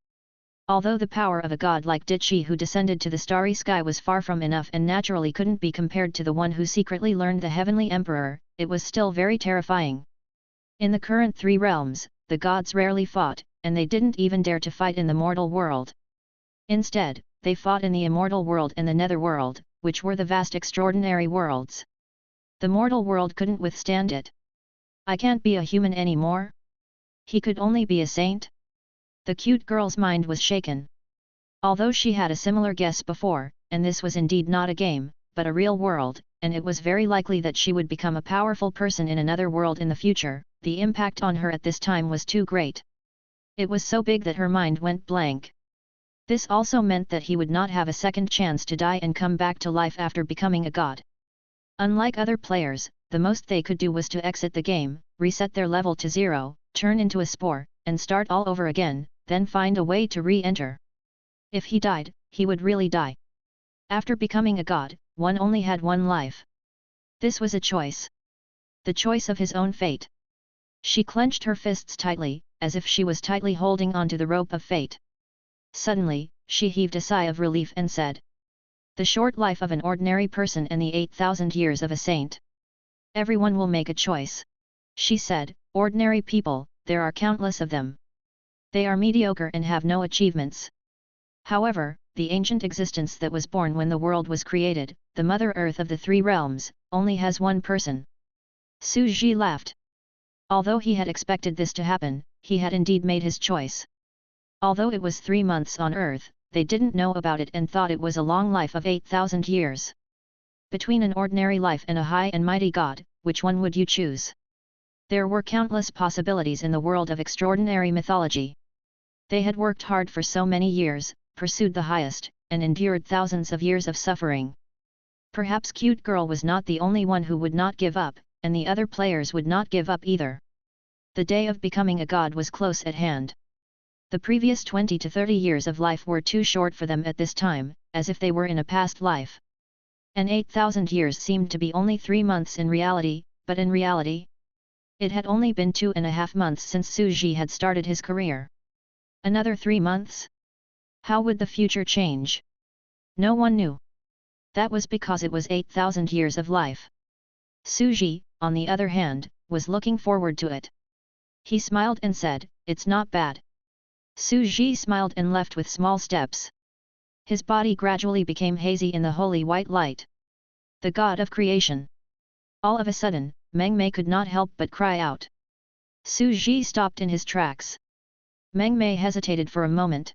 Although the power of a god like Dichi who descended to the starry sky was far from enough and naturally couldn't be compared to the one who secretly learned the heavenly emperor, it was still very terrifying. In the current 3 realms, the gods rarely fought, and they didn't even dare to fight in the mortal world. Instead, they fought in the immortal world and the netherworld, which were the vast extraordinary worlds. The mortal world couldn't withstand it. I can't be a human anymore? He could only be a saint? The cute girl's mind was shaken. Although she had a similar guess before, and this was indeed not a game, but a real world, and it was very likely that she would become a powerful person in another world in the future, the impact on her at this time was too great. It was so big that her mind went blank. This also meant that he would not have a second chance to die and come back to life after becoming a god. Unlike other players, the most they could do was to exit the game, reset their level to 0, turn into a spore, and start all over again, then find a way to re-enter. If he died, he would really die. After becoming a god, one only had one life. This was a choice. The choice of his own fate. She clenched her fists tightly, as if she was tightly holding onto the rope of fate. Suddenly, she heaved a sigh of relief and said, the short life of an ordinary person and the 8,000 years of a saint. Everyone will make a choice. She said, ordinary people, there are countless of them. They are mediocre and have no achievements. However, the ancient existence that was born when the world was created, the Mother Earth of the 3 realms, only has one person. Su Ji laughed. Although he had expected this to happen, he had indeed made his choice. Although it was 3 months on Earth, they didn't know about it and thought it was a long life of 8,000 years. Between an ordinary life and a high and mighty god, which one would you choose? There were countless possibilities in the world of extraordinary mythology. They had worked hard for so many years, pursued the highest, and endured thousands of years of suffering. Perhaps Cute Girl was not the only one who would not give up, and the other players would not give up either. The day of becoming a god was close at hand. The previous 20 to 30 years of life were too short for them at this time, as if they were in a past life. And 8,000 years seemed to be only 3 months in reality, but in reality, it had only been 2.5 months since Su Ji had started his career. Another 3 months? How would the future change? No one knew. That was because it was 8,000 years of life. Suji, on the other hand, was looking forward to it. He smiled and said, "It's not bad." Suji smiled and left with small steps. His body gradually became hazy in the holy white light. The god of creation. All of a sudden, Meng Mei could not help but cry out. Suji stopped in his tracks. Meng Mei hesitated for a moment.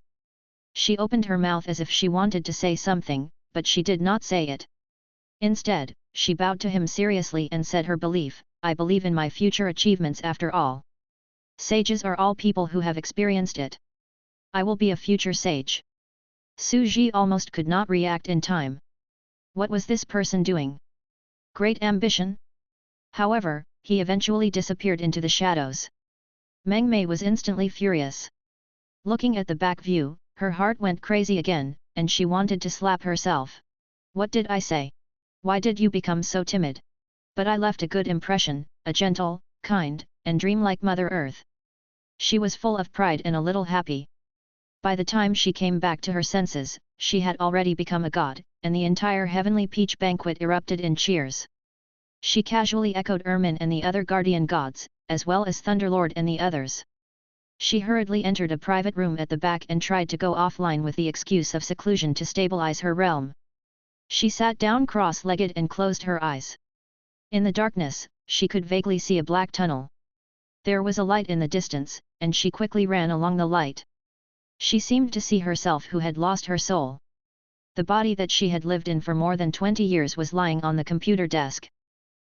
She opened her mouth as if she wanted to say something, but she did not say it. Instead, she bowed to him seriously and said her belief, "I believe in my future achievements after all. Sages are all people who have experienced it. I will be a future sage." Suji almost could not react in time. What was this person doing? Great ambition? However, he eventually disappeared into the shadows. Meng Mei was instantly furious. Looking at the back view, her heart went crazy again, and she wanted to slap herself. "What did I say? Why did you become so timid?" But I left a good impression, a gentle, kind, and dreamlike Mother Earth. She was full of pride and a little happy. By the time she came back to her senses, she had already become a god, and the entire heavenly peach banquet erupted in cheers. She casually echoed Ermin and the other guardian gods, as well as Thunderlord and the others. She hurriedly entered a private room at the back and tried to go offline with the excuse of seclusion to stabilize her realm. She sat down cross-legged and closed her eyes. In the darkness, she could vaguely see a black tunnel. There was a light in the distance, and she quickly ran along the light. She seemed to see herself who had lost her soul. The body that she had lived in for more than 20 years was lying on the computer desk.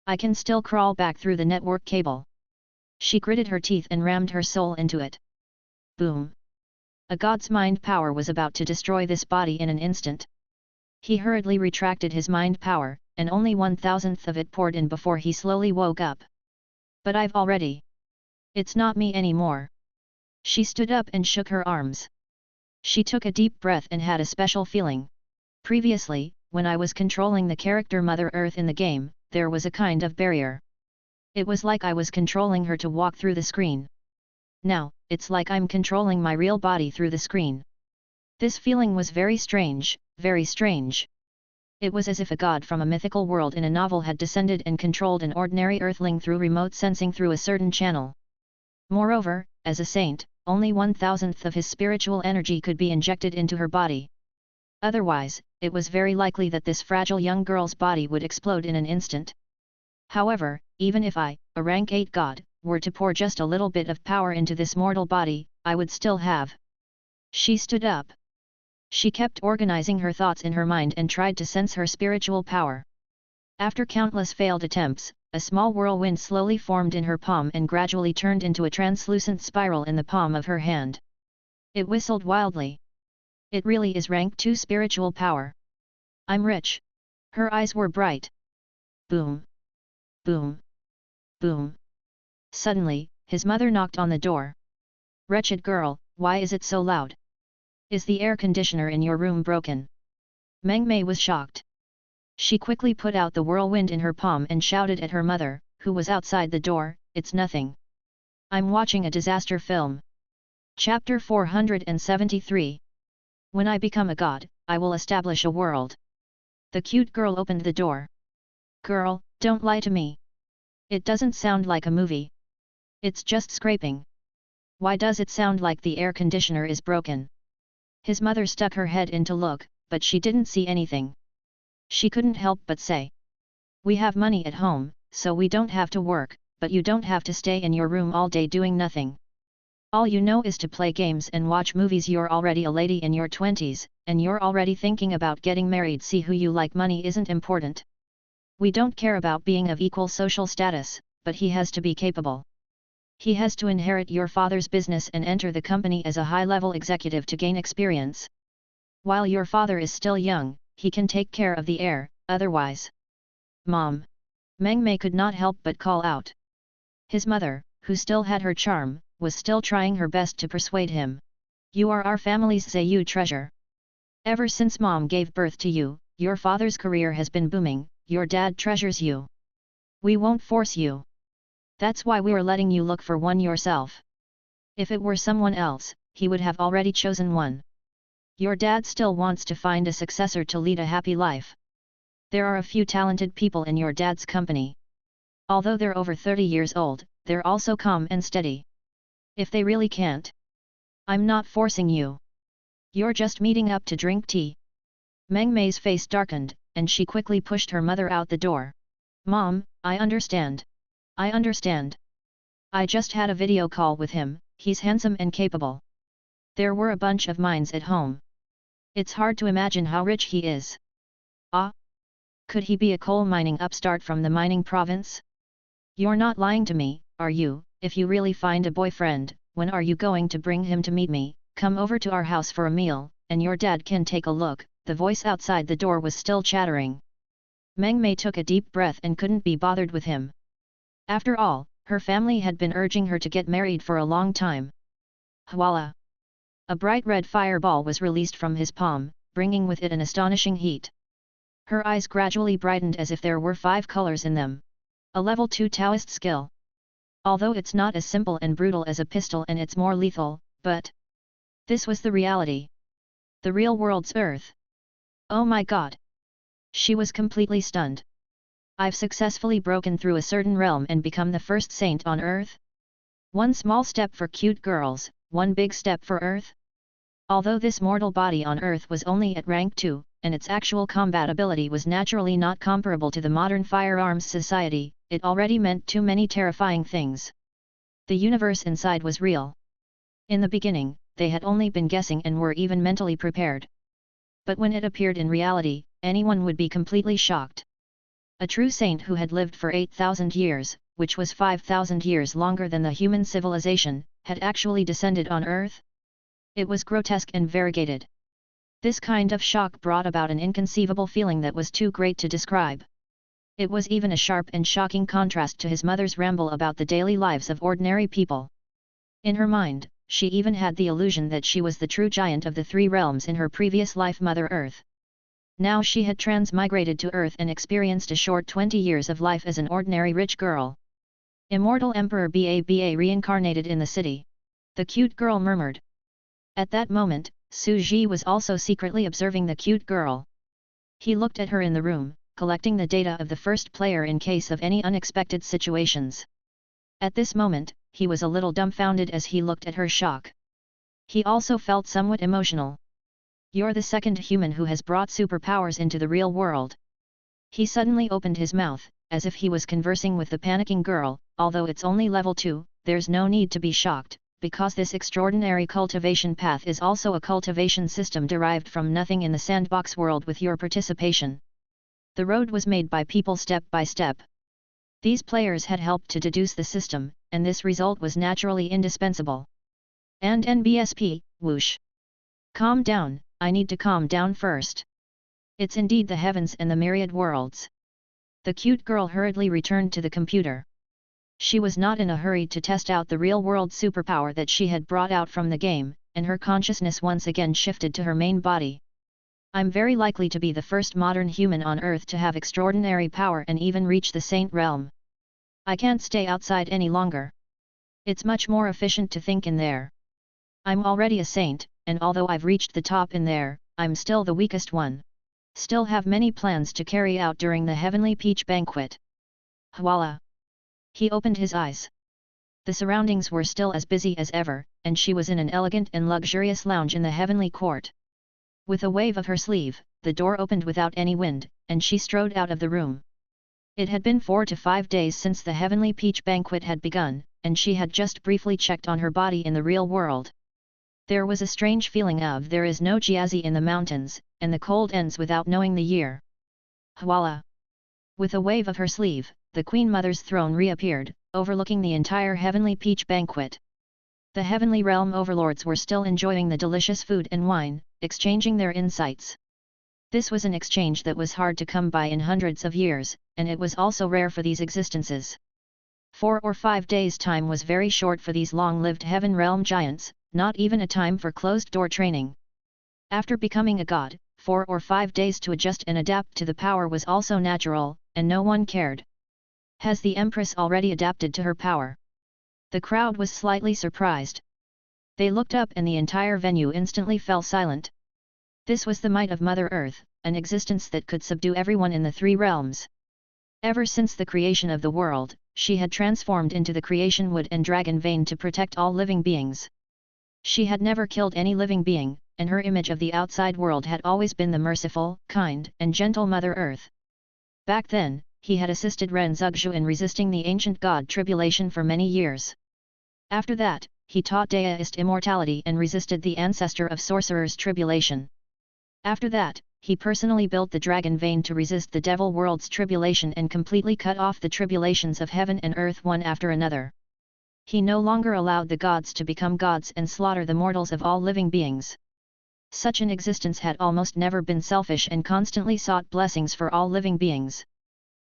"I can still crawl back through the network cable." She gritted her teeth and rammed her soul into it. Boom! A god's mind power was about to destroy this body in an instant. He hurriedly retracted his mind power, and only 1,000th of it poured in before he slowly woke up. "But I've already... It's not me anymore." She stood up and shook her arms. She took a deep breath and had a special feeling. Previously, when I was controlling the character Mother Earth in the game, there was a kind of barrier. It was like I was controlling her to walk through the screen. Now, it's like I'm controlling my real body through the screen. This feeling was very strange, very strange. It was as if a god from a mythical world in a novel had descended and controlled an ordinary earthling through remote sensing through a certain channel. Moreover, as a saint, only 1,000th of his spiritual energy could be injected into her body. Otherwise, it was very likely that this fragile young girl's body would explode in an instant. However, even if I, a rank 8 god, were to pour just a little bit of power into this mortal body, I would still have. She stood up. She kept organizing her thoughts in her mind and tried to sense her spiritual power. After countless failed attempts, a small whirlwind slowly formed in her palm and gradually turned into a translucent spiral in the palm of her hand. It whistled wildly. "It really is rank 2 spiritual power. I'm rich." Her eyes were bright. Boom! Boom! Boom! Suddenly, his mother knocked on the door. "Wretched girl, why is it so loud? Is the air conditioner in your room broken?" Meng Mei was shocked. She quickly put out the whirlwind in her palm and shouted at her mother, who was outside the door, "It's nothing. I'm watching a disaster film." Chapter 473. When I become a god, I will establish a world. The cute girl opened the door. "Girl, don't lie to me. It doesn't sound like a movie. It's just scraping. Why does it sound like the air conditioner is broken?" His mother stuck her head in to look, but she didn't see anything. She couldn't help but say, "We have money at home, so we don't have to work, but you don't have to stay in your room all day doing nothing. All you know is to play games and watch movies. You're already a lady in your 20s, and you're already thinking about getting married. See who you like. Money isn't important. We don't care about being of equal social status, but he has to be capable. He has to inherit your father's business and enter the company as a high-level executive to gain experience. While your father is still young, he can take care of the heir, otherwise." "Mom!" Meng Mei could not help but call out. His mother, who still had her charm, was still trying her best to persuade him. "You are our family's Zayu treasure. Ever since Mom gave birth to you, your father's career has been booming. Your dad treasures you. We won't force you. That's why we're letting you look for one yourself. If it were someone else, he would have already chosen one." Your dad still wants to find a successor to lead a happy life. There are a few talented people in your dad's company. Although they're over 30 years old, they're also calm and steady. If they really can't. I'm not forcing you. You're just meeting up to drink tea. Meng Mei's face darkened, and she quickly pushed her mother out the door. Mom, I understand. I understand. I just had a video call with him, he's handsome and capable. There were a bunch of mines at home. It's hard to imagine how rich he is. Ah? Could he be a coal mining upstart from the mining province? You're not lying to me, are you? If you really find a boyfriend, when are you going to bring him to meet me? Come over to our house for a meal, and your dad can take a look. The voice outside the door was still chattering. Meng Mei took a deep breath and couldn't be bothered with him. After all, her family had been urging her to get married for a long time. Voila! A bright red fireball was released from his palm, bringing with it an astonishing heat. Her eyes gradually brightened as if there were 5 colors in them. A level 2 Taoist skill. Although it's not as simple and brutal as a pistol and it's more lethal, but this was the reality. The real world's Earth. Oh my god! She was completely stunned. I've successfully broken through a certain realm and become the first saint on Earth? One small step for cute girls, one big step for Earth? Although this mortal body on Earth was only at rank 2, and its actual combat ability was naturally not comparable to the modern firearms society, it already meant too many terrifying things. The universe inside was real. In the beginning, they had only been guessing and were even mentally prepared. But when it appeared in reality, anyone would be completely shocked. A true saint who had lived for 8,000 years, which was 5,000 years longer than the human civilization, had actually descended on Earth? It was grotesque and variegated. This kind of shock brought about an inconceivable feeling that was too great to describe. It was even a sharp and shocking contrast to his mother's ramble about the daily lives of ordinary people. In her mind, she even had the illusion that she was the true giant of the 3 realms in her previous life, Mother Earth. Now she had transmigrated to Earth and experienced a short 20 years of life as an ordinary rich girl. Immortal Emperor Baba reincarnated in the city. The cute girl murmured. At that moment, Su Ji was also secretly observing the cute girl. He looked at her in the room, collecting the data of the first player in case of any unexpected situations. At this moment, he was a little dumbfounded as he looked at her shock. He also felt somewhat emotional. You're the second human who has brought superpowers into the real world. He suddenly opened his mouth, as if he was conversing with the panicking girl. Although it's only level 2, there's no need to be shocked, because this extraordinary cultivation path is also a cultivation system derived from nothing in the sandbox world with your participation. The road was made by people step by step. These players had helped to deduce the system, and this result was naturally indispensable. And NBSP, whoosh. Calm down, I need to calm down first. It's indeed the heavens and the myriad worlds. The cute girl hurriedly returned to the computer. She was not in a hurry to test out the real-world superpower that she had brought out from the game, and her consciousness once again shifted to her main body. I'm very likely to be the first modern human on Earth to have extraordinary power and even reach the saint realm. I can't stay outside any longer. It's much more efficient to think in there. I'm already a saint, and although I've reached the top in there, I'm still the weakest one. Still have many plans to carry out during the Heavenly Peach Banquet. Voila! He opened his eyes. The surroundings were still as busy as ever, and she was in an elegant and luxurious lounge in the Heavenly Court. With a wave of her sleeve, the door opened without any wind, and she strode out of the room. It had been 4 to 5 days since the Heavenly Peach Banquet had begun, and she had just briefly checked on her body in the real world. There was a strange feeling of there is no Jiazi in the mountains, and the cold ends without knowing the year. Voila! With a wave of her sleeve, the Queen Mother's throne reappeared, overlooking the entire Heavenly Peach Banquet. The Heavenly Realm overlords were still enjoying the delicious food and wine, exchanging their insights. This was an exchange that was hard to come by in hundreds of years, and it was also rare for these existences. 4 or 5 days' time was very short for these long-lived Heaven Realm giants, not even a time for closed-door training. After becoming a god, 4 or 5 days to adjust and adapt to the power was also natural, and no one cared. Has the Empress already adapted to her power? The crowd was slightly surprised. They looked up and the entire venue instantly fell silent. This was the might of Mother Earth, an existence that could subdue everyone in the three realms. Ever since the creation of the world, she had transformed into the creation wood and dragon vein to protect all living beings. She had never killed any living being, and her image of the outside world had always been the merciful, kind, and gentle Mother Earth. Back then, he had assisted Ren Zugzhu in resisting the ancient god Tribulation for many years. After that, he taught Daoist immortality and resisted the ancestor of sorcerers Tribulation. After that, he personally built the dragon vein to resist the devil world's tribulation and completely cut off the tribulations of heaven and earth one after another. He no longer allowed the gods to become gods and slaughter the mortals of all living beings. Such an existence had almost never been selfish and constantly sought blessings for all living beings.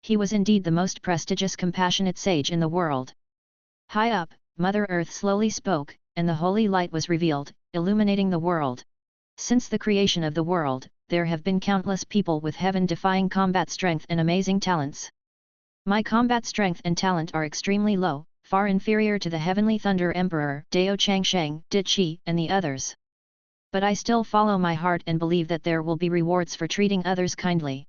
He was indeed the most prestigious compassionate sage in the world. High up, Mother Earth slowly spoke, and the holy light was revealed, illuminating the world. Since the creation of the world, there have been countless people with heaven-defying combat strength and amazing talents. My combat strength and talent are extremely low, far inferior to the Heavenly Thunder Emperor, Dao Changsheng, Di Qi, and the others. But I still follow my heart and believe that there will be rewards for treating others kindly.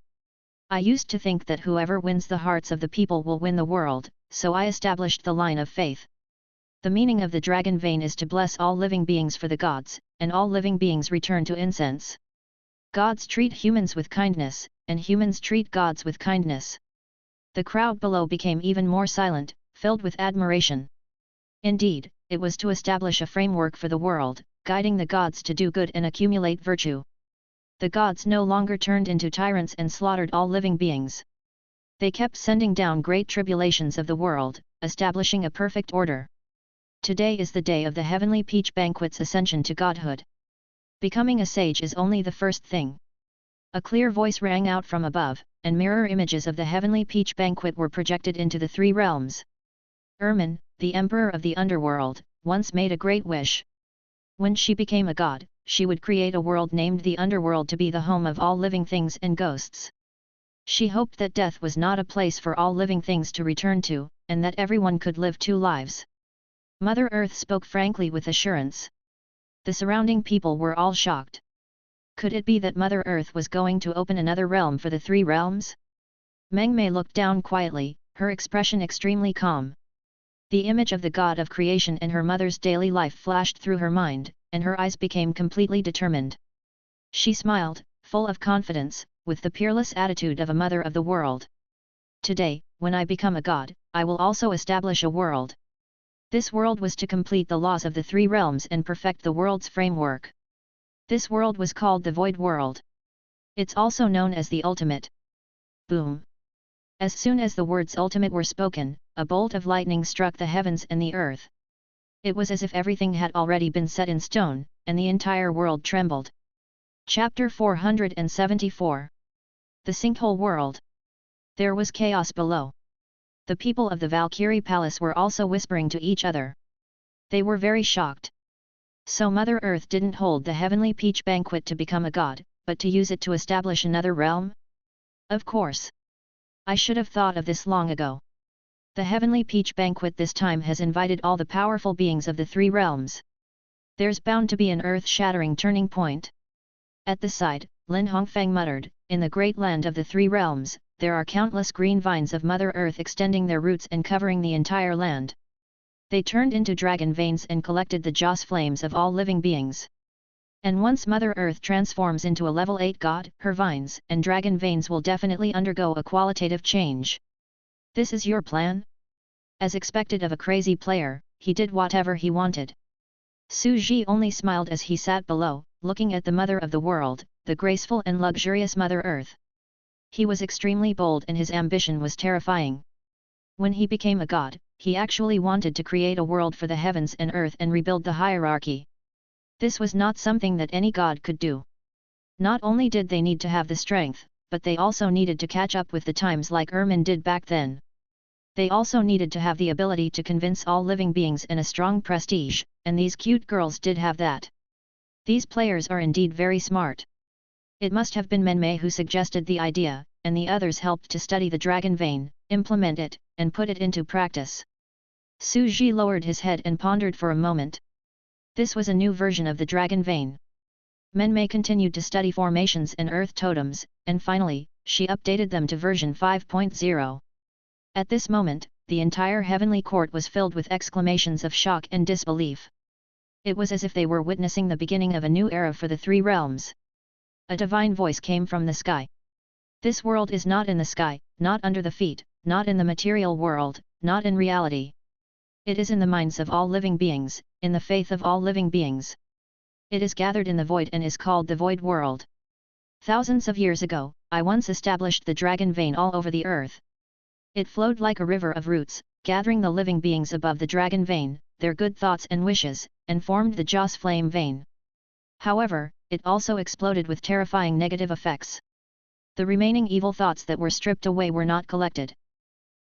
I used to think that whoever wins the hearts of the people will win the world, so I established the line of faith. The meaning of the dragon vein is to bless all living beings for the gods, and all living beings return to incense. Gods treat humans with kindness, and humans treat gods with kindness. The crowd below became even more silent, filled with admiration. Indeed, it was to establish a framework for the world, guiding the gods to do good and accumulate virtue. The gods no longer turned into tyrants and slaughtered all living beings. They kept sending down great tribulations of the world, establishing a perfect order. Today is the day of the heavenly peach banquet's ascension to godhood. Becoming a sage is only the first thing. A clear voice rang out from above, and mirror images of the heavenly peach banquet were projected into the three realms. Ermin, the emperor of the underworld, once made a great wish. When she became a god, she would create a world named the underworld to be the home of all living things and ghosts. She hoped that death was not a place for all living things to return to, and that everyone could live two lives. Mother Earth spoke frankly with assurance. The surrounding people were all shocked. Could it be that Mother Earth was going to open another realm for the three realms? Meng Mei looked down quietly, her expression extremely calm. The image of the god of creation and her mother's daily life flashed through her mind, and her eyes became completely determined. She smiled, full of confidence, with the peerless attitude of a mother of the world. Today, when I become a god, I will also establish a world. This world was to complete the laws of the three realms and perfect the world's framework. This world was called the Void World. It's also known as the Ultimate. Boom! As soon as the words ultimate were spoken, a bolt of lightning struck the heavens and the earth. It was as if everything had already been set in stone, and the entire world trembled. Chapter 474. The Sinkhole World. There was chaos below. The people of the Valkyrie Palace were also whispering to each other. They were very shocked. So Mother Earth didn't hold the heavenly peach banquet to become a god, but to use it to establish another realm? Of course. I should have thought of this long ago. The heavenly peach banquet this time has invited all the powerful beings of the three realms. There's bound to be an earth-shattering turning point. At the side, Lin Hongfeng muttered, in the great land of the three realms, there are countless green vines of Mother Earth extending their roots and covering the entire land. They turned into dragon veins and collected the joss flames of all living beings. And once Mother Earth transforms into a level 8 god, her vines and dragon veins will definitely undergo a qualitative change. This is your plan? As expected of a crazy player, he did whatever he wanted. Su Ji only smiled as he sat below, looking at the mother of the world, the graceful and luxurious Mother Earth. He was extremely bold and his ambition was terrifying. When he became a god, he actually wanted to create a world for the heavens and earth and rebuild the hierarchy. This was not something that any god could do. Not only did they need to have the strength, but they also needed to catch up with the times like Ermin did back then. They also needed to have the ability to convince all living beings and a strong prestige, and these cute girls did have that. These players are indeed very smart. It must have been Menmei who suggested the idea, and the others helped to study the dragon vein, implement it, and put it into practice. Su Ji lowered his head and pondered for a moment. This was a new version of the dragon vein. Menmei continued to study formations and earth totems, and finally, she updated them to version 5.0. At this moment, the entire heavenly court was filled with exclamations of shock and disbelief. It was as if they were witnessing the beginning of a new era for the three realms. A divine voice came from the sky. This world is not in the sky, not under the feet, not in the material world, not in reality. It is in the minds of all living beings, in the faith of all living beings. It is gathered in the void and is called the void world. Thousands of years ago, I once established the dragon vein all over the earth. It flowed like a river of roots, gathering the living beings above the dragon vein, their good thoughts and wishes, and formed the Joss flame vein. However, it also exploded with terrifying negative effects. The remaining evil thoughts that were stripped away were not collected.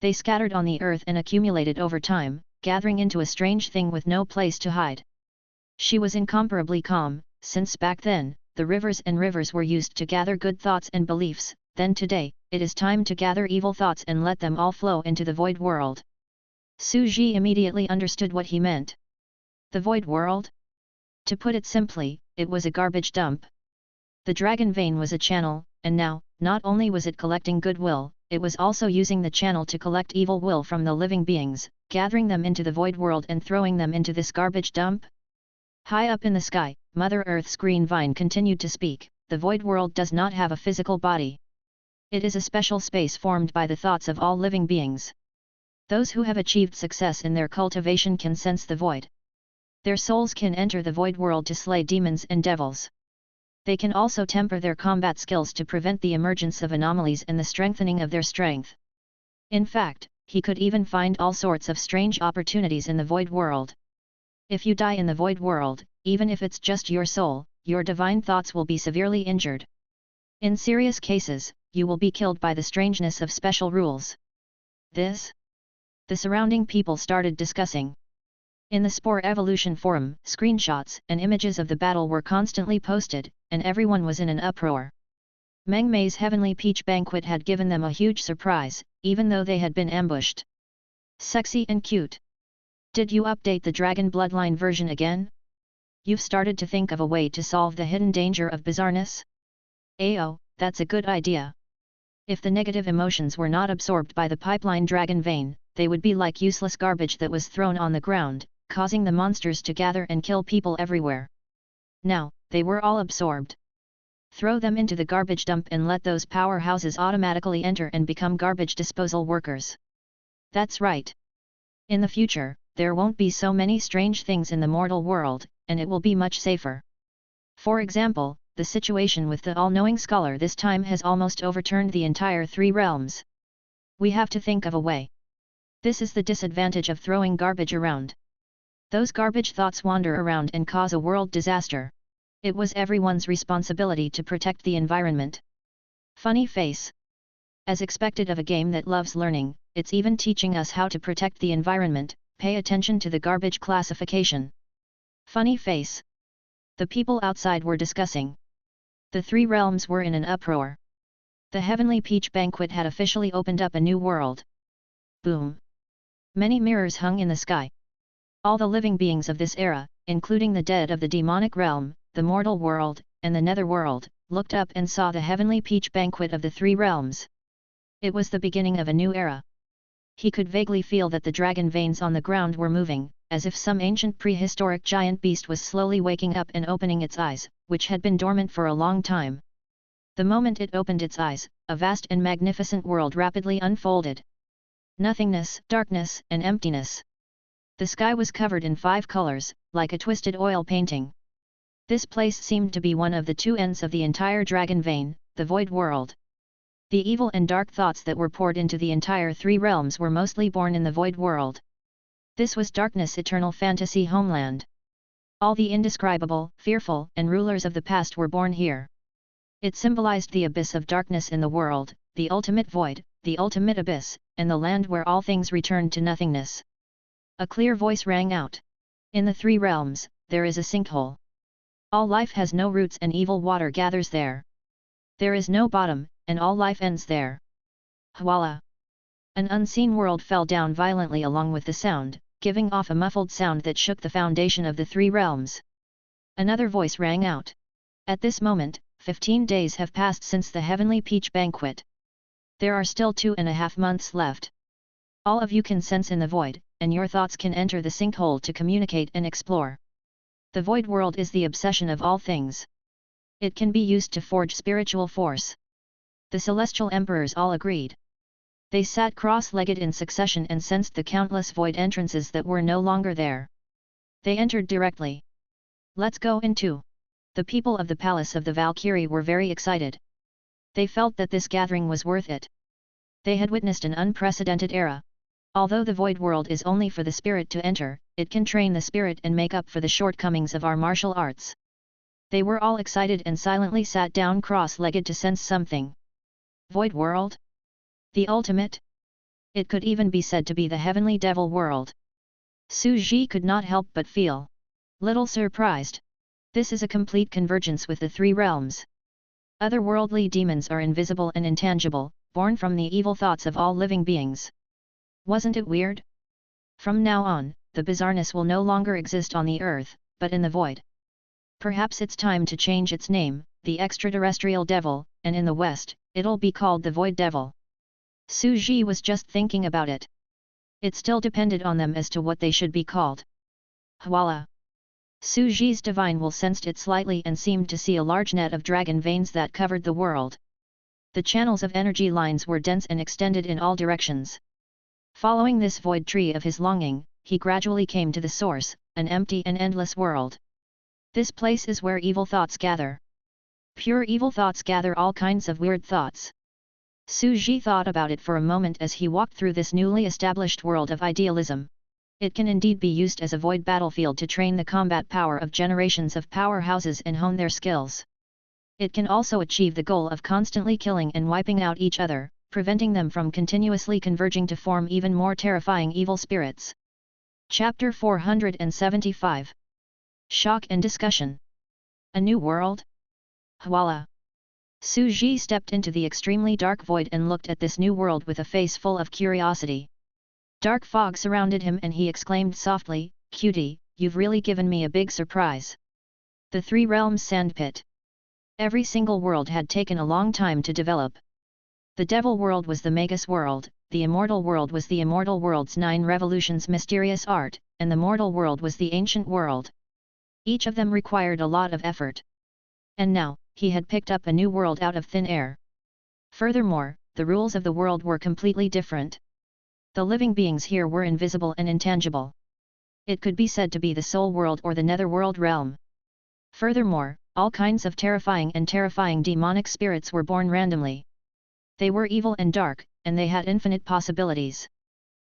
They scattered on the earth and accumulated over time, gathering into a strange thing with no place to hide. She was incomparably calm, since back then, the rivers and rivers were used to gather good thoughts and beliefs, then today, it is time to gather evil thoughts and let them all flow into the void world. Su Ji immediately understood what he meant. The void world? To put it simply, it was a garbage dump. The dragon vein was a channel, and now, not only was it collecting goodwill, it was also using the channel to collect evil will from the living beings, gathering them into the void world and throwing them into this garbage dump. High up in the sky, Mother Earth's green vine continued to speak. The void world does not have a physical body. It is a special space formed by the thoughts of all living beings. Those who have achieved success in their cultivation can sense the void. Their souls can enter the void world to slay demons and devils. They can also temper their combat skills to prevent the emergence of anomalies and the strengthening of their strength. In fact, he could even find all sorts of strange opportunities in the void world. If you die in the void world, even if it's just your soul, your divine thoughts will be severely injured. In serious cases, you will be killed by the strangeness of special rules. The surrounding people started discussing. In the Spore Evolution forum, screenshots and images of the battle were constantly posted, and everyone was in an uproar. Meng Mei's Heavenly Peach Banquet had given them a huge surprise, even though they had been ambushed. Sexy and cute. Did you update the Dragon Bloodline version again? You've started to think of a way to solve the hidden danger of bizarreness? Ayo, that's a good idea. If the negative emotions were not absorbed by the pipeline dragon vein, they would be like useless garbage that was thrown on the ground, causing the monsters to gather and kill people everywhere. Now, they were all absorbed. Throw them into the garbage dump and let those powerhouses automatically enter and become garbage disposal workers. That's right. In the future, there won't be so many strange things in the mortal world, and it will be much safer. For example, the situation with the all-knowing scholar this time has almost overturned the entire three realms. We have to think of a way. This is the disadvantage of throwing garbage around. Those garbage thoughts wander around and cause a world disaster. It was everyone's responsibility to protect the environment. Funny face. As expected of a game that loves learning, it's even teaching us how to protect the environment. Pay attention to the garbage classification. Funny face. The people outside were discussing. The three realms were in an uproar. The Heavenly Peach Banquet had officially opened up a new world. Boom. Many mirrors hung in the sky. All the living beings of this era, including the dead of the demonic realm, the mortal world, and the nether world, looked up and saw the Heavenly Peach Banquet of the three realms. It was the beginning of a new era. He could vaguely feel that the dragon veins on the ground were moving, as if some ancient prehistoric giant beast was slowly waking up and opening its eyes, which had been dormant for a long time. The moment it opened its eyes, a vast and magnificent world rapidly unfolded. Nothingness, darkness, and emptiness. The sky was covered in 5 colors, like a twisted oil painting. This place seemed to be one of the two ends of the entire dragon vein, the void world. The evil and dark thoughts that were poured into the entire three realms were mostly born in the void world. This was darkness' eternal fantasy homeland. All the indescribable, fearful, and rulers of the past were born here. It symbolized the abyss of darkness in the world, the ultimate void, the ultimate abyss, and the land where all things returned to nothingness. A clear voice rang out. In the three realms, there is a sinkhole. All life has no roots and evil water gathers there. There is no bottom, and all life ends there. Hwala! An unseen world fell down violently along with the sound, giving off a muffled sound that shook the foundation of the three realms. Another voice rang out. At this moment, 15 days have passed since the heavenly peach banquet. There are still 2.5 months left. All of you can sense in the void, and your thoughts can enter the sinkhole to communicate and explore. The void world is the obsession of all things. It can be used to forge spiritual force. The celestial emperors all agreed. They sat cross-legged in succession and sensed the countless void entrances that were no longer there. They entered directly. Let's go into. The people of the palace of the Valkyrie were very excited. They felt that this gathering was worth it. They had witnessed an unprecedented era. Although the void world is only for the spirit to enter, it can train the spirit and make up for the shortcomings of our martial arts. They were all excited and silently sat down cross-legged to sense something. Void world? The ultimate? It could even be said to be the heavenly devil world. Su Ji could not help but feel little surprised. This is a complete convergence with the three realms. Otherworldly demons are invisible and intangible, born from the evil thoughts of all living beings. Wasn't it weird? From now on, the bizarreness will no longer exist on the earth, but in the void. Perhaps it's time to change its name, the extraterrestrial devil, and in the West, it'll be called the Void Devil. Su Ji was just thinking about it. It still depended on them as to what they should be called. Voila! Su Ji's divine will sensed it slightly and seemed to see a large net of dragon veins that covered the world. The channels of energy lines were dense and extended in all directions. Following this void tree of his longing, he gradually came to the source, an empty and endless world. This place is where evil thoughts gather. Pure evil thoughts gather all kinds of weird thoughts. Su Ji thought about it for a moment as he walked through this newly established world of idealism. It can indeed be used as a void battlefield to train the combat power of generations of powerhouses and hone their skills. It can also achieve the goal of constantly killing and wiping out each other, preventing them from continuously converging to form even more terrifying evil spirits. Chapter 475. Shock and Discussion. A new world? Voila! Su Ji stepped into the extremely dark void and looked at this new world with a face full of curiosity. Dark fog surrounded him and he exclaimed softly, "Cutie, you've really given me a big surprise." The Three Realms Sandpit. Every single world had taken a long time to develop. The Devil world was the Magus world, the Immortal world was the Immortal world's 9 revolutions mysterious art, and the Mortal world was the Ancient world. Each of them required a lot of effort. And now, he had picked up a new world out of thin air. Furthermore, the rules of the world were completely different. The living beings here were invisible and intangible. It could be said to be the Soul world or the Netherworld realm. Furthermore, all kinds of terrifying demonic spirits were born randomly. They were evil and dark, and they had infinite possibilities.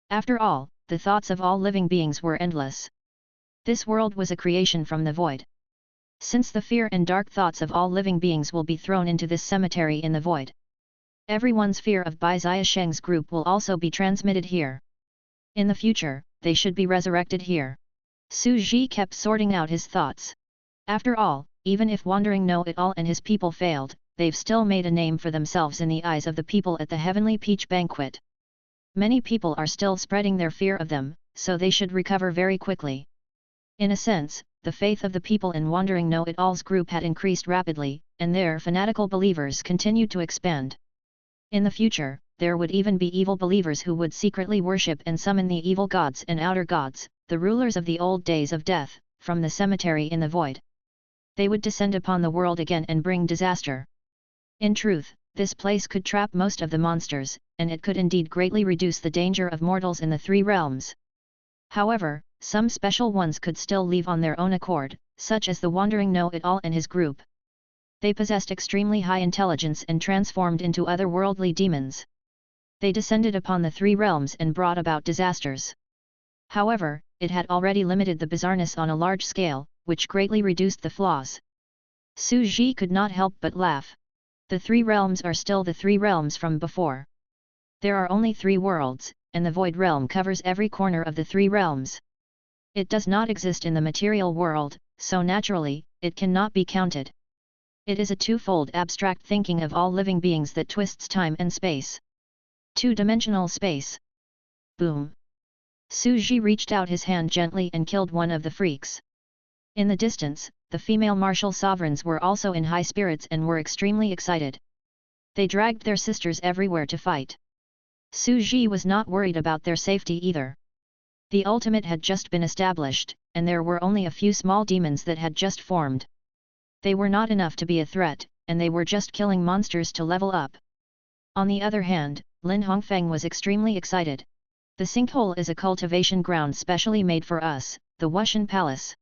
After all, the thoughts of all living beings were endless. This world was a creation from the void. Since the fear and dark thoughts of all living beings will be thrown into this cemetery in the void. Everyone's fear of Bai Ziasheng's group will also be transmitted here. In the future, they should be resurrected here. Su Ji kept sorting out his thoughts. After all, even if Wandering Know-It-All and his people failed, they've still made a name for themselves in the eyes of the people at the Heavenly Peach Banquet. Many people are still spreading their fear of them, so they should recover very quickly. In a sense, the faith of the people in Wandering Know-It-All's group had increased rapidly, and their fanatical believers continued to expand. In the future, there would even be evil believers who would secretly worship and summon the evil gods and outer gods, the rulers of the old days of death, from the cemetery in the void. They would descend upon the world again and bring disaster. In truth, this place could trap most of the monsters, and it could indeed greatly reduce the danger of mortals in the three realms. However, some special ones could still leave on their own accord, such as the Wandering Know-It-All and his group. They possessed extremely high intelligence and transformed into otherworldly demons. They descended upon the three realms and brought about disasters. However, it had already limited the bizarreness on a large scale, which greatly reduced the flaws. Su Ji could not help but laugh. The three realms are still the three realms from before. There are only 3 worlds, and the void realm covers every corner of the 3 realms. It does not exist in the material world, so naturally, it cannot be counted. It is a twofold abstract thinking of all living beings that twists time and space. 2-dimensional space. Boom! Su Ji reached out his hand gently and killed one of the freaks. In the distance, the female martial sovereigns were also in high spirits and were extremely excited. They dragged their sisters everywhere to fight. Su Ji was not worried about their safety either. The ultimate had just been established, and there were only a few small demons that had just formed. They were not enough to be a threat, and they were just killing monsters to level up. On the other hand, Lin Hongfeng was extremely excited. The sinkhole is a cultivation ground specially made for us, the Wushan Palace.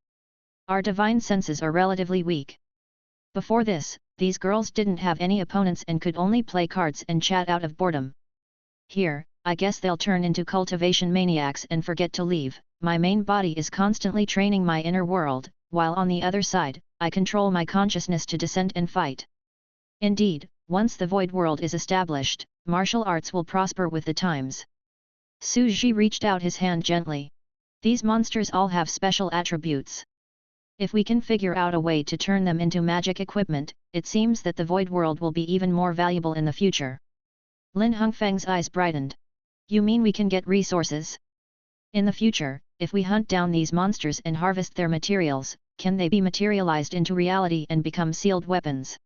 Our divine senses are relatively weak. Before this, these girls didn't have any opponents and could only play cards and chat out of boredom. Here, I guess they'll turn into cultivation maniacs and forget to leave. My main body is constantly training my inner world, while on the other side, I control my consciousness to descend and fight. Indeed, once the void world is established, martial arts will prosper with the times. Su Ji reached out his hand gently. These monsters all have special attributes. If we can figure out a way to turn them into magic equipment, it seems that the void world will be even more valuable in the future. Lin Hongfeng's eyes brightened. You mean we can get resources? In the future, if we hunt down these monsters and harvest their materials, can they be materialized into reality and become sealed weapons?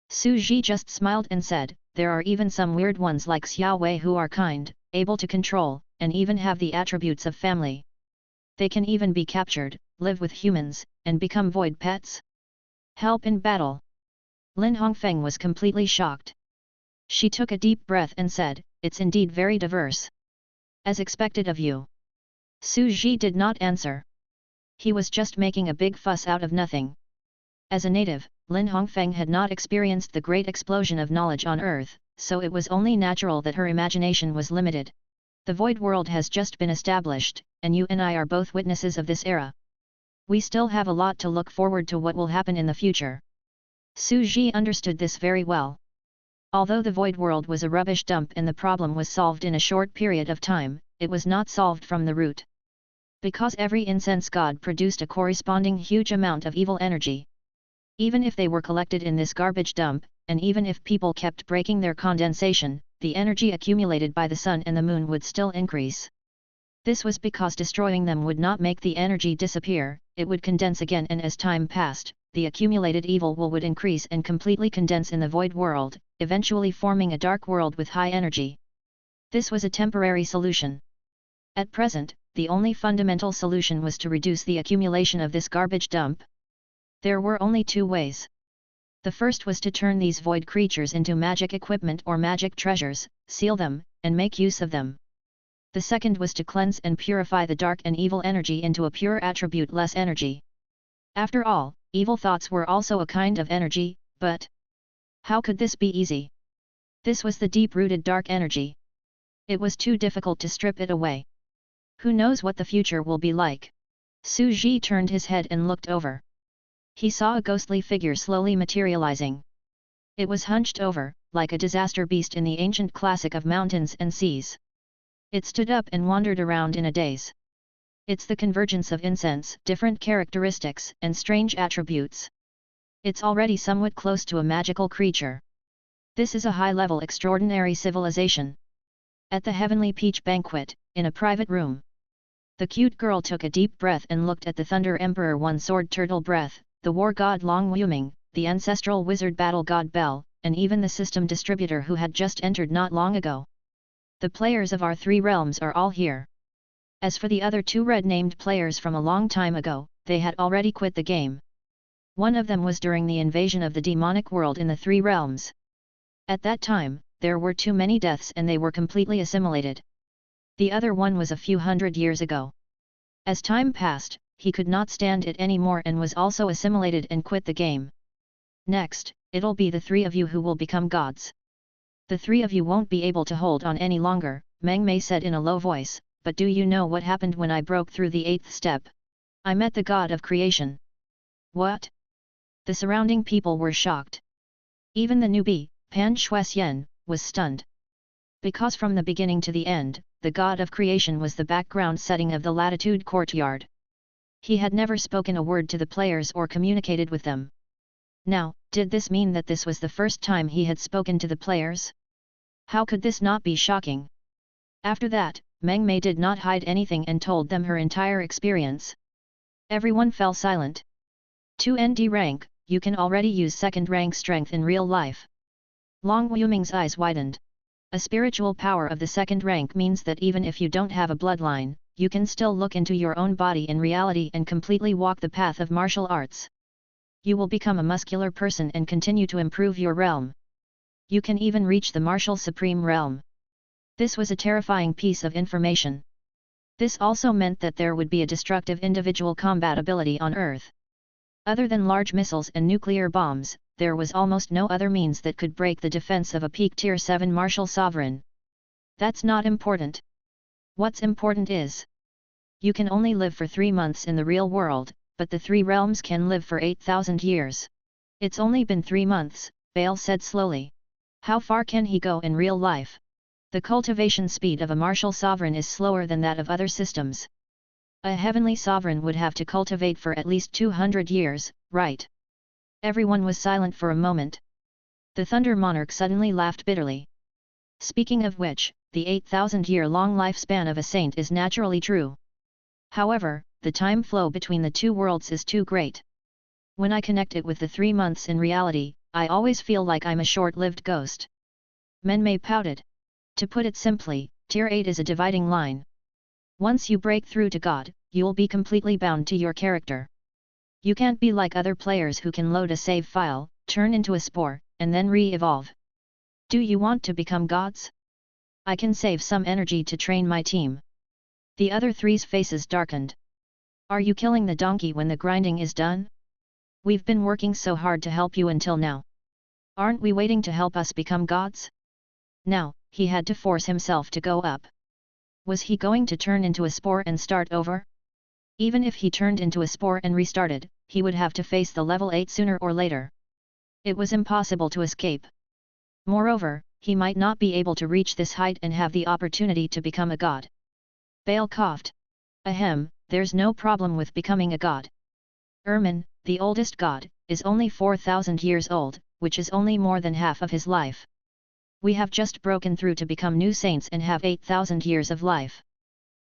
Su Ji just smiled and said, there are even some weird ones like Xiaowei who are kind, able to control, and even have the attributes of family. They can even be captured, live with humans, and become void pets? Help in battle. Lin Hongfeng was completely shocked. She took a deep breath and said, it's indeed very diverse. As expected of you. Su Ji did not answer. He was just making a big fuss out of nothing. As a native, Lin Hongfeng had not experienced the great explosion of knowledge on Earth, so it was only natural that her imagination was limited. The void world has just been established, and you and I are both witnesses of this era. We still have a lot to look forward to what will happen in the future. Su Ji understood this very well. Although the void world was a rubbish dump and the problem was solved in a short period of time, it was not solved from the root. Because every incense god produced a corresponding huge amount of evil energy. Even if they were collected in this garbage dump, and even if people kept breaking their condensation, the energy accumulated by the sun and the moon would still increase. This was because destroying them would not make the energy disappear, it would condense again, and as time passed, the accumulated evil would increase and completely condense in the void world, eventually forming a dark world with high energy. This was a temporary solution. At present, the only fundamental solution was to reduce the accumulation of this garbage dump. There were only two ways. The first was to turn these void creatures into magic equipment or magic treasures, seal them, and make use of them. The second was to cleanse and purify the dark and evil energy into a pure attribute-less energy. After all, evil thoughts were also a kind of energy, but how could this be easy? This was the deep-rooted dark energy. It was too difficult to strip it away. Who knows what the future will be like? Su Ji turned his head and looked over. He saw a ghostly figure slowly materializing. It was hunched over, like a disaster beast in the ancient classic of mountains and seas. It stood up and wandered around in a daze. It's the convergence of incense, different characteristics, and strange attributes. It's already somewhat close to a magical creature. This is a high-level extraordinary civilization. At the Heavenly Peach Banquet, in a private room. The cute girl took a deep breath and looked at the Thunder Emperor One-Sword Turtle Breath, the War God Long Wuming, the ancestral wizard Battle God Bell, and even the system distributor who had just entered not long ago. The players of our three realms are all here. As for the other two red-named players from a long time ago, they had already quit the game. One of them was during the invasion of the demonic world in the three realms. At that time, there were too many deaths and they were completely assimilated. The other one was a few hundred years ago. As time passed, he could not stand it anymore and was also assimilated and quit the game. Next, it'll be the three of you who will become gods. The three of you won't be able to hold on any longer, Meng Mei said in a low voice, but do you know what happened when I broke through the eighth step? I met the god of creation. What? The surrounding people were shocked. Even the newbie, Pan Shuxian, was stunned. Because from the beginning to the end, the god of creation was the background setting of the Latitude courtyard. He had never spoken a word to the players or communicated with them. Now, did this mean that this was the first time he had spoken to the players? How could this not be shocking? After that, Meng Mei did not hide anything and told them her entire experience. Everyone fell silent. To ND rank, you can already use second rank strength in real life. Long Yuming's eyes widened. A spiritual power of the second rank means that even if you don't have a bloodline, you can still look into your own body in reality and completely walk the path of martial arts. You will become a muscular person and continue to improve your realm. You can even reach the martial supreme realm. This was a terrifying piece of information. This also meant that there would be a destructive individual combat ability on Earth. Other than large missiles and nuclear bombs, there was almost no other means that could break the defense of a peak Tier 7 martial sovereign. That's not important. What's important is, you can only live for 3 months in the real world, but the 3 realms can live for 8,000 years. It's only been 3 months, Bale said slowly. How far can he go in real life? The cultivation speed of a martial sovereign is slower than that of other systems. A heavenly sovereign would have to cultivate for at least 200 years, right? Everyone was silent for a moment. The Thunder Monarch suddenly laughed bitterly. Speaking of which, the 8,000-year-long lifespan of a saint is naturally true. However, the time flow between the 2 worlds is too great. When I connect it with the 3 months in reality, I always feel like I'm a short-lived ghost. Menmei pouted. To put it simply, Tier 8 is a dividing line. Once you break through to God, you'll be completely bound to your character. You can't be like other players who can load a save file, turn into a spore, and then re-evolve. Do you want to become gods? I can save some energy to train my team. The other 3's faces darkened. Are you killing the donkey when the grinding is done? We've been working so hard to help you until now. Aren't we waiting to help us become gods? Now, he had to force himself to go up. Was he going to turn into a spore and start over? Even if he turned into a spore and restarted, he would have to face the level 8 sooner or later. It was impossible to escape. Moreover, he might not be able to reach this height and have the opportunity to become a god. Bale coughed. Ahem, there's no problem with becoming a god. Ermin, the oldest god, is only 4,000 years old, which is only more than half of his life. We have just broken through to become new saints and have 8,000 years of life.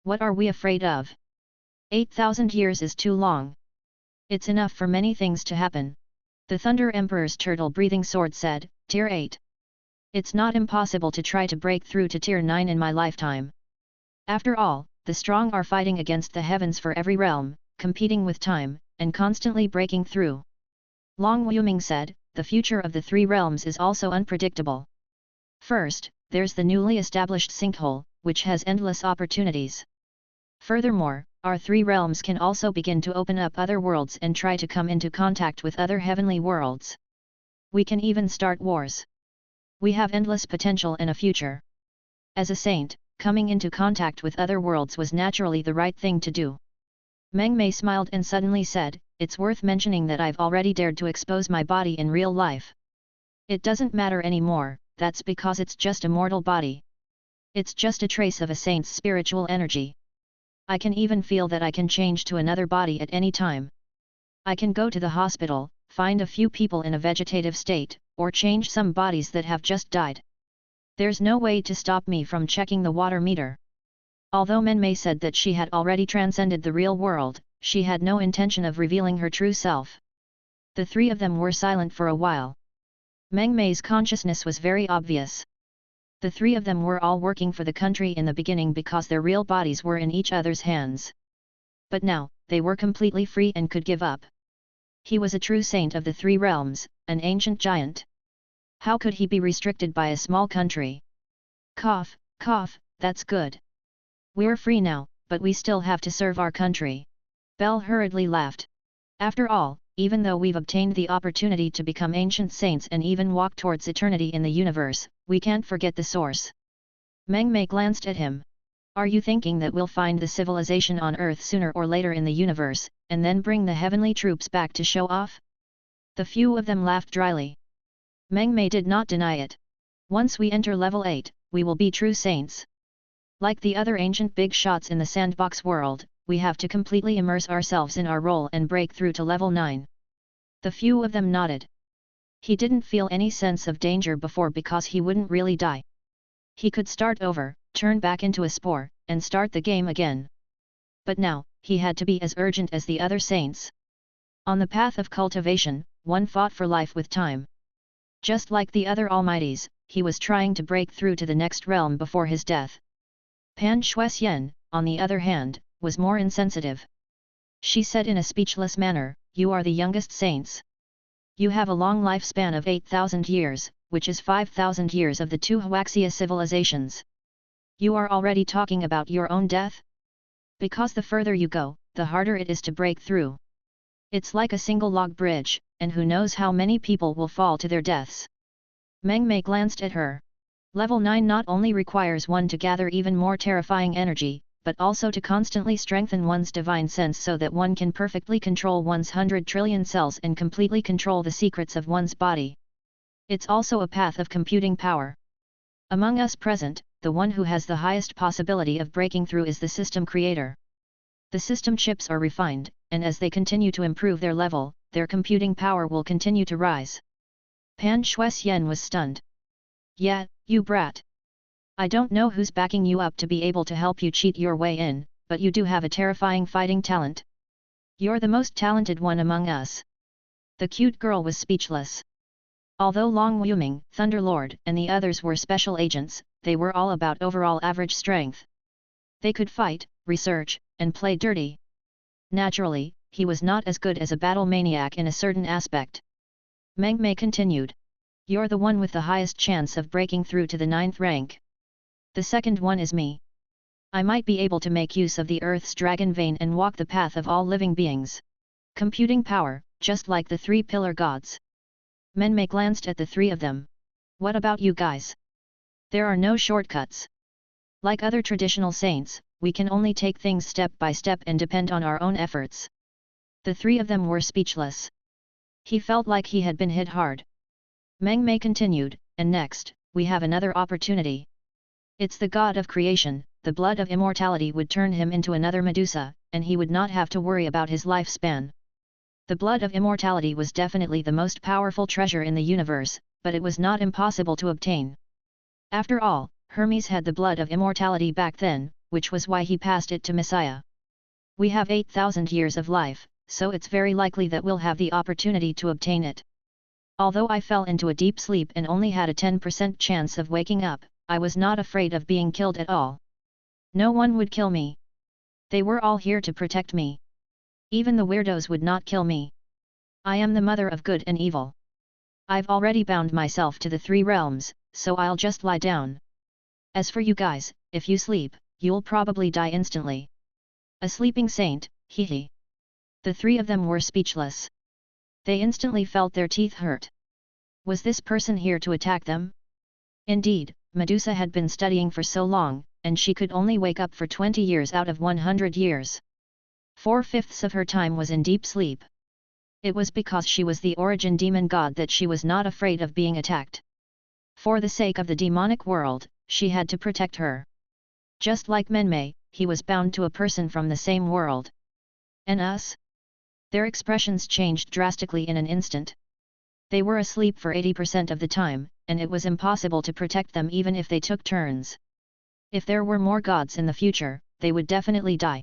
What are we afraid of? 8,000 years is too long. It's enough for many things to happen. The Thunder Emperor's turtle-breathing sword said, Tier 8. It's not impossible to try to break through to Tier 9 in my lifetime. After all, the strong are fighting against the heavens for every realm, competing with time, and constantly breaking through. Long Yuming said, the future of the 3 realms is also unpredictable. First, there's the newly established sinkhole, which has endless opportunities. Furthermore, our 3 realms can also begin to open up other worlds and try to come into contact with other heavenly worlds. We can even start wars. We have endless potential and a future. As a saint, coming into contact with other worlds was naturally the right thing to do. Meng Mei smiled and suddenly said, it's worth mentioning that I've already dared to expose my body in real life. It doesn't matter anymore, that's because it's just a mortal body. It's just a trace of a saint's spiritual energy. I can even feel that I can change to another body at any time. I can go to the hospital, find a few people in a vegetative state, or change some bodies that have just died. There's no way to stop me from checking the water meter. Although Menmei said that she had already transcended the real world, she had no intention of revealing her true self. The 3 of them were silent for a while. Meng Mei's consciousness was very obvious. The 3 of them were all working for the country in the beginning because their real bodies were in each other's hands. But now, they were completely free and could give up. He was a true saint of the 3 realms, an ancient giant. How could he be restricted by a small country? Cough, cough, that's good. We're free now, but we still have to serve our country. Belle hurriedly laughed. After all, even though we've obtained the opportunity to become ancient saints and even walk towards eternity in the universe, we can't forget the source. Meng Mei glanced at him. Are you thinking that we'll find the civilization on Earth sooner or later in the universe, and then bring the heavenly troops back to show off? The few of them laughed dryly. Meng Mei did not deny it. Once we enter level 8, we will be true saints. Like the other ancient big shots in the sandbox world, we have to completely immerse ourselves in our role and break through to level 9. The few of them nodded. He didn't feel any sense of danger before because he wouldn't really die. He could start over, turn back into a spore, and start the game again. But now, he had to be as urgent as the other saints. On the path of cultivation, one fought for life with time. Just like the other almighties, he was trying to break through to the next realm before his death. Pan Shuxian, on the other hand, was more insensitive. She said in a speechless manner, "You are the youngest saints. You have a long lifespan of 8,000 years, which is 5,000 years of the two Huaxia civilizations. You are already talking about your own death? Because the further you go, the harder it is to break through. It's like a single log bridge, and who knows how many people will fall to their deaths." Meng Mei glanced at her. Level 9 not only requires one to gather even more terrifying energy, but also to constantly strengthen one's divine sense so that one can perfectly control one's 100 trillion cells and completely control the secrets of one's body. It's also a path of computing power. Among us present, the one who has the highest possibility of breaking through is the system creator. The system chips are refined, and as they continue to improve their level, their computing power will continue to rise. Pan Shuxian was stunned. "Yeah, you brat. I don't know who's backing you up to be able to help you cheat your way in, but you do have a terrifying fighting talent. You're the most talented one among us." The cute girl was speechless. Although Long Wuming, Thunderlord, and the others were special agents, they were all about overall average strength. They could fight, research, and play dirty. Naturally, he was not as good as a battle maniac in a certain aspect. Meng Mei continued. "You're the one with the highest chance of breaking through to the 9th rank. The second one is me. I might be able to make use of the Earth's dragon vein and walk the path of all living beings. Computing power, just like the 3 pillar gods." Meng Mei glanced at the 3 of them. "What about you guys? There are no shortcuts. Like other traditional saints, we can only take things step by step and depend on our own efforts." The 3 of them were speechless. He felt like he had been hit hard. Meng Mei continued, "And next, we have another opportunity. It's the god of creation, the blood of immortality would turn him into another Medusa, and he would not have to worry about his lifespan." The blood of immortality was definitely the most powerful treasure in the universe, but it was not impossible to obtain. After all, Hermes had the blood of immortality back then, which was why he passed it to Messiah. "We have 8,000 years of life, so it's very likely that we'll have the opportunity to obtain it. Although I fell into a deep sleep and only had a 10% chance of waking up, I was not afraid of being killed at all. No one would kill me. They were all here to protect me. Even the weirdos would not kill me. I am the mother of good and evil. I've already bound myself to the 3 realms, so I'll just lie down. As for you guys, if you sleep, you'll probably die instantly." "A sleeping saint, hee hee." The 3 of them were speechless. They instantly felt their teeth hurt. Was this person here to attack them? Indeed, Medusa had been studying for so long, and she could only wake up for 20 years out of 100 years. 4/5 of her time was in deep sleep. It was because she was the origin demon god that she was not afraid of being attacked. For the sake of the demonic world, she had to protect her. Just like Meng Mei, he was bound to a person from the same world. And us? Their expressions changed drastically in an instant. They were asleep for 80% of the time, and it was impossible to protect them even if they took turns. If there were more gods in the future, they would definitely die.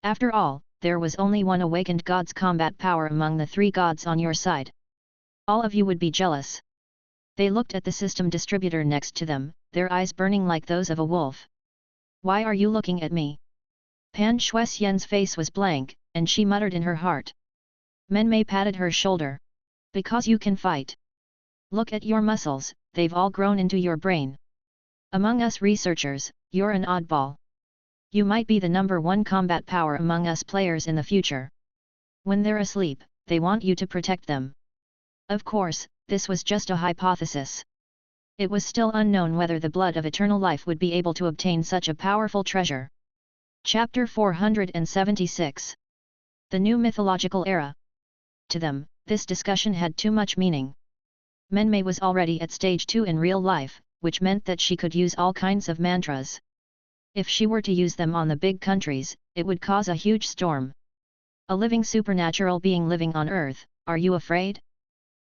After all, there was only one awakened god's combat power among the 3 gods on your side. All of you would be jealous. They looked at the system distributor next to them, their eyes burning like those of a wolf. "Why are you looking at me?" Pan Shuxian's face was blank, and she muttered in her heart. Meng Mei patted her shoulder. "Because you can fight. Look at your muscles, they've all grown into your brain. Among us researchers, you're an oddball. You might be the number 1 combat power among us players in the future. When they're asleep, they want you to protect them." Of course, this was just a hypothesis. It was still unknown whether the blood of eternal life would be able to obtain such a powerful treasure. Chapter 476. The New Mythological Era. To them, this discussion had too much meaning. Meng Mei was already at stage 2 in real life, which meant that she could use all kinds of mantras. If she were to use them on the big countries, it would cause a huge storm. A living supernatural being living on Earth, are you afraid?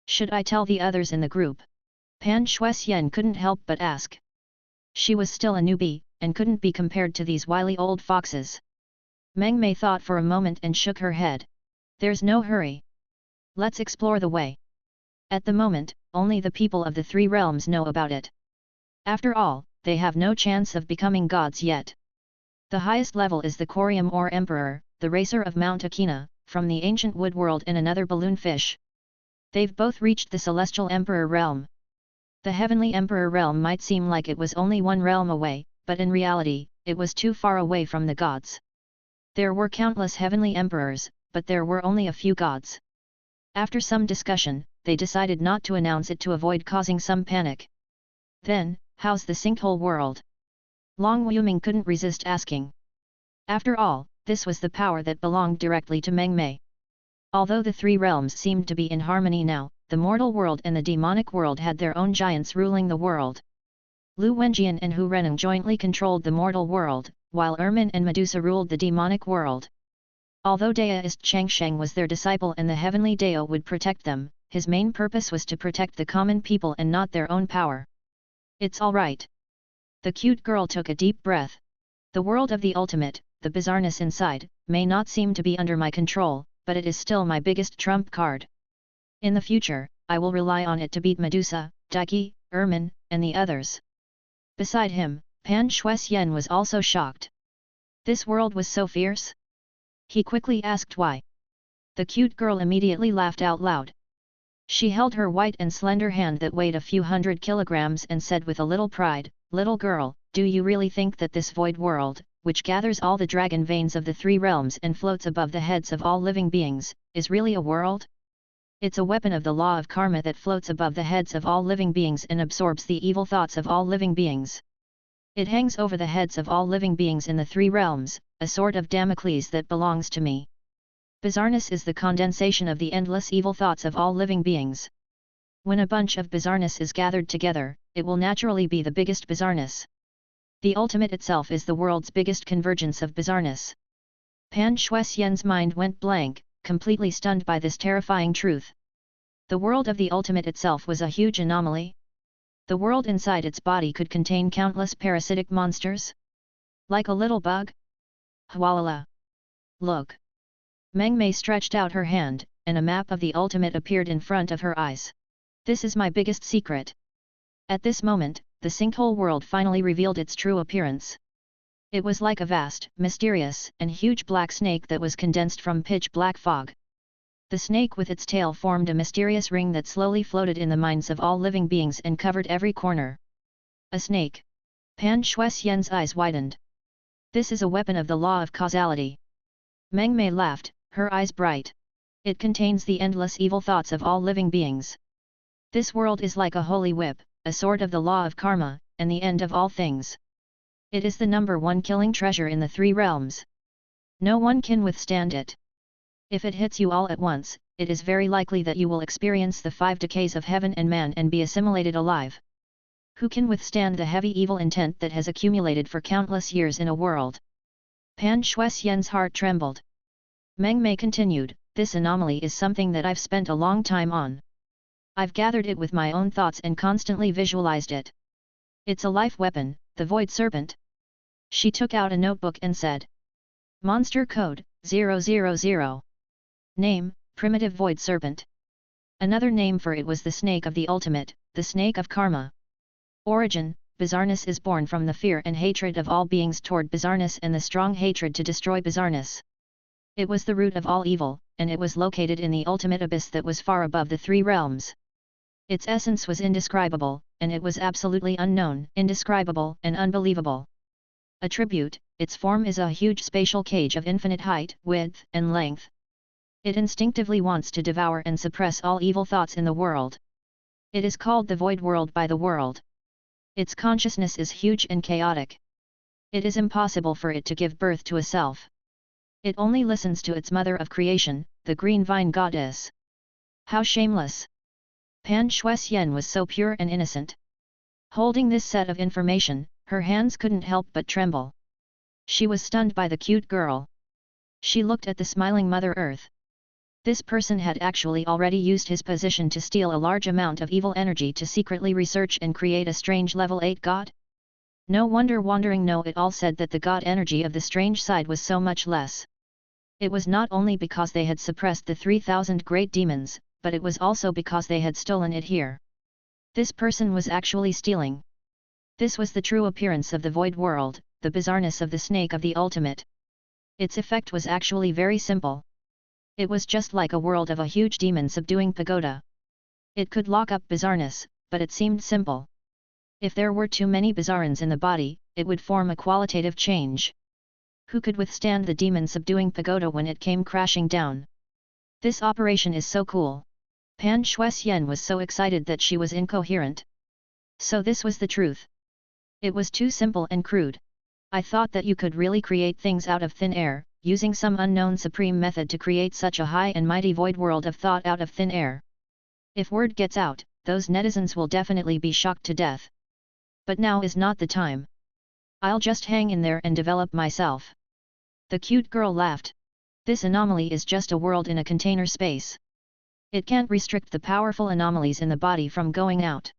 Should I tell the others in the group? Pan Shuxian couldn't help but ask. She was still a newbie, and couldn't be compared to these wily old foxes. Meng Mei thought for a moment and shook her head. "There's no hurry. Let's explore the way. At the moment, only the people of the three realms know about it. After all, they have no chance of becoming gods yet. The highest level is the Corium or Emperor, the racer of Mount Akina, from the ancient wood world and another balloon fish. They've both reached the celestial Emperor realm. The heavenly Emperor realm might seem like it was only one realm away, but in reality, it was too far away from the gods. There were countless heavenly emperors, but there were only a few gods. After some discussion, they decided not to announce it to avoid causing some panic. Then, how's the sinkhole world? Long Wuming couldn't resist asking. After all, this was the power that belonged directly to Meng Mei. Although the three realms seemed to be in harmony now, the mortal world and the demonic world had their own giants ruling the world. Lu Wenjian and Hu Reneng jointly controlled the mortal world, while Ermin and Medusa ruled the demonic world. Although Daoist Changsheng was their disciple and the heavenly Dao would protect them, his main purpose was to protect the common people and not their own power. It's all right. The cute girl took a deep breath. The world of the ultimate, the bizarreness inside, may not seem to be under my control, but it is still my biggest trump card. In the future, I will rely on it to beat Medusa, Daiki, Ermin, and the others. Beside him, Pan Shuexian was also shocked. This world was so fierce? He quickly asked why. The cute girl immediately laughed out loud. She held her white and slender hand that weighed a few hundred kilograms and said with a little pride, "Little girl, do you really think that this void world, which gathers all the dragon veins of the three realms and floats above the heads of all living beings, is really a world? It's a weapon of the law of karma that floats above the heads of all living beings and absorbs the evil thoughts of all living beings. It hangs over the heads of all living beings in the three realms, a sword of Damocles that belongs to me. Bizarreness is the condensation of the endless evil thoughts of all living beings. When a bunch of bizarreness is gathered together, it will naturally be the biggest bizarreness. The ultimate itself is the world's biggest convergence of bizarreness." Pan Shuexian's mind went blank, completely stunned by this terrifying truth. The world of the ultimate itself was a huge anomaly. The world inside its body could contain countless parasitic monsters? Like a little bug? Hwalala! Look! Meng Mei stretched out her hand, and a map of the ultimate appeared in front of her eyes. This is my biggest secret. At this moment, the sinkhole world finally revealed its true appearance. It was like a vast, mysterious, and huge black snake that was condensed from pitch-black fog. The snake with its tail formed a mysterious ring that slowly floated in the minds of all living beings and covered every corner. A snake. Pan Shuexian's eyes widened. This is a weapon of the law of causality. Meng Mei laughed, her eyes bright. It contains the endless evil thoughts of all living beings. This world is like a holy whip, a sword of the law of karma, and the end of all things. It is the #1 killing treasure in the three realms. No one can withstand it. If it hits you all at once, it is very likely that you will experience the 5 decays of heaven and man and be assimilated alive. Who can withstand the heavy evil intent that has accumulated for countless years in a world? Pan Shuexian's heart trembled. Meng Mei continued, this anomaly is something that I've spent a long time on. I've gathered it with my own thoughts and constantly visualized it. It's a life weapon, the Void Serpent. She took out a notebook and said. Monster Code, 000. Name, Primitive Void Serpent. Another name for it was the Snake of the Ultimate, the Snake of Karma. Origin, bizarreness is born from the fear and hatred of all beings toward bizarreness and the strong hatred to destroy bizarreness. It was the root of all evil, and it was located in the ultimate abyss that was far above the three realms. Its essence was indescribable, and it was absolutely unknown, indescribable and unbelievable. Attribute, its form is a huge spatial cage of infinite height, width, and length. It instinctively wants to devour and suppress all evil thoughts in the world. It is called the Void World by the world. Its consciousness is huge and chaotic. It is impossible for it to give birth to a self. It only listens to its mother of creation, the Green Vine Goddess. How shameless! Pan Shuexian was so pure and innocent. Holding this set of information, her hands couldn't help but tremble. She was stunned by the cute girl. She looked at the smiling Mother Earth. This person had actually already used his position to steal a large amount of evil energy to secretly research and create a strange level 8 god? No wonder Wandering Know-It-All said that the god energy of the strange side was so much less. It was not only because they had suppressed the 3,000 great demons, but it was also because they had stolen it here. This person was actually stealing. This was the true appearance of the void world, the bizarreness of the snake of the ultimate. Its effect was actually very simple. It was just like a world of a huge demon subduing pagoda. It could lock up bizarreness, but it seemed simple. If there were too many bizarrens in the body, it would form a qualitative change. Who could withstand the demon subduing pagoda when it came crashing down? This operation is so cool. Pan Shuxian was so excited that she was incoherent. So this was the truth. It was too simple and crude. I thought that you could really create things out of thin air, using some unknown supreme method to create such a high and mighty void world of thought out of thin air. If word gets out, those netizens will definitely be shocked to death. But now is not the time. I'll just hang in there and develop myself. The cute girl laughed. This anomaly is just a world in a container space. It can't restrict the powerful anomalies in the body from going out.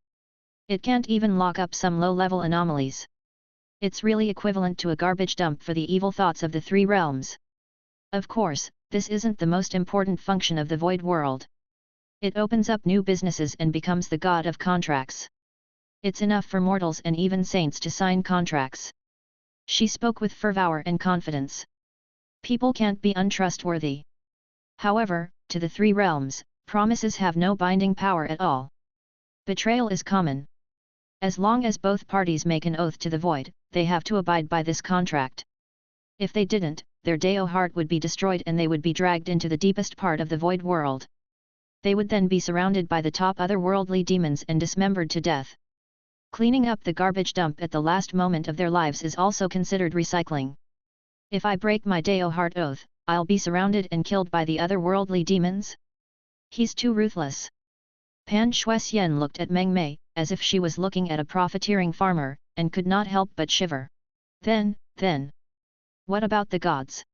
It can't even lock up some low-level anomalies. It's really equivalent to a garbage dump for the evil thoughts of the three realms. Of course, this isn't the most important function of the void world. It opens up new businesses and becomes the god of contracts. It's enough for mortals and even saints to sign contracts. She spoke with fervor and confidence. People can't be untrustworthy. However, to the three realms, promises have no binding power at all. Betrayal is common. As long as both parties make an oath to the void, they have to abide by this contract. If they didn't, their Deo heart would be destroyed and they would be dragged into the deepest part of the void world. They would then be surrounded by the top otherworldly demons and dismembered to death. Cleaning up the garbage dump at the last moment of their lives is also considered recycling. If I break my Deo heart oath, I'll be surrounded and killed by the otherworldly demons? He's too ruthless. Pan Shuxian looked at Meng Mei, as if she was looking at a profiteering farmer, and could not help but shiver. Then, what about the gods?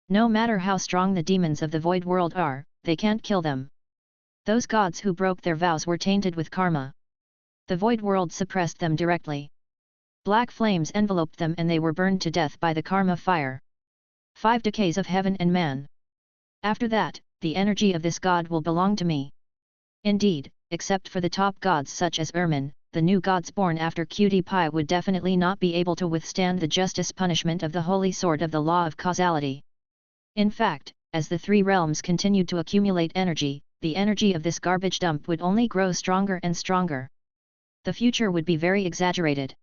No matter how strong the demons of the void world are, they can't kill them. Those gods who broke their vows were tainted with karma. The void world suppressed them directly. Black flames enveloped them and they were burned to death by the karma fire. 5 decays of heaven and man. After that, the energy of this god will belong to me. Indeed, except for the top gods such as Ermin, the new gods born after Cutie Pie would definitely not be able to withstand the justice punishment of the holy sword of the law of causality. In fact, as the three realms continued to accumulate energy, the energy of this garbage dump would only grow stronger and stronger. The future would be very exaggerated.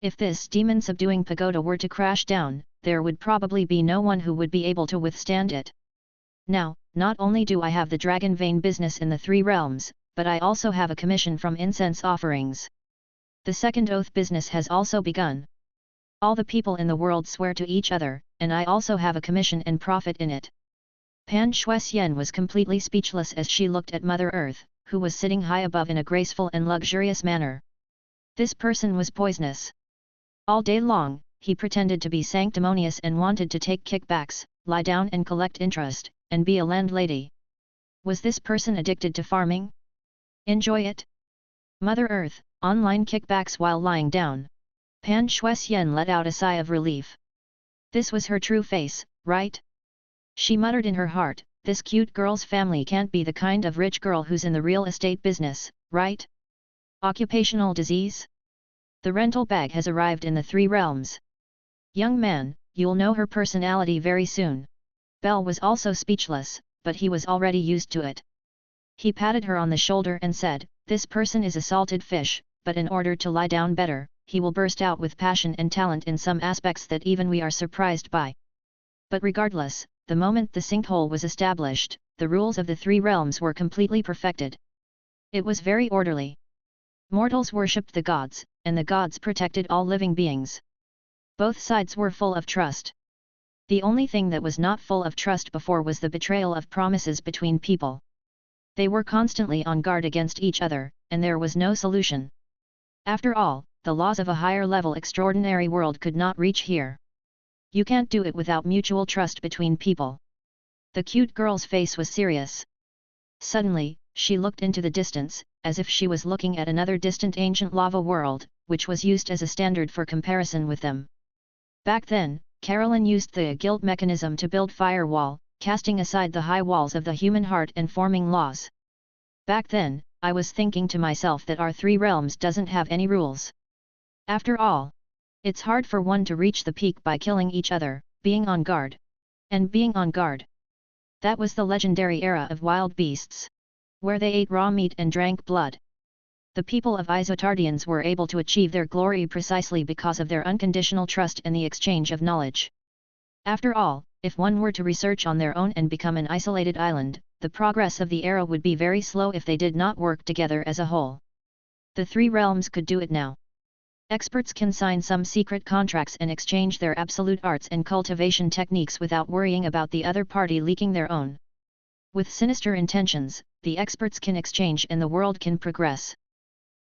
If this demon-subduing pagoda were to crash down, there would probably be no one who would be able to withstand it. Now, not only do I have the dragon vein business in the three realms, but I also have a commission from incense offerings. The second oath business has also begun. All the people in the world swear to each other, and I also have a commission and profit in it. Pan Shuxian was completely speechless as she looked at Mother Earth, who was sitting high above in a graceful and luxurious manner. This person was poisonous. All day long, he pretended to be sanctimonious and wanted to take kickbacks, lie down and collect interest, and be a landlady. Was this person addicted to farming? Enjoy it? Mother Earth, online kickbacks while lying down. Pan Shuxian let out a sigh of relief. This was her true face, right? She muttered in her heart, this cute girl's family can't be the kind of rich girl who's in the real estate business, right? Occupational disease? The rental bag has arrived in the three realms. Young man, you'll know her personality very soon. Bell was also speechless, but he was already used to it. He patted her on the shoulder and said, this person is a salted fish, but in order to lie down better, he will burst out with passion and talent in some aspects that even we are surprised by. But regardless, the moment the sinkhole was established, the rules of the three realms were completely perfected. It was very orderly. Mortals worshipped the gods, and the gods protected all living beings. Both sides were full of trust. The only thing that was not full of trust before was the betrayal of promises between people. They were constantly on guard against each other, and there was no solution. After all, the laws of a higher level extraordinary world could not reach here. You can't do it without mutual trust between people. The cute girl's face was serious. Suddenly, she looked into the distance, as if she was looking at another distant ancient lava world, which was used as a standard for comparison with them. Back then, Carolyn used the guilt mechanism to build firewall, casting aside the high walls of the human heart and forming laws. Back then, I was thinking to myself that our three realms doesn't have any rules. After all, it's hard for one to reach the peak by killing each other, being on guard. And being on guard. That was the legendary era of wild beasts, where they ate raw meat and drank blood. The people of Isotardians were able to achieve their glory precisely because of their unconditional trust and the exchange of knowledge. After all, if one were to research on their own and become an isolated island, the progress of the era would be very slow if they did not work together as a whole. The three realms could do it now. Experts can sign some secret contracts and exchange their absolute arts and cultivation techniques without worrying about the other party leaking their own. With sinister intentions, the experts can exchange and the world can progress.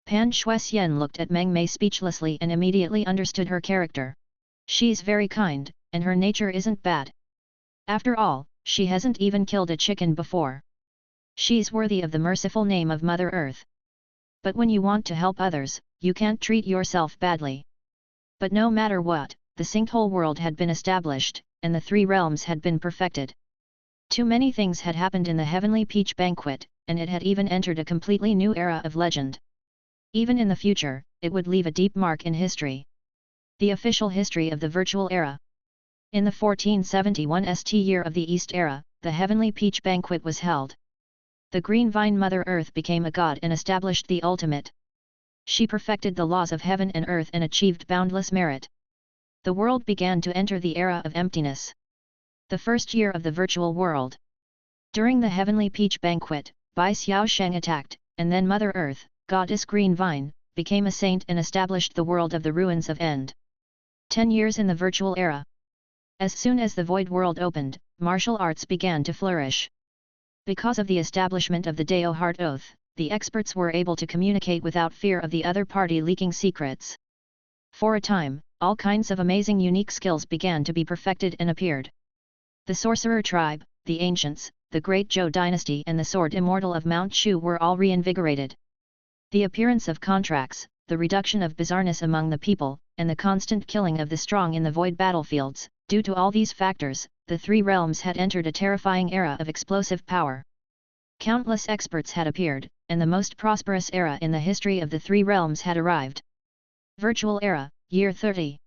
Pan Shuixian looked at Meng Mei speechlessly and immediately understood her character. She's very kind, and her nature isn't bad. After all, she hasn't even killed a chicken before. She's worthy of the merciful name of Mother Earth. But when you want to help others, you can't treat yourself badly. But no matter what, the sinkhole world had been established, and the three realms had been perfected. Too many things had happened in the Heavenly Peach Banquet, and it had even entered a completely new era of legend. Even in the future, it would leave a deep mark in history. The official history of the virtual era. In the 1471 St year of the East era, the Heavenly Peach Banquet was held. The Green Vine Mother Earth became a god and established the ultimate. She perfected the laws of heaven and earth and achieved boundless merit. The world began to enter the era of emptiness. The first year of the virtual world. During the Heavenly Peach Banquet, Bai Xiaosheng attacked, and then Mother Earth, Goddess Green Vine, became a saint and established the world of the ruins of End. 10 years in the virtual era. As soon as the void world opened, martial arts began to flourish. Because of the establishment of the Dao Heart Oath, the experts were able to communicate without fear of the other party leaking secrets. For a time, all kinds of amazing unique skills began to be perfected and appeared. The sorcerer tribe, the ancients, the great Zhou dynasty and the sword immortal of Mount Shu were all reinvigorated. The appearance of contracts, the reduction of bizarreness among the people, and the constant killing of the strong in the void battlefields, due to all these factors, the three realms had entered a terrifying era of explosive power. Countless experts had appeared, and the most prosperous era in the history of the three realms had arrived. Virtual Era, Year 30.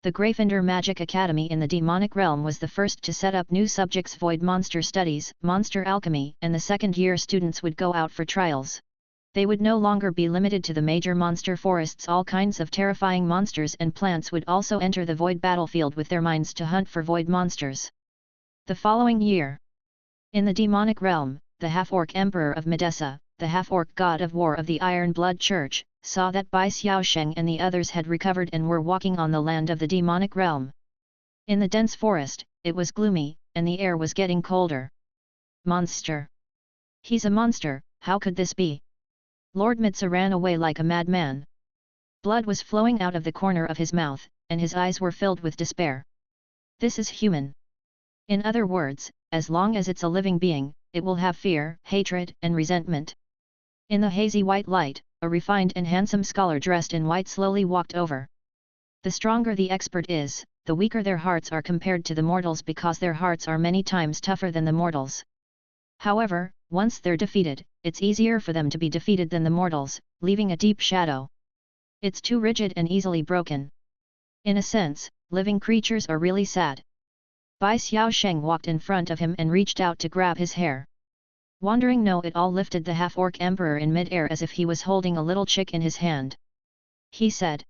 The Gryffindor Magic Academy in the demonic realm was the first to set up new subjects: void monster studies, monster alchemy, and the second-year students would go out for trials. They would no longer be limited to the major monster forests. All kinds of terrifying monsters and plants would also enter the void battlefield with their minds to hunt for void monsters. The following year, in the demonic realm, the half-orc emperor of Medessa, the half-orc god of war of the Iron Blood Church, saw that Bai Xiaosheng and the others had recovered and were walking on the land of the demonic realm. In the dense forest, it was gloomy, and the air was getting colder. Monster! He's a monster, how could this be? Lord Mitsa ran away like a madman. Blood was flowing out of the corner of his mouth, and his eyes were filled with despair. This is human. In other words, as long as it's a living being, it will have fear, hatred, and resentment. In the hazy white light, a refined and handsome scholar dressed in white slowly walked over. The stronger the expert is, the weaker their hearts are compared to the mortals, because their hearts are many times tougher than the mortals. However, once they're defeated, it's easier for them to be defeated than the mortals, leaving a deep shadow. It's too rigid and easily broken. In a sense, living creatures are really sad. Bai Xiaosheng walked in front of him and reached out to grab his hair. Wandering Know-It-All lifted the half-orc emperor in mid-air as if he was holding a little chick in his hand. He said,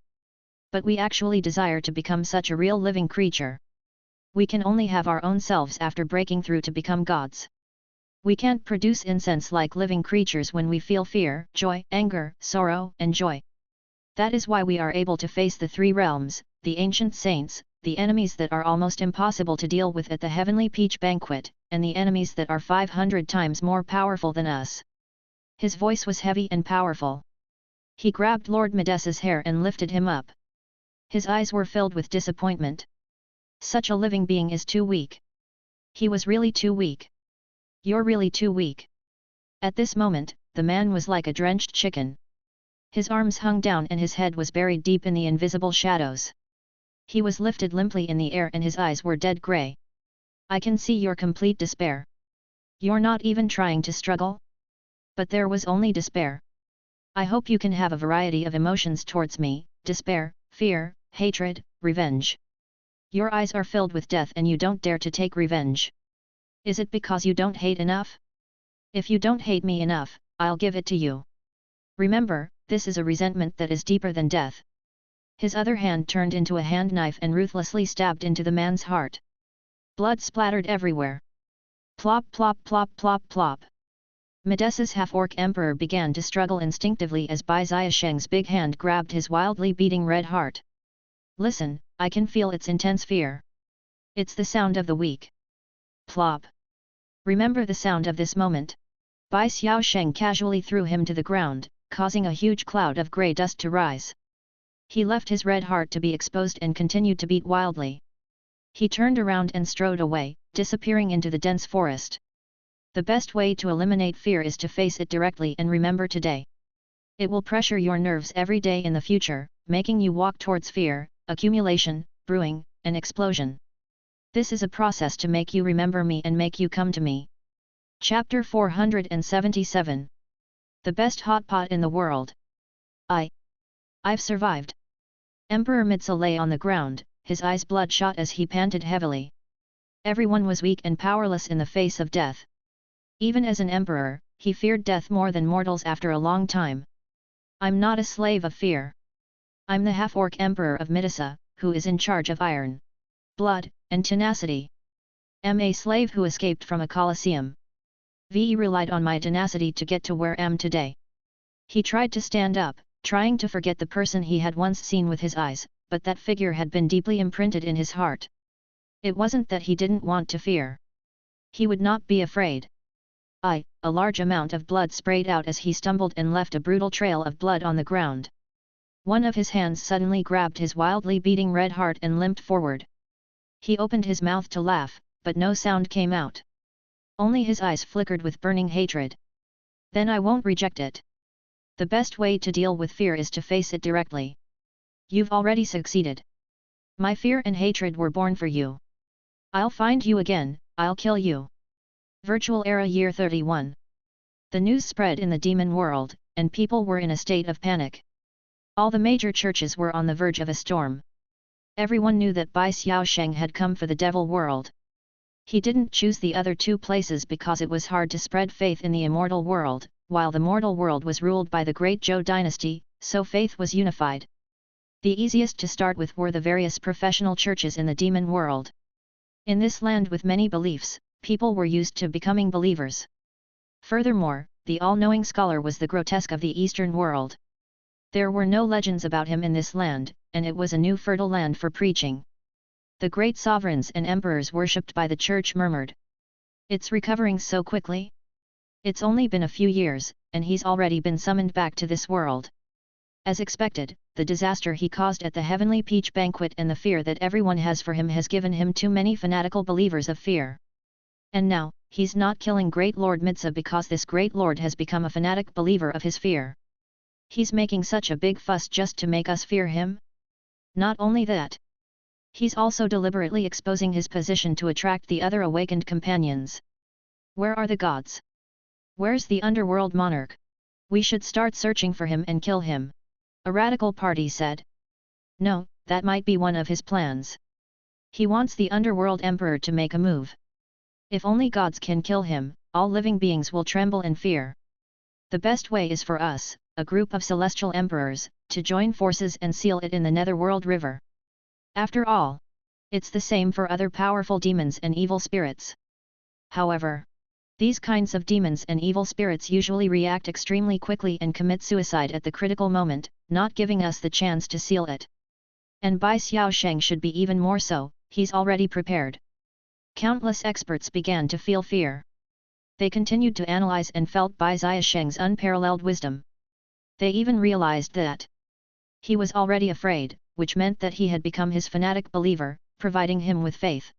"But we actually desire to become such a real living creature. We can only have our own selves after breaking through to become gods. We can't produce incense like living creatures when we feel fear, joy, anger, sorrow, and joy. That is why we are able to face the three realms, the ancient saints, the enemies that are almost impossible to deal with at the Heavenly Peach Banquet, and the enemies that are 500 times more powerful than us." His voice was heavy and powerful. He grabbed Lord Medessa's hair and lifted him up. His eyes were filled with disappointment. Such a living being is too weak. He was really too weak. "You're really too weak." At this moment, the man was like a drenched chicken. His arms hung down and his head was buried deep in the invisible shadows. He was lifted limply in the air and his eyes were dead grey. "I can see your complete despair. You're not even trying to struggle?" But there was only despair. I hope you can have a variety of emotions towards me: despair, fear, hatred, revenge. Your eyes are filled with death and you don't dare to take revenge. Is it because you don't hate enough? If you don't hate me enough, I'll give it to you. Remember, this is a resentment that is deeper than death. His other hand turned into a hand knife and ruthlessly stabbed into the man's heart. Blood splattered everywhere. Plop plop plop plop plop. Medesa's half-orc emperor began to struggle instinctively as Bai Xiaosheng's big hand grabbed his wildly beating red heart. Listen, I can feel its intense fear. It's the sound of the weak. Plop. Remember the sound of this moment. Bai Xiaosheng casually threw him to the ground, causing a huge cloud of grey dust to rise. He left his red heart to be exposed and continued to beat wildly. He turned around and strode away, disappearing into the dense forest. The best way to eliminate fear is to face it directly and remember today. It will pressure your nerves every day in the future, making you walk towards fear, accumulation, brewing, and explosion. This is a process to make you remember me and make you come to me. Chapter 477. The best hot pot in the world. I've survived. Emperor Midsa lay on the ground, his eyes bloodshot as he panted heavily. Everyone was weak and powerless in the face of death. Even as an emperor, he feared death more than mortals after a long time. I'm not a slave of fear. I'm the half-orc emperor of Midasa, who is in charge of iron, blood, and tenacity. I'm a slave who escaped from a colosseum. Ve relied on my tenacity to get to where I'm today. He tried to stand up, trying to forget the person he had once seen with his eyes, but that figure had been deeply imprinted in his heart. It wasn't that he didn't want to fear. He would not be afraid. A large amount of blood sprayed out as he stumbled and left a brutal trail of blood on the ground. One of his hands suddenly grabbed his wildly beating red heart and limped forward. He opened his mouth to laugh, but no sound came out. Only his eyes flickered with burning hatred. Then I won't reject it. The best way to deal with fear is to face it directly. You've already succeeded. My fear and hatred were born for you. I'll find you again, I'll kill you. Virtual Era Year 31. The news spread in the demon world, and people were in a state of panic. All the major churches were on the verge of a storm. Everyone knew that Bai Xiaosheng had come for the devil world. He didn't choose the other two places because it was hard to spread faith in the immortal world, while the mortal world was ruled by the great Zhou dynasty, so faith was unified. The easiest to start with were the various professional churches in the demon world. In this land with many beliefs, people were used to becoming believers. Furthermore, the all-knowing scholar was the grotesque of the Eastern world. There were no legends about him in this land, and it was a new fertile land for preaching. The great sovereigns and emperors worshipped by the church murmured. It's recovering so quickly? It's only been a few years, and he's already been summoned back to this world. As expected, the disaster he caused at the Heavenly Peach Banquet and the fear that everyone has for him has given him too many fanatical believers of fear. And now, he's not killing Great Lord Midsa because this Great Lord has become a fanatic believer of his fear. He's making such a big fuss just to make us fear him? Not only that. He's also deliberately exposing his position to attract the other awakened companions. Where are the gods? Where's the underworld monarch? We should start searching for him and kill him. A radical party said. No, that might be one of his plans. He wants the underworld emperor to make a move. If only gods can kill him, all living beings will tremble in fear. The best way is for us, a group of celestial emperors, to join forces and seal it in the netherworld river. After all, it's the same for other powerful demons and evil spirits. However, these kinds of demons and evil spirits usually react extremely quickly and commit suicide at the critical moment, not giving us the chance to seal it. And Bai Xiaosheng should be even more so, he's already prepared. Countless experts began to feel fear. They continued to analyze and felt Bai Xiaosheng's unparalleled wisdom. They even realized that he was already afraid, which meant that he had become his fanatic believer, providing him with faith.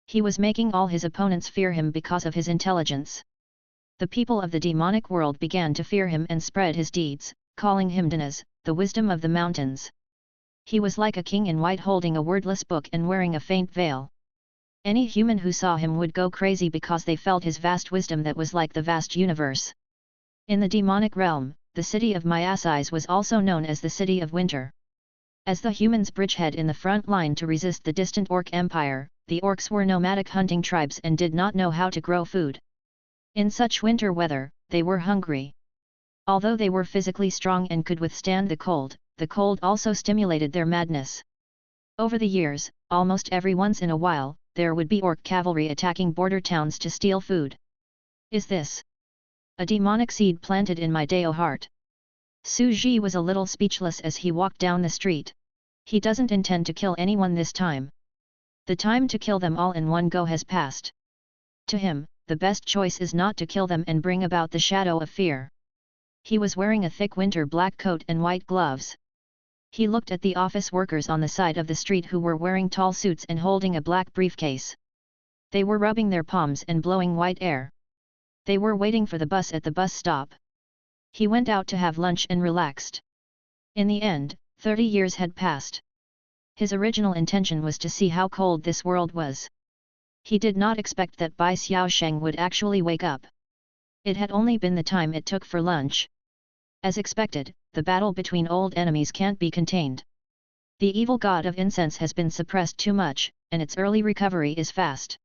He was making all his opponents fear him because of his intelligence. The people of the demonic world began to fear him and spread his deeds, calling him Danas, the wisdom of the mountains. He was like a king in white holding a wordless book and wearing a faint veil. Any human who saw him would go crazy because they felt his vast wisdom that was like the vast universe. In the demonic realm, the city of Myasis was also known as the City of Winter. As the humans' bridgehead in the front line to resist the distant Orc Empire, the Orcs were nomadic hunting tribes and did not know how to grow food. In such winter weather, they were hungry. Although they were physically strong and could withstand the cold also stimulated their madness. Over the years, almost every once in a while, there would be Orc cavalry attacking border towns to steal food. Is this a demonic seed planted in my Dao heart? Su Ji was a little speechless as he walked down the street. He doesn't intend to kill anyone this time. The time to kill them all in one go has passed. To him, the best choice is not to kill them and bring about the shadow of fear. He was wearing a thick winter black coat and white gloves. He looked at the office workers on the side of the street who were wearing tall suits and holding a black briefcase. They were rubbing their palms and blowing white air. They were waiting for the bus at the bus stop. He went out to have lunch and relaxed. In the end, 30 years had passed. His original intention was to see how cold this world was. He did not expect that Bai Xiaosheng would actually wake up. It had only been the time it took for lunch. As expected, the battle between old enemies can't be contained. The evil god of incense has been suppressed too much, and its early recovery is fast.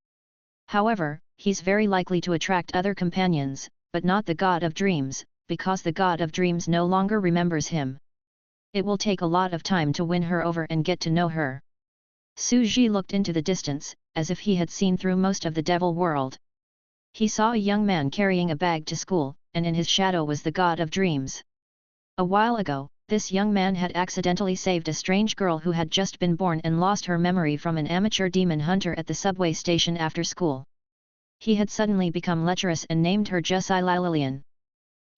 However, he's very likely to attract other companions, but not the god of dreams, because the god of dreams no longer remembers him. It will take a lot of time to win her over and get to know her. Su Ji looked into the distance, as if he had seen through most of the devil world. He saw a young man carrying a bag to school, and in his shadow was the god of dreams. A while ago, this young man had accidentally saved a strange girl who had just been born and lost her memory from an amateur demon hunter at the subway station after school. He had suddenly become lecherous and named her Jusai Lilian.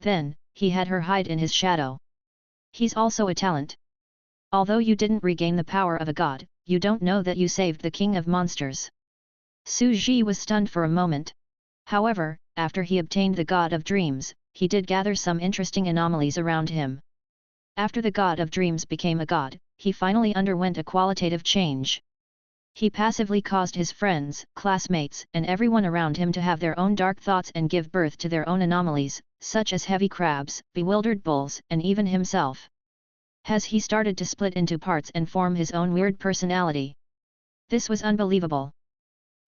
Then, he had her hide in his shadow. He's also a talent. Although you didn't regain the power of a god, you don't know that you saved the king of monsters. Su Ji was stunned for a moment. However, after he obtained the god of dreams, he did gather some interesting anomalies around him. After the god of dreams became a god, he finally underwent a qualitative change. He passively caused his friends, classmates, and everyone around him to have their own dark thoughts and give birth to their own anomalies, such as heavy crabs, bewildered bulls, and even himself. Has he started to split into parts and form his own weird personality? This was unbelievable.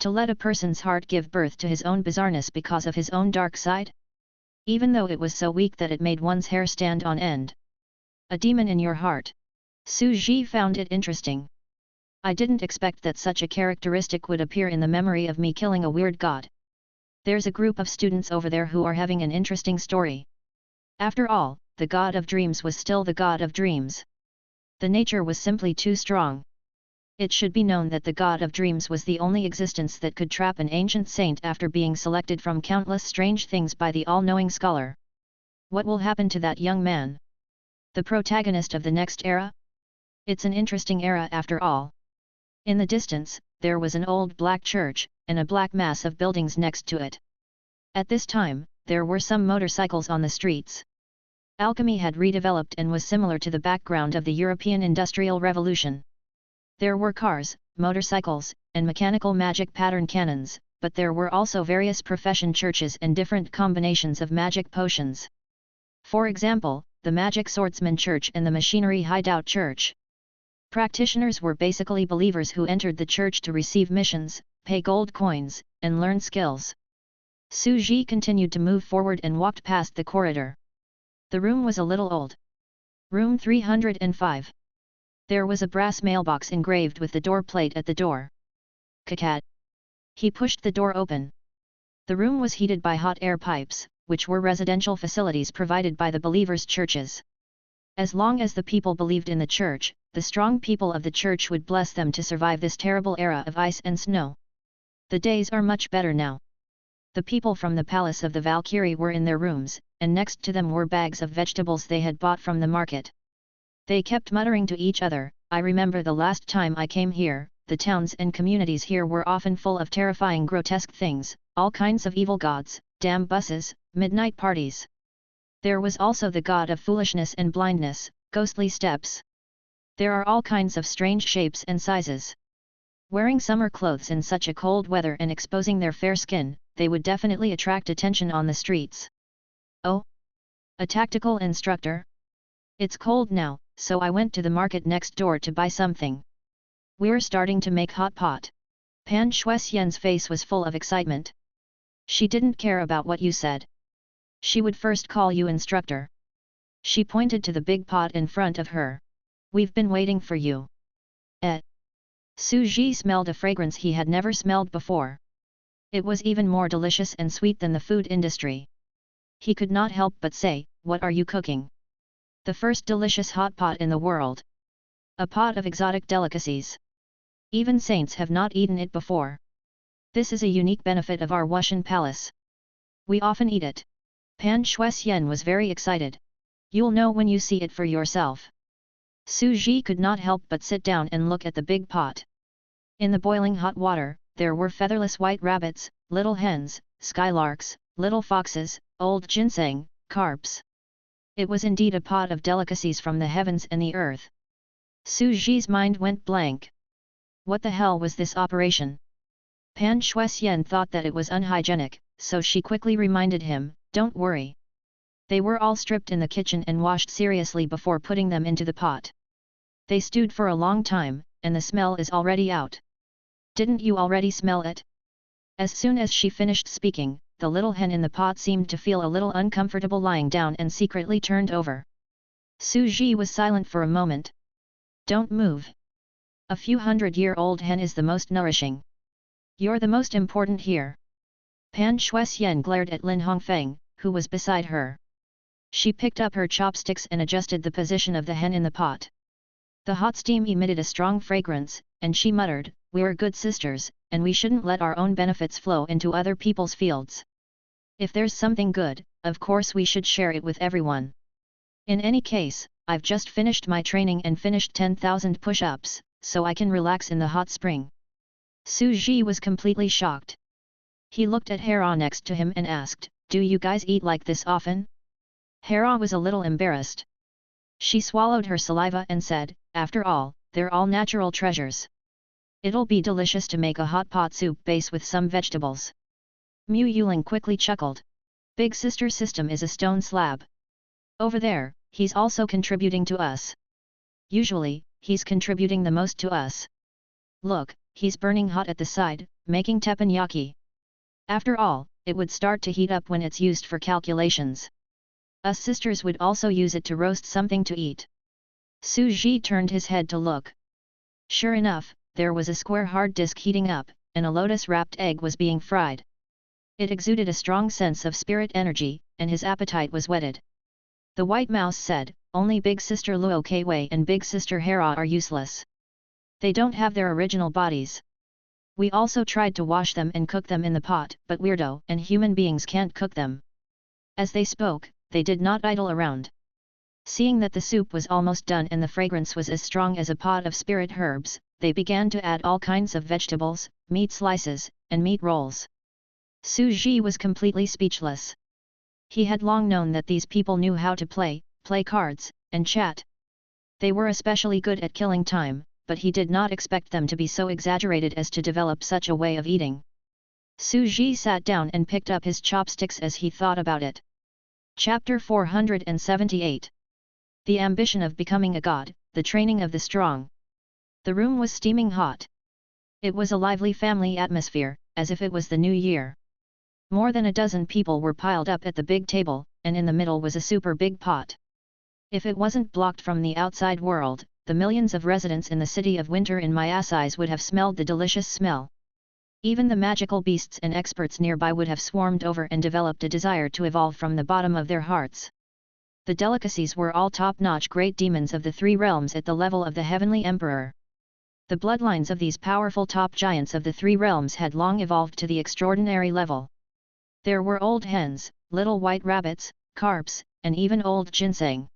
To let a person's heart give birth to his own bizarreness because of his own dark side? Even though it was so weak that it made one's hair stand on end. A demon in your heart. Su Ji found it interesting. I didn't expect that such a characteristic would appear in the memory of me killing a weird god. There's a group of students over there who are having an interesting story. After all, the god of dreams was still the god of dreams. The nature was simply too strong. It should be known that the god of dreams was the only existence that could trap an ancient saint after being selected from countless strange things by the all-knowing scholar. What will happen to that young man? The protagonist of the next era? It's an interesting era after all. In the distance, there was an old black church, and a black mass of buildings next to it. At this time, there were some motorcycles on the streets. Alchemy had redeveloped and was similar to the background of the European Industrial Revolution. There were cars, motorcycles, and mechanical magic pattern cannons, but there were also various profession churches and different combinations of magic potions. For example, the Magic Swordsman Church and the Machinery Hideout Church. Practitioners were basically believers who entered the church to receive missions, pay gold coins, and learn skills. Su Ji continued to move forward and walked past the corridor. The room was a little old. Room 305. There was a brass mailbox engraved with the door plate at the door. Kakat. He pushed the door open. The room was heated by hot air pipes, which were residential facilities provided by the believers' churches. As long as the people believed in the church, the strong people of the church would bless them to survive this terrible era of ice and snow. The days are much better now. The people from the palace of the Valkyrie were in their rooms, and next to them were bags of vegetables they had bought from the market. They kept muttering to each other, I remember the last time I came here, the towns and communities here were often full of terrifying grotesque things, all kinds of evil gods, damn buses, midnight parties. There was also the god of foolishness and blindness, ghostly steps. There are all kinds of strange shapes and sizes. Wearing summer clothes in such a cold weather and exposing their fair skin, they would definitely attract attention on the streets. Oh? A tactical instructor? It's cold now, so I went to the market next door to buy something. We're starting to make hot pot. Pan Shuixian's face was full of excitement. She didn't care about what you said. She would first call you instructor. She pointed to the big pot in front of her. We've been waiting for you. Su Ji smelled a fragrance he had never smelled before. It was even more delicious and sweet than the food industry. He could not help but say, "What are you cooking?" "The first delicious hot pot in the world. A pot of exotic delicacies. Even saints have not eaten it before. This is a unique benefit of our Wushan palace. We often eat it." Pan Shuixian was very excited. "You'll know when you see it for yourself." Su Ji could not help but sit down and look at the big pot. In the boiling hot water, there were featherless white rabbits, little hens, skylarks, little foxes, old ginseng, carps. It was indeed a pot of delicacies from the heavens and the earth. Su Ji's mind went blank. What the hell was this operation? Pan Shuixian thought that it was unhygienic, so she quickly reminded him, "Don't worry. They were all stripped in the kitchen and washed seriously before putting them into the pot. They stewed for a long time, and the smell is already out. Didn't you already smell it?" As soon as she finished speaking, the little hen in the pot seemed to feel a little uncomfortable lying down and secretly turned over. Su Ji was silent for a moment. "Don't move. A few hundred-year-old hen is the most nourishing. You're the most important here." Pan Shuixian glared at Lin Hongfeng, who was beside her. She picked up her chopsticks and adjusted the position of the hen in the pot. The hot steam emitted a strong fragrance, and she muttered, "We're good sisters, and we shouldn't let our own benefits flow into other people's fields. If there's something good, of course we should share it with everyone. In any case, I've just finished my training and finished 10,000 push-ups, so I can relax in the hot spring." Su Ji was completely shocked. He looked at Hera next to him and asked, "Do you guys eat like this often?" Hera was a little embarrassed. She swallowed her saliva and said, "After all, they're all natural treasures. It'll be delicious to make a hot pot soup base with some vegetables." Mu Yuling quickly chuckled. "Big sister system is a stone slab. Over there, he's also contributing to us. Usually, he's contributing the most to us. Look, he's burning hot at the side, making teppanyaki. After all, it would start to heat up when it's used for calculations. Us sisters would also use it to roast something to eat." Su Ji turned his head to look. Sure enough, there was a square hard disk heating up, and a lotus-wrapped egg was being fried. It exuded a strong sense of spirit energy, and his appetite was whetted. The White Mouse said, "Only Big Sister Luo Kwei and Big Sister Hera are useless. They don't have their original bodies. We also tried to wash them and cook them in the pot, but weirdo and human beings can't cook them." As they spoke, they did not idle around. Seeing that the soup was almost done and the fragrance was as strong as a pot of spirit herbs, they began to add all kinds of vegetables, meat slices, and meat rolls. Su Ji was completely speechless. He had long known that these people knew how to play cards, and chat. They were especially good at killing time, but he did not expect them to be so exaggerated as to develop such a way of eating. Su Ji sat down and picked up his chopsticks as he thought about it. Chapter 478. The ambition of becoming a god, the training of the strong. The room was steaming hot. It was a lively family atmosphere, as if it was the new year. More than a dozen people were piled up at the big table, and in the middle was a super big pot. If it wasn't blocked from the outside world, the millions of residents in the city of winter in Myasais would have smelled the delicious smell. Even the magical beasts and experts nearby would have swarmed over and developed a desire to evolve from the bottom of their hearts. The delicacies were all top-notch great demons of the three realms at the level of the heavenly emperor. The bloodlines of these powerful top giants of the three realms had long evolved to the extraordinary level. There were old hens, little white rabbits, carps, and even old ginseng.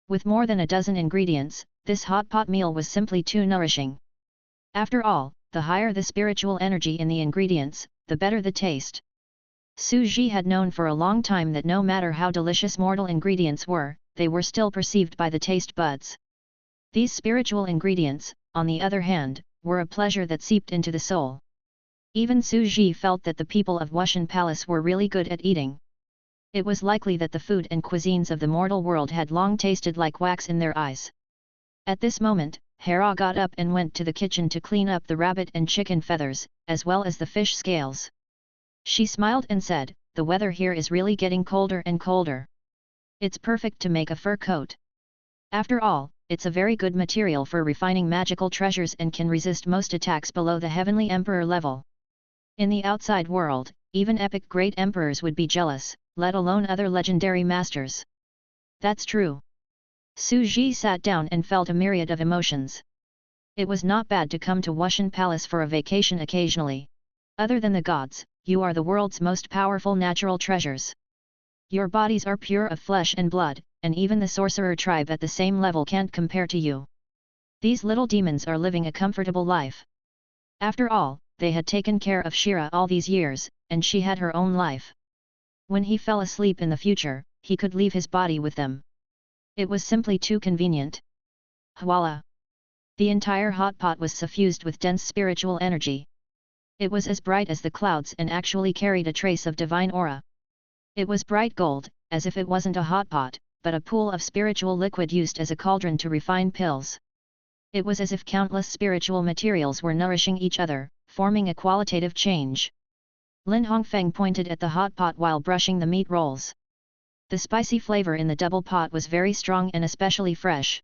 With more than a dozen ingredients, this hot pot meal was simply too nourishing. After all, the higher the spiritual energy in the ingredients, the better the taste. Su Ji had known for a long time that no matter how delicious mortal ingredients were, they were still perceived by the taste buds. These spiritual ingredients, on the other hand, were a pleasure that seeped into the soul. Even Su Ji felt that the people of Wushan Palace were really good at eating. It was likely that the food and cuisines of the mortal world had long tasted like wax in their eyes. At this moment, Hera got up and went to the kitchen to clean up the rabbit and chicken feathers, as well as the fish scales. She smiled and said, "The weather here is really getting colder and colder. It's perfect to make a fur coat. After all, it's a very good material for refining magical treasures and can resist most attacks below the heavenly emperor level. In the outside world, even epic great emperors would be jealous, let alone other legendary masters." That's true. Su Ji sat down and felt a myriad of emotions. It was not bad to come to Wushan Palace for a vacation occasionally. Other than the gods, you are the world's most powerful natural treasures. Your bodies are pure of flesh and blood, and even the sorcerer tribe at the same level can't compare to you. These little demons are living a comfortable life. After all, they had taken care of Shira all these years, and she had her own life. When he fell asleep in the future, he could leave his body with them. It was simply too convenient. Voila! The entire hot pot was suffused with dense spiritual energy. It was as bright as the clouds and actually carried a trace of divine aura. It was bright gold, as if it wasn't a hot pot, but a pool of spiritual liquid used as a cauldron to refine pills. It was as if countless spiritual materials were nourishing each other, forming a qualitative change. Lin Hongfeng pointed at the hot pot while brushing the meat rolls. The spicy flavor in the double pot was very strong and especially fresh.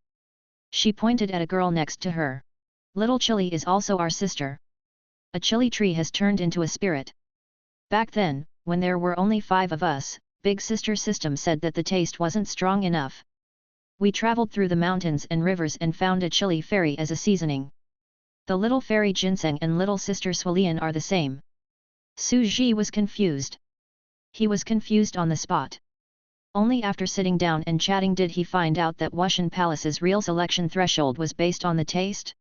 She pointed at a girl next to her. "Little Chili is also our sister. A chili tree has turned into a spirit. Back then, when there were only 5 of us, Big Sister System said that the taste wasn't strong enough. We traveled through the mountains and rivers and found a chili fairy as a seasoning. The little fairy Ginseng and little sister Swalian are the same." Su Ji was confused. He was confused on the spot. Only after sitting down and chatting did he find out that Wushan Palace's real selection threshold was based on the taste.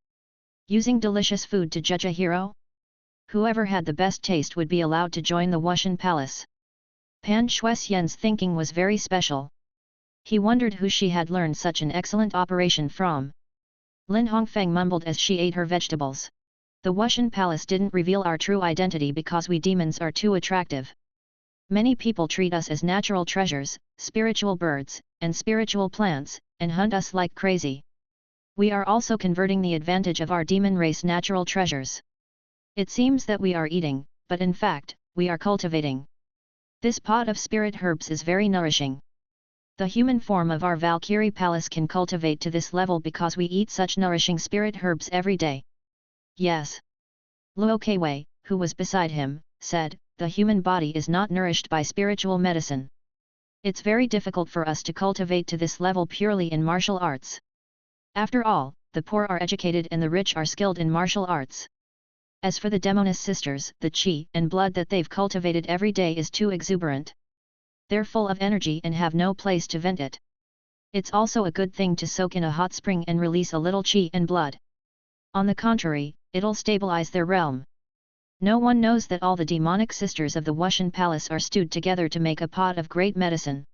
Using delicious food to judge a hero? Whoever had the best taste would be allowed to join the Wushan Palace. Pan Shuixian's thinking was very special. He wondered who she had learned such an excellent operation from. Lin Hongfeng mumbled as she ate her vegetables. "The Wushan Palace didn't reveal our true identity because we demons are too attractive. Many people treat us as natural treasures, spiritual birds, and spiritual plants, and hunt us like crazy. We are also converting the advantage of our demon race natural treasures. It seems that we are eating, but in fact, we are cultivating. This pot of spirit herbs is very nourishing. The human form of our Valkyrie Palace can cultivate to this level because we eat such nourishing spirit herbs every day." "Yes." Luo Keiwei, who was beside him, said, "The human body is not nourished by spiritual medicine. It's very difficult for us to cultivate to this level purely in martial arts. After all, the poor are educated and the rich are skilled in martial arts. As for the Demoness sisters, the chi and blood that they've cultivated every day is too exuberant. They're full of energy and have no place to vent it. It's also a good thing to soak in a hot spring and release a little chi and blood. On the contrary, it'll stabilize their realm. No one knows that all the demonic sisters of the Wushan Palace are stewed together to make a pot of great medicine."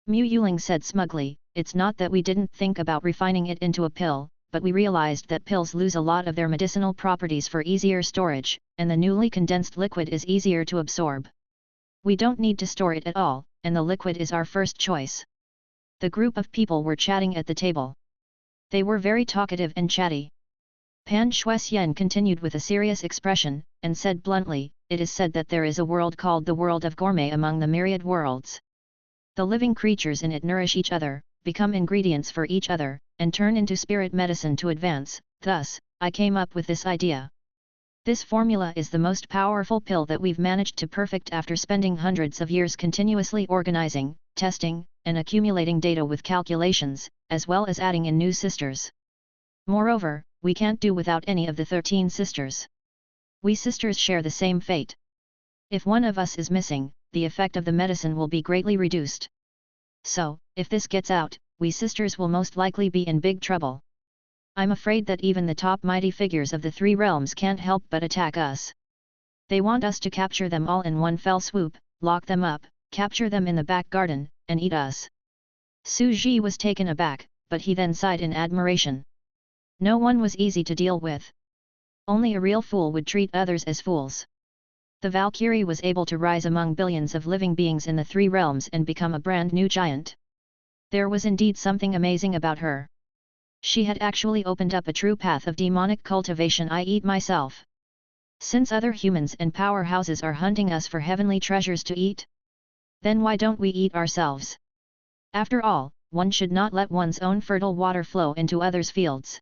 Mu Yuling said smugly, "It's not that we didn't think about refining it into a pill, but we realized that pills lose a lot of their medicinal properties for easier storage, and the newly condensed liquid is easier to absorb. We don't need to store it at all, and the liquid is our first choice." The group of people were chatting at the table. They were very talkative and chatty. Pan Shuixian continued with a serious expression, and said bluntly, "It is said that there is a world called the world of gourmet among the myriad worlds. The living creatures in it nourish each other, become ingredients for each other, and turn into spirit medicine to advance. Thus, I came up with this idea. This formula is the most powerful pill that we've managed to perfect after spending hundreds of years continuously organizing, testing, and accumulating data with calculations, as well as adding in new sisters. Moreover, we can't do without any of the 13 sisters. We sisters share the same fate. If one of us is missing, the effect of the medicine will be greatly reduced. So, if this gets out, we sisters will most likely be in big trouble. I'm afraid that even the top mighty figures of the 3 realms can't help but attack us. They want us to capture them all in one fell swoop, lock them up, capture them in the back garden, and eat us." Su Ji was taken aback, but he then sighed in admiration. No one was easy to deal with. Only a real fool would treat others as fools. The Valkyrie was able to rise among billions of living beings in the three realms and become a brand new giant. There was indeed something amazing about her. She had actually opened up a true path of demonic cultivation. I eat myself. Since other humans and powerhouses are hunting us for heavenly treasures to eat, then why don't we eat ourselves? After all, one should not let one's own fertile water flow into others' fields.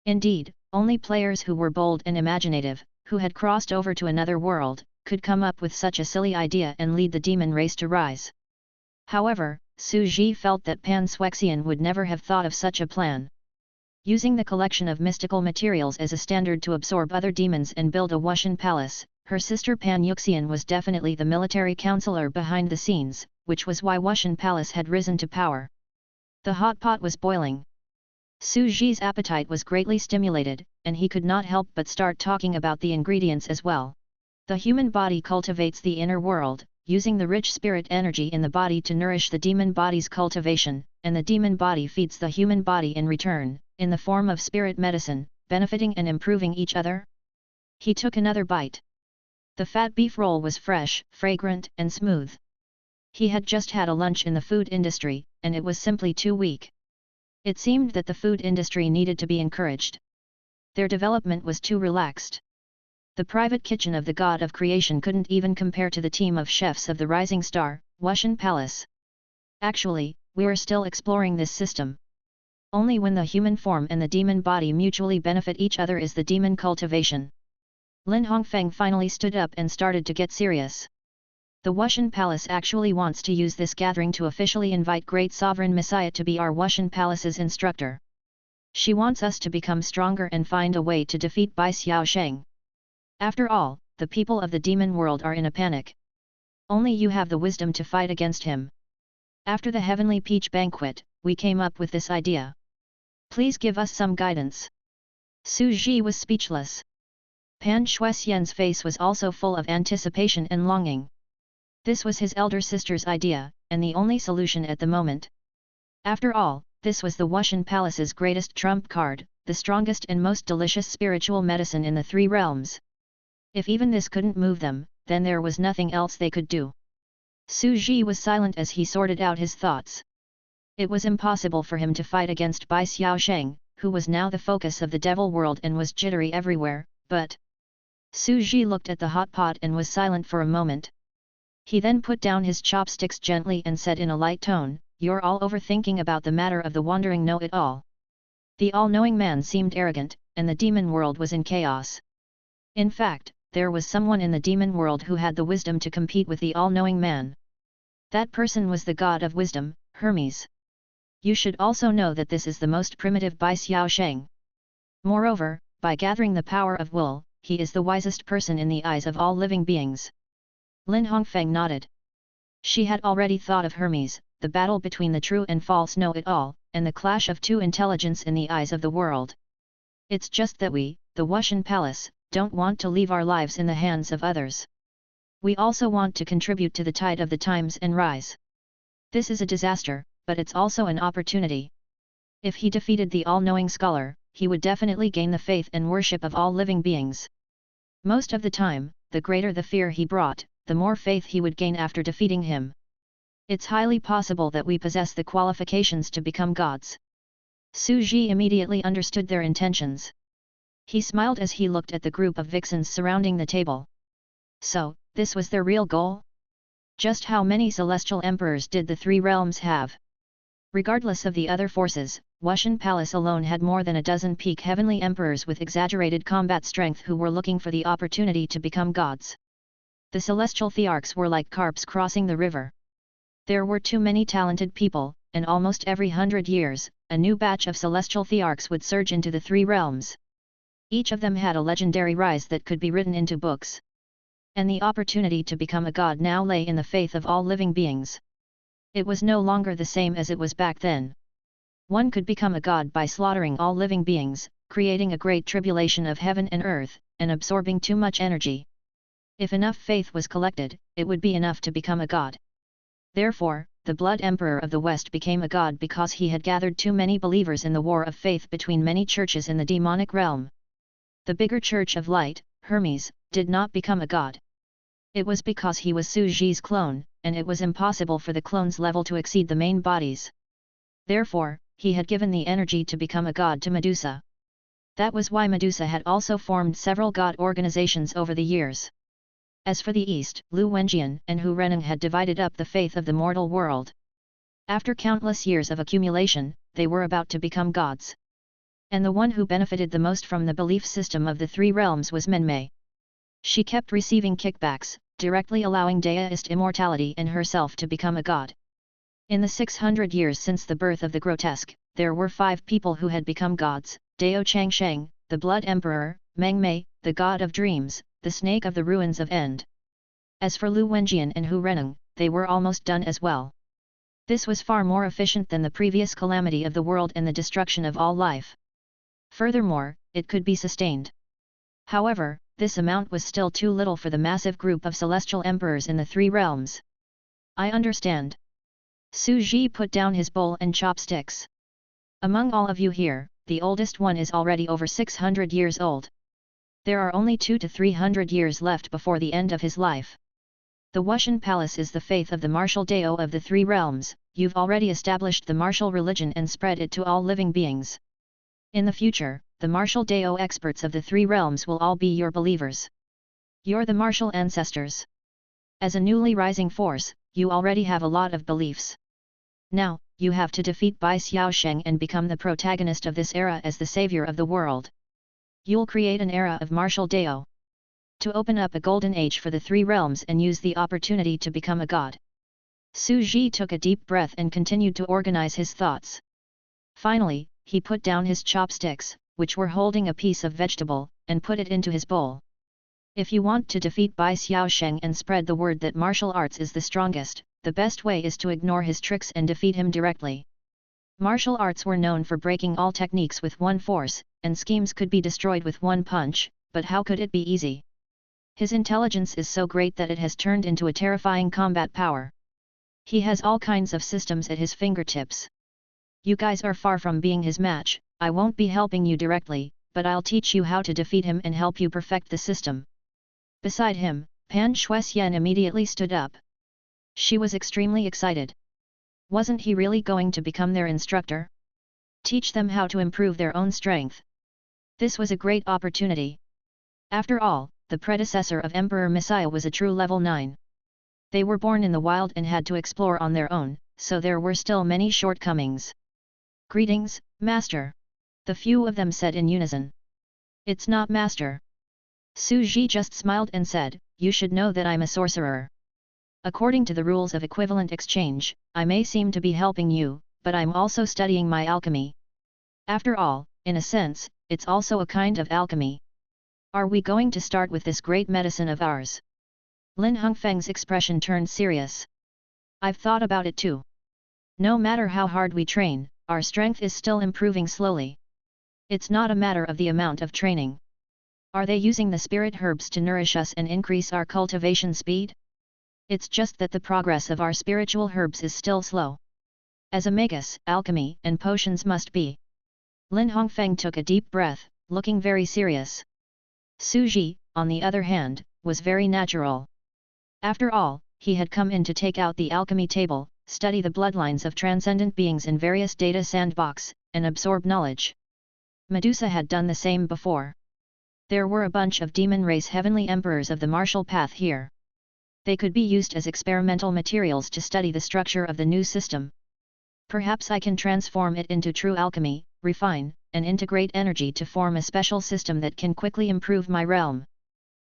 Indeed, only players who were bold and imaginative, who had crossed over to another world, could come up with such a silly idea and lead the demon race to rise. However, Su Ji felt that Pan Swexian would never have thought of such a plan. Using the collection of mystical materials as a standard to absorb other demons and build a Wushan palace, her sister Pan Yuxian was definitely the military counselor behind the scenes, which was why Wushan palace had risen to power. The hot pot was boiling. Su Ji's appetite was greatly stimulated, and he could not help but start talking about the ingredients as well. The human body cultivates the inner world, using the rich spirit energy in the body to nourish the demon body's cultivation, and the demon body feeds the human body in return, in the form of spirit medicine, benefiting and improving each other. He took another bite. The fat beef roll was fresh, fragrant, and smooth. He had just had a lunch in the food industry, and it was simply too weak. It seemed that the food industry needed to be encouraged. Their development was too relaxed. The private kitchen of the god of creation couldn't even compare to the team of chefs of the rising star, Wushan Palace. Actually, we are still exploring this system. Only when the human form and the demon body mutually benefit each other is the demon cultivation. Lin Hongfeng finally stood up and started to get serious. The Wushan Palace actually wants to use this gathering to officially invite Great Sovereign Messiah to be our Wushan Palace's instructor. She wants us to become stronger and find a way to defeat Bai Xiaosheng. After all, the people of the demon world are in a panic. Only you have the wisdom to fight against him. After the Heavenly Peach Banquet, we came up with this idea. Please give us some guidance. Su Ji was speechless. Pan Shuexian's face was also full of anticipation and longing. This was his elder sister's idea, and the only solution at the moment. After all, this was the Wushan Palace's greatest trump card, the strongest and most delicious spiritual medicine in the three realms. If even this couldn't move them, then there was nothing else they could do. Su Ji was silent as he sorted out his thoughts. It was impossible for him to fight against Bai Xiaosheng, who was now the focus of the devil world and was jittery everywhere, but... Su Ji looked at the hot pot and was silent for a moment. He then put down his chopsticks gently and said in a light tone, "You're all overthinking about the matter of the wandering know-it-all." The all-knowing man seemed arrogant, and the demon world was in chaos. In fact, there was someone in the demon world who had the wisdom to compete with the all-knowing man. That person was the god of wisdom, Hermes. You should also know that this is the most primitive Bai Xiaosheng. Moreover, by gathering the power of will, he is the wisest person in the eyes of all living beings. Lin Hongfeng nodded. She had already thought of Hermes, the battle between the true and false know-it-all, and the clash of two intelligence in the eyes of the world. It's just that we, the Wushan Palace, don't want to leave our lives in the hands of others. We also want to contribute to the tide of the times and rise. This is a disaster, but it's also an opportunity. If he defeated the all-knowing scholar, he would definitely gain the faith and worship of all living beings. Most of the time, the greater the fear he brought, the more faith he would gain after defeating him. It's highly possible that we possess the qualifications to become gods. Su Ji immediately understood their intentions. He smiled as he looked at the group of vixens surrounding the table. So, this was their real goal? Just how many celestial emperors did the three realms have? Regardless of the other forces, Wushan Palace alone had more than a dozen peak heavenly emperors with exaggerated combat strength who were looking for the opportunity to become gods. The celestial thearchs were like carps crossing the river. There were too many talented people, and almost every 100 years, a new batch of celestial thearchs would surge into the three realms. Each of them had a legendary rise that could be written into books. And the opportunity to become a god now lay in the faith of all living beings. It was no longer the same as it was back then. One could become a god by slaughtering all living beings, creating a great tribulation of heaven and earth, and absorbing too much energy. If enough faith was collected, it would be enough to become a god. Therefore, the Blood Emperor of the West became a god because he had gathered too many believers in the war of faith between many churches in the demonic realm. The bigger Church of Light, Hermes, did not become a god. It was because he was Su Ji's clone, and it was impossible for the clone's level to exceed the main bodies. Therefore, he had given the energy to become a god to Medusa. That was why Medusa had also formed several god organizations over the years. As for the east, Lu Wenjian and Hu Reneng had divided up the faith of the mortal world. After countless years of accumulation, they were about to become gods. And the one who benefited the most from the belief system of the three realms was Menmei. She kept receiving kickbacks, directly allowing deist immortality and herself to become a god. In the 600 years since the birth of the grotesque, there were 5 people who had become gods: Dao Changsheng, the Blood Emperor; Mengmei, the god of dreams, the snake of the ruins of End. As for Lu Wenjian and Hu Reneng, they were almost done as well. This was far more efficient than the previous calamity of the world and the destruction of all life. Furthermore, it could be sustained. However, this amount was still too little for the massive group of celestial emperors in the 3 realms. I understand. Su Ji put down his bowl and chopsticks. Among all of you here, the oldest one is already over 600 years old. There are only 200 to 300 years left before the end of his life. The Wushan Palace is the faith of the martial Dao of the 3 realms. You've already established the martial religion and spread it to all living beings. In the future, the martial Dao experts of the 3 realms will all be your believers. You're the martial ancestors. As a newly rising force, you already have a lot of beliefs. Now, you have to defeat Bai Xiaosheng and become the protagonist of this era as the savior of the world. You'll create an era of martial Dao. To open up a golden age for the 3 realms and use the opportunity to become a god. Su Ji took a deep breath and continued to organize his thoughts. Finally, he put down his chopsticks, which were holding a piece of vegetable, and put it into his bowl. If you want to defeat Bai Xiaosheng and spread the word that martial arts is the strongest, the best way is to ignore his tricks and defeat him directly. Martial arts were known for breaking all techniques with one force, and schemes could be destroyed with one punch, but how could it be easy? His intelligence is so great that it has turned into a terrifying combat power. He has all kinds of systems at his fingertips. You guys are far from being his match. I won't be helping you directly, but I'll teach you how to defeat him and help you perfect the system. Beside him, Pan Shuxian immediately stood up. She was extremely excited. Wasn't he really going to become their instructor? Teach them how to improve their own strength. This was a great opportunity. After all, the predecessor of Emperor Messiah was a true level 9. They were born in the wild and had to explore on their own, so there were still many shortcomings. Greetings, Master. The few of them said in unison. It's not Master. Su Ji just smiled and said, you should know that I'm a sorcerer. According to the rules of equivalent exchange, I may seem to be helping you, but I'm also studying my alchemy. After all, in a sense, it's also a kind of alchemy. Are we going to start with this great medicine of ours? Lin Hongfeng's expression turned serious. I've thought about it too. No matter how hard we train, our strength is still improving slowly. It's not a matter of the amount of training. Are they using the spirit herbs to nourish us and increase our cultivation speed? It's just that the progress of our spiritual herbs is still slow. As a magus, alchemy and potions must be. Lin Hongfeng took a deep breath, looking very serious. Su Ji, on the other hand, was very natural. After all, he had come in to take out the alchemy table, study the bloodlines of transcendent beings in various data sandbox, and absorb knowledge. Medusa had done the same before. There were a bunch of demon race heavenly emperors of the martial path here. They could be used as experimental materials to study the structure of the new system. Perhaps I can transform it into true alchemy, refine, and integrate energy to form a special system that can quickly improve my realm.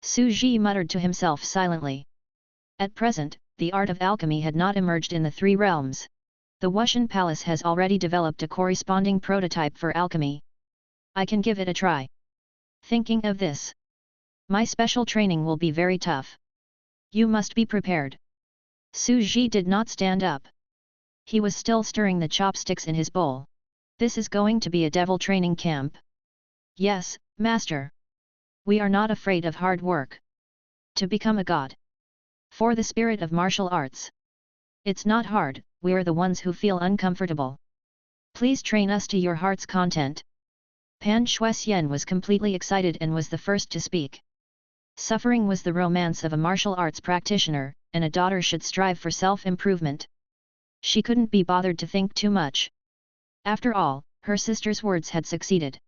Su Ji muttered to himself silently. At present, the art of alchemy had not emerged in the 3 realms. The Wushan Palace has already developed a corresponding prototype for alchemy. I can give it a try. Thinking of this, my special training will be very tough. You must be prepared. Su Ji did not stand up. He was still stirring the chopsticks in his bowl. This is going to be a devil training camp. Yes, Master. We are not afraid of hard work. To become a god. For the spirit of martial arts. It's not hard, we're the ones who feel uncomfortable. Please train us to your heart's content. Pan Shuxian was completely excited and was the first to speak. Suffering was the romance of a martial arts practitioner, and a daughter should strive for self-improvement. She couldn't be bothered to think too much. After all, her sister's words had succeeded.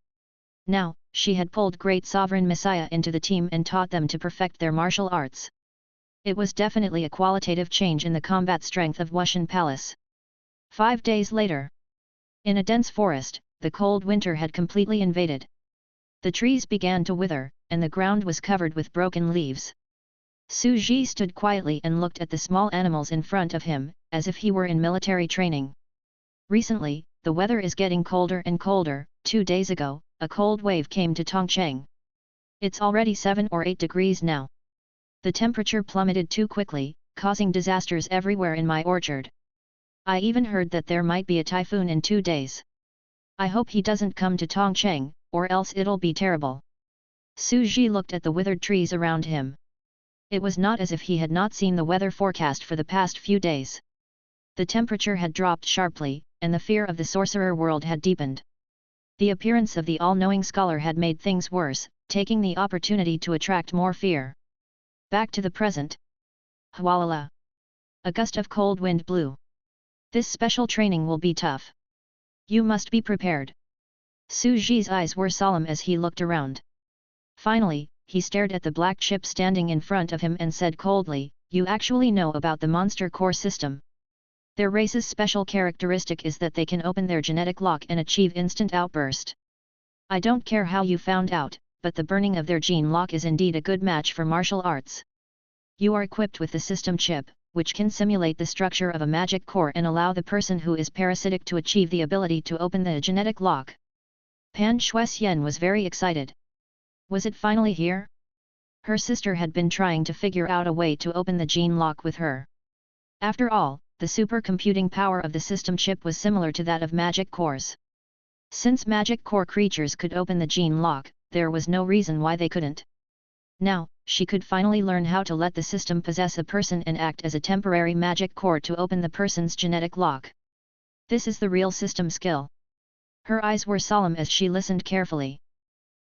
Now, she had pulled Great Sovereign Messiah into the team and taught them to perfect their martial arts. It was definitely a qualitative change in the combat strength of Wushan Palace. 5 days later. In a dense forest, the cold winter had completely invaded. The trees began to wither, and the ground was covered with broken leaves. Su Ji stood quietly and looked at the small animals in front of him, as if he were in military training. Recently, the weather is getting colder and colder. 2 days ago, a cold wave came to Tongcheng. It's already 7 or 8 degrees now. The temperature plummeted too quickly, causing disasters everywhere in my orchard. I even heard that there might be a typhoon in 2 days. I hope he doesn't come to Tongcheng, or else it'll be terrible. Su Ji looked at the withered trees around him. It was not as if he had not seen the weather forecast for the past few days. The temperature had dropped sharply, and the fear of the sorcerer world had deepened. The appearance of the all-knowing scholar had made things worse, taking the opportunity to attract more fear. Back to the present. Hwalala. A gust of cold wind blew. This special training will be tough. You must be prepared. Su Ji's eyes were solemn as he looked around. Finally, he stared at the black ship standing in front of him and said coldly, "You actually know about the monster core system. Their race's special characteristic is that they can open their genetic lock and achieve instant outburst. I don't care how you found out, but the burning of their gene lock is indeed a good match for martial arts. You are equipped with the system chip, which can simulate the structure of a magic core and allow the person who is parasitic to achieve the ability to open the genetic lock." Pan Shuxian was very excited. Was it finally here? Her sister had been trying to figure out a way to open the gene lock with her. After all, the supercomputing power of the system chip was similar to that of magic cores. Since magic core creatures could open the gene lock, there was no reason why they couldn't. Now, she could finally learn how to let the system possess a person and act as a temporary magic core to open the person's genetic lock. This is the real system skill. Her eyes were solemn as she listened carefully.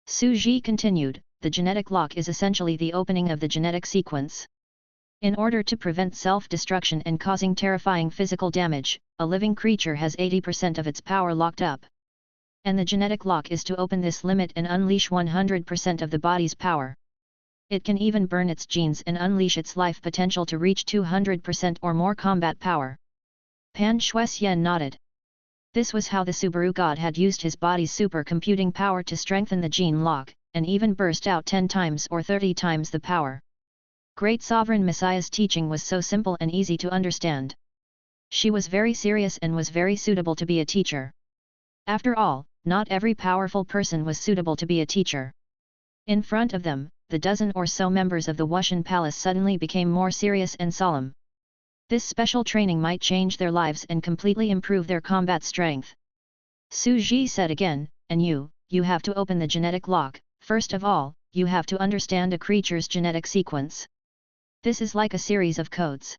Su Ji continued, "The genetic lock is essentially the opening of the genetic sequence. In order to prevent self-destruction and causing terrifying physical damage, a living creature has 80% of its power locked up. And the genetic lock is to open this limit and unleash 100% of the body's power. It can even burn its genes and unleash its life potential to reach 200% or more combat power." Pan Shuxian nodded. This was how the Subaru god had used his body's supercomputing power to strengthen the gene lock, and even burst out 10 times or 30 times the power. Great Sovereign Messiah's teaching was so simple and easy to understand. She was very serious and was very suitable to be a teacher. After all, not every powerful person was suitable to be a teacher. In front of them, the dozen or so members of the Wushan Palace suddenly became more serious and solemn. This special training might change their lives and completely improve their combat strength. Su Ji said again, "And you have to open the genetic lock. First of all, you have to understand a creature's genetic sequence. This is like a series of codes.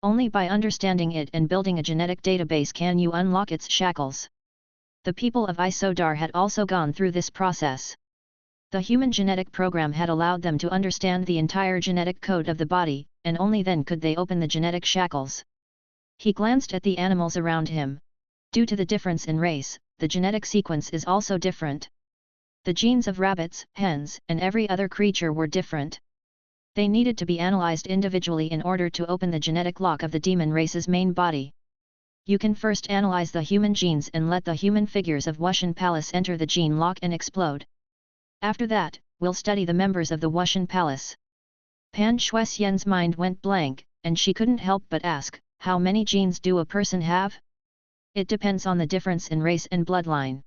Only by understanding it and building a genetic database can you unlock its shackles." The people of Isodar had also gone through this process. The human genetic program had allowed them to understand the entire genetic code of the body, and only then could they open the genetic shackles. He glanced at the animals around him. Due to the difference in race, the genetic sequence is also different. The genes of rabbits, hens, and every other creature were different. They needed to be analyzed individually in order to open the genetic lock of the demon race's main body. You can first analyze the human genes and let the human figures of Wushan Palace enter the gene lock and explode. After that, we'll study the members of the Wushan Palace. Pan Shuxian's mind went blank, and she couldn't help but ask, how many genes do a person have? It depends on the difference in race and bloodline.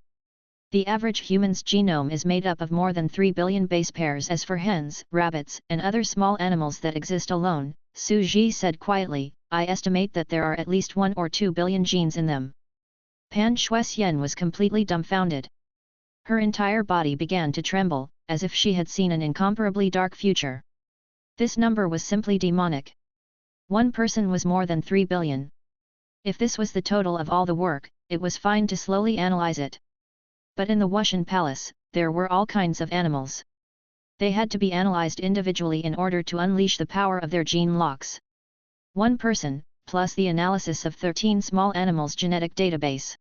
The average human's genome is made up of more than 3 billion base pairs. As for hens, rabbits, and other small animals that exist alone, Su Ji said quietly, "I estimate that there are at least 1 or 2 billion genes in them." Pan Shuxian was completely dumbfounded. Her entire body began to tremble, as if she had seen an incomparably dark future. This number was simply demonic. One person was more than 3 billion. If this was the total of all the work, it was fine to slowly analyze it. But in the Wushan Palace, there were all kinds of animals. They had to be analyzed individually in order to unleash the power of their gene locks. One person, plus the analysis of 13 small animals' genetic database.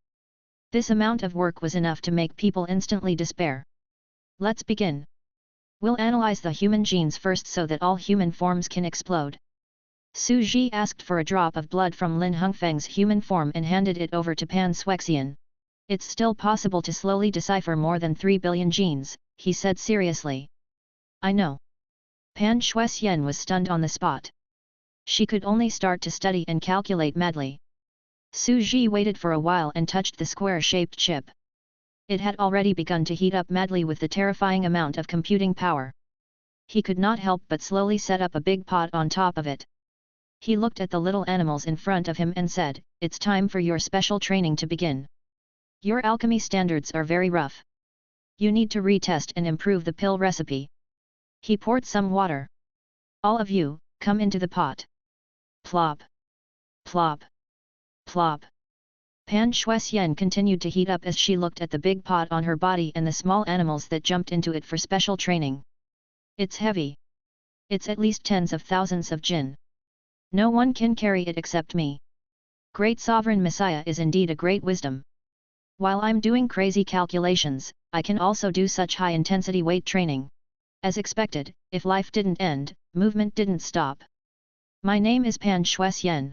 This amount of work was enough to make people instantly despair. Let's begin. We'll analyze the human genes first so that all human forms can explode. Su Ji asked for a drop of blood from Lin Hongfeng's human form and handed it over to Pan Shuexian. It's still possible to slowly decipher more than 3 billion genes, he said seriously. I know. Pan Shuexian was stunned on the spot. She could only start to study and calculate madly. Su Ji waited for a while and touched the square-shaped chip. It had already begun to heat up madly with the terrifying amount of computing power. He could not help but slowly set up a big pot on top of it. He looked at the little animals in front of him and said, "It's time for your special training to begin. Your alchemy standards are very rough. You need to retest and improve the pill recipe." He poured some water. "All of you, come into the pot." Plop. Plop. Plop. Pan Shuexian continued to heat up as she looked at the big pot on her body and the small animals that jumped into it for special training. It's heavy. It's at least tens of thousands of jinn. No one can carry it except me. Great Sovereign Messiah is indeed a great wisdom. While I'm doing crazy calculations, I can also do such high-intensity weight training. As expected, if life didn't end, movement didn't stop. My name is Pan Shuexian.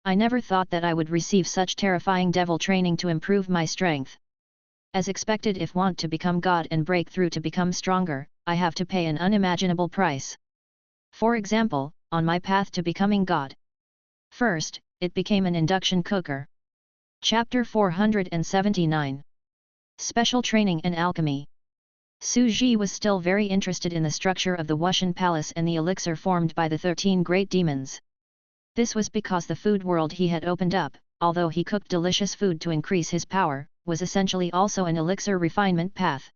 I never thought that I would receive such terrifying devil training to improve my strength. As expected, if want to become God and break through to become stronger, I have to pay an unimaginable price. For example, on my path to becoming God. First, it became an induction cooker. Chapter 479. Special Training in Alchemy. Su Ji was still very interested in the structure of the Wushan Palace and the elixir formed by the 13 great demons. This was because the food world he had opened up, although he cooked delicious food to increase his power, was essentially also an elixir refinement path.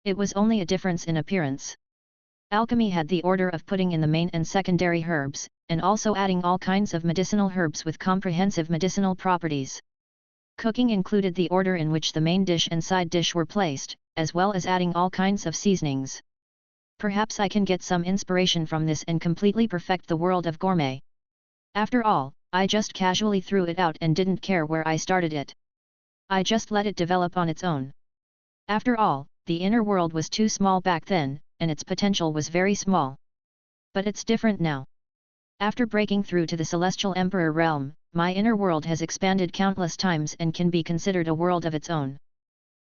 It was only a difference in appearance. Alchemy had the order of putting in the main and secondary herbs, and also adding all kinds of medicinal herbs with comprehensive medicinal properties. Cooking included the order in which the main dish and side dish were placed, as well as adding all kinds of seasonings. Perhaps I can get some inspiration from this and completely perfect the world of gourmet. After all, I just casually threw it out and didn't care where I started it. I just let it develop on its own. After all, the inner world was too small back then, and its potential was very small. But it's different now. After breaking through to the Celestial Emperor realm, my inner world has expanded countless times and can be considered a world of its own.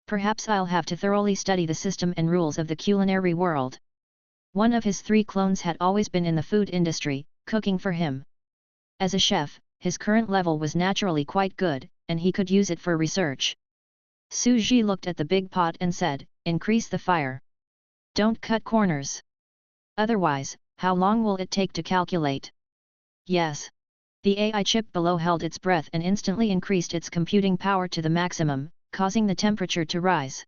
Perhaps I'll have to thoroughly study the system and rules of the culinary world. One of his 3 clones had always been in the food industry, cooking for him. As a chef, his current level was naturally quite good, and he could use it for research. Su Ji looked at the big pot and said, "Increase the fire. Don't cut corners. Otherwise, how long will it take to calculate?" Yes. The AI chip below held its breath and instantly increased its computing power to the maximum, causing the temperature to rise.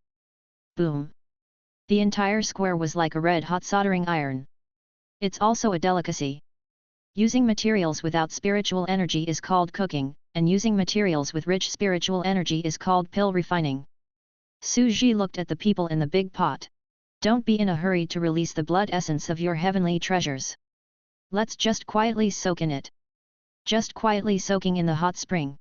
Boom! The entire square was like a red-hot soldering iron. It's also a delicacy. Using materials without spiritual energy is called cooking, and using materials with rich spiritual energy is called pill refining. Su Ji looked at the people in the big pot. Don't be in a hurry to release the blood essence of your heavenly treasures. Let's just quietly soak in it. Just quietly soaking in the hot spring.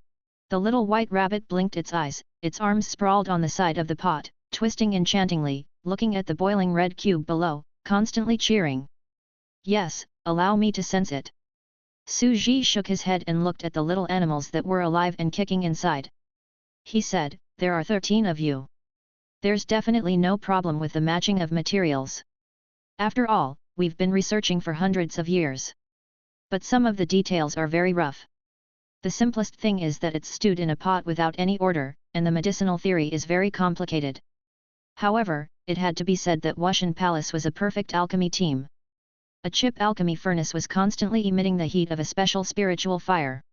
The little white rabbit blinked its eyes, its arms sprawled on the side of the pot, twisting enchantingly, looking at the boiling red cube below, constantly cheering. Yes, allow me to sense it. Su Ji shook his head and looked at the little animals that were alive and kicking inside. He said, "There are 13 of you. There's definitely no problem with the matching of materials. After all, we've been researching for hundreds of years. But some of the details are very rough. The simplest thing is that it's stewed in a pot without any order, and the medicinal theory is very complicated." However, it had to be said that Wushan Palace was a perfect alchemy team. A chip alchemy furnace was constantly emitting the heat of a special spiritual fire.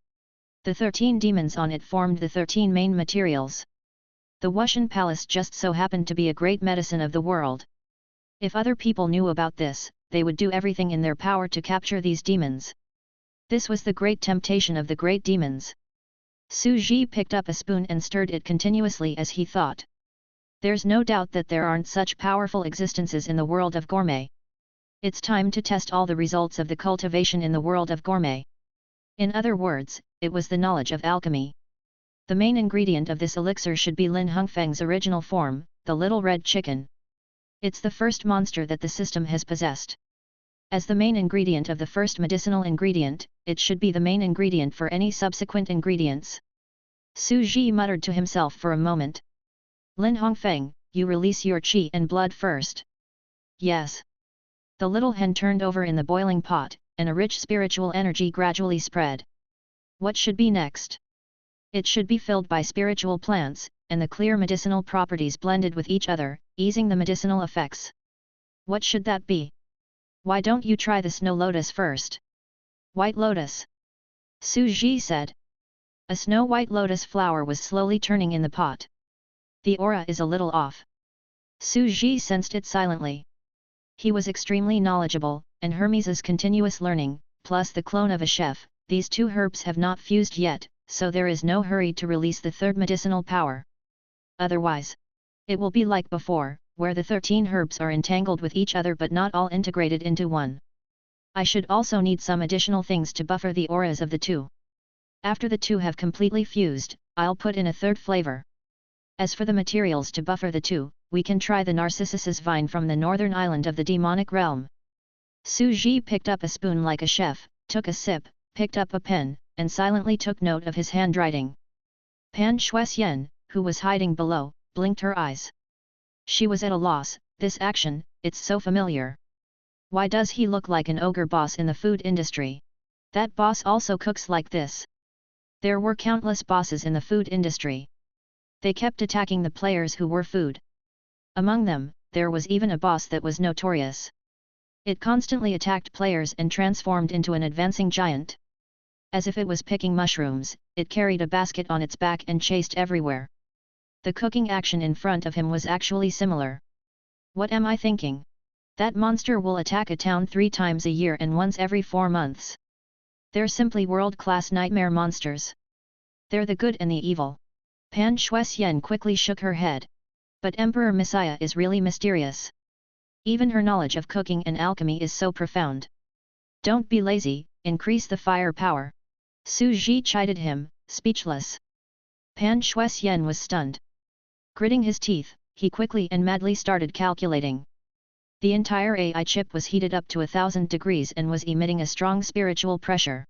The 13 demons on it formed the 13 main materials. The Wushan Palace just so happened to be a great medicine of the world. If other people knew about this, they would do everything in their power to capture these demons. This was the great temptation of the great demons. Su Ji picked up a spoon and stirred it continuously as he thought. There's no doubt that there aren't such powerful existences in the world of gourmet. It's time to test all the results of the cultivation in the world of gourmet. In other words, it was the knowledge of alchemy. The main ingredient of this elixir should be Lin Hongfeng's original form, the little red chicken. It's the first monster that the system has possessed. As the main ingredient of the first medicinal ingredient, it should be the main ingredient for any subsequent ingredients. Su Ji muttered to himself for a moment. Lin Hongfeng, you release your qi and blood first. Yes. The little hen turned over in the boiling pot, and a rich spiritual energy gradually spread. What should be next? It should be filled by spiritual plants, and the clear medicinal properties blended with each other, easing the medicinal effects. What should that be? Why don't you try the snow lotus first? White lotus. Su Ji said. A snow-white lotus flower was slowly turning in the pot. The aura is a little off. Su Ji sensed it silently. He was extremely knowledgeable, and Hermes's continuous learning, plus the clone of a chef, these two herbs have not fused yet, so there is no hurry to release the third medicinal power. Otherwise, it will be like before, where the 13 herbs are entangled with each other but not all integrated into one. I should also need some additional things to buffer the auras of the two. After the two have completely fused, I'll put in a third flavor. As for the materials to buffer the two, we can try the Narcissus vine from the northern island of the demonic realm. Su Ji picked up a spoon like a chef, took a sip, picked up a pen, and silently took note of his handwriting. Pan Shuxian, who was hiding below, blinked her eyes. She was at a loss. This action, it's so familiar. Why does he look like an ogre boss in the food industry? That boss also cooks like this. There were countless bosses in the food industry. They kept attacking the players who were food. Among them, there was even a boss that was notorious. It constantly attacked players and transformed into an advancing giant. As if it was picking mushrooms, it carried a basket on its back and chased everywhere. The cooking action in front of him was actually similar. What am I thinking? That monster will attack a town 3 times a year and once every 4 months. They're simply world-class nightmare monsters. They're the good and the evil. Pan Shuxian quickly shook her head. But Emperor Messiah is really mysterious. Even her knowledge of cooking and alchemy is so profound. Don't be lazy, increase the fire power. Su Ji chided him, speechless. Pan Shuxian was stunned. Gritting his teeth, he quickly and madly started calculating. The entire AI chip was heated up to 1000 degrees and was emitting a strong spiritual pressure.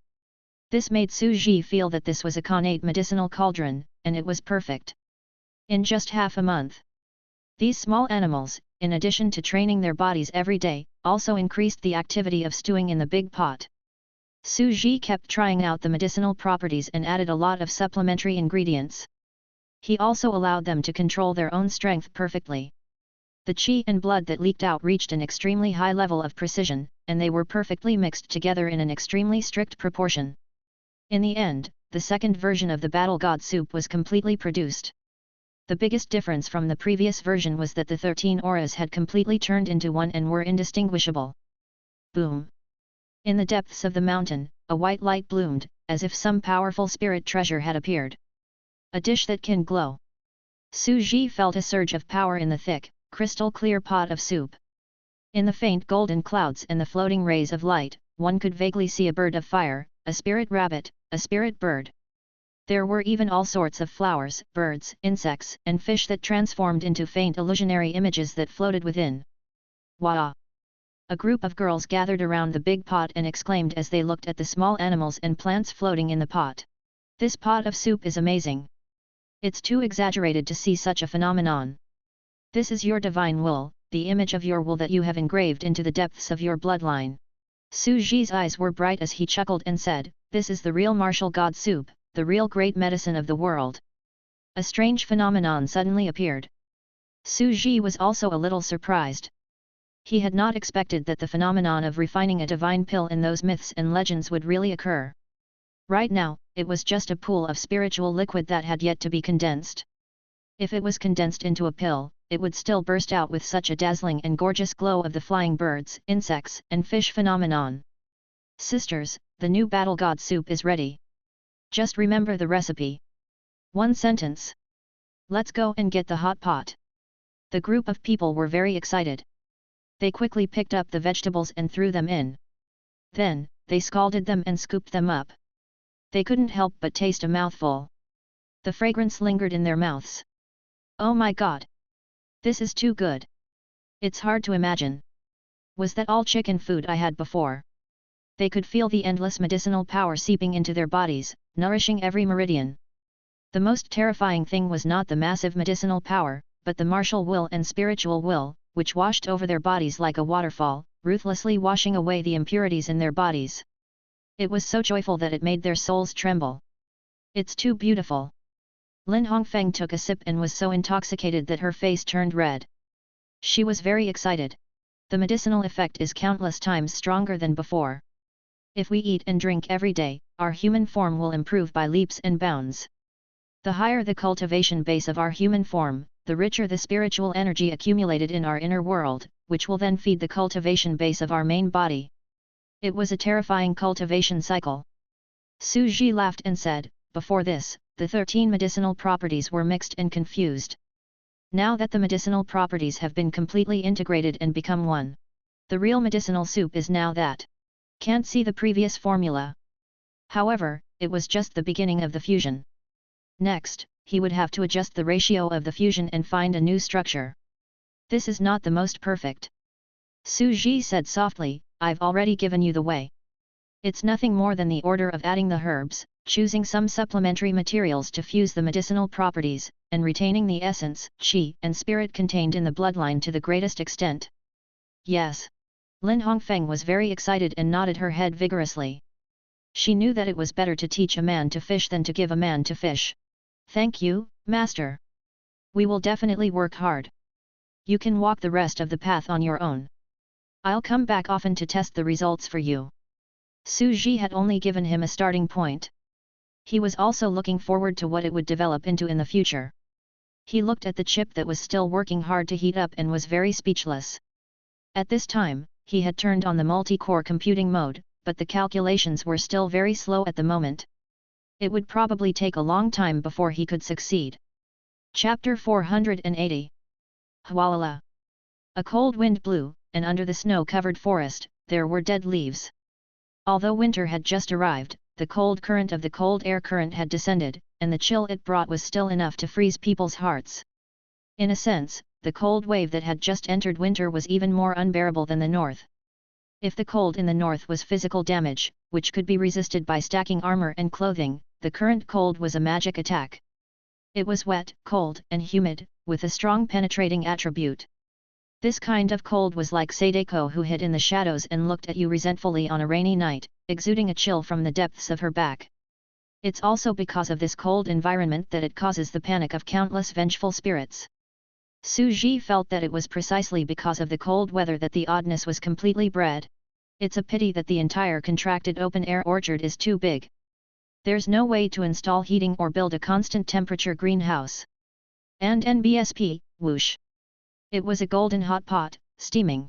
This made Su Ji feel that this was a connate medicinal cauldron, and it was perfect. In just half a month. These small animals, in addition to training their bodies every day, also increased the activity of stewing in the big pot. Su Ji kept trying out the medicinal properties and added a lot of supplementary ingredients. He also allowed them to control their own strength perfectly. The qi and blood that leaked out reached an extremely high level of precision, and they were perfectly mixed together in an extremely strict proportion. In the end, the second version of the Battle God soup was completely produced. The biggest difference from the previous version was that the 13 auras had completely turned into one and were indistinguishable. Boom! In the depths of the mountain, a white light bloomed, as if some powerful spirit treasure had appeared. A dish that can glow. Su Ji felt a surge of power in the thick, crystal-clear pot of soup. In the faint golden clouds and the floating rays of light, one could vaguely see a bird of fire, a spirit rabbit, a spirit bird. There were even all sorts of flowers, birds, insects, and fish that transformed into faint illusionary images that floated within. Wah! A group of girls gathered around the big pot and exclaimed as they looked at the small animals and plants floating in the pot. This pot of soup is amazing. It's too exaggerated to see such a phenomenon. This is your divine will, the image of your will that you have engraved into the depths of your bloodline. Su Ji's eyes were bright as he chuckled and said, "This is the real martial god soup, the real great medicine of the world." A strange phenomenon suddenly appeared. Su Ji was also a little surprised. He had not expected that the phenomenon of refining a divine pill in those myths and legends would really occur. Right now, it was just a pool of spiritual liquid that had yet to be condensed. If it was condensed into a pill, it would still burst out with such a dazzling and gorgeous glow of the flying birds, insects, and fish phenomenon. Sisters, the new battle god soup is ready. Just remember the recipe. 1 sentence. Let's go and get the hot pot. The group of people were very excited. They quickly picked up the vegetables and threw them in. Then, they scalded them and scooped them up. They couldn't help but taste a mouthful. The fragrance lingered in their mouths. Oh my god! This is too good! It's hard to imagine. Was that all chicken food I had before? They could feel the endless medicinal power seeping into their bodies, nourishing every meridian. The most terrifying thing was not the massive medicinal power, but the martial will and spiritual will, which washed over their bodies like a waterfall, ruthlessly washing away the impurities in their bodies. It was so joyful that it made their souls tremble. It's too beautiful. Lin Hongfeng took a sip and was so intoxicated that her face turned red. She was very excited. The medicinal effect is countless times stronger than before. If we eat and drink every day, our human form will improve by leaps and bounds. The higher the cultivation base of our human form, the richer the spiritual energy accumulated in our inner world, which will then feed the cultivation base of our main body. It was a terrifying cultivation cycle. Su Ji laughed and said, before this, the 13 medicinal properties were mixed and confused. Now that the medicinal properties have been completely integrated and become one, the real medicinal soup is now that. Can't see the previous formula. However, it was just the beginning of the fusion. Next, he would have to adjust the ratio of the fusion and find a new structure. This is not the most perfect. Su Ji said softly, I've already given you the way. It's nothing more than the order of adding the herbs, choosing some supplementary materials to fuse the medicinal properties, and retaining the essence, qi, and spirit contained in the bloodline to the greatest extent. Yes. Lin Hongfeng was very excited and nodded her head vigorously. She knew that it was better to teach a man to fish than to give a man to fish. Thank you, Master. We will definitely work hard. You can walk the rest of the path on your own. I'll come back often to test the results for you. Su Ji had only given him a starting point. He was also looking forward to what it would develop into in the future. He looked at the chip that was still working hard to heat up and was very speechless. At this time, he had turned on the multi-core computing mode, but the calculations were still very slow at the moment. It would probably take a long time before he could succeed. Chapter 480. Hualala. A cold wind blew, and under the snow-covered forest, there were dead leaves. Although winter had just arrived, the cold current of the cold air current had descended, and the chill it brought was still enough to freeze people's hearts. In a sense, the cold wave that had just entered winter was even more unbearable than the north. If the cold in the north was physical damage, which could be resisted by stacking armor and clothing, the current cold was a magic attack. It was wet, cold, and humid, with a strong penetrating attribute. This kind of cold was like Sadako, who hid in the shadows and looked at you resentfully on a rainy night, exuding a chill from the depths of her back. It's also because of this cold environment that it causes the panic of countless vengeful spirits. Su Ji felt that it was precisely because of the cold weather that the oddness was completely bred. It's a pity that the entire contracted open-air orchard is too big. There's no way to install heating or build a constant temperature greenhouse. And NBSP, whoosh. It was a golden hot pot, steaming.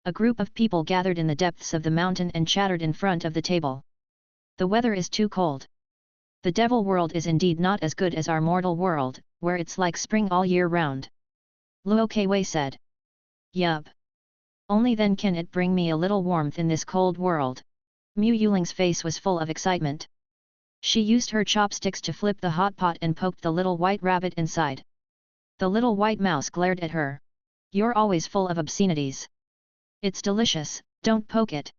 A group of people gathered in the depths of the mountain and chattered in front of the table. The weather is too cold. The devil world is indeed not as good as our mortal world, where it's like spring all year round. Luo Keiwei said. Yup. Only then can it bring me a little warmth in this cold world. Mu Yuling's face was full of excitement. She used her chopsticks to flip the hot pot and poked the little white rabbit inside. The little white mouse glared at her. You're always full of obscenities. It's delicious, don't poke it.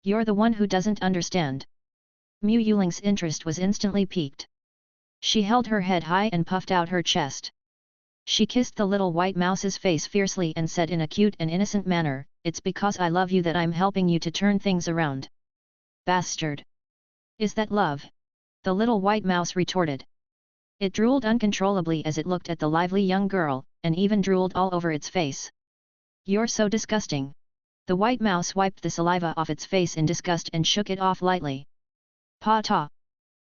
You're the one who doesn't understand. Mu Yuling's interest was instantly piqued. She held her head high and puffed out her chest. She kissed the little white mouse's face fiercely and said in a cute and innocent manner, it's because I love you that I'm helping you to turn things around. Bastard! Is that love? The little white mouse retorted. It drooled uncontrollably as it looked at the lively young girl, and even drooled all over its face. You're so disgusting. The white mouse wiped the saliva off its face in disgust and shook it off lightly. Pa-ta!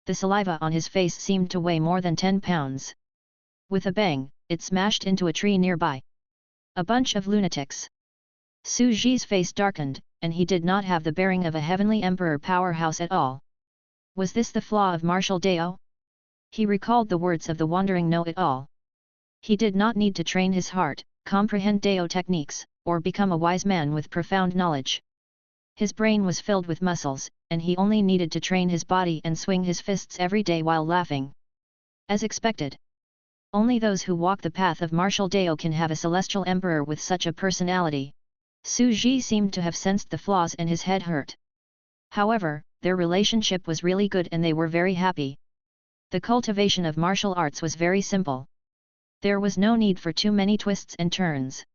The saliva on his face seemed to weigh more than 10 pounds. With a bang, it smashed into a tree nearby. A bunch of lunatics. Su Ji's face darkened, and he did not have the bearing of a heavenly emperor powerhouse at all. Was this the flaw of martial Dao? He recalled the words of the wandering know-it-all. He did not need to train his heart, comprehend Dao techniques, or become a wise man with profound knowledge. His brain was filled with muscles, and he only needed to train his body and swing his fists every day while laughing. As expected. Only those who walk the path of martial Dao can have a celestial emperor with such a personality. Su Ji seemed to have sensed the flaws and his head hurt. However, their relationship was really good and they were very happy. The cultivation of martial arts was very simple. There was no need for too many twists and turns.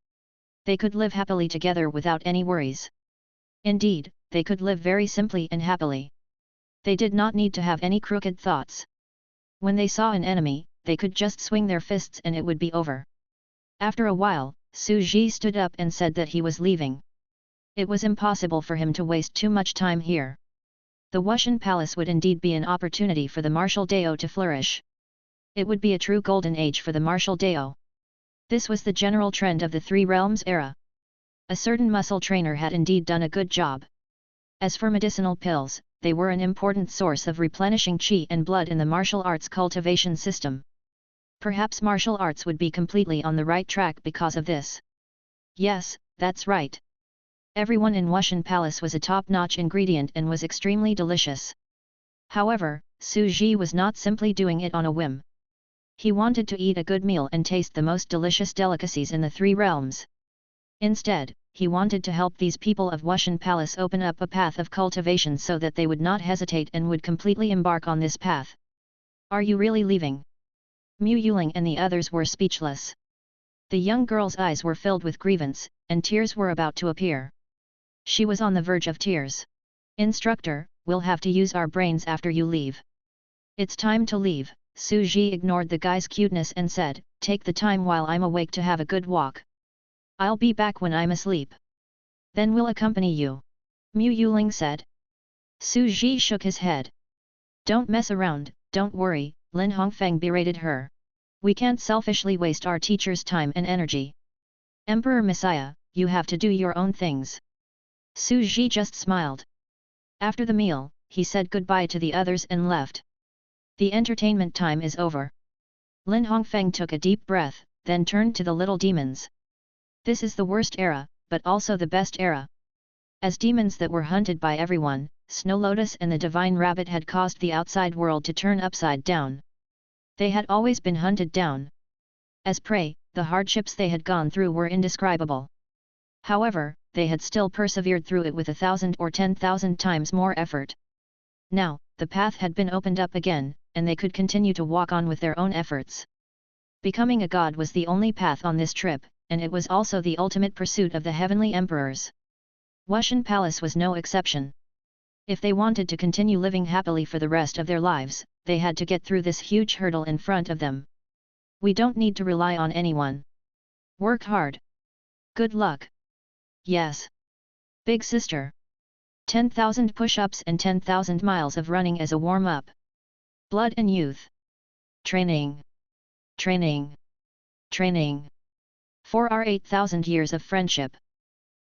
They could live happily together without any worries. Indeed, they could live very simply and happily. They did not need to have any crooked thoughts. When they saw an enemy, they could just swing their fists and it would be over. After a while, Su Ji stood up and said that he was leaving. It was impossible for him to waste too much time here. The Wushan Palace would indeed be an opportunity for the martial Dao to flourish. It would be a true golden age for the martial Dao. This was the general trend of the Three Realms era. A certain muscle trainer had indeed done a good job. As for medicinal pills, they were an important source of replenishing qi and blood in the martial arts cultivation system. Perhaps martial arts would be completely on the right track because of this. Yes, that's right. Everyone in Wushan Palace was a top-notch ingredient and was extremely delicious. However, Su Ji was not simply doing it on a whim. He wanted to eat a good meal and taste the most delicious delicacies in the Three Realms. Instead, he wanted to help these people of Wushan Palace open up a path of cultivation so that they would not hesitate and would completely embark on this path. Are you really leaving? Mu Yuling and the others were speechless. The young girl's eyes were filled with grievance, and tears were about to appear. She was on the verge of tears. Instructor, we'll have to use our brains after you leave. It's time to leave. Su Ji ignored the guy's cuteness and said, take the time while I'm awake to have a good walk. I'll be back when I'm asleep. Then we'll accompany you. Mu Yuling said. Su Ji shook his head. Don't mess around, don't worry, Lin Hongfeng berated her. We can't selfishly waste our teacher's time and energy. Emperor Messiah, you have to do your own things. Su Ji just smiled. After the meal, he said goodbye to the others and left. The entertainment time is over. Lin Hongfeng took a deep breath, then turned to the little demons. This is the worst era, but also the best era. As demons that were hunted by everyone, Snow Lotus and the Divine Rabbit had caused the outside world to turn upside down. They had always been hunted down. As prey, the hardships they had gone through were indescribable. However, they had still persevered through it with 1,000 or 10,000 times more effort. Now, the path had been opened up again, and they could continue to walk on with their own efforts. Becoming a god was the only path on this trip, and it was also the ultimate pursuit of the heavenly emperors. Wushan Palace was no exception. If they wanted to continue living happily for the rest of their lives, they had to get through this huge hurdle in front of them. We don't need to rely on anyone. Work hard. Good luck. Yes. Big sister. 10,000 push-ups and 10,000 miles of running as a warm-up. Blood and youth. Training. Training. Training. For our 8,000 years of friendship.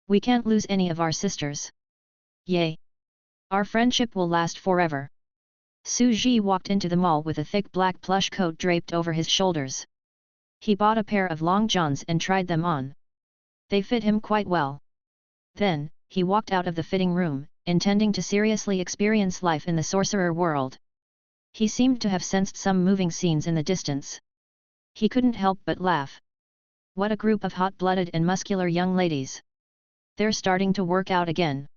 We can't lose any of our sisters. Yay! Our friendship will last forever. Su Ji walked into the mall with a thick black plush coat draped over his shoulders. He bought a pair of long johns and tried them on. They fit him quite well. Then, he walked out of the fitting room, intending to seriously experience life in the sorcerer world. He seemed to have sensed some moving scenes in the distance. He couldn't help but laugh. What a group of hot-blooded and muscular young ladies. They're starting to work out again.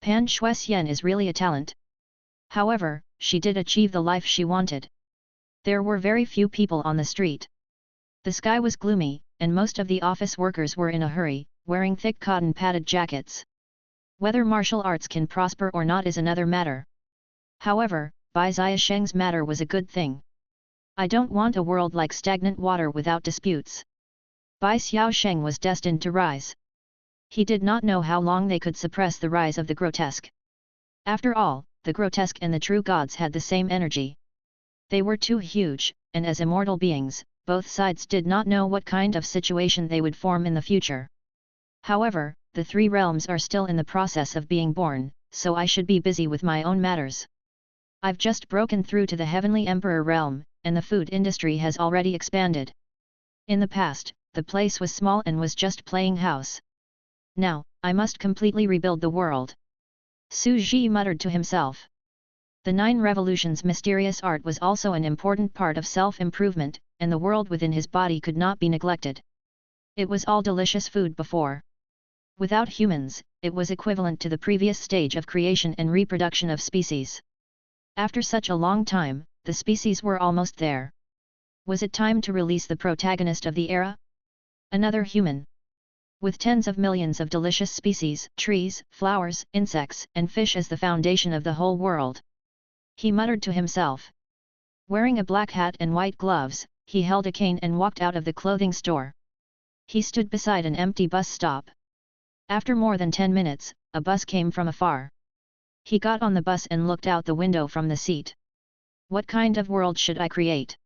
Pan Shuxian is really a talent. However, she did achieve the life she wanted. There were very few people on the street. The sky was gloomy, and most of the office workers were in a hurry, wearing thick cotton-padded jackets. Whether martial arts can prosper or not is another matter. However, Bai Xiaosheng's matter was a good thing. I don't want a world like stagnant water without disputes. Bai Xiaosheng was destined to rise. He did not know how long they could suppress the rise of the grotesque. After all, the grotesque and the true gods had the same energy. They were too huge, and as immortal beings, both sides did not know what kind of situation they would form in the future. However, the three realms are still in the process of being born, so I should be busy with my own matters. I've just broken through to the Heavenly Emperor realm, and the food industry has already expanded. In the past, the place was small and was just playing house. Now, I must completely rebuild the world. Su Ji muttered to himself. The 9 revolutions mysterious art was also an important part of self-improvement, and the world within his body could not be neglected. It was all delicious food before. Without humans, it was equivalent to the previous stage of creation and reproduction of species. After such a long time, the species were almost there. Was it time to release the protagonist of the era? Another human. With tens of millions of delicious species, trees, flowers, insects, and fish as the foundation of the whole world. He muttered to himself. Wearing a black hat and white gloves, he held a cane and walked out of the clothing store. He stood beside an empty bus stop. After more than 10 minutes, a bus came from afar. He got on the bus and looked out the window from the seat. What kind of world should I create?